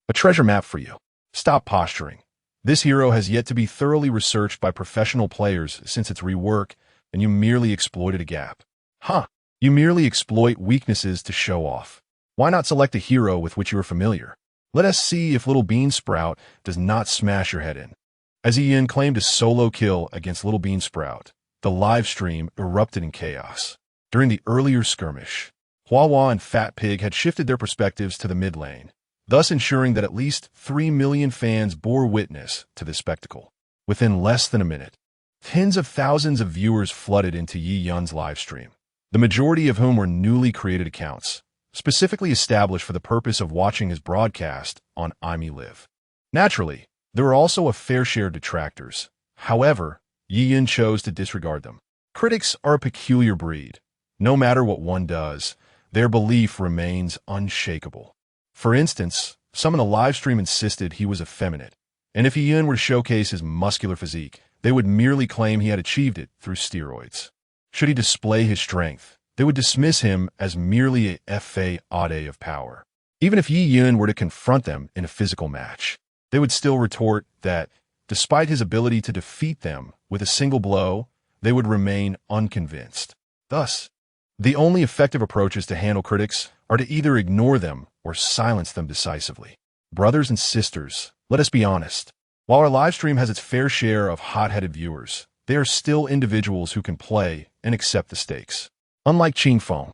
a treasure map for you. Stop posturing. This hero has yet to be thoroughly researched by professional players since its rework and you merely exploited a gap. Huh. You merely exploit weaknesses to show off. Why not select a hero with which you are familiar? Let us see if Little Bean Sprout does not smash your head in. As Ian claimed a solo kill against Little Bean Sprout, the live stream erupted in chaos. During the earlier skirmish, Huahua and Fat Pig had shifted their perspectives to the mid lane, thus ensuring that at least 3 million fans bore witness to this spectacle. Within less than a minute, tens of thousands of viewers flooded into Yi Yun's live stream, the majority of whom were newly created accounts, specifically established for the purpose of watching his broadcast on IME Live. Naturally, there were also a fair share of detractors. However, Yi Yun chose to disregard them. Critics are a peculiar breed. No matter what one does, their belief remains unshakable. For instance, some in the livestream insisted he was effeminate, and if Yi Yun were to showcase his muscular physique, they would merely claim he had achieved it through steroids. Should he display his strength, they would dismiss him as merely a fade of power. Even if Yi Yun were to confront them in a physical match, they would still retort that, despite his ability to defeat them with a single blow, they would remain unconvinced. Thus, the only effective approaches to handle critics are to either ignore them or silence them decisively. Brothers and sisters, let us be honest. While our livestream has its fair share of hot-headed viewers, they are still individuals who can play and accept the stakes. Unlike Ching Feng,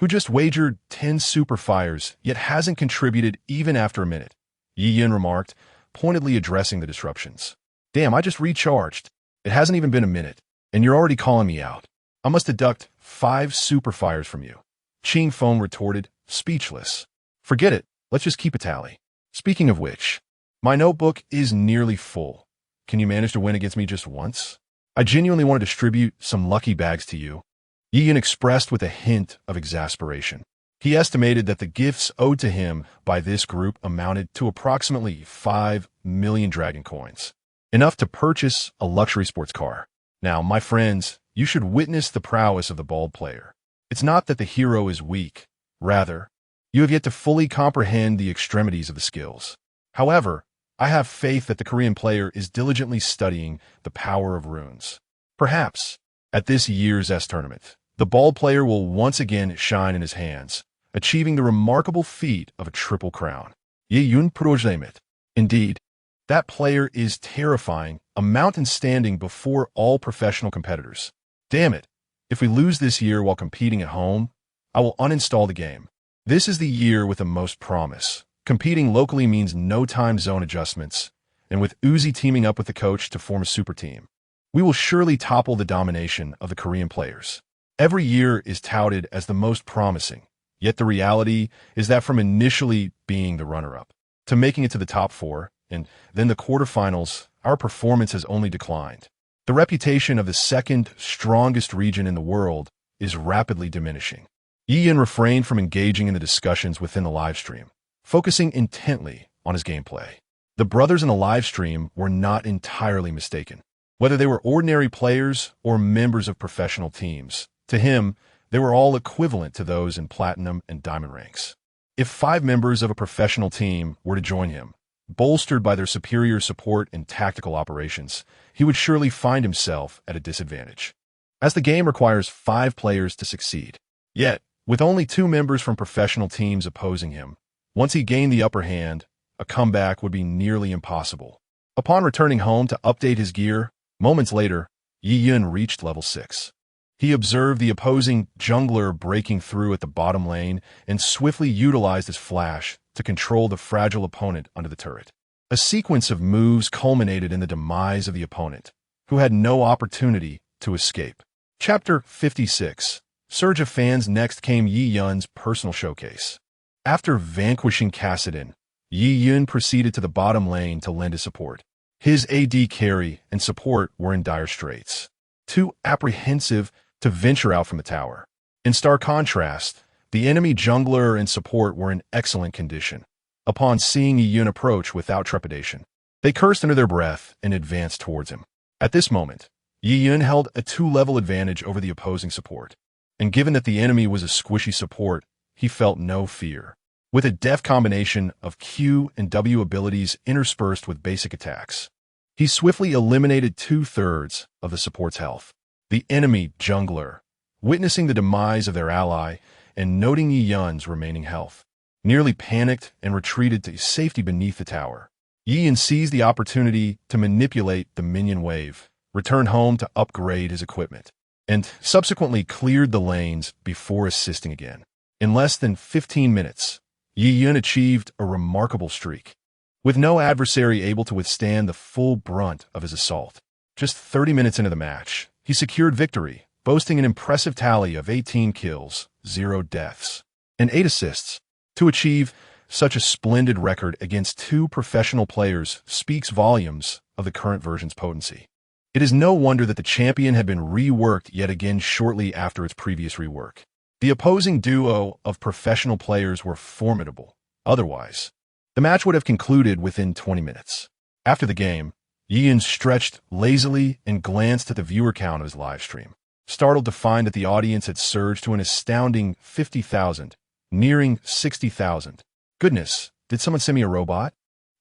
who just wagered 10 super fires yet hasn't contributed even after a minute, Yi Yun remarked, pointedly addressing the disruptions. Damn, I just recharged. It hasn't even been a minute, and you're already calling me out. I must deduct 5 super fires from you. Ching Feng retorted, speechless. Forget it, let's just keep a tally. Speaking of which, my notebook is nearly full. Can you manage to win against me just once? I genuinely want to distribute some lucky bags to you. Yi Yun expressed with a hint of exasperation. He estimated that the gifts owed to him by this group amounted to approximately 5 million dragon coins, enough to purchase a luxury sports car. Now, my friends, you should witness the prowess of the bald player. It's not that the hero is weak. Rather, you have yet to fully comprehend the extremities of the skills. However, I have faith that the Korean player is diligently studying the power of runes. Perhaps, at this year's S tournament, the bald player will once again shine in his hands, achieving the remarkable feat of a triple crown. Yi Yun Projemet. Indeed, that player is terrifying, a mountain standing before all professional competitors. Damn it, if we lose this year while competing at home, I will uninstall the game. This is the year with the most promise. Competing locally means no time zone adjustments, and with Uzi teaming up with the coach to form a super team, we will surely topple the domination of the Korean players. Every year is touted as the most promising, yet the reality is that from initially being the runner-up to making it to the top 4, and then the quarterfinals, our performance has only declined. The reputation of the second strongest region in the world is rapidly diminishing. Yi Yun refrained from engaging in the discussions within the livestream, focusing intently on his gameplay. The brothers in the livestream were not entirely mistaken. Whether they were ordinary players or members of professional teams, to him, they were all equivalent to those in platinum and diamond ranks. If 5 members of a professional team were to join him, bolstered by their superior support in tactical operations, he would surely find himself at a disadvantage, as the game requires 5 players to succeed. Yet, with only 2 members from professional teams opposing him, once he gained the upper hand, a comeback would be nearly impossible. Upon returning home to update his gear, moments later, Yi Yun reached level 6. He observed the opposing jungler breaking through at the bottom lane and swiftly utilized his flash to control the fragile opponent under the turret. A sequence of moves culminated in the demise of the opponent, who had no opportunity to escape. Chapter 56. Surge of fans. Next came Yi Yun's personal showcase. After vanquishing Kassadin, Yi Yun proceeded to the bottom lane to lend his support. His AD carry and support were in dire straits, too apprehensive to venture out from the tower. In stark contrast, the enemy jungler and support were in excellent condition. Upon seeing Yi Yun approach without trepidation, they cursed under their breath and advanced towards him. At this moment, Yi Yun held a 2-level advantage over the opposing support, and given that the enemy was a squishy support, he felt no fear. With a deft combination of Q and W abilities interspersed with basic attacks, he swiftly eliminated 2/3 of the support's health. the enemy jungler, witnessing the demise of their ally and noting Yi Yun's remaining health, nearly panicked and retreated to safety beneath the tower. Yi Yun seized the opportunity to manipulate the minion wave, returned home to upgrade his equipment, and subsequently cleared the lanes before assisting again. In less than 15 minutes, Yi Yun achieved a remarkable streak, with no adversary able to withstand the full brunt of his assault. Just 30 minutes into the match, he secured victory, boasting an impressive tally of 18 kills, 0 deaths, and 8 assists. To achieve such a splendid record against 2 professional players speaks volumes of the current version's potency. It is no wonder that the champion had been reworked yet again shortly after its previous rework. The opposing duo of professional players were formidable. Otherwise, the match would have concluded within 20 minutes. After the game, Yi Yun stretched lazily and glanced at the viewer count of his livestream, startled to find that the audience had surged to an astounding 50,000, nearing 60,000. Goodness, did someone send me a robot?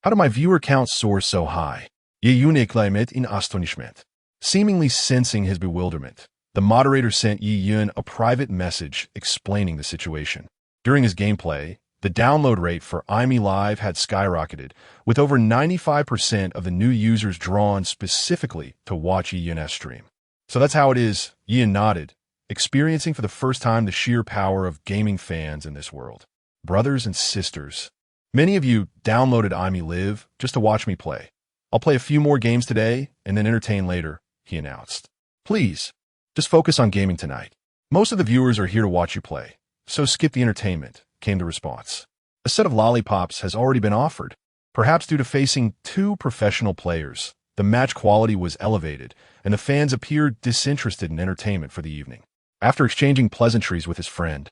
How did my viewer count soar so high? Yi Yun exclaimed in astonishment. Seemingly sensing his bewilderment, the moderator sent Yi Yun a private message explaining the situation. During his gameplay, the download rate for IME Live had skyrocketed, with over 95% of the new users drawn specifically to watch Yi Yun's stream. So that's how it is, Yi Yun nodded, experiencing for the first time the sheer power of gaming fans in this world. Brothers and sisters, many of you downloaded IME Live just to watch me play. I'll play a few more games today and then entertain later, he announced. Please, just focus on gaming tonight. Most of the viewers are here to watch you play, so skip the entertainment, came the response. A set of lollipops has already been offered. Perhaps due to facing 2 professional players, the match quality was elevated, and the fans appeared disinterested in entertainment for the evening. After exchanging pleasantries with his friend,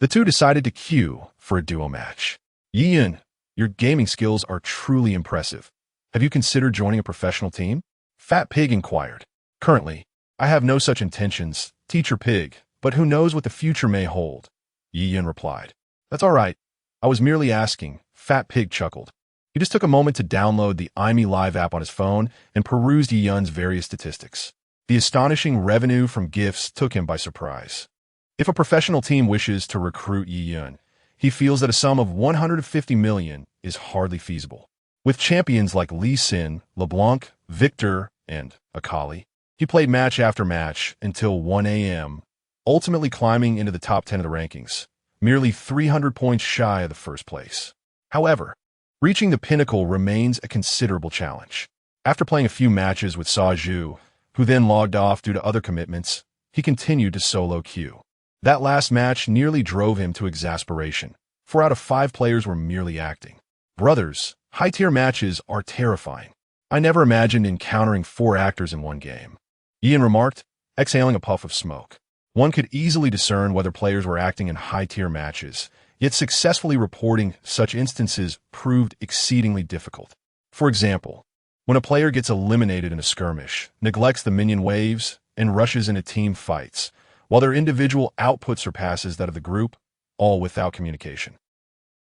the two decided to queue for a duo match. Yi Yun, your gaming skills are truly impressive. Have you considered joining a professional team? Fat Pig inquired. Currently, I have no such intentions, Teacher Pig, but who knows what the future may hold? Yi Yun replied. That's all right. I was merely asking, Fat Pig chuckled. He just took a moment to download the IME Live app on his phone and perused Yi Yun's various statistics. The astonishing revenue from gifts took him by surprise. If a professional team wishes to recruit Yi Yun, he feels that a sum of 150 million is hardly feasible. With champions like Lee Sin, LeBlanc, Victor, and Akali, he played match after match until 1 a.m., ultimately climbing into the top 10 of the rankings, merely 300 points shy of the first place. However, reaching the pinnacle remains a considerable challenge. After playing a few matches with Sa Zhu, who then logged off due to other commitments, he continued to solo queue. That last match nearly drove him to exasperation. 4 out of 5 players were merely acting. Brothers, high-tier matches are terrifying. I never imagined encountering 4 actors in one game. Ian remarked, exhaling a puff of smoke. One could easily discern whether players were acting in high-tier matches, yet successfully reporting such instances proved exceedingly difficult. For example, when a player gets eliminated in a skirmish, neglects the minion waves, and rushes into team fights, while their individual output surpasses that of the group, all without communication.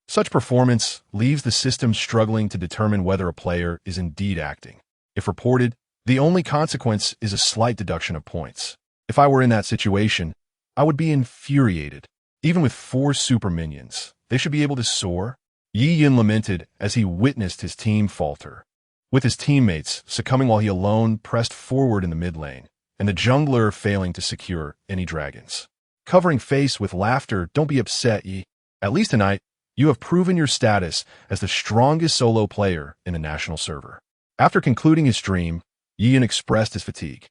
Such performance leaves the system struggling to determine whether a player is indeed acting. If reported, the only consequence is a slight deduction of points. If I were in that situation, I would be infuriated. Even with 4 super minions, they should be able to soar. Yi Yun lamented as he witnessed his team falter, with his teammates succumbing while he alone pressed forward in the mid lane, and the jungler failing to secure any dragons. Covering face with laughter, don't be upset, Yi. At least tonight, you have proven your status as the strongest solo player in the national server. After concluding his stream, Yi Yun expressed his fatigue.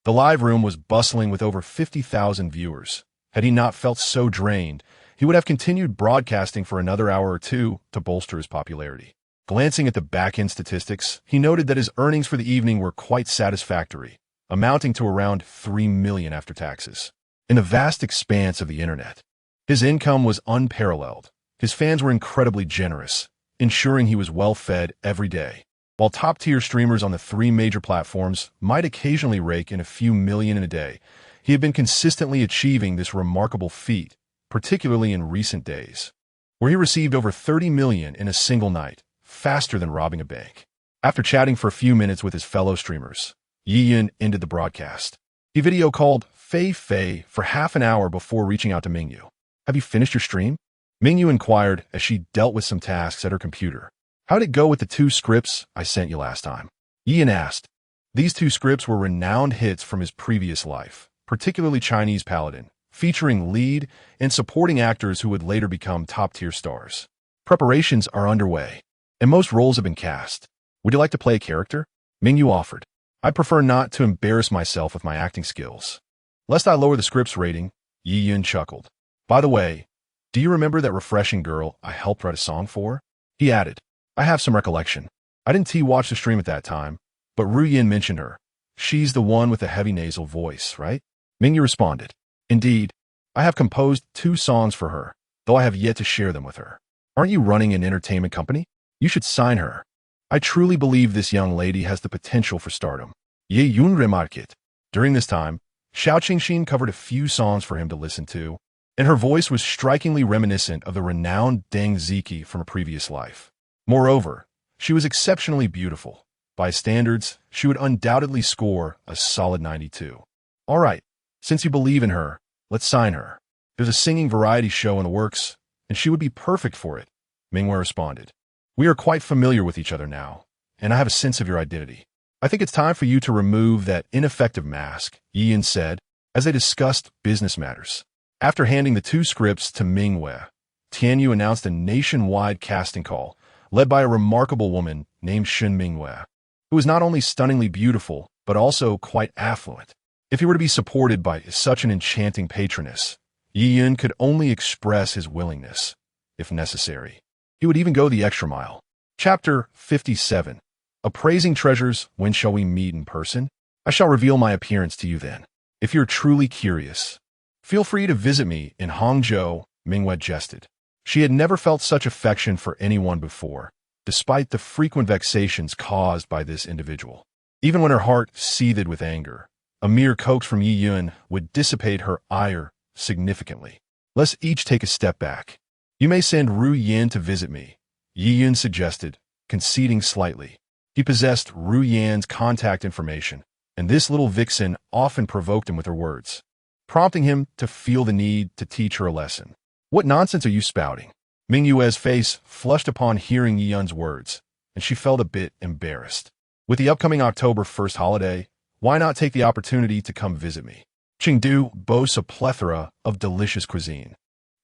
The live room was bustling with over 50,000 viewers. Had he not felt so drained, he would have continued broadcasting for another hour or 2 to bolster his popularity. Glancing at the back-end statistics, he noted that his earnings for the evening were quite satisfactory, amounting to around 3 million after taxes. In the vast expanse of the internet, his income was unparalleled. His fans were incredibly generous, ensuring he was well-fed every day. While top-tier streamers on the 3 major platforms might occasionally rake in a few million in a day, he had been consistently achieving this remarkable feat, particularly in recent days, where he received over 30 million in a single night, faster than robbing a bank. After chatting for a few minutes with his fellow streamers, Yi Yun ended the broadcast. He video called Fei Fei for half an hour before reaching out to Mingyu. Have you finished your stream? Mingyu inquired as she dealt with some tasks at her computer. How'd it go with the 2 scripts I sent you last time? Ian asked. These 2 scripts were renowned hits from his previous life, particularly Chinese Paladin, featuring lead and supporting actors who would later become top-tier stars. Preparations are underway, and most roles have been cast. Would you like to play a character? Mingyu offered. I prefer not to embarrass myself with my acting skills. Lest I lower the script's rating, Yi Yun chuckled. By the way, do you remember that refreshing girl I helped write a song for? He added. I have some recollection. I didn't watch the stream at that time, but Ru Yin mentioned her. She's the one with the heavy nasal voice, right? Mingyu responded. Indeed, I have composed 2 songs for her, though I have yet to share them with her. Aren't you running an entertainment company? You should sign her. I truly believe this young lady has the potential for stardom. Ye Yun remarked. During this time, Xiao Qingxin covered a few songs for him to listen to, and her voice was strikingly reminiscent of the renowned Deng Ziki from a previous life. Moreover, she was exceptionally beautiful. By standards, she would undoubtedly score a solid 92. All right, since you believe in her, let's sign her. There's a singing variety show in the works, and she would be perfect for it, Mingwei responded. We are quite familiar with each other now, and I have a sense of your identity. I think it's time for you to remove that ineffective mask, Ian said, as they discussed business matters. After handing the 2 scripts to Mingwei, Tianyu announced a nationwide casting call, led by a remarkable woman named Shen Mingwei, who was not only stunningly beautiful, but also quite affluent. If he were to be supported by such an enchanting patroness, Yi Yun could only express his willingness, if necessary. He would even go the extra mile. Chapter 57. Appraising treasures, when shall we meet in person? I shall reveal my appearance to you then. If you're truly curious, feel free to visit me in Hangzhou, Mingwei jested. She had never felt such affection for anyone before, despite the frequent vexations caused by this individual. Even when her heart seethed with anger, a mere coax from Yi Yun would dissipate her ire significantly. Let's each take a step back. You may send Ru Yan to visit me, Yi Yun suggested, conceding slightly. He possessed Ru Yan's contact information, and this little vixen often provoked him with her words, prompting him to feel the need to teach her a lesson. What nonsense are you spouting? Mingyue's face flushed upon hearing Yi Yun's words, and she felt a bit embarrassed. With the upcoming October 1st holiday, why not take the opportunity to come visit me? Chengdu boasts a plethora of delicious cuisine,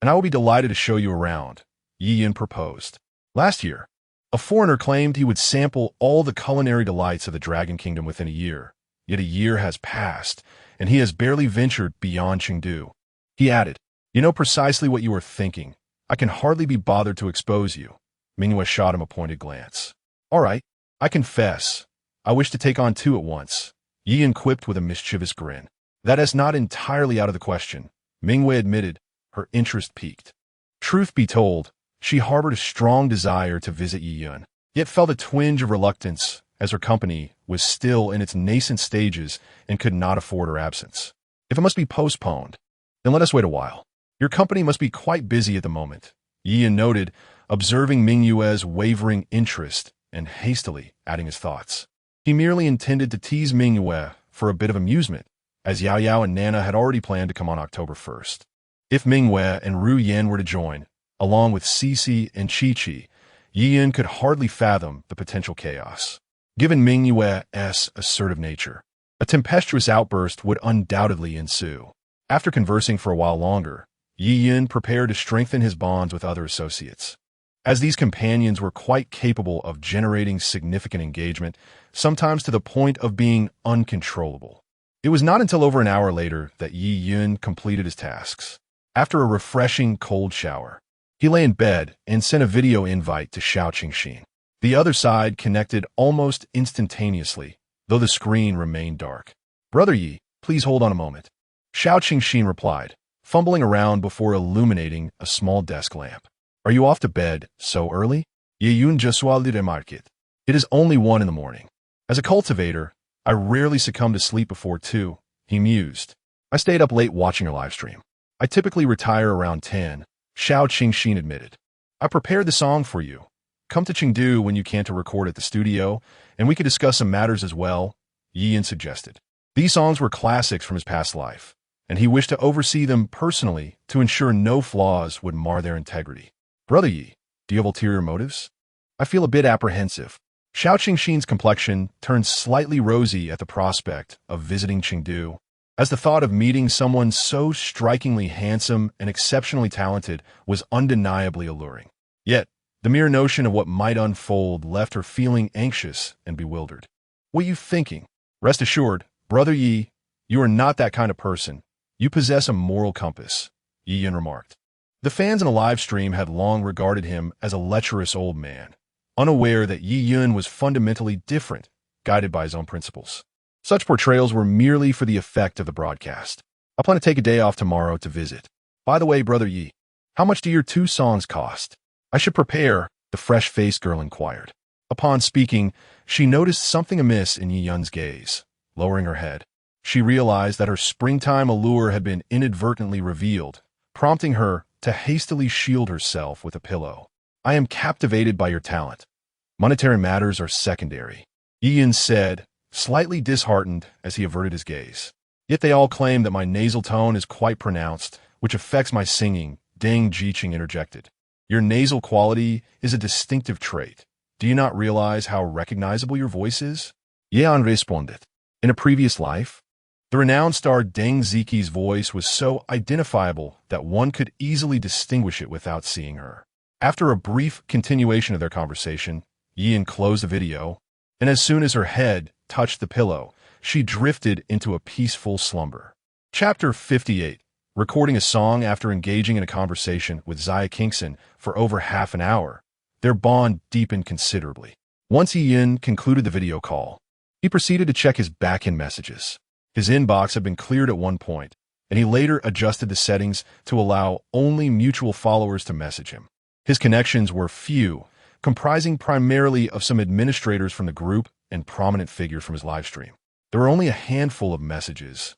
and I will be delighted to show you around, Yi Yun proposed. Last year, a foreigner claimed he would sample all the culinary delights of the Dragon Kingdom within a year, yet a year has passed, and he has barely ventured beyond Chengdu. He added, You know precisely what you are thinking. I can hardly be bothered to expose you. Mingyue shot him a pointed glance. All right, I confess. I wish to take on 2 at once, Yi Yun quipped with a mischievous grin. That is not entirely out of the question, Mingwei admitted, her interest piqued. Truth be told, she harbored a strong desire to visit Yi Yun, yet felt a twinge of reluctance as her company was still in its nascent stages and could not afford her absence. If it must be postponed, then let us wait a while. Your company must be quite busy at the moment, Yi Yun noted, observing Mingyue's wavering interest and hastily adding his thoughts. He merely intended to tease Mingyue for a bit of amusement, as Yao Yao and Nana had already planned to come on October 1st. If Mingyue and Ru Yan were to join, along with Cici and Chi-Chi, Yi Yun could hardly fathom the potential chaos. Given Mingyue's assertive nature, a tempestuous outburst would undoubtedly ensue. After conversing for a while longer, Yi Yun prepared to strengthen his bonds with other associates. As these companions were quite capable of generating significant engagement, sometimes to the point of being uncontrollable. It was not until over an hour later that Yi Yun completed his tasks. After a refreshing cold shower, he lay in bed and sent a video invite to Xiao Qingxin. The other side connected almost instantaneously, though the screen remained dark. Brother Yi, please hold on a moment, Xiao Qingxin replied, fumbling around before illuminating a small desk lamp. Are you off to bed so early? Ye Yun Jesuali remarked. It is only 1 in the morning. As a cultivator, I rarely succumb to sleep before 2, he mused. I stayed up late watching your live stream. I typically retire around 10, Xiao Qingxin admitted. I prepared the song for you. Come to Chengdu when you can to record at the studio, and we could discuss some matters as well, Yi Yin suggested. These songs were classics from his past life, and he wished to oversee them personally to ensure no flaws would mar their integrity. Brother Yi, do you have ulterior motives? I feel a bit apprehensive. Xiao Qingxin's complexion turned slightly rosy at the prospect of visiting Chengdu, as the thought of meeting someone so strikingly handsome and exceptionally talented was undeniably alluring. Yet, the mere notion of what might unfold left her feeling anxious and bewildered. What are you thinking? Rest assured, Brother Yi, you are not that kind of person. You possess a moral compass, Yi Yin remarked. The fans in the live stream had long regarded him as a lecherous old man, unaware that Yi Yin was fundamentally different, guided by his own principles. Such portrayals were merely for the effect of the broadcast. I plan to take a day off tomorrow to visit. By the way, Brother Yi, how much do your 2 songs cost? I should prepare, the fresh-faced girl inquired. Upon speaking, she noticed something amiss in Yi Yun's gaze. Lowering her head, she realized that her springtime allure had been inadvertently revealed, prompting her to hastily shield herself with a pillow. I am captivated by your talent. Monetary matters are secondary, Yi Yin said, slightly disheartened as he averted his gaze. Yet they all claim that my nasal tone is quite pronounced, which affects my singing, Deng Jiqing interjected. Your nasal quality is a distinctive trait. Do you not realize how recognizable your voice is? Yan responded. In a previous life, the renowned star Deng Ziqi's voice was so identifiable that one could easily distinguish it without seeing her. After a brief continuation of their conversation, Yin closed the video, and as soon as her head touched the pillow, she drifted into a peaceful slumber. Chapter 58. Recording a song after engaging in a conversation with Xia Qingxin for over half an hour, their bond deepened considerably. Once Yin concluded the video call, he proceeded to check his back-end messages. His inbox had been cleared at one point, and he later adjusted the settings to allow only mutual followers to message him. His connections were few, comprising primarily of some administrators from the group and prominent figures from his livestream. There were only a handful of messages,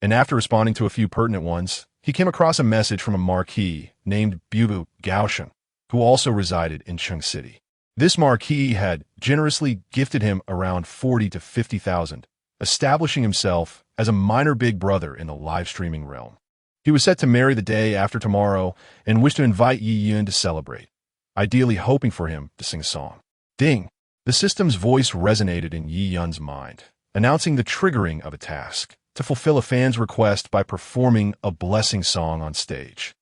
and after responding to a few pertinent ones, he came across a message from a marquis named Bubu Gaoshen, who also resided in Cheng City. This marquis had generously gifted him around 40 to 50,000, establishing himself as a minor big brother in the live streaming realm. He was set to marry the day after tomorrow and wished to invite Yi Yin to celebrate, ideally hoping for him to sing a song. Ding! The system's voice resonated in Yi Yun's mind, announcing the triggering of a task to fulfill a fan's request by performing a blessing song on stage.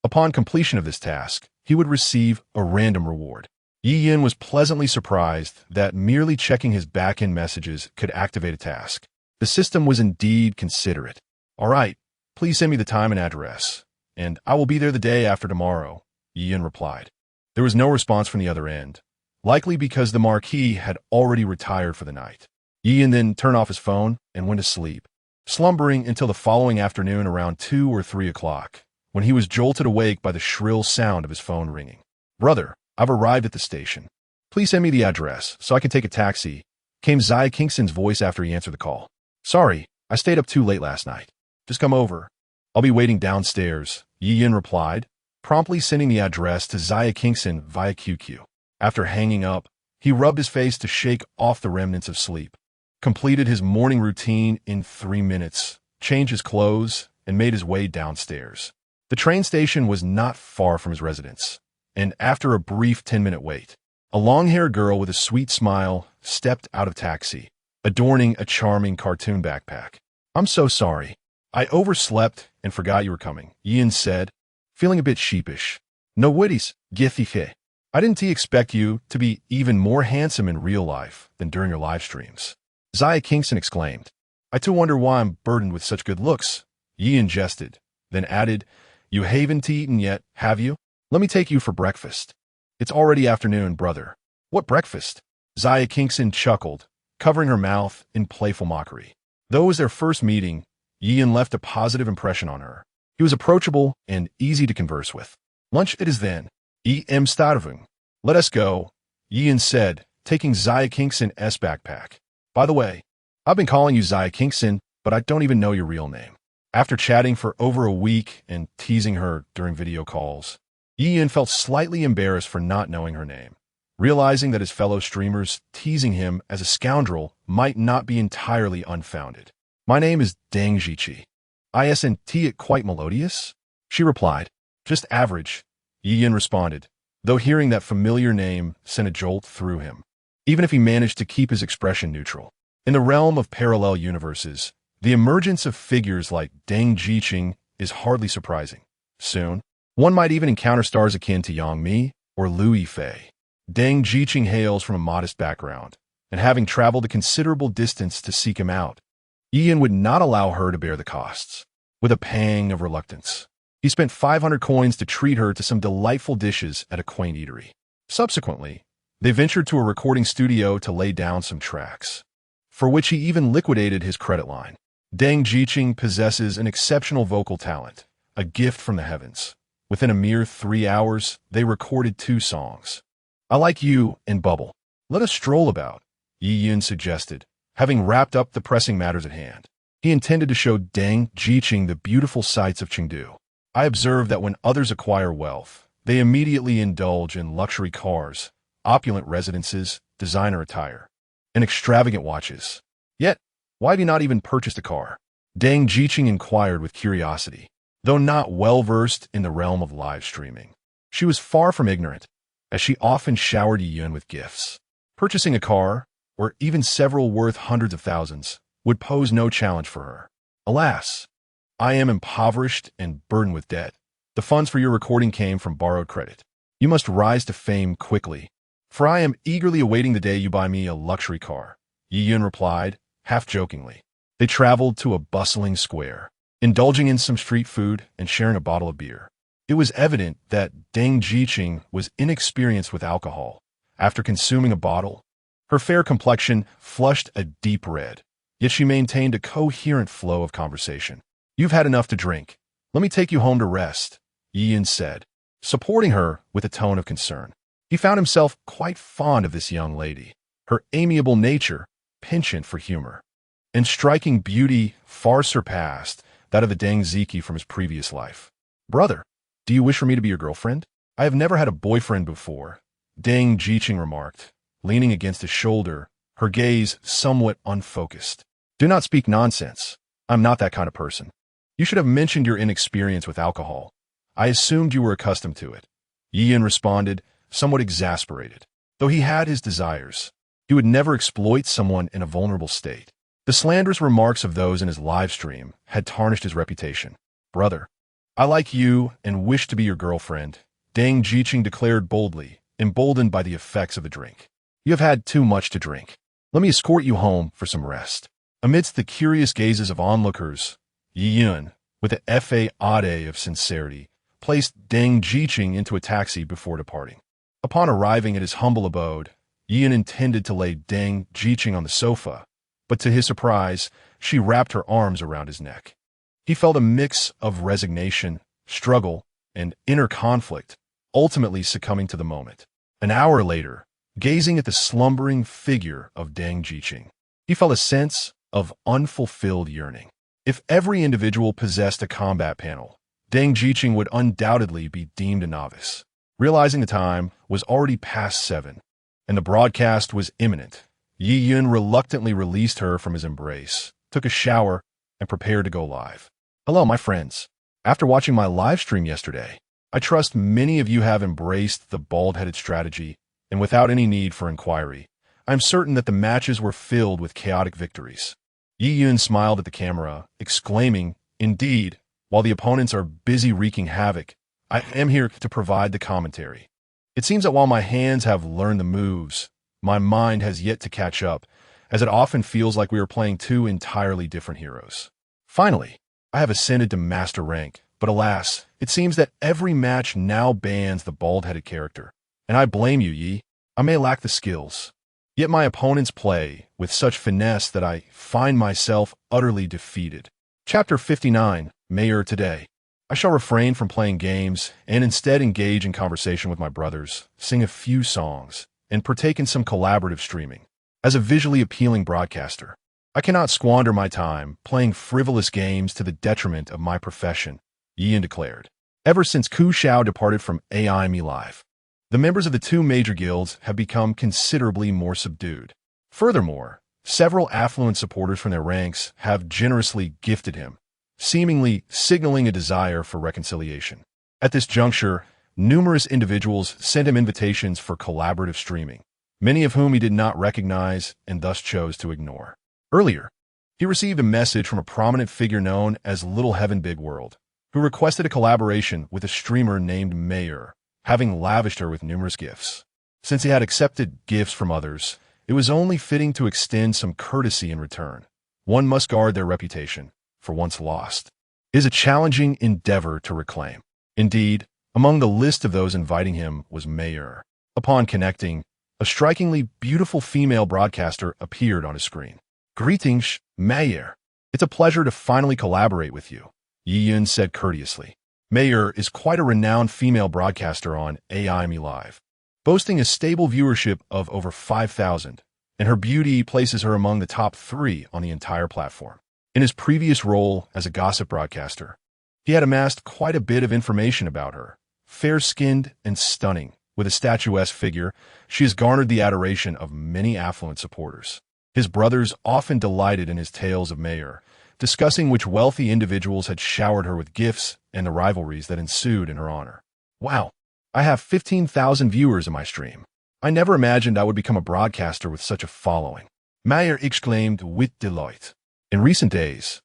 Upon completion of this task, he would receive a random reward. Yi Yin was pleasantly surprised that merely checking his back-end messages could activate a task. The system was indeed considerate. All right, please send me the time and address, and I will be there the day after tomorrow, Yi Yin replied. There was no response from the other end, likely because the marquis had already retired for the night. Yi Yin then turned off his phone and went to sleep, slumbering until the following afternoon around 2 or 3 o'clock, when he was jolted awake by the shrill sound of his phone ringing. Brother, I've arrived at the station. Please send me the address so I can take a taxi, came Xia Qingxin's voice after he answered the call. Sorry, I stayed up too late last night. Just come over. I'll be waiting downstairs, Yi Yin replied, promptly sending the address to Xia Qingxin via QQ. After hanging up, he rubbed his face to shake off the remnants of sleep, completed his morning routine in 3 minutes, changed his clothes, and made his way downstairs. The train station was not far from his residence, and after a brief 10-minute wait, a long-haired girl with a sweet smile stepped out of taxi, adorning a charming cartoon backpack. I'm so sorry. I overslept and forgot you were coming, Yin said, feeling a bit sheepish. No worries, Githife. I didn't expect you to be even more handsome in real life than during your live streams. Xia Qingxin exclaimed. I too wonder why I'm burdened with such good looks. Yin jested, then added, You haven't eaten yet, have you? Let me take you for breakfast. It's already afternoon, brother. What breakfast? Xia Qingxin chuckled, covering her mouth in playful mockery. Though it was their first meeting, Yin left a positive impression on her. He was approachable and easy to converse with. Lunch it is then. Em starving. Let us go, Yin said, taking Xia Qingxin's backpack. By the way, I've been calling you Xia Qingxin, but I don't even know your real name. After chatting for over a week and teasing her during video calls, Yin felt slightly embarrassed for not knowing her name, realizing that his fellow streamers teasing him as a scoundrel might not be entirely unfounded. My name is Deng Jiqi. Isn't it quite melodious? She replied. Just average, Yi responded, though hearing that familiar name sent a jolt through him, even if he managed to keep his expression neutral. In the realm of parallel universes, the emergence of figures like Deng Jiqi is hardly surprising. Soon, one might even encounter stars akin to Yang Mi or Liu Yifei. Deng Jiqi hails from a modest background, and having traveled a considerable distance to seek him out, Ian would not allow her to bear the costs. With a pang of reluctance, he spent 500 coins to treat her to some delightful dishes at a quaint eatery. Subsequently, they ventured to a recording studio to lay down some tracks, for which he even liquidated his credit line. Deng Jiqi possesses an exceptional vocal talent, a gift from the heavens. Within a mere 3 hours, they recorded 2 songs. I Like You and Bubble. Let us stroll about, Yi suggested, having wrapped up the pressing matters at hand. He intended to show Deng Jiqi the beautiful sights of Chengdu. I observed that when others acquire wealth, they immediately indulge in luxury cars, opulent residences, designer attire, and extravagant watches. Yet, why have you not even purchased a car? Deng Jiqi inquired with curiosity, though not well-versed in the realm of live streaming. She was far from ignorant, as she often showered Yun with gifts. Purchasing a car, or even several worth hundreds of thousands, would pose no challenge for her. Alas, I am impoverished and burdened with debt. The funds for your recording came from borrowed credit. You must rise to fame quickly, for I am eagerly awaiting the day you buy me a luxury car, Yun replied, half-jokingly. They traveled to a bustling square, indulging in some street food and sharing a bottle of beer. It was evident that Deng Jiqi was inexperienced with alcohol. After consuming a bottle, her fair complexion flushed a deep red, yet she maintained a coherent flow of conversation. You've had enough to drink. Let me take you home to rest, Yi said, supporting her with a tone of concern. He found himself quite fond of this young lady. Her amiable nature, penchant for humor, and striking beauty far surpassed that of the Deng Jiqi from his previous life. Brother, do you wish for me to be your girlfriend? I have never had a boyfriend before, Deng Jiqi remarked, leaning against his shoulder, her gaze somewhat unfocused. Do not speak nonsense. I'm not that kind of person. You should have mentioned your inexperience with alcohol. I assumed you were accustomed to it. Yi responded, somewhat exasperated. Though he had his desires, he would never exploit someone in a vulnerable state. The slanderous remarks of those in his live stream had tarnished his reputation. Brother, I like you and wish to be your girlfriend, Deng Jiqi declared boldly, emboldened by the effects of the drink. You have had too much to drink. Let me escort you home for some rest. Amidst the curious gazes of onlookers, Yun, with an facade of sincerity, placed Deng Jiqi into a taxi before departing. Upon arriving at his humble abode, Yun intended to lay Deng Jiqi on the sofa, but to his surprise, she wrapped her arms around his neck. He felt a mix of resignation, struggle, and inner conflict, ultimately succumbing to the moment. An hour later, gazing at the slumbering figure of Deng Jiqi, he felt a sense of unfulfilled yearning. If every individual possessed a combat panel, Deng Jiqi would undoubtedly be deemed a novice. Realizing the time was already past 7, and the broadcast was imminent, Yun reluctantly released her from his embrace, took a shower, and prepared to go live. Hello, my friends. After watching my live stream yesterday, I trust many of you have embraced the bald-headed strategy, and without any need for inquiry, I'm certain that the matches were filled with chaotic victories. Yun smiled at the camera, exclaiming, Indeed, while the opponents are busy wreaking havoc, I am here to provide the commentary. It seems that while my hands have learned the moves, my mind has yet to catch up, as it often feels like we are playing 2 entirely different heroes. Finally, I have ascended to master rank, but alas, it seems that every match now bans the bald-headed character. And I blame you, Yi. I may lack the skills. Yet my opponents play with such finesse that I find myself utterly defeated. Chapter 59, Mayor Today. I shall refrain from playing games and instead engage in conversation with my brothers, sing a few songs, and partake in some collaborative streaming. As a visually appealing broadcaster, I cannot squander my time playing frivolous games to the detriment of my profession, Yi declared. Ever since Ku Xiao departed from AI Me Live, the members of the 2 major guilds have become considerably more subdued. Furthermore, Several affluent supporters from their ranks have generously gifted him, seemingly signaling a desire for reconciliation. At this juncture, numerous individuals sent him invitations for collaborative streaming, many of whom he did not recognize and thus chose to ignore. Earlier, he received a message from a prominent figure known as Little Heaven Big World, who requested a collaboration with a streamer named Mayor, having lavished her with numerous gifts. Since he had accepted gifts from others, it was only fitting to extend some courtesy in return. One must guard their reputation, for once lost. It is a challenging endeavor to reclaim. Indeed, among the list of those inviting him was Mayor. Upon connecting, a strikingly beautiful female broadcaster appeared on his screen. "Greetings, Mayor. It's a pleasure to finally collaborate with you," Yiyun said courteously. Mayor is quite a renowned female broadcaster on AIME Live, boasting a stable viewership of over 5,000, and her beauty places her among the top 3 on the entire platform. In his previous role as a gossip broadcaster, he had amassed quite a bit of information about her. Fair-skinned and stunning, with a statuesque figure, she has garnered the adoration of many affluent supporters. His brothers often delighted in his tales of Mayor, discussing which wealthy individuals had showered her with gifts and the rivalries that ensued in her honor. "Wow, I have 15,000 viewers in my stream. I never imagined I would become a broadcaster with such a following," Mayor exclaimed with delight. In recent days,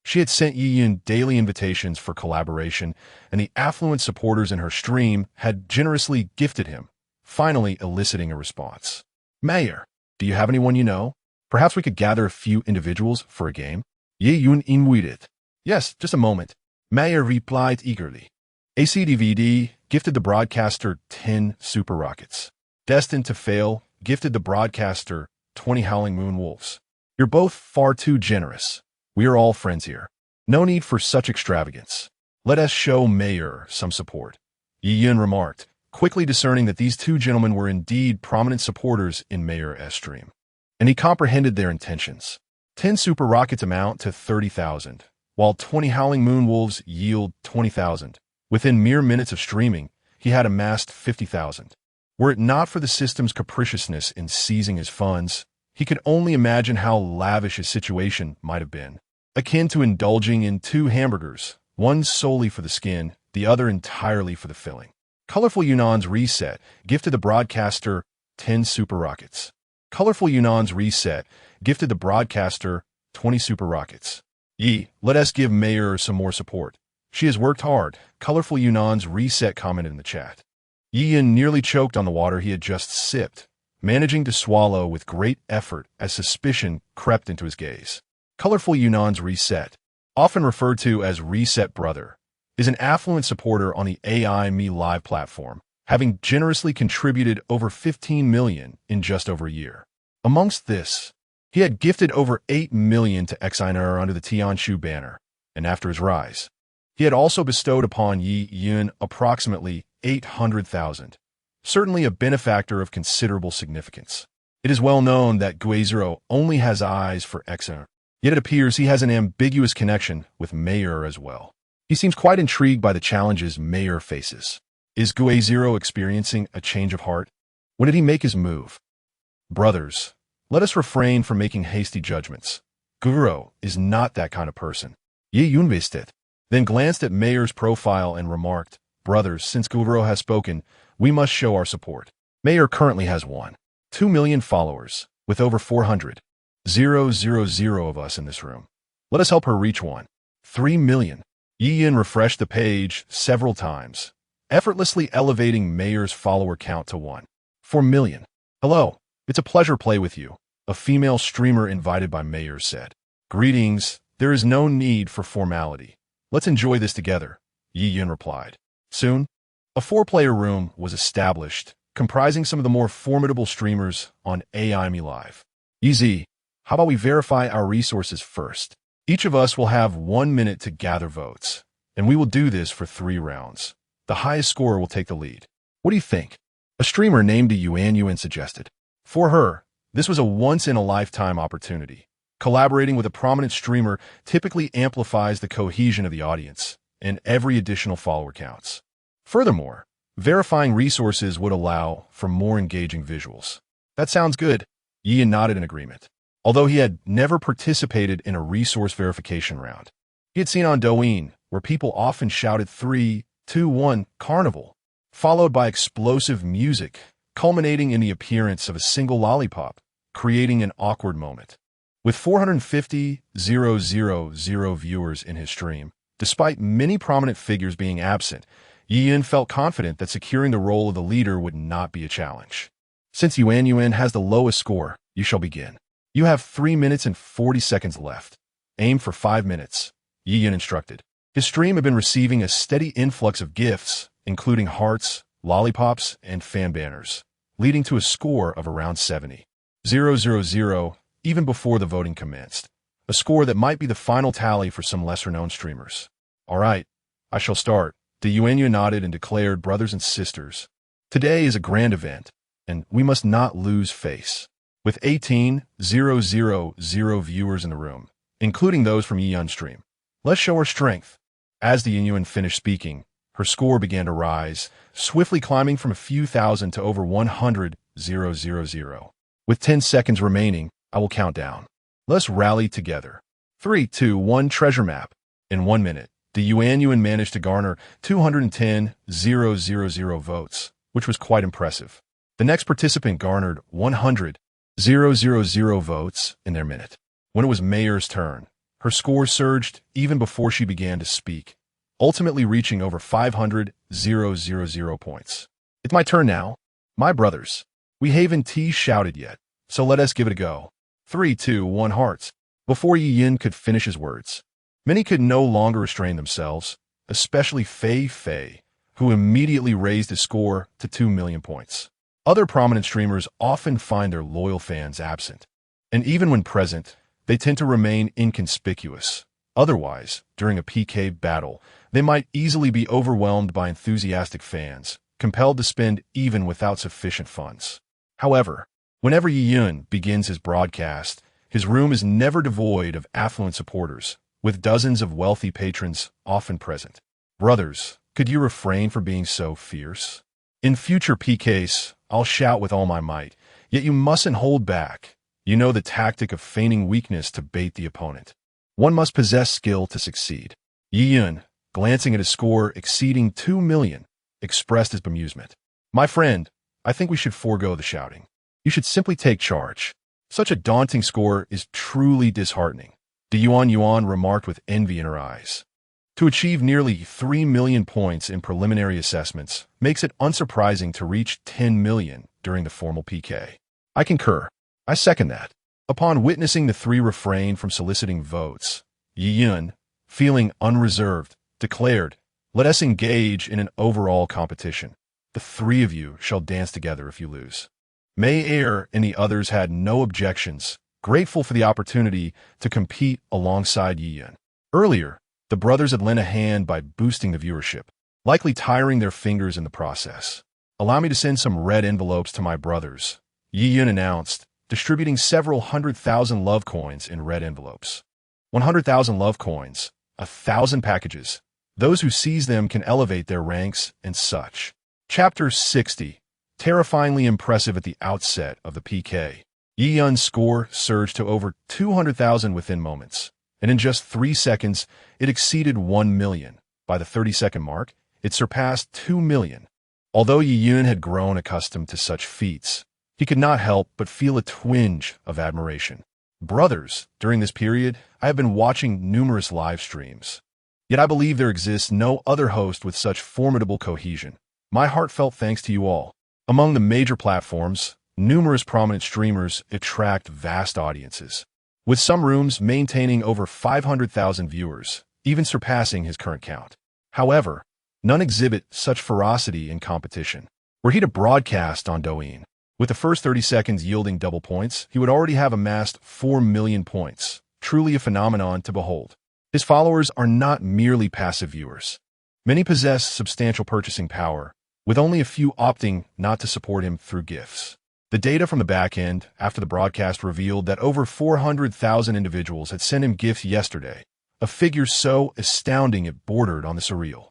she had sent Yiyun daily invitations for collaboration, and the affluent supporters in her stream had generously gifted him, finally eliciting a response. "Mayor, do you have anyone you know? Perhaps we could gather a few individuals for a game?" Yiyun invited. "Yes, just a moment," Mayor replied eagerly. ACDVD gifted the broadcaster 10 super rockets. Destined to Fail gifted the broadcaster 20 Howling Moon Wolves. "You're both far too generous. We are all friends here. No need for such extravagance. Let us show Mayor some support," Yiyun remarked, quickly discerning that these two gentlemen were indeed prominent supporters in Mayor's stream. And he comprehended their intentions. 10 super rockets amount to 30,000, while 20 Howling Moon Wolves yield 20,000. Within mere minutes of streaming, he had amassed 50,000. Were it not for the system's capriciousness in seizing his funds, he could only imagine how lavish his situation might have been. Akin to indulging in 2 hamburgers, one solely for the skin, the other entirely for the filling. Colorful Yunan's Reset gifted the broadcaster 10 super rockets. Colorful Yunan's Reset gifted the broadcaster 20 super rockets. Let us give Mayor some more support. She has worked hard," Colorful Yunan's Reset commented in the chat. Yiyun nearly choked on the water he had just sipped, managing to swallow with great effort as suspicion crept into his gaze. Colorful Yunan's Reset, often referred to as Reset Brother, is an affluent supporter on the AIME Live platform, having generously contributed over 15 million in just over a year. Amongst this, he had gifted over 8 million to Xiner under the Tianshu banner, and after his rise, he had also bestowed upon Yiyun approximately 800,000, certainly a benefactor of considerable significance. It is well known that Guizero only has eyes for Xiner, yet it appears he has an ambiguous connection with Mayor as well. He seems quite intrigued by the challenges Mayor faces. Is Guizero experiencing a change of heart? When did he make his move? Brothers, let us refrain from making hasty judgments. Guizero is not that kind of person. Yiyun visited, then glanced at Mayor's profile and remarked, "Brothers, since Guizero has spoken, we must show our support." Mayor currently has 1.2 million followers, with over 400,000 of us in this room. Let us help her reach 1.3 million. Yiyun refreshed the page several times, effortlessly elevating Mayor's follower count to 1.4 million. "Hello, it's a pleasure to play with you," a female streamer invited by Mayor said. "Greetings, there is no need for formality. Let's enjoy this together," Yiyun replied. Soon, a 4-player room was established, comprising some of the more formidable streamers on AIME Live. "Easy, how about we verify our resources first? Each of us will have 1 minute to gather votes, and we will do this for 3 rounds. The highest scorer will take the lead. What do you think?" A streamer named Yuan suggested. For her, this was a once-in-a-lifetime opportunity. Collaborating with a prominent streamer typically amplifies the cohesion of the audience, and every additional follower counts. Furthermore, verifying resources would allow for more engaging visuals. "That sounds good," Yiyun nodded in agreement. although he had never participated in a resource verification round. He had seen on Douyin, where people often shouted 3, 2, 1, carnival, followed by explosive music, culminating in the appearance of a single lollipop, creating an awkward moment. With 450,000 viewers in his stream, despite many prominent figures being absent, Douyin felt confident that securing the role of the leader would not be a challenge. Since Yuan has the lowest score, you shall begin. You have 3 minutes and 40 seconds left. Aim for 5 minutes, Douyin instructed. His stream had been receiving a steady influx of gifts, including hearts, lollipops, and fan banners, leading to a score of around 70,000, even before the voting commenced, a score that might be the final tally for some lesser-known streamers. All right, I shall start. Douyin nodded and declared, brothers and sisters, today is a grand event, and we must not lose face. With 18,000 viewers in the room, including those from Yiyun's stream, let's show our strength. As Douyin finished speaking, her score began to rise, swiftly climbing from a few thousand to over 100,000. With 10 seconds remaining, I will count down. Let's rally together. 3, 2, 1 treasure map. In 1 minute, Douyin managed to garner 210,000 votes, which was quite impressive. The next participant garnered 100,000 votes in their minute. When it was Mayer's turn, her score surged even before she began to speak, ultimately reaching over 500,000 points. It's my turn now. My brothers, we haven't shouted yet, so let us give it a go. 3, 2, 1 hearts. Before Douyin could finish his words, many could no longer restrain themselves, especially Fei, who immediately raised his score to 2 million points. Other prominent streamers often find their loyal fans absent, and even when present, they tend to remain inconspicuous. Otherwise, during a PK battle, they might easily be overwhelmed by enthusiastic fans, compelled to spend even without sufficient funds. However, whenever Douyin begins his broadcast, his room is never devoid of affluent supporters, with dozens of wealthy patrons often present. Brothers, could you refrain from being so fierce? In future PKs, I'll shout with all my might, yet you mustn't hold back. You know the tactic of feigning weakness to bait the opponent. One must possess skill to succeed. Douyin, glancing at his score exceeding 2 million, expressed his bemusement. My friend, I think we should forego the shouting. You should simply take charge. Such a daunting score is truly disheartening. Douyin remarked with envy in her eyes. To achieve nearly 3 million points in preliminary assessments makes it unsurprising to reach 10 million during the formal PK. I concur. I second that. Upon witnessing the three refrain from soliciting votes, Douyin, feeling unreserved, declared, let us engage in an overall competition. The three of you shall dance together if you lose. Mayer and the others had no objections, grateful for the opportunity to compete alongside Douyin. Earlier, the brothers had lent a hand by boosting the viewership, likely tiring their fingers in the process. Allow me to send some red envelopes to my brothers, Douyin announced, distributing several 100,000 love coins in red envelopes. 100,000 love coins, 1,000 packages. Those who seize them can elevate their ranks and such. Chapter 60. Terrifyingly impressive at the outset of the PK. Douyin's score surged to over 200,000 within moments, and in just 3 seconds, it exceeded 1 million. By the 30-second mark, it surpassed 2 million. Although Douyin had grown accustomed to such feats, he could not help but feel a twinge of admiration. Brothers, during this period, I have been watching numerous live streams. Yet I believe there exists no other host with such formidable cohesion. My heartfelt thanks to you all. Among the major platforms, numerous prominent streamers attract vast audiences, with some rooms maintaining over 500,000 viewers, even surpassing his current count. However, none exhibit such ferocity in competition. Were he to broadcast on Douyin, with the first 30 seconds yielding double points, he would already have amassed 4 million points, truly a phenomenon to behold. His followers are not merely passive viewers. Many possess substantial purchasing power, with only a few opting not to support him through gifts. The data from the back end after the broadcast revealed that over 400,000 individuals had sent him gifts yesterday, a figure so astounding it bordered on the surreal.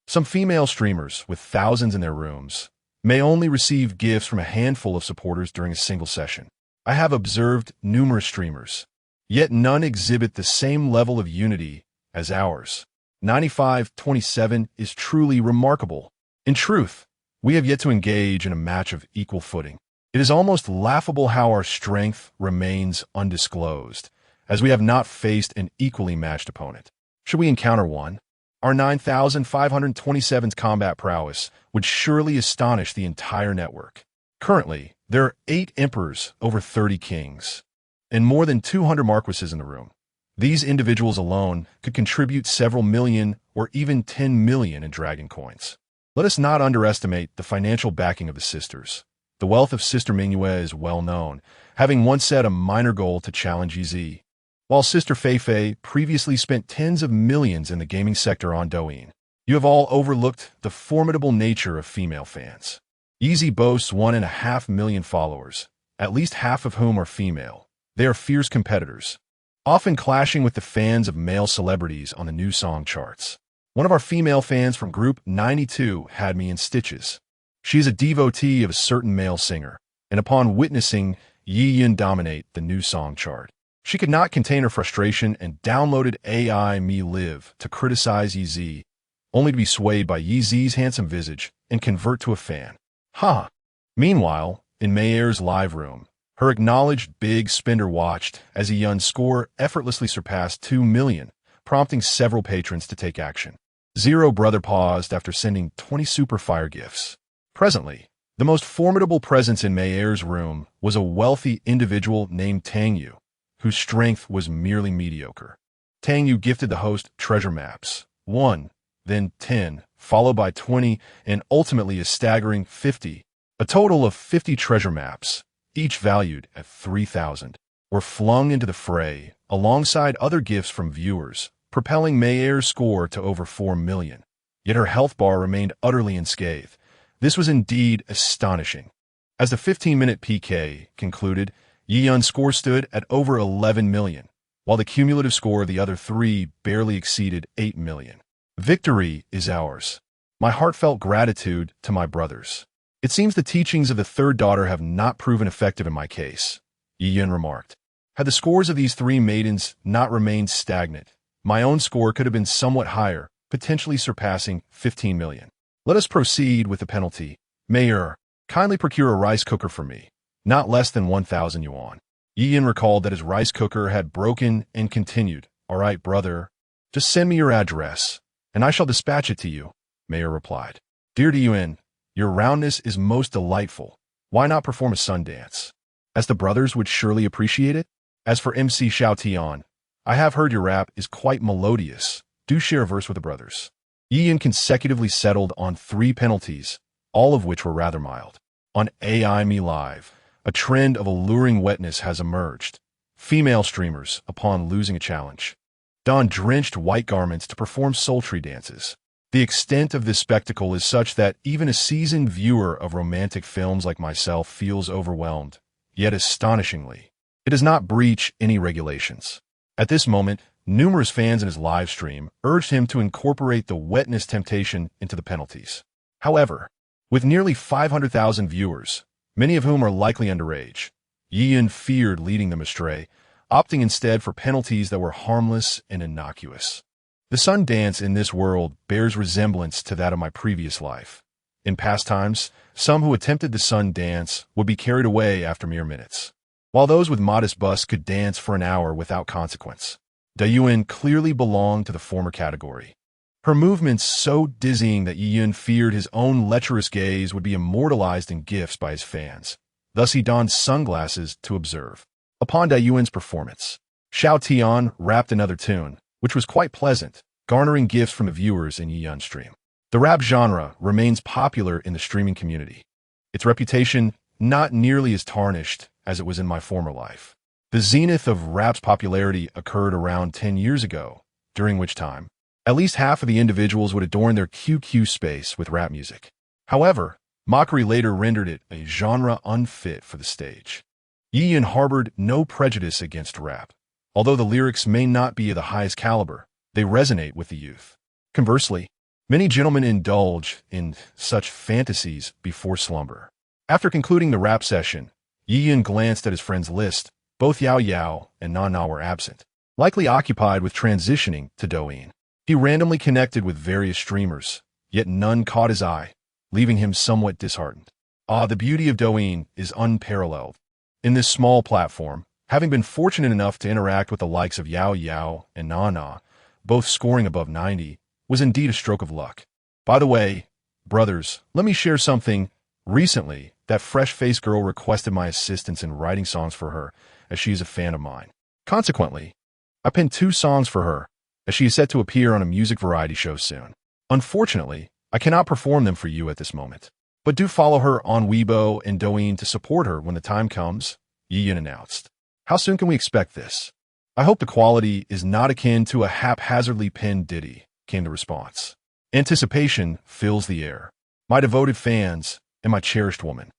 Some female streamers, with thousands in their rooms, may only receive gifts from a handful of supporters during a single session. I have observed numerous streamers, yet none exhibit the same level of unity as ours. 95-27 is truly remarkable. In truth, we have yet to engage in a match of equal footing. It is almost laughable how our strength remains undisclosed, as we have not faced an equally matched opponent. Should we encounter one, our 9,527's combat prowess would surely astonish the entire network. Currently, there are 8 emperors, over 30 kings, and more than 200 marquises in the room. These individuals alone could contribute several million or even 10 million in dragon coins. Let us not underestimate the financial backing of the sisters. The wealth of Sister Mingyue is well known, having once set a minor goal to challenge EZ. While Sister Feifei previously spent tens of millions in the gaming sector on Douyin, you have all overlooked the formidable nature of female fans. EZ boasts 1.5 million followers, at least half of whom are female. They are fierce competitors, often clashing with the fans of male celebrities on the new song charts. One of our female fans from Group 92 had me in stitches. She is a devotee of a certain male singer, and upon witnessing Douyin dominate the new song chart, she could not contain her frustration and downloaded AI Me Live to criticize EZ, only to be swayed by EZ's handsome visage and convert to a fan. Ha! Meanwhile, in Mayer's live room, her acknowledged big spender watched as Yun's score effortlessly surpassed 2 million, prompting several patrons to take action. Zero Brother paused after sending 20 super fire gifts. Presently, the most formidable presence in Mayer's room was a wealthy individual named Tang Yu, whose strength was merely mediocre. Tang Yu gifted the host treasure maps, 1, then 10, followed by 20, and ultimately a staggering 50. A total of 50 treasure maps, each valued at 3,000, were flung into the fray, alongside other gifts from viewers, propelling Mayer's score to over 4 million. Yet her health bar remained utterly unscathed. This was indeed astonishing. As the 15-minute PK concluded, Yun's score stood at over 11 million, while the cumulative score of the other 3 barely exceeded 8 million. Victory is ours. My heartfelt gratitude to my brothers. It seems the teachings of the third daughter have not proven effective in my case, Yun remarked. Had the scores of these 3 maidens not remained stagnant, my own score could have been somewhat higher, potentially surpassing 15 million. Let us proceed with the penalty. Mayor, kindly procure a rice cooker for me, not less than 1,000 yuan. Yun recalled that his rice cooker had broken and continued. All right, brother, just send me your address, and I shall dispatch it to you, Mayor replied. Dear Douyin, your roundness is most delightful. Why not perform a sun dance? As the brothers would surely appreciate it. As for MC Xiao Tian, I have heard your rap is quite melodious. Do share a verse with the brothers. Yun consecutively settled on 3 penalties, all of which were rather mild. On AI Me Live, a trend of alluring wetness has emerged. Female streamers, upon losing a challenge, don drenched white garments to perform sultry dances. The extent of this spectacle is such that even a seasoned viewer of romantic films like myself feels overwhelmed. Yet astonishingly, it does not breach any regulations. At this moment, numerous fans in his live stream urged him to incorporate the wetness temptation into the penalties. However, with nearly 500,000 viewers, many of whom are likely underage, Yun feared leading them astray, opting instead for penalties that were harmless and innocuous. The sun dance in this world bears resemblance to that of my previous life. In past times, some who attempted the sun dance would be carried away after mere minutes, while those with modest busts could dance for an hour without consequence. Douyin clearly belonged to the former category. Her movements so dizzying that Yun feared his own lecherous gaze would be immortalized in gifs by his fans. Thus he donned sunglasses to observe. Upon Douyin's performance, Xiao Tian rapped another tune, which was quite pleasant, garnering gifts from the viewers in Yun's stream. The rap genre remains popular in the streaming community. Its reputation not nearly as tarnished as it was in my former life. The zenith of rap's popularity occurred around 10 years ago, during which time, at least half of the individuals would adorn their QQ space with rap music. However, mockery later rendered it a genre unfit for the stage. Yun harbored no prejudice against rap. Although the lyrics may not be of the highest caliber, they resonate with the youth. Conversely, many gentlemen indulge in such fantasies before slumber. After concluding the rap session, Yi Yun glanced at his friend's list. Both Yao Yao and Na Na were absent, likely occupied with transitioning to Douyin. He randomly connected with various streamers, yet none caught his eye, leaving him somewhat disheartened. The beauty of Douyin is unparalleled. In this small platform, having been fortunate enough to interact with the likes of Yao Yao and Na Na, both scoring above 90, was indeed a stroke of luck. By the way, brothers, let me share something. Recently, that fresh-faced girl requested my assistance in writing songs for her, as she is a fan of mine. Consequently, I penned 2 songs for her, as she is set to appear on a music variety show soon. Unfortunately, I cannot perform them for you at this moment. But do follow her on Weibo and Douyin to support her when the time comes, Yi Yun announced. How soon can we expect this? I hope the quality is not akin to a haphazardly penned ditty, came the response. Anticipation fills the air. My devoted fans and my cherished woman.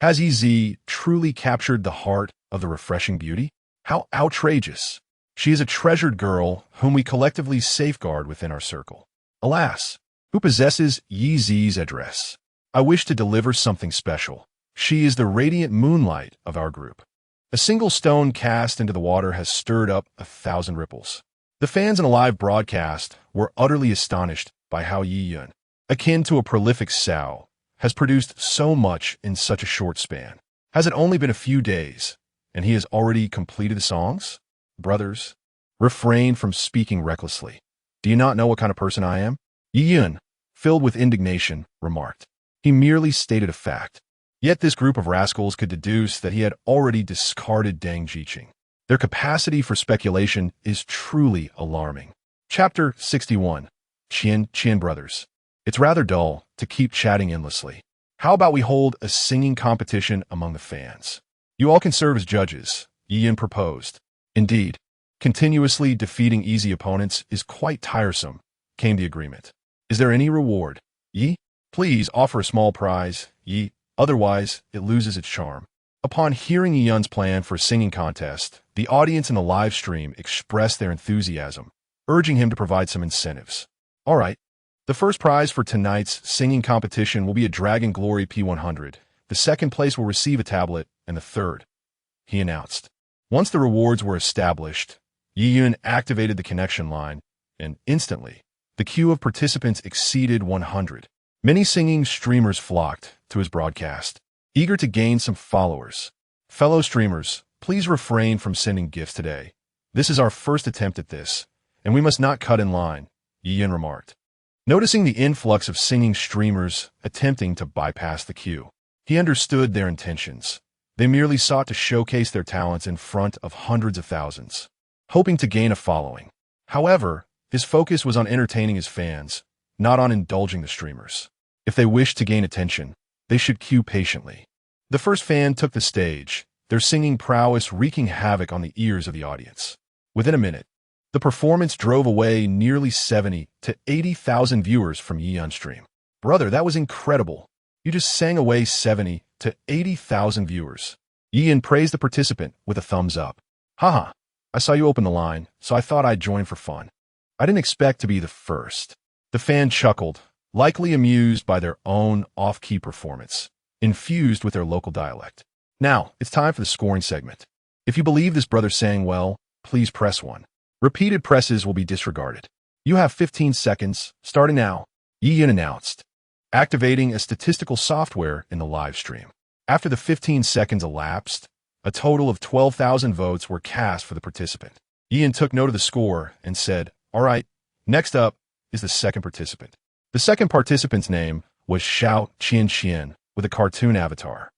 Has EZ truly captured the heart of the refreshing beauty? How outrageous! She is a treasured girl whom we collectively safeguard within our circle. Alas, who possesses Yeezy's address? I wish to deliver something special. She is the radiant moonlight of our group. A single stone cast into the water has stirred up 1,000 ripples. The fans in a live broadcast were utterly astonished by how Yi Yun, akin to a prolific sow, has produced so much in such a short span. Has it only been a few days, and he has already completed the songs? Brothers, refrain from speaking recklessly. Do you not know what kind of person I am? Yi Yun, filled with indignation, remarked. He merely stated a fact. Yet this group of rascals could deduce that he had already discarded Deng Jiqing. Their capacity for speculation is truly alarming. Chapter 61. Qian Brothers. It's rather dull to keep chatting endlessly. How about we hold a singing competition among the fans? You all can serve as judges, Yi Yun proposed. Indeed, continuously defeating easy opponents is quite tiresome, came the agreement. Is there any reward? Yi? Please offer a small prize, Yi. Otherwise, it loses its charm. Upon hearing Yi Yun's plan for a singing contest, the audience in the live stream expressed their enthusiasm, urging him to provide some incentives. All right. The first prize for tonight's singing competition will be a Dragon Glory P100. The second place will receive a tablet, and the third, he announced. Once the rewards were established, Yi Yun activated the connection line, and instantly, the queue of participants exceeded 100. Many singing streamers flocked to his broadcast, eager to gain some followers. Fellow streamers, please refrain from sending gifts today. This is our first attempt at this, and we must not cut in line, Yi Yun remarked. Noticing the influx of singing streamers attempting to bypass the queue, he understood their intentions. They merely sought to showcase their talents in front of hundreds of thousands, hoping to gain a following. However, his focus was on entertaining his fans, not on indulging the streamers. If they wished to gain attention, they should queue patiently. The first fan took the stage, their singing prowess wreaking havoc on the ears of the audience. Within a minute, the performance drove away nearly 70 to 80,000 viewers from Yi Yun's stream. Brother, that was incredible. You just sang away 70 to 80,000 viewers. Yi Yun praised the participant with a thumbs up. Haha, I saw you open the line, so I thought I'd join for fun. I didn't expect to be the first. The fan chuckled, likely amused by their own off-key performance, infused with their local dialect. Now, it's time for the scoring segment. If you believe this brother sang well, please press 1. Repeated presses will be disregarded. You have 15 seconds, starting now, Yi Yun announced, activating a statistical software in the live stream. After the 15 seconds elapsed, a total of 12,000 votes were cast for the participant. Yi Yun took note of the score and said, all right, next up is the second participant. The second participant's name was Xiao Qian with a cartoon avatar.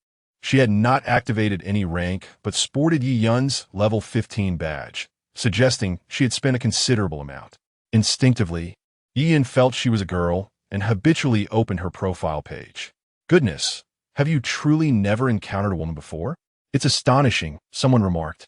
She had not activated any rank, but sported Yi Yun's level 15 badge, suggesting she had spent a considerable amount. Instinctively, Yi Yun felt she was a girl and habitually opened her profile page. Goodness, have you truly never encountered a woman before? It's astonishing, someone remarked,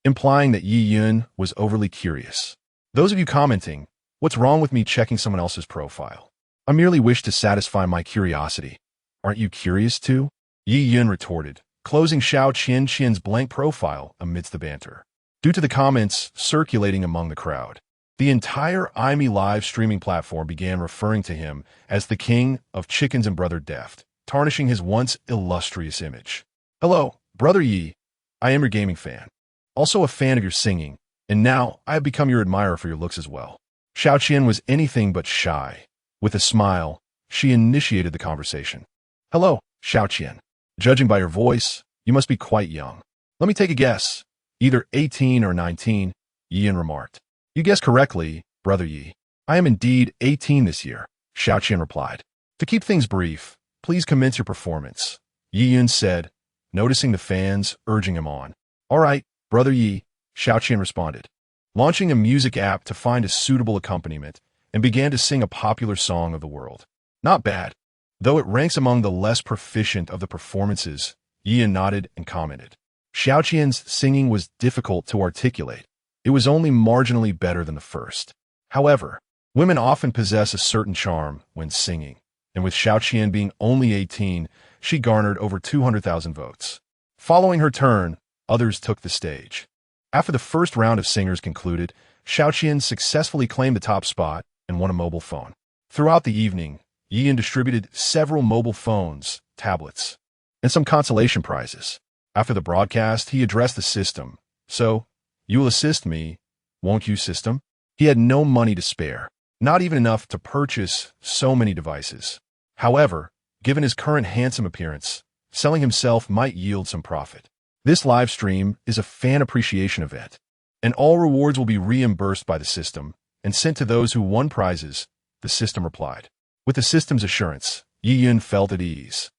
implying that Yi Yun was overly curious. Those of you commenting, what's wrong with me checking someone else's profile? I merely wish to satisfy my curiosity. Aren't you curious too? Yi Yun retorted, closing Xiao Qian's blank profile amidst the banter. Due to the comments circulating among the crowd, the entire IME live streaming platform began referring to him as the king of chickens and brother deft, tarnishing his once illustrious image. Hello, Brother Yi, I am your gaming fan. Also a fan of your singing, and now I have become your admirer for your looks as well. Xiao Qian was anything but shy. With a smile, she initiated the conversation. Hello, Xiao Qian. Judging by your voice, you must be quite young. Let me take a guess. Either 18 or 19, Yiyan remarked. You guessed correctly, Brother Yi. I am indeed 18 this year, Xiao Qian replied. To keep things brief, please commence your performance, Yiyan said, noticing the fans urging him on. All right, Brother Yi, Xiao Qian responded, launching a music app to find a suitable accompaniment, and began to sing a popular song of the world. Not bad. Though it ranks among the less proficient of the performances, Yiyan nodded and commented. Xiao Qian's singing was difficult to articulate. It was only marginally better than the first. However, women often possess a certain charm when singing, and with Xiao Qian being only 18, she garnered over 200,000 votes. Following her turn, others took the stage. After the first round of singers concluded, Xiao Qian successfully claimed the top spot and won a mobile phone. Throughout the evening, Yiyan distributed several mobile phones, tablets, and some consolation prizes. After the broadcast, he addressed the system. So, you will assist me, won't you, system? He had no money to spare, not even enough to purchase so many devices. However, given his current handsome appearance, selling himself might yield some profit. This live stream is a fan appreciation event, and all rewards will be reimbursed by the system and sent to those who won prizes, the system replied. With the system's assurance, Yiyan felt at ease.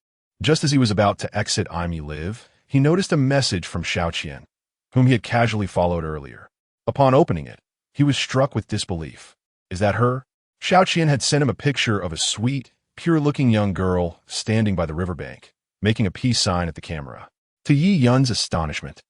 Just as he was about to exit Live, he noticed a message from Xiao Qian, whom he had casually followed earlier. Upon opening it, he was struck with disbelief. Is that her? Xiao Qian had sent him a picture of a sweet, pure-looking young girl standing by the riverbank, making a peace sign at the camera. To Yi Yun's astonishment,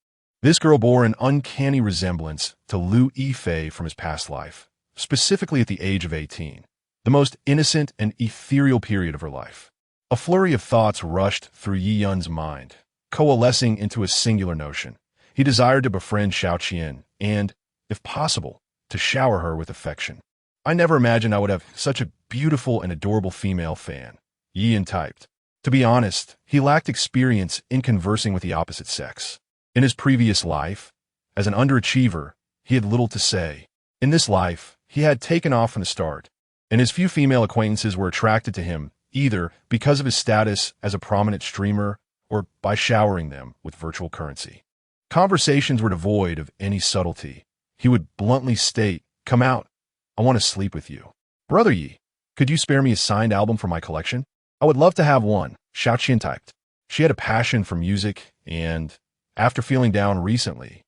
this girl bore an uncanny resemblance to Liu Yifei from his past life, specifically at the age of 18, the most innocent and ethereal period of her life. A flurry of thoughts rushed through Yi Yun's mind, coalescing into a singular notion. He desired to befriend Xiao Qian and, if possible, to shower her with affection. I never imagined I would have such a beautiful and adorable female fan, Yiyan typed. To be honest, he lacked experience in conversing with the opposite sex. In his previous life, as an underachiever, he had little to say. In this life, he had taken off from the start, and his few female acquaintances were attracted to him either because of his status as a prominent streamer or by showering them with virtual currency. Conversations were devoid of any subtlety. He would bluntly state, "Come out. I want to sleep with you." Brother Yi, could you spare me a signed album for my collection? I would love to have one, Xiao Qian typed. She had a passion for music, and, after feeling down recently,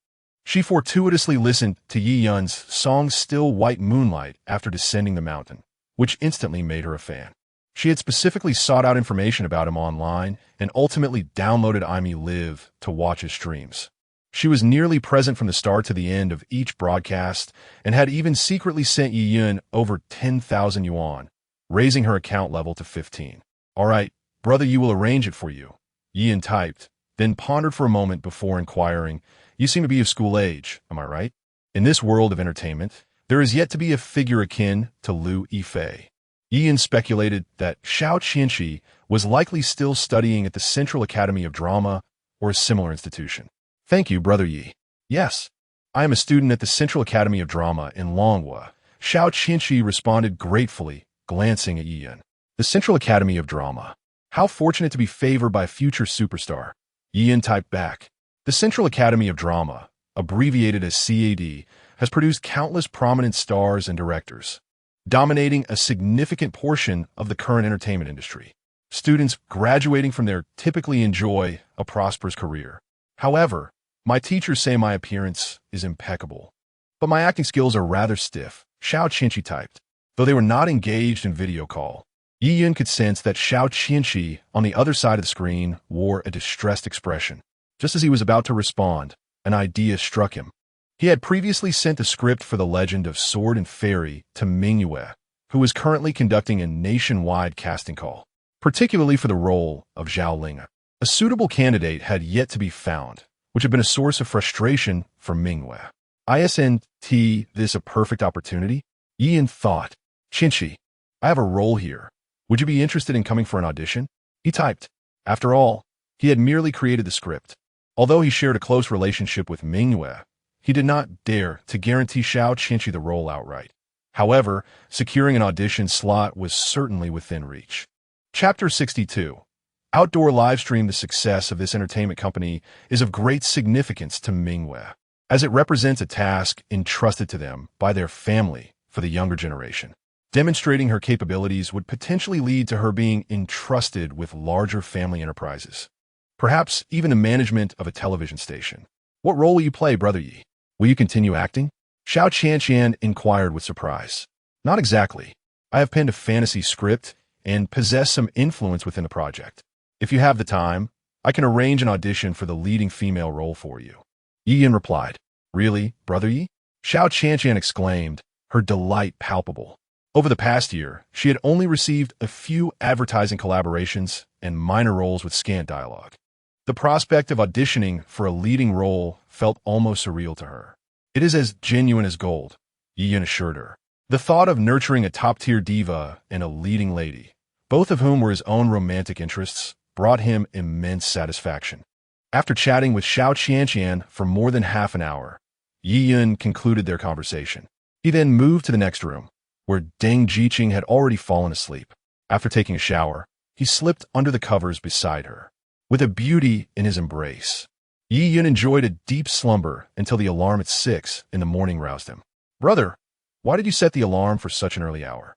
she fortuitously listened to Yi Yun's song Still White Moonlight after descending the mountain, which instantly made her a fan. She had specifically sought out information about him online and ultimately downloaded Live to watch his streams. She was nearly present from the start to the end of each broadcast and had even secretly sent Yi Yun over 10,000 yuan, raising her account level to 15. All right, brother, you will arrange it for you, Yiyan typed, then pondered for a moment before inquiring, you seem to be of school age, am I right? In this world of entertainment, there is yet to be a figure akin to Liu Yifei. Yiyan speculated that Xiao Qianxi was likely still studying at the Central Academy of Drama or a similar institution. Thank you, Brother Yi. Yes, I am a student at the Central Academy of Drama in Longhua. Xiao Qianxi responded gratefully, glancing at Yiyan. The Central Academy of Drama. How fortunate to be favored by a future superstar. Yiyan typed back. The Central Academy of Drama, abbreviated as CAD, has produced countless prominent stars and directors, dominating a significant portion of the current entertainment industry. Students graduating from there typically enjoy a prosperous career. However, my teachers say my appearance is impeccable, but my acting skills are rather stiff, Xiao Qianxi typed. Though they were not engaged in video call, Yiyan could sense that Xiao Qianxi on the other side of the screen wore a distressed expression. Just as he was about to respond, an idea struck him. He had previously sent the script for The Legend of Sword and Fairy to Mingyue, who was currently conducting a nationwide casting call, particularly for the role of Zhao Ling. A suitable candidate had yet to be found, which had been a source of frustration for Mingyue. Isn't this a perfect opportunity? Yiyan thought. Qianxi, I have a role here. Would you be interested in coming for an audition? He typed. After all, he had merely created the script. Although he shared a close relationship with Mingyue, he did not dare to guarantee Xiao Qianqi the role outright. However, securing an audition slot was certainly within reach. Chapter 62. Outdoor livestream. The success of this entertainment company is of great significance to Mingyue, as it represents a task entrusted to them by their family for the younger generation. Demonstrating her capabilities would potentially lead to her being entrusted with larger family enterprises, perhaps even the management of a television station. What role will you play, Brother Yi? Will you continue acting? Xiao Qianqian inquired with surprise. Not exactly. I have penned a fantasy script and possess some influence within the project. If you have the time, I can arrange an audition for the leading female role for you. Yi Yin replied. Really, Brother Yi? Xiao Qianqian exclaimed, her delight palpable. Over the past year, she had only received a few advertising collaborations and minor roles with scant dialogue. The prospect of auditioning for a leading role felt almost surreal to her. It is as genuine as gold, Yi Yin assured her. The thought of nurturing a top-tier diva and a leading lady, both of whom were his own romantic interests, brought him immense satisfaction. After chatting with Xiao Qianqian for more than half an hour, Yi Yin concluded their conversation. He then moved to the next room, where Deng Jiqing had already fallen asleep. After taking a shower, he slipped under the covers beside her, with a beauty in his embrace. Yi Yin enjoyed a deep slumber until the alarm at 6 in the morning roused him. Brother, why did you set the alarm for such an early hour?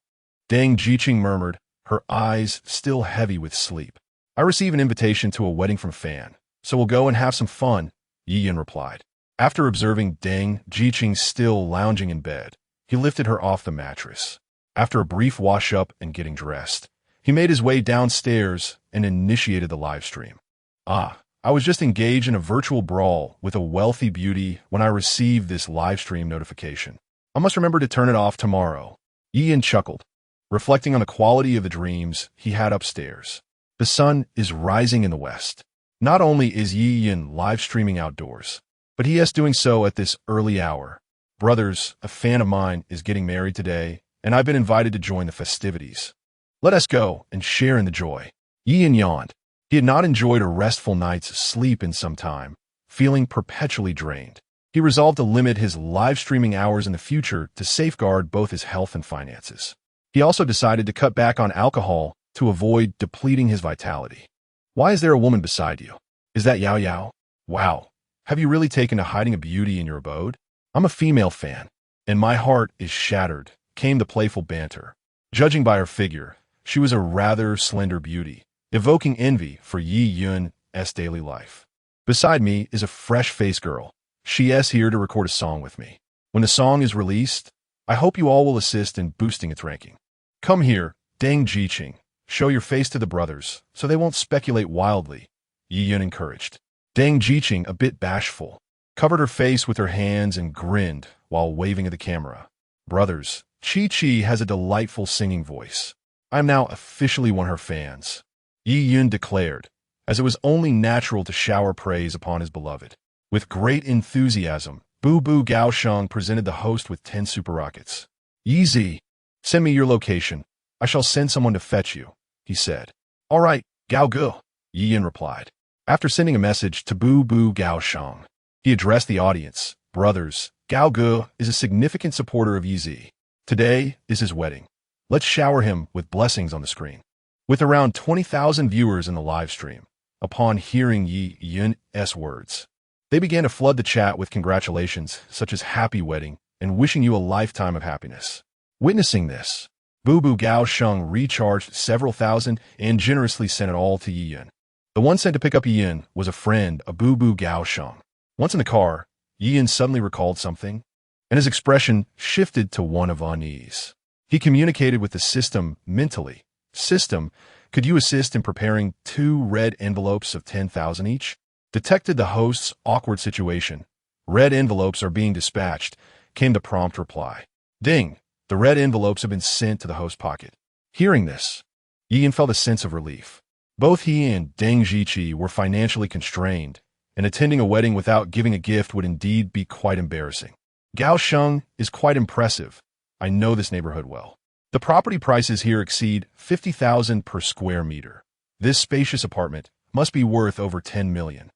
Deng Jiqing murmured, her eyes still heavy with sleep. I received an invitation to a wedding from Fan, so we'll go and have some fun, Yi Yin replied. After observing Deng Jiqing still lounging in bed, he lifted her off the mattress. After a brief wash-up and getting dressed, he made his way downstairs and initiated the live stream. I was just engaged in a virtual brawl with a wealthy beauty when I received this live stream notification. I must remember to turn it off tomorrow. Yi Yin chuckled, reflecting on the quality of the dreams he had upstairs. The sun is rising in the west. Not only is Yi Yin live streaming outdoors, but he is doing so at this early hour. Brothers, a fan of mine is getting married today, and I've been invited to join the festivities. Let us go and share in the joy. Yi Yin yawned. He had not enjoyed a restful night's sleep in some time, feeling perpetually drained. He resolved to limit his live streaming hours in the future to safeguard both his health and finances. He also decided to cut back on alcohol to avoid depleting his vitality. Why is there a woman beside you? Is that Yao Yao? Wow. Have you really taken to hiding a beauty in your abode? I'm a female fan, and my heart is shattered, came the playful banter. Judging by her figure, she was a rather slender beauty, evoking envy for Yi Yun's daily life. Beside me is a fresh-faced girl. She is here to record a song with me. When the song is released, I hope you all will assist in boosting its ranking. Come here, Deng Jiqing. Show your face to the brothers, so they won't speculate wildly, Yi Yin encouraged. Deng Jiqing, a bit bashful, covered her face with her hands and grinned while waving at the camera. Brothers, Chi has a delightful singing voice. I am now officially one of her fans, Yi Yin declared, as it was only natural to shower praise upon his beloved. With great enthusiasm, Bu Bu Gaosheng presented the host with 10 super rockets. Yi Zi, send me your location. I shall send someone to fetch you, he said. All right, Gao Ge, Yi Yin replied. After sending a message to Bu Bu Gaosheng, he addressed the audience. Brothers, Gao Ge is a significant supporter of Yi Zi. Today is his wedding. Let's shower him with blessings on the screen. With around 20,000 viewers in the live stream, upon hearing Yi Yin's words, they began to flood the chat with congratulations such as happy wedding and wishing you a lifetime of happiness. Witnessing this, Bu Bu Gaosheng recharged several thousand and generously sent it all to Yi Yin. The one sent to pick up Yi Yin was a friend of Bu Bu Gaosheng. Once in the car, Yi Yin suddenly recalled something, and his expression shifted to one of unease. He communicated with the system mentally. System, could you assist in preparing 2 red envelopes of 10,000 each? Detected the host's awkward situation. Red envelopes are being dispatched, came the prompt reply. Ding, the red envelopes have been sent to the host pocket. Hearing this, Yi Yin felt a sense of relief. Both he and Deng Jiqi were financially constrained, and attending a wedding without giving a gift would indeed be quite embarrassing. Gaosheng is quite impressive. I know this neighborhood well. The property prices here exceed 50,000 per square meter. This spacious apartment must be worth over 10 million.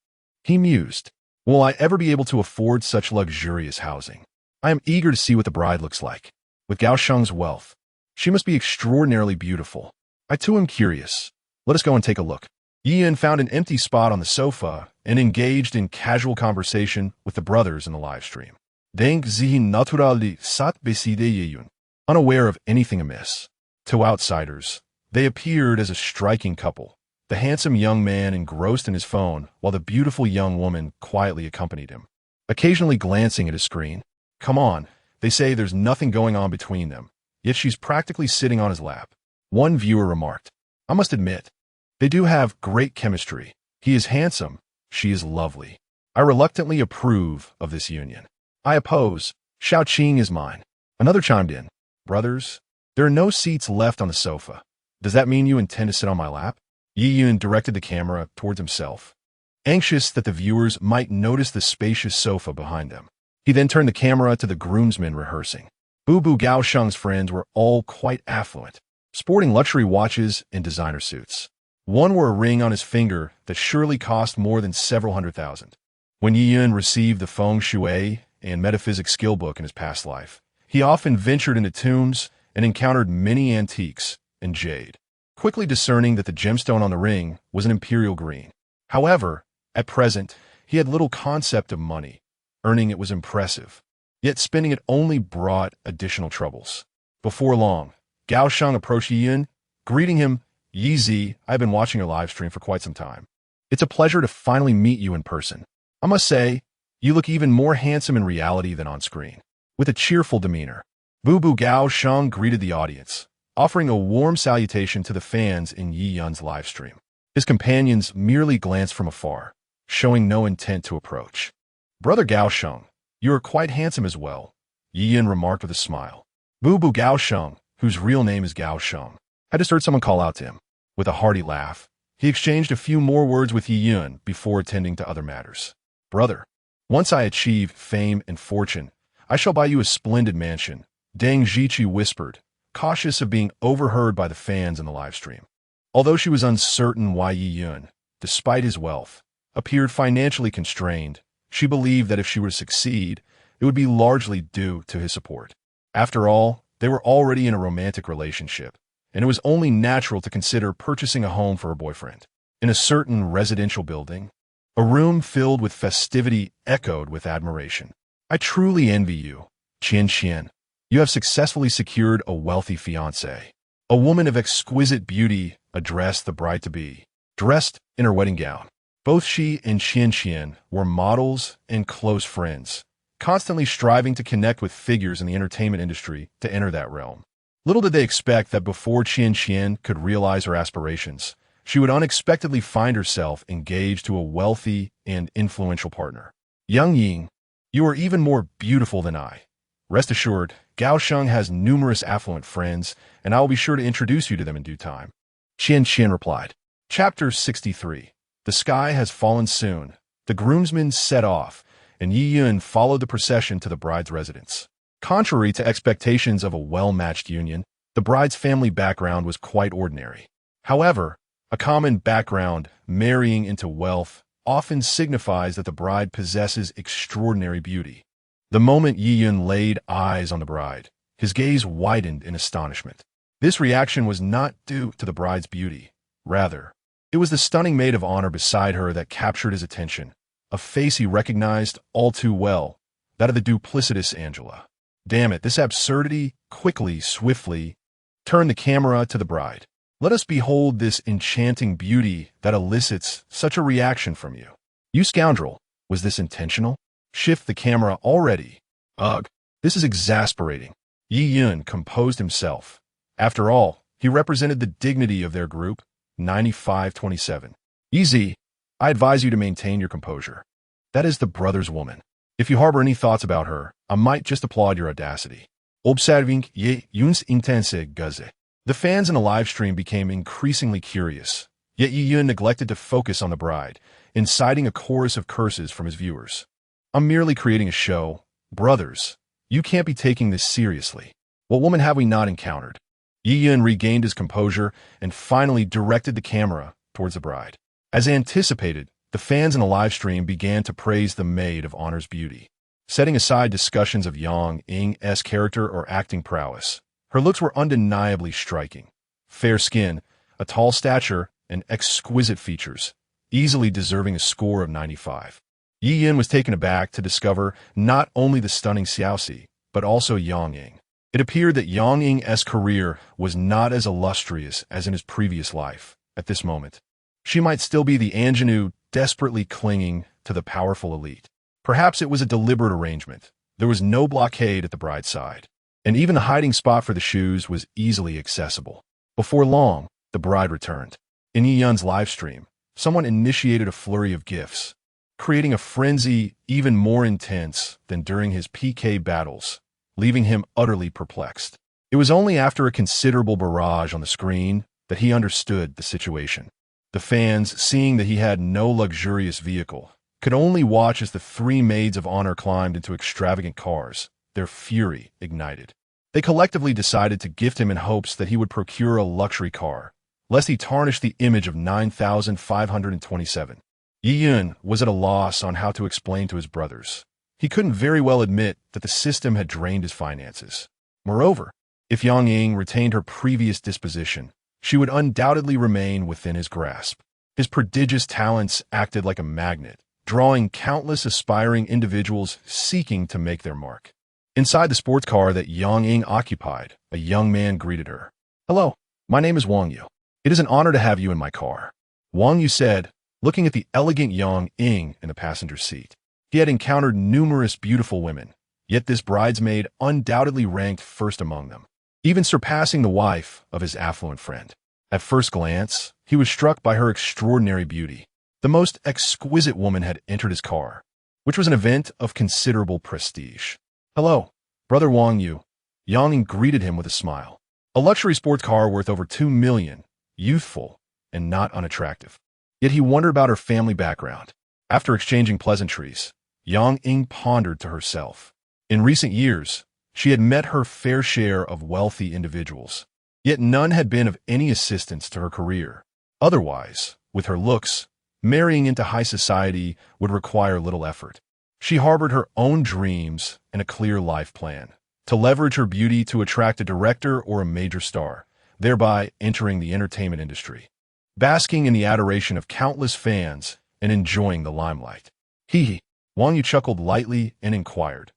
He mused. Will I ever be able to afford such luxurious housing? I am eager to see what the bride looks like. With Gao Sheng's wealth, she must be extraordinarily beautiful. I too am curious. Let us go and take a look. Yi Yun found an empty spot on the sofa and engaged in casual conversation with the brothers in the live stream. Denk sie naturally sat beside Yi Yun, unaware of anything amiss. To outsiders, they appeared as a striking couple, the handsome young man engrossed in his phone while the beautiful young woman quietly accompanied him, occasionally glancing at his screen. Come on, they say there's nothing going on between them, yet she's practically sitting on his lap. One viewer remarked, I must admit, they do have great chemistry. He is handsome, she is lovely. I reluctantly approve of this union. I oppose. Xiao Qing is mine. Another chimed in. Brothers, there are no seats left on the sofa. Does that mean you intend to sit on my lap? Yi Yun directed the camera towards himself, anxious that the viewers might notice the spacious sofa behind them. He then turned the camera to the groomsmen rehearsing. Bu Gao Sheng's friends were all quite affluent, sporting luxury watches and designer suits. One wore a ring on his finger that surely cost more than several $100,000. When Yi Yun received the feng shui and metaphysics skill book in his past life, he often ventured into tombs and encountered many antiques and jade, quickly discerning that the gemstone on the ring was an imperial green. However, at present, he had little concept of money. Earning it was impressive, yet spending it only brought additional troubles. Before long, Gao Sheng approached Yi Yun, greeting him, Yi Zi, I've been watching your live stream for quite some time. It's a pleasure to finally meet you in person. I must say, you look even more handsome in reality than on screen. With a cheerful demeanor, Bu Gao Sheng greeted the audience, offering a warm salutation to the fans in Yi Yun's live stream. His companions merely glanced from afar, showing no intent to approach. Brother Gao Sheng, you are quite handsome as well, Yi Yun remarked with a smile. Bu Gao Sheng, whose real name is Gao Sheng, had just heard someone call out to him. With a hearty laugh, he exchanged a few more words with Yi Yun before attending to other matters. Brother, once I achieve fame and fortune, I shall buy you a splendid mansion, Deng Zhiqi whispered, cautious of being overheard by the fans in the live stream. Although she was uncertain why Yi Yun, despite his wealth, appeared financially constrained, she believed that if she were to succeed, it would be largely due to his support. After all, they were already in a romantic relationship, and it was only natural to consider purchasing a home for her boyfriend. In a certain residential building, a room filled with festivity echoed with admiration. I truly envy you, Qian Qian. You have successfully secured a wealthy fiancé. A woman of exquisite beauty addressed the bride-to-be, dressed in her wedding gown. Both she and Qian Qian were models and close friends, constantly striving to connect with figures in the entertainment industry to enter that realm. Little did they expect that before Qian Qian could realize her aspirations, she would unexpectedly find herself engaged to a wealthy and influential partner. Young Ying, you are even more beautiful than I. Rest assured, Gao Sheng has numerous affluent friends, and I will be sure to introduce you to them in due time. Qian Qian replied. Chapter 63. The sky has fallen soon. The groomsmen set off, and Yi Yun followed the procession to the bride's residence. Contrary to expectations of a well-matched union, the bride's family background was quite ordinary. However, a common background, marrying into wealth, often signifies that the bride possesses extraordinary beauty. The moment Yi Yun laid eyes on the bride, his gaze widened in astonishment. This reaction was not due to the bride's beauty. Rather, it was the stunning maid of honor beside her that captured his attention, a face he recognized all too well, that of the duplicitous Angela. Damn it, this absurdity swiftly turned the camera to the bride. Let us behold this enchanting beauty that elicits such a reaction from you. You scoundrel, was this intentional? Shift the camera already. Ugh, this is exasperating. Yi Yun composed himself. After all, he represented the dignity of their group, 9527. Easy, I advise you to maintain your composure. That is the brother's woman. If you harbor any thoughts about her, I might just applaud your audacity. Observing Yi Yun's intense gaze. The fans in the live stream became increasingly curious, yet Yi Yun neglected to focus on the bride, inciting a chorus of curses from his viewers. I'm merely creating a show. Brothers, you can't be taking this seriously. What woman have we not encountered? Yi Yun regained his composure and finally directed the camera towards the bride. As anticipated, The fans in the live stream began to praise the maid of honor's beauty. Setting aside discussions of Yang Ying's character or acting prowess, her looks were undeniably striking. Fair skin, a tall stature, and exquisite features, easily deserving a score of 95. Yi Yin was taken aback to discover not only the stunning Xiaoxi, but also Yang Ying. It appeared that Yang Ying's career was not as illustrious as in his previous life. At this moment, she might still be the ingenue desperately clinging to the powerful elite. Perhaps it was a deliberate arrangement. There was no blockade at the bride's side, and even the hiding spot for the shoes was easily accessible. Before long, the bride returned. In Yi Yun's live stream, someone initiated a flurry of gifts, creating a frenzy even more intense than during his PK battles, leaving him utterly perplexed. It was only after a considerable barrage on the screen that he understood the situation. The fans, seeing that he had no luxurious vehicle, could only watch as the three maids of honor climbed into extravagant cars, their fury ignited. They collectively decided to gift him in hopes that he would procure a luxury car, lest he tarnish the image of 9,527. Yi Yun was at a loss on how to explain to his brothers. He couldn't very well admit that the system had drained his finances. Moreover, if Yang Ying retained her previous disposition, she would undoubtedly remain within his grasp. His prodigious talents acted like a magnet, drawing countless aspiring individuals seeking to make their mark. Inside the sports car that Yang Ying occupied, a young man greeted her. "Hello, my name is Wang Yu. It is an honor to have you in my car," Wang Yu said, looking at the elegant Yang Ying in the passenger seat. He had encountered numerous beautiful women, yet this bridesmaid undoubtedly ranked first among them, even surpassing the wife of his affluent friend. At first glance, he was struck by her extraordinary beauty. The most exquisite woman had entered his car, which was an event of considerable prestige. "Hello, Brother Wang Yu." Yang Ying greeted him with a smile. A luxury sports car worth over 2 million, youthful and not unattractive. Yet he wondered about her family background. After exchanging pleasantries, Yang Ying pondered to herself. In recent years, she had met her fair share of wealthy individuals, yet none had been of any assistance to her career. Otherwise, with her looks, marrying into high society would require little effort. She harbored her own dreams and a clear life plan, to leverage her beauty to attract a director or a major star, thereby entering the entertainment industry, basking in the adoration of countless fans and enjoying the limelight. Hee. Wang Yu chuckled lightly and inquired,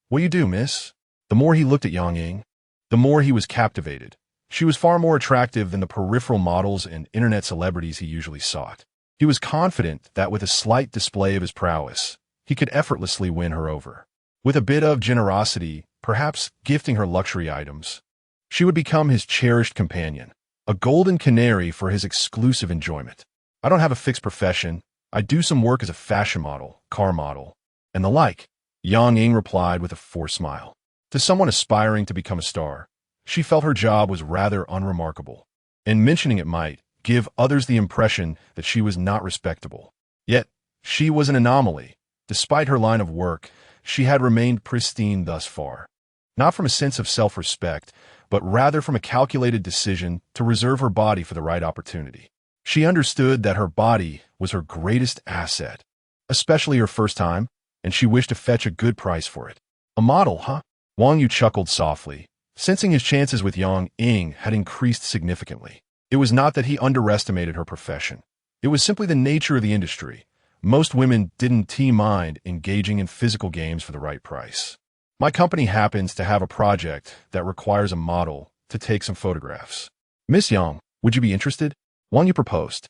"What do you do, miss?" The more he looked at Yang Ying, the more he was captivated. She was far more attractive than the peripheral models and internet celebrities he usually sought. He was confident that with a slight display of his prowess, he could effortlessly win her over. With a bit of generosity, perhaps gifting her luxury items, she would become his cherished companion, a golden canary for his exclusive enjoyment. "I don't have a fixed profession. I do some work as a fashion model, car model, and the like," Yang Ying replied with a forced smile. To someone aspiring to become a star, she felt her job was rather unremarkable, and mentioning it might give others the impression that she was not respectable. Yet, she was an anomaly. Despite her line of work, she had remained pristine thus far, not from a sense of self-respect, but rather from a calculated decision to reserve her body for the right opportunity. She understood that her body was her greatest asset, especially her first time, and she wished to fetch a good price for it. "A model, huh?" Wang Yu chuckled softly, sensing his chances with Yang Ying had increased significantly. It was not that he underestimated her profession. It was simply the nature of the industry. Most women didn't mind engaging in physical games for the right price. "My company happens to have a project that requires a model to take some photographs. Miss Yang, would you be interested?" Wang Yu proposed.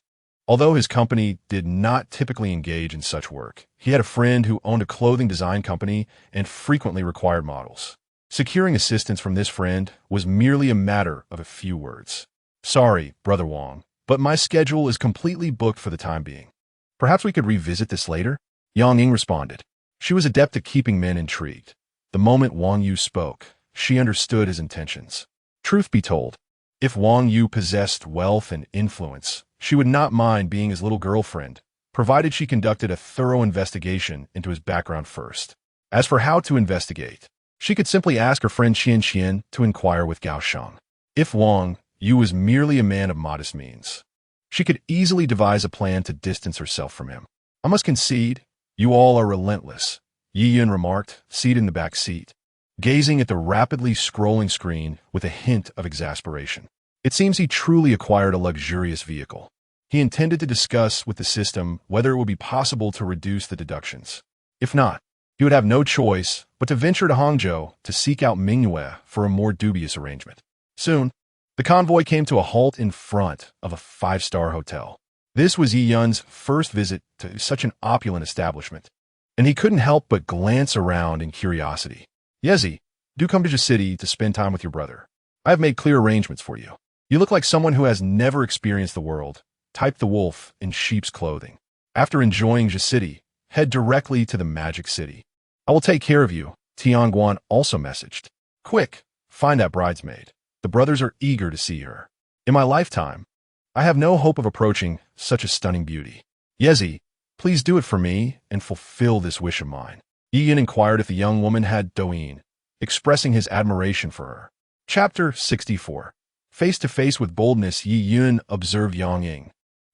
Although his company did not typically engage in such work, he had a friend who owned a clothing design company and frequently required models. Securing assistance from this friend was merely a matter of a few words. "Sorry, Brother Wang, but my schedule is completely booked for the time being. Perhaps we could revisit this later?" Yang Ying responded. She was adept at keeping men intrigued. The moment Wang Yu spoke, she understood his intentions. Truth be told, if Wang Yu possessed wealth and influence, she would not mind being his little girlfriend, provided she conducted a thorough investigation into his background first. As for how to investigate, she could simply ask her friend Qian to inquire with Gao Shang. If Wang Yu was merely a man of modest means, she could easily devise a plan to distance herself from him. I must concede, you all are relentless, Yi Yun remarked, seated in the back seat, gazing at the rapidly scrolling screen with a hint of exasperation. It seems he truly acquired a luxurious vehicle. He intended to discuss with the system whether it would be possible to reduce the deductions. If not, he would have no choice but to venture to Hangzhou to seek out Mingyue for a more dubious arrangement. Soon, the convoy came to a halt in front of a five-star hotel. This was Yi Yun's first visit to such an opulent establishment, and he couldn't help but glance around in curiosity. Yezi, do come to the city to spend time with your brother. I have made clear arrangements for you. You look like someone who has never experienced the world, type the wolf in sheep's clothing. After enjoying the city, head directly to the Magic City. I will take care of you, Tianguan also messaged. Quick, find that bridesmaid. The brothers are eager to see her. In my lifetime, I have no hope of approaching such a stunning beauty. Yezi, please do it for me and fulfill this wish of mine. Yi Yun inquired if the young woman had Douyin, expressing his admiration for her. Chapter 64. Face to face with boldness, Yi Yun observed Yang Ying,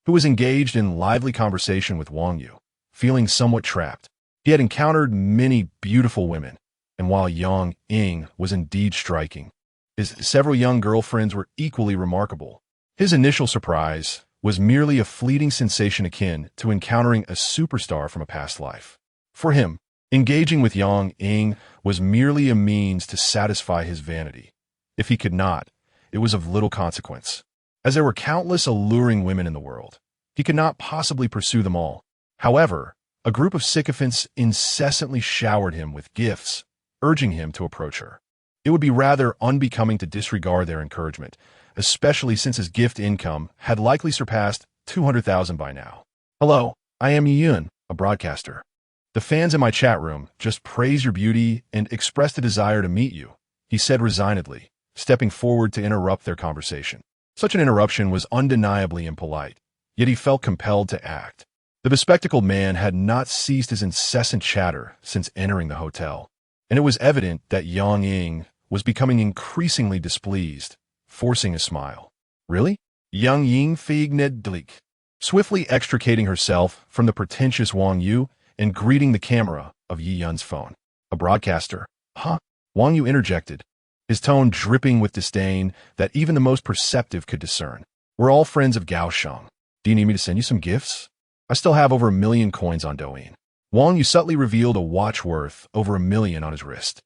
who was engaged in lively conversation with Wang Yu, feeling somewhat trapped. He had encountered many beautiful women, and while Yang Ying was indeed striking, his several young girlfriends were equally remarkable. His initial surprise was merely a fleeting sensation akin to encountering a superstar from a past life. For him, engaging with Yang Ying was merely a means to satisfy his vanity. If he could not, it was of little consequence. As there were countless alluring women in the world, he could not possibly pursue them all. However, a group of sycophants incessantly showered him with gifts, urging him to approach her. It would be rather unbecoming to disregard their encouragement, especially since his gift income had likely surpassed 200,000 by now. Hello, I am Yi Yun, a broadcaster. The fans in my chat room just praise your beauty and expressed a desire to meet you, he said resignedly, stepping forward to interrupt their conversation. Such an interruption was undeniably impolite, yet he felt compelled to act. The bespectacled man had not ceased his incessant chatter since entering the hotel, and it was evident that Yang Ying was becoming increasingly displeased, forcing a smile. Really? Yang Ying feigned, swiftly extricating herself from the pretentious Wang Yu and greeting the camera of Yi Yun's phone. A broadcaster? Huh? Wang Yu interjected, his tone dripping with disdain that even the most perceptive could discern. We're all friends of Gaoshang. Do you need me to send you some gifts? I still have over 1 million coins on Douyin. Wang Yu subtly revealed a watch worth over 1 million on his wrist.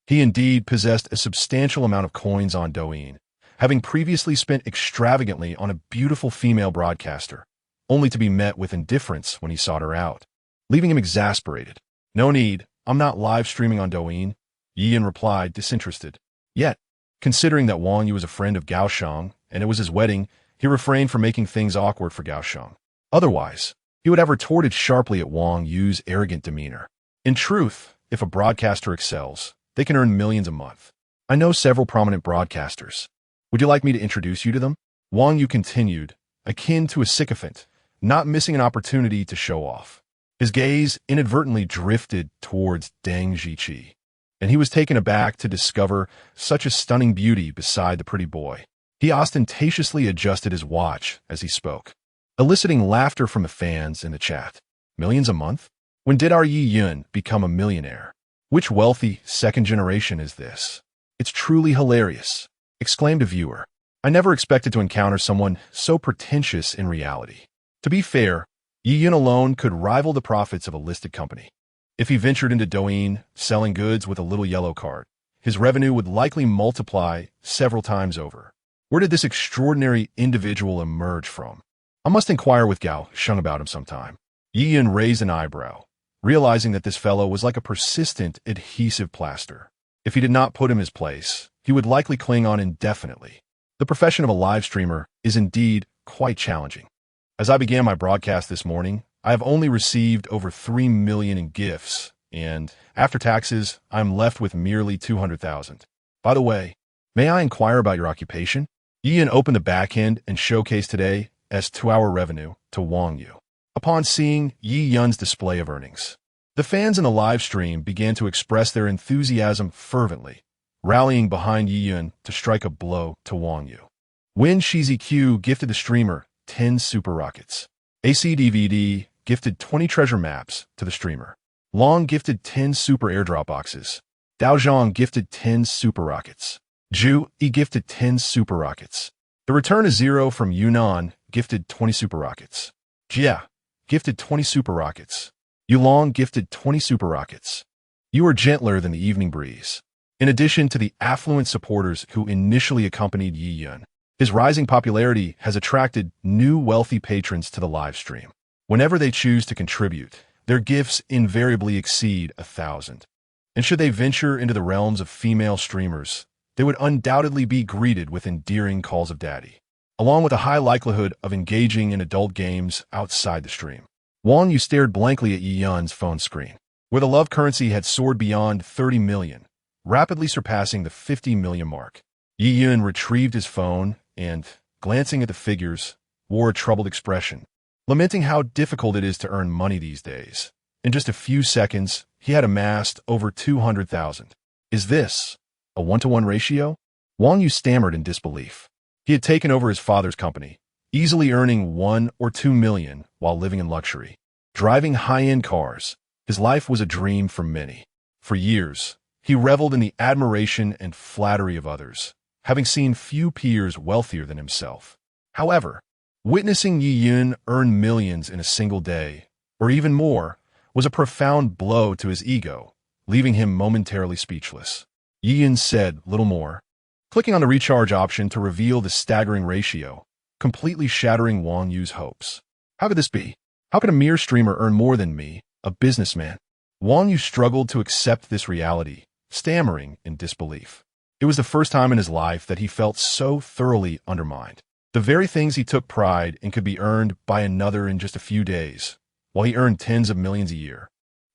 He indeed possessed a substantial amount of coins on Douyin, having previously spent extravagantly on a beautiful female broadcaster, only to be met with indifference when he sought her out, leaving him exasperated. No need, I'm not live streaming on Douyin, Yi Yun replied, disinterested. Yet, considering that Wang Yu was a friend of Gaoshang and it was his wedding, he refrained from making things awkward for Gaoshang. Otherwise, he would have retorted sharply at Wang Yu's arrogant demeanor. In truth, if a broadcaster excels, they can earn millions a month. I know several prominent broadcasters. Would you like me to introduce you to them? Wang Yu continued, akin to a sycophant, not missing an opportunity to show off. His gaze inadvertently drifted towards Deng Zhiqi, and he was taken aback to discover such a stunning beauty beside the pretty boy. He ostentatiously adjusted his watch as he spoke, eliciting laughter from the fans in the chat. Millions a month? When did our Yi Yun become a millionaire? Which wealthy second generation is this? It's truly hilarious, exclaimed a viewer. I never expected to encounter someone so pretentious in reality. To be fair, Yi Yun alone could rival the profits of a listed company. If he ventured into Douyin, selling goods with a little yellow card, his revenue would likely multiply several times over. Where did this extraordinary individual emerge from? I must inquire with Gao Sheng about him sometime. Yi Yun raised an eyebrow, realizing that this fellow was like a persistent, adhesive plaster. If he did not put him in his place, he would likely cling on indefinitely. The profession of a live streamer is indeed quite challenging. As I began my broadcast this morning, I have only received over 3 million in gifts, and after taxes, I'm left with merely 200,000. By the way, may I inquire about your occupation? Yi Yun opened the back end and showcased today as 2-hour revenue to Wang Yu. Upon seeing Yi Yun's display of earnings, the fans in the live stream began to express their enthusiasm fervently, rallying behind Yi Yun to strike a blow to Wang Yu. When Shizi Q gifted the streamer 10 super rockets. ACDVD gifted 20 treasure maps to the streamer. Long gifted 10 super airdrop boxes. Daozhong gifted 10 super rockets. Zhu Yi gifted 10 super rockets. The return is 0 from Yunnan, gifted 20 super rockets. Jia gifted 20 super rockets. Yulong gifted 20 super rockets. You are gentler than the evening breeze. In addition to the affluent supporters who initially accompanied Yi Yun, his rising popularity has attracted new wealthy patrons to the live stream. Whenever they choose to contribute, their gifts invariably exceed 1,000. And should they venture into the realms of female streamers, they would undoubtedly be greeted with endearing calls of daddy, along with a high likelihood of engaging in adult games outside the stream. Wang Yu stared blankly at Yi Yun's phone screen, where the love currency had soared beyond 30 million, rapidly surpassing the 50 million mark. Yi Yun retrieved his phone and, glancing at the figures, wore a troubled expression, lamenting how difficult it is to earn money these days. In just a few seconds, he had amassed over 200,000. Is this a 1-to-1 ratio? Wang Yu stammered in disbelief. He had taken over his father's company, easily earning 1 or 2 million while living in luxury. Driving high-end cars, his life was a dream for many. For years, he reveled in the admiration and flattery of others, having seen few peers wealthier than himself. However, witnessing Yi Yun earn millions in a single day, or even more, was a profound blow to his ego, leaving him momentarily speechless. Yi Yun said little more, clicking on the recharge option to reveal the staggering ratio, completely shattering Wang Yu's hopes. How could this be? How could a mere streamer earn more than me, a businessman? Wang Yu struggled to accept this reality, stammering in disbelief. It was the first time in his life that he felt so thoroughly undermined. The very things he took pride in could be earned by another in just a few days, while he earned tens of millions a year.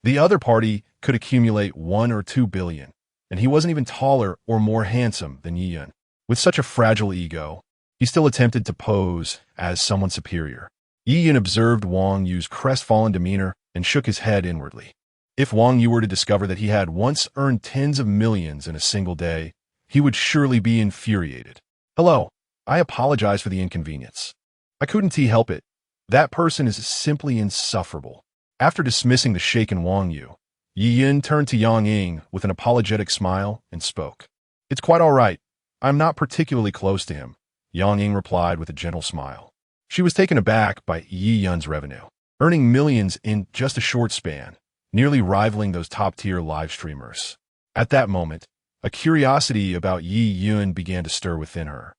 The other party could accumulate 1 or 2 billion, and he wasn't even taller or more handsome than Yi Yun. With such a fragile ego, he still attempted to pose as someone superior. Yi Yun observed Wang Yu's crestfallen demeanor and shook his head inwardly. If Wang Yu were to discover that he had once earned tens of millions in a single day, he would surely be infuriated. Hello, I apologize for the inconvenience. I couldn't help it. That person is simply insufferable. After dismissing the shaken Wang Yu, Yi Yun turned to Yang Ying with an apologetic smile and spoke. It's quite all right. I'm not particularly close to him, Yang Ying replied with a gentle smile. She was taken aback by Yi Yun's revenue, earning millions in just a short span, nearly rivaling those top-tier live streamers. At that moment, a curiosity about Yi Yun began to stir within her,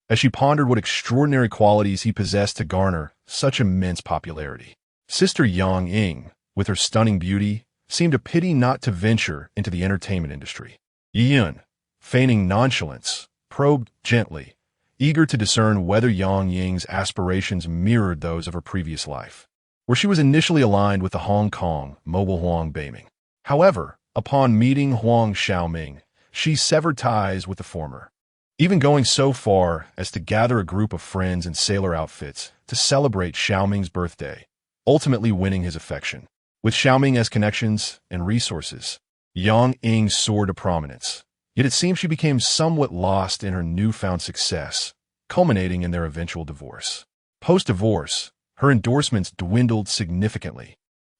as she pondered what extraordinary qualities he possessed to garner such immense popularity. Sister Yang Ying, with her stunning beauty, seemed a pity not to venture into the entertainment industry. Yi Yun, feigning nonchalance, probed gently, eager to discern whether Yang Ying's aspirations mirrored those of her previous life, where she was initially aligned with the Hong Kong mobile Huang Beiming. However, upon meeting Huang Xiaoming, she severed ties with the former, even going so far as to gather a group of friends in sailor outfits to celebrate Xiaoming's birthday, ultimately winning his affection. With Xiaoming as connections and resources, Yang Ying soared to prominence, yet it seems she became somewhat lost in her newfound success, culminating in their eventual divorce. Post-divorce, her endorsements dwindled significantly,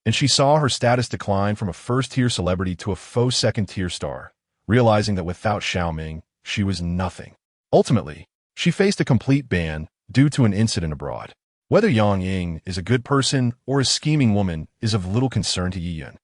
and she saw her status decline from a first-tier celebrity to a faux second-tier star, realizing that without Xiaoming, she was nothing. Ultimately, she faced a complete ban due to an incident abroad. Whether Yang Ying is a good person or a scheming woman is of little concern to Yi Yun.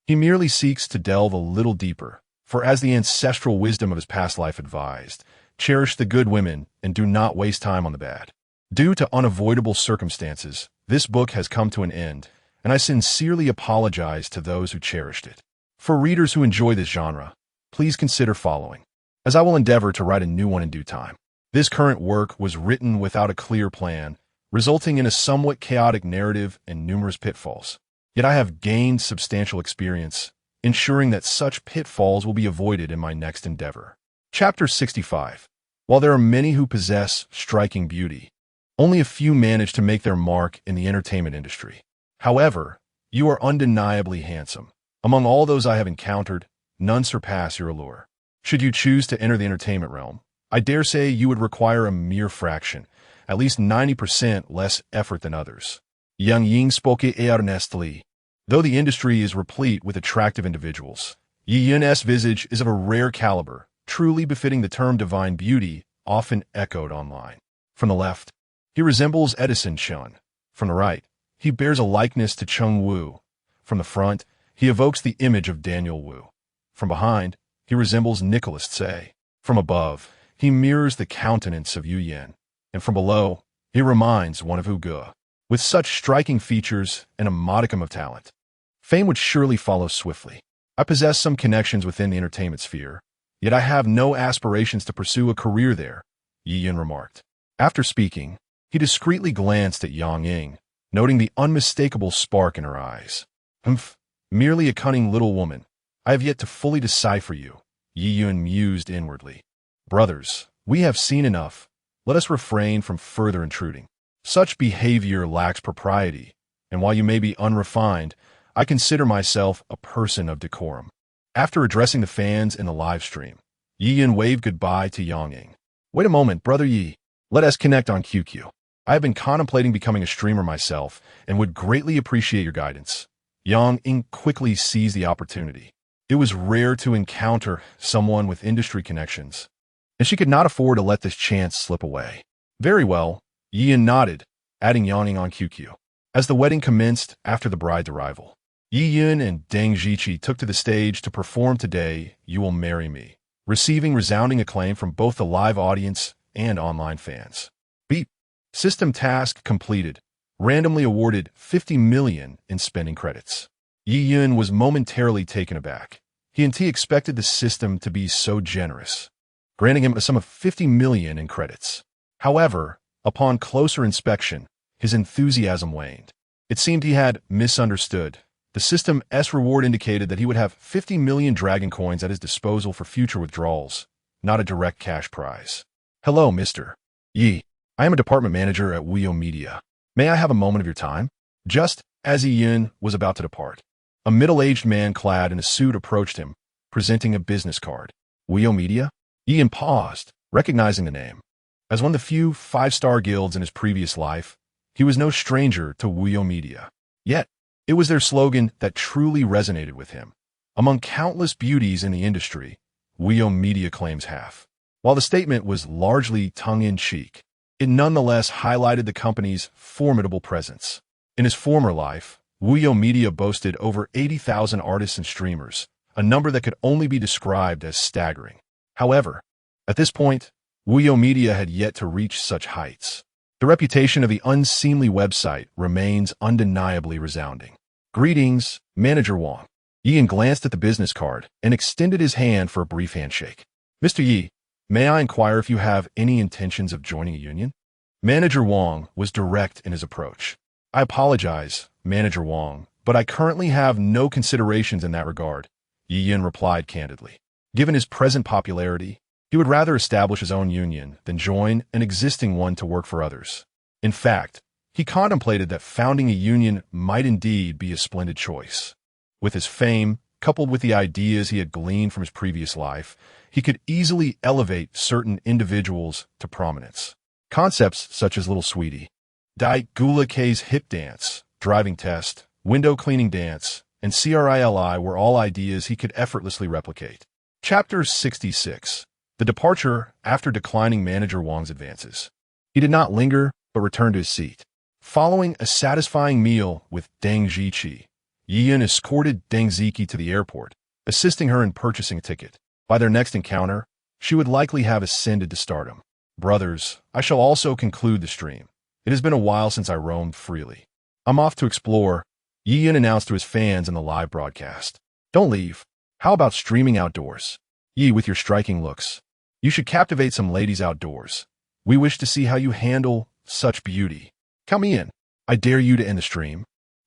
He merely seeks to delve a little deeper, for as the ancestral wisdom of his past life advised, cherish the good women and do not waste time on the bad. Due to unavoidable circumstances, this book has come to an end, and I sincerely apologize to those who cherished it. For readers who enjoy this genre, please consider following, as I will endeavor to write a new one in due time. This current work was written without a clear plan, resulting in a somewhat chaotic narrative and numerous pitfalls. Yet I have gained substantial experience, ensuring that such pitfalls will be avoided in my next endeavor. Chapter 65. While there are many who possess striking beauty, only a few manage to make their mark in the entertainment industry. However, you are undeniably handsome. Among all those I have encountered, none surpass your allure. Should you choose to enter the entertainment realm, I dare say you would require a mere fraction, at least 90% less effort than others. Yang Ying spoke earnestly. Though the industry is replete with attractive individuals, Yi Yun's visage is of a rare caliber, truly befitting the term divine beauty, often echoed online. From the left, he resembles Edison Chun. From the right, he bears a likeness to Chung Wu. From the front, he evokes the image of Daniel Wu. From behind, he resembles Nicholas Tse. From above, he mirrors the countenance of Yu Yin. And from below, he reminds one of Hu Ge. With such striking features and a modicum of talent, fame would surely follow swiftly. I possess some connections within the entertainment sphere, yet I have no aspirations to pursue a career there, Yi Yin remarked. After speaking, he discreetly glanced at Yang Ying, noting the unmistakable spark in her eyes. Humph, merely a cunning little woman. I have yet to fully decipher you, Yi Yun mused inwardly. Brothers, we have seen enough. Let us refrain from further intruding. Such behavior lacks propriety, and while you may be unrefined, I consider myself a person of decorum. After addressing the fans in the live stream, Yi Yin waved goodbye to Yang Ying. Wait a moment, Brother Yi. Let us connect on QQ. I have been contemplating becoming a streamer myself and would greatly appreciate your guidance. Yang Ying quickly seized the opportunity. It was rare to encounter someone with industry connections, and she could not afford to let this chance slip away. Very well, Yi Yin nodded, adding Yang Ying on QQ. As the wedding commenced after the bride's arrival, Yi Yin and Deng Ziqi took to the stage to perform Today You Will Marry Me, receiving resounding acclaim from both the live audience and online fans. Beep. System task completed. Randomly awarded 50 million in spending credits. Yi Yin was momentarily taken aback. He expected the system to be so generous, granting him a sum of 50 million in credits. However, upon closer inspection, his enthusiasm waned. It seemed he had misunderstood. The system's reward indicated that he would have 50 million dragon coins at his disposal for future withdrawals, not a direct cash prize. Hello, Mr. Yi. I am a department manager at Wio Media. May I have a moment of your time? Just as Yi Yin was about to depart, a middle-aged man clad in a suit approached him, presenting a business card. Wio Media? Yi Yin paused, recognizing the name. As one of the few five-star guilds in his previous life, he was no stranger to Wio Media. Yet, it was their slogan that truly resonated with him. Among countless beauties in the industry, Wio Media claims half. While the statement was largely tongue-in-cheek, it nonetheless highlighted the company's formidable presence. In his former life, Wio Media boasted over 80,000 artists and streamers, a number that could only be described as staggering. However, at this point, Wio Media had yet to reach such heights. The reputation of the unseemly website remains undeniably resounding. Greetings, Manager Wang. Yi Yin glanced at the business card and extended his hand for a brief handshake. Mr. Yi, may I inquire if you have any intentions of joining a union? Manager Wang was direct in his approach. I apologize, Manager Wang, but I currently have no considerations in that regard, Yi Yin replied candidly. Given his present popularity, he would rather establish his own union than join an existing one to work for others. In fact, he contemplated that founding a union might indeed be a splendid choice. With his fame, coupled with the ideas he had gleaned from his previous life, he could easily elevate certain individuals to prominence. Concepts such as Little Sweetie, Dai Gula K's hip dance, driving test, window cleaning dance, and CRILI were all ideas he could effortlessly replicate. Chapter 66. The departure after declining Manager Wang's advances. He did not linger, but returned to his seat. Following a satisfying meal with Deng Ziqi, Yi Yin escorted Deng Ziqi to the airport, assisting her in purchasing a ticket. By their next encounter, she would likely have ascended to stardom. Brothers, I shall also conclude the stream. It has been a while since I roamed freely. I'm off to explore, Yi Yin announced to his fans in the live broadcast. Don't leave. How about streaming outdoors? Yi, with your striking looks, you should captivate some ladies outdoors. We wish to see how you handle such beauty. Count me in. I dare you to end the stream,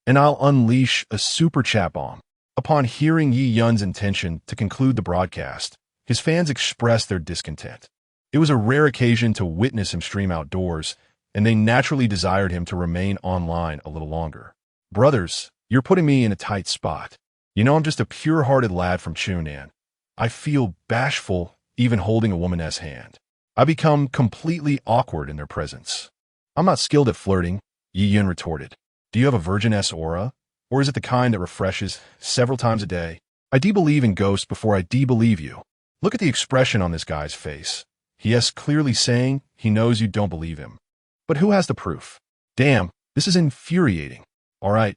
and I'll unleash a super chat bomb. Upon hearing Yi Yun's intention to conclude the broadcast, his fans expressed their discontent. It was a rare occasion to witness him stream outdoors, and they naturally desired him to remain online a little longer. Brothers, you're putting me in a tight spot. You know I'm just a pure-hearted lad from Chunan. I feel bashful even holding a woman's hand. I become completely awkward in their presence. I'm not skilled at flirting, Yi Yun retorted. Do you have a virgin-s aura? Or is it the kind that refreshes several times a day? I believe in ghosts before I believe you. Look at the expression on this guy's face. He is clearly saying he knows you don't believe him. But who has the proof? Damn, this is infuriating. All right.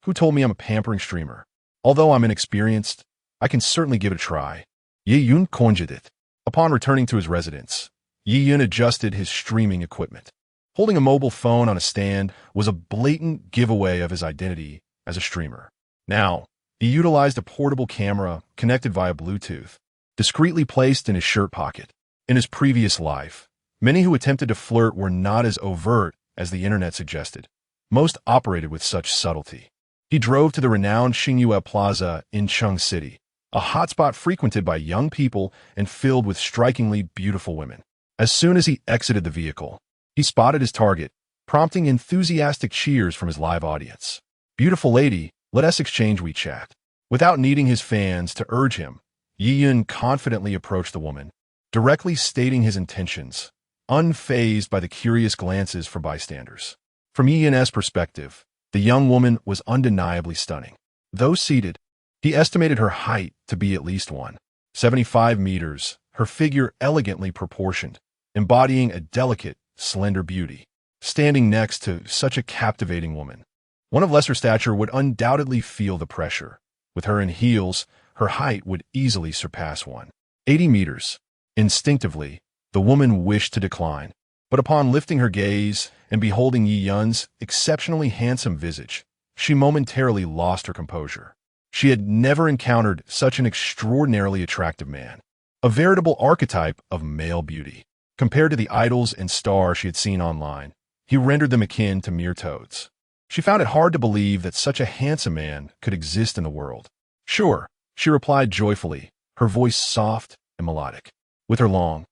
Who told me I'm a pampering streamer? Although I'm inexperienced, I can certainly give it a try. Yi Yun conjured it. Upon returning to his residence, Yi Yun adjusted his streaming equipment. Holding a mobile phone on a stand was a blatant giveaway of his identity as a streamer. Now, he utilized a portable camera connected via Bluetooth, discreetly placed in his shirt pocket. In his previous life, many who attempted to flirt were not as overt as the internet suggested. Most operated with such subtlety. He drove to the renowned Xingyue Plaza in Chung City, a hotspot frequented by young people and filled with strikingly beautiful women. As soon as he exited the vehicle, he spotted his target, prompting enthusiastic cheers from his live audience. Beautiful lady, let us exchange WeChat. Without needing his fans to urge him, Yi Yun confidently approached the woman, directly stating his intentions, unfazed by the curious glances from bystanders. From Yi Yun's perspective, the young woman was undeniably stunning. Though seated, he estimated her height to be at least 175 meters, her figure elegantly proportioned, embodying a delicate, slender beauty. Standing next to such a captivating woman, one of lesser stature would undoubtedly feel the pressure. With her in heels, her height would easily surpass 180 meters. Instinctively, the woman wished to decline, but upon lifting her gaze and beholding Yi Yun's exceptionally handsome visage, she momentarily lost her composure. She had never encountered such an extraordinarily attractive man, a veritable archetype of male beauty. Compared to the idols and stars she had seen online, he rendered them akin to mere toads. She found it hard to believe that such a handsome man could exist in the world. Sure, she replied joyfully, her voice soft and melodic. With her long,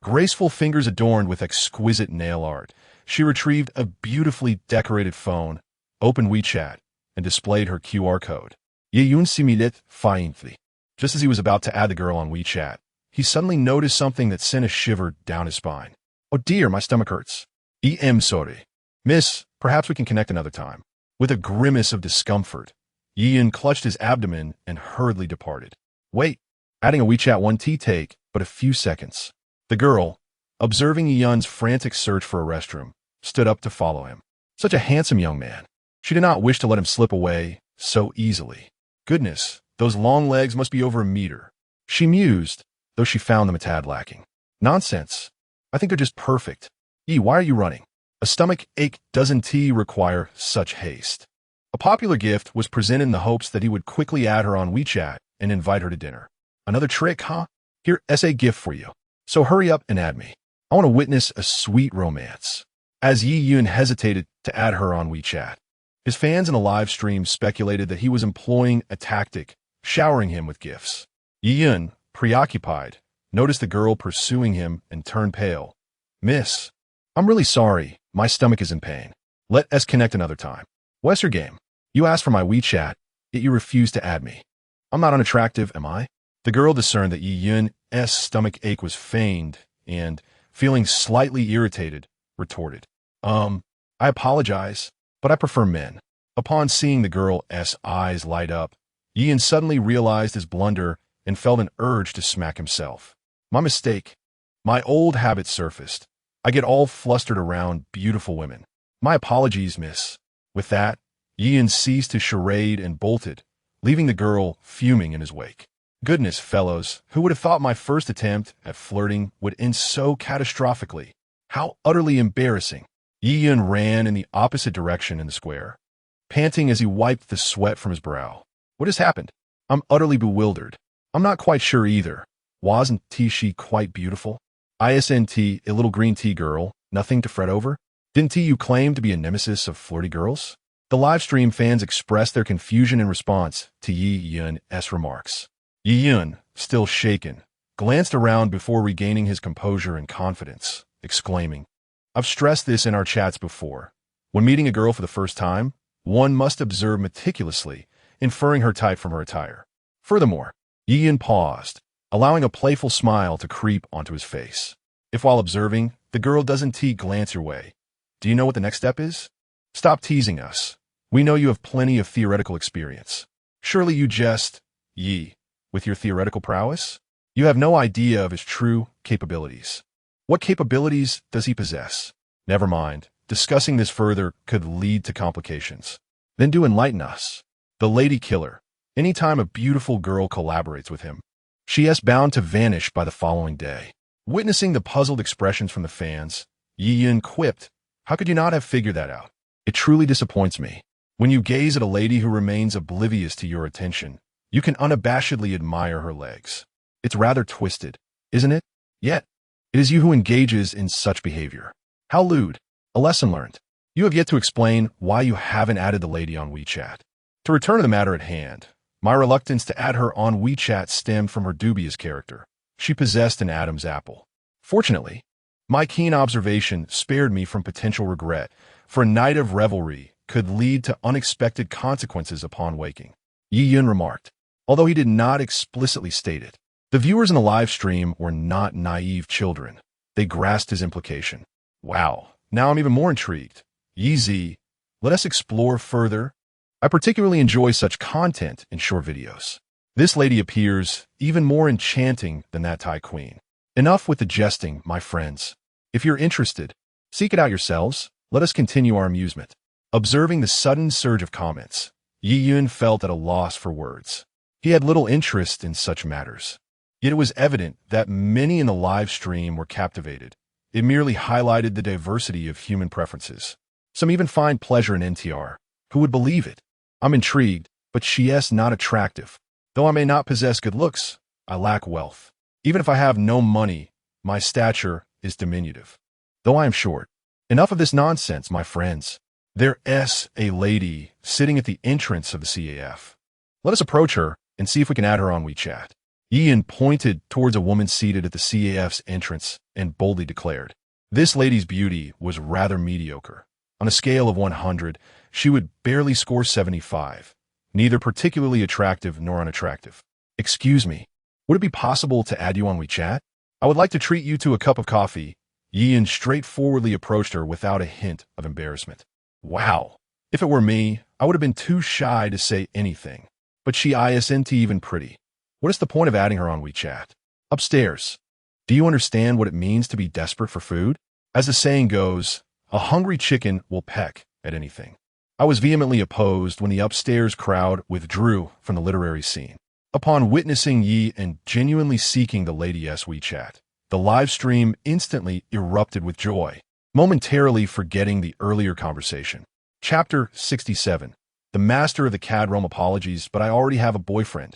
graceful fingers adorned with exquisite nail art, she retrieved a beautifully decorated phone, opened WeChat, and displayed her QR code. Ye Yun similait faintly. Just as he was about to add the girl on WeChat, he suddenly noticed something that sent a shiver down his spine. Oh dear, my stomach hurts. I'm sorry. Miss, perhaps we can connect another time. With a grimace of discomfort, Yi Yun clutched his abdomen and hurriedly departed. Wait, adding a WeChat 1T take, but a few seconds. The girl, observing Yi Yun's frantic search for a restroom, stood up to follow him. Such a handsome young man. She did not wish to let him slip away so easily. Goodness, those long legs must be over a meter. She mused, though she found them a tad lacking. Nonsense. I think they're just perfect. Yi, why are you running? A stomach ache doesn't require such haste. A popular gift was presented in the hopes that he would quickly add her on WeChat and invite her to dinner. Another trick, huh? Here's a gift for you. So hurry up and add me. I want to witness a sweet romance. As Yi Yun hesitated to add her on WeChat, his fans in a live stream speculated that he was employing a tactic, showering him with gifts. Yi Yun, preoccupied, noticed the girl pursuing him and turned pale. Miss, I'm really sorry. My stomach is in pain. Let us connect another time. What's your game? You asked for my WeChat, yet you refused to add me. I'm not unattractive, am I? The girl discerned that Yi Yun's stomach ache was feigned and, feeling slightly irritated, retorted. I apologize, but I prefer men. Upon seeing the girl's eyes light up, Yi Yun suddenly realized his blunder and felt an urge to smack himself. My mistake. My old habit surfaced. I get all flustered around beautiful women. My apologies, miss. With that, Yi Yun ceased his charade and bolted, leaving the girl fuming in his wake. Goodness, fellows, who would have thought my first attempt at flirting would end so catastrophically? How utterly embarrassing. Yi Yun ran in the opposite direction in the square, panting as he wiped the sweat from his brow. What has happened? I'm utterly bewildered. I'm not quite sure either. Wasn't she quite beautiful? Isn't a little green tea girl, nothing to fret over? Didn't you claim to be a nemesis of flirty girls? The livestream fans expressed their confusion in response to Yi Yun's remarks. Yi Yun, still shaken, glanced around before regaining his composure and confidence, exclaiming, I've stressed this in our chats before. When meeting a girl for the first time, one must observe meticulously, inferring her type from her attire. Furthermore, Yi Yun paused, allowing a playful smile to creep onto his face. If while observing, the girl doesn't glance your way, do you know what the next step is? Stop teasing us. We know you have plenty of theoretical experience. Surely you jest, Yi, with your theoretical prowess? You have no idea of his true capabilities. What capabilities does he possess? Never mind. Discussing this further could lead to complications. Then do enlighten us. The lady killer. Anytime a beautiful girl collaborates with him, she is bound to vanish by the following day. Witnessing the puzzled expressions from the fans, Douyin quipped, "How could you not have figured that out? It truly disappoints me. When you gaze at a lady who remains oblivious to your attention, you can unabashedly admire her legs. It's rather twisted, isn't it? Yet, it is you who engages in such behavior. How lewd. A lesson learned. You have yet to explain why you haven't added the lady on WeChat. To return to the matter at hand, my reluctance to add her on WeChat stemmed from her dubious character. She possessed an Adam's apple. Fortunately, my keen observation spared me from potential regret, for a night of revelry could lead to unexpected consequences upon waking. Douyin remarked, although he did not explicitly state it. The viewers in the live stream were not naive children. They grasped his implication. Wow, now I'm even more intrigued. Yeezy, let us explore further. I particularly enjoy such content in short videos. This lady appears even more enchanting than that Thai queen. Enough with the jesting, my friends. If you're interested, seek it out yourselves. Let us continue our amusement. Observing the sudden surge of comments, Douyin felt at a loss for words. He had little interest in such matters. Yet it was evident that many in the live stream were captivated. It merely highlighted the diversity of human preferences. Some even find pleasure in NTR. Who would believe it? I'm intrigued, but she is not attractive. Though I may not possess good looks, I lack wealth. Even if I have no money, my stature is diminutive. Though I am short. Enough of this nonsense, my friends. There is a lady sitting at the entrance of the CAF. Let us approach her and see if we can add her on WeChat. Douyin pointed towards a woman seated at the CAF's entrance and boldly declared, this lady's beauty was rather mediocre. On a scale of 100, she would barely score 75. Neither particularly attractive nor unattractive. Excuse me, would it be possible to add you on WeChat? I would like to treat you to a cup of coffee. Douyin straightforwardly approached her without a hint of embarrassment. Wow. If it were me, I would have been too shy to say anything. But she isn't even pretty. What is the point of adding her on WeChat? Upstairs. Do you understand what it means to be desperate for food? As the saying goes, a hungry chicken will peck at anything. I was vehemently opposed when the upstairs crowd withdrew from the literary scene. Upon witnessing Yi and genuinely seeking the lady's WeChat, the live stream instantly erupted with joy, momentarily forgetting the earlier conversation. Chapter 67. The Master of the CAD realm apologies, but I already have a boyfriend.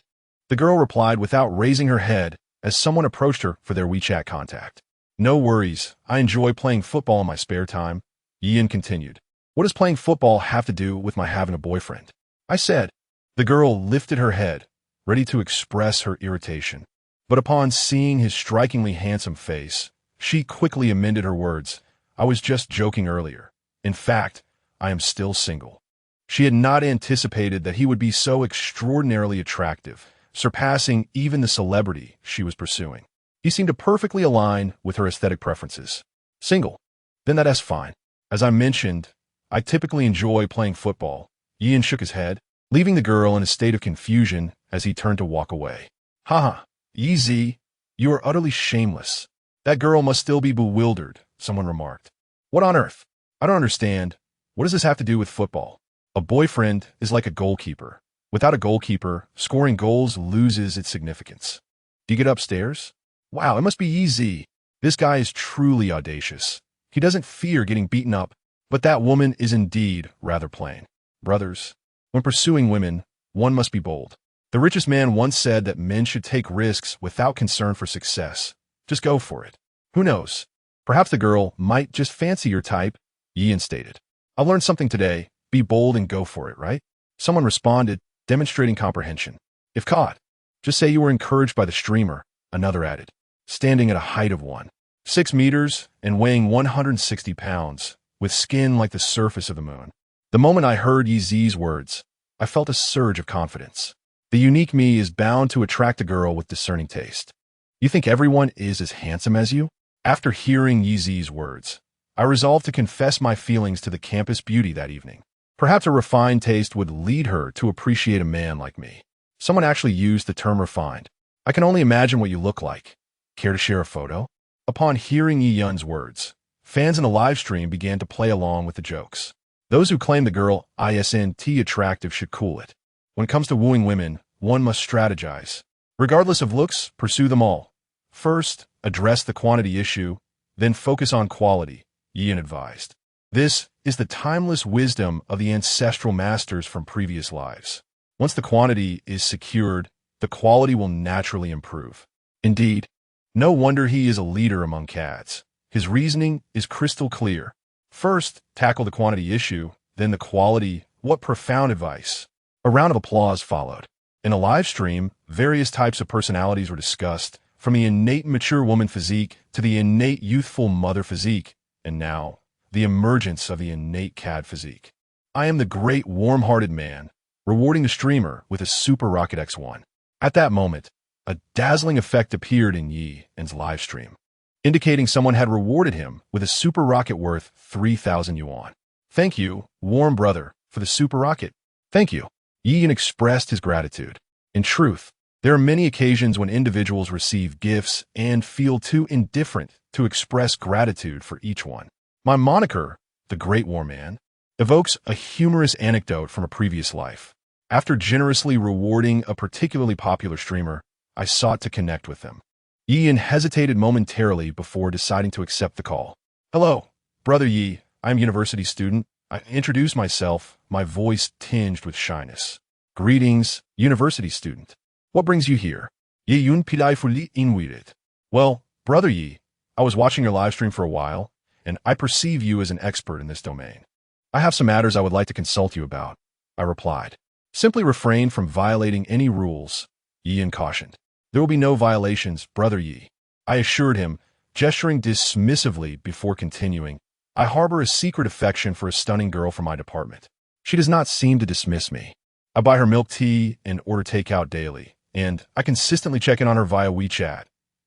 The girl replied without raising her head as someone approached her for their WeChat contact. No worries, I enjoy playing football in my spare time. Douyin continued. What does playing football have to do with my having a boyfriend? I said. The girl lifted her head, ready to express her irritation. But upon seeing his strikingly handsome face, she quickly amended her words. I was just joking earlier. In fact, I am still single. She had not anticipated that he would be so extraordinarily attractive, surpassing even the celebrity she was pursuing. He seemed to perfectly align with her aesthetic preferences. Single. Then that is fine. As I mentioned, I typically enjoy playing football. Douyin shook his head, leaving the girl in a state of confusion as he turned to walk away. Haha, Yeezy, you are utterly shameless. That girl must still be bewildered, someone remarked. What on earth? I don't understand. What does this have to do with football? A boyfriend is like a goalkeeper. Without a goalkeeper, scoring goals loses its significance. Do you get upstairs? Wow, it must be Yeezy. This guy is truly audacious. He doesn't fear getting beaten up, but that woman is indeed rather plain. Brothers, when pursuing women, one must be bold. The richest man once said that men should take risks without concern for success. Just go for it. Who knows? Perhaps the girl might just fancy your type, Douyin stated. I've learned something today. Be bold and go for it, right? Someone responded, demonstrating comprehension. If caught, just say you were encouraged by the streamer, another added. Standing at a height of 1.6 meters and weighing 160 pounds, with skin like the surface of the moon. The moment I heard Yeezy's words, I felt a surge of confidence. The unique me is bound to attract a girl with discerning taste. You think everyone is as handsome as you? After hearing Yeezy's words, I resolved to confess my feelings to the campus beauty that evening. Perhaps a refined taste would lead her to appreciate a man like me. Someone actually used the term refined. I can only imagine what you look like. Care to share a photo? Upon hearing Yi Yun's words, fans in the live stream began to play along with the jokes. Those who claim the girl isn't attractive should cool it. When it comes to wooing women, one must strategize. Regardless of looks, pursue them all. First, address the quantity issue, then focus on quality, Yi Yun advised. This is the timeless wisdom of the ancestral masters from previous lives. Once the quantity is secured, the quality will naturally improve. Indeed, no wonder he is a leader among cats. His reasoning is crystal clear. First, tackle the quantity issue, then the quality. What profound advice. A round of applause followed. In a live stream, various types of personalities were discussed, from the innate mature woman physique to the innate youthful mother physique, and now, the emergence of the innate cad physique. I am the great warm-hearted man, rewarding the streamer with a Super Rocket X1. At that moment, a dazzling effect appeared in Yi Yun's live stream, indicating someone had rewarded him with a Super Rocket worth 3,000 yuan. Thank you, warm brother, for the Super Rocket. Thank you. Yi Yun expressed his gratitude. In truth, there are many occasions when individuals receive gifts and feel too indifferent to express gratitude for each one. My moniker, the Great War Man, evokes a humorous anecdote from a previous life. After generously rewarding a particularly popular streamer, I sought to connect with them. Yi Yun hesitated momentarily before deciding to accept the call. Hello, Brother Yi. I'm a university student. I introduced myself, my voice tinged with shyness. Greetings, university student. What brings you here? Yi Yun pidai fuli inwirit. Well, Brother Yi, I was watching your live stream for a while, and I perceive you as an expert in this domain. I have some matters I would like to consult you about, I replied. Simply refrain from violating any rules, Yi Yun cautioned. There will be no violations, Brother Yi, I assured him, gesturing dismissively before continuing. I harbor a secret affection for a stunning girl from my department. She does not seem to dismiss me. I buy her milk tea and order takeout daily, and I consistently check in on her via WeChat,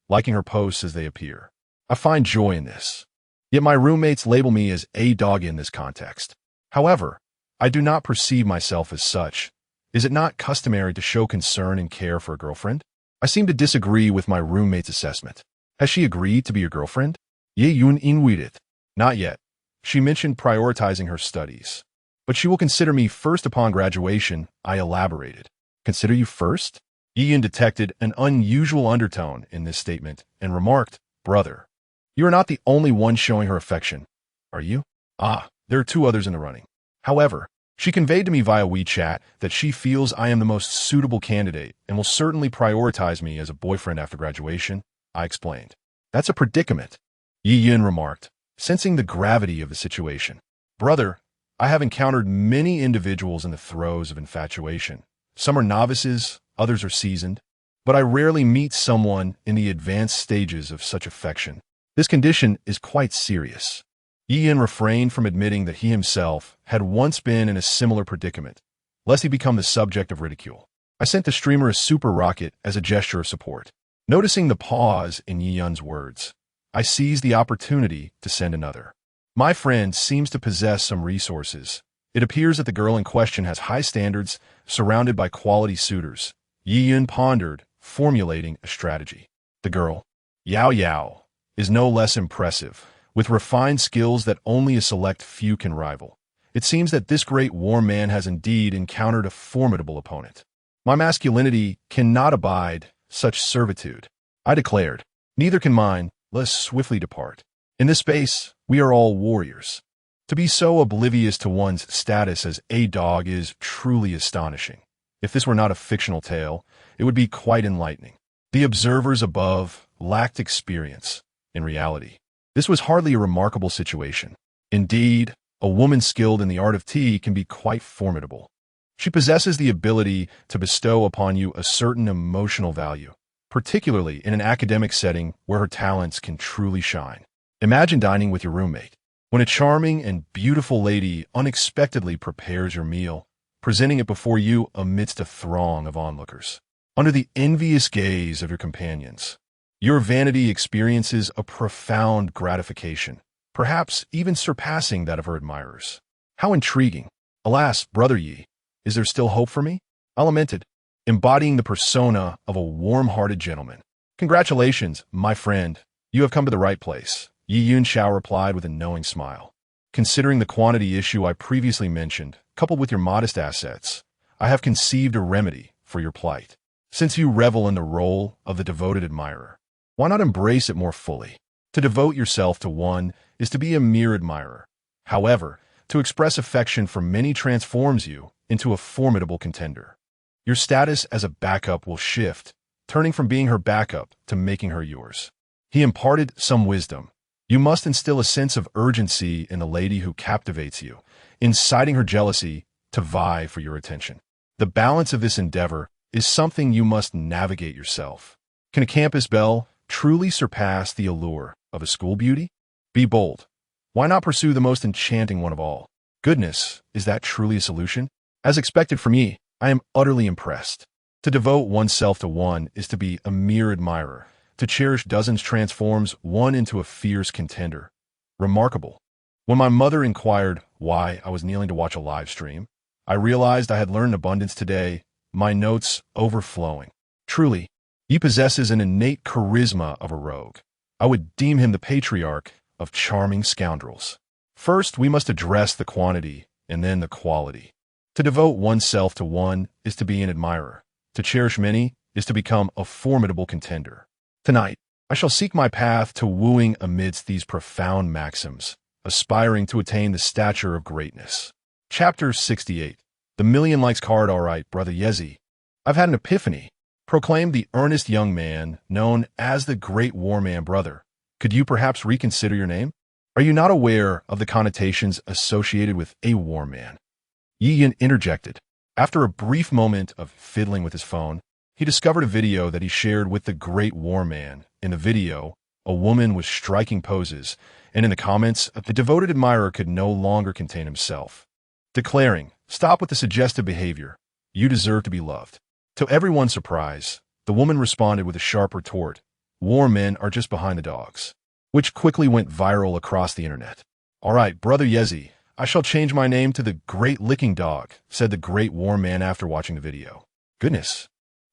liking her posts as they appear. I find joy in this. Yet my roommates label me as a dog in this context. However, I do not perceive myself as such. Is it not customary to show concern and care for a girlfriend? I seem to disagree with my roommate's assessment. Has she agreed to be your girlfriend? Ye Yun Inwirit. Not yet. She mentioned prioritizing her studies. But she will consider me first upon graduation, I elaborated. Consider you first? Yi Yun detected an unusual undertone in this statement and remarked, Brother, you are not the only one showing her affection, are you? Ah, there are two others in the running. However, she conveyed to me via WeChat that she feels I am the most suitable candidate and will certainly prioritize me as a boyfriend after graduation, I explained. That's a predicament, Yi Yun remarked, sensing the gravity of the situation. Brother, I have encountered many individuals in the throes of infatuation. Some are novices, others are seasoned, but I rarely meet someone in the advanced stages of such affection. This condition is quite serious. Yi Yun refrained from admitting that he himself had once been in a similar predicament, lest he become the subject of ridicule. I sent the streamer a super rocket as a gesture of support. Noticing the pause in Yi Yun's words, I seized the opportunity to send another. My friend seems to possess some resources. It appears that the girl in question has high standards, surrounded by quality suitors. Yi Yun pondered, formulating a strategy. The girl, Yao Yao, is no less impressive, with refined skills that only a select few can rival. It seems that this great war man has indeed encountered a formidable opponent. My masculinity cannot abide such servitude. I declared, neither can mine, let us swiftly depart. In this space, we are all warriors. To be so oblivious to one's status as a dog is truly astonishing. If this were not a fictional tale, it would be quite enlightening. The observers above lacked experience. In reality, this was hardly a remarkable situation. Indeed, a woman skilled in the art of tea can be quite formidable. She possesses the ability to bestow upon you a certain emotional value, particularly in an academic setting where her talents can truly shine. Imagine dining with your roommate, when a charming and beautiful lady unexpectedly prepares your meal, presenting it before you amidst a throng of onlookers. Under the envious gaze of your companions, your vanity experiences a profound gratification. perhaps even surpassing that of her admirers. How intriguing. Alas, Brother Yi, is there still hope for me? I lamented, embodying the persona of a warm-hearted gentleman. Congratulations, my friend. You have come to the right place, Yi Yunxiao replied with a knowing smile. Considering the quantity issue I previously mentioned, coupled with your modest assets, I have conceived a remedy for your plight. Since you revel in the role of the devoted admirer, why not embrace it more fully? To devote yourself to one is to be a mere admirer. However, to express affection for many transforms you into a formidable contender. Your status as a backup will shift, turning from being her backup to making her yours. He imparted some wisdom. You must instill a sense of urgency in the lady who captivates you, inciting her jealousy to vie for your attention. The balance of this endeavor is something you must navigate yourself. Can a campus belle truly surpass the allure of a school beauty? Be bold. Why not pursue the most enchanting one of all? Goodness, is that truly a solution? As expected from me, I am utterly impressed. To devote oneself to one is to be a mere admirer. To cherish dozens transforms one into a fierce contender. Remarkable. When my mother inquired why I was kneeling to watch a live stream, I realized I had learned abundance today, my notes overflowing. Truly, he possesses an innate charisma of a rogue. I would deem him the patriarch of charming scoundrels. First, we must address the quantity and then the quality. To devote oneself to one is to be an admirer. To cherish many is to become a formidable contender. Tonight, I shall seek my path to wooing amidst these profound maxims, aspiring to attain the stature of greatness. Chapter 68. The Million Likes Card. All right, Brother Yezi. I've had an epiphany, proclaimed the earnest young man known as the Great War Man. Brother, could you perhaps reconsider your name? Are you not aware of the connotations associated with a war man? Yi Yin interjected. After a brief moment of fiddling with his phone, he discovered a video that he shared with the Great War Man. In the video, a woman was striking poses, and in the comments, the devoted admirer could no longer contain himself, declaring, "Stop with the suggestive behavior. You deserve to be loved." To everyone's surprise, the woman responded with a sharp retort, "War men are just behind the dogs," which quickly went viral across the internet. "All right, Brother Yezi, I shall change my name to the Great Licking Dog," said the Great War Man after watching the video. Goodness.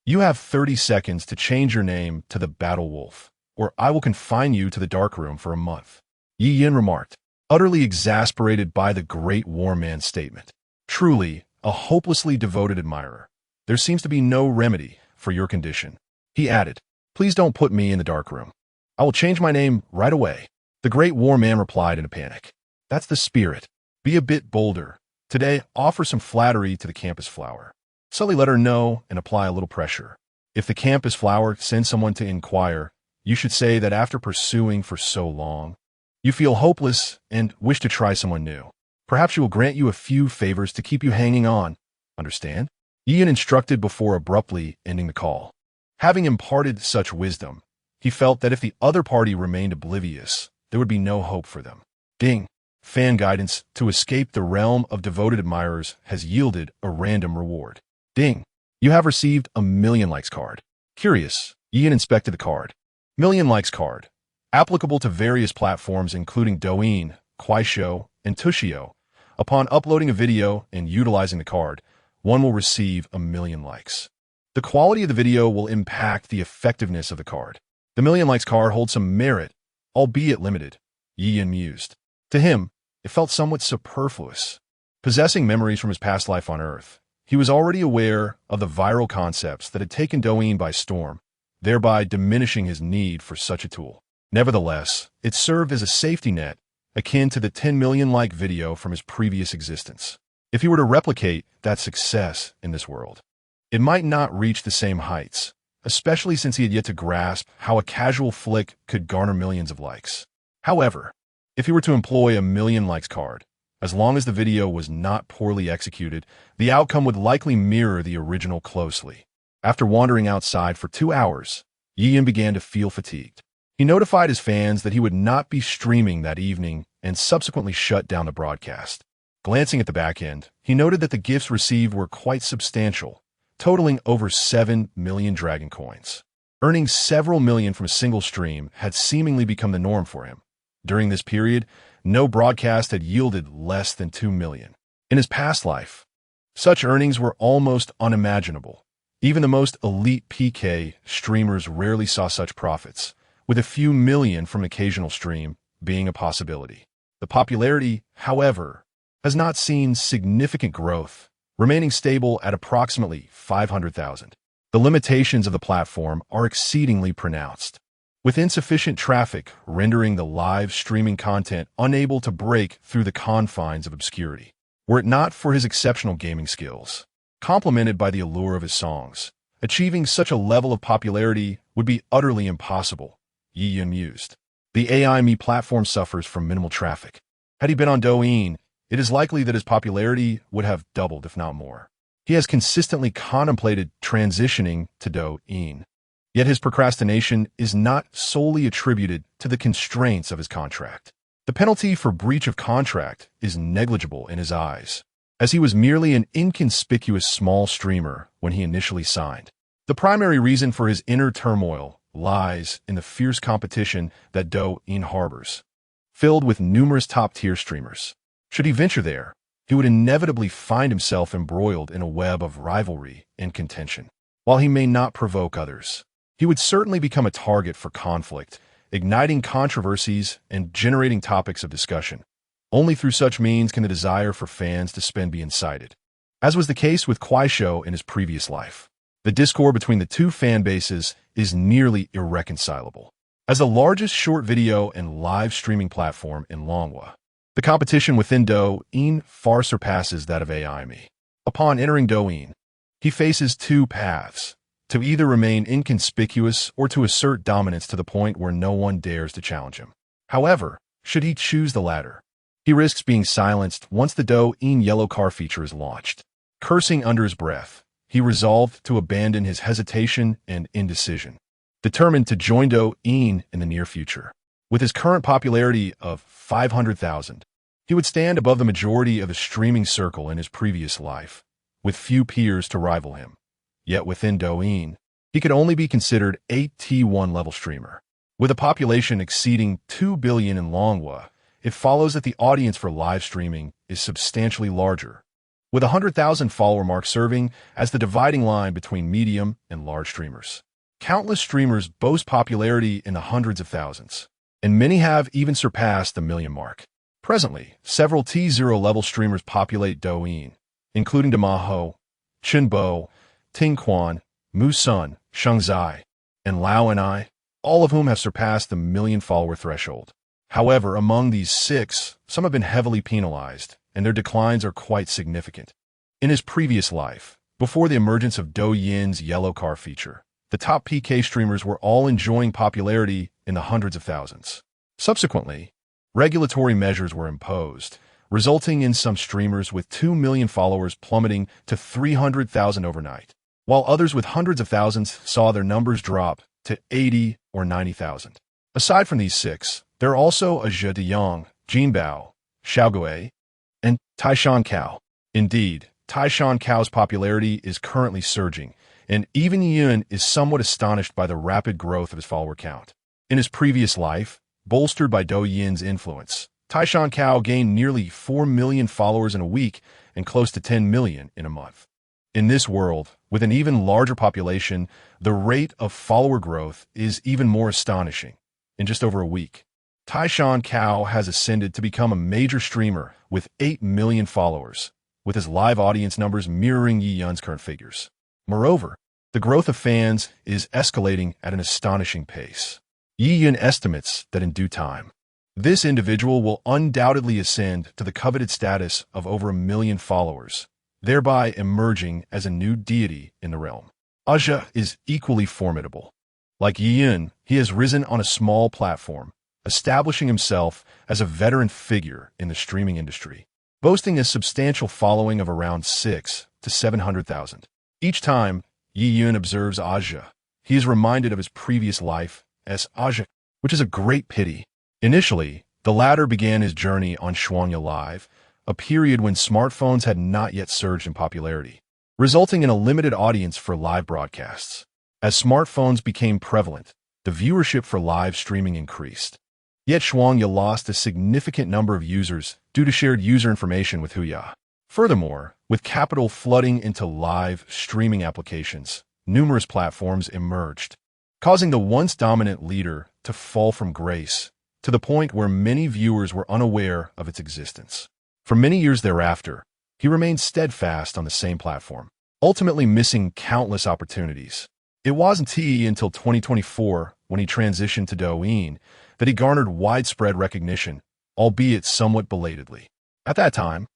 You have 30 seconds to change your name to the Battle Wolf, or I will confine you to the darkroom for a month, Yi Yin remarked, utterly exasperated by the Great War Man's statement. Truly, a hopelessly devoted admirer. There seems to be no remedy for your condition. He added, "Please don't put me in the darkroom. I will change my name right away." The Great War Man replied in a panic. "That's the spirit. Be a bit bolder. Today, offer some flattery to the campus flower. Subtly let her know and apply a little pressure. If the campus flower sends someone to inquire, you should say that after pursuing for so long, you feel hopeless and wish to try someone new. Perhaps she will grant you a few favors to keep you hanging on. Understand?" Ian instructed before abruptly ending the call. Having imparted such wisdom, he felt that if the other party remained oblivious, there would be no hope for them. Ding. Fan guidance to escape the realm of devoted admirers has yielded a random reward. Ding. You have received a Million Likes card. Curious, Ian inspected the card. Million Likes card. Applicable to various platforms including Douyin, Kuaishou, and Tushio. Upon uploading a video and utilizing the card, one will receive a million likes. The quality of the video will impact the effectiveness of the card. The Million Likes card holds some merit, albeit limited, Yin mused. To him, it felt somewhat superfluous. Possessing memories from his past life on Earth, he was already aware of the viral concepts that had taken Douyin by storm, thereby diminishing his need for such a tool. Nevertheless, it served as a safety net, akin to the 10 million like video from his previous existence. If he were to replicate that success in this world, it might not reach the same heights, especially since he had yet to grasp how a casual flick could garner millions of likes. However, if he were to employ a Million Likes card, as long as the video was not poorly executed, the outcome would likely mirror the original closely. After wandering outside for 2 hours, Yin began to feel fatigued. He notified his fans that he would not be streaming that evening and subsequently shut down the broadcast. Glancing at the back end, he noted that the gifts received were quite substantial, totaling over 7 million dragon coins. Earning several million from a single stream had seemingly become the norm for him. During this period, no broadcast had yielded less than 2 million. In his past life, such earnings were almost unimaginable. Even the most elite PK streamers rarely saw such profits, with a few million from an occasional stream being a possibility. The popularity, however, has not seen significant growth, remaining stable at approximately 500,000. The limitations of the platform are exceedingly pronounced, with insufficient traffic rendering the live streaming content unable to break through the confines of obscurity. Were it not for his exceptional gaming skills, complemented by the allure of his songs, achieving such a level of popularity would be utterly impossible, Douyin mused. The AI platform suffers from minimal traffic. Had he been on Douyin, it is likely that his popularity would have doubled, if not more. He has consistently contemplated transitioning to Douyin, yet his procrastination is not solely attributed to the constraints of his contract. The penalty for breach of contract is negligible in his eyes, as he was merely an inconspicuous small streamer when he initially signed. The primary reason for his inner turmoil lies in the fierce competition that Douyin harbors, filled with numerous top-tier streamers. Should he venture there, he would inevitably find himself embroiled in a web of rivalry and contention. While he may not provoke others, he would certainly become a target for conflict, igniting controversies and generating topics of discussion. Only through such means can the desire for fans to spend be incited. As was the case with Kuaishou in his previous life, the discord between the two fan bases is nearly irreconcilable. As the largest short video and live streaming platform in Longwa, the competition within Douyin far surpasses that of AI. Upon entering Douyin, he faces two paths: to either remain inconspicuous or to assert dominance to the point where no one dares to challenge him. However, should he choose the latter, he risks being silenced once the Douyin yellow car feature is launched. Cursing under his breath, he resolved to abandon his hesitation and indecision, determined to join Douyin in the near future. With his current popularity of 500,000, he would stand above the majority of the streaming circle in his previous life, with few peers to rival him. Yet within Douyin, he could only be considered a T1 level streamer. With a population exceeding 2 billion in Longwa, it follows that the audience for live streaming is substantially larger, with 100,000 follower mark serving as the dividing line between medium and large streamers. Countless streamers boast popularity in the hundreds of thousands, and many have even surpassed the million mark. Presently, several T0 level streamers populate Douyin, including Damaho, Chenbo, Tingquan, Musun, Shengzai, and Lao and I, all of whom have surpassed the million-follower threshold. However, among these six, some have been heavily penalized, and their declines are quite significant. In his previous life, before the emergence of Douyin's yellow car feature, the top PK streamers were all enjoying popularity in the hundreds of thousands. Subsequently, regulatory measures were imposed, resulting in some streamers with 2 million followers plummeting to 300,000 overnight, while others with hundreds of thousands saw their numbers drop to 80 or 90,000. Aside from these six, there are also Zhe Deyang, Jinbao, Xiaogui, and Taishan Cao. Indeed, Taishan Cao's popularity is currently surging, and even Yun is somewhat astonished by the rapid growth of his follower count. In his previous life, bolstered by Douyin's influence, Taishan Cao gained nearly 4 million followers in a week and close to 10 million in a month. In this world, with an even larger population, the rate of follower growth is even more astonishing. In just over a week, Taishan Cao has ascended to become a major streamer with 8 million followers, with his live audience numbers mirroring Yi Yun's current figures. Moreover, the growth of fans is escalating at an astonishing pace. Yi Yun estimates that in due time, this individual will undoubtedly ascend to the coveted status of over 1 million followers, thereby emerging as a new deity in the realm. Aja is equally formidable. Like Yi Yun, he has risen on a small platform, establishing himself as a veteran figure in the streaming industry, boasting a substantial following of around 600,000 to 700,000. Each time Yi Yun observes Aja, he is reminded of his previous life as Aja, which is a great pity. Initially, the latter began his journey on Shuangya Live, a period when smartphones had not yet surged in popularity, resulting in a limited audience for live broadcasts. As smartphones became prevalent, the viewership for live streaming increased, Yet Shuangya lost a significant number of users due to shared user information with Huya. Furthermore, with capital flooding into live streaming applications, numerous platforms emerged, causing the once dominant leader to fall from grace to the point where many viewers were unaware of its existence. For many years thereafter, he remained steadfast on the same platform, ultimately missing countless opportunities. It wasn't until 2024, when he transitioned to Douyin, that he garnered widespread recognition, albeit somewhat belatedly. At that time,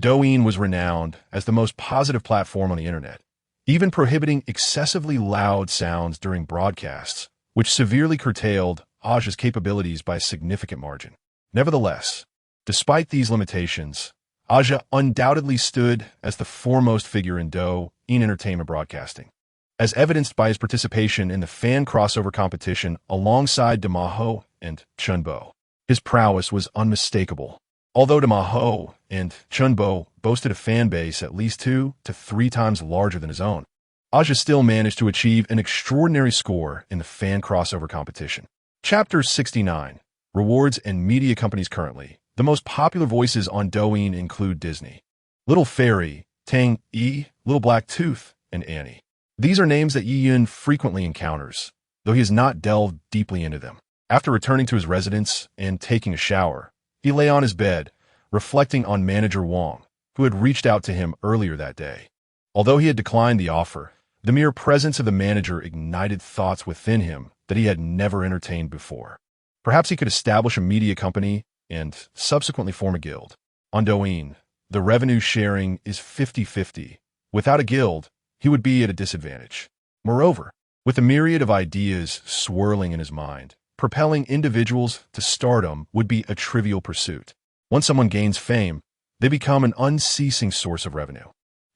Douyin was renowned as the most positive platform on the internet, even prohibiting excessively loud sounds during broadcasts, which severely curtailed Aja's capabilities by a significant margin. Nevertheless, despite these limitations, Aja undoubtedly stood as the foremost figure in Douyin entertainment broadcasting, as evidenced by his participation in the fan crossover competition alongside Demaho and Chunbo. His prowess was unmistakable. Although Demaho and Chunbo boasted a fan base at least 2 to 3 times larger than his own, Aja still managed to achieve an extraordinary score in the fan crossover competition. Chapter 69. Rewards and Media Companies Currently. The most popular voices on Douyin include Disney, Little Fairy, Tang Yi, Little Black Tooth, and Annie. These are names that Yiyun frequently encounters, though he has not delved deeply into them. After returning to his residence and taking a shower, he lay on his bed, reflecting on manager Wang, who had reached out to him earlier that day. Although he had declined the offer, the mere presence of the manager ignited thoughts within him that he had never entertained before. Perhaps he could establish a media company and subsequently form a guild. On Douyin, the revenue sharing is 50-50. Without a guild, he would be at a disadvantage. Moreover, with a myriad of ideas swirling in his mind, propelling individuals to stardom would be a trivial pursuit. Once someone gains fame, they become an unceasing source of revenue.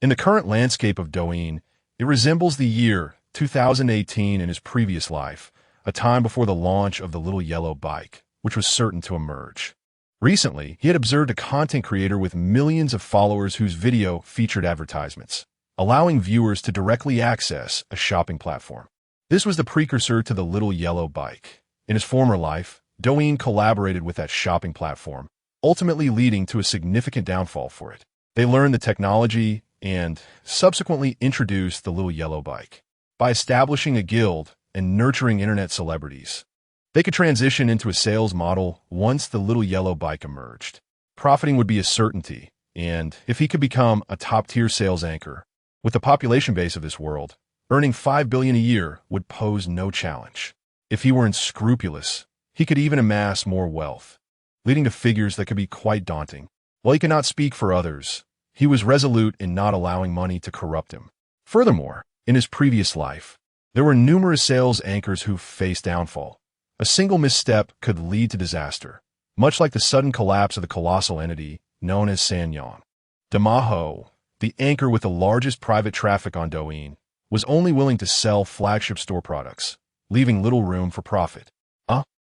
In the current landscape of Douyin, it resembles the year 2018 in his previous life, a time before the launch of the little yellow bike, which was certain to emerge. Recently, he had observed a content creator with millions of followers whose video featured advertisements, allowing viewers to directly access a shopping platform. This was the precursor to the little yellow bike. In his former life, Douyin collaborated with that shopping platform, ultimately leading to a significant downfall for it. They learned the technology and subsequently introduced the little yellow bike. By establishing a guild and nurturing internet celebrities, they could transition into a sales model once the little yellow bike emerged. Profiting would be a certainty, and if he could become a top-tier sales anchor, with the population base of this world, earning $5 billion a year would pose no challenge. If he were unscrupulous, he could even amass more wealth, leading to figures that could be quite daunting. While he could not speak for others, he was resolute in not allowing money to corrupt him. Furthermore, in his previous life, there were numerous sales anchors who faced downfall. A single misstep could lead to disaster, much like the sudden collapse of the colossal entity known as Sanyong. Demaho, the anchor with the largest private traffic on Douyin, was only willing to sell flagship store products, leaving little room for profit.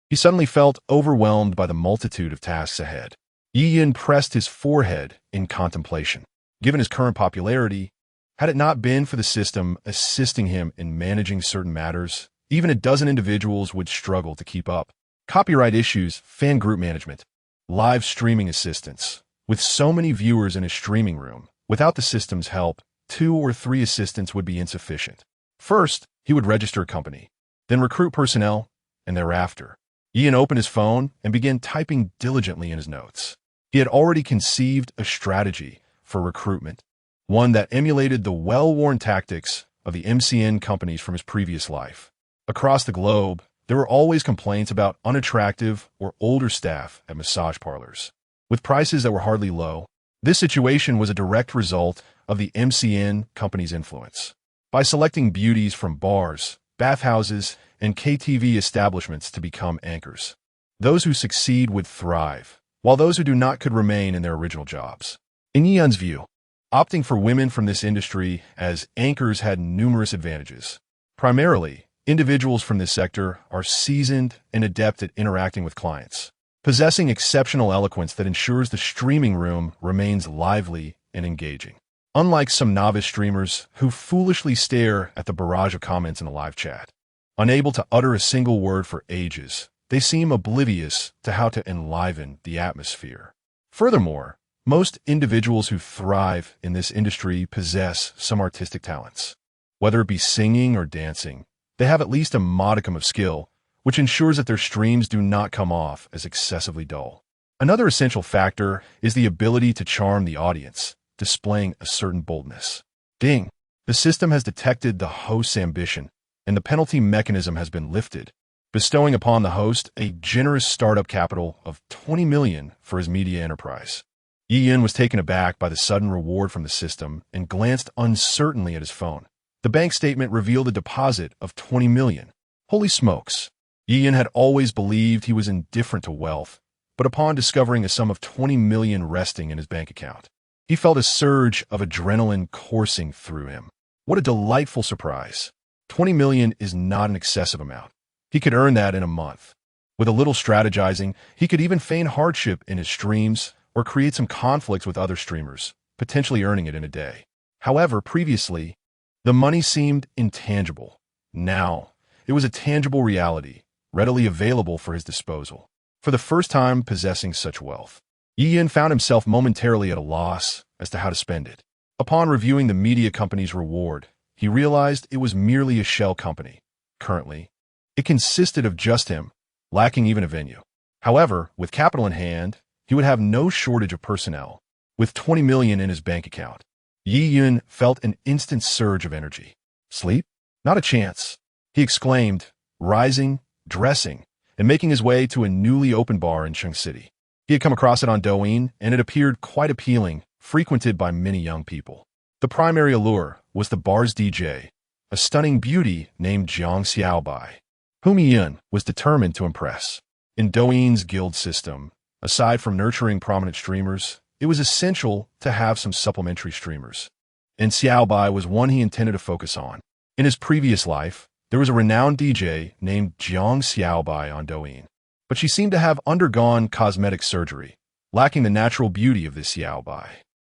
He suddenly felt overwhelmed by the multitude of tasks ahead. Yiyun pressed his forehead in contemplation. Given his current popularity, had it not been for the system assisting him in managing certain matters, even a dozen individuals would struggle to keep up. Copyright issues, fan group management, live streaming assistance. With so many viewers in his streaming room, without the system's help, 2 or 3 assistants would be insufficient. First, he would register a company, then recruit personnel, and thereafter, Ian opened his phone and began typing diligently in his notes. He had already conceived a strategy for recruitment, one that emulated the well-worn tactics of the MCN companies from his previous life. Across the globe, there were always complaints about unattractive or older staff at massage parlors. With prices that were hardly low, this situation was a direct result of the MCN company's influence. By selecting beauties from bars, bathhouses, and KTV establishments to become anchors, those who succeed would thrive, while those who do not could remain in their original jobs. In Yiyun's view, opting for women from this industry as anchors had numerous advantages. Primarily, individuals from this sector are seasoned and adept at interacting with clients, possessing exceptional eloquence that ensures the streaming room remains lively and engaging. Unlike some novice streamers who foolishly stare at the barrage of comments in the live chat, unable to utter a single word for ages, they seem oblivious to how to enliven the atmosphere. Furthermore, most individuals who thrive in this industry possess some artistic talents. Whether it be singing or dancing, they have at least a modicum of skill, which ensures that their streams do not come off as excessively dull. Another essential factor is the ability to charm the audience, displaying a certain boldness. Ding! The system has detected the host's ambition, and the penalty mechanism has been lifted, bestowing upon the host a generous startup capital of $20 million for his media enterprise. Douyin was taken aback by the sudden reward from the system and glanced uncertainly at his phone. The bank statement revealed a deposit of $20 million. Holy smokes! Douyin had always believed he was indifferent to wealth, but upon discovering a sum of $20 million resting in his bank account, he felt a surge of adrenaline coursing through him. What a delightful surprise. $20 million is not an excessive amount. He could earn that in a month. With a little strategizing, he could even feign hardship in his streams or create some conflicts with other streamers, potentially earning it in a day. However, previously, the money seemed intangible. Now, it was a tangible reality, readily available for his disposal. For the first time possessing such wealth, Douyin found himself momentarily at a loss as to how to spend it. Upon reviewing the media company's reward, he realized it was merely a shell company. Currently, it consisted of just him, lacking even a venue. However, with capital in hand, he would have no shortage of personnel. With $20 million in his bank account, Douyin felt an instant surge of energy. Sleep? Not a chance, he exclaimed, rising, dressing, and making his way to a newly opened bar in Chung City. He had come across it on Douyin, and it appeared quite appealing, frequented by many young people. The primary allure was the bar's DJ, a stunning beauty named Jiang Xiaobai, whom Douyin was determined to impress. In Douyin's guild system, aside from nurturing prominent streamers, it was essential to have some supplementary streamers, and Xiaobai was one he intended to focus on. In his previous life, there was a renowned DJ named Jiang Xiaobai on Douyin, but she seemed to have undergone cosmetic surgery, lacking the natural beauty of this Xiaobai.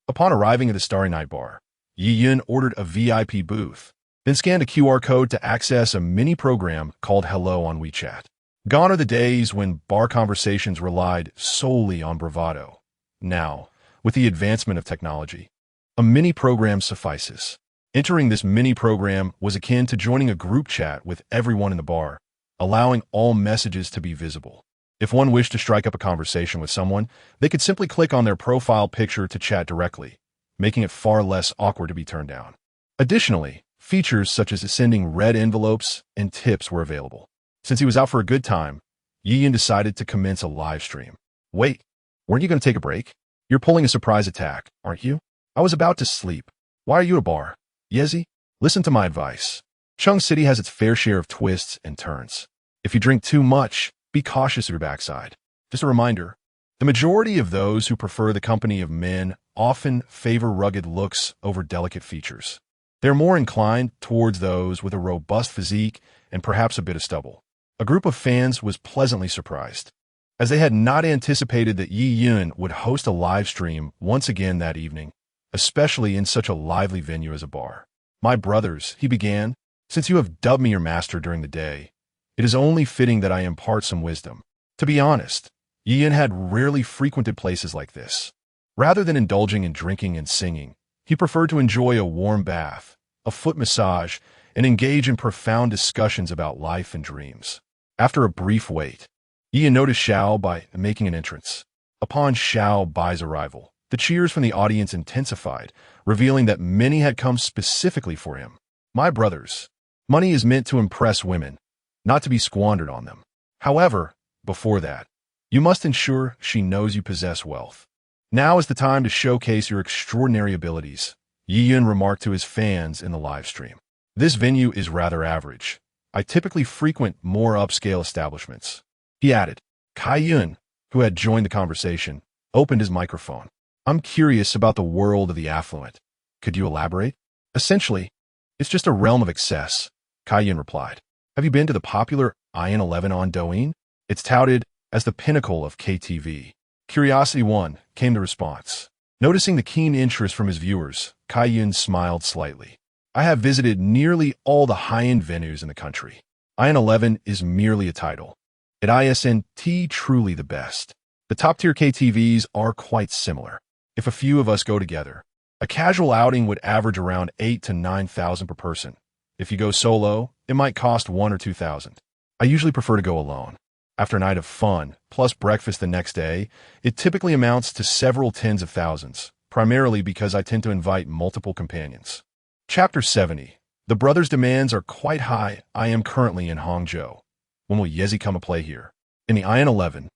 Upon arriving at the Starry Night Bar, Douyin ordered a VIP booth, then scanned a QR code to access a mini program called Hello on WeChat. Gone are the days when bar conversations relied solely on bravado. Now, with the advancement of technology, a mini program suffices. Entering this mini program was akin to joining a group chat with everyone in the bar, allowing all messages to be visible. If one wished to strike up a conversation with someone, they could simply click on their profile picture to chat directly, making it far less awkward to be turned down. Additionally, features such as sending red envelopes and tips were available. Since he was out for a good time, Douyin decided to commence a live stream. Wait, weren't you going to take a break? You're pulling a surprise attack, aren't you? I was about to sleep. Why are you at a bar? Yezi, listen to my advice. Chung City has its fair share of twists and turns. If you drink too much, be cautious of your backside. Just a reminder, the majority of those who prefer the company of men often favor rugged looks over delicate features. They're more inclined towards those with a robust physique and perhaps a bit of stubble. A group of fans was pleasantly surprised, as they had not anticipated that Douyin would host a live stream once again that evening, especially in such a lively venue as a bar. My brothers, he began, since you have dubbed me your master during the day, it is only fitting that I impart some wisdom. To be honest, Douyin had rarely frequented places like this. Rather than indulging in drinking and singing, he preferred to enjoy a warm bath, a foot massage, and engage in profound discussions about life and dreams. After a brief wait, Douyin noticed Xiao Bai making an entrance. Upon Xiao Bai's arrival, the cheers from the audience intensified, revealing that many had come specifically for him. My brothers, money is meant to impress women, not to be squandered on them. However, before that, you must ensure she knows you possess wealth. Now is the time to showcase your extraordinary abilities, Douyin remarked to his fans in the live stream. This venue is rather average. I typically frequent more upscale establishments. He added. Kai-yun, who had joined the conversation, opened his microphone. I'm curious about the world of the affluent. Could you elaborate? Essentially, it's just a realm of excess, Kai-yun replied. Have you been to the popular Ion 11 on Douyin? It's touted as the pinnacle of KTV. Curiosity 1 came the response. Noticing the keen interest from his viewers, Kai-yun smiled slightly. I have visited nearly all the high-end venues in the country. Ion 11 is merely a title. At ISNT, truly the best. The top-tier KTVs are quite similar. If a few of us go together, a casual outing would average around 8 to 9,000 per person. If you go solo, it might cost 1 or 2,000. I usually prefer to go alone. After a night of fun, plus breakfast the next day, it typically amounts to several tens of thousands, primarily because I tend to invite multiple companions. Chapter 70. The brothers' demands are quite high. I am currently in Hangzhou. When will Yezi come to play here? In the IN11,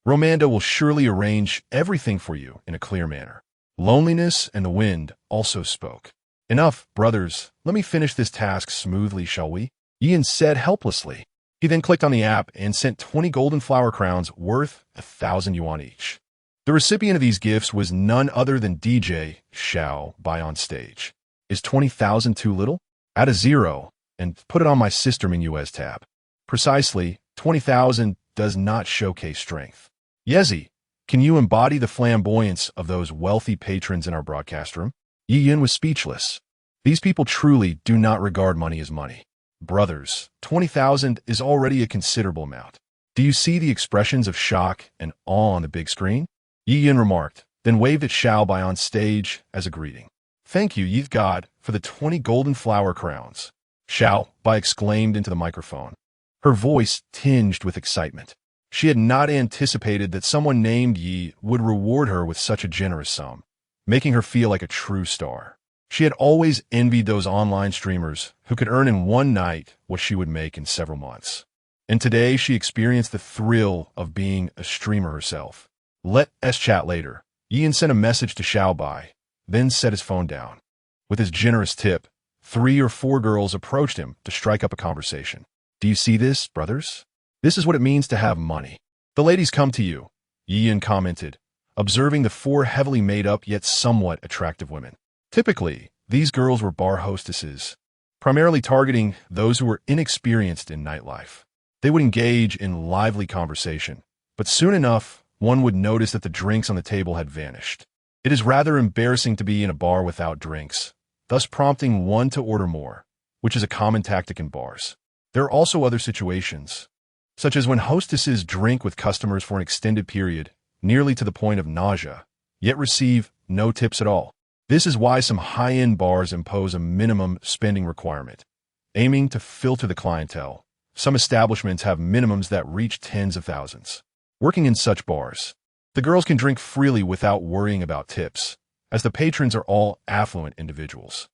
Romanda will surely arrange everything for you in a clear manner. Loneliness and the wind also spoke. Enough, brothers. Let me finish this task smoothly, shall we? Ian said helplessly. He then clicked on the app and sent 20 golden flower crowns worth 1,000 yuan each. The recipient of these gifts was none other than DJ Xiao Bai on stage. Is 20,000 too little? Add a zero and put it on my sister Minuez tab. Precisely, 20,000 does not showcase strength. Yezi, can you embody the flamboyance of those wealthy patrons in our broadcast room? Yi Yin was speechless. These people truly do not regard money as money. Brothers, 20,000 is already a considerable amount. Do you see the expressions of shock and awe on the big screen? Yi Yin remarked, then waved at Xiao Bai on stage as a greeting. Thank you, Yi God, for the 20 golden flower crowns. Xiao Bai exclaimed into the microphone. Her voice tinged with excitement. She had not anticipated that someone named Yi would reward her with such a generous sum, making her feel like a true star. She had always envied those online streamers who could earn in one night what she would make in several months. And today she experienced the thrill of being a streamer herself. Let us chat later. Ian sent a message to Xiao Bai, then set his phone down. With his generous tip, 3 or 4 girls approached him to strike up a conversation. Do you see this, brothers? This is what it means to have money. The ladies come to you, Ian commented, observing the 4 heavily made up yet somewhat attractive women. Typically, these girls were bar hostesses, primarily targeting those who were inexperienced in nightlife. They would engage in lively conversation, but soon enough, one would notice that the drinks on the table had vanished. It is rather embarrassing to be in a bar without drinks, thus prompting one to order more, which is a common tactic in bars. There are also other situations, such as when hostesses drink with customers for an extended period, nearly to the point of nausea, yet receive no tips at all. This is why some high-end bars impose a minimum spending requirement, aiming to filter the clientele. Some establishments have minimums that reach tens of thousands. Working in such bars, the girls can drink freely without worrying about tips, as the patrons are all affluent individuals.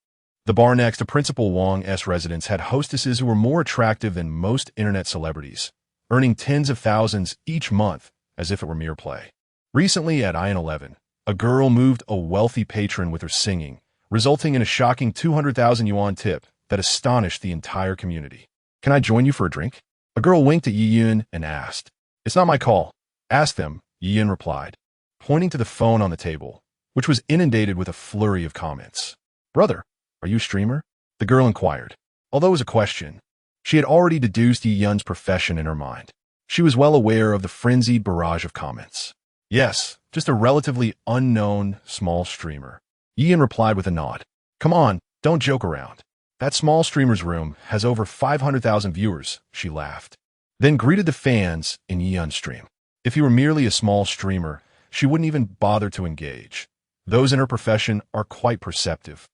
The bar next to Principal Wang's residence had hostesses who were more attractive than most internet celebrities, earning tens of thousands each month as if it were mere play. Recently at IN11, a girl moved a wealthy patron with her singing, resulting in a shocking 200,000 yuan tip that astonished the entire community. Can I join you for a drink? A girl winked at Yi Yun and asked. It's not my call. Ask them, Yi Yun replied, pointing to the phone on the table, which was inundated with a flurry of comments. Brother, are you a streamer? The girl inquired. Although it was a question, she had already deduced Yi Yun's profession in her mind. She was well aware of the frenzied barrage of comments. Yes, just a relatively unknown small streamer. Yi Yun replied with a nod. Come on, don't joke around. That small streamer's room has over 500,000 viewers, she laughed. Then greeted the fans in Yi Yun's stream. If he were merely a small streamer, she wouldn't even bother to engage. Those in her profession are quite perceptive,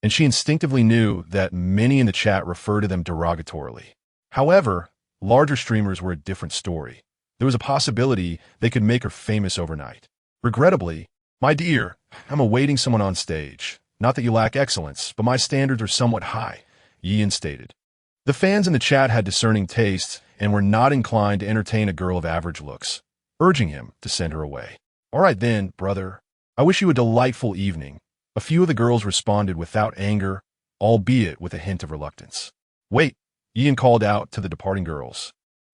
and she instinctively knew that many in the chat refer to them derogatorily. However, larger streamers were a different story. There was a possibility they could make her famous overnight. Regrettably, my dear, I'm awaiting someone on stage. Not that you lack excellence, but my standards are somewhat high, Yi Yin stated. The fans in the chat had discerning tastes and were not inclined to entertain a girl of average looks, urging him to send her away. All right then, brother. I wish you a delightful evening. A few of the girls responded without anger, albeit with a hint of reluctance. Wait, Ian called out to the departing girls.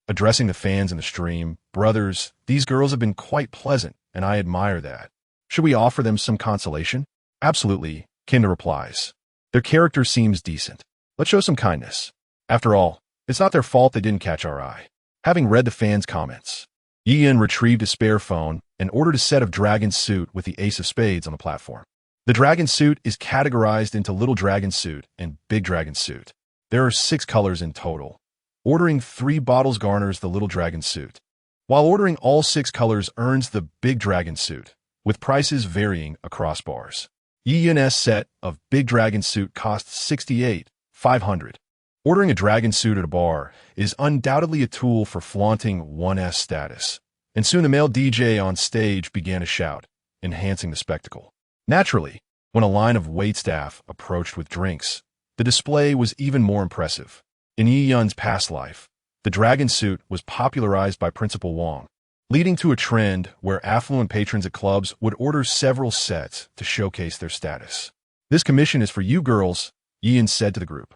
Addressing the fans in the stream, brothers, these girls have been quite pleasant, and I admire that. Should we offer them some consolation? Absolutely, came the replies. Their character seems decent. Let's show some kindness. After all, it's not their fault they didn't catch our eye. Having read the fans' comments, Ian retrieved a spare phone and ordered a set of dragon suit with the ace of spades on the platform. The dragon suit is categorized into little dragon suit and big dragon suit. There are 6 colors in total. Ordering 3 bottles garners the little dragon suit. while ordering all 6 colors earns the Big Dragon suit, with prices varying across bars. Yin's set of Big Dragon suit costs $68,500. Ordering a dragon suit at a bar is undoubtedly a tool for flaunting one's status, and soon the male DJ on stage began to shout, enhancing the spectacle. Naturally, when a line of waitstaff approached with drinks, the display was even more impressive. In Yin's past life, the dragon suit was popularized by Principal Wang, leading to a trend where affluent patrons at clubs would order several sets to showcase their status. "This commission is for you girls," Yin said to the group.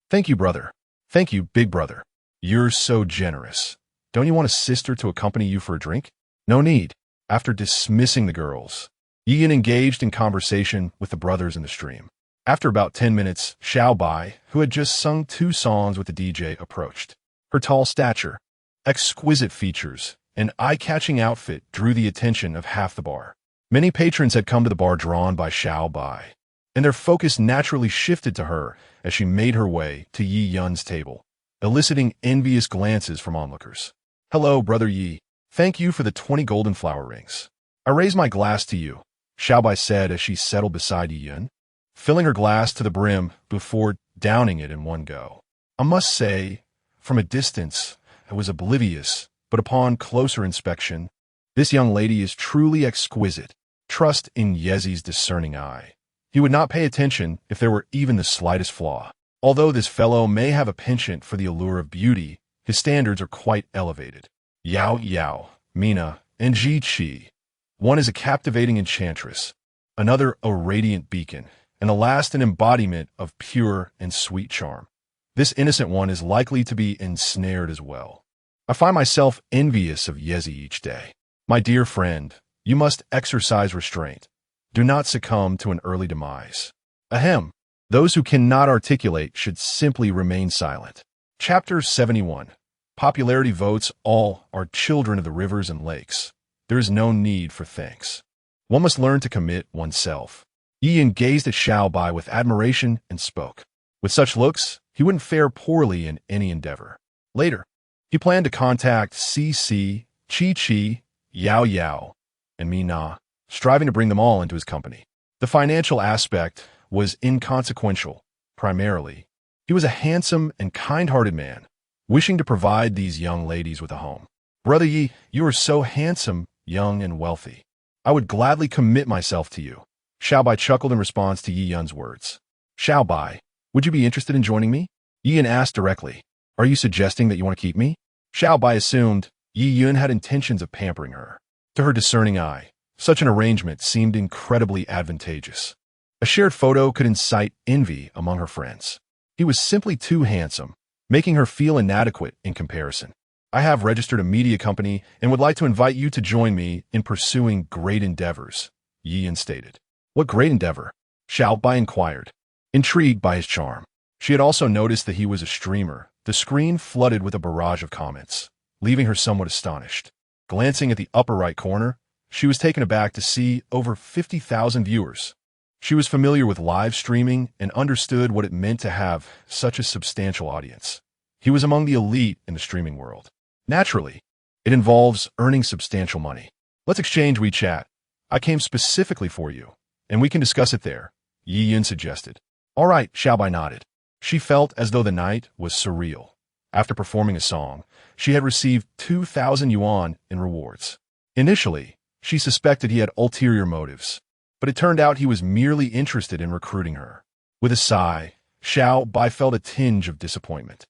"Thank you, brother. Thank you, big brother. You're so generous. Don't you want a sister to accompany you for a drink?" "No need." After dismissing the girls, Yin engaged in conversation with the brothers in the stream. After about 10 minutes, Xiao Bai, who had just sung 2 songs with the DJ, approached. Her tall stature, exquisite features, and eye-catching outfit drew the attention of half the bar. Many patrons had come to the bar drawn by Xiao Bai, and their focus naturally shifted to her as she made her way to Yi Yun's table, eliciting envious glances from onlookers. "Hello, Brother Yi. Thank you for the 20 golden flower rings. I raise my glass to you," Xiao Bai said as she settled beside Yi Yun, filling her glass to the brim before downing it in one go. "I must say, from a distance, I was oblivious, but upon closer inspection, this young lady is truly exquisite. Trust in Yezi's discerning eye. He would not pay attention if there were even the slightest flaw. Although this fellow may have a penchant for the allure of beauty, his standards are quite elevated. Yao Yao, Mina, and Ji Qi. One is a captivating enchantress, another a radiant beacon, and the last an embodiment of pure and sweet charm. This innocent one is likely to be ensnared as well. I find myself envious of Yezi each day. My dear friend, you must exercise restraint. Do not succumb to an early demise. Ahem. Those who cannot articulate should simply remain silent." Chapter 71. Popularity votes. All are children of the rivers and lakes. There is no need for thanks. One must learn to commit oneself. Yin gazed at Xiao Bai with admiration and spoke. With such looks, he wouldn't fare poorly in any endeavor. Later, he planned to contact CC, Chi Chi, Yao Yao, and Mina, striving to bring them all into his company. The financial aspect was inconsequential, primarily. He was a handsome and kind-hearted man, wishing to provide these young ladies with a home. "Brother Yi, you are so handsome, young, and wealthy. I would gladly commit myself to you." Xiao Bai chuckled in response to Yi Yun's words. "Xiao Bai, would you be interested in joining me?" Yi Yun asked directly. "Are you suggesting that you want to keep me?" Xiao Bai assumed Yi Yun had intentions of pampering her. To her discerning eye, such an arrangement seemed incredibly advantageous. A shared photo could incite envy among her friends. He was simply too handsome, making her feel inadequate in comparison. "I have registered a media company and would like to invite you to join me in pursuing great endeavors," Yi Yun stated. "What great endeavor?" Xiao Bai inquired, intrigued by his charm. She had also noticed that he was a streamer. The screen flooded with a barrage of comments, leaving her somewhat astonished. Glancing at the upper right corner, she was taken aback to see over 50,000 viewers. She was familiar with live streaming and understood what it meant to have such a substantial audience. He was among the elite in the streaming world. Naturally, it involves earning substantial money. "Let's exchange WeChat. I came specifically for you, and we can discuss it there," Yi Yun suggested. "All right," Xiao Bai nodded. She felt as though the night was surreal. After performing a song, she had received 2,000 yuan in rewards. Initially, she suspected he had ulterior motives, but it turned out he was merely interested in recruiting her. With a sigh, Xiao Bai felt a tinge of disappointment.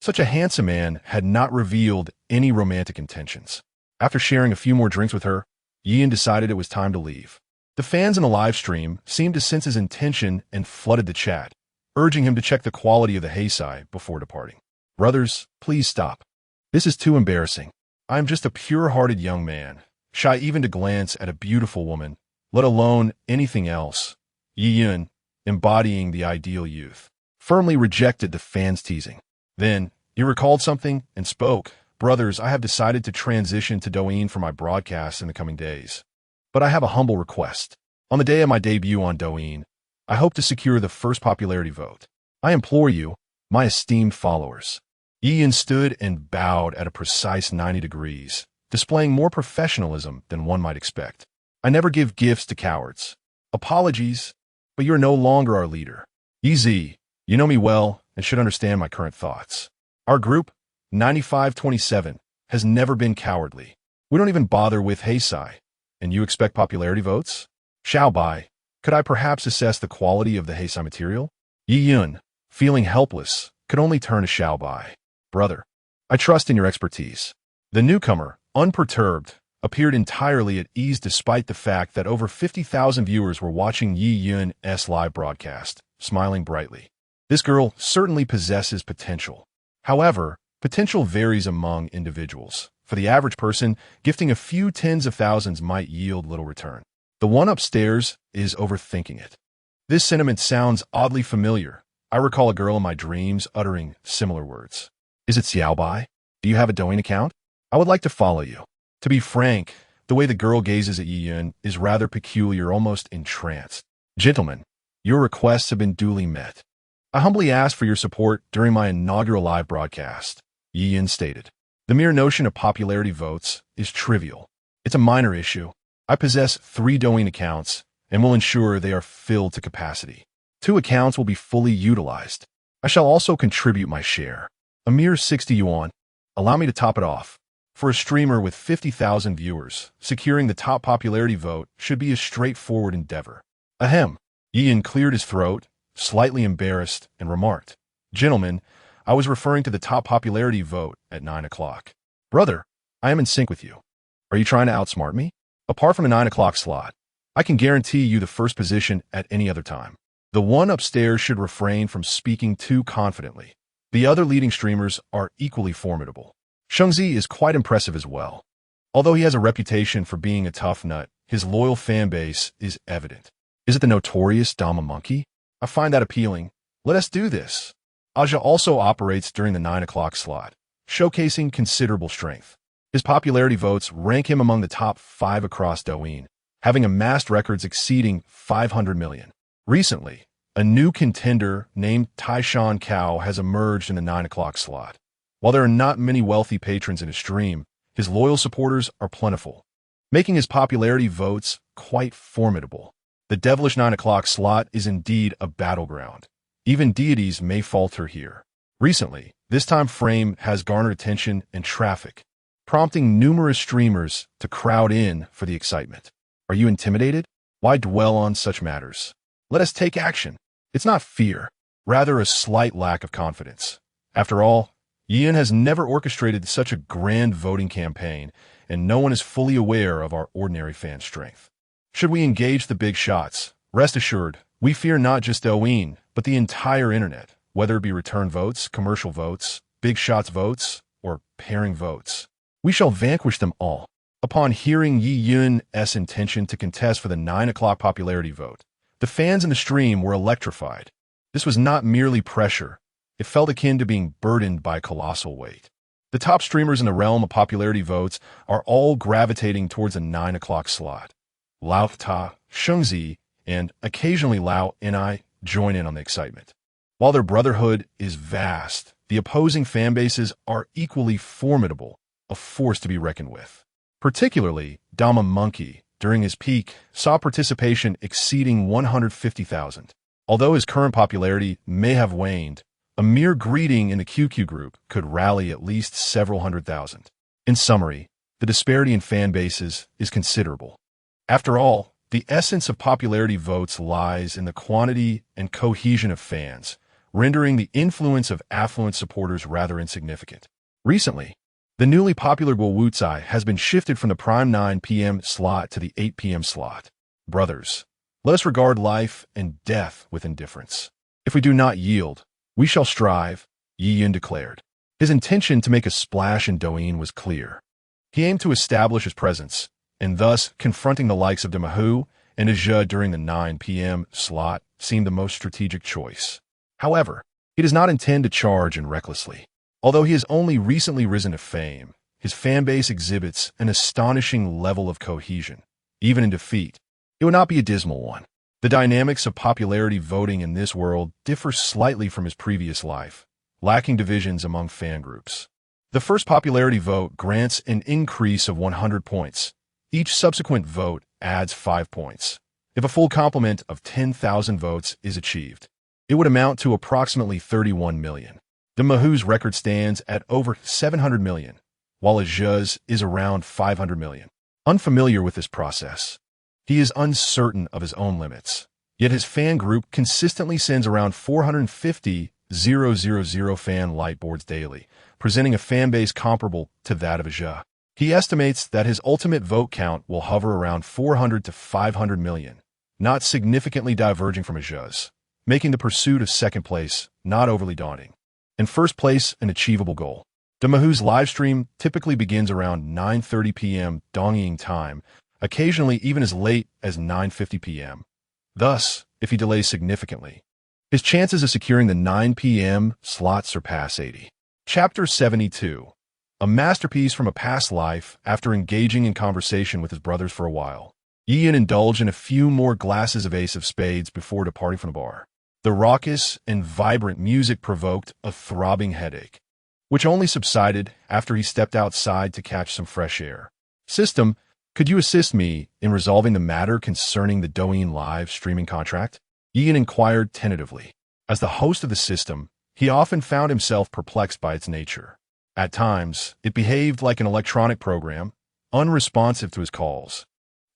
Such a handsome man had not revealed any romantic intentions. After sharing a few more drinks with her, Yin decided it was time to leave. The fans in the live stream seemed to sense his intention and flooded the chat, urging him to check the quality of the heisai before departing. "Brothers, please stop. This is too embarrassing. I am just a pure-hearted young man, shy even to glance at a beautiful woman, let alone anything else." Yi Yun, embodying the ideal youth, firmly rejected the fans' teasing. Then, he recalled something and spoke. "Brothers, I have decided to transition to Douyin for my broadcasts in the coming days. But I have a humble request. On the day of my debut on Douyin, I hope to secure the first popularity vote. I implore you, my esteemed followers." Yi Yun stood and bowed at a precise 90 degrees, displaying more professionalism than one might expect. I never give gifts to cowards. Apologies, but you're no longer our leader. Easy, you know me well and should understand my current thoughts. Our group, 9527, has never been cowardly. We don't even bother with Heisai. And you expect popularity votes? Xiaobai, could I perhaps assess the quality of the Heisai material? Yi Yun, feeling helpless, could only turn to Xiaobai. Brother, I trust in your expertise. The newcomer, unperturbed, appeared entirely at ease despite the fact that over 50,000 viewers were watching Yi Yun's live broadcast, smiling brightly. This girl certainly possesses potential. However, potential varies among individuals. For the average person, gifting a few tens of thousands might yield little return. The one upstairs is overthinking it. This sentiment sounds oddly familiar. I recall a girl in my dreams uttering similar words. Is it Xiaobai? Do you have a Douyin account? I would like to follow you. To be frank, the way the girl gazes at Yi Yun is rather peculiar, almost entranced. Gentlemen, your requests have been duly met. I humbly ask for your support during my inaugural live broadcast, Yi Yun stated. The mere notion of popularity votes is trivial. It's a minor issue. I possess 3 Douyin accounts and will ensure they are filled to capacity. 2 accounts will be fully utilized. I shall also contribute my share. A mere 60 yuan. Allow me to top it off. For a streamer with 50,000 viewers, securing the top popularity vote should be a straightforward endeavor. Ahem. Yi Yun cleared his throat, slightly embarrassed, and remarked, Gentlemen, I was referring to the top popularity vote at 9 o'clock. Brother, I am in sync with you. Are you trying to outsmart me? Apart from the 9 o'clock slot, I can guarantee you the first position at any other time. The one upstairs should refrain from speaking too confidently. The other leading streamers are equally formidable. Shengzi is quite impressive as well. Although he has a reputation for being a tough nut, his loyal fan base is evident. Is it the notorious Dama Monkey? I find that appealing. Let us do this. Aja also operates during the 9 o'clock slot, showcasing considerable strength. His popularity votes rank him among the top 5 across Douyin, having amassed records exceeding 500 million. Recently, a new contender named Taishan Cao has emerged in the 9 o'clock slot. While there are not many wealthy patrons in his stream, his loyal supporters are plentiful, making his popularity votes quite formidable. The devilish 9 o'clock slot is indeed a battleground. Even deities may falter here. Recently, this time frame has garnered attention and traffic, prompting numerous streamers to crowd in for the excitement. Are you intimidated? Why dwell on such matters? Let us take action. It's not fear, rather a slight lack of confidence. After all, Yi Yun has never orchestrated such a grand voting campaign, and no one is fully aware of our ordinary fan strength. Should we engage the big shots, rest assured, we fear not just Douyin, but the entire internet, whether it be return votes, commercial votes, big shots votes, or pairing votes. We shall vanquish them all. Upon hearing Yi Yun's intention to contest for the 9 o'clock popularity vote, the fans in the stream were electrified. This was not merely pressure. It felt akin to being burdened by colossal weight. The top streamers in the realm of popularity votes are all gravitating towards a 9 o'clock slot. Lao Ta, Shengzi, and occasionally Lao and I join in on the excitement. While their brotherhood is vast, the opposing fan bases are equally formidable, a force to be reckoned with. Particularly, Dama Monkey, during his peak, saw participation exceeding 150,000. Although his current popularity may have waned, a mere greeting in the QQ group could rally at least several 100,000. In summary, the disparity in fan bases is considerable. After all, the essence of popularity votes lies in the quantity and cohesion of fans, rendering the influence of affluent supporters rather insignificant. Recently, the newly popular Guowuzai has been shifted from the prime 9 p.m. slot to the 8 p.m. slot. Brothers, let us regard life and death with indifference. If we do not yield, we shall strive, Yi Yun declared. His intention to make a splash in Douyin was clear. He aimed to establish his presence, and thus confronting the likes of Demahu and Aja during the 9 p.m. slot seemed the most strategic choice. However, he does not intend to charge in recklessly. Although he has only recently risen to fame, his fan base exhibits an astonishing level of cohesion. Even in defeat, it would not be a dismal one. The dynamics of popularity voting in this world differ slightly from his previous life, lacking divisions among fan groups. The first popularity vote grants an increase of 100 points. Each subsequent vote adds 5 points. If a full complement of 10,000 votes is achieved, it would amount to approximately 31 million. The Mahou's record stands at over 700 million, while Ajah's is around 500 million. Unfamiliar with this process, he is uncertain of his own limits. Yet his fan group consistently sends around 450,000 fan lightboards daily, presenting a fan base comparable to that of Ajah. He estimates that his ultimate vote count will hover around 400 to 500 million, not significantly diverging from Ajah's, making the pursuit of second place not overly daunting, and first place an achievable goal. The Mahou's livestream typically begins around 9:30 p.m. Douyin time, occasionally even as late as 9:50 p.m. Thus, if he delays significantly, his chances of securing the 9 p.m. slot surpass 80. Chapter 72. A masterpiece from a past life. After engaging in conversation with his brothers for a while, Ian indulged in a few more glasses of Ace of Spades before departing from the bar. The raucous and vibrant music provoked a throbbing headache, which only subsided after he stepped outside to catch some fresh air. System, could you assist me in resolving the matter concerning the Douyin live streaming contract? Ian inquired tentatively. As the host of the system, he often found himself perplexed by its nature. At times, it behaved like an electronic program, unresponsive to his calls,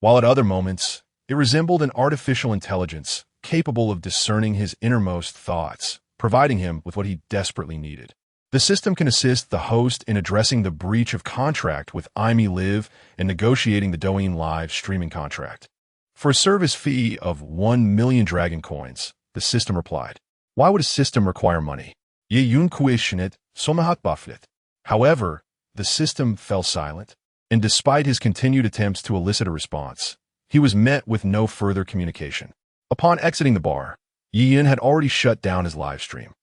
while at other moments, it resembled an artificial intelligence capable of discerning his innermost thoughts, providing him with what he desperately needed. The system can assist the host in addressing the breach of contract with IME Live and negotiating the Douyin live streaming contract. For a service fee of 1 million dragon coins, the system replied. Why would a system require money? Ye yun kuishinit, somahat buffet. However, the system fell silent, and despite his continued attempts to elicit a response, he was met with no further communication. Upon exiting the bar, Ian had already shut down his live stream.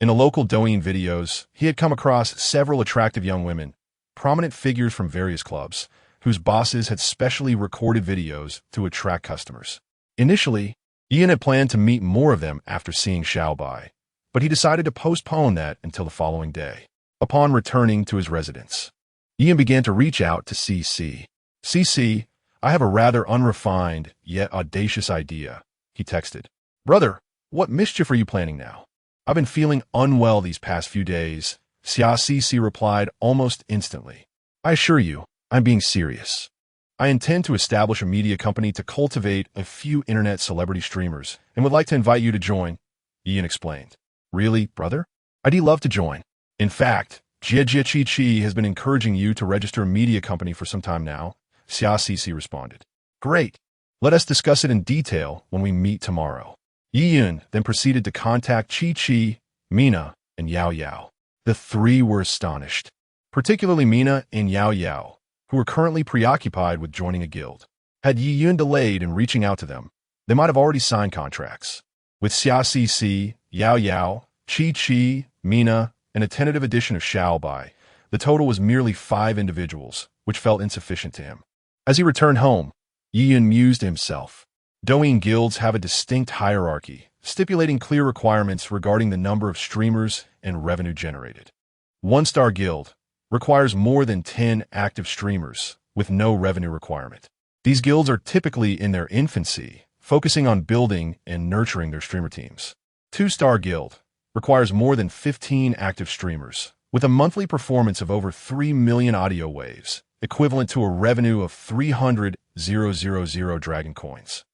In the local Douyin videos, he had come across several attractive young women, prominent figures from various clubs, whose bosses had specially recorded videos to attract customers. Initially, Ian had planned to meet more of them after seeing Xiaobai, but he decided to postpone that until the following day. Upon returning to his residence, Ian began to reach out to CC. CC, I have a rather unrefined yet audacious idea, he texted. Brother, what mischief are you planning now? I've been feeling unwell these past few days, CC replied almost instantly. I assure you, I'm being serious. I intend to establish a media company to cultivate a few internet celebrity streamers and would like to invite you to join, Ian explained. Really, brother? I'd love to join. In fact, Jia Chi Chi has been encouraging you to register a media company for some time now, CC responded. Great. Let us discuss it in detail when we meet tomorrow. Ian then proceeded to contact Chi Chi, Mina, and Yao Yao. The three were astonished, particularly Mina and Yao Yao, who were currently preoccupied with joining a guild. Had Yiyun delayed in reaching out to them, they might have already signed contracts. With CC, Yao Yao, Chi Chi, Mina, and a tentative addition of Xiaobai, the total was merely 5 individuals, which felt insufficient to him. As he returned home, Yiyun mused to himself. Douyin guilds have a distinct hierarchy, stipulating clear requirements regarding the number of streamers and revenue generated. 1-star guild requires more than 10 active streamers, with no revenue requirement. These guilds are typically in their infancy, focusing on building and nurturing their streamer teams. 2-star guild requires more than 15 active streamers, with a monthly performance of over 3 million audio waves, equivalent to a revenue of 300,000 dragon coins.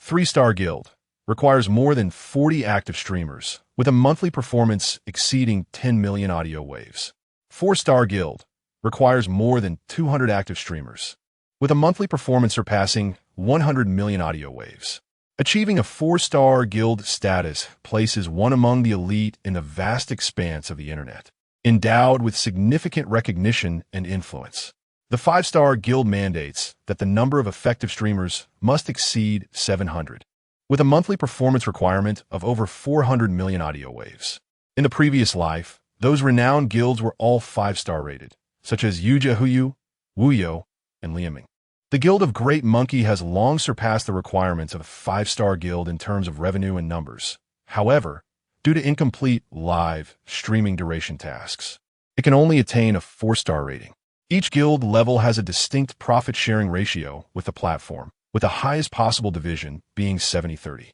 3-star guild requires more than 40 active streamers, with a monthly performance exceeding 10 million audio waves. 4-star guild requires more than 200 active streamers, with a monthly performance surpassing 100 million audio waves. Achieving a 4-star guild status places one among the elite in the vast expanse of the internet, endowed with significant recognition and influence. The 5-star guild mandates that the number of effective streamers must exceed 700, with a monthly performance requirement of over 400 million audio waves. In the previous life, those renowned guilds were all 5-star rated, such as Yuja Huyu, Wuyo, and Liaming. The Guild of Great Monkey has long surpassed the requirements of a 5-star guild in terms of revenue and numbers. However, due to incomplete live streaming duration tasks, it can only attain a 4-star rating. Each guild level has a distinct profit-sharing ratio with the platform, with the highest possible division being 70-30.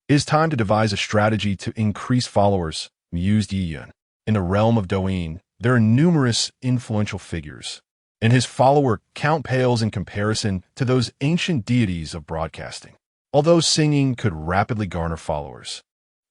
It is time to devise a strategy to increase followers, mused Douyin. In the realm of Douyin, there are numerous influential figures, and his follower count pales in comparison to those ancient deities of broadcasting. Although singing could rapidly garner followers,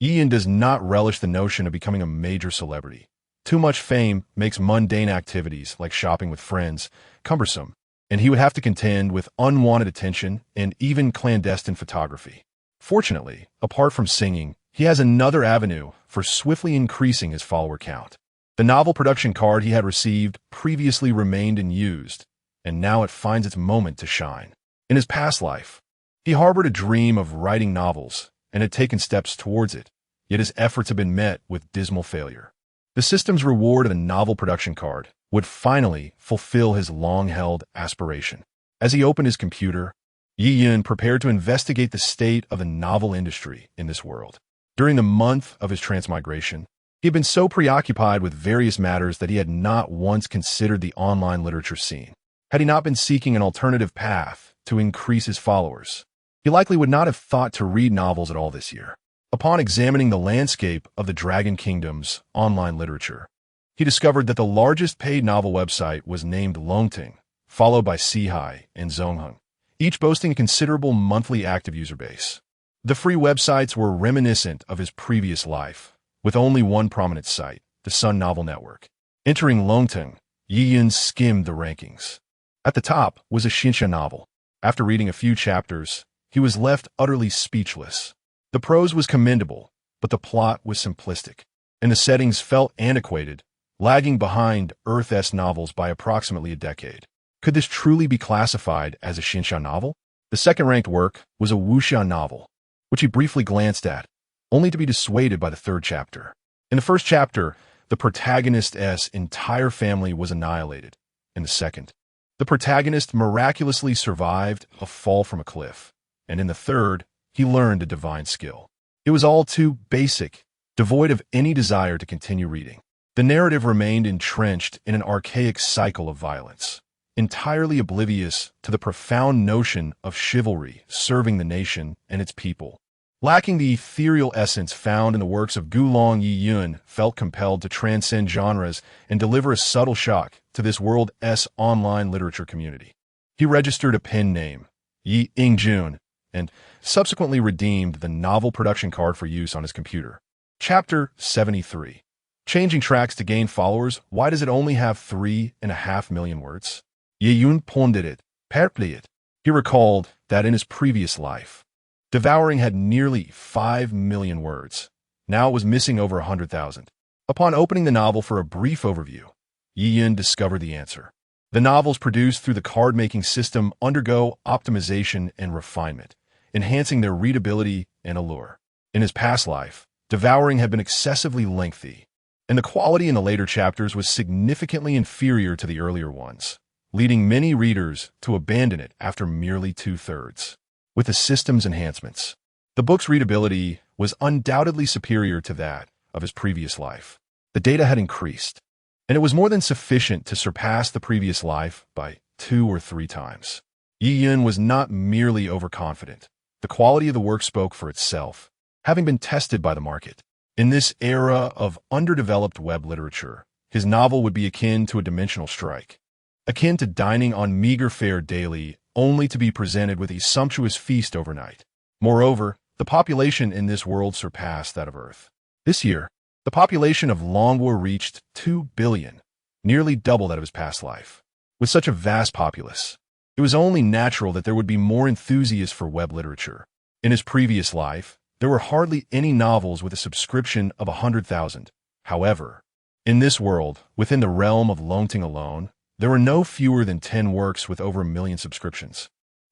Douyin does not relish the notion of becoming a major celebrity. Too much fame makes mundane activities like shopping with friends cumbersome, and he would have to contend with unwanted attention and even clandestine photography. Fortunately, apart from singing, he has another avenue for swiftly increasing his follower count. The novel production card he had received previously remained unused, and now it finds its moment to shine. In his past life, he harbored a dream of writing novels and had taken steps towards it, yet his efforts have been met with dismal failure. The system's reward of a novel production card would finally fulfill his long-held aspiration. As he opened his computer, Douyin prepared to investigate the state of the novel industry in this world. During the month of his transmigration, he had been so preoccupied with various matters that he had not once considered the online literature scene. Had he not been seeking an alternative path to increase his followers, he likely would not have thought to read novels at all this year. Upon examining the landscape of the Dragon Kingdom's online literature, he discovered that the largest paid novel website was named Longting, followed by Sihai and Zongheng, each boasting a considerable monthly active user base. The free websites were reminiscent of his previous life, with only one prominent site, the Sun Novel Network. Entering Longting, Douyin skimmed the rankings. At the top was a Xinsha novel. After reading a few chapters, he was left utterly speechless. The prose was commendable, but the plot was simplistic, and the settings felt antiquated, lagging behind Earth-esque novels by approximately a decade. Could this truly be classified as a Xinsha novel? The second-ranked work was a wuxia novel, which he briefly glanced at, only to be dissuaded by the third chapter. In the first chapter, the protagonist's entire family was annihilated. In the second, the protagonist miraculously survived a fall from a cliff. And in the third, he learned a divine skill. It was all too basic, devoid of any desire to continue reading. The narrative remained entrenched in an archaic cycle of violence, entirely oblivious to the profound notion of chivalry serving the nation and its people. Lacking the ethereal essence found in the works of Gulong Yiyun felt compelled to transcend genres and deliver a subtle shock to this world's online literature community. He registered a pen name, Yi Ingjun, and subsequently redeemed the novel production card for use on his computer. Chapter 73. Changing tracks to gain followers, why does it only have 3.5 million words? Yiyun pondered it, perplexed. He recalled that in his previous life, Devouring had nearly 5 million words. Now it was missing over 100,000. Upon opening the novel for a brief overview, Yiyun discovered the answer. The novels produced through the card-making system undergo optimization and refinement, enhancing their readability and allure. In his past life, Devouring had been excessively lengthy, and the quality in the later chapters was significantly inferior to the earlier ones, leading many readers to abandon it after merely 2/3. With the system's enhancements, the book's readability was undoubtedly superior to that of his previous life. The data had increased, and it was more than sufficient to surpass the previous life by 2 or 3 times. Yiyun was not merely overconfident. The quality of the work spoke for itself, having been tested by the market. In this era of underdeveloped web literature, his novel would be akin to a dimensional strike, akin to dining on meager fare daily only to be presented with a sumptuous feast overnight. Moreover, the population in this world surpassed that of Earth. This year, the population of Longwar reached 2 billion, nearly double that of his past life. With such a vast populace, it was only natural that there would be more enthusiasts for web literature. In his previous life, there were hardly any novels with a subscription of 100,000. However, in this world, within the realm of Longting alone, there were no fewer than 10 works with over 1 million subscriptions.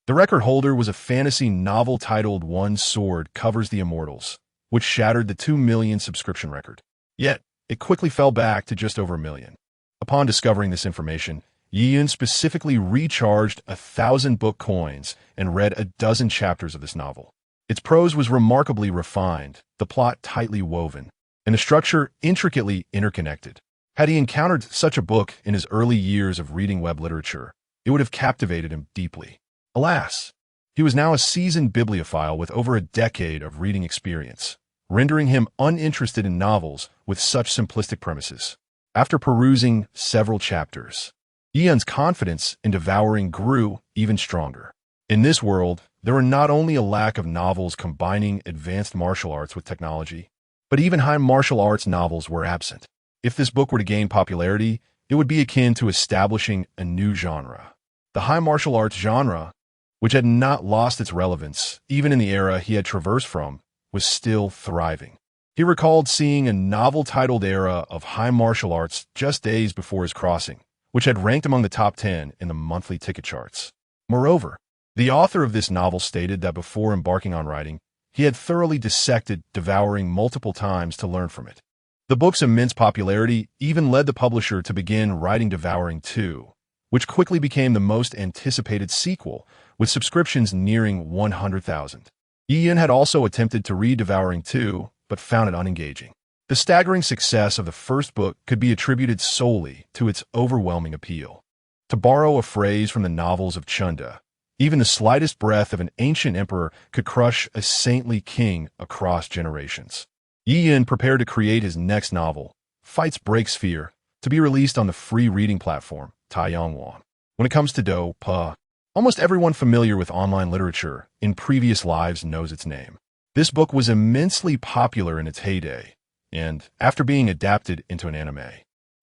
The record holder was a fantasy novel titled One Sword Covers the Immortals, which shattered the 2 million subscription record. Yet, it quickly fell back to just over 1 million. Upon discovering this information, Yiyun specifically recharged 1,000 book coins and read a dozen chapters of this novel. Its prose was remarkably refined, the plot tightly woven, and the structure intricately interconnected. Had he encountered such a book in his early years of reading web literature, it would have captivated him deeply. Alas, he was now a seasoned bibliophile with over a decade of reading experience, rendering him uninterested in novels with such simplistic premises. After perusing several chapters, Ian's confidence in devouring grew even stronger. In this world, there were not only a lack of novels combining advanced martial arts with technology, but even high martial arts novels were absent. If this book were to gain popularity, it would be akin to establishing a new genre. The high martial arts genre, which had not lost its relevance even in the era he had traversed from, was still thriving. He recalled seeing a novel-titled era of high martial arts just days before his crossing, which had ranked among the top 10 in the monthly ticket charts. Moreover, the author of this novel stated that before embarking on writing, he had thoroughly dissected Devouring multiple times to learn from it. The book's immense popularity even led the publisher to begin writing Devouring 2, which quickly became the most anticipated sequel, with subscriptions nearing 100,000. Ian had also attempted to read Devouring 2, but found it unengaging. The staggering success of the first book could be attributed solely to its overwhelming appeal. To borrow a phrase from the novels of Chunda, even the slightest breath of an ancient emperor could crush a saintly king across generations. Ian prepared to create his next novel, Fights Break Sphere, to be released on the free reading platform, Taiyangwan. When it comes to Do Pa, almost everyone familiar with online literature in previous lives knows its name. This book was immensely popular in its heyday, and after being adapted into an anime,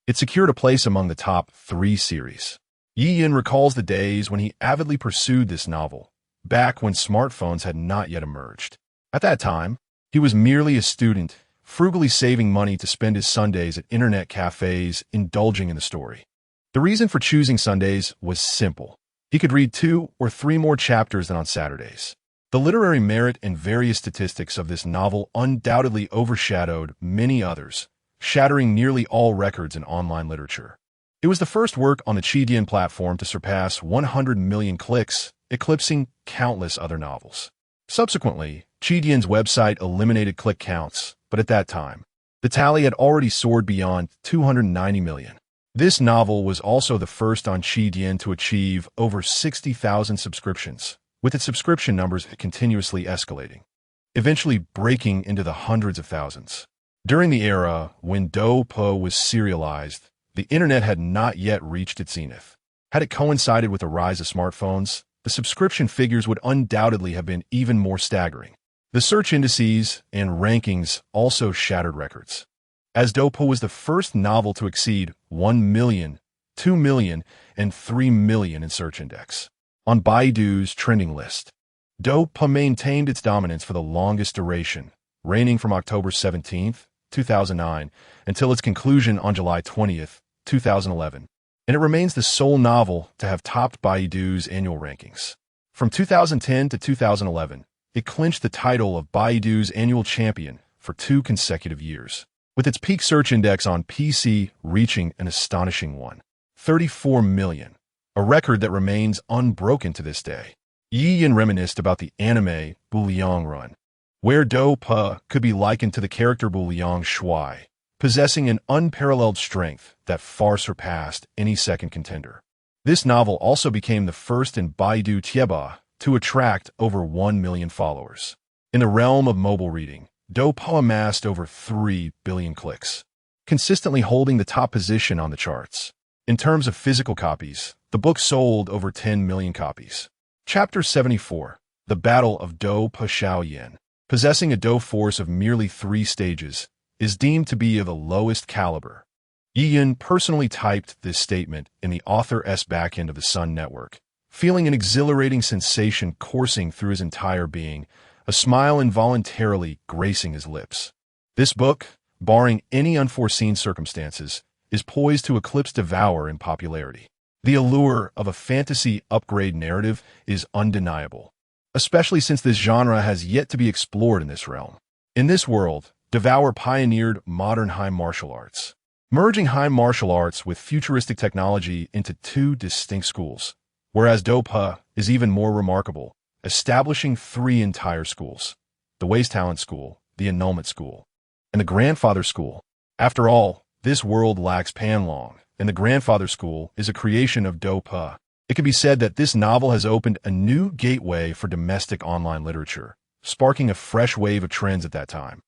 it secured a place among the top 3 series. Ian recalls the days when he avidly pursued this novel, back when smartphones had not yet emerged. At that time, he was merely a student, frugally saving money to spend his Sundays at internet cafes indulging in the story. The reason for choosing Sundays was simple. He could read 2 or 3 more chapters than on Saturdays. The literary merit and various statistics of this novel undoubtedly overshadowed many others, shattering nearly all records in online literature. It was the first work on the Douyin platform to surpass 100 million clicks, eclipsing countless other novels. Subsequently, Douyin's website eliminated click counts, but at that time, the tally had already soared beyond 290 million. This novel was also the first on Douyin to achieve over 60,000 subscriptions, with its subscription numbers continuously escalating, eventually breaking into the hundreds of thousands. During the era when Do Pa was serialized, the internet had not yet reached its zenith. Had it coincided with the rise of smartphones, the subscription figures would undoubtedly have been even more staggering. The search indices and rankings also shattered records, as Do Pa was the first novel to exceed 1 million, 2 million, and 3 million in search index. On Baidu's trending list, Do Pa maintained its dominance for the longest duration, reigning from October 17, 2009, until its conclusion on July 20, 2011, and it remains the sole novel to have topped Baidu's annual rankings. From 2010 to 2011, it clinched the title of Baidu's annual champion for 2 consecutive years, with its peak search index on PC reaching an astonishing 34 million, a record that remains unbroken to this day. Ian reminisced about the anime Bouillon Run, where Do Pa could be likened to the character Bouillon Shui, possessing an unparalleled strength that far surpassed any second contender. This novel also became the first in Baidu Tieba to attract over 1 million followers. In the realm of mobile reading, Do Pa amassed over 3 billion clicks, consistently holding the top position on the charts. In terms of physical copies, the book sold over 10 million copies. Chapter 74, The Battle of Do Pa Xiaoyan. Possessing a Do force of merely 3 stages, is deemed to be of the lowest caliber. Ian personally typed this statement in the author's backend of the Sun Network, feeling an exhilarating sensation coursing through his entire being, a smile involuntarily gracing his lips. This book, barring any unforeseen circumstances, is poised to eclipse Devour in popularity. The allure of a fantasy upgrade narrative is undeniable, especially since this genre has yet to be explored in this realm. In this world, Devour pioneered modern high martial arts, merging high martial arts with futuristic technology into 2 distinct schools, whereas Do Pa is even more remarkable, establishing 3 entire schools: the Waste Talent School, the Annulment School, and the Grandfather School. After all, this world lacks Panlong, and the Grandfather School is a creation of Douyin. It can be said that this novel has opened a new gateway for domestic online literature, sparking a fresh wave of trends at that time.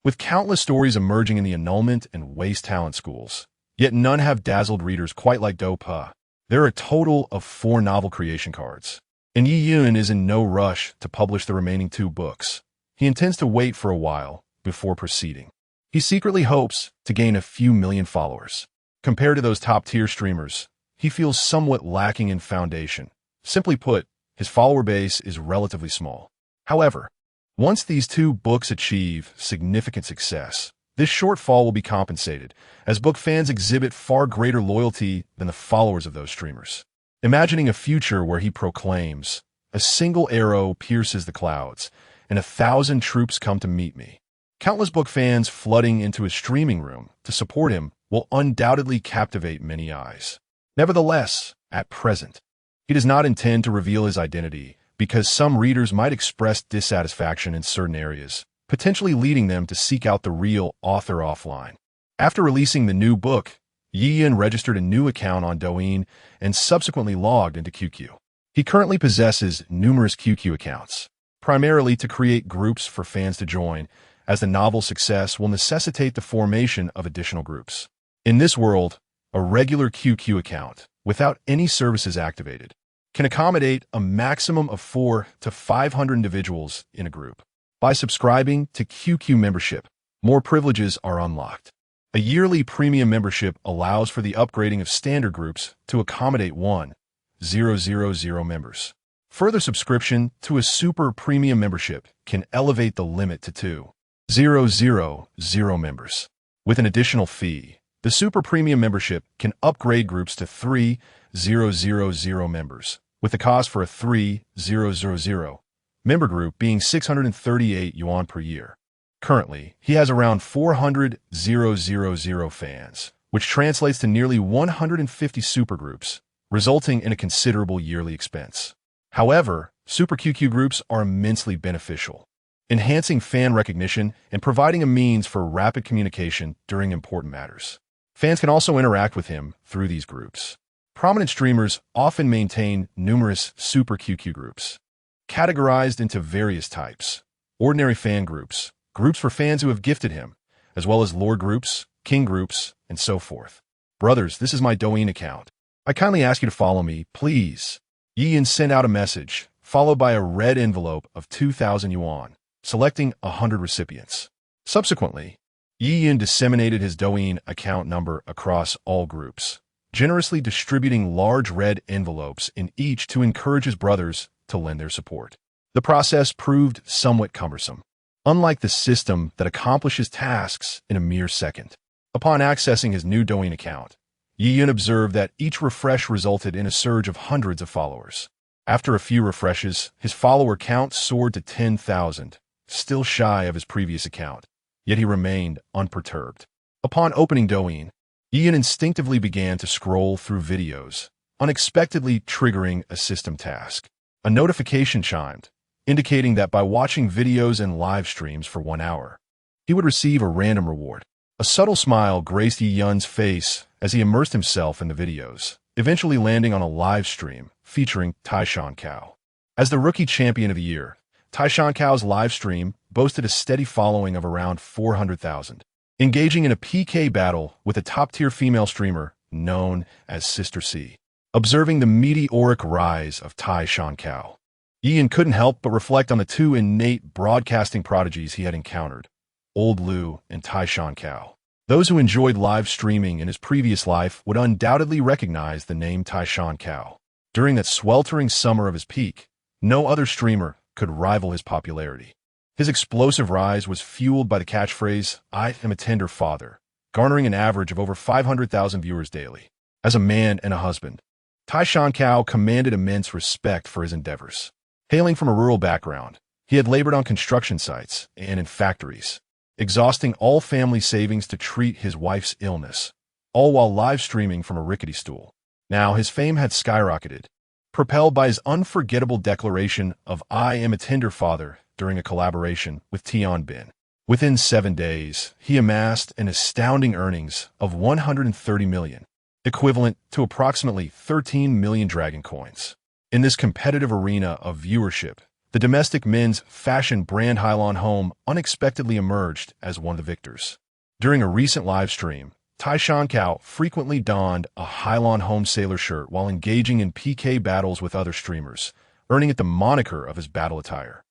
With countless stories emerging in the annulment and waste talent schools, yet none have dazzled readers quite like Douyin. There are a total of 4 novel creation cards, and Douyin is in no rush to publish the remaining 2 books. He intends to wait for a while before proceeding. He secretly hopes to gain a few million followers. Compared to those top-tier streamers, he feels somewhat lacking in foundation. Simply put, his follower base is relatively small. However, once these 2 books achieve significant success, this shortfall will be compensated, as book fans exhibit far greater loyalty than the followers of those streamers. Imagining a future where he proclaims, "A single arrow pierces the clouds, and 1,000 troops come to meet me." Countless book fans flooding into his streaming room to support him will undoubtedly captivate many eyes. Nevertheless, at present, he does not intend to reveal his identity because some readers might express dissatisfaction in certain areas, potentially leading them to seek out the real author offline. After releasing the new book, Douyin registered a new account on Douyin and subsequently logged into QQ. He currently possesses numerous QQ accounts, primarily to create groups for fans to join, as the novel's success will necessitate the formation of additional groups. In this world, a regular QQ account, without any services activated, can accommodate a maximum of 400 to 500 individuals in a group. By subscribing to QQ membership, more privileges are unlocked. A yearly premium membership allows for the upgrading of standard groups to accommodate 1,000 members. Further subscription to a super premium membership can elevate the limit to 2,000 members. With an additional fee, the super premium membership can upgrade groups to 3,000 members, with the cost for a 3,000 member group being 638 yuan per year. Currently, he has around 400,000 fans, which translates to nearly 150 supergroups, resulting in a considerable yearly expense. However, Super QQ groups are immensely beneficial, enhancing fan recognition and providing a means for rapid communication during important matters. Fans can also interact with him through these groups. Prominent streamers often maintain numerous Super QQ groups, categorized into various types: ordinary fan groups, groups for fans who have gifted him, as well as Lord groups, King groups, and so forth. Brothers, this is my Douyin account. I kindly ask you to follow me, please. Douyin sent out a message, followed by a red envelope of 2,000 yuan, selecting 100 recipients. Subsequently, Douyin disseminated his Douyin account number across all groups, generously distributing large red envelopes in each to encourage his brothers to lend their support. The process proved somewhat cumbersome, unlike the system that accomplishes tasks in a mere second. Upon accessing his new Douyin account, Douyin observed that each refresh resulted in a surge of hundreds of followers. After a few refreshes, his follower count soared to 10,000, still shy of his previous account, yet he remained unperturbed. Upon opening Douyin, Douyin instinctively began to scroll through videos, unexpectedly triggering a system task. A notification chimed, indicating that by watching videos and live streams for 1 hour, he would receive a random reward. A subtle smile graced Douyin's face as he immersed himself in the videos, eventually landing on a live stream featuring Taishan Cao. As the Rookie Champion of the Year, Taishan Cao's live stream boasted a steady following of around 400,000, engaging in a PK battle with a top-tier female streamer known as Sister C. Observing the meteoric rise of Taishan Cao, Douyin couldn't help but reflect on the 2 innate broadcasting prodigies he had encountered, Old Lu and Taishan Cao. Those who enjoyed live streaming in his previous life would undoubtedly recognize the name Taishan Cao. During that sweltering summer of his peak, no other streamer could rival his popularity. His explosive rise was fueled by the catchphrase, "I am a tender father," garnering an average of over 500,000 viewers daily. As a man and a husband, Taishan Cao commanded immense respect for his endeavors. Hailing from a rural background, he had labored on construction sites and in factories, exhausting all family savings to treat his wife's illness, all while live streaming from a rickety stool. Now his fame had skyrocketed, propelled by his unforgettable declaration of "I am a tender father" during a collaboration with Tian Bin. Within 7 days, he amassed an astounding earnings of 130 million, equivalent to approximately 13 million dragon coins. In this competitive arena of viewership, the domestic men's fashion brand Hylon Home unexpectedly emerged as one of the victors. During a recent live stream, Tai Shan Kao frequently donned a Hylon Home sailor shirt while engaging in PK battles with other streamers, earning it the moniker of his battle attire.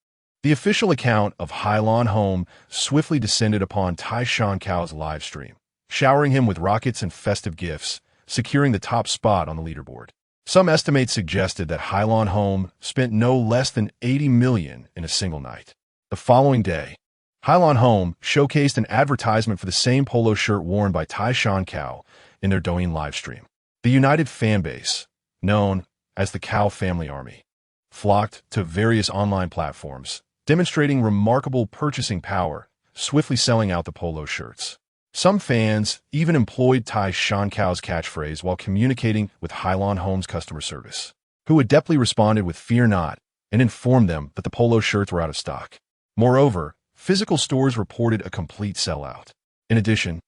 The official account of Hylon Home swiftly descended upon Tai Shan Kao's live stream, showering him with rockets and festive gifts, securing the top spot on the leaderboard. Some estimates suggested that Hylon Home spent no less than 80 million in a single night. The following day, Hylon Home showcased an advertisement for the same polo shirt worn by Tai Shan Kao in their Douyin livestream. The united fanbase, known as the Kao Family Army, flocked to various online platforms, demonstrating remarkable purchasing power, swiftly selling out the polo shirts. Some fans even employed Tai Shan Kao's catchphrase while communicating with Hylon Home's customer service, who adeptly responded with "Fear not" and informed them that the polo shirts were out of stock. Moreover, physical stores reported a complete sellout. In addition,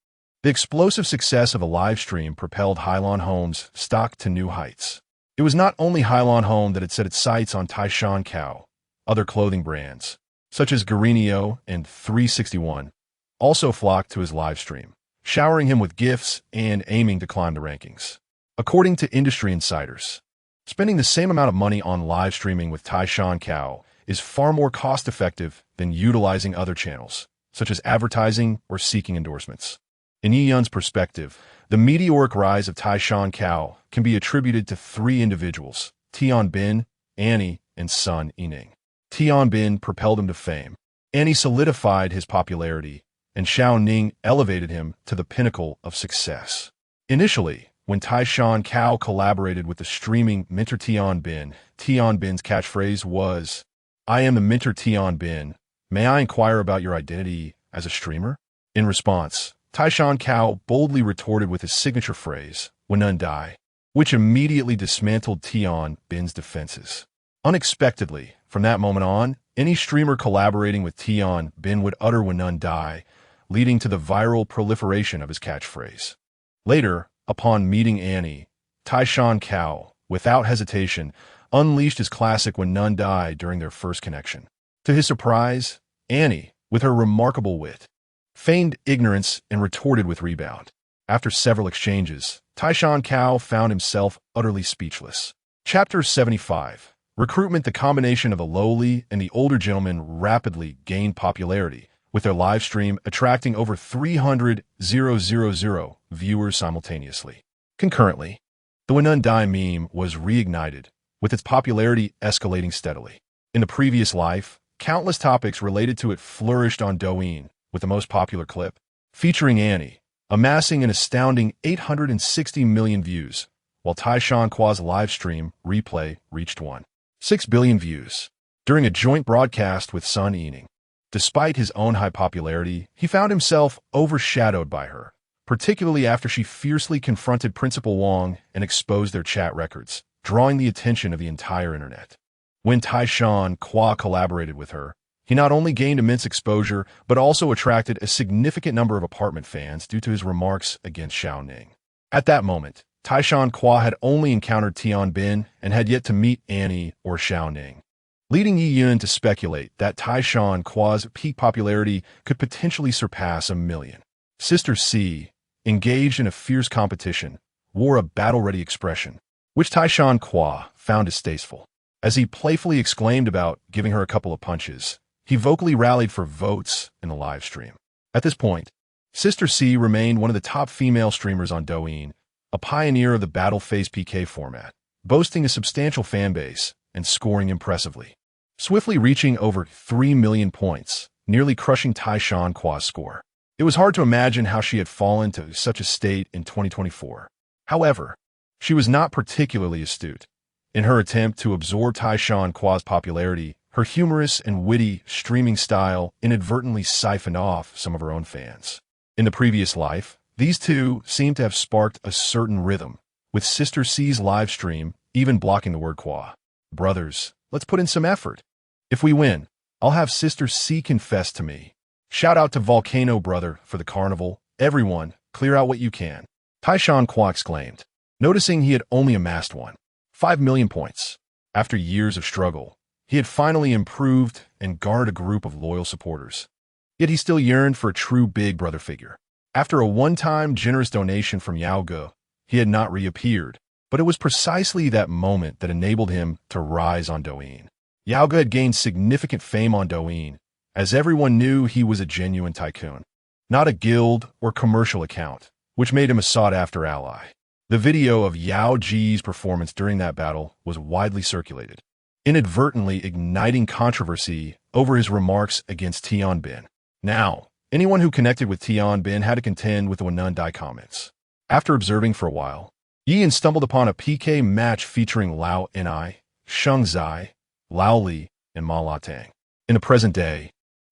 the explosive success of a live stream propelled Hylon Home's stock to new heights. It was not only Hylon Home that had set its sights on Tai Shan Kao. Other clothing brands, such as Garinio and 361, also flocked to his live stream, showering him with gifts and aiming to climb the rankings. According to industry insiders, spending the same amount of money on live streaming with Tai Shan Kao is far more cost-effective than utilizing other channels, such as advertising or seeking endorsements. In Yiyun's perspective, the meteoric rise of Tai Shan Kao can be attributed to 3 individuals: Tian Bin, Annie, and Sun Yining. Tian Bin propelled him to fame. Annie solidified his popularity, and Xiao Ning elevated him to the pinnacle of success. Initially, when Tai Shan Kao collaborated with the streaming mentor Tian Bin's catchphrase was, "I am the mentor Tian Bin. May I inquire about your identity as a streamer?" In response, Tai Shan Kao boldly retorted with his signature phrase, "When none die," which immediately dismantled Tian Bin's defenses. Unexpectedly, from that moment on, any streamer collaborating with Tian Bin would utter "When none die," leading to the viral proliferation of his catchphrase. Later, upon meeting Annie, Tai Shan Kao, without hesitation, unleashed his classic "When none die" during their first connection. To his surprise, Annie, with her remarkable wit, feigned ignorance and retorted with rebound. After several exchanges, Tai Shan Kao found himself utterly speechless. Chapter 75. Recruitment. The combination of the lowly and the older gentlemen rapidly gained popularity, with their live stream attracting over 300,000 viewers simultaneously. Concurrently, the "When none die" meme was reignited, with its popularity escalating steadily. In the previous life, countless topics related to it flourished on Douyin, with the most popular clip, featuring Annie, amassing an astounding 860 million views, while Tai Shan Kao's live stream replay reached 1.6 billion views during a joint broadcast with Sun Yining. Despite his own high popularity, he found himself overshadowed by her, particularly after she fiercely confronted Principal Wang and exposed their chat records, drawing the attention of the entire internet. When Tai Shan Kao collaborated with her, he not only gained immense exposure, but also attracted a significant number of apartment fans due to his remarks against Xiao Ning. At that moment, Tai Shan Kao had only encountered Tian Bin and had yet to meet Annie or Xiao Ning, leading Yiyun to speculate that Tai Shan Kao's peak popularity could potentially surpass 1 million. Sister C, engaged in a fierce competition, wore a battle-ready expression, which Tai Shan Kao found distasteful. As he playfully exclaimed about giving her a couple of punches, he vocally rallied for votes in the live stream. At this point, Sister C remained one of the top female streamers on Douyin, a pioneer of the battle phase PK format, boasting a substantial fan base and scoring impressively, swiftly reaching over 3 million points, nearly crushing Tai Shan Kao's score. It was hard to imagine how she had fallen to such a state in 2024. However, she was not particularly astute. In her attempt to absorb Tai Shan Kao's popularity, her humorous and witty streaming style inadvertently siphoned off some of her own fans. In the previous life, these two seemed to have sparked a certain rhythm, with Sister C's live stream even blocking the word "Kwa." "Brothers, let's put in some effort. If we win, I'll have Sister C confess to me," Shout out to Volcano Brother for the carnival. Everyone, clear out what you can. Taishan Kwa exclaimed, noticing he had only amassed 5 million points. After years of struggle, he had finally improved and garnered a group of loyal supporters. Yet he still yearned for a true big brother figure. After a one-time generous donation from Yao Ge, he had not reappeared, but it was precisely that moment that enabled him to rise on Douyin. Yao Ge had gained significant fame on Douyin, as everyone knew he was a genuine tycoon, not a guild or commercial account, which made him a sought-after ally. The video of Yao Ji's performance during that battle was widely circulated, inadvertently igniting controversy over his remarks against Tian Bin. Now, anyone who connected with Tian Bin had to contend with the Wenun Dai comments. After observing for a while, Yin stumbled upon a PK match featuring Lao Ni, Sheng Zai, Lao Li, and Ma La Tang. In the present day,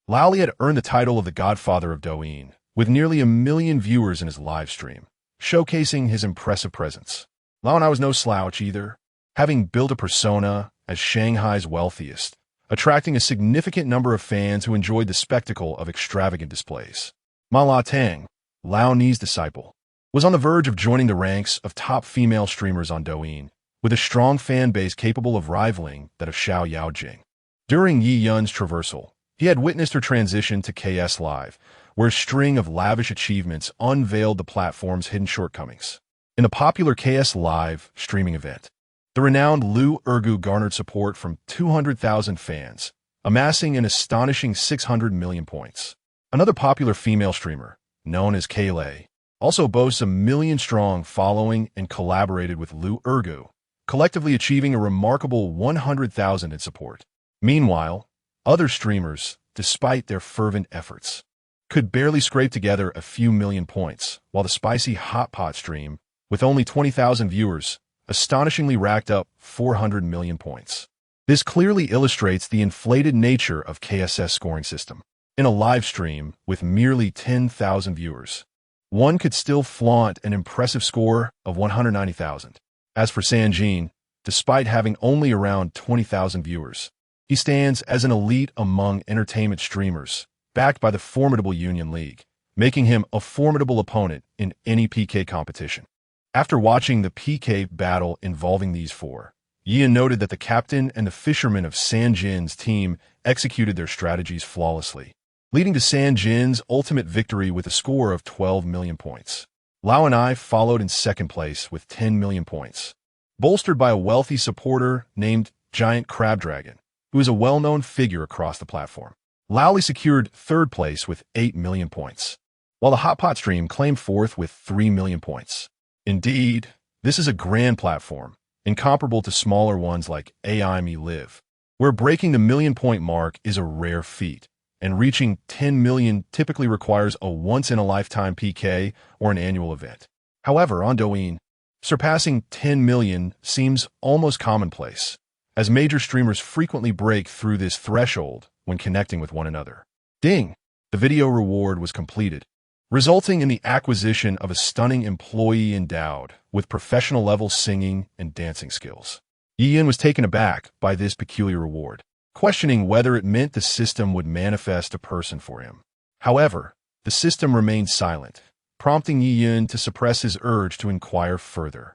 Lao Li had earned the title of the Godfather of Douyin, with nearly 1 million viewers in his live stream, showcasing his impressive presence. Lao Ni was no slouch either, having built a persona as Shanghai's wealthiest, attracting a significant number of fans who enjoyed the spectacle of extravagant displays. Ma La Tang, Lao Ni's disciple, was on the verge of joining the ranks of top female streamers on Douyin, with a strong fan base capable of rivaling that of Xiao Yaojing. During Yi Yun's traversal, he had witnessed her transition to KS Live, where a string of lavish achievements unveiled the platform's hidden shortcomings. In the popular KS Live streaming event, the renowned Lu Ergu garnered support from 200,000 fans, amassing an astonishing 600 million points. Another popular female streamer, known as Kaylay, also boasts a million-strong following and collaborated with Lu Ergu, collectively achieving a remarkable 100,000 in support. Meanwhile, other streamers, despite their fervent efforts, could barely scrape together a few million points, while the spicy Hot Pot stream, with only 20,000 viewers, astonishingly racked up 400 million points. This clearly illustrates the inflated nature of KSS scoring system. In a live stream with merely 10,000 viewers, one could still flaunt an impressive score of 190,000. As for Sanjin, despite having only around 20,000 viewers, he stands as an elite among entertainment streamers, backed by the formidable Union League, making him a formidable opponent in any PK competition. After watching the PK battle involving these four, Yian noted that the captain and the fishermen of Sanjin's team executed their strategies flawlessly, leading to Sanjin's ultimate victory with a score of 12 million points. Lao and I followed in second place with 10 million points, bolstered by a wealthy supporter named Giant Crab Dragon, who is a well-known figure across the platform. Lao Li secured third place with 8 million points, while the Hot Pot stream claimed fourth with 3 million points. Indeed, this is a grand platform, incomparable to smaller ones like AI Me Live, where breaking the million-point mark is a rare feat, and reaching 10 million typically requires a once-in-a-lifetime PK or an annual event. However, on Douyin, surpassing 10 million seems almost commonplace, as major streamers frequently break through this threshold when connecting with one another. Ding! The video reward was completed, resulting in the acquisition of a stunning employee endowed with professional-level singing and dancing skills. Yian was taken aback by this peculiar reward, questioning whether it meant the system would manifest a person for him. However, the system remained silent, prompting Yian to suppress his urge to inquire further.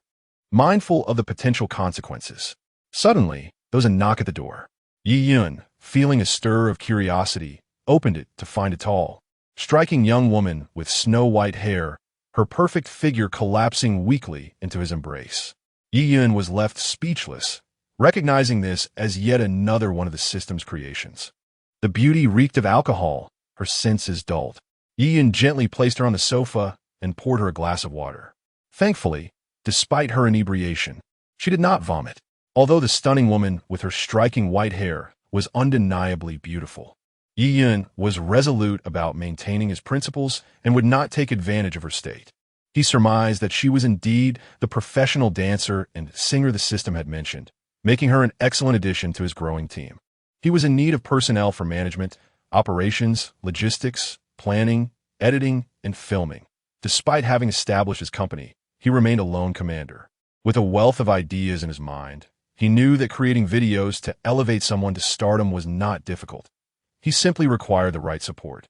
Mindful of the potential consequences, suddenly, there was a knock at the door. Yian, feeling a stir of curiosity, opened it to find a tall, striking young woman with snow-white hair, her perfect figure collapsing weakly into his embrace. Yian was left speechless, recognizing this as yet another one of the system's creations. The beauty reeked of alcohol, her senses dulled. Yian gently placed her on the sofa and poured her a glass of water. Thankfully, despite her inebriation, she did not vomit, although the stunning woman with her striking white hair was undeniably beautiful. Yian was resolute about maintaining his principles and would not take advantage of her state. He surmised that she was indeed the professional dancer and singer the system had mentioned, making her an excellent addition to his growing team. He was in need of personnel for management, operations, logistics, planning, editing, and filming. Despite having established his company, he remained a lone commander. With a wealth of ideas in his mind, he knew that creating videos to elevate someone to stardom was not difficult. He simply required the right support.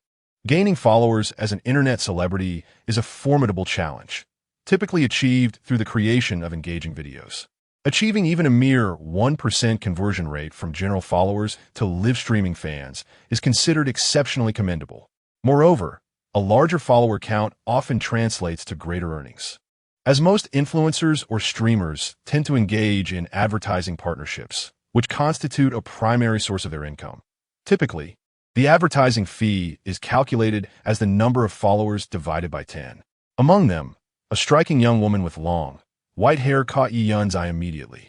Gaining followers as an internet celebrity is a formidable challenge, typically achieved through the creation of engaging videos. Achieving even a mere 1% conversion rate from general followers to live streaming fans is considered exceptionally commendable. Moreover, a larger follower count often translates to greater earnings. As most influencers or streamers tend to engage in advertising partnerships, which constitute a primary source of their income. Typically, the advertising fee is calculated as the number of followers divided by 10. Among them, a striking young woman with long, white hair caught Yi Yun's eye immediately.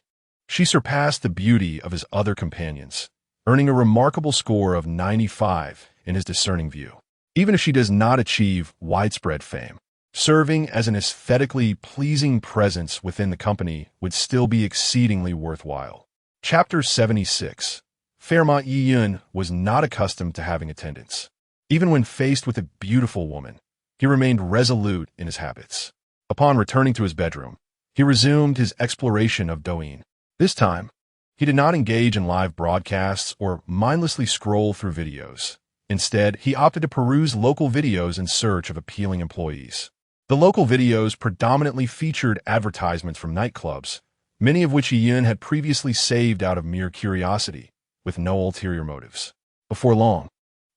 She surpassed the beauty of his other companions, earning a remarkable score of 95 in his discerning view. Even if she does not achieve widespread fame, serving as an aesthetically pleasing presence within the company would still be exceedingly worthwhile. Chapter 76. Fairmont Yi Yun was not accustomed to having attendance. Even when faced with a beautiful woman, he remained resolute in his habits. Upon returning to his bedroom, he resumed his exploration of Douyin. This time, he did not engage in live broadcasts or mindlessly scroll through videos. Instead, he opted to peruse local videos in search of appealing employees. The local videos predominantly featured advertisements from nightclubs, many of which Yi Yun had previously saved out of mere curiosity, with no ulterior motives. Before long,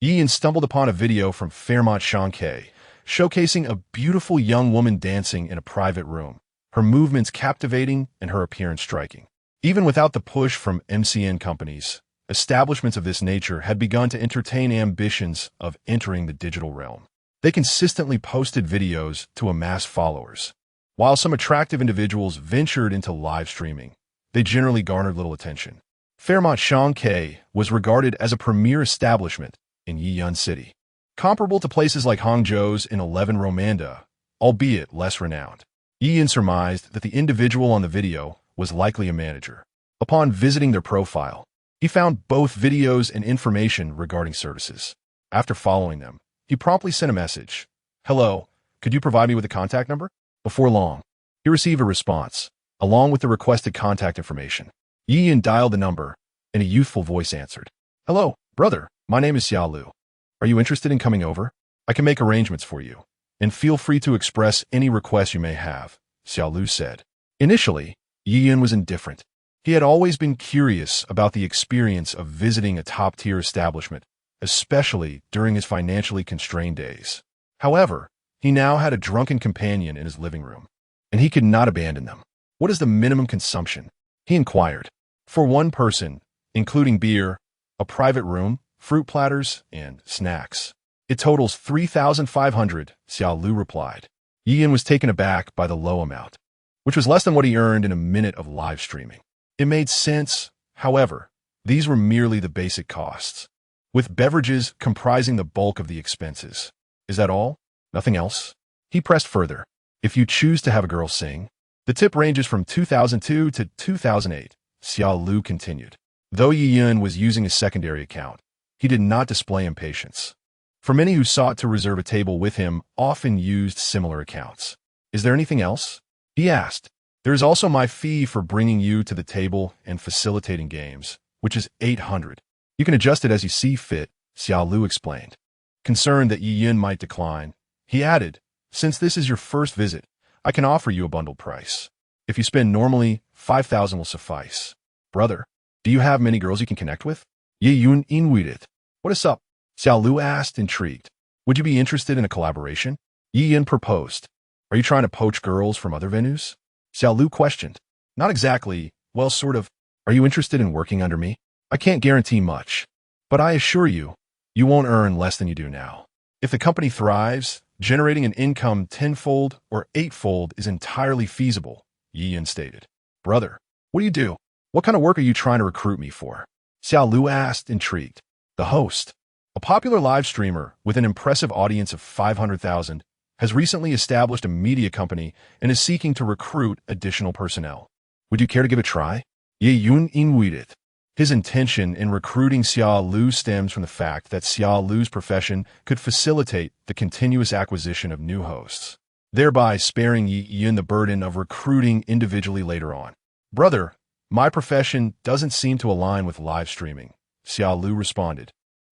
Yi Yun stumbled upon a video from Fairmont Shanghai, showcasing a beautiful young woman dancing in a private room, her movements captivating and her appearance striking. Even without the push from MCN companies, establishments of this nature had begun to entertain ambitions of entering the digital realm. They consistently posted videos to amass followers. While some attractive individuals ventured into live streaming, they generally garnered little attention. Fairmont Shanghai was regarded as a premier establishment in Yiyun City, comparable to places like Hangzhou's in 11 Romanda, albeit less renowned. Yiyun surmised that the individual on the video was likely a manager. Upon visiting their profile, he found both videos and information regarding services. After following them, he promptly sent a message. "Hello, could you provide me with a contact number?" Before long, he received a response, along with the requested contact information. Yiyun dialed the number, and a youthful voice answered. "Hello, brother. My name is Xiao Lu. Are you interested in coming over? I can make arrangements for you, and feel free to express any requests you may have," Xiao Lu said. Initially, Yiyun was indifferent. He had always been curious about the experience of visiting a top-tier establishment, especially during his financially constrained days. However, he now had a drunken companion in his living room, and he could not abandon them. "What is the minimum consumption?" he inquired. "For one person, including beer, a private room, fruit platters, and snacks. It totals 3,500, Xiao Lu replied. Yiyun was taken aback by the low amount, which was less than what he earned in a minute of live streaming. It made sense, however. These were merely the basic costs, with beverages comprising the bulk of the expenses. "Is that all? Nothing else?" He pressed further. "If you choose to have a girl sing, the tip ranges from 2002 to 2008, Xiao Lu continued. Though Yiyun was using a secondary account, he did not display impatience. For many who sought to reserve a table with him often used similar accounts. "Is there anything else?" he asked. "There is also my fee for bringing you to the table and facilitating games, which is 800. You can adjust it as you see fit," Xiao Lu explained. Concerned that Yiyun might decline, he added, "Since this is your first visit, I can offer you a bundled price. If you spend normally, 5,000 will suffice." "Brother, do you have many girls you can connect with?" Yiyun inwitted. "What is up?" Xiao Lu asked, intrigued. "Would you be interested in a collaboration?" Yiyun proposed. "Are you trying to poach girls from other venues?" Xiao Lu questioned. "Not exactly. Well, sort of. Are you interested in working under me? I can't guarantee much, but I assure you, you won't earn less than you do now. If the company thrives, generating an income tenfold or eightfold is entirely feasible," Yiyun stated. "Brother, what do you do? What kind of work are you trying to recruit me for?" Xiao Lu asked, intrigued. The host, a popular live streamer with an impressive audience of 500,000, has recently established a media company and is seeking to recruit additional personnel. "Would you care to give a try?" Yiyun inwitted. His intention in recruiting Xiao Lu stems from the fact that Xiao Lu's profession could facilitate the continuous acquisition of new hosts, thereby sparing Yiyun the burden of recruiting individually later on. "Brother, my profession doesn't seem to align with live streaming," Xiao Lu responded.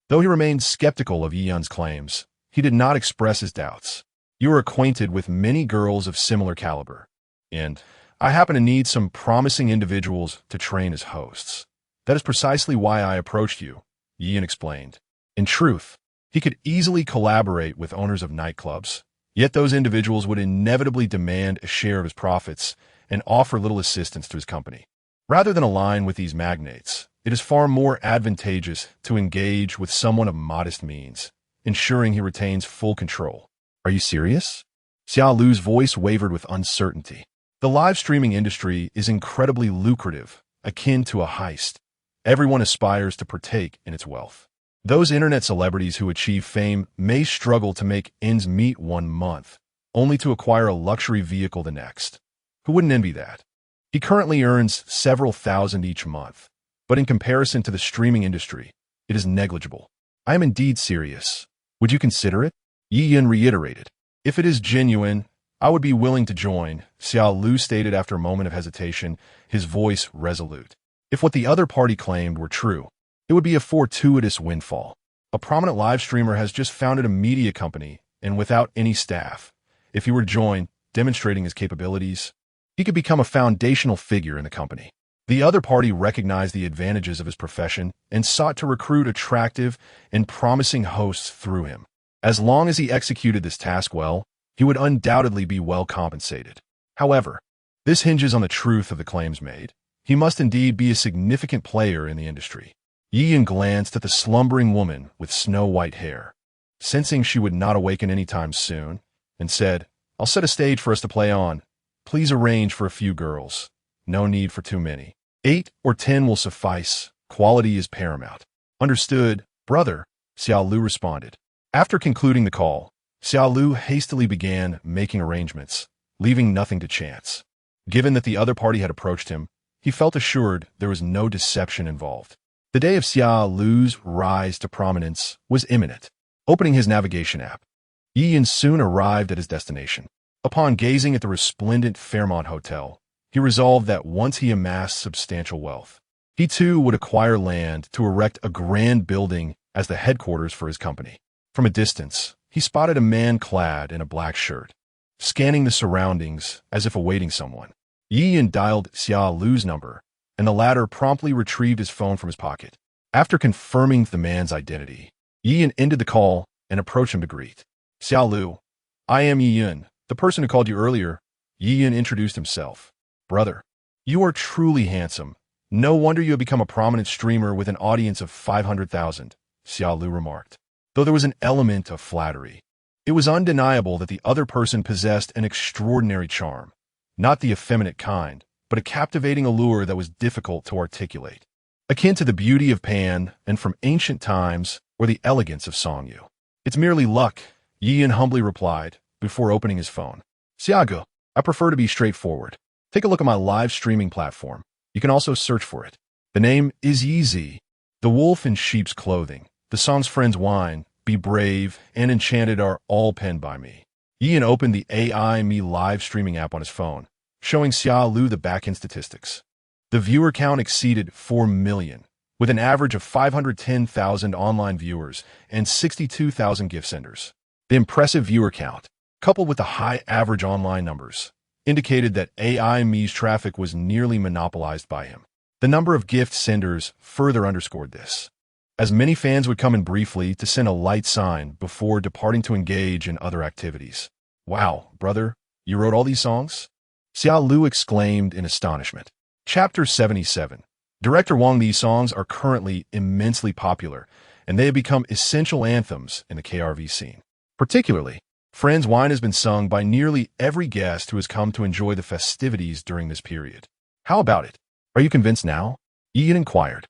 Though he remained skeptical of Yiyun's claims, he did not express his doubts. You are acquainted with many girls of similar caliber, and I happen to need some promising individuals to train as hosts. That is precisely why I approached you, Yin explained. In truth, he could easily collaborate with owners of nightclubs, yet those individuals would inevitably demand a share of his profits and offer little assistance to his company. Rather than align with these magnates, it is far more advantageous to engage with someone of modest means, ensuring he retains full control. Are you serious? Xiao Lu's voice wavered with uncertainty. The live streaming industry is incredibly lucrative, akin to a heist. Everyone aspires to partake in its wealth. Those internet celebrities who achieve fame may struggle to make ends meet one month, only to acquire a luxury vehicle the next. Who wouldn't envy that? He currently earns several thousand each month, but in comparison to the streaming industry, it is negligible. I am indeed serious. Would you consider it? Yi Yin reiterated. If it is genuine, I would be willing to join, Xiao Lu stated after a moment of hesitation, his voice resolute. If what the other party claimed were true, it would be a fortuitous windfall. A prominent live streamer has just founded a media company, and without any staff. If he were to join, demonstrating his capabilities, he could become a foundational figure in the company. The other party recognized the advantages of his profession and sought to recruit attractive and promising hosts through him. As long as he executed this task well, he would undoubtedly be well compensated. However, this hinges on the truth of the claims made. He must indeed be a significant player in the industry. Yi Yin glanced at the slumbering woman with snow-white hair, sensing she would not awaken any time soon, and said, I'll set a stage for us to play on. Please arrange for a few girls. No need for too many. 8 or 10 will suffice. Quality is paramount. Understood, brother, Xiao Lu responded. After concluding the call, Xiao Lu hastily began making arrangements, leaving nothing to chance. Given that the other party had approached him, he felt assured there was no deception involved. The day of Xiao Lu's rise to prominence was imminent. Opening his navigation app, Yi Yin soon arrived at his destination. Upon gazing at the resplendent Fairmont Hotel, he resolved that once he amassed substantial wealth, he too would acquire land to erect a grand building as the headquarters for his company. From a distance, he spotted a man clad in a black shirt, scanning the surroundings as if awaiting someone. Yi Yin dialed Xiao Lu's number, and the latter promptly retrieved his phone from his pocket. After confirming the man's identity, Yi Yin ended the call and approached him to greet. Xiao Lu, I am Yi Yin, the person who called you earlier. Yi Yin introduced himself. Brother, you are truly handsome. No wonder you have become a prominent streamer with an audience of 500,000, Xiao Lu remarked. Though there was an element of flattery, it was undeniable that the other person possessed an extraordinary charm, not the effeminate kind, but a captivating allure that was difficult to articulate, akin to the beauty of Pan and from ancient times or the elegance of Songyu. It's merely luck, Yi Yin humbly replied, before opening his phone. Xiago, I prefer to be straightforward. Take a look at my live streaming platform. You can also search for it. The name is Yeezy, the wolf in sheep's clothing. The songs Friends Wine, Be Brave, and Enchanted are all penned by me. Yi Yin opened the AI Me live streaming app on his phone, showing Xiao Lu the back-end statistics. The viewer count exceeded 4 million, with an average of 510,000 online viewers and 62,000 gift senders. The impressive viewer count, coupled with the high average online numbers, indicated that AI Me's traffic was nearly monopolized by him. The number of gift senders further underscored this, as many fans would come in briefly to send a light sign before departing to engage in other activities. Wow, brother, you wrote all these songs? Xiao Lu exclaimed in astonishment. Chapter 77. Director Wang, these songs are currently immensely popular, and they have become essential anthems in the KRV scene. Particularly, Friends Wine has been sung by nearly every guest who has come to enjoy the festivities during this period. How about it? Are you convinced now? Yi Yin inquired.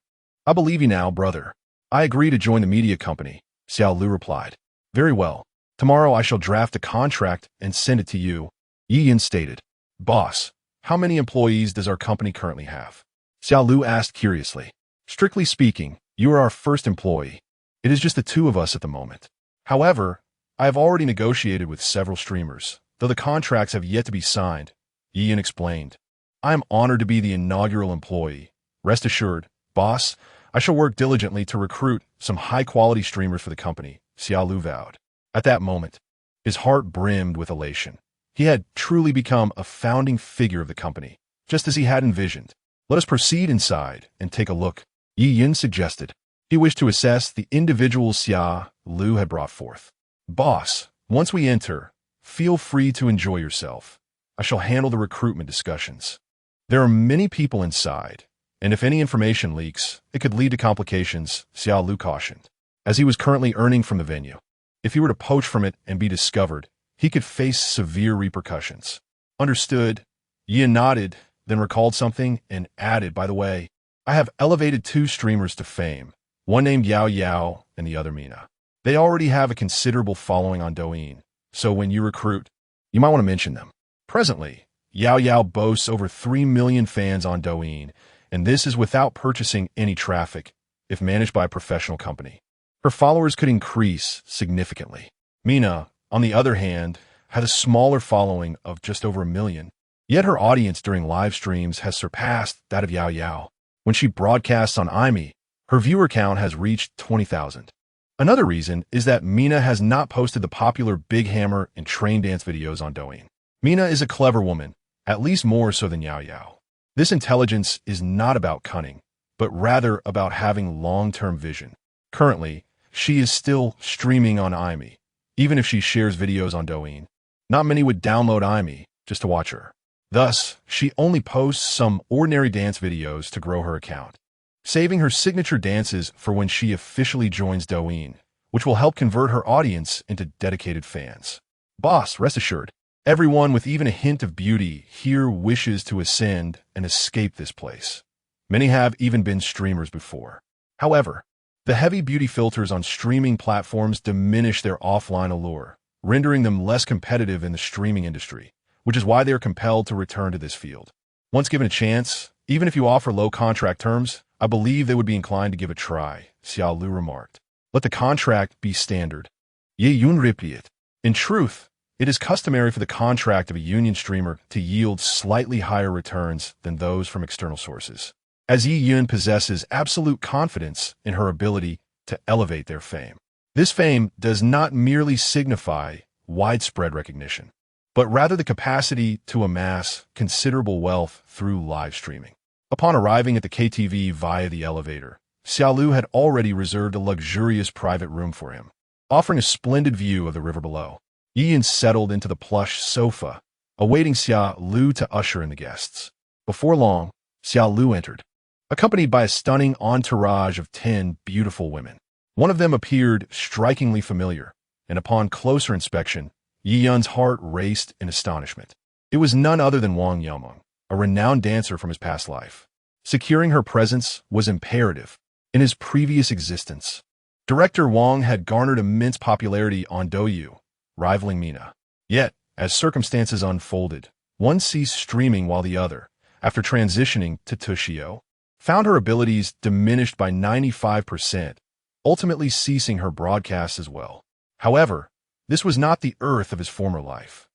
I believe you now, brother. I agree to join the media company, Xiao Lu replied. Very well. Tomorrow I shall draft a contract and send it to you, Yi Yin stated. Boss, how many employees does our company currently have? Xiao Lu asked curiously. Strictly speaking, you are our first employee. It is just the two of us at the moment. However, I have already negotiated with several streamers, though the contracts have yet to be signed, Yi Yin explained. I am honored to be the inaugural employee. Rest assured, boss, I shall work diligently to recruit some high-quality streamers for the company, Xiao Lu vowed. At that moment, his heart brimmed with elation. He had truly become a founding figure of the company, just as he had envisioned. Let us proceed inside and take a look, Yi Yin suggested. He wished to assess the individuals Xia Lu had brought forth. Boss, once we enter, feel free to enjoy yourself. I shall handle the recruitment discussions. There are many people inside, and if any information leaks, it could lead to complications, Xia Lu cautioned. As he was currently earning from the venue, if he were to poach from it and be discovered, he could face severe repercussions. Understood. Yin nodded, then recalled something and added, by the way, I have elevated 2 streamers to fame, one named Yao Yao and the other Mina. They already have a considerable following on Douyin, so when you recruit, you might want to mention them. Presently, Yao Yao boasts over 3 million fans on Douyin, and this is without purchasing any traffic, if managed by a professional company. Her followers could increase significantly. Mina, on the other hand, had a smaller following of just over 1 million, yet her audience during live streams has surpassed that of Yao Yao. When she broadcasts on IME, her viewer count has reached 20,000. Another reason is that Mina has not posted the popular Big Hammer and train dance videos on Douyin. Mina is a clever woman, at least more so than Yao Yao. This intelligence is not about cunning, but rather about having long-term vision. Currently, she is still streaming on IME, even if she shares videos on Douyin. Not many would download IME just to watch her. Thus, she only posts some ordinary dance videos to grow her account, saving her signature dances for when she officially joins Douyin, which will help convert her audience into dedicated fans. Boss, rest assured, everyone with even a hint of beauty here wishes to ascend and escape this place. Many have even been streamers before. However, the heavy beauty filters on streaming platforms diminish their offline allure, rendering them less competitive in the streaming industry, which is why they are compelled to return to this field. Once given a chance, even if you offer low contract terms, I believe they would be inclined to give it a try, Xiao Lu remarked. Let the contract be standard. Ye Yun repeated. In truth, it is customary for the contract of a union streamer to yield slightly higher returns than those from external sources, as Yi Yun possesses absolute confidence in her ability to elevate their fame. This fame does not merely signify widespread recognition, but rather the capacity to amass considerable wealth through live streaming. Upon arriving at the KTV via the elevator, Xiao Lu had already reserved a luxurious private room for him, offering a splendid view of the river below. Yi Yin settled into the plush sofa, awaiting Xiao Lu to usher in the guests. Before long, Xiao Lu entered, accompanied by a stunning entourage of 10 beautiful women. One of them appeared strikingly familiar, and upon closer inspection, Yi Yun's heart raced in astonishment. It was none other than Wang Yameng, a renowned dancer from his past life. Securing her presence was imperative. In his previous existence, director Wang had garnered immense popularity on Douyin, rivaling Mina. Yet, as circumstances unfolded, one ceased streaming while the other, after transitioning to Tushio, found her abilities diminished by 95%, ultimately ceasing her broadcasts as well. However, this was not the Earth of his former life.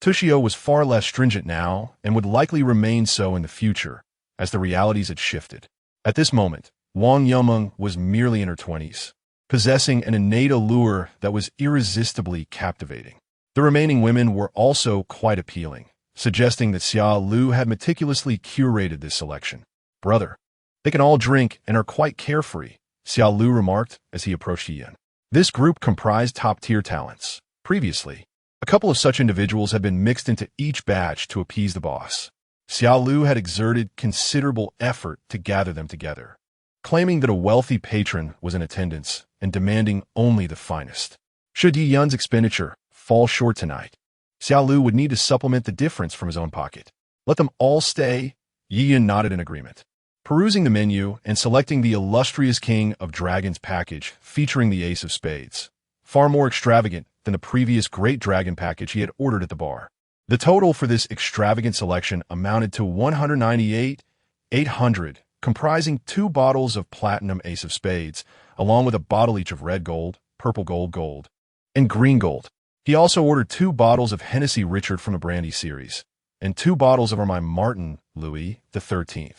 Tushio was far less stringent now and would likely remain so in the future, as the realities had shifted. At this moment, Wang Yameng was merely in her 20s, possessing an innate allure that was irresistibly captivating. The remaining women were also quite appealing, suggesting that Xiao Lu had meticulously curated this selection. Brother, they can all drink and are quite carefree, Xiao Lu remarked as he approached Yi Yin. This group comprised top-tier talents. Previously, a couple of such individuals had been mixed into each batch to appease the boss. Xiao Lu had exerted considerable effort to gather them together, claiming that a wealthy patron was in attendance and demanding only the finest. Should Yi Yun's expenditure fall short tonight, Xiao Lu would need to supplement the difference from his own pocket. Let them all stay. Yi Yun nodded in agreement. Perusing the menu and selecting the illustrious King of Dragons package featuring the Ace of Spades, far more extravagant than the previous Great Dragon package he had ordered at the bar. The total for this extravagant selection amounted to 198,800, comprising 2 bottles of Platinum Ace of Spades, along with a bottle each of red gold, purple gold, and green gold. He also ordered 2 bottles of Hennessy Richard from the Brandy series, and 2 bottles of our Martin Louis XIII.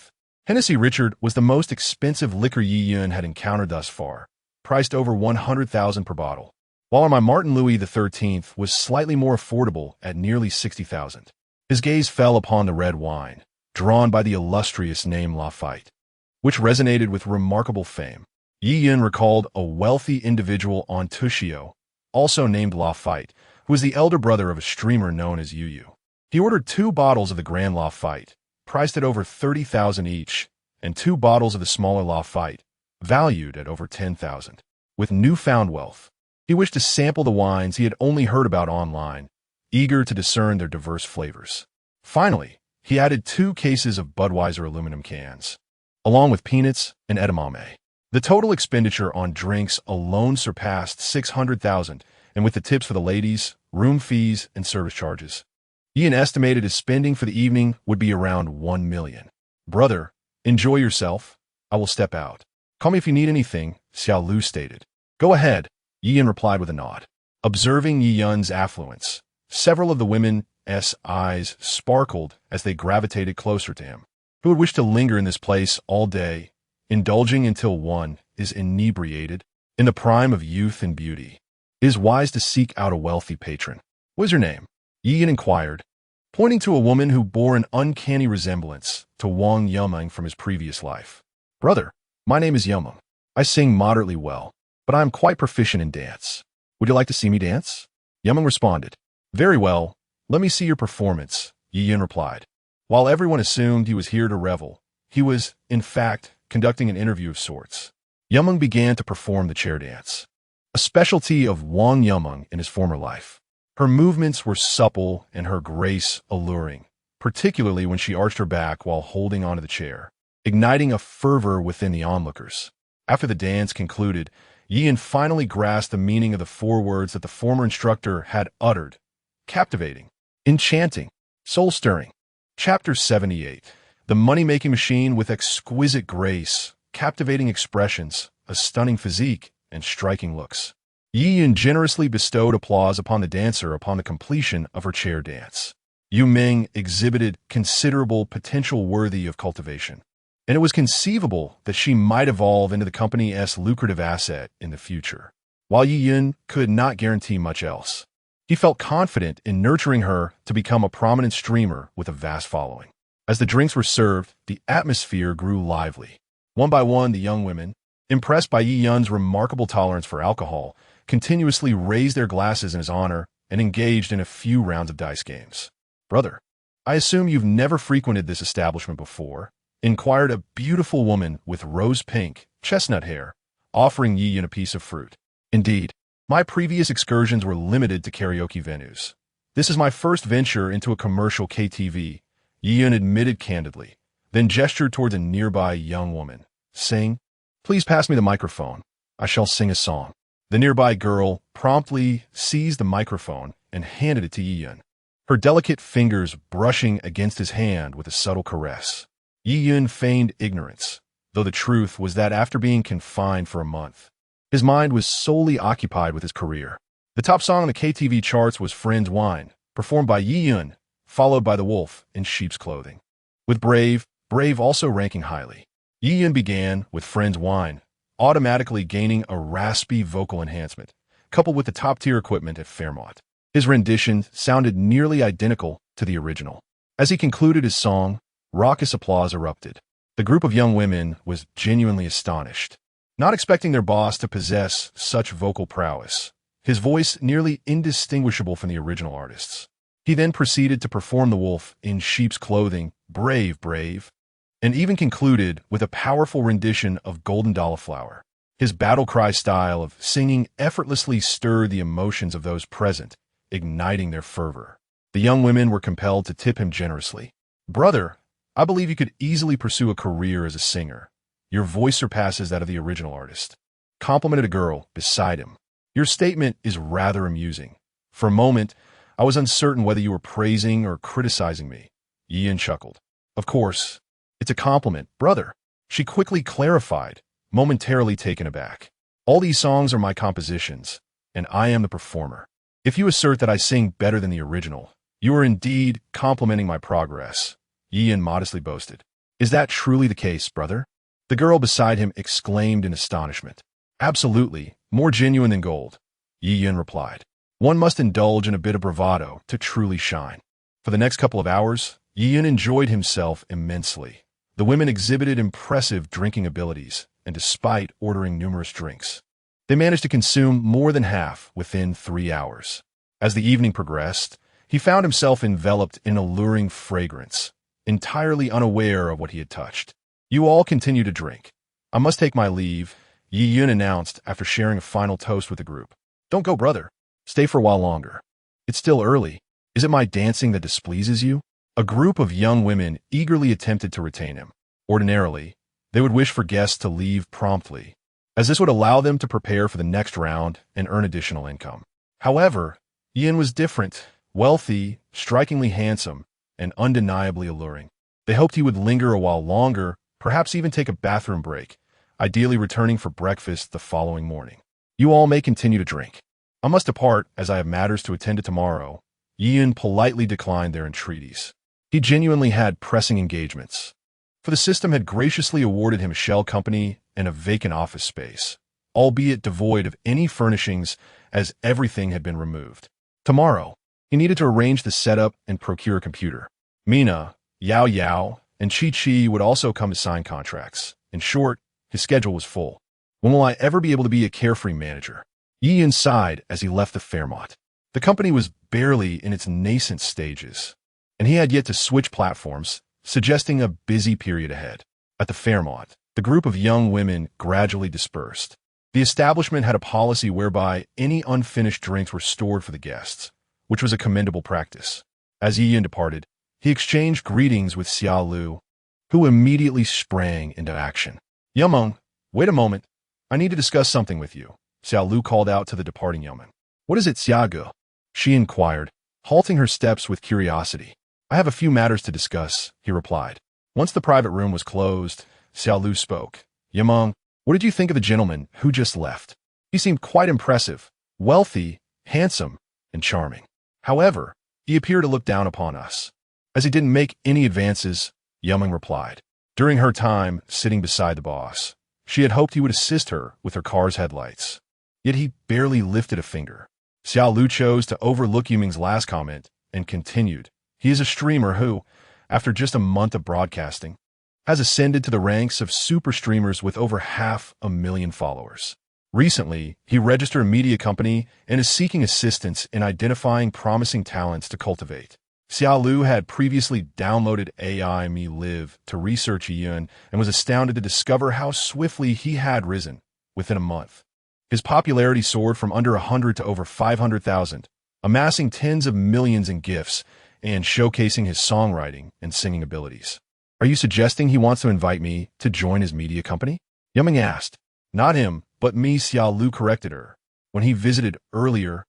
Hennessy Richard was the most expensive liquor Yi Yun had encountered thus far, priced over 100,000 per bottle. while my Martin Louis XIII was slightly more affordable at nearly 60,000. His gaze fell upon the red wine, drawn by the illustrious name Lafite, which resonated with remarkable fame. Yi Yin recalled a wealthy individual on Tushio, also named Lafite, who was the elder brother of a streamer known as Yu Yu. He ordered 2 bottles of the Grand Lafite, priced at over 30,000 each, and 2 bottles of the smaller Lafite, valued at over 10,000. With newfound wealth, he wished to sample the wines he had only heard about online, eager to discern their diverse flavors. Finally, he added 2 cases of Budweiser aluminum cans, along with peanuts and edamame. The total expenditure on drinks alone surpassed 600,000, and with the tips for the ladies, room fees, and service charges, Ian estimated his spending for the evening would be around 1 million. Brother, enjoy yourself. I will step out. Call me if you need anything, Xiao Lu stated. Go ahead, Ian replied with a nod. Observing Yi Yun's affluence, several of the women's eyes sparkled as they gravitated closer to him. Who would wish to linger in this place all day, indulging until one is inebriated? In the prime of youth and beauty, it is wise to seek out a wealthy patron. What is your name? Ian inquired, pointing to a woman who bore an uncanny resemblance to Wang Yumeng from his previous life. Brother, my name is Yumeng. I sing moderately well, but I am quite proficient in dance. Would you like to see me dance? Yumeng responded. Very well, let me see your performance, Ian replied. While everyone assumed he was here to revel, he was, in fact, conducting an interview of sorts. Yumeng began to perform the chair dance, a specialty of Wang Yumeng in his former life. Her movements were supple and her grace alluring, particularly when she arched her back while holding onto the chair, igniting a fervor within the onlookers. After the dance concluded, Ian finally grasped the meaning of the 4 words that the former instructor had uttered. Captivating, enchanting, soul-stirring. Chapter 78. The money-making machine with exquisite grace, captivating expressions, a stunning physique, and striking looks. Yi Yin generously bestowed applause upon the dancer upon the completion of her chair dance. Yu Ming exhibited considerable potential worthy of cultivation, and it was conceivable that she might evolve into the company's lucrative asset in the future. While Yi Yin could not guarantee much else, he felt confident in nurturing her to become a prominent streamer with a vast following. As the drinks were served, the atmosphere grew lively. One by one, the young women, impressed by Yi Yun's remarkable tolerance for alcohol, continuously raised their glasses in his honor and engaged in a few rounds of dice games. Brother, I assume you've never frequented this establishment before, inquired a beautiful woman with rose-pink, chestnut hair, offering Yi Yun a piece of fruit. Indeed, my previous excursions were limited to karaoke venues. This is my first venture into a commercial KTV, Yi Yun admitted candidly, then gestured towards a nearby young woman. Sing? Please pass me the microphone. I shall sing a song. The nearby girl promptly seized the microphone and handed it to Yi Yun, her delicate fingers brushing against his hand with a subtle caress. Yi Yun feigned ignorance, though the truth was that after being confined for a month, his mind was solely occupied with his career. The top song on the KTV charts was Friend's Wine, performed by Yi Yun, followed by The Wolf in Sheep's Clothing, with Brave also ranking highly. Yi Yun began with Friend's Wine, automatically gaining a raspy vocal enhancement, coupled with the top-tier equipment at Fairmont. His rendition sounded nearly identical to the original. As he concluded his song, raucous applause erupted. The group of young women was genuinely astonished, not expecting their boss to possess such vocal prowess, his voice nearly indistinguishable from the original artist's. He then proceeded to perform The Wolf in Sheep's Clothing, Brave, and even concluded with a powerful rendition of Golden Dollar Flower. His battle cry style of singing effortlessly stirred the emotions of those present, igniting their fervor. The young women were compelled to tip him generously. Brother, I believe you could easily pursue a career as a singer. Your voice surpasses that of the original artist. Complimented a girl beside him. Your statement is rather amusing. For a moment, I was uncertain whether you were praising or criticizing me. Ian chuckled. Of course, it's a compliment, brother. She quickly clarified, momentarily taken aback. All these songs are my compositions, and I am the performer. If you assert that I sing better than the original, you are indeed complimenting my progress, Ian modestly boasted. Is that truly the case, brother? The girl beside him exclaimed in astonishment. Absolutely, more genuine than gold. Yi Yun replied. One must indulge in a bit of bravado to truly shine. For the next couple of hours, Yi Yun enjoyed himself immensely. The women exhibited impressive drinking abilities, and despite ordering numerous drinks, they managed to consume more than half within 3 hours. As the evening progressed, he found himself enveloped in alluring fragrance, entirely unaware of what he had touched. You all continue to drink. I must take my leave, Yi Yun announced after sharing a final toast with the group. Don't go, brother. Stay for a while longer. It's still early. Is it my dancing that displeases you? A group of young women eagerly attempted to retain him. Ordinarily, they would wish for guests to leave promptly, as this would allow them to prepare for the next round and earn additional income. However, Ian was different, wealthy, strikingly handsome, and undeniably alluring. They hoped he would linger a while longer, perhaps even take a bathroom break, ideally returning for breakfast the following morning. You all may continue to drink. I must depart as I have matters to attend to tomorrow. Ian politely declined their entreaties. He genuinely had pressing engagements, for the system had graciously awarded him a shell company and a vacant office space, albeit devoid of any furnishings as everything had been removed. Tomorrow, he needed to arrange the setup and procure a computer. Mina, Yao Yao, and Chi Chi would also come to sign contracts. In short, his schedule was full. When will I ever be able to be a carefree manager? Yi Yun sighed as he left the Fairmont. The company was barely in its nascent stages, and he had yet to switch platforms, suggesting a busy period ahead. At the Fairmont, the group of young women gradually dispersed. The establishment had a policy whereby any unfinished drinks were stored for the guests, which was a commendable practice. As Yi Yun departed, he exchanged greetings with Xia Lu, who immediately sprang into action. Yumeng, wait a moment. I need to discuss something with you, Xia Lu called out to the departing yeoman. What is it, Xia Ge? She inquired, halting her steps with curiosity. I have a few matters to discuss, he replied. Once the private room was closed, Xia Lu spoke. Yumeng, what did you think of the gentleman who just left? He seemed quite impressive, wealthy, handsome, and charming. However, he appeared to look down upon us. As he didn't make any advances, Yumeng replied. During her time sitting beside the boss, she had hoped he would assist her with her car's headlights. Yet he barely lifted a finger. Xia Lu chose to overlook Yumeng's last comment and continued. He is a streamer who, after just a month of broadcasting, has ascended to the ranks of super streamers with over 500,000 followers. Recently, he registered a media company and is seeking assistance in identifying promising talents to cultivate. Xia Lu had previously downloaded AI Me Live to research Yun and was astounded to discover how swiftly he had risen within a month. His popularity soared from under 100 to over 500,000, amassing tens of millions in gifts and showcasing his songwriting and singing abilities. Are you suggesting he wants to invite me to join his media company? Yumeng asked. Not him, but me, Xia Lu corrected her. When he visited earlier,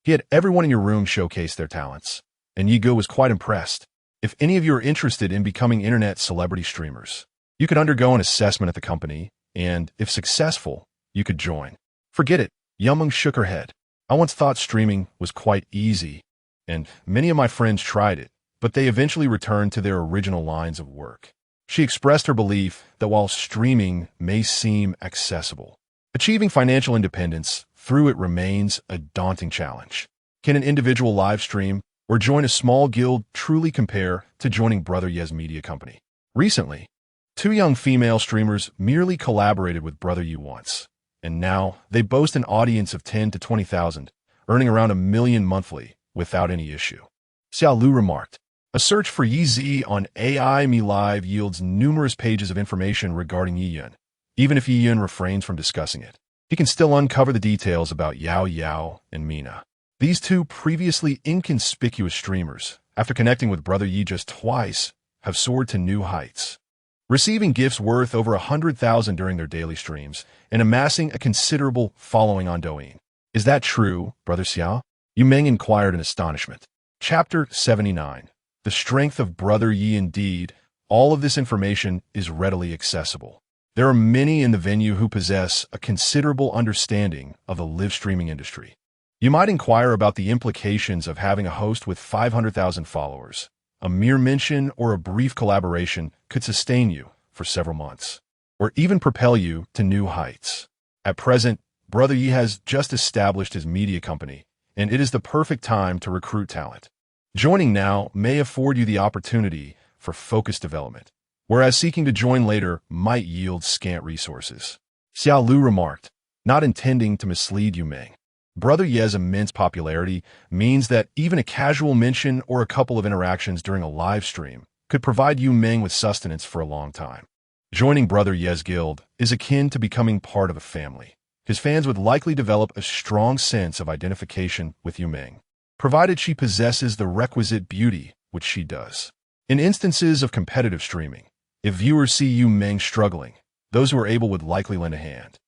he had everyone in your room showcase their talents, and Yi Ge was quite impressed. If any of you are interested in becoming internet celebrity streamers, you could undergo an assessment at the company, and if successful, you could join. Forget it, Yumeng shook her head. I once thought streaming was quite easy, and many of my friends tried it, but they eventually returned to their original lines of work. She expressed her belief that while streaming may seem accessible, achieving financial independence through it remains a daunting challenge. Can an individual live stream or join a small guild truly compare to joining Brother Ye's media company? Recently, 2 young female streamers merely collaborated with Brother Ye once, and now they boast an audience of 10 to 20,000, earning around 1 million monthly without any issue. Xia Lu remarked. A search for Yi Zi on AI Me Live yields numerous pages of information regarding Yi Yun. Even if Yi Yun refrains from discussing it, he can still uncover the details about Yao Yao and Mina. These 2 previously inconspicuous streamers, after connecting with Brother Yi just twice, have soared to new heights, receiving gifts worth over 100,000 during their daily streams and amassing a considerable following on Douyin. Is that true, Brother Xiao? Yumeng inquired in astonishment. Chapter 79. The strength of Brother Yi. Indeed, all of this information is readily accessible. There are many in the venue who possess a considerable understanding of the live streaming industry. You might inquire about the implications of having a host with 500,000 followers. A mere mention or a brief collaboration could sustain you for several months, or even propel you to new heights. At present, Brother Yi has just established his media company, and it is the perfect time to recruit talent. Joining now may afford you the opportunity for focused development, whereas seeking to join later might yield scant resources. Xiao Lu remarked, not intending to mislead Yu Meng. Brother Ye's immense popularity means that even a casual mention or a couple of interactions during a live stream could provide Yu Meng with sustenance for a long time. Joining Brother Ye's guild is akin to becoming part of a family. His fans would likely develop a strong sense of identification with Yu Meng, provided she possesses the requisite beauty, which she does. In instances of competitive streaming, if viewers see Yu Meng struggling, those who are able would likely lend a hand.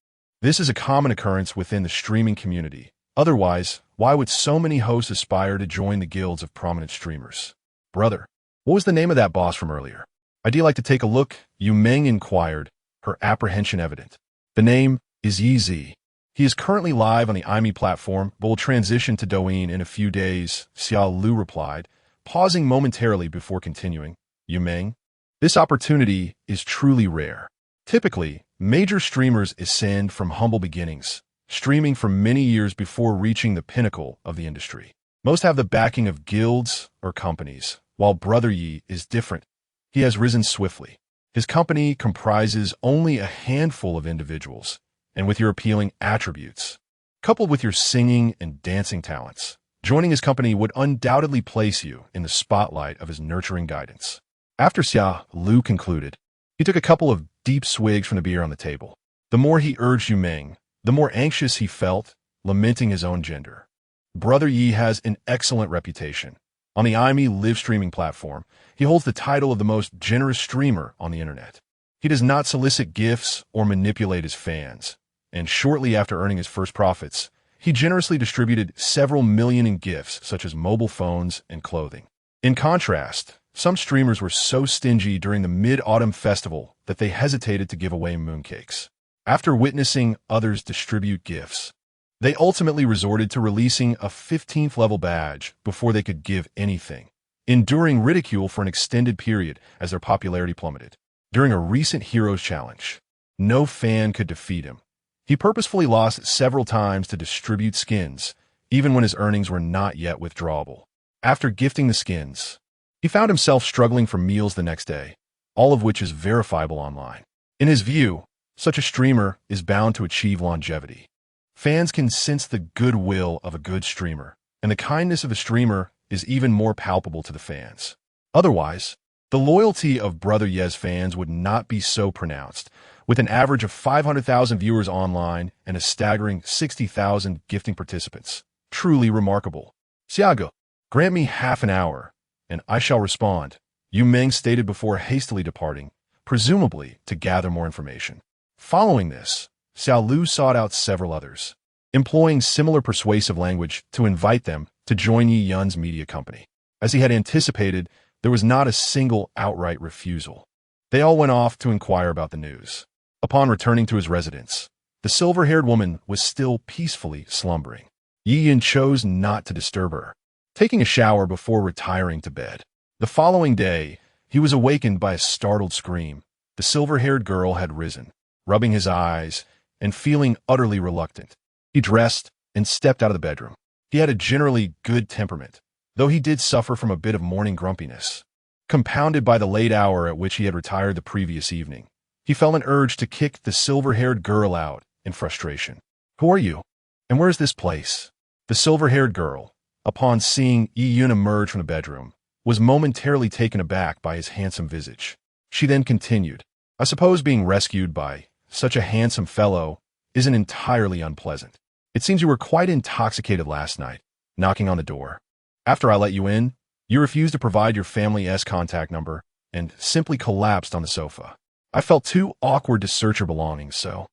This is a common occurrence within the streaming community. Otherwise, why would so many hosts aspire to join the guilds of prominent streamers? Brother, what was the name of that boss from earlier? I'd like to take a look, Yu Meng inquired, her apprehension evident. The name is Yi Zi. He is currently live on the IME platform, but will transition to Douyin in a few days, Xiao Lu replied, pausing momentarily before continuing. Yu Meng, this opportunity is truly rare. Typically, major streamers ascend from humble beginnings, streaming for many years before reaching the pinnacle of the industry. Most have the backing of guilds or companies, while Brother Yi is different. He has risen swiftly. His company comprises only a handful of individuals, and with your appealing attributes, coupled with your singing and dancing talents, joining his company would undoubtedly place you in the spotlight of his nurturing guidance. After Xiao Lu concluded, he took a couple of deep swigs from the beer on the table. The more he urged Yu Meng, the more anxious he felt, lamenting his own gender. Brother Yi has an excellent reputation. On the IME live streaming platform, he holds the title of the most generous streamer on the internet. He does not solicit gifts or manipulate his fans, and shortly after earning his first profits, he generously distributed several million in gifts such as mobile phones and clothing. In contrast, some streamers were so stingy during the Mid-Autumn Festival that they hesitated to give away mooncakes. After witnessing others distribute gifts, they ultimately resorted to releasing a 15th level badge before they could give anything, enduring ridicule for an extended period as their popularity plummeted. During a recent Heroes Challenge, no fan could defeat him. He purposefully lost several times to distribute skins, even when his earnings were not yet withdrawable. After gifting the skins, he found himself struggling for meals the next day, all of which is verifiable online. In his view, such a streamer is bound to achieve longevity. Fans can sense the goodwill of a good streamer, and the kindness of the streamer is even more palpable to the fans. Otherwise, the loyalty of Brother Ye's fans would not be so pronounced, with an average of 500,000 viewers online and a staggering 60,000 gifting participants. Truly remarkable. Xiago, grant me half an hour, and I shall respond, Yu Meng stated before hastily departing, presumably to gather more information. Following this, Xiao Lu sought out several others, employing similar persuasive language to invite them to join Yi Yun's media company. As he had anticipated, there was not a single outright refusal. They all went off to inquire about the news. Upon returning to his residence, the silver-haired woman was still peacefully slumbering. Yi Yun chose not to disturb her, taking a shower before retiring to bed. The following day, he was awakened by a startled scream. The silver-haired girl had risen, rubbing his eyes and feeling utterly reluctant. He dressed and stepped out of the bedroom. He had a generally good temperament, though he did suffer from a bit of morning grumpiness. Compounded by the late hour at which he had retired the previous evening, he felt an urge to kick the silver-haired girl out in frustration. Who are you? And where is this place? The silver-haired girl, upon seeing Yi Yun emerge from the bedroom, was momentarily taken aback by his handsome visage. She then continued, I suppose being rescued by such a handsome fellow isn't entirely unpleasant. It seems you were quite intoxicated last night, knocking on the door. After I let you in, you refused to provide your family's contact number and simply collapsed on the sofa. I felt too awkward to search your belongings, so.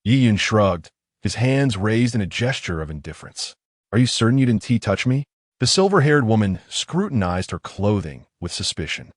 Yi Yun shrugged, his hands raised in a gesture of indifference. Are you certain you didn't touch me? The silver-haired woman scrutinized her clothing with suspicion.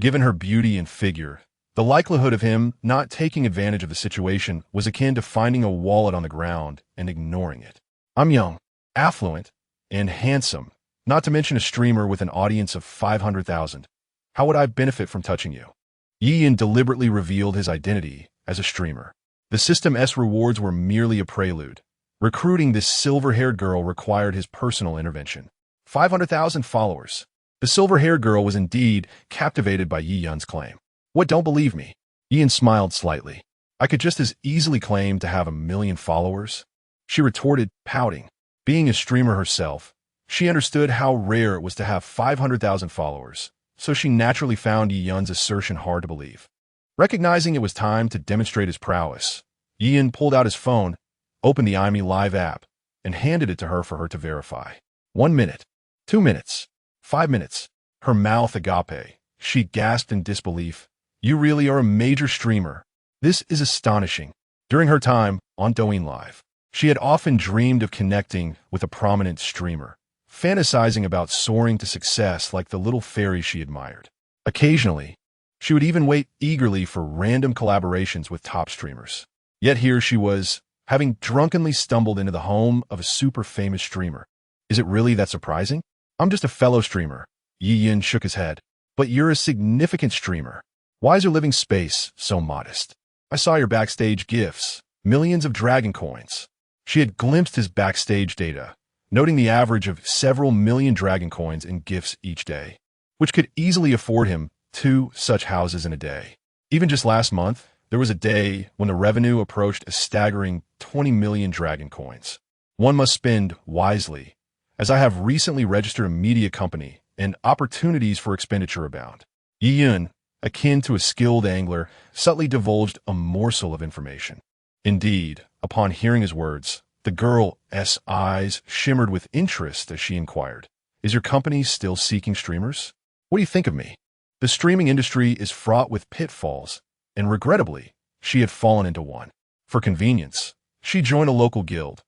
Given her beauty and figure, the likelihood of him not taking advantage of the situation was akin to finding a wallet on the ground and ignoring it. I'm young, affluent, and handsome, not to mention a streamer with an audience of 500,000. How would I benefit from touching you? Yi Yun deliberately revealed his identity as a streamer. The system's rewards were merely a prelude, Recruiting this silver-haired girl required his personal intervention. 500,000 followers. The silver-haired girl was indeed captivated by Yi Yun's claim. What, don't believe me? Yi Yun smiled slightly. I could just as easily claim to have 1 million followers. She retorted, pouting. Being a streamer herself, she understood how rare it was to have 500,000 followers, so she naturally found Yi Yun's assertion hard to believe. Recognizing it was time to demonstrate his prowess, Yi Yun pulled out his phone, opened the iMe Live app, and handed it to her for her to verify. 1 minute, 2 minutes, 5 minutes. Her mouth agape. She gasped in disbelief. You really are a major streamer. This is astonishing. During her time on Douyin Live, she had often dreamed of connecting with a prominent streamer, fantasizing about soaring to success like the little fairy she admired. Occasionally, she would even wait eagerly for random collaborations with top streamers. Yet here she was, having drunkenly stumbled into the home of a super famous streamer. Is it really that surprising? I'm just a fellow streamer. Yi Yun shook his head. But you're a significant streamer. Why is your living space so modest? I saw your backstage gifts, millions of dragon coins. She had glimpsed his backstage data, noting the average of several million dragon coins in gifts each day, which could easily afford him 2 such houses in a day. Even just last month, there was a day when the revenue approached a staggering 20 million dragon coins. One must spend wisely, as I have recently registered a media company and opportunities for expenditure abound. Yi Yun, akin to a skilled angler, subtly divulged a morsel of information. Indeed, upon hearing his words, the girl's eyes shimmered with interest as she inquired, Is your company still seeking streamers? What do you think of me? The streaming industry is fraught with pitfalls, and regrettably, she had fallen into one. For convenience, she joined a local guild,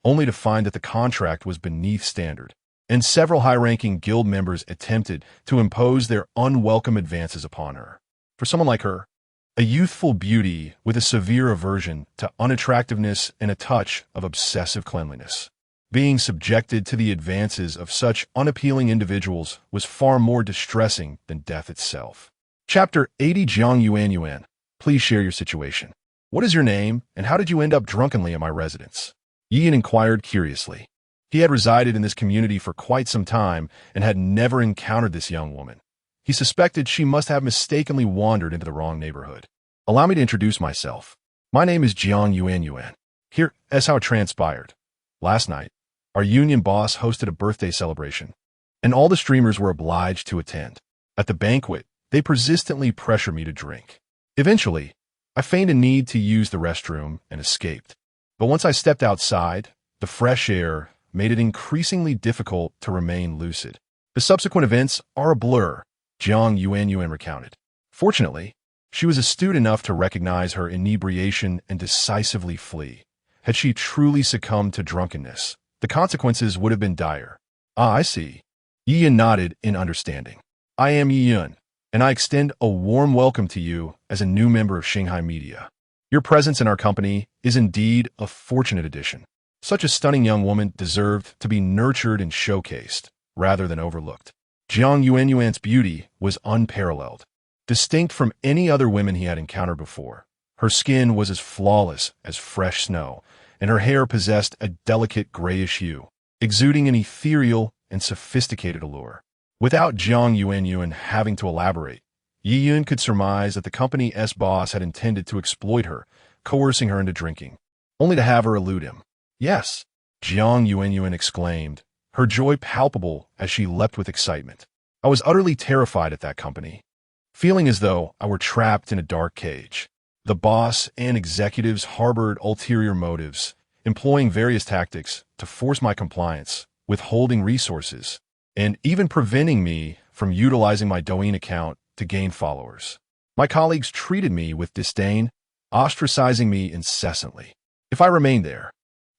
only to find that the contract was beneath standard, and several high-ranking guild members attempted to impose their unwelcome advances upon her. For someone like her, a youthful beauty with a severe aversion to unattractiveness and a touch of obsessive cleanliness, being subjected to the advances of such unappealing individuals was far more distressing than death itself. Chapter 80. Jiang Yuan. Please share your situation. What is your name, and how did you end up drunkenly at my residence? Yi Yun inquired curiously. He had resided in this community for quite some time and had never encountered this young woman. He suspected she must have mistakenly wandered into the wrong neighborhood. Allow me to introduce myself. My name is Jiang Yuan. Here's how it transpired. Last night, our union boss hosted a birthday celebration, and all the streamers were obliged to attend. At the banquet, they persistently pressured me to drink. Eventually, I feigned a need to use the restroom and escaped. But once I stepped outside, the fresh air made it increasingly difficult to remain lucid. The subsequent events are a blur, Jiang Yuan recounted. Fortunately, she was astute enough to recognize her inebriation and decisively flee. Had she truly succumbed to drunkenness, the consequences would have been dire. Ah, I see. Yi Yun nodded in understanding. I am Yi Yun, and I extend a warm welcome to you as a new member of Shanghai Media. Your presence in our company is indeed a fortunate addition. Such a stunning young woman deserved to be nurtured and showcased, rather than overlooked. Jiang Yuan's beauty was unparalleled, distinct from any other women he had encountered before. Her skin was as flawless as fresh snow, and her hair possessed a delicate grayish hue, exuding an ethereal and sophisticated allure. Without Jiang Yuan having to elaborate, Yi Yun could surmise that the company's boss had intended to exploit her, coercing her into drinking, only to have her elude him. Yes, Jiang Yuan exclaimed, her joy palpable as she leapt with excitement. I was utterly terrified at that company, feeling as though I were trapped in a dark cage. The boss and executives harbored ulterior motives, employing various tactics to force my compliance, withholding resources, and even preventing me from utilizing my Douyin account to gain followers. My colleagues treated me with disdain, ostracizing me incessantly. If I remained there,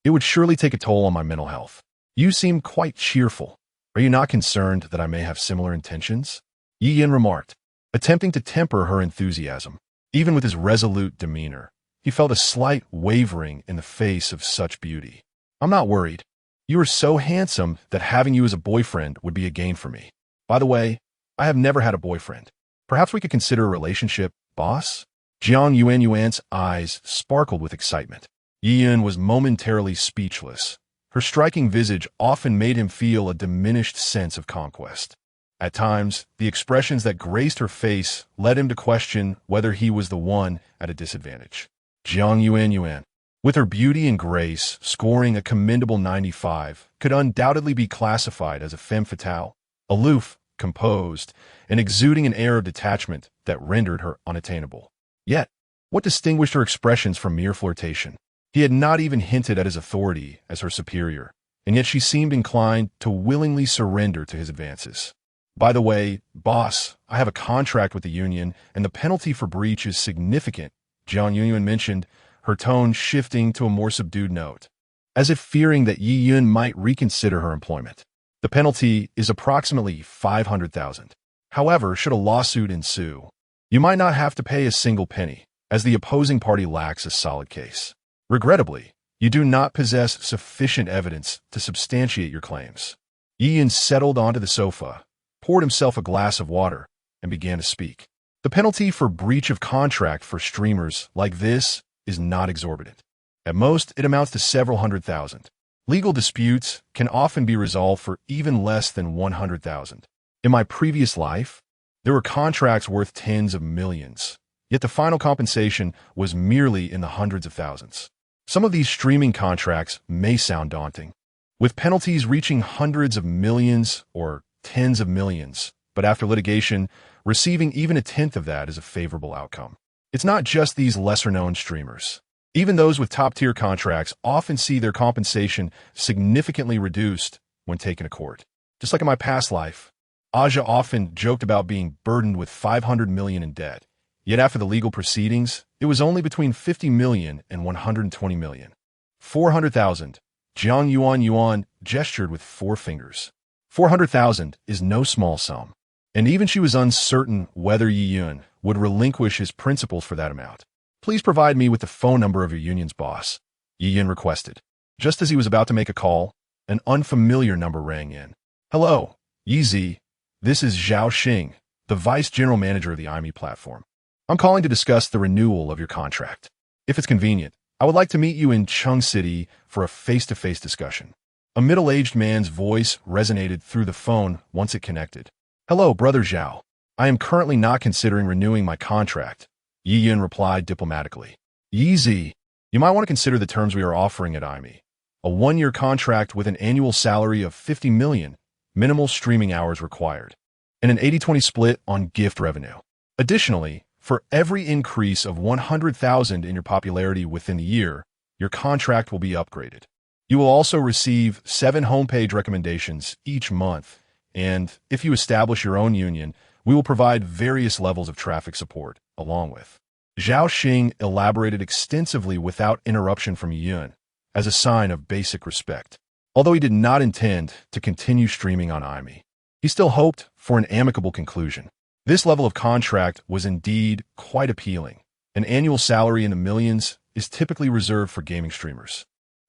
it would surely take a toll on my mental health. You seem quite cheerful. Are you not concerned that I may have similar intentions? Yi Yun remarked, attempting to temper her enthusiasm. Even with his resolute demeanor, he felt a slight wavering in the face of such beauty. I'm not worried. You are so handsome that having you as a boyfriend would be a gain for me. By the way, I have never had a boyfriend. Perhaps we could consider a relationship, boss? Jiang Yuan's eyes sparkled with excitement. Yi Yun was momentarily speechless. Her striking visage often made him feel a diminished sense of conquest. At times, the expressions that graced her face led him to question whether he was the one at a disadvantage. Jiang Yuan, with her beauty and grace scoring a commendable 95, could undoubtedly be classified as a femme fatale, aloof, composed, and exuding an air of detachment that rendered her unattainable. Yet, what distinguished her expressions from mere flirtation? He had not even hinted at his authority as her superior, and yet she seemed inclined to willingly surrender to his advances. By the way, boss, I have a contract with the union, and the penalty for breach is significant, Jiang Yuan mentioned, her tone shifting to a more subdued note, as if fearing that Yi Yun might reconsider her employment. The penalty is approximately 500,000. However, should a lawsuit ensue, you might not have to pay a single penny, as the opposing party lacks a solid case. Regrettably, you do not possess sufficient evidence to substantiate your claims. Yi Yun settled onto the sofa, poured himself a glass of water, and began to speak. The penalty for breach of contract for streamers like this is not exorbitant. At most, it amounts to several hundred thousand. Legal disputes can often be resolved for even less than 100,000. In my previous life, there were contracts worth tens of millions, yet the final compensation was merely in the hundreds of thousands. Some of these streaming contracts may sound daunting, with penalties reaching hundreds of millions or tens of millions, but after litigation, receiving even a tenth of that is a favorable outcome. It's not just these lesser-known streamers. Even those with top-tier contracts often see their compensation significantly reduced when taken to court. Just like in my past life, Aja often joked about being burdened with 500 million in debt. Yet after the legal proceedings, it was only between 50 million and 120 million. 400,000. Jiang Yuan gestured with 4 fingers. 400,000 is no small sum, and even she was uncertain whether Yi Yun would relinquish his principles for that amount. Please provide me with the phone number of your union's boss, Yi Yun requested. Just as he was about to make a call, an unfamiliar number rang in. Hello, Yi Zi. This is Zhao Xing, the vice general manager of the IME platform. I'm calling to discuss the renewal of your contract. If it's convenient, I would like to meet you in Chung City for a face-to-face discussion. A middle-aged man's voice resonated through the phone once it connected. Hello, Brother Zhao. I am currently not considering renewing my contract, Yi Yun replied diplomatically. Yi Zi, you might want to consider the terms we are offering at IME. A 1-year contract with an annual salary of 50 million, minimal streaming hours required, and an 80-20 split on gift revenue. Additionally, for every increase of 100,000 in your popularity within the year, your contract will be upgraded. You will also receive 7 homepage recommendations each month, and if you establish your own union, we will provide various levels of traffic support, along with. Zhao Xing elaborated extensively without interruption from Yi Yun, as a sign of basic respect. Although he did not intend to continue streaming on IME, he still hoped for an amicable conclusion. This level of contract was indeed quite appealing. An annual salary in the millions is typically reserved for gaming streamers.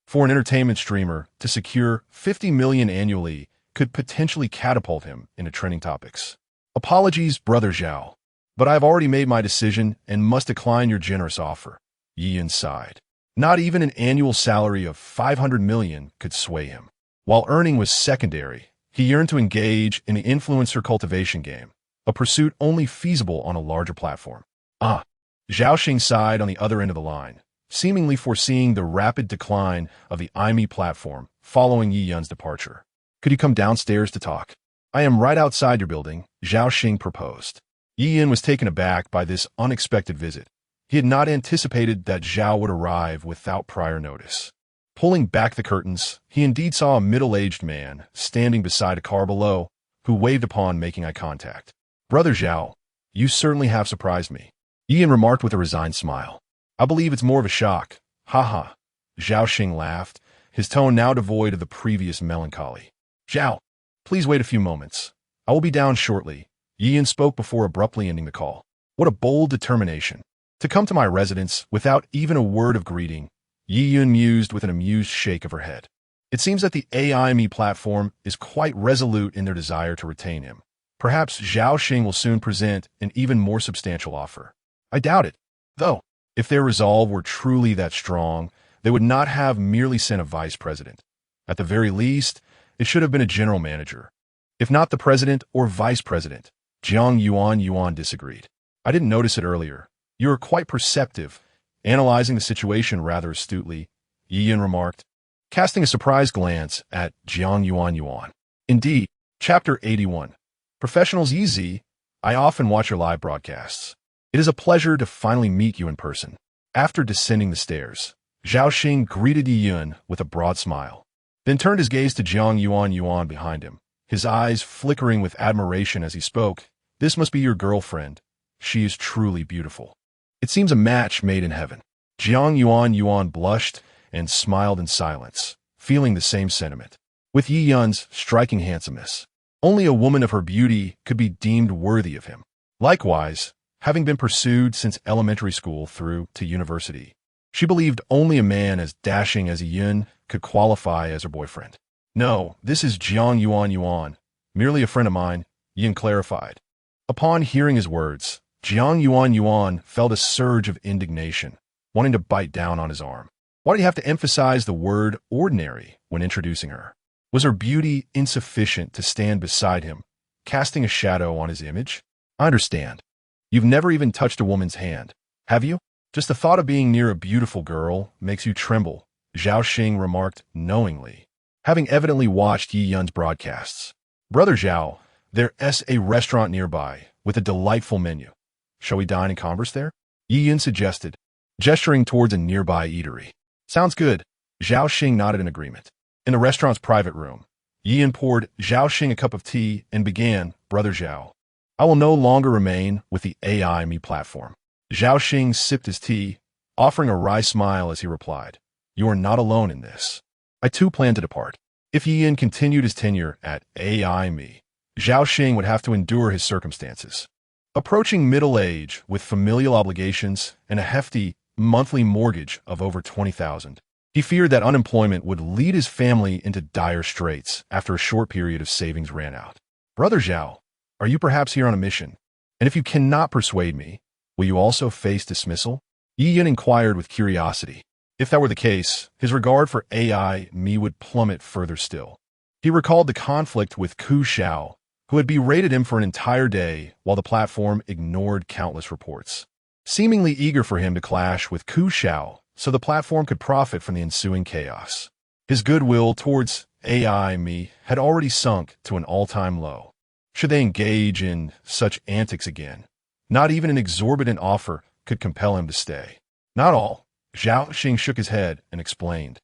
For an entertainment streamer, to secure 50 million annually could potentially catapult him into trending topics. Apologies, Brother Zhao, but I have already made my decision and must decline your generous offer, Yi Yun sighed. Not even an annual salary of 500 million could sway him. While earning was secondary, he yearned to engage in the influencer cultivation game, a pursuit only feasible on a larger platform. Zhao Xing sighed on the other end of the line, seemingly foreseeing the rapid decline of the IME platform following Yi Yun's departure. Could you come downstairs to talk? I am right outside your building, Zhao Xing proposed. Yi Yun was taken aback by this unexpected visit. He had not anticipated that Zhao would arrive without prior notice. Pulling back the curtains, he indeed saw a middle-aged man standing beside a car below, who waved upon making eye contact. Brother Zhao, you certainly have surprised me, Yi Yun remarked with a resigned smile. I believe it's more of a shock. Ha. Zhao Xing laughed, his tone now devoid of the previous melancholy. Zhao, please wait a few moments. I will be down shortly, Yi Yun spoke before abruptly ending the call. What a bold determination. To come to my residence without even a word of greeting, Yi Yun mused with an amused shake of her head. It seems that the AIME platform is quite resolute in their desire to retain him. Perhaps Zhao Xing will soon present an even more substantial offer. I doubt it, though. If their resolve were truly that strong, They would not have merely sent a vice president. At the very least, it should have been a general manager. If not the president or vice president. Jiang Yuan disagreed. I didn't notice it earlier. You are quite perceptive, analyzing the situation rather astutely, Yiyan remarked, casting a surprised glance at Jiang Yuan. Indeed, Chapter 81. Professionals Easy. I often watch your live broadcasts. It is a pleasure to finally meet you in person. After descending the stairs, Zhao Xing greeted Yiyan with a broad smile, then turned his gaze to Jiang Yuan behind him, his eyes flickering with admiration as he spoke. This must be your girlfriend. She is truly beautiful. It seems a match made in heaven. Jiang Yuan blushed and smiled in silence, feeling the same sentiment. With Yiyan's striking handsomeness, only a woman of her beauty could be deemed worthy of him. Likewise, having been pursued since elementary school through to university, she believed only a man as dashing as Yiyan could qualify as her boyfriend. No, this is Jiang Yuan, merely a friend of mine, Yiyan clarified. Upon hearing his words, Jiang Yuan felt a surge of indignation, wanting to bite down on his arm. Why did he have to emphasize the word ordinary when introducing her? Was her beauty insufficient to stand beside him, casting a shadow on his image? I understand. You've never even touched a woman's hand, have you? Just the thought of being near a beautiful girl makes you tremble, Zhao Xing remarked knowingly, having evidently watched Yiyan's broadcasts. Brother Zhao, there's a restaurant nearby with a delightful menu. Shall we dine and converse there? Yiyan suggested, gesturing towards a nearby eatery. Sounds good. Zhao Xing nodded in agreement. In the restaurant's private room, Yiyan poured Zhao Xing a cup of tea and began, Brother Zhao, I will no longer remain with the AI Me platform. Zhao Xing sipped his tea, offering a wry smile as he replied, You are not alone in this. I too plan to depart. If Yiyan continued his tenure at AI Me, Zhao Xing would have to endure his circumstances. Approaching middle age with familial obligations and a hefty monthly mortgage of over 20,000, he feared that unemployment would lead his family into dire straits after a short period of savings ran out. Brother Zhao, are you perhaps here on a mission? And if you cannot persuade me, will you also face dismissal? Yiyan inquired with curiosity. If that were the case, his regard for AI Me would plummet further still. He recalled the conflict with Ku Xiao, who had berated him for an entire day while the platform ignored countless reports, seemingly eager for him to clash with Ku Xiao so the platform could profit from the ensuing chaos. His goodwill towards AI Me had already sunk to an all-time low. Should they engage in such antics again, not even an exorbitant offer could compel him to stay. Not all. Zhao Xing shook his head and explained.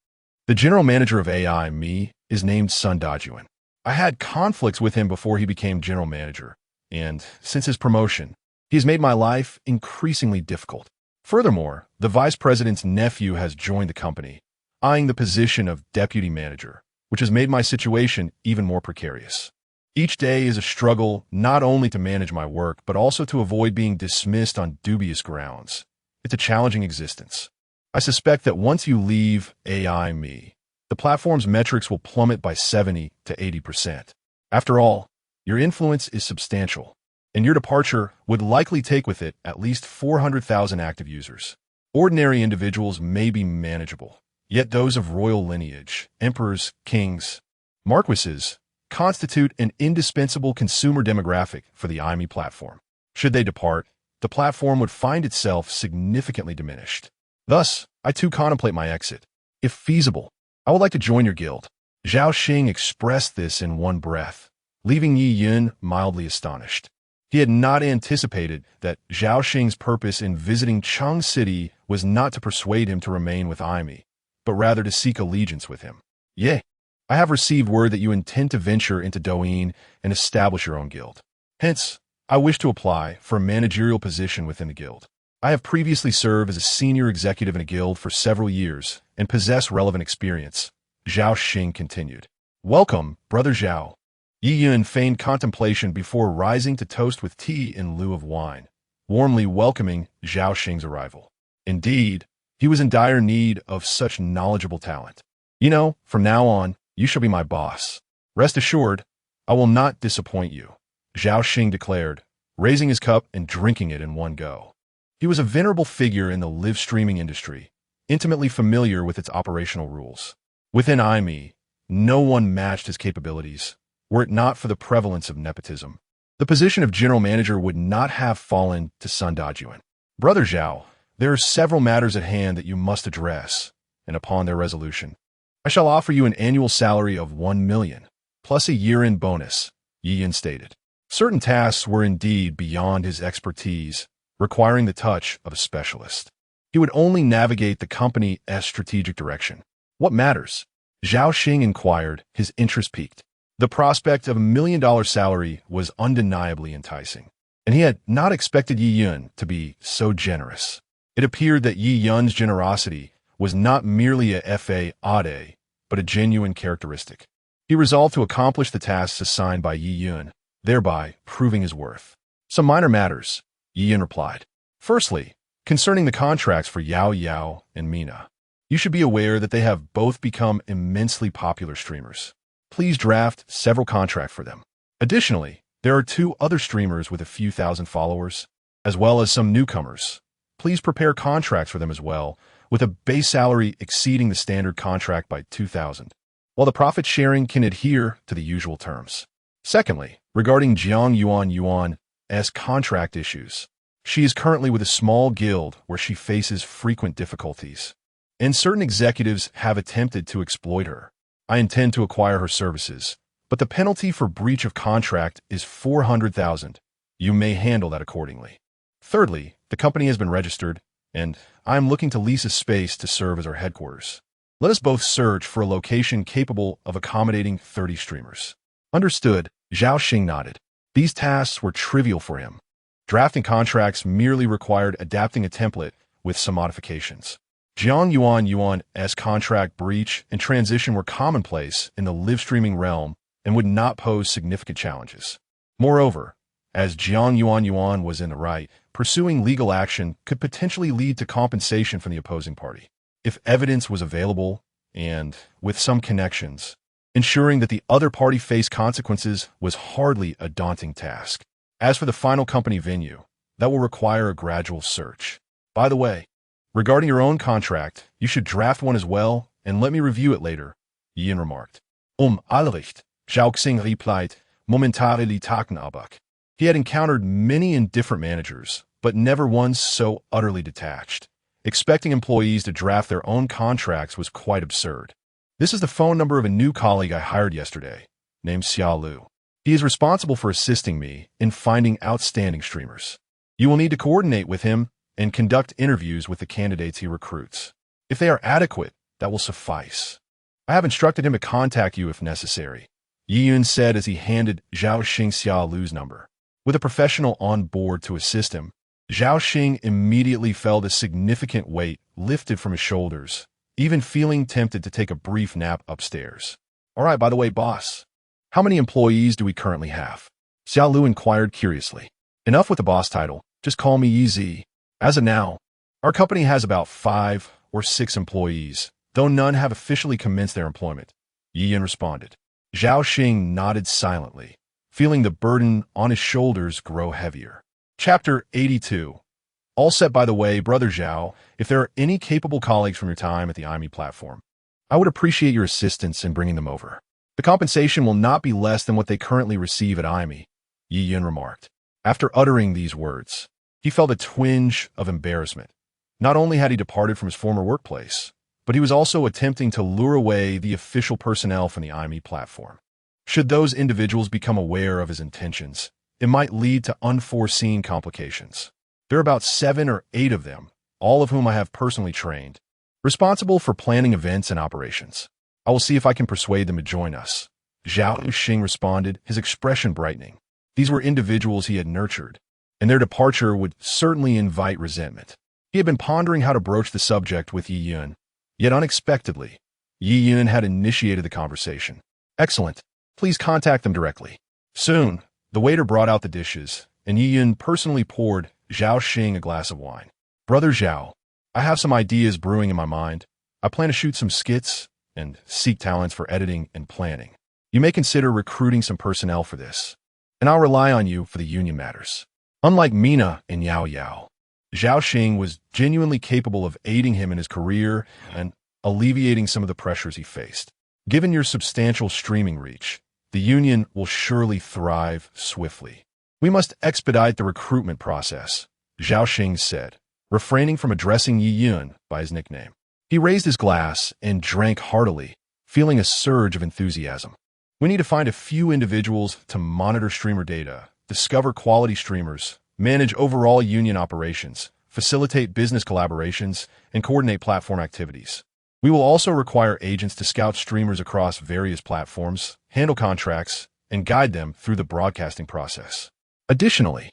The general manager of AI Me is named Sun Dajuan. I had conflicts with him before he became general manager, and since his promotion, he has made my life increasingly difficult. Furthermore, the vice president's nephew has joined the company, eyeing the position of deputy manager, which has made my situation even more precarious. Each day is a struggle not only to manage my work, but also to avoid being dismissed on dubious grounds. It's a challenging existence. I suspect that once you leave AI Me, the platform's metrics will plummet by 70 to 80%. After all, your influence is substantial, and your departure would likely take with it at least 400,000 active users. Ordinary individuals may be manageable, yet those of royal lineage, emperors, kings, marquises, constitute an indispensable consumer demographic for the IME platform. Should they depart, the platform would find itself significantly diminished. Thus, I too contemplate my exit. If feasible, I would like to join your guild. Zhao Xing expressed this in one breath, leaving Yiyan mildly astonished. He had not anticipated that Zhao Xing's purpose in visiting Cheng City was not to persuade him to remain with IME, but rather to seek allegiance with him. Yea, I have received word that you intend to venture into Douyin and establish your own guild. Hence, I wish to apply for a managerial position within the guild. I have previously served as a senior executive in a guild for several years and possess relevant experience, Zhao Xing continued. Welcome, Brother Zhao. Yiyan feigned contemplation before rising to toast with tea in lieu of wine, warmly welcoming Zhao Xing's arrival. Indeed, he was in dire need of such knowledgeable talent. You know, from now on, you shall be my boss. Rest assured, I will not disappoint you, Zhao Xing declared, raising his cup and drinking it in one go. He was a venerable figure in the live streaming industry, intimately familiar with its operational rules. Within IME, no one matched his capabilities, were it not for the prevalence of nepotism. The position of general manager would not have fallen to Sun Douyin. Brother Zhao, there are several matters at hand that you must address, and upon their resolution, I shall offer you an annual salary of 1 million, plus a year-end bonus, Yiyin stated. Certain tasks were indeed beyond his expertise, requiring the touch of a specialist. He would only navigate the company's strategic direction. What matters? Zhao Xing inquired, his interest piqued. The prospect of $1 million salary was undeniably enticing, and he had not expected Yi Yun to be so generous. It appeared that Yi Yun's generosity was not merely a fade, but a genuine characteristic. He resolved to accomplish the tasks assigned by Yi Yun, thereby proving his worth. Some minor matters, Yi Yun replied. Firstly, concerning the contracts for Yao Yao and Mina, you should be aware that they have both become immensely popular streamers. Please draft several contracts for them. Additionally, there are 2 other streamers with a few thousand followers, as well as some newcomers. Please prepare contracts for them as well, with a base salary exceeding the standard contract by 2,000, while the profit sharing can adhere to the usual terms. Secondly, regarding Jiang Yuan's contract issues, she is currently with a small guild where she faces frequent difficulties, and certain executives have attempted to exploit her. I intend to acquire her services, but the penalty for breach of contract is 400,000. You may handle that accordingly. Thirdly, the company has been registered, and I am looking to lease a space to serve as our headquarters. Let us both search for a location capable of accommodating 30 streamers. Understood, Zhao Xing nodded. These tasks were trivial for him. Drafting contracts merely required adapting a template with some modifications. Jiang Yuan's contract breach and transition were commonplace in the live streaming realm and would not pose significant challenges. Moreover, as Jiang Yuan was in the right, pursuing legal action could potentially lead to compensation from the opposing party. If evidence was available, and with some connections, ensuring that the other party faced consequences was hardly a daunting task. As for the final company venue, that will require a gradual search. By the way, regarding your own contract, you should draft one as well, and let me review it later, Yin remarked. Allericht, Zhao Xing replied, momentarily taken aback. He had encountered many indifferent managers, but never one so utterly detached. Expecting employees to draft their own contracts was quite absurd. This is the phone number of a new colleague I hired yesterday, named Xia Lu. He is responsible for assisting me in finding outstanding streamers. You will need to coordinate with him and conduct interviews with the candidates he recruits. If they are adequate, that will suffice. I have instructed him to contact you if necessary, Yi Yun said as he handed Zhao Xing Xia Lu's number. With a professional on board to assist him, Zhao Xing immediately felt a significant weight lifted from his shoulders, even feeling tempted to take a brief nap upstairs. All right, by the way, boss, how many employees do we currently have? Xiao Lu inquired curiously. Enough with the boss title, just call me Yi Zi. As of now, our company has about 5 or 6 employees, though none have officially commenced their employment, Yi Yun responded. Zhao Xing nodded silently, feeling the burden on his shoulders grow heavier. Chapter 82. All set, by the way, Brother Zhao, if there are any capable colleagues from your time at the IME platform, I would appreciate your assistance in bringing them over. The compensation will not be less than what they currently receive at IME, Yi Yun remarked. After uttering these words, he felt a twinge of embarrassment. Not only had he departed from his former workplace, but he was also attempting to lure away the official personnel from the IME platform. Should those individuals become aware of his intentions, it might lead to unforeseen complications. There are about 7 or 8 of them, all of whom I have personally trained, responsible for planning events and operations. I will see if I can persuade them to join us, Zhao Xing responded, his expression brightening. These were individuals he had nurtured, and their departure would certainly invite resentment. He had been pondering how to broach the subject with Yi Yun, yet unexpectedly, Yi Yun had initiated the conversation. Excellent. Please contact them directly. Soon, the waiter brought out the dishes, and Yi Yun personally poured Zhao Xing a glass of wine. Brother Zhao, I have some ideas brewing in my mind. I plan to shoot some skits and seek talents for editing and planning. You may consider recruiting some personnel for this, and I'll rely on you for the union matters. Unlike Mina and Yao Yao, Zhao Xing was genuinely capable of aiding him in his career and alleviating some of the pressures he faced. Given your substantial streaming reach, the union will surely thrive swiftly. We must expedite the recruitment process, Zhao Xing said, refraining from addressing Yi Yun by his nickname. He raised his glass and drank heartily, feeling a surge of enthusiasm. We need to find a few individuals to monitor streamer data, discover quality streamers, manage overall union operations, facilitate business collaborations, and coordinate platform activities. We will also require agents to scout streamers across various platforms, handle contracts, and guide them through the broadcasting process. Additionally,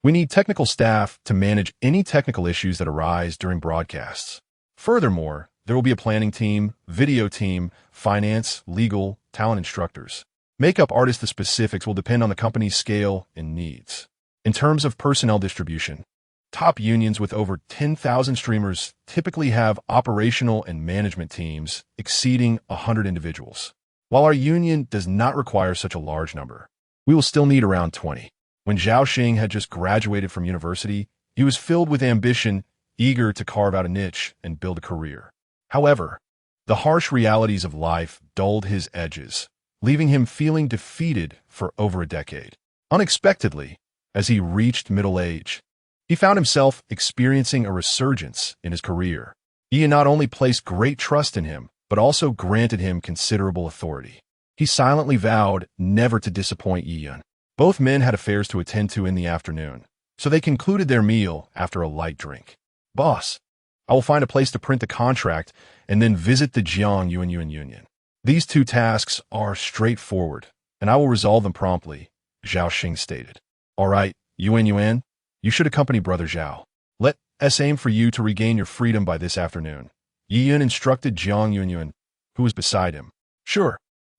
we need technical staff to manage any technical issues that arise during broadcasts. Furthermore, there will be a planning team, video team, finance, legal, talent instructors. Makeup artists. The specifics will depend on the company's scale and needs. In terms of personnel distribution, top unions with over 10,000 streamers typically have operational and management teams exceeding 100 individuals. While our union does not require such a large number, we will still need around 20. When Zhao Xing had just graduated from university, he was filled with ambition, eager to carve out a niche and build a career. However, the harsh realities of life dulled his edges, leaving him feeling defeated for over a decade. Unexpectedly, as he reached middle age, he found himself experiencing a resurgence in his career. Yi not only placed great trust in him, but also granted him considerable authority. He silently vowed never to disappoint Yi Yun. Both men had affairs to attend to in the afternoon, so they concluded their meal after a light drink. Boss, I will find a place to print the contract and then visit the Jiang Yuan Union. These two tasks are straightforward, and I will resolve them promptly, Zhao Xing stated. All right, Yuan, you should accompany Brother Zhao. Let us aim for you to regain your freedom by this afternoon. Yi Yun instructed Jiang Yuan, who was beside him. Sure,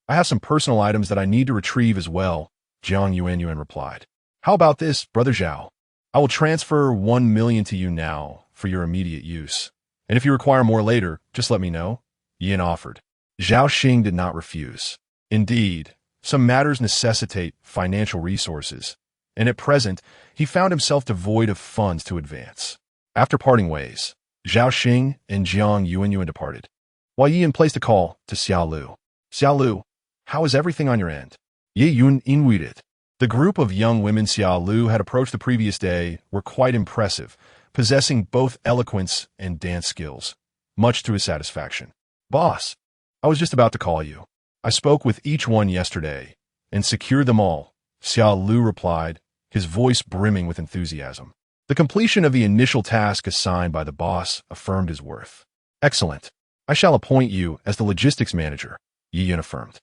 I have some personal items that I need to retrieve as well, Jiang Yuan replied. How about this, Brother Zhao? I will transfer 1 million to you now for your immediate use. And if you require more later, just let me know, Yin offered. Zhao Xing did not refuse. Indeed, some matters necessitate financial resources, and at present, he found himself devoid of funds to advance. After parting ways, Zhao Xing and Jiang Yuan departed, while Yin placed a call to Xiao Lu. Xiao Lu, how is everything on your end? Ye Yun waited. The group of young women Xiao Lu had approached the previous day were quite impressive, possessing both eloquence and dance skills, much to his satisfaction. Boss, I was just about to call you. I spoke with each one yesterday and secured them all, Xiao Lu replied, his voice brimming with enthusiasm. The completion of the initial task assigned by the boss affirmed his worth. Excellent. I shall appoint you as the logistics manager, Yi Yun affirmed.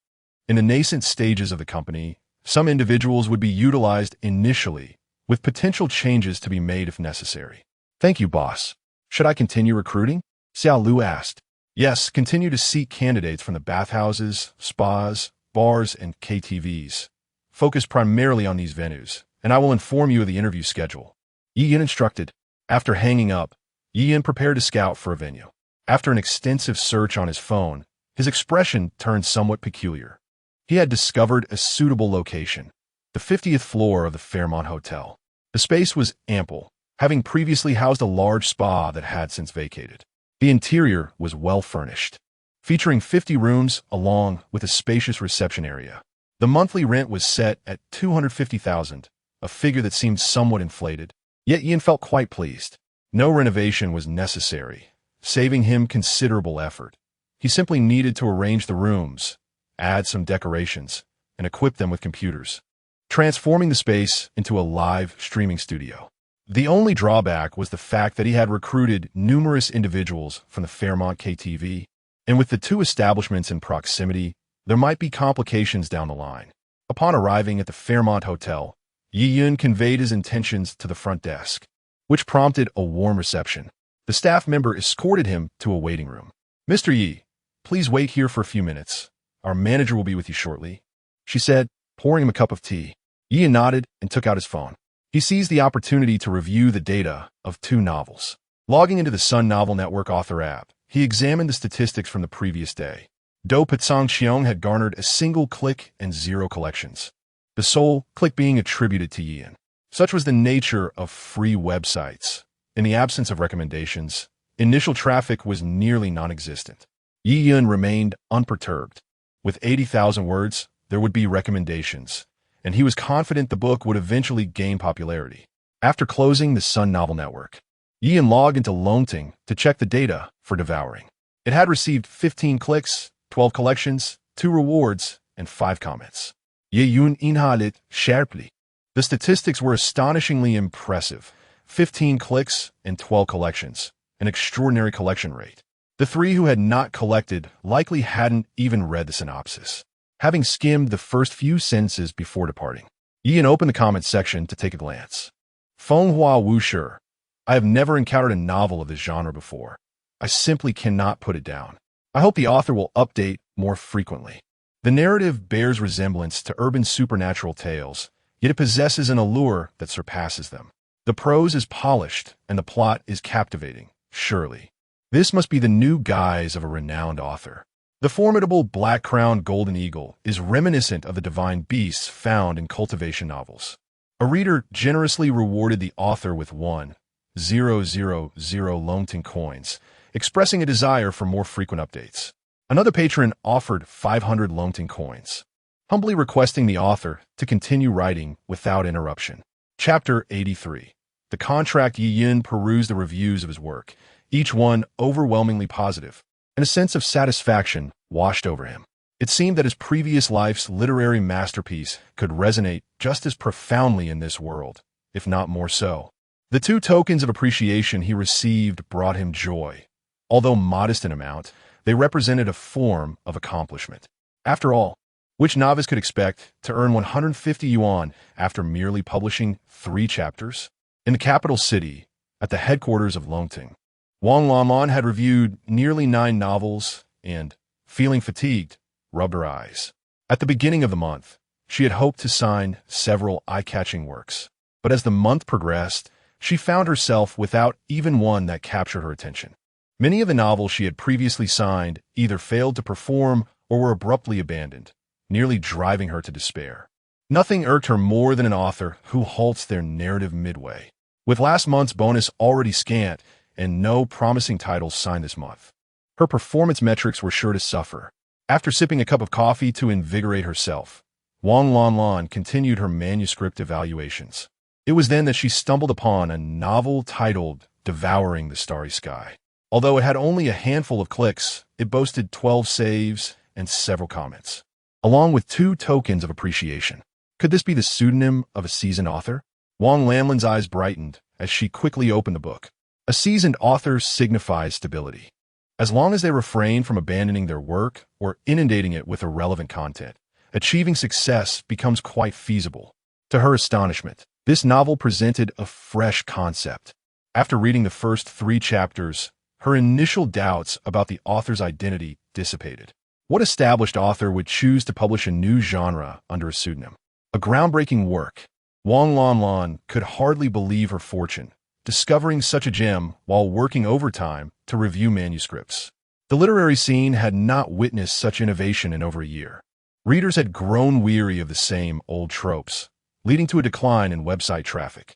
In the nascent stages of the company, some individuals would be utilized initially, with potential changes to be made if necessary. Thank you, boss. Should I continue recruiting? Xiao Lu asked. Yes, continue to seek candidates from the bathhouses, spas, bars, and KTVs. Focus primarily on these venues, and I will inform you of the interview schedule. Yi Yin instructed. After hanging up, Yi Yin prepared to scout for a venue. After an extensive search on his phone, his expression turned somewhat peculiar. He had discovered a suitable location, the 50th floor of the Fairmont Hotel. The space was ample, having previously housed a large spa that had since vacated. The interior was well furnished, featuring 50 rooms along with a spacious reception area. The monthly rent was set at $250,000, a figure that seemed somewhat inflated, yet Yin felt quite pleased. No renovation was necessary, saving him considerable effort. He simply needed to arrange the rooms, add some decorations, and equip them with computers, transforming the space into a live streaming studio. The only drawback was the fact that he had recruited numerous individuals from the Fairmont KTV, and with the two establishments in proximity, there might be complications down the line. Upon arriving at the Fairmont Hotel, Yi Yun conveyed his intentions to the front desk, which prompted a warm reception. The staff member escorted him to a waiting room. Mr. Yi, please wait here for a few minutes. Our manager will be with you shortly, she said, pouring him a cup of tea. Yi nodded and took out his phone. He seized the opportunity to review the data of 2 novels. Logging into the Sun Novel Network author app, he examined the statistics from the previous day. Do Pitsong Xiong had garnered a single click and 0 collections, the sole click being attributed to Yin. Such was the nature of free websites. In the absence of recommendations, initial traffic was nearly non-existent. Yi Yun remained unperturbed. With 80,000 words, there would be recommendations, and he was confident the book would eventually gain popularity. After closing the Sun Novel Network, Yi Yun logged into Longting to check the data for devouring. It had received 15 clicks, 12 collections, 2 rewards, and 5 comments. Yi Yun inhalit sharply. The statistics were astonishingly impressive. 15 clicks and 12 collections, an extraordinary collection rate. The 3 who had not collected likely hadn't even read the synopsis, having skimmed the first few sentences before departing. Yi Yun opened the comments section to take a glance. Feng Hua Wu Shi. I have never encountered a novel of this genre before. I simply cannot put it down. I hope the author will update more frequently. The narrative bears resemblance to urban supernatural tales, yet it possesses an allure that surpasses them. The prose is polished, and the plot is captivating, surely. This must be the new guise of a renowned author. The formidable black-crowned golden eagle is reminiscent of the divine beasts found in cultivation novels. A reader generously rewarded the author with 1,000 Longting coins, expressing a desire for more frequent updates. Another patron offered 500 Longting coins, humbly requesting the author to continue writing without interruption. Chapter 83. The contract. Yi Yun perused the reviews of his work, each one overwhelmingly positive, and a sense of satisfaction washed over him. It seemed that his previous life's literary masterpiece could resonate just as profoundly in this world, if not more so. The 2 tokens of appreciation he received brought him joy. Although modest in amount, they represented a form of accomplishment. After all, which novice could expect to earn 150 yuan after merely publishing 3 chapters? In the capital city, at the headquarters of Longting, Wang Lanlan had reviewed nearly 9 novels and, feeling fatigued, rubbed her eyes. At the beginning of the month, she had hoped to sign several eye-catching works, but as the month progressed, she found herself without even one that captured her attention. Many of the novels she had previously signed either failed to perform or were abruptly abandoned, nearly driving her to despair. Nothing irked her more than an author who halts their narrative midway. With last month's bonus already scant and no promising titles signed this month, her performance metrics were sure to suffer. After sipping a cup of coffee to invigorate herself, Wang Lanlan continued her manuscript evaluations. It was then that she stumbled upon a novel titled Devouring the Starry Sky. Although it had only a handful of clicks, it boasted 12 saves and several comments, along with 2 tokens of appreciation. Could this be the pseudonym of a seasoned author? Wang Lanlan's eyes brightened as she quickly opened the book. A seasoned author signifies stability. As long as they refrain from abandoning their work or inundating it with irrelevant content, achieving success becomes quite feasible. To her astonishment, this novel presented a fresh concept. After reading the first 3 chapters, her initial doubts about the author's identity dissipated. What established author would choose to publish a new genre under a pseudonym? A groundbreaking work. Wang Lanlan could hardly believe her fortune, discovering such a gem while working overtime to review manuscripts. The literary scene had not witnessed such innovation in over a year. Readers had grown weary of the same old tropes, leading to a decline in website traffic.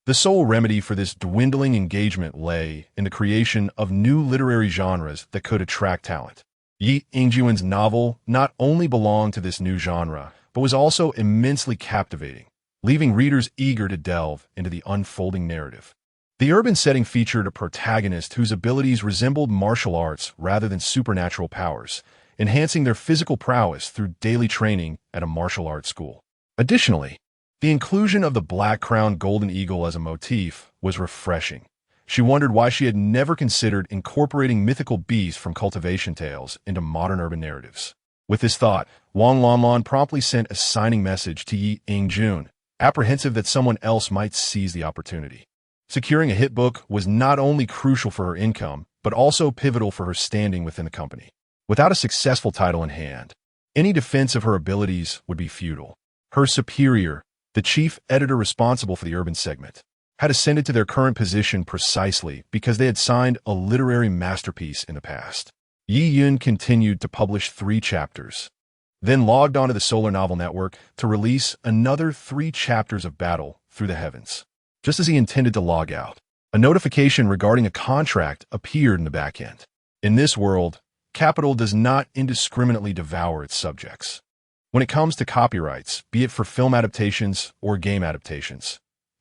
The sole remedy for this dwindling engagement lay in the creation of new literary genres that could attract talent. Yi Ingjuan's novel not only belonged to this new genre, but was also immensely captivating, leaving readers eager to delve into the unfolding narrative. The urban setting featured a protagonist whose abilities resembled martial arts rather than supernatural powers, enhancing their physical prowess through daily training at a martial arts school. Additionally, the inclusion of the black-crowned golden eagle as a motif was refreshing. She wondered why she had never considered incorporating mythical beasts from cultivation tales into modern urban narratives. With this thought, Wang Lanlan promptly sent a signing message to Yi Ingjun, apprehensive that someone else might seize the opportunity. Securing a hit book was not only crucial for her income, but also pivotal for her standing within the company. Without a successful title in hand, any defense of her abilities would be futile. Her superior, the chief editor responsible for the urban segment, had ascended to their current position precisely because they had signed a literary masterpiece in the past. Yi Yun continued to publish 3 chapters, then logged onto the Solar Novel Network to release another 3 chapters of Battle Through the Heavens. Just as he intended to log out, A notification regarding a contract appeared in the back end. In this world, capital does not indiscriminately devour its subjects. When it comes to copyrights, be it for film adaptations or game adaptations,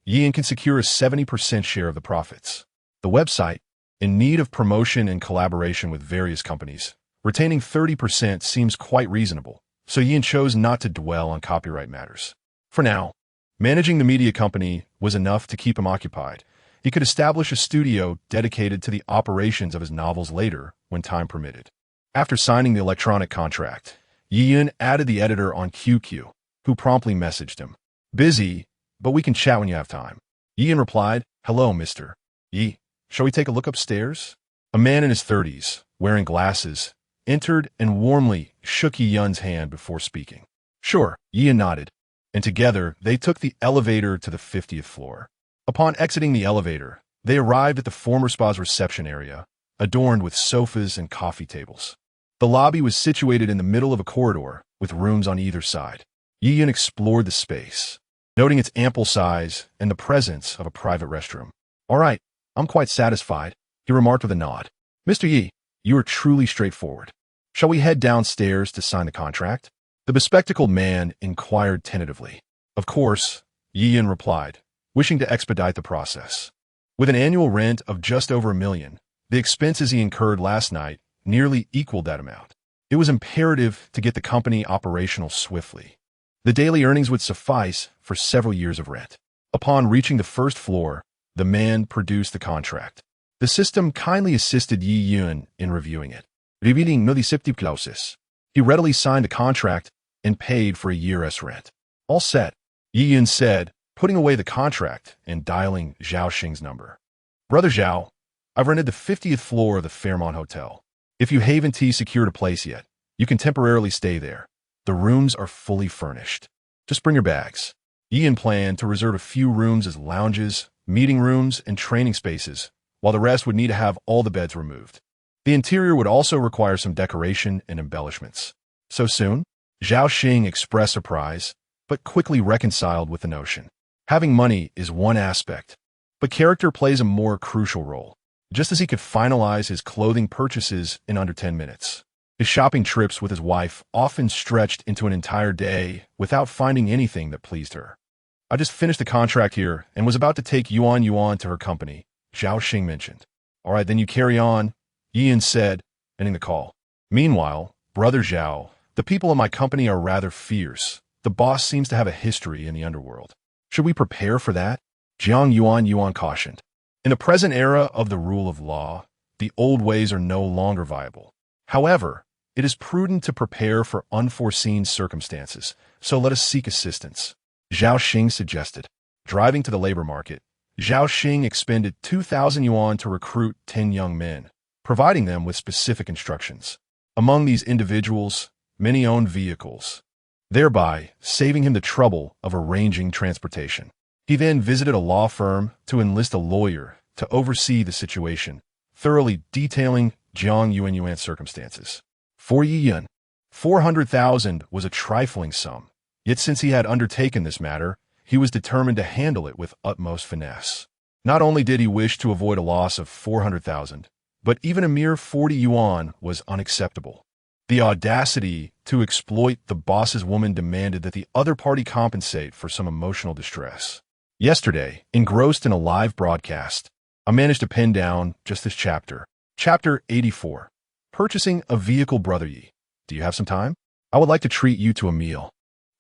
Douyin can secure a 70% share of the profits. The website, in need of promotion and collaboration with various companies, retaining 30% seems quite reasonable, so Douyin chose not to dwell on copyright matters. For now, managing the media company was enough to keep him occupied. He could establish a studio dedicated to the operations of his novels later, when time permitted. After signing the electronic contract, Douyin added the editor on QQ, who promptly messaged him. "Busy, but we can chat when you have time." Douyin replied, "Hello, Mr. Yi. Shall we take a look upstairs?" A man in his 30s, wearing glasses, entered and warmly shook Yun's hand before speaking. "Sure," Douyin nodded, and together they took the elevator to the 50th floor. Upon exiting the elevator, they arrived at the former spa's reception area, adorned with sofas and coffee tables. The lobby was situated in the middle of a corridor, with rooms on either side. Douyin explored the space, noting its ample size and the presence of a private restroom. "All right, I'm quite satisfied," he remarked with a nod. "Mr. Yi, you are truly straightforward. Shall we head downstairs to sign the contract?" The bespectacled man inquired tentatively. "Of course," Douyin replied, wishing to expedite the process. With an annual rent of just over $1 million, the expenses he incurred last night nearly equaled that amount. It was imperative to get the company operational swiftly. The daily earnings would suffice for several years of rent. Upon reaching the first floor, the man produced the contract. The system kindly assisted Douyin in reviewing it. Revealing no deceptive clauses. He readily signed the contract and paid for a year's rent. "All set," Douyin said, putting away the contract and dialing Zhao Xing's number. "Brother Zhao, I've rented the 50th floor of the Fairmont Hotel. If you haven't secured a place yet, you can temporarily stay there. The rooms are fully furnished. Just bring your bags." Douyin planned to reserve a few rooms as lounges, meeting rooms, and training spaces, while the rest would need to have all the beds removed. The interior would also require some decoration and embellishments. "So soon?" Zhao Xing expressed surprise, but quickly reconciled with the notion. Having money is one aspect, but character plays a more crucial role. Just as he could finalize his clothing purchases in under 10 minutes, his shopping trips with his wife often stretched into an entire day without finding anything that pleased her. "I just finished the contract here and was about to take Yuan to her company," Zhao Xing mentioned. "All right, then you carry on," Douyin said, ending the call. "Meanwhile, Brother Zhao, the people in my company are rather fierce. The boss seems to have a history in the underworld. Should we prepare for that?" Jiang Yuan cautioned. "In the present era of the rule of law, the old ways are no longer viable. However, it is prudent to prepare for unforeseen circumstances, so let us seek assistance," Zhao Xing suggested. Driving to the labor market, Zhao Xing expended 2,000 yuan to recruit 10 young men, providing them with specific instructions. Among these individuals, many owned vehicles, thereby saving him the trouble of arranging transportation. He then visited a law firm to enlist a lawyer to oversee the situation, thoroughly detailing Jiang Yuan's circumstances. For Douyin, 400,000 was a trifling sum, yet since he had undertaken this matter, he was determined to handle it with utmost finesse. Not only did he wish to avoid a loss of 400,000, but even a mere 40 yuan was unacceptable. The audacity to exploit the boss's woman demanded that the other party compensate for some emotional distress. Yesterday, engrossed in a live broadcast, I managed to pin down just this chapter. Chapter 84. Purchasing a vehicle. Brother Yi, do you have some time? I would like to treat you to a meal.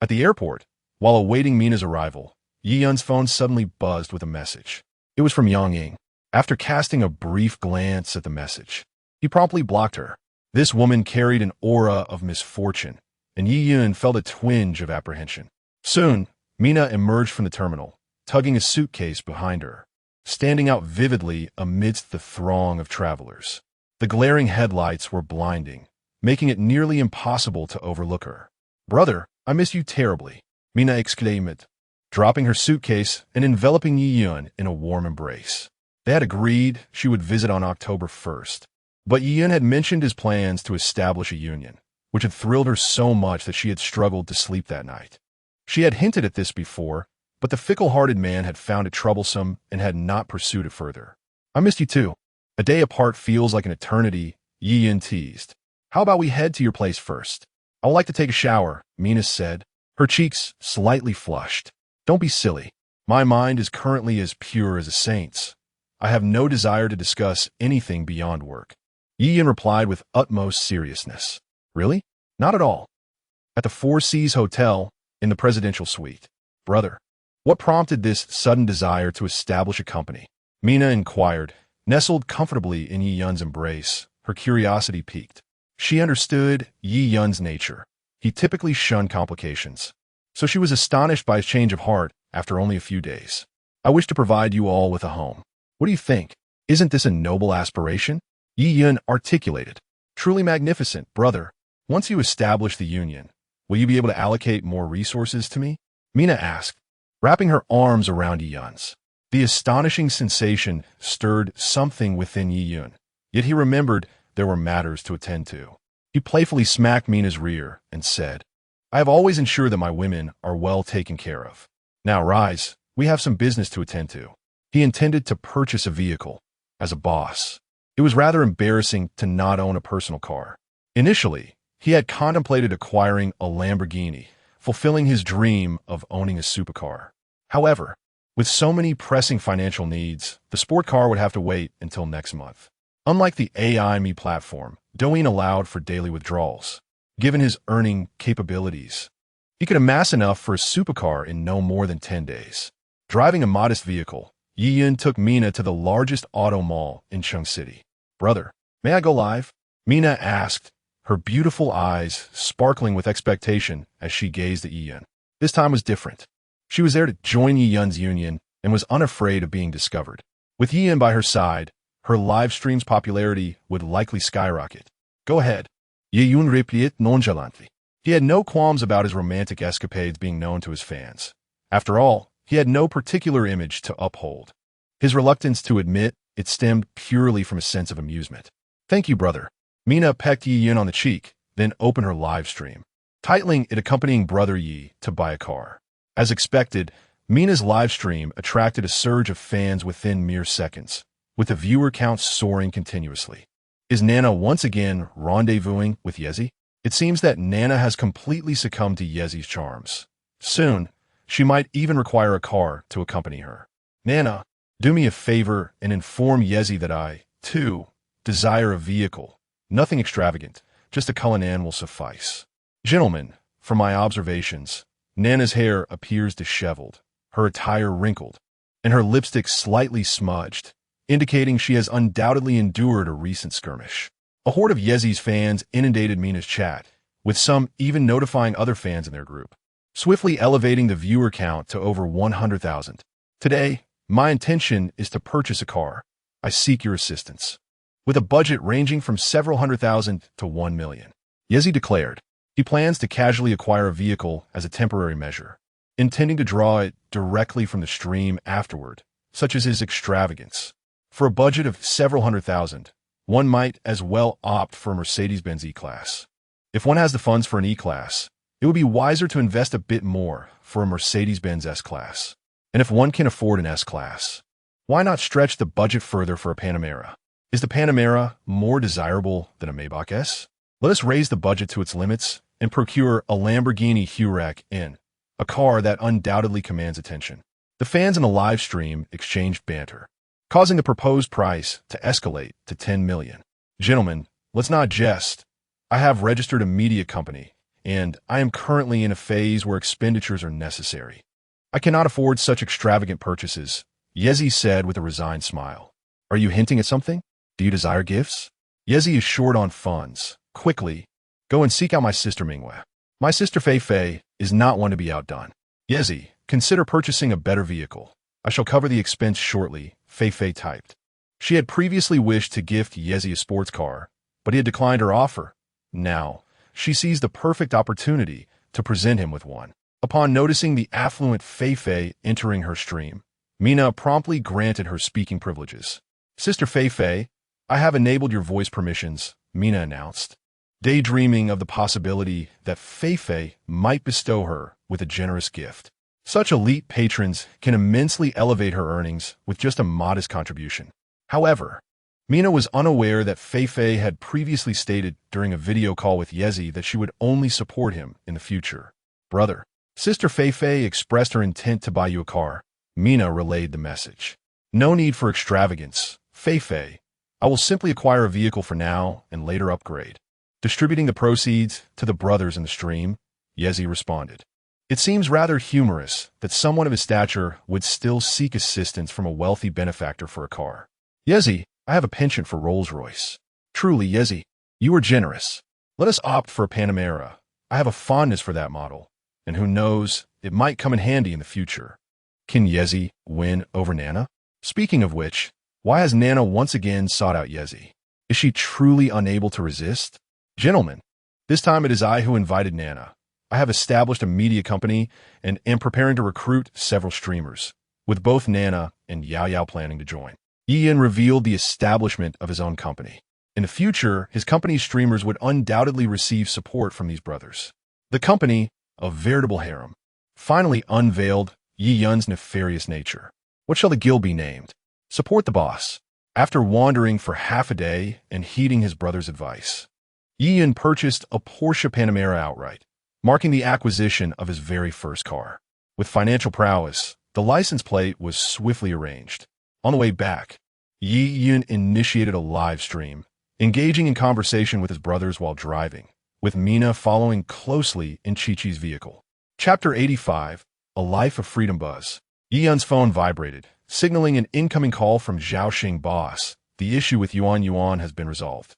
At the airport, while awaiting Mina's arrival, Yun's phone suddenly buzzed with a message. It was from Yang Ying. After casting a brief glance at the message, he promptly blocked her. This woman carried an aura of misfortune, and Yun felt a twinge of apprehension. Soon, Mina emerged from the terminal, tugging a suitcase behind her, standing out vividly amidst the throng of travelers. The glaring headlights were blinding, making it nearly impossible to overlook her. "Brother, I miss you terribly," Mina exclaimed, dropping her suitcase and enveloping Yun in a warm embrace. They had agreed she would visit on October 1st. But Yun had mentioned his plans to establish a union, which had thrilled her so much that she had struggled to sleep that night. She had hinted at this before, but the fickle-hearted man had found it troublesome and had not pursued it further. I missed you too. A day apart feels like an eternity, Yi teased. How about we head to your place first? I would like to take a shower, Mina said, her cheeks slightly flushed. Don't be silly. My mind is currently as pure as a saint's. I have no desire to discuss anything beyond work. Yi replied with utmost seriousness. Really? Not at all. At the Four Seas Hotel, in the presidential suite. Brother, what prompted this sudden desire to establish a company? Mina inquired, nestled comfortably in Yi Yun's embrace, her curiosity piqued. She understood Yi Yun's nature. He typically shunned complications. So she was astonished by his change of heart after only a few days. I wish to provide you all with a home. What do you think? Isn't this a noble aspiration? Yi Yun articulated. Truly magnificent, brother. Once you establish the union, will you be able to allocate more resources to me? Mina asked, wrapping her arms around Yi Yun's. The astonishing sensation stirred something within Yi Yun, yet he remembered there were matters to attend to. He playfully smacked Mina's rear and said, I have always ensured that my women are well taken care of. Now rise, we have some business to attend to. He intended to purchase a vehicle. As a boss, it was rather embarrassing to not own a personal car. Initially, he had contemplated acquiring a Lamborghini, fulfilling his dream of owning a supercar. However, with so many pressing financial needs, the sport car would have to wait until next month. Unlike the AI.me platform, Douyin allowed for daily withdrawals. Given his earning capabilities, he could amass enough for a supercar in no more than 10 days. Driving a modest vehicle, Yi Yun took Mina to the largest auto mall in Chung City. Brother, may I go live? Mina asked, her beautiful eyes sparkling with expectation as she gazed at Yi Yun. This time was different. She was there to join Yi Yun's union and was unafraid of being discovered. With Yi Yun by her side, her live stream's popularity would likely skyrocket. Go ahead. Yi Yun replied nonchalantly. He had no qualms about his romantic escapades being known to his fans. After all, he had no particular image to uphold. His reluctance to admit it stemmed purely from a sense of amusement. Thank you, brother. Mina pecked Yi Yun on the cheek, then opened her live stream, titling it accompanying Brother Yi to buy a car. As expected, Mina's live stream attracted a surge of fans within mere seconds, with the viewer count soaring continuously. Is Nana once again rendezvousing with Yezi? It seems that Nana has completely succumbed to Yezi's charms. Soon, she might even require a car to accompany her. Nana, do me a favor and inform Yezi that I, too, desire a vehicle. Nothing extravagant, just a Cullinan will suffice. Gentlemen, from my observations, Nana's hair appears disheveled, her attire wrinkled, and her lipstick slightly smudged, indicating she has undoubtedly endured a recent skirmish. A horde of Yezi's fans inundated Mina's chat, with some even notifying other fans in their group, swiftly elevating the viewer count to over 100,000. Today, my intention is to purchase a car. I seek your assistance. With a budget ranging from several hundred thousand to 1 million. Yezi declared, he plans to casually acquire a vehicle as a temporary measure, intending to draw it directly from the stream afterward, such as his extravagance. For a budget of several hundred thousand, one might as well opt for a Mercedes-Benz E-Class. If one has the funds for an E-Class, it would be wiser to invest a bit more for a Mercedes-Benz S-Class. And if one can afford an S-Class, why not stretch the budget further for a Panamera? Is the Panamera more desirable than a Maybach S? Let us raise the budget to its limits and procure a Lamborghini Huracan, a car that undoubtedly commands attention. The fans in the live stream exchanged banter, causing the proposed price to escalate to 10 million. Gentlemen, let's not jest. I have registered a media company, and I am currently in a phase where expenditures are necessary. I cannot afford such extravagant purchases, Yezi said with a resigned smile. Are you hinting at something? Do you desire gifts? Yezi is short on funds. Quickly, go and seek out my sister Mingwei. My sister Fei Fei is not one to be outdone. Yezi, consider purchasing a better vehicle. I shall cover the expense shortly, Fei Fei typed. She had previously wished to gift Yezi a sports car, but he had declined her offer. Now, she sees the perfect opportunity to present him with one. Upon noticing the affluent Fei Fei entering her stream, Mina promptly granted her speaking privileges. Sister Fei Fei, I have enabled your voice permissions, Mina announced, daydreaming of the possibility that Fei Fei might bestow her with a generous gift. Such elite patrons can immensely elevate her earnings with just a modest contribution. However, Mina was unaware that Feifei had previously stated during a video call with Yezi that she would only support him in the future. Brother, Sister Feifei expressed her intent to buy you a car. Mina relayed the message. No need for extravagance, Feifei. I will simply acquire a vehicle for now and later upgrade. Distributing the proceeds to the brothers in the stream, Yezi responded. It seems rather humorous that someone of his stature would still seek assistance from a wealthy benefactor for a car. Yezi, I have a penchant for Rolls-Royce. Truly, Yezi, you are generous. Let us opt for a Panamera. I have a fondness for that model, and who knows, it might come in handy in the future. Can Yezi win over Nana? Speaking of which, why has Nana once again sought out Yezi? Is she truly unable to resist? Gentlemen, this time it is I who invited Nana. I have established a media company and am preparing to recruit several streamers, with both Nana and Yao Yao planning to join. Ian revealed the establishment of his own company. In the future, his company's streamers would undoubtedly receive support from these brothers. The company, a veritable harem, finally unveiled Yi Yun's nefarious nature. What shall the guild be named? Support the boss. After wandering for half a day and heeding his brother's advice, Yi Yun purchased a Porsche Panamera outright, marking the acquisition of his very first car. With financial prowess, the license plate was swiftly arranged. On the way back, Yi Yun initiated a live stream, engaging in conversation with his brothers while driving, with Mina following closely in Chi-Chi's vehicle. Chapter 85, A Life of Freedom Buzz. Yi Yun's phone vibrated, signaling an incoming call from Zhaoxing boss. The issue with Yuan Yuan has been resolved.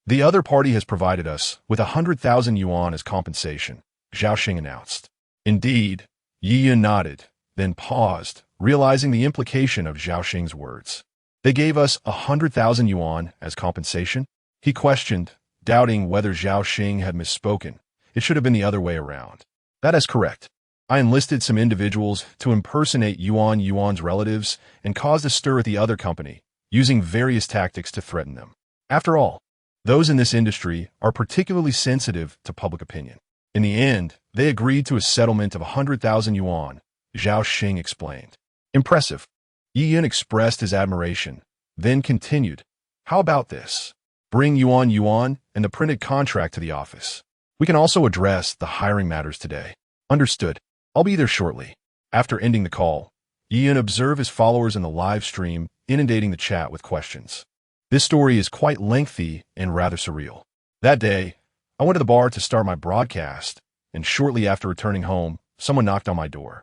The other party has provided us with 100,000 yuan as compensation, Zhaoxing announced. Indeed, Yi Yun nodded, then paused, realizing the implication of Zhaoxing's words. They gave us 100,000 yuan as compensation? He questioned, doubting whether Zhaoxing had misspoken. It should have been the other way around. That is correct. I enlisted some individuals to impersonate Yuan Yuan's relatives and caused a stir at the other company, using various tactics to threaten them. After all, those in this industry are particularly sensitive to public opinion. In the end, they agreed to a settlement of 100,000 yuan, Zhaoxing explained. Impressive. Yi Yun expressed his admiration, then continued, how about this? Bring Yuan Yuan and the printed contract to the office. We can also address the hiring matters today. Understood. I'll be there shortly. After ending the call, Yi Yun observed his followers in the live stream, inundating the chat with questions. This story is quite lengthy and rather surreal. That day, I went to the bar to start my broadcast, and shortly after returning home, someone knocked on my door.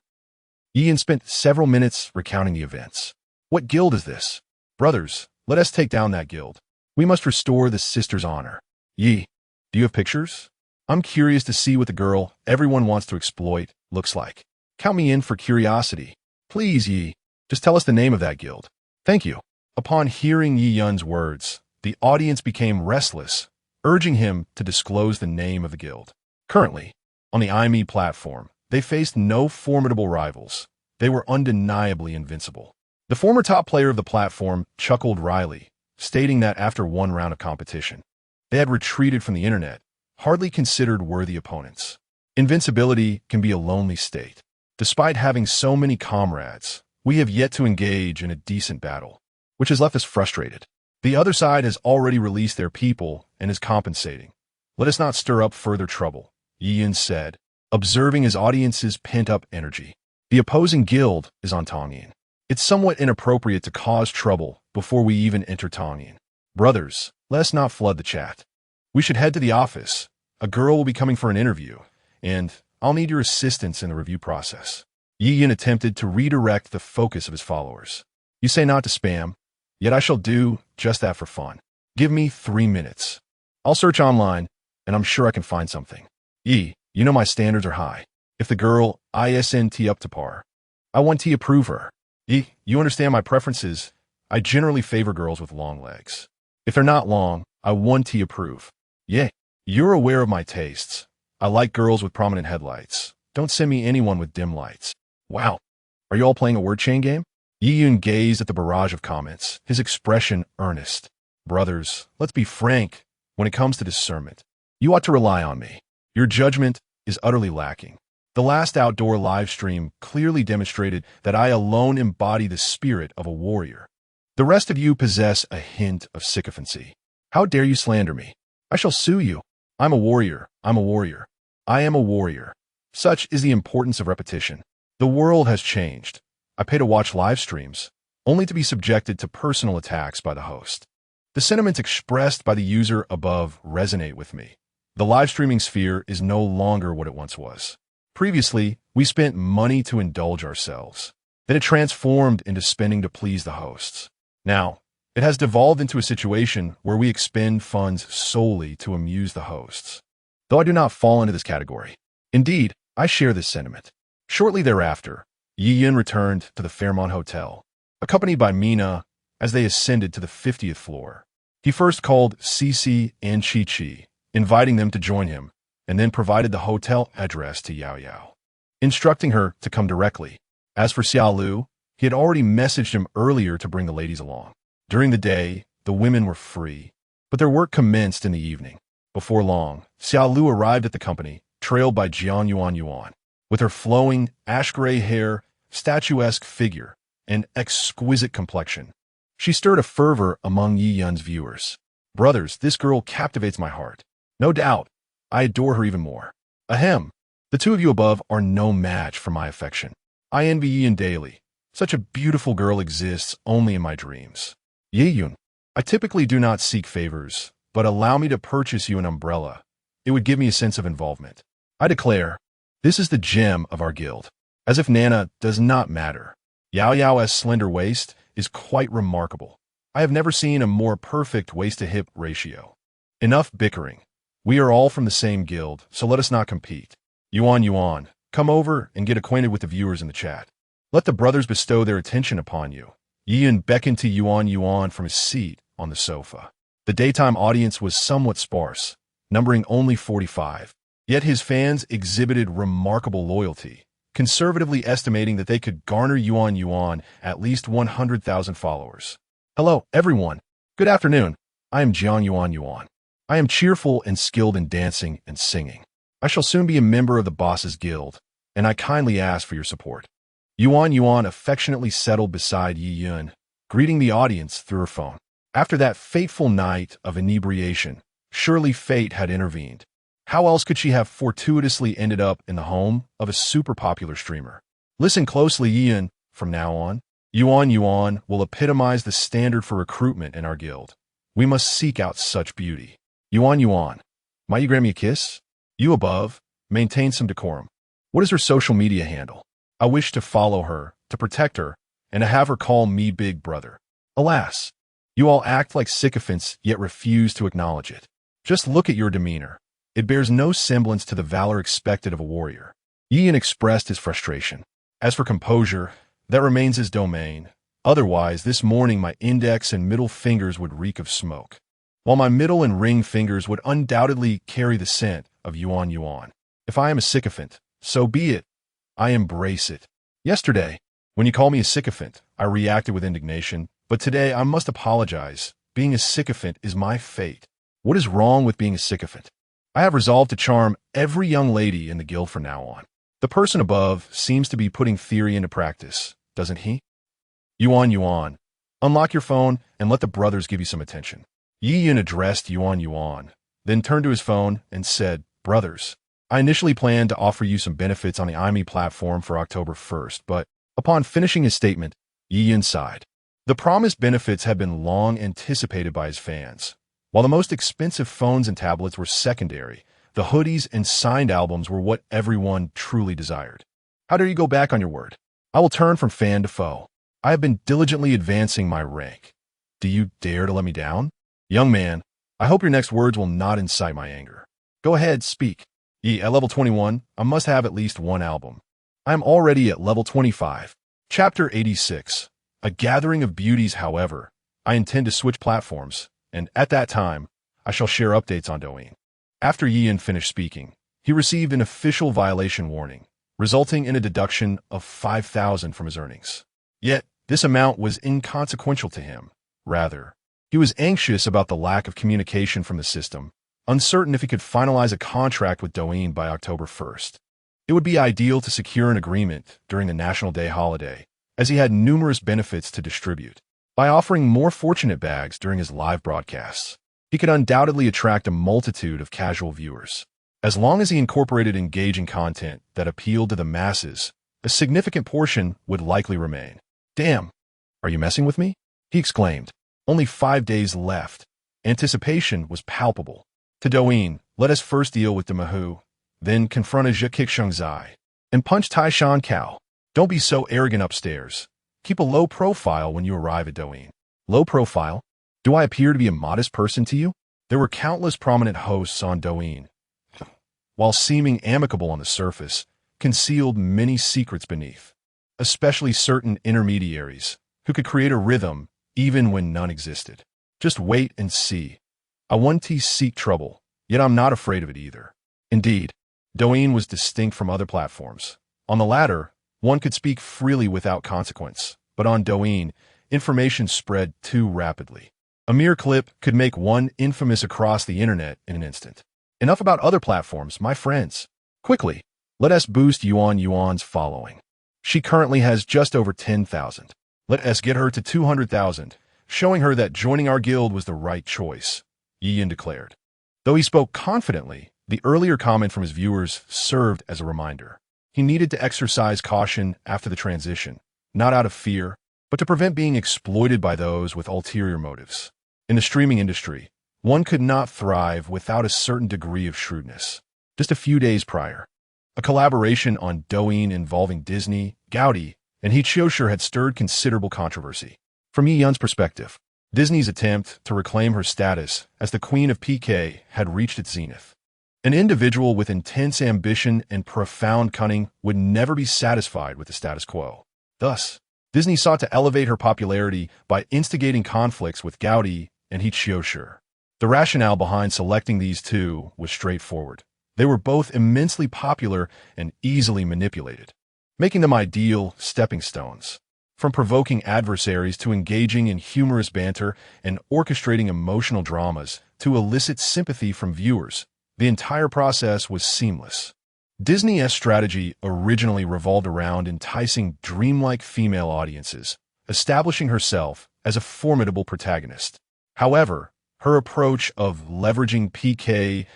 Yi Yun spent several minutes recounting the events. What guild is this? Brothers, let us take down that guild. We must restore the sister's honor. Yi, do you have pictures? I'm curious to see what the girl everyone wants to exploit looks like. Count me in for curiosity. Please, Yi, just tell us the name of that guild. Thank you. Upon hearing Yi Yun's words, the audience became restless, urging him to disclose the name of the guild. Currently, on the IME platform, they faced no formidable rivals. They were undeniably invincible. The former top player of the platform chuckled wryly, stating that after one round of competition, they had retreated from the internet, hardly considered worthy opponents. Invincibility can be a lonely state. Despite having so many comrades, we have yet to engage in a decent battle, which has left us frustrated. The other side has already released their people and is compensating. Let us not stir up further trouble, Yi Yun said, observing his audience's pent-up energy. The opposing guild is on Douyin. It's somewhat inappropriate to cause trouble before we even enter Douyin. Brothers, let us not flood the chat. We should head to the office. A girl will be coming for an interview, and I'll need your assistance in the review process. Yi Yun attempted to redirect the focus of his followers. You say not to spam, yet I shall do just that for fun. Give me 3 minutes. I'll search online, and I'm sure I can find something. Yi, you know my standards are high. If the girl isn't up to par, I want to approve her. Yi, you understand my preferences. I generally favor girls with long legs. If they're not long, I want to approve. Yeah, you're aware of my tastes. I like girls with prominent headlights. Don't send me anyone with dim lights. Wow, are you all playing a word chain game? Yi Yun gazed at the barrage of comments, his expression earnest. Brothers, let's be frank when it comes to discernment. You ought to rely on me. Your judgment is utterly lacking. The last outdoor live stream clearly demonstrated that I alone embody the spirit of a warrior. The rest of you possess a hint of sycophancy. How dare you slander me? I shall sue you. I'm a warrior. I'm a warrior. I am a warrior. Such is the importance of repetition. The world has changed. I pay to watch live streams, only to be subjected to personal attacks by the host. The sentiments expressed by the user above resonate with me. The live streaming sphere is no longer what it once was. Previously, we spent money to indulge ourselves. Then it transformed into spending to please the hosts. Now, it has devolved into a situation where we expend funds solely to amuse the hosts. Though I do not fall into this category. Indeed, I share this sentiment. Shortly thereafter, Douyin returned to the Fairmont Hotel, accompanied by Mina as they ascended to the 50th floor. He first called Cici and Chi-Chi, inviting them to join him, and then provided the hotel address to Yao Yao, instructing her to come directly. As for Xiao Lu, he had already messaged him earlier to bring the ladies along. During the day, the women were free, but their work commenced in the evening. Before long, Xiao Lu arrived at the company, trailed by Jian Yuan Yuan. With her flowing, ash-gray hair, statuesque figure, and exquisite complexion, she stirred a fervor among Yi Yun's viewers. Brothers, this girl captivates my heart. No doubt, I adore her even more. Ahem. The two of you above are no match for my affection. I envy Yi Yun daily. Such a beautiful girl exists only in my dreams. Yi Yun, I typically do not seek favors, but allow me to purchase you an umbrella. It would give me a sense of involvement. I declare, this is the gem of our guild. As if Nana does not matter. Yao Yao's slender waist is quite remarkable. I have never seen a more perfect waist-to-hip ratio. Enough bickering. We are all from the same guild, so let us not compete. Yuan Yuan, come over and get acquainted with the viewers in the chat. Let the brothers bestow their attention upon you. Yi Yun beckoned to Yuan Yuan from his seat on the sofa. The daytime audience was somewhat sparse, numbering only 45. Yet his fans exhibited remarkable loyalty, conservatively estimating that they could garner Yuan Yuan at least 100,000 followers. Hello, everyone. Good afternoon. I am Jian Yuan Yuan. I am cheerful and skilled in dancing and singing. I shall soon be a member of the Boss's Guild, and I kindly ask for your support. Yuan Yuan affectionately settled beside Yi Yun, greeting the audience through her phone. After that fateful night of inebriation, surely fate had intervened. How else could she have fortuitously ended up in the home of a super popular streamer? Listen closely, Yi Yun. From now on, Yuan Yuan will epitomize the standard for recruitment in our guild. We must seek out such beauty. Yuan Yuan, might you grant me a kiss? You above, maintain some decorum. What is her social media handle? I wish to follow her, to protect her, and to have her call me big brother. Alas, you all act like sycophants yet refuse to acknowledge it. Just look at your demeanor. It bears no semblance to the valor expected of a warrior. Yi Yun expressed his frustration. As for composure, that remains his domain. Otherwise, this morning my index and middle fingers would reek of smoke, while my middle and ring fingers would undoubtedly carry the scent of Yuan Yuan. If I am a sycophant, so be it. I embrace it. Yesterday, when you called me a sycophant, I reacted with indignation, but today I must apologize. Being a sycophant is my fate. What is wrong with being a sycophant? I have resolved to charm every young lady in the guild from now on. The person above seems to be putting theory into practice, doesn't he? Yuan Yuan, unlock your phone and let the brothers give you some attention. Yi Yun addressed Yuan Yuan, then turned to his phone and said, Brothers, I initially planned to offer you some benefits on the IME platform for October 1st, but upon finishing his statement, Yi Yun sighed. The promised benefits had been long anticipated by his fans. While the most expensive phones and tablets were secondary, the hoodies and signed albums were what everyone truly desired. How dare you go back on your word? I will turn from fan to foe. I have been diligently advancing my rank. Do you dare to let me down? Young man, I hope your next words will not incite my anger. Go ahead, speak. At level 21, I must have at least one album. I am already at level 25. Chapter 86. A gathering of beauties, however. I intend to switch platforms, and at that time, I shall share updates on Douyin. After Yi Yun finished speaking, he received an official violation warning, resulting in a deduction of 5,000 from his earnings. Yet, this amount was inconsequential to him. Rather, he was anxious about the lack of communication from the system, uncertain if he could finalize a contract with Douyin by October 1st. It would be ideal to secure an agreement during the National Day holiday, as he had numerous benefits to distribute. By offering more fortunate bags during his live broadcasts, he could undoubtedly attract a multitude of casual viewers. As long as he incorporated engaging content that appealed to the masses, a significant portion would likely remain. "Damn, are you messing with me?" he exclaimed. Only 5 days left. Anticipation was palpable. To Douyin, let us first deal with the Mahu, then confront a Zhikisheng Zai, and punch Tai Shan Kao. Don't be so arrogant upstairs. Keep a low profile when you arrive at Douyin. Low profile? Do I appear to be a modest person to you? There were countless prominent hosts on Douyin. While seeming amicable on the surface, concealed many secrets beneath, especially certain intermediaries who could create a rhythm even when none existed. Just wait and see. I want to seek trouble, yet I'm not afraid of it either. Indeed, Douyin was distinct from other platforms. On the latter, one could speak freely without consequence, but on Douyin, information spread too rapidly. A mere clip could make one infamous across the internet in an instant. Enough about other platforms, my friends. Quickly, let us boost Yuan's following. She currently has just over 10,000. Let us get her to 200,000, showing her that joining our guild was the right choice, Yiyin declared. Though he spoke confidently, the earlier comment from his viewers served as a reminder. He needed to exercise caution after the transition, not out of fear, but to prevent being exploited by those with ulterior motives. In the streaming industry, one could not thrive without a certain degree of shrewdness. Just a few days prior, a collaboration on Douyin involving Disney, Gaudi, and Hatchery had stirred considerable controversy. From Yiyun's perspective, Disney's attempt to reclaim her status as the Queen of PK had reached its zenith. An individual with intense ambition and profound cunning would never be satisfied with the status quo. Thus, Disney sought to elevate her popularity by instigating conflicts with Gaudi and Hatchery. The rationale behind selecting these two was straightforward. They were both immensely popular and easily manipulated, making them ideal stepping stones. From provoking adversaries to engaging in humorous banter and orchestrating emotional dramas to elicit sympathy from viewers, the entire process was seamless. Disney's strategy originally revolved around enticing dreamlike female audiences, establishing herself as a formidable protagonist. However, her approach of leveraging PK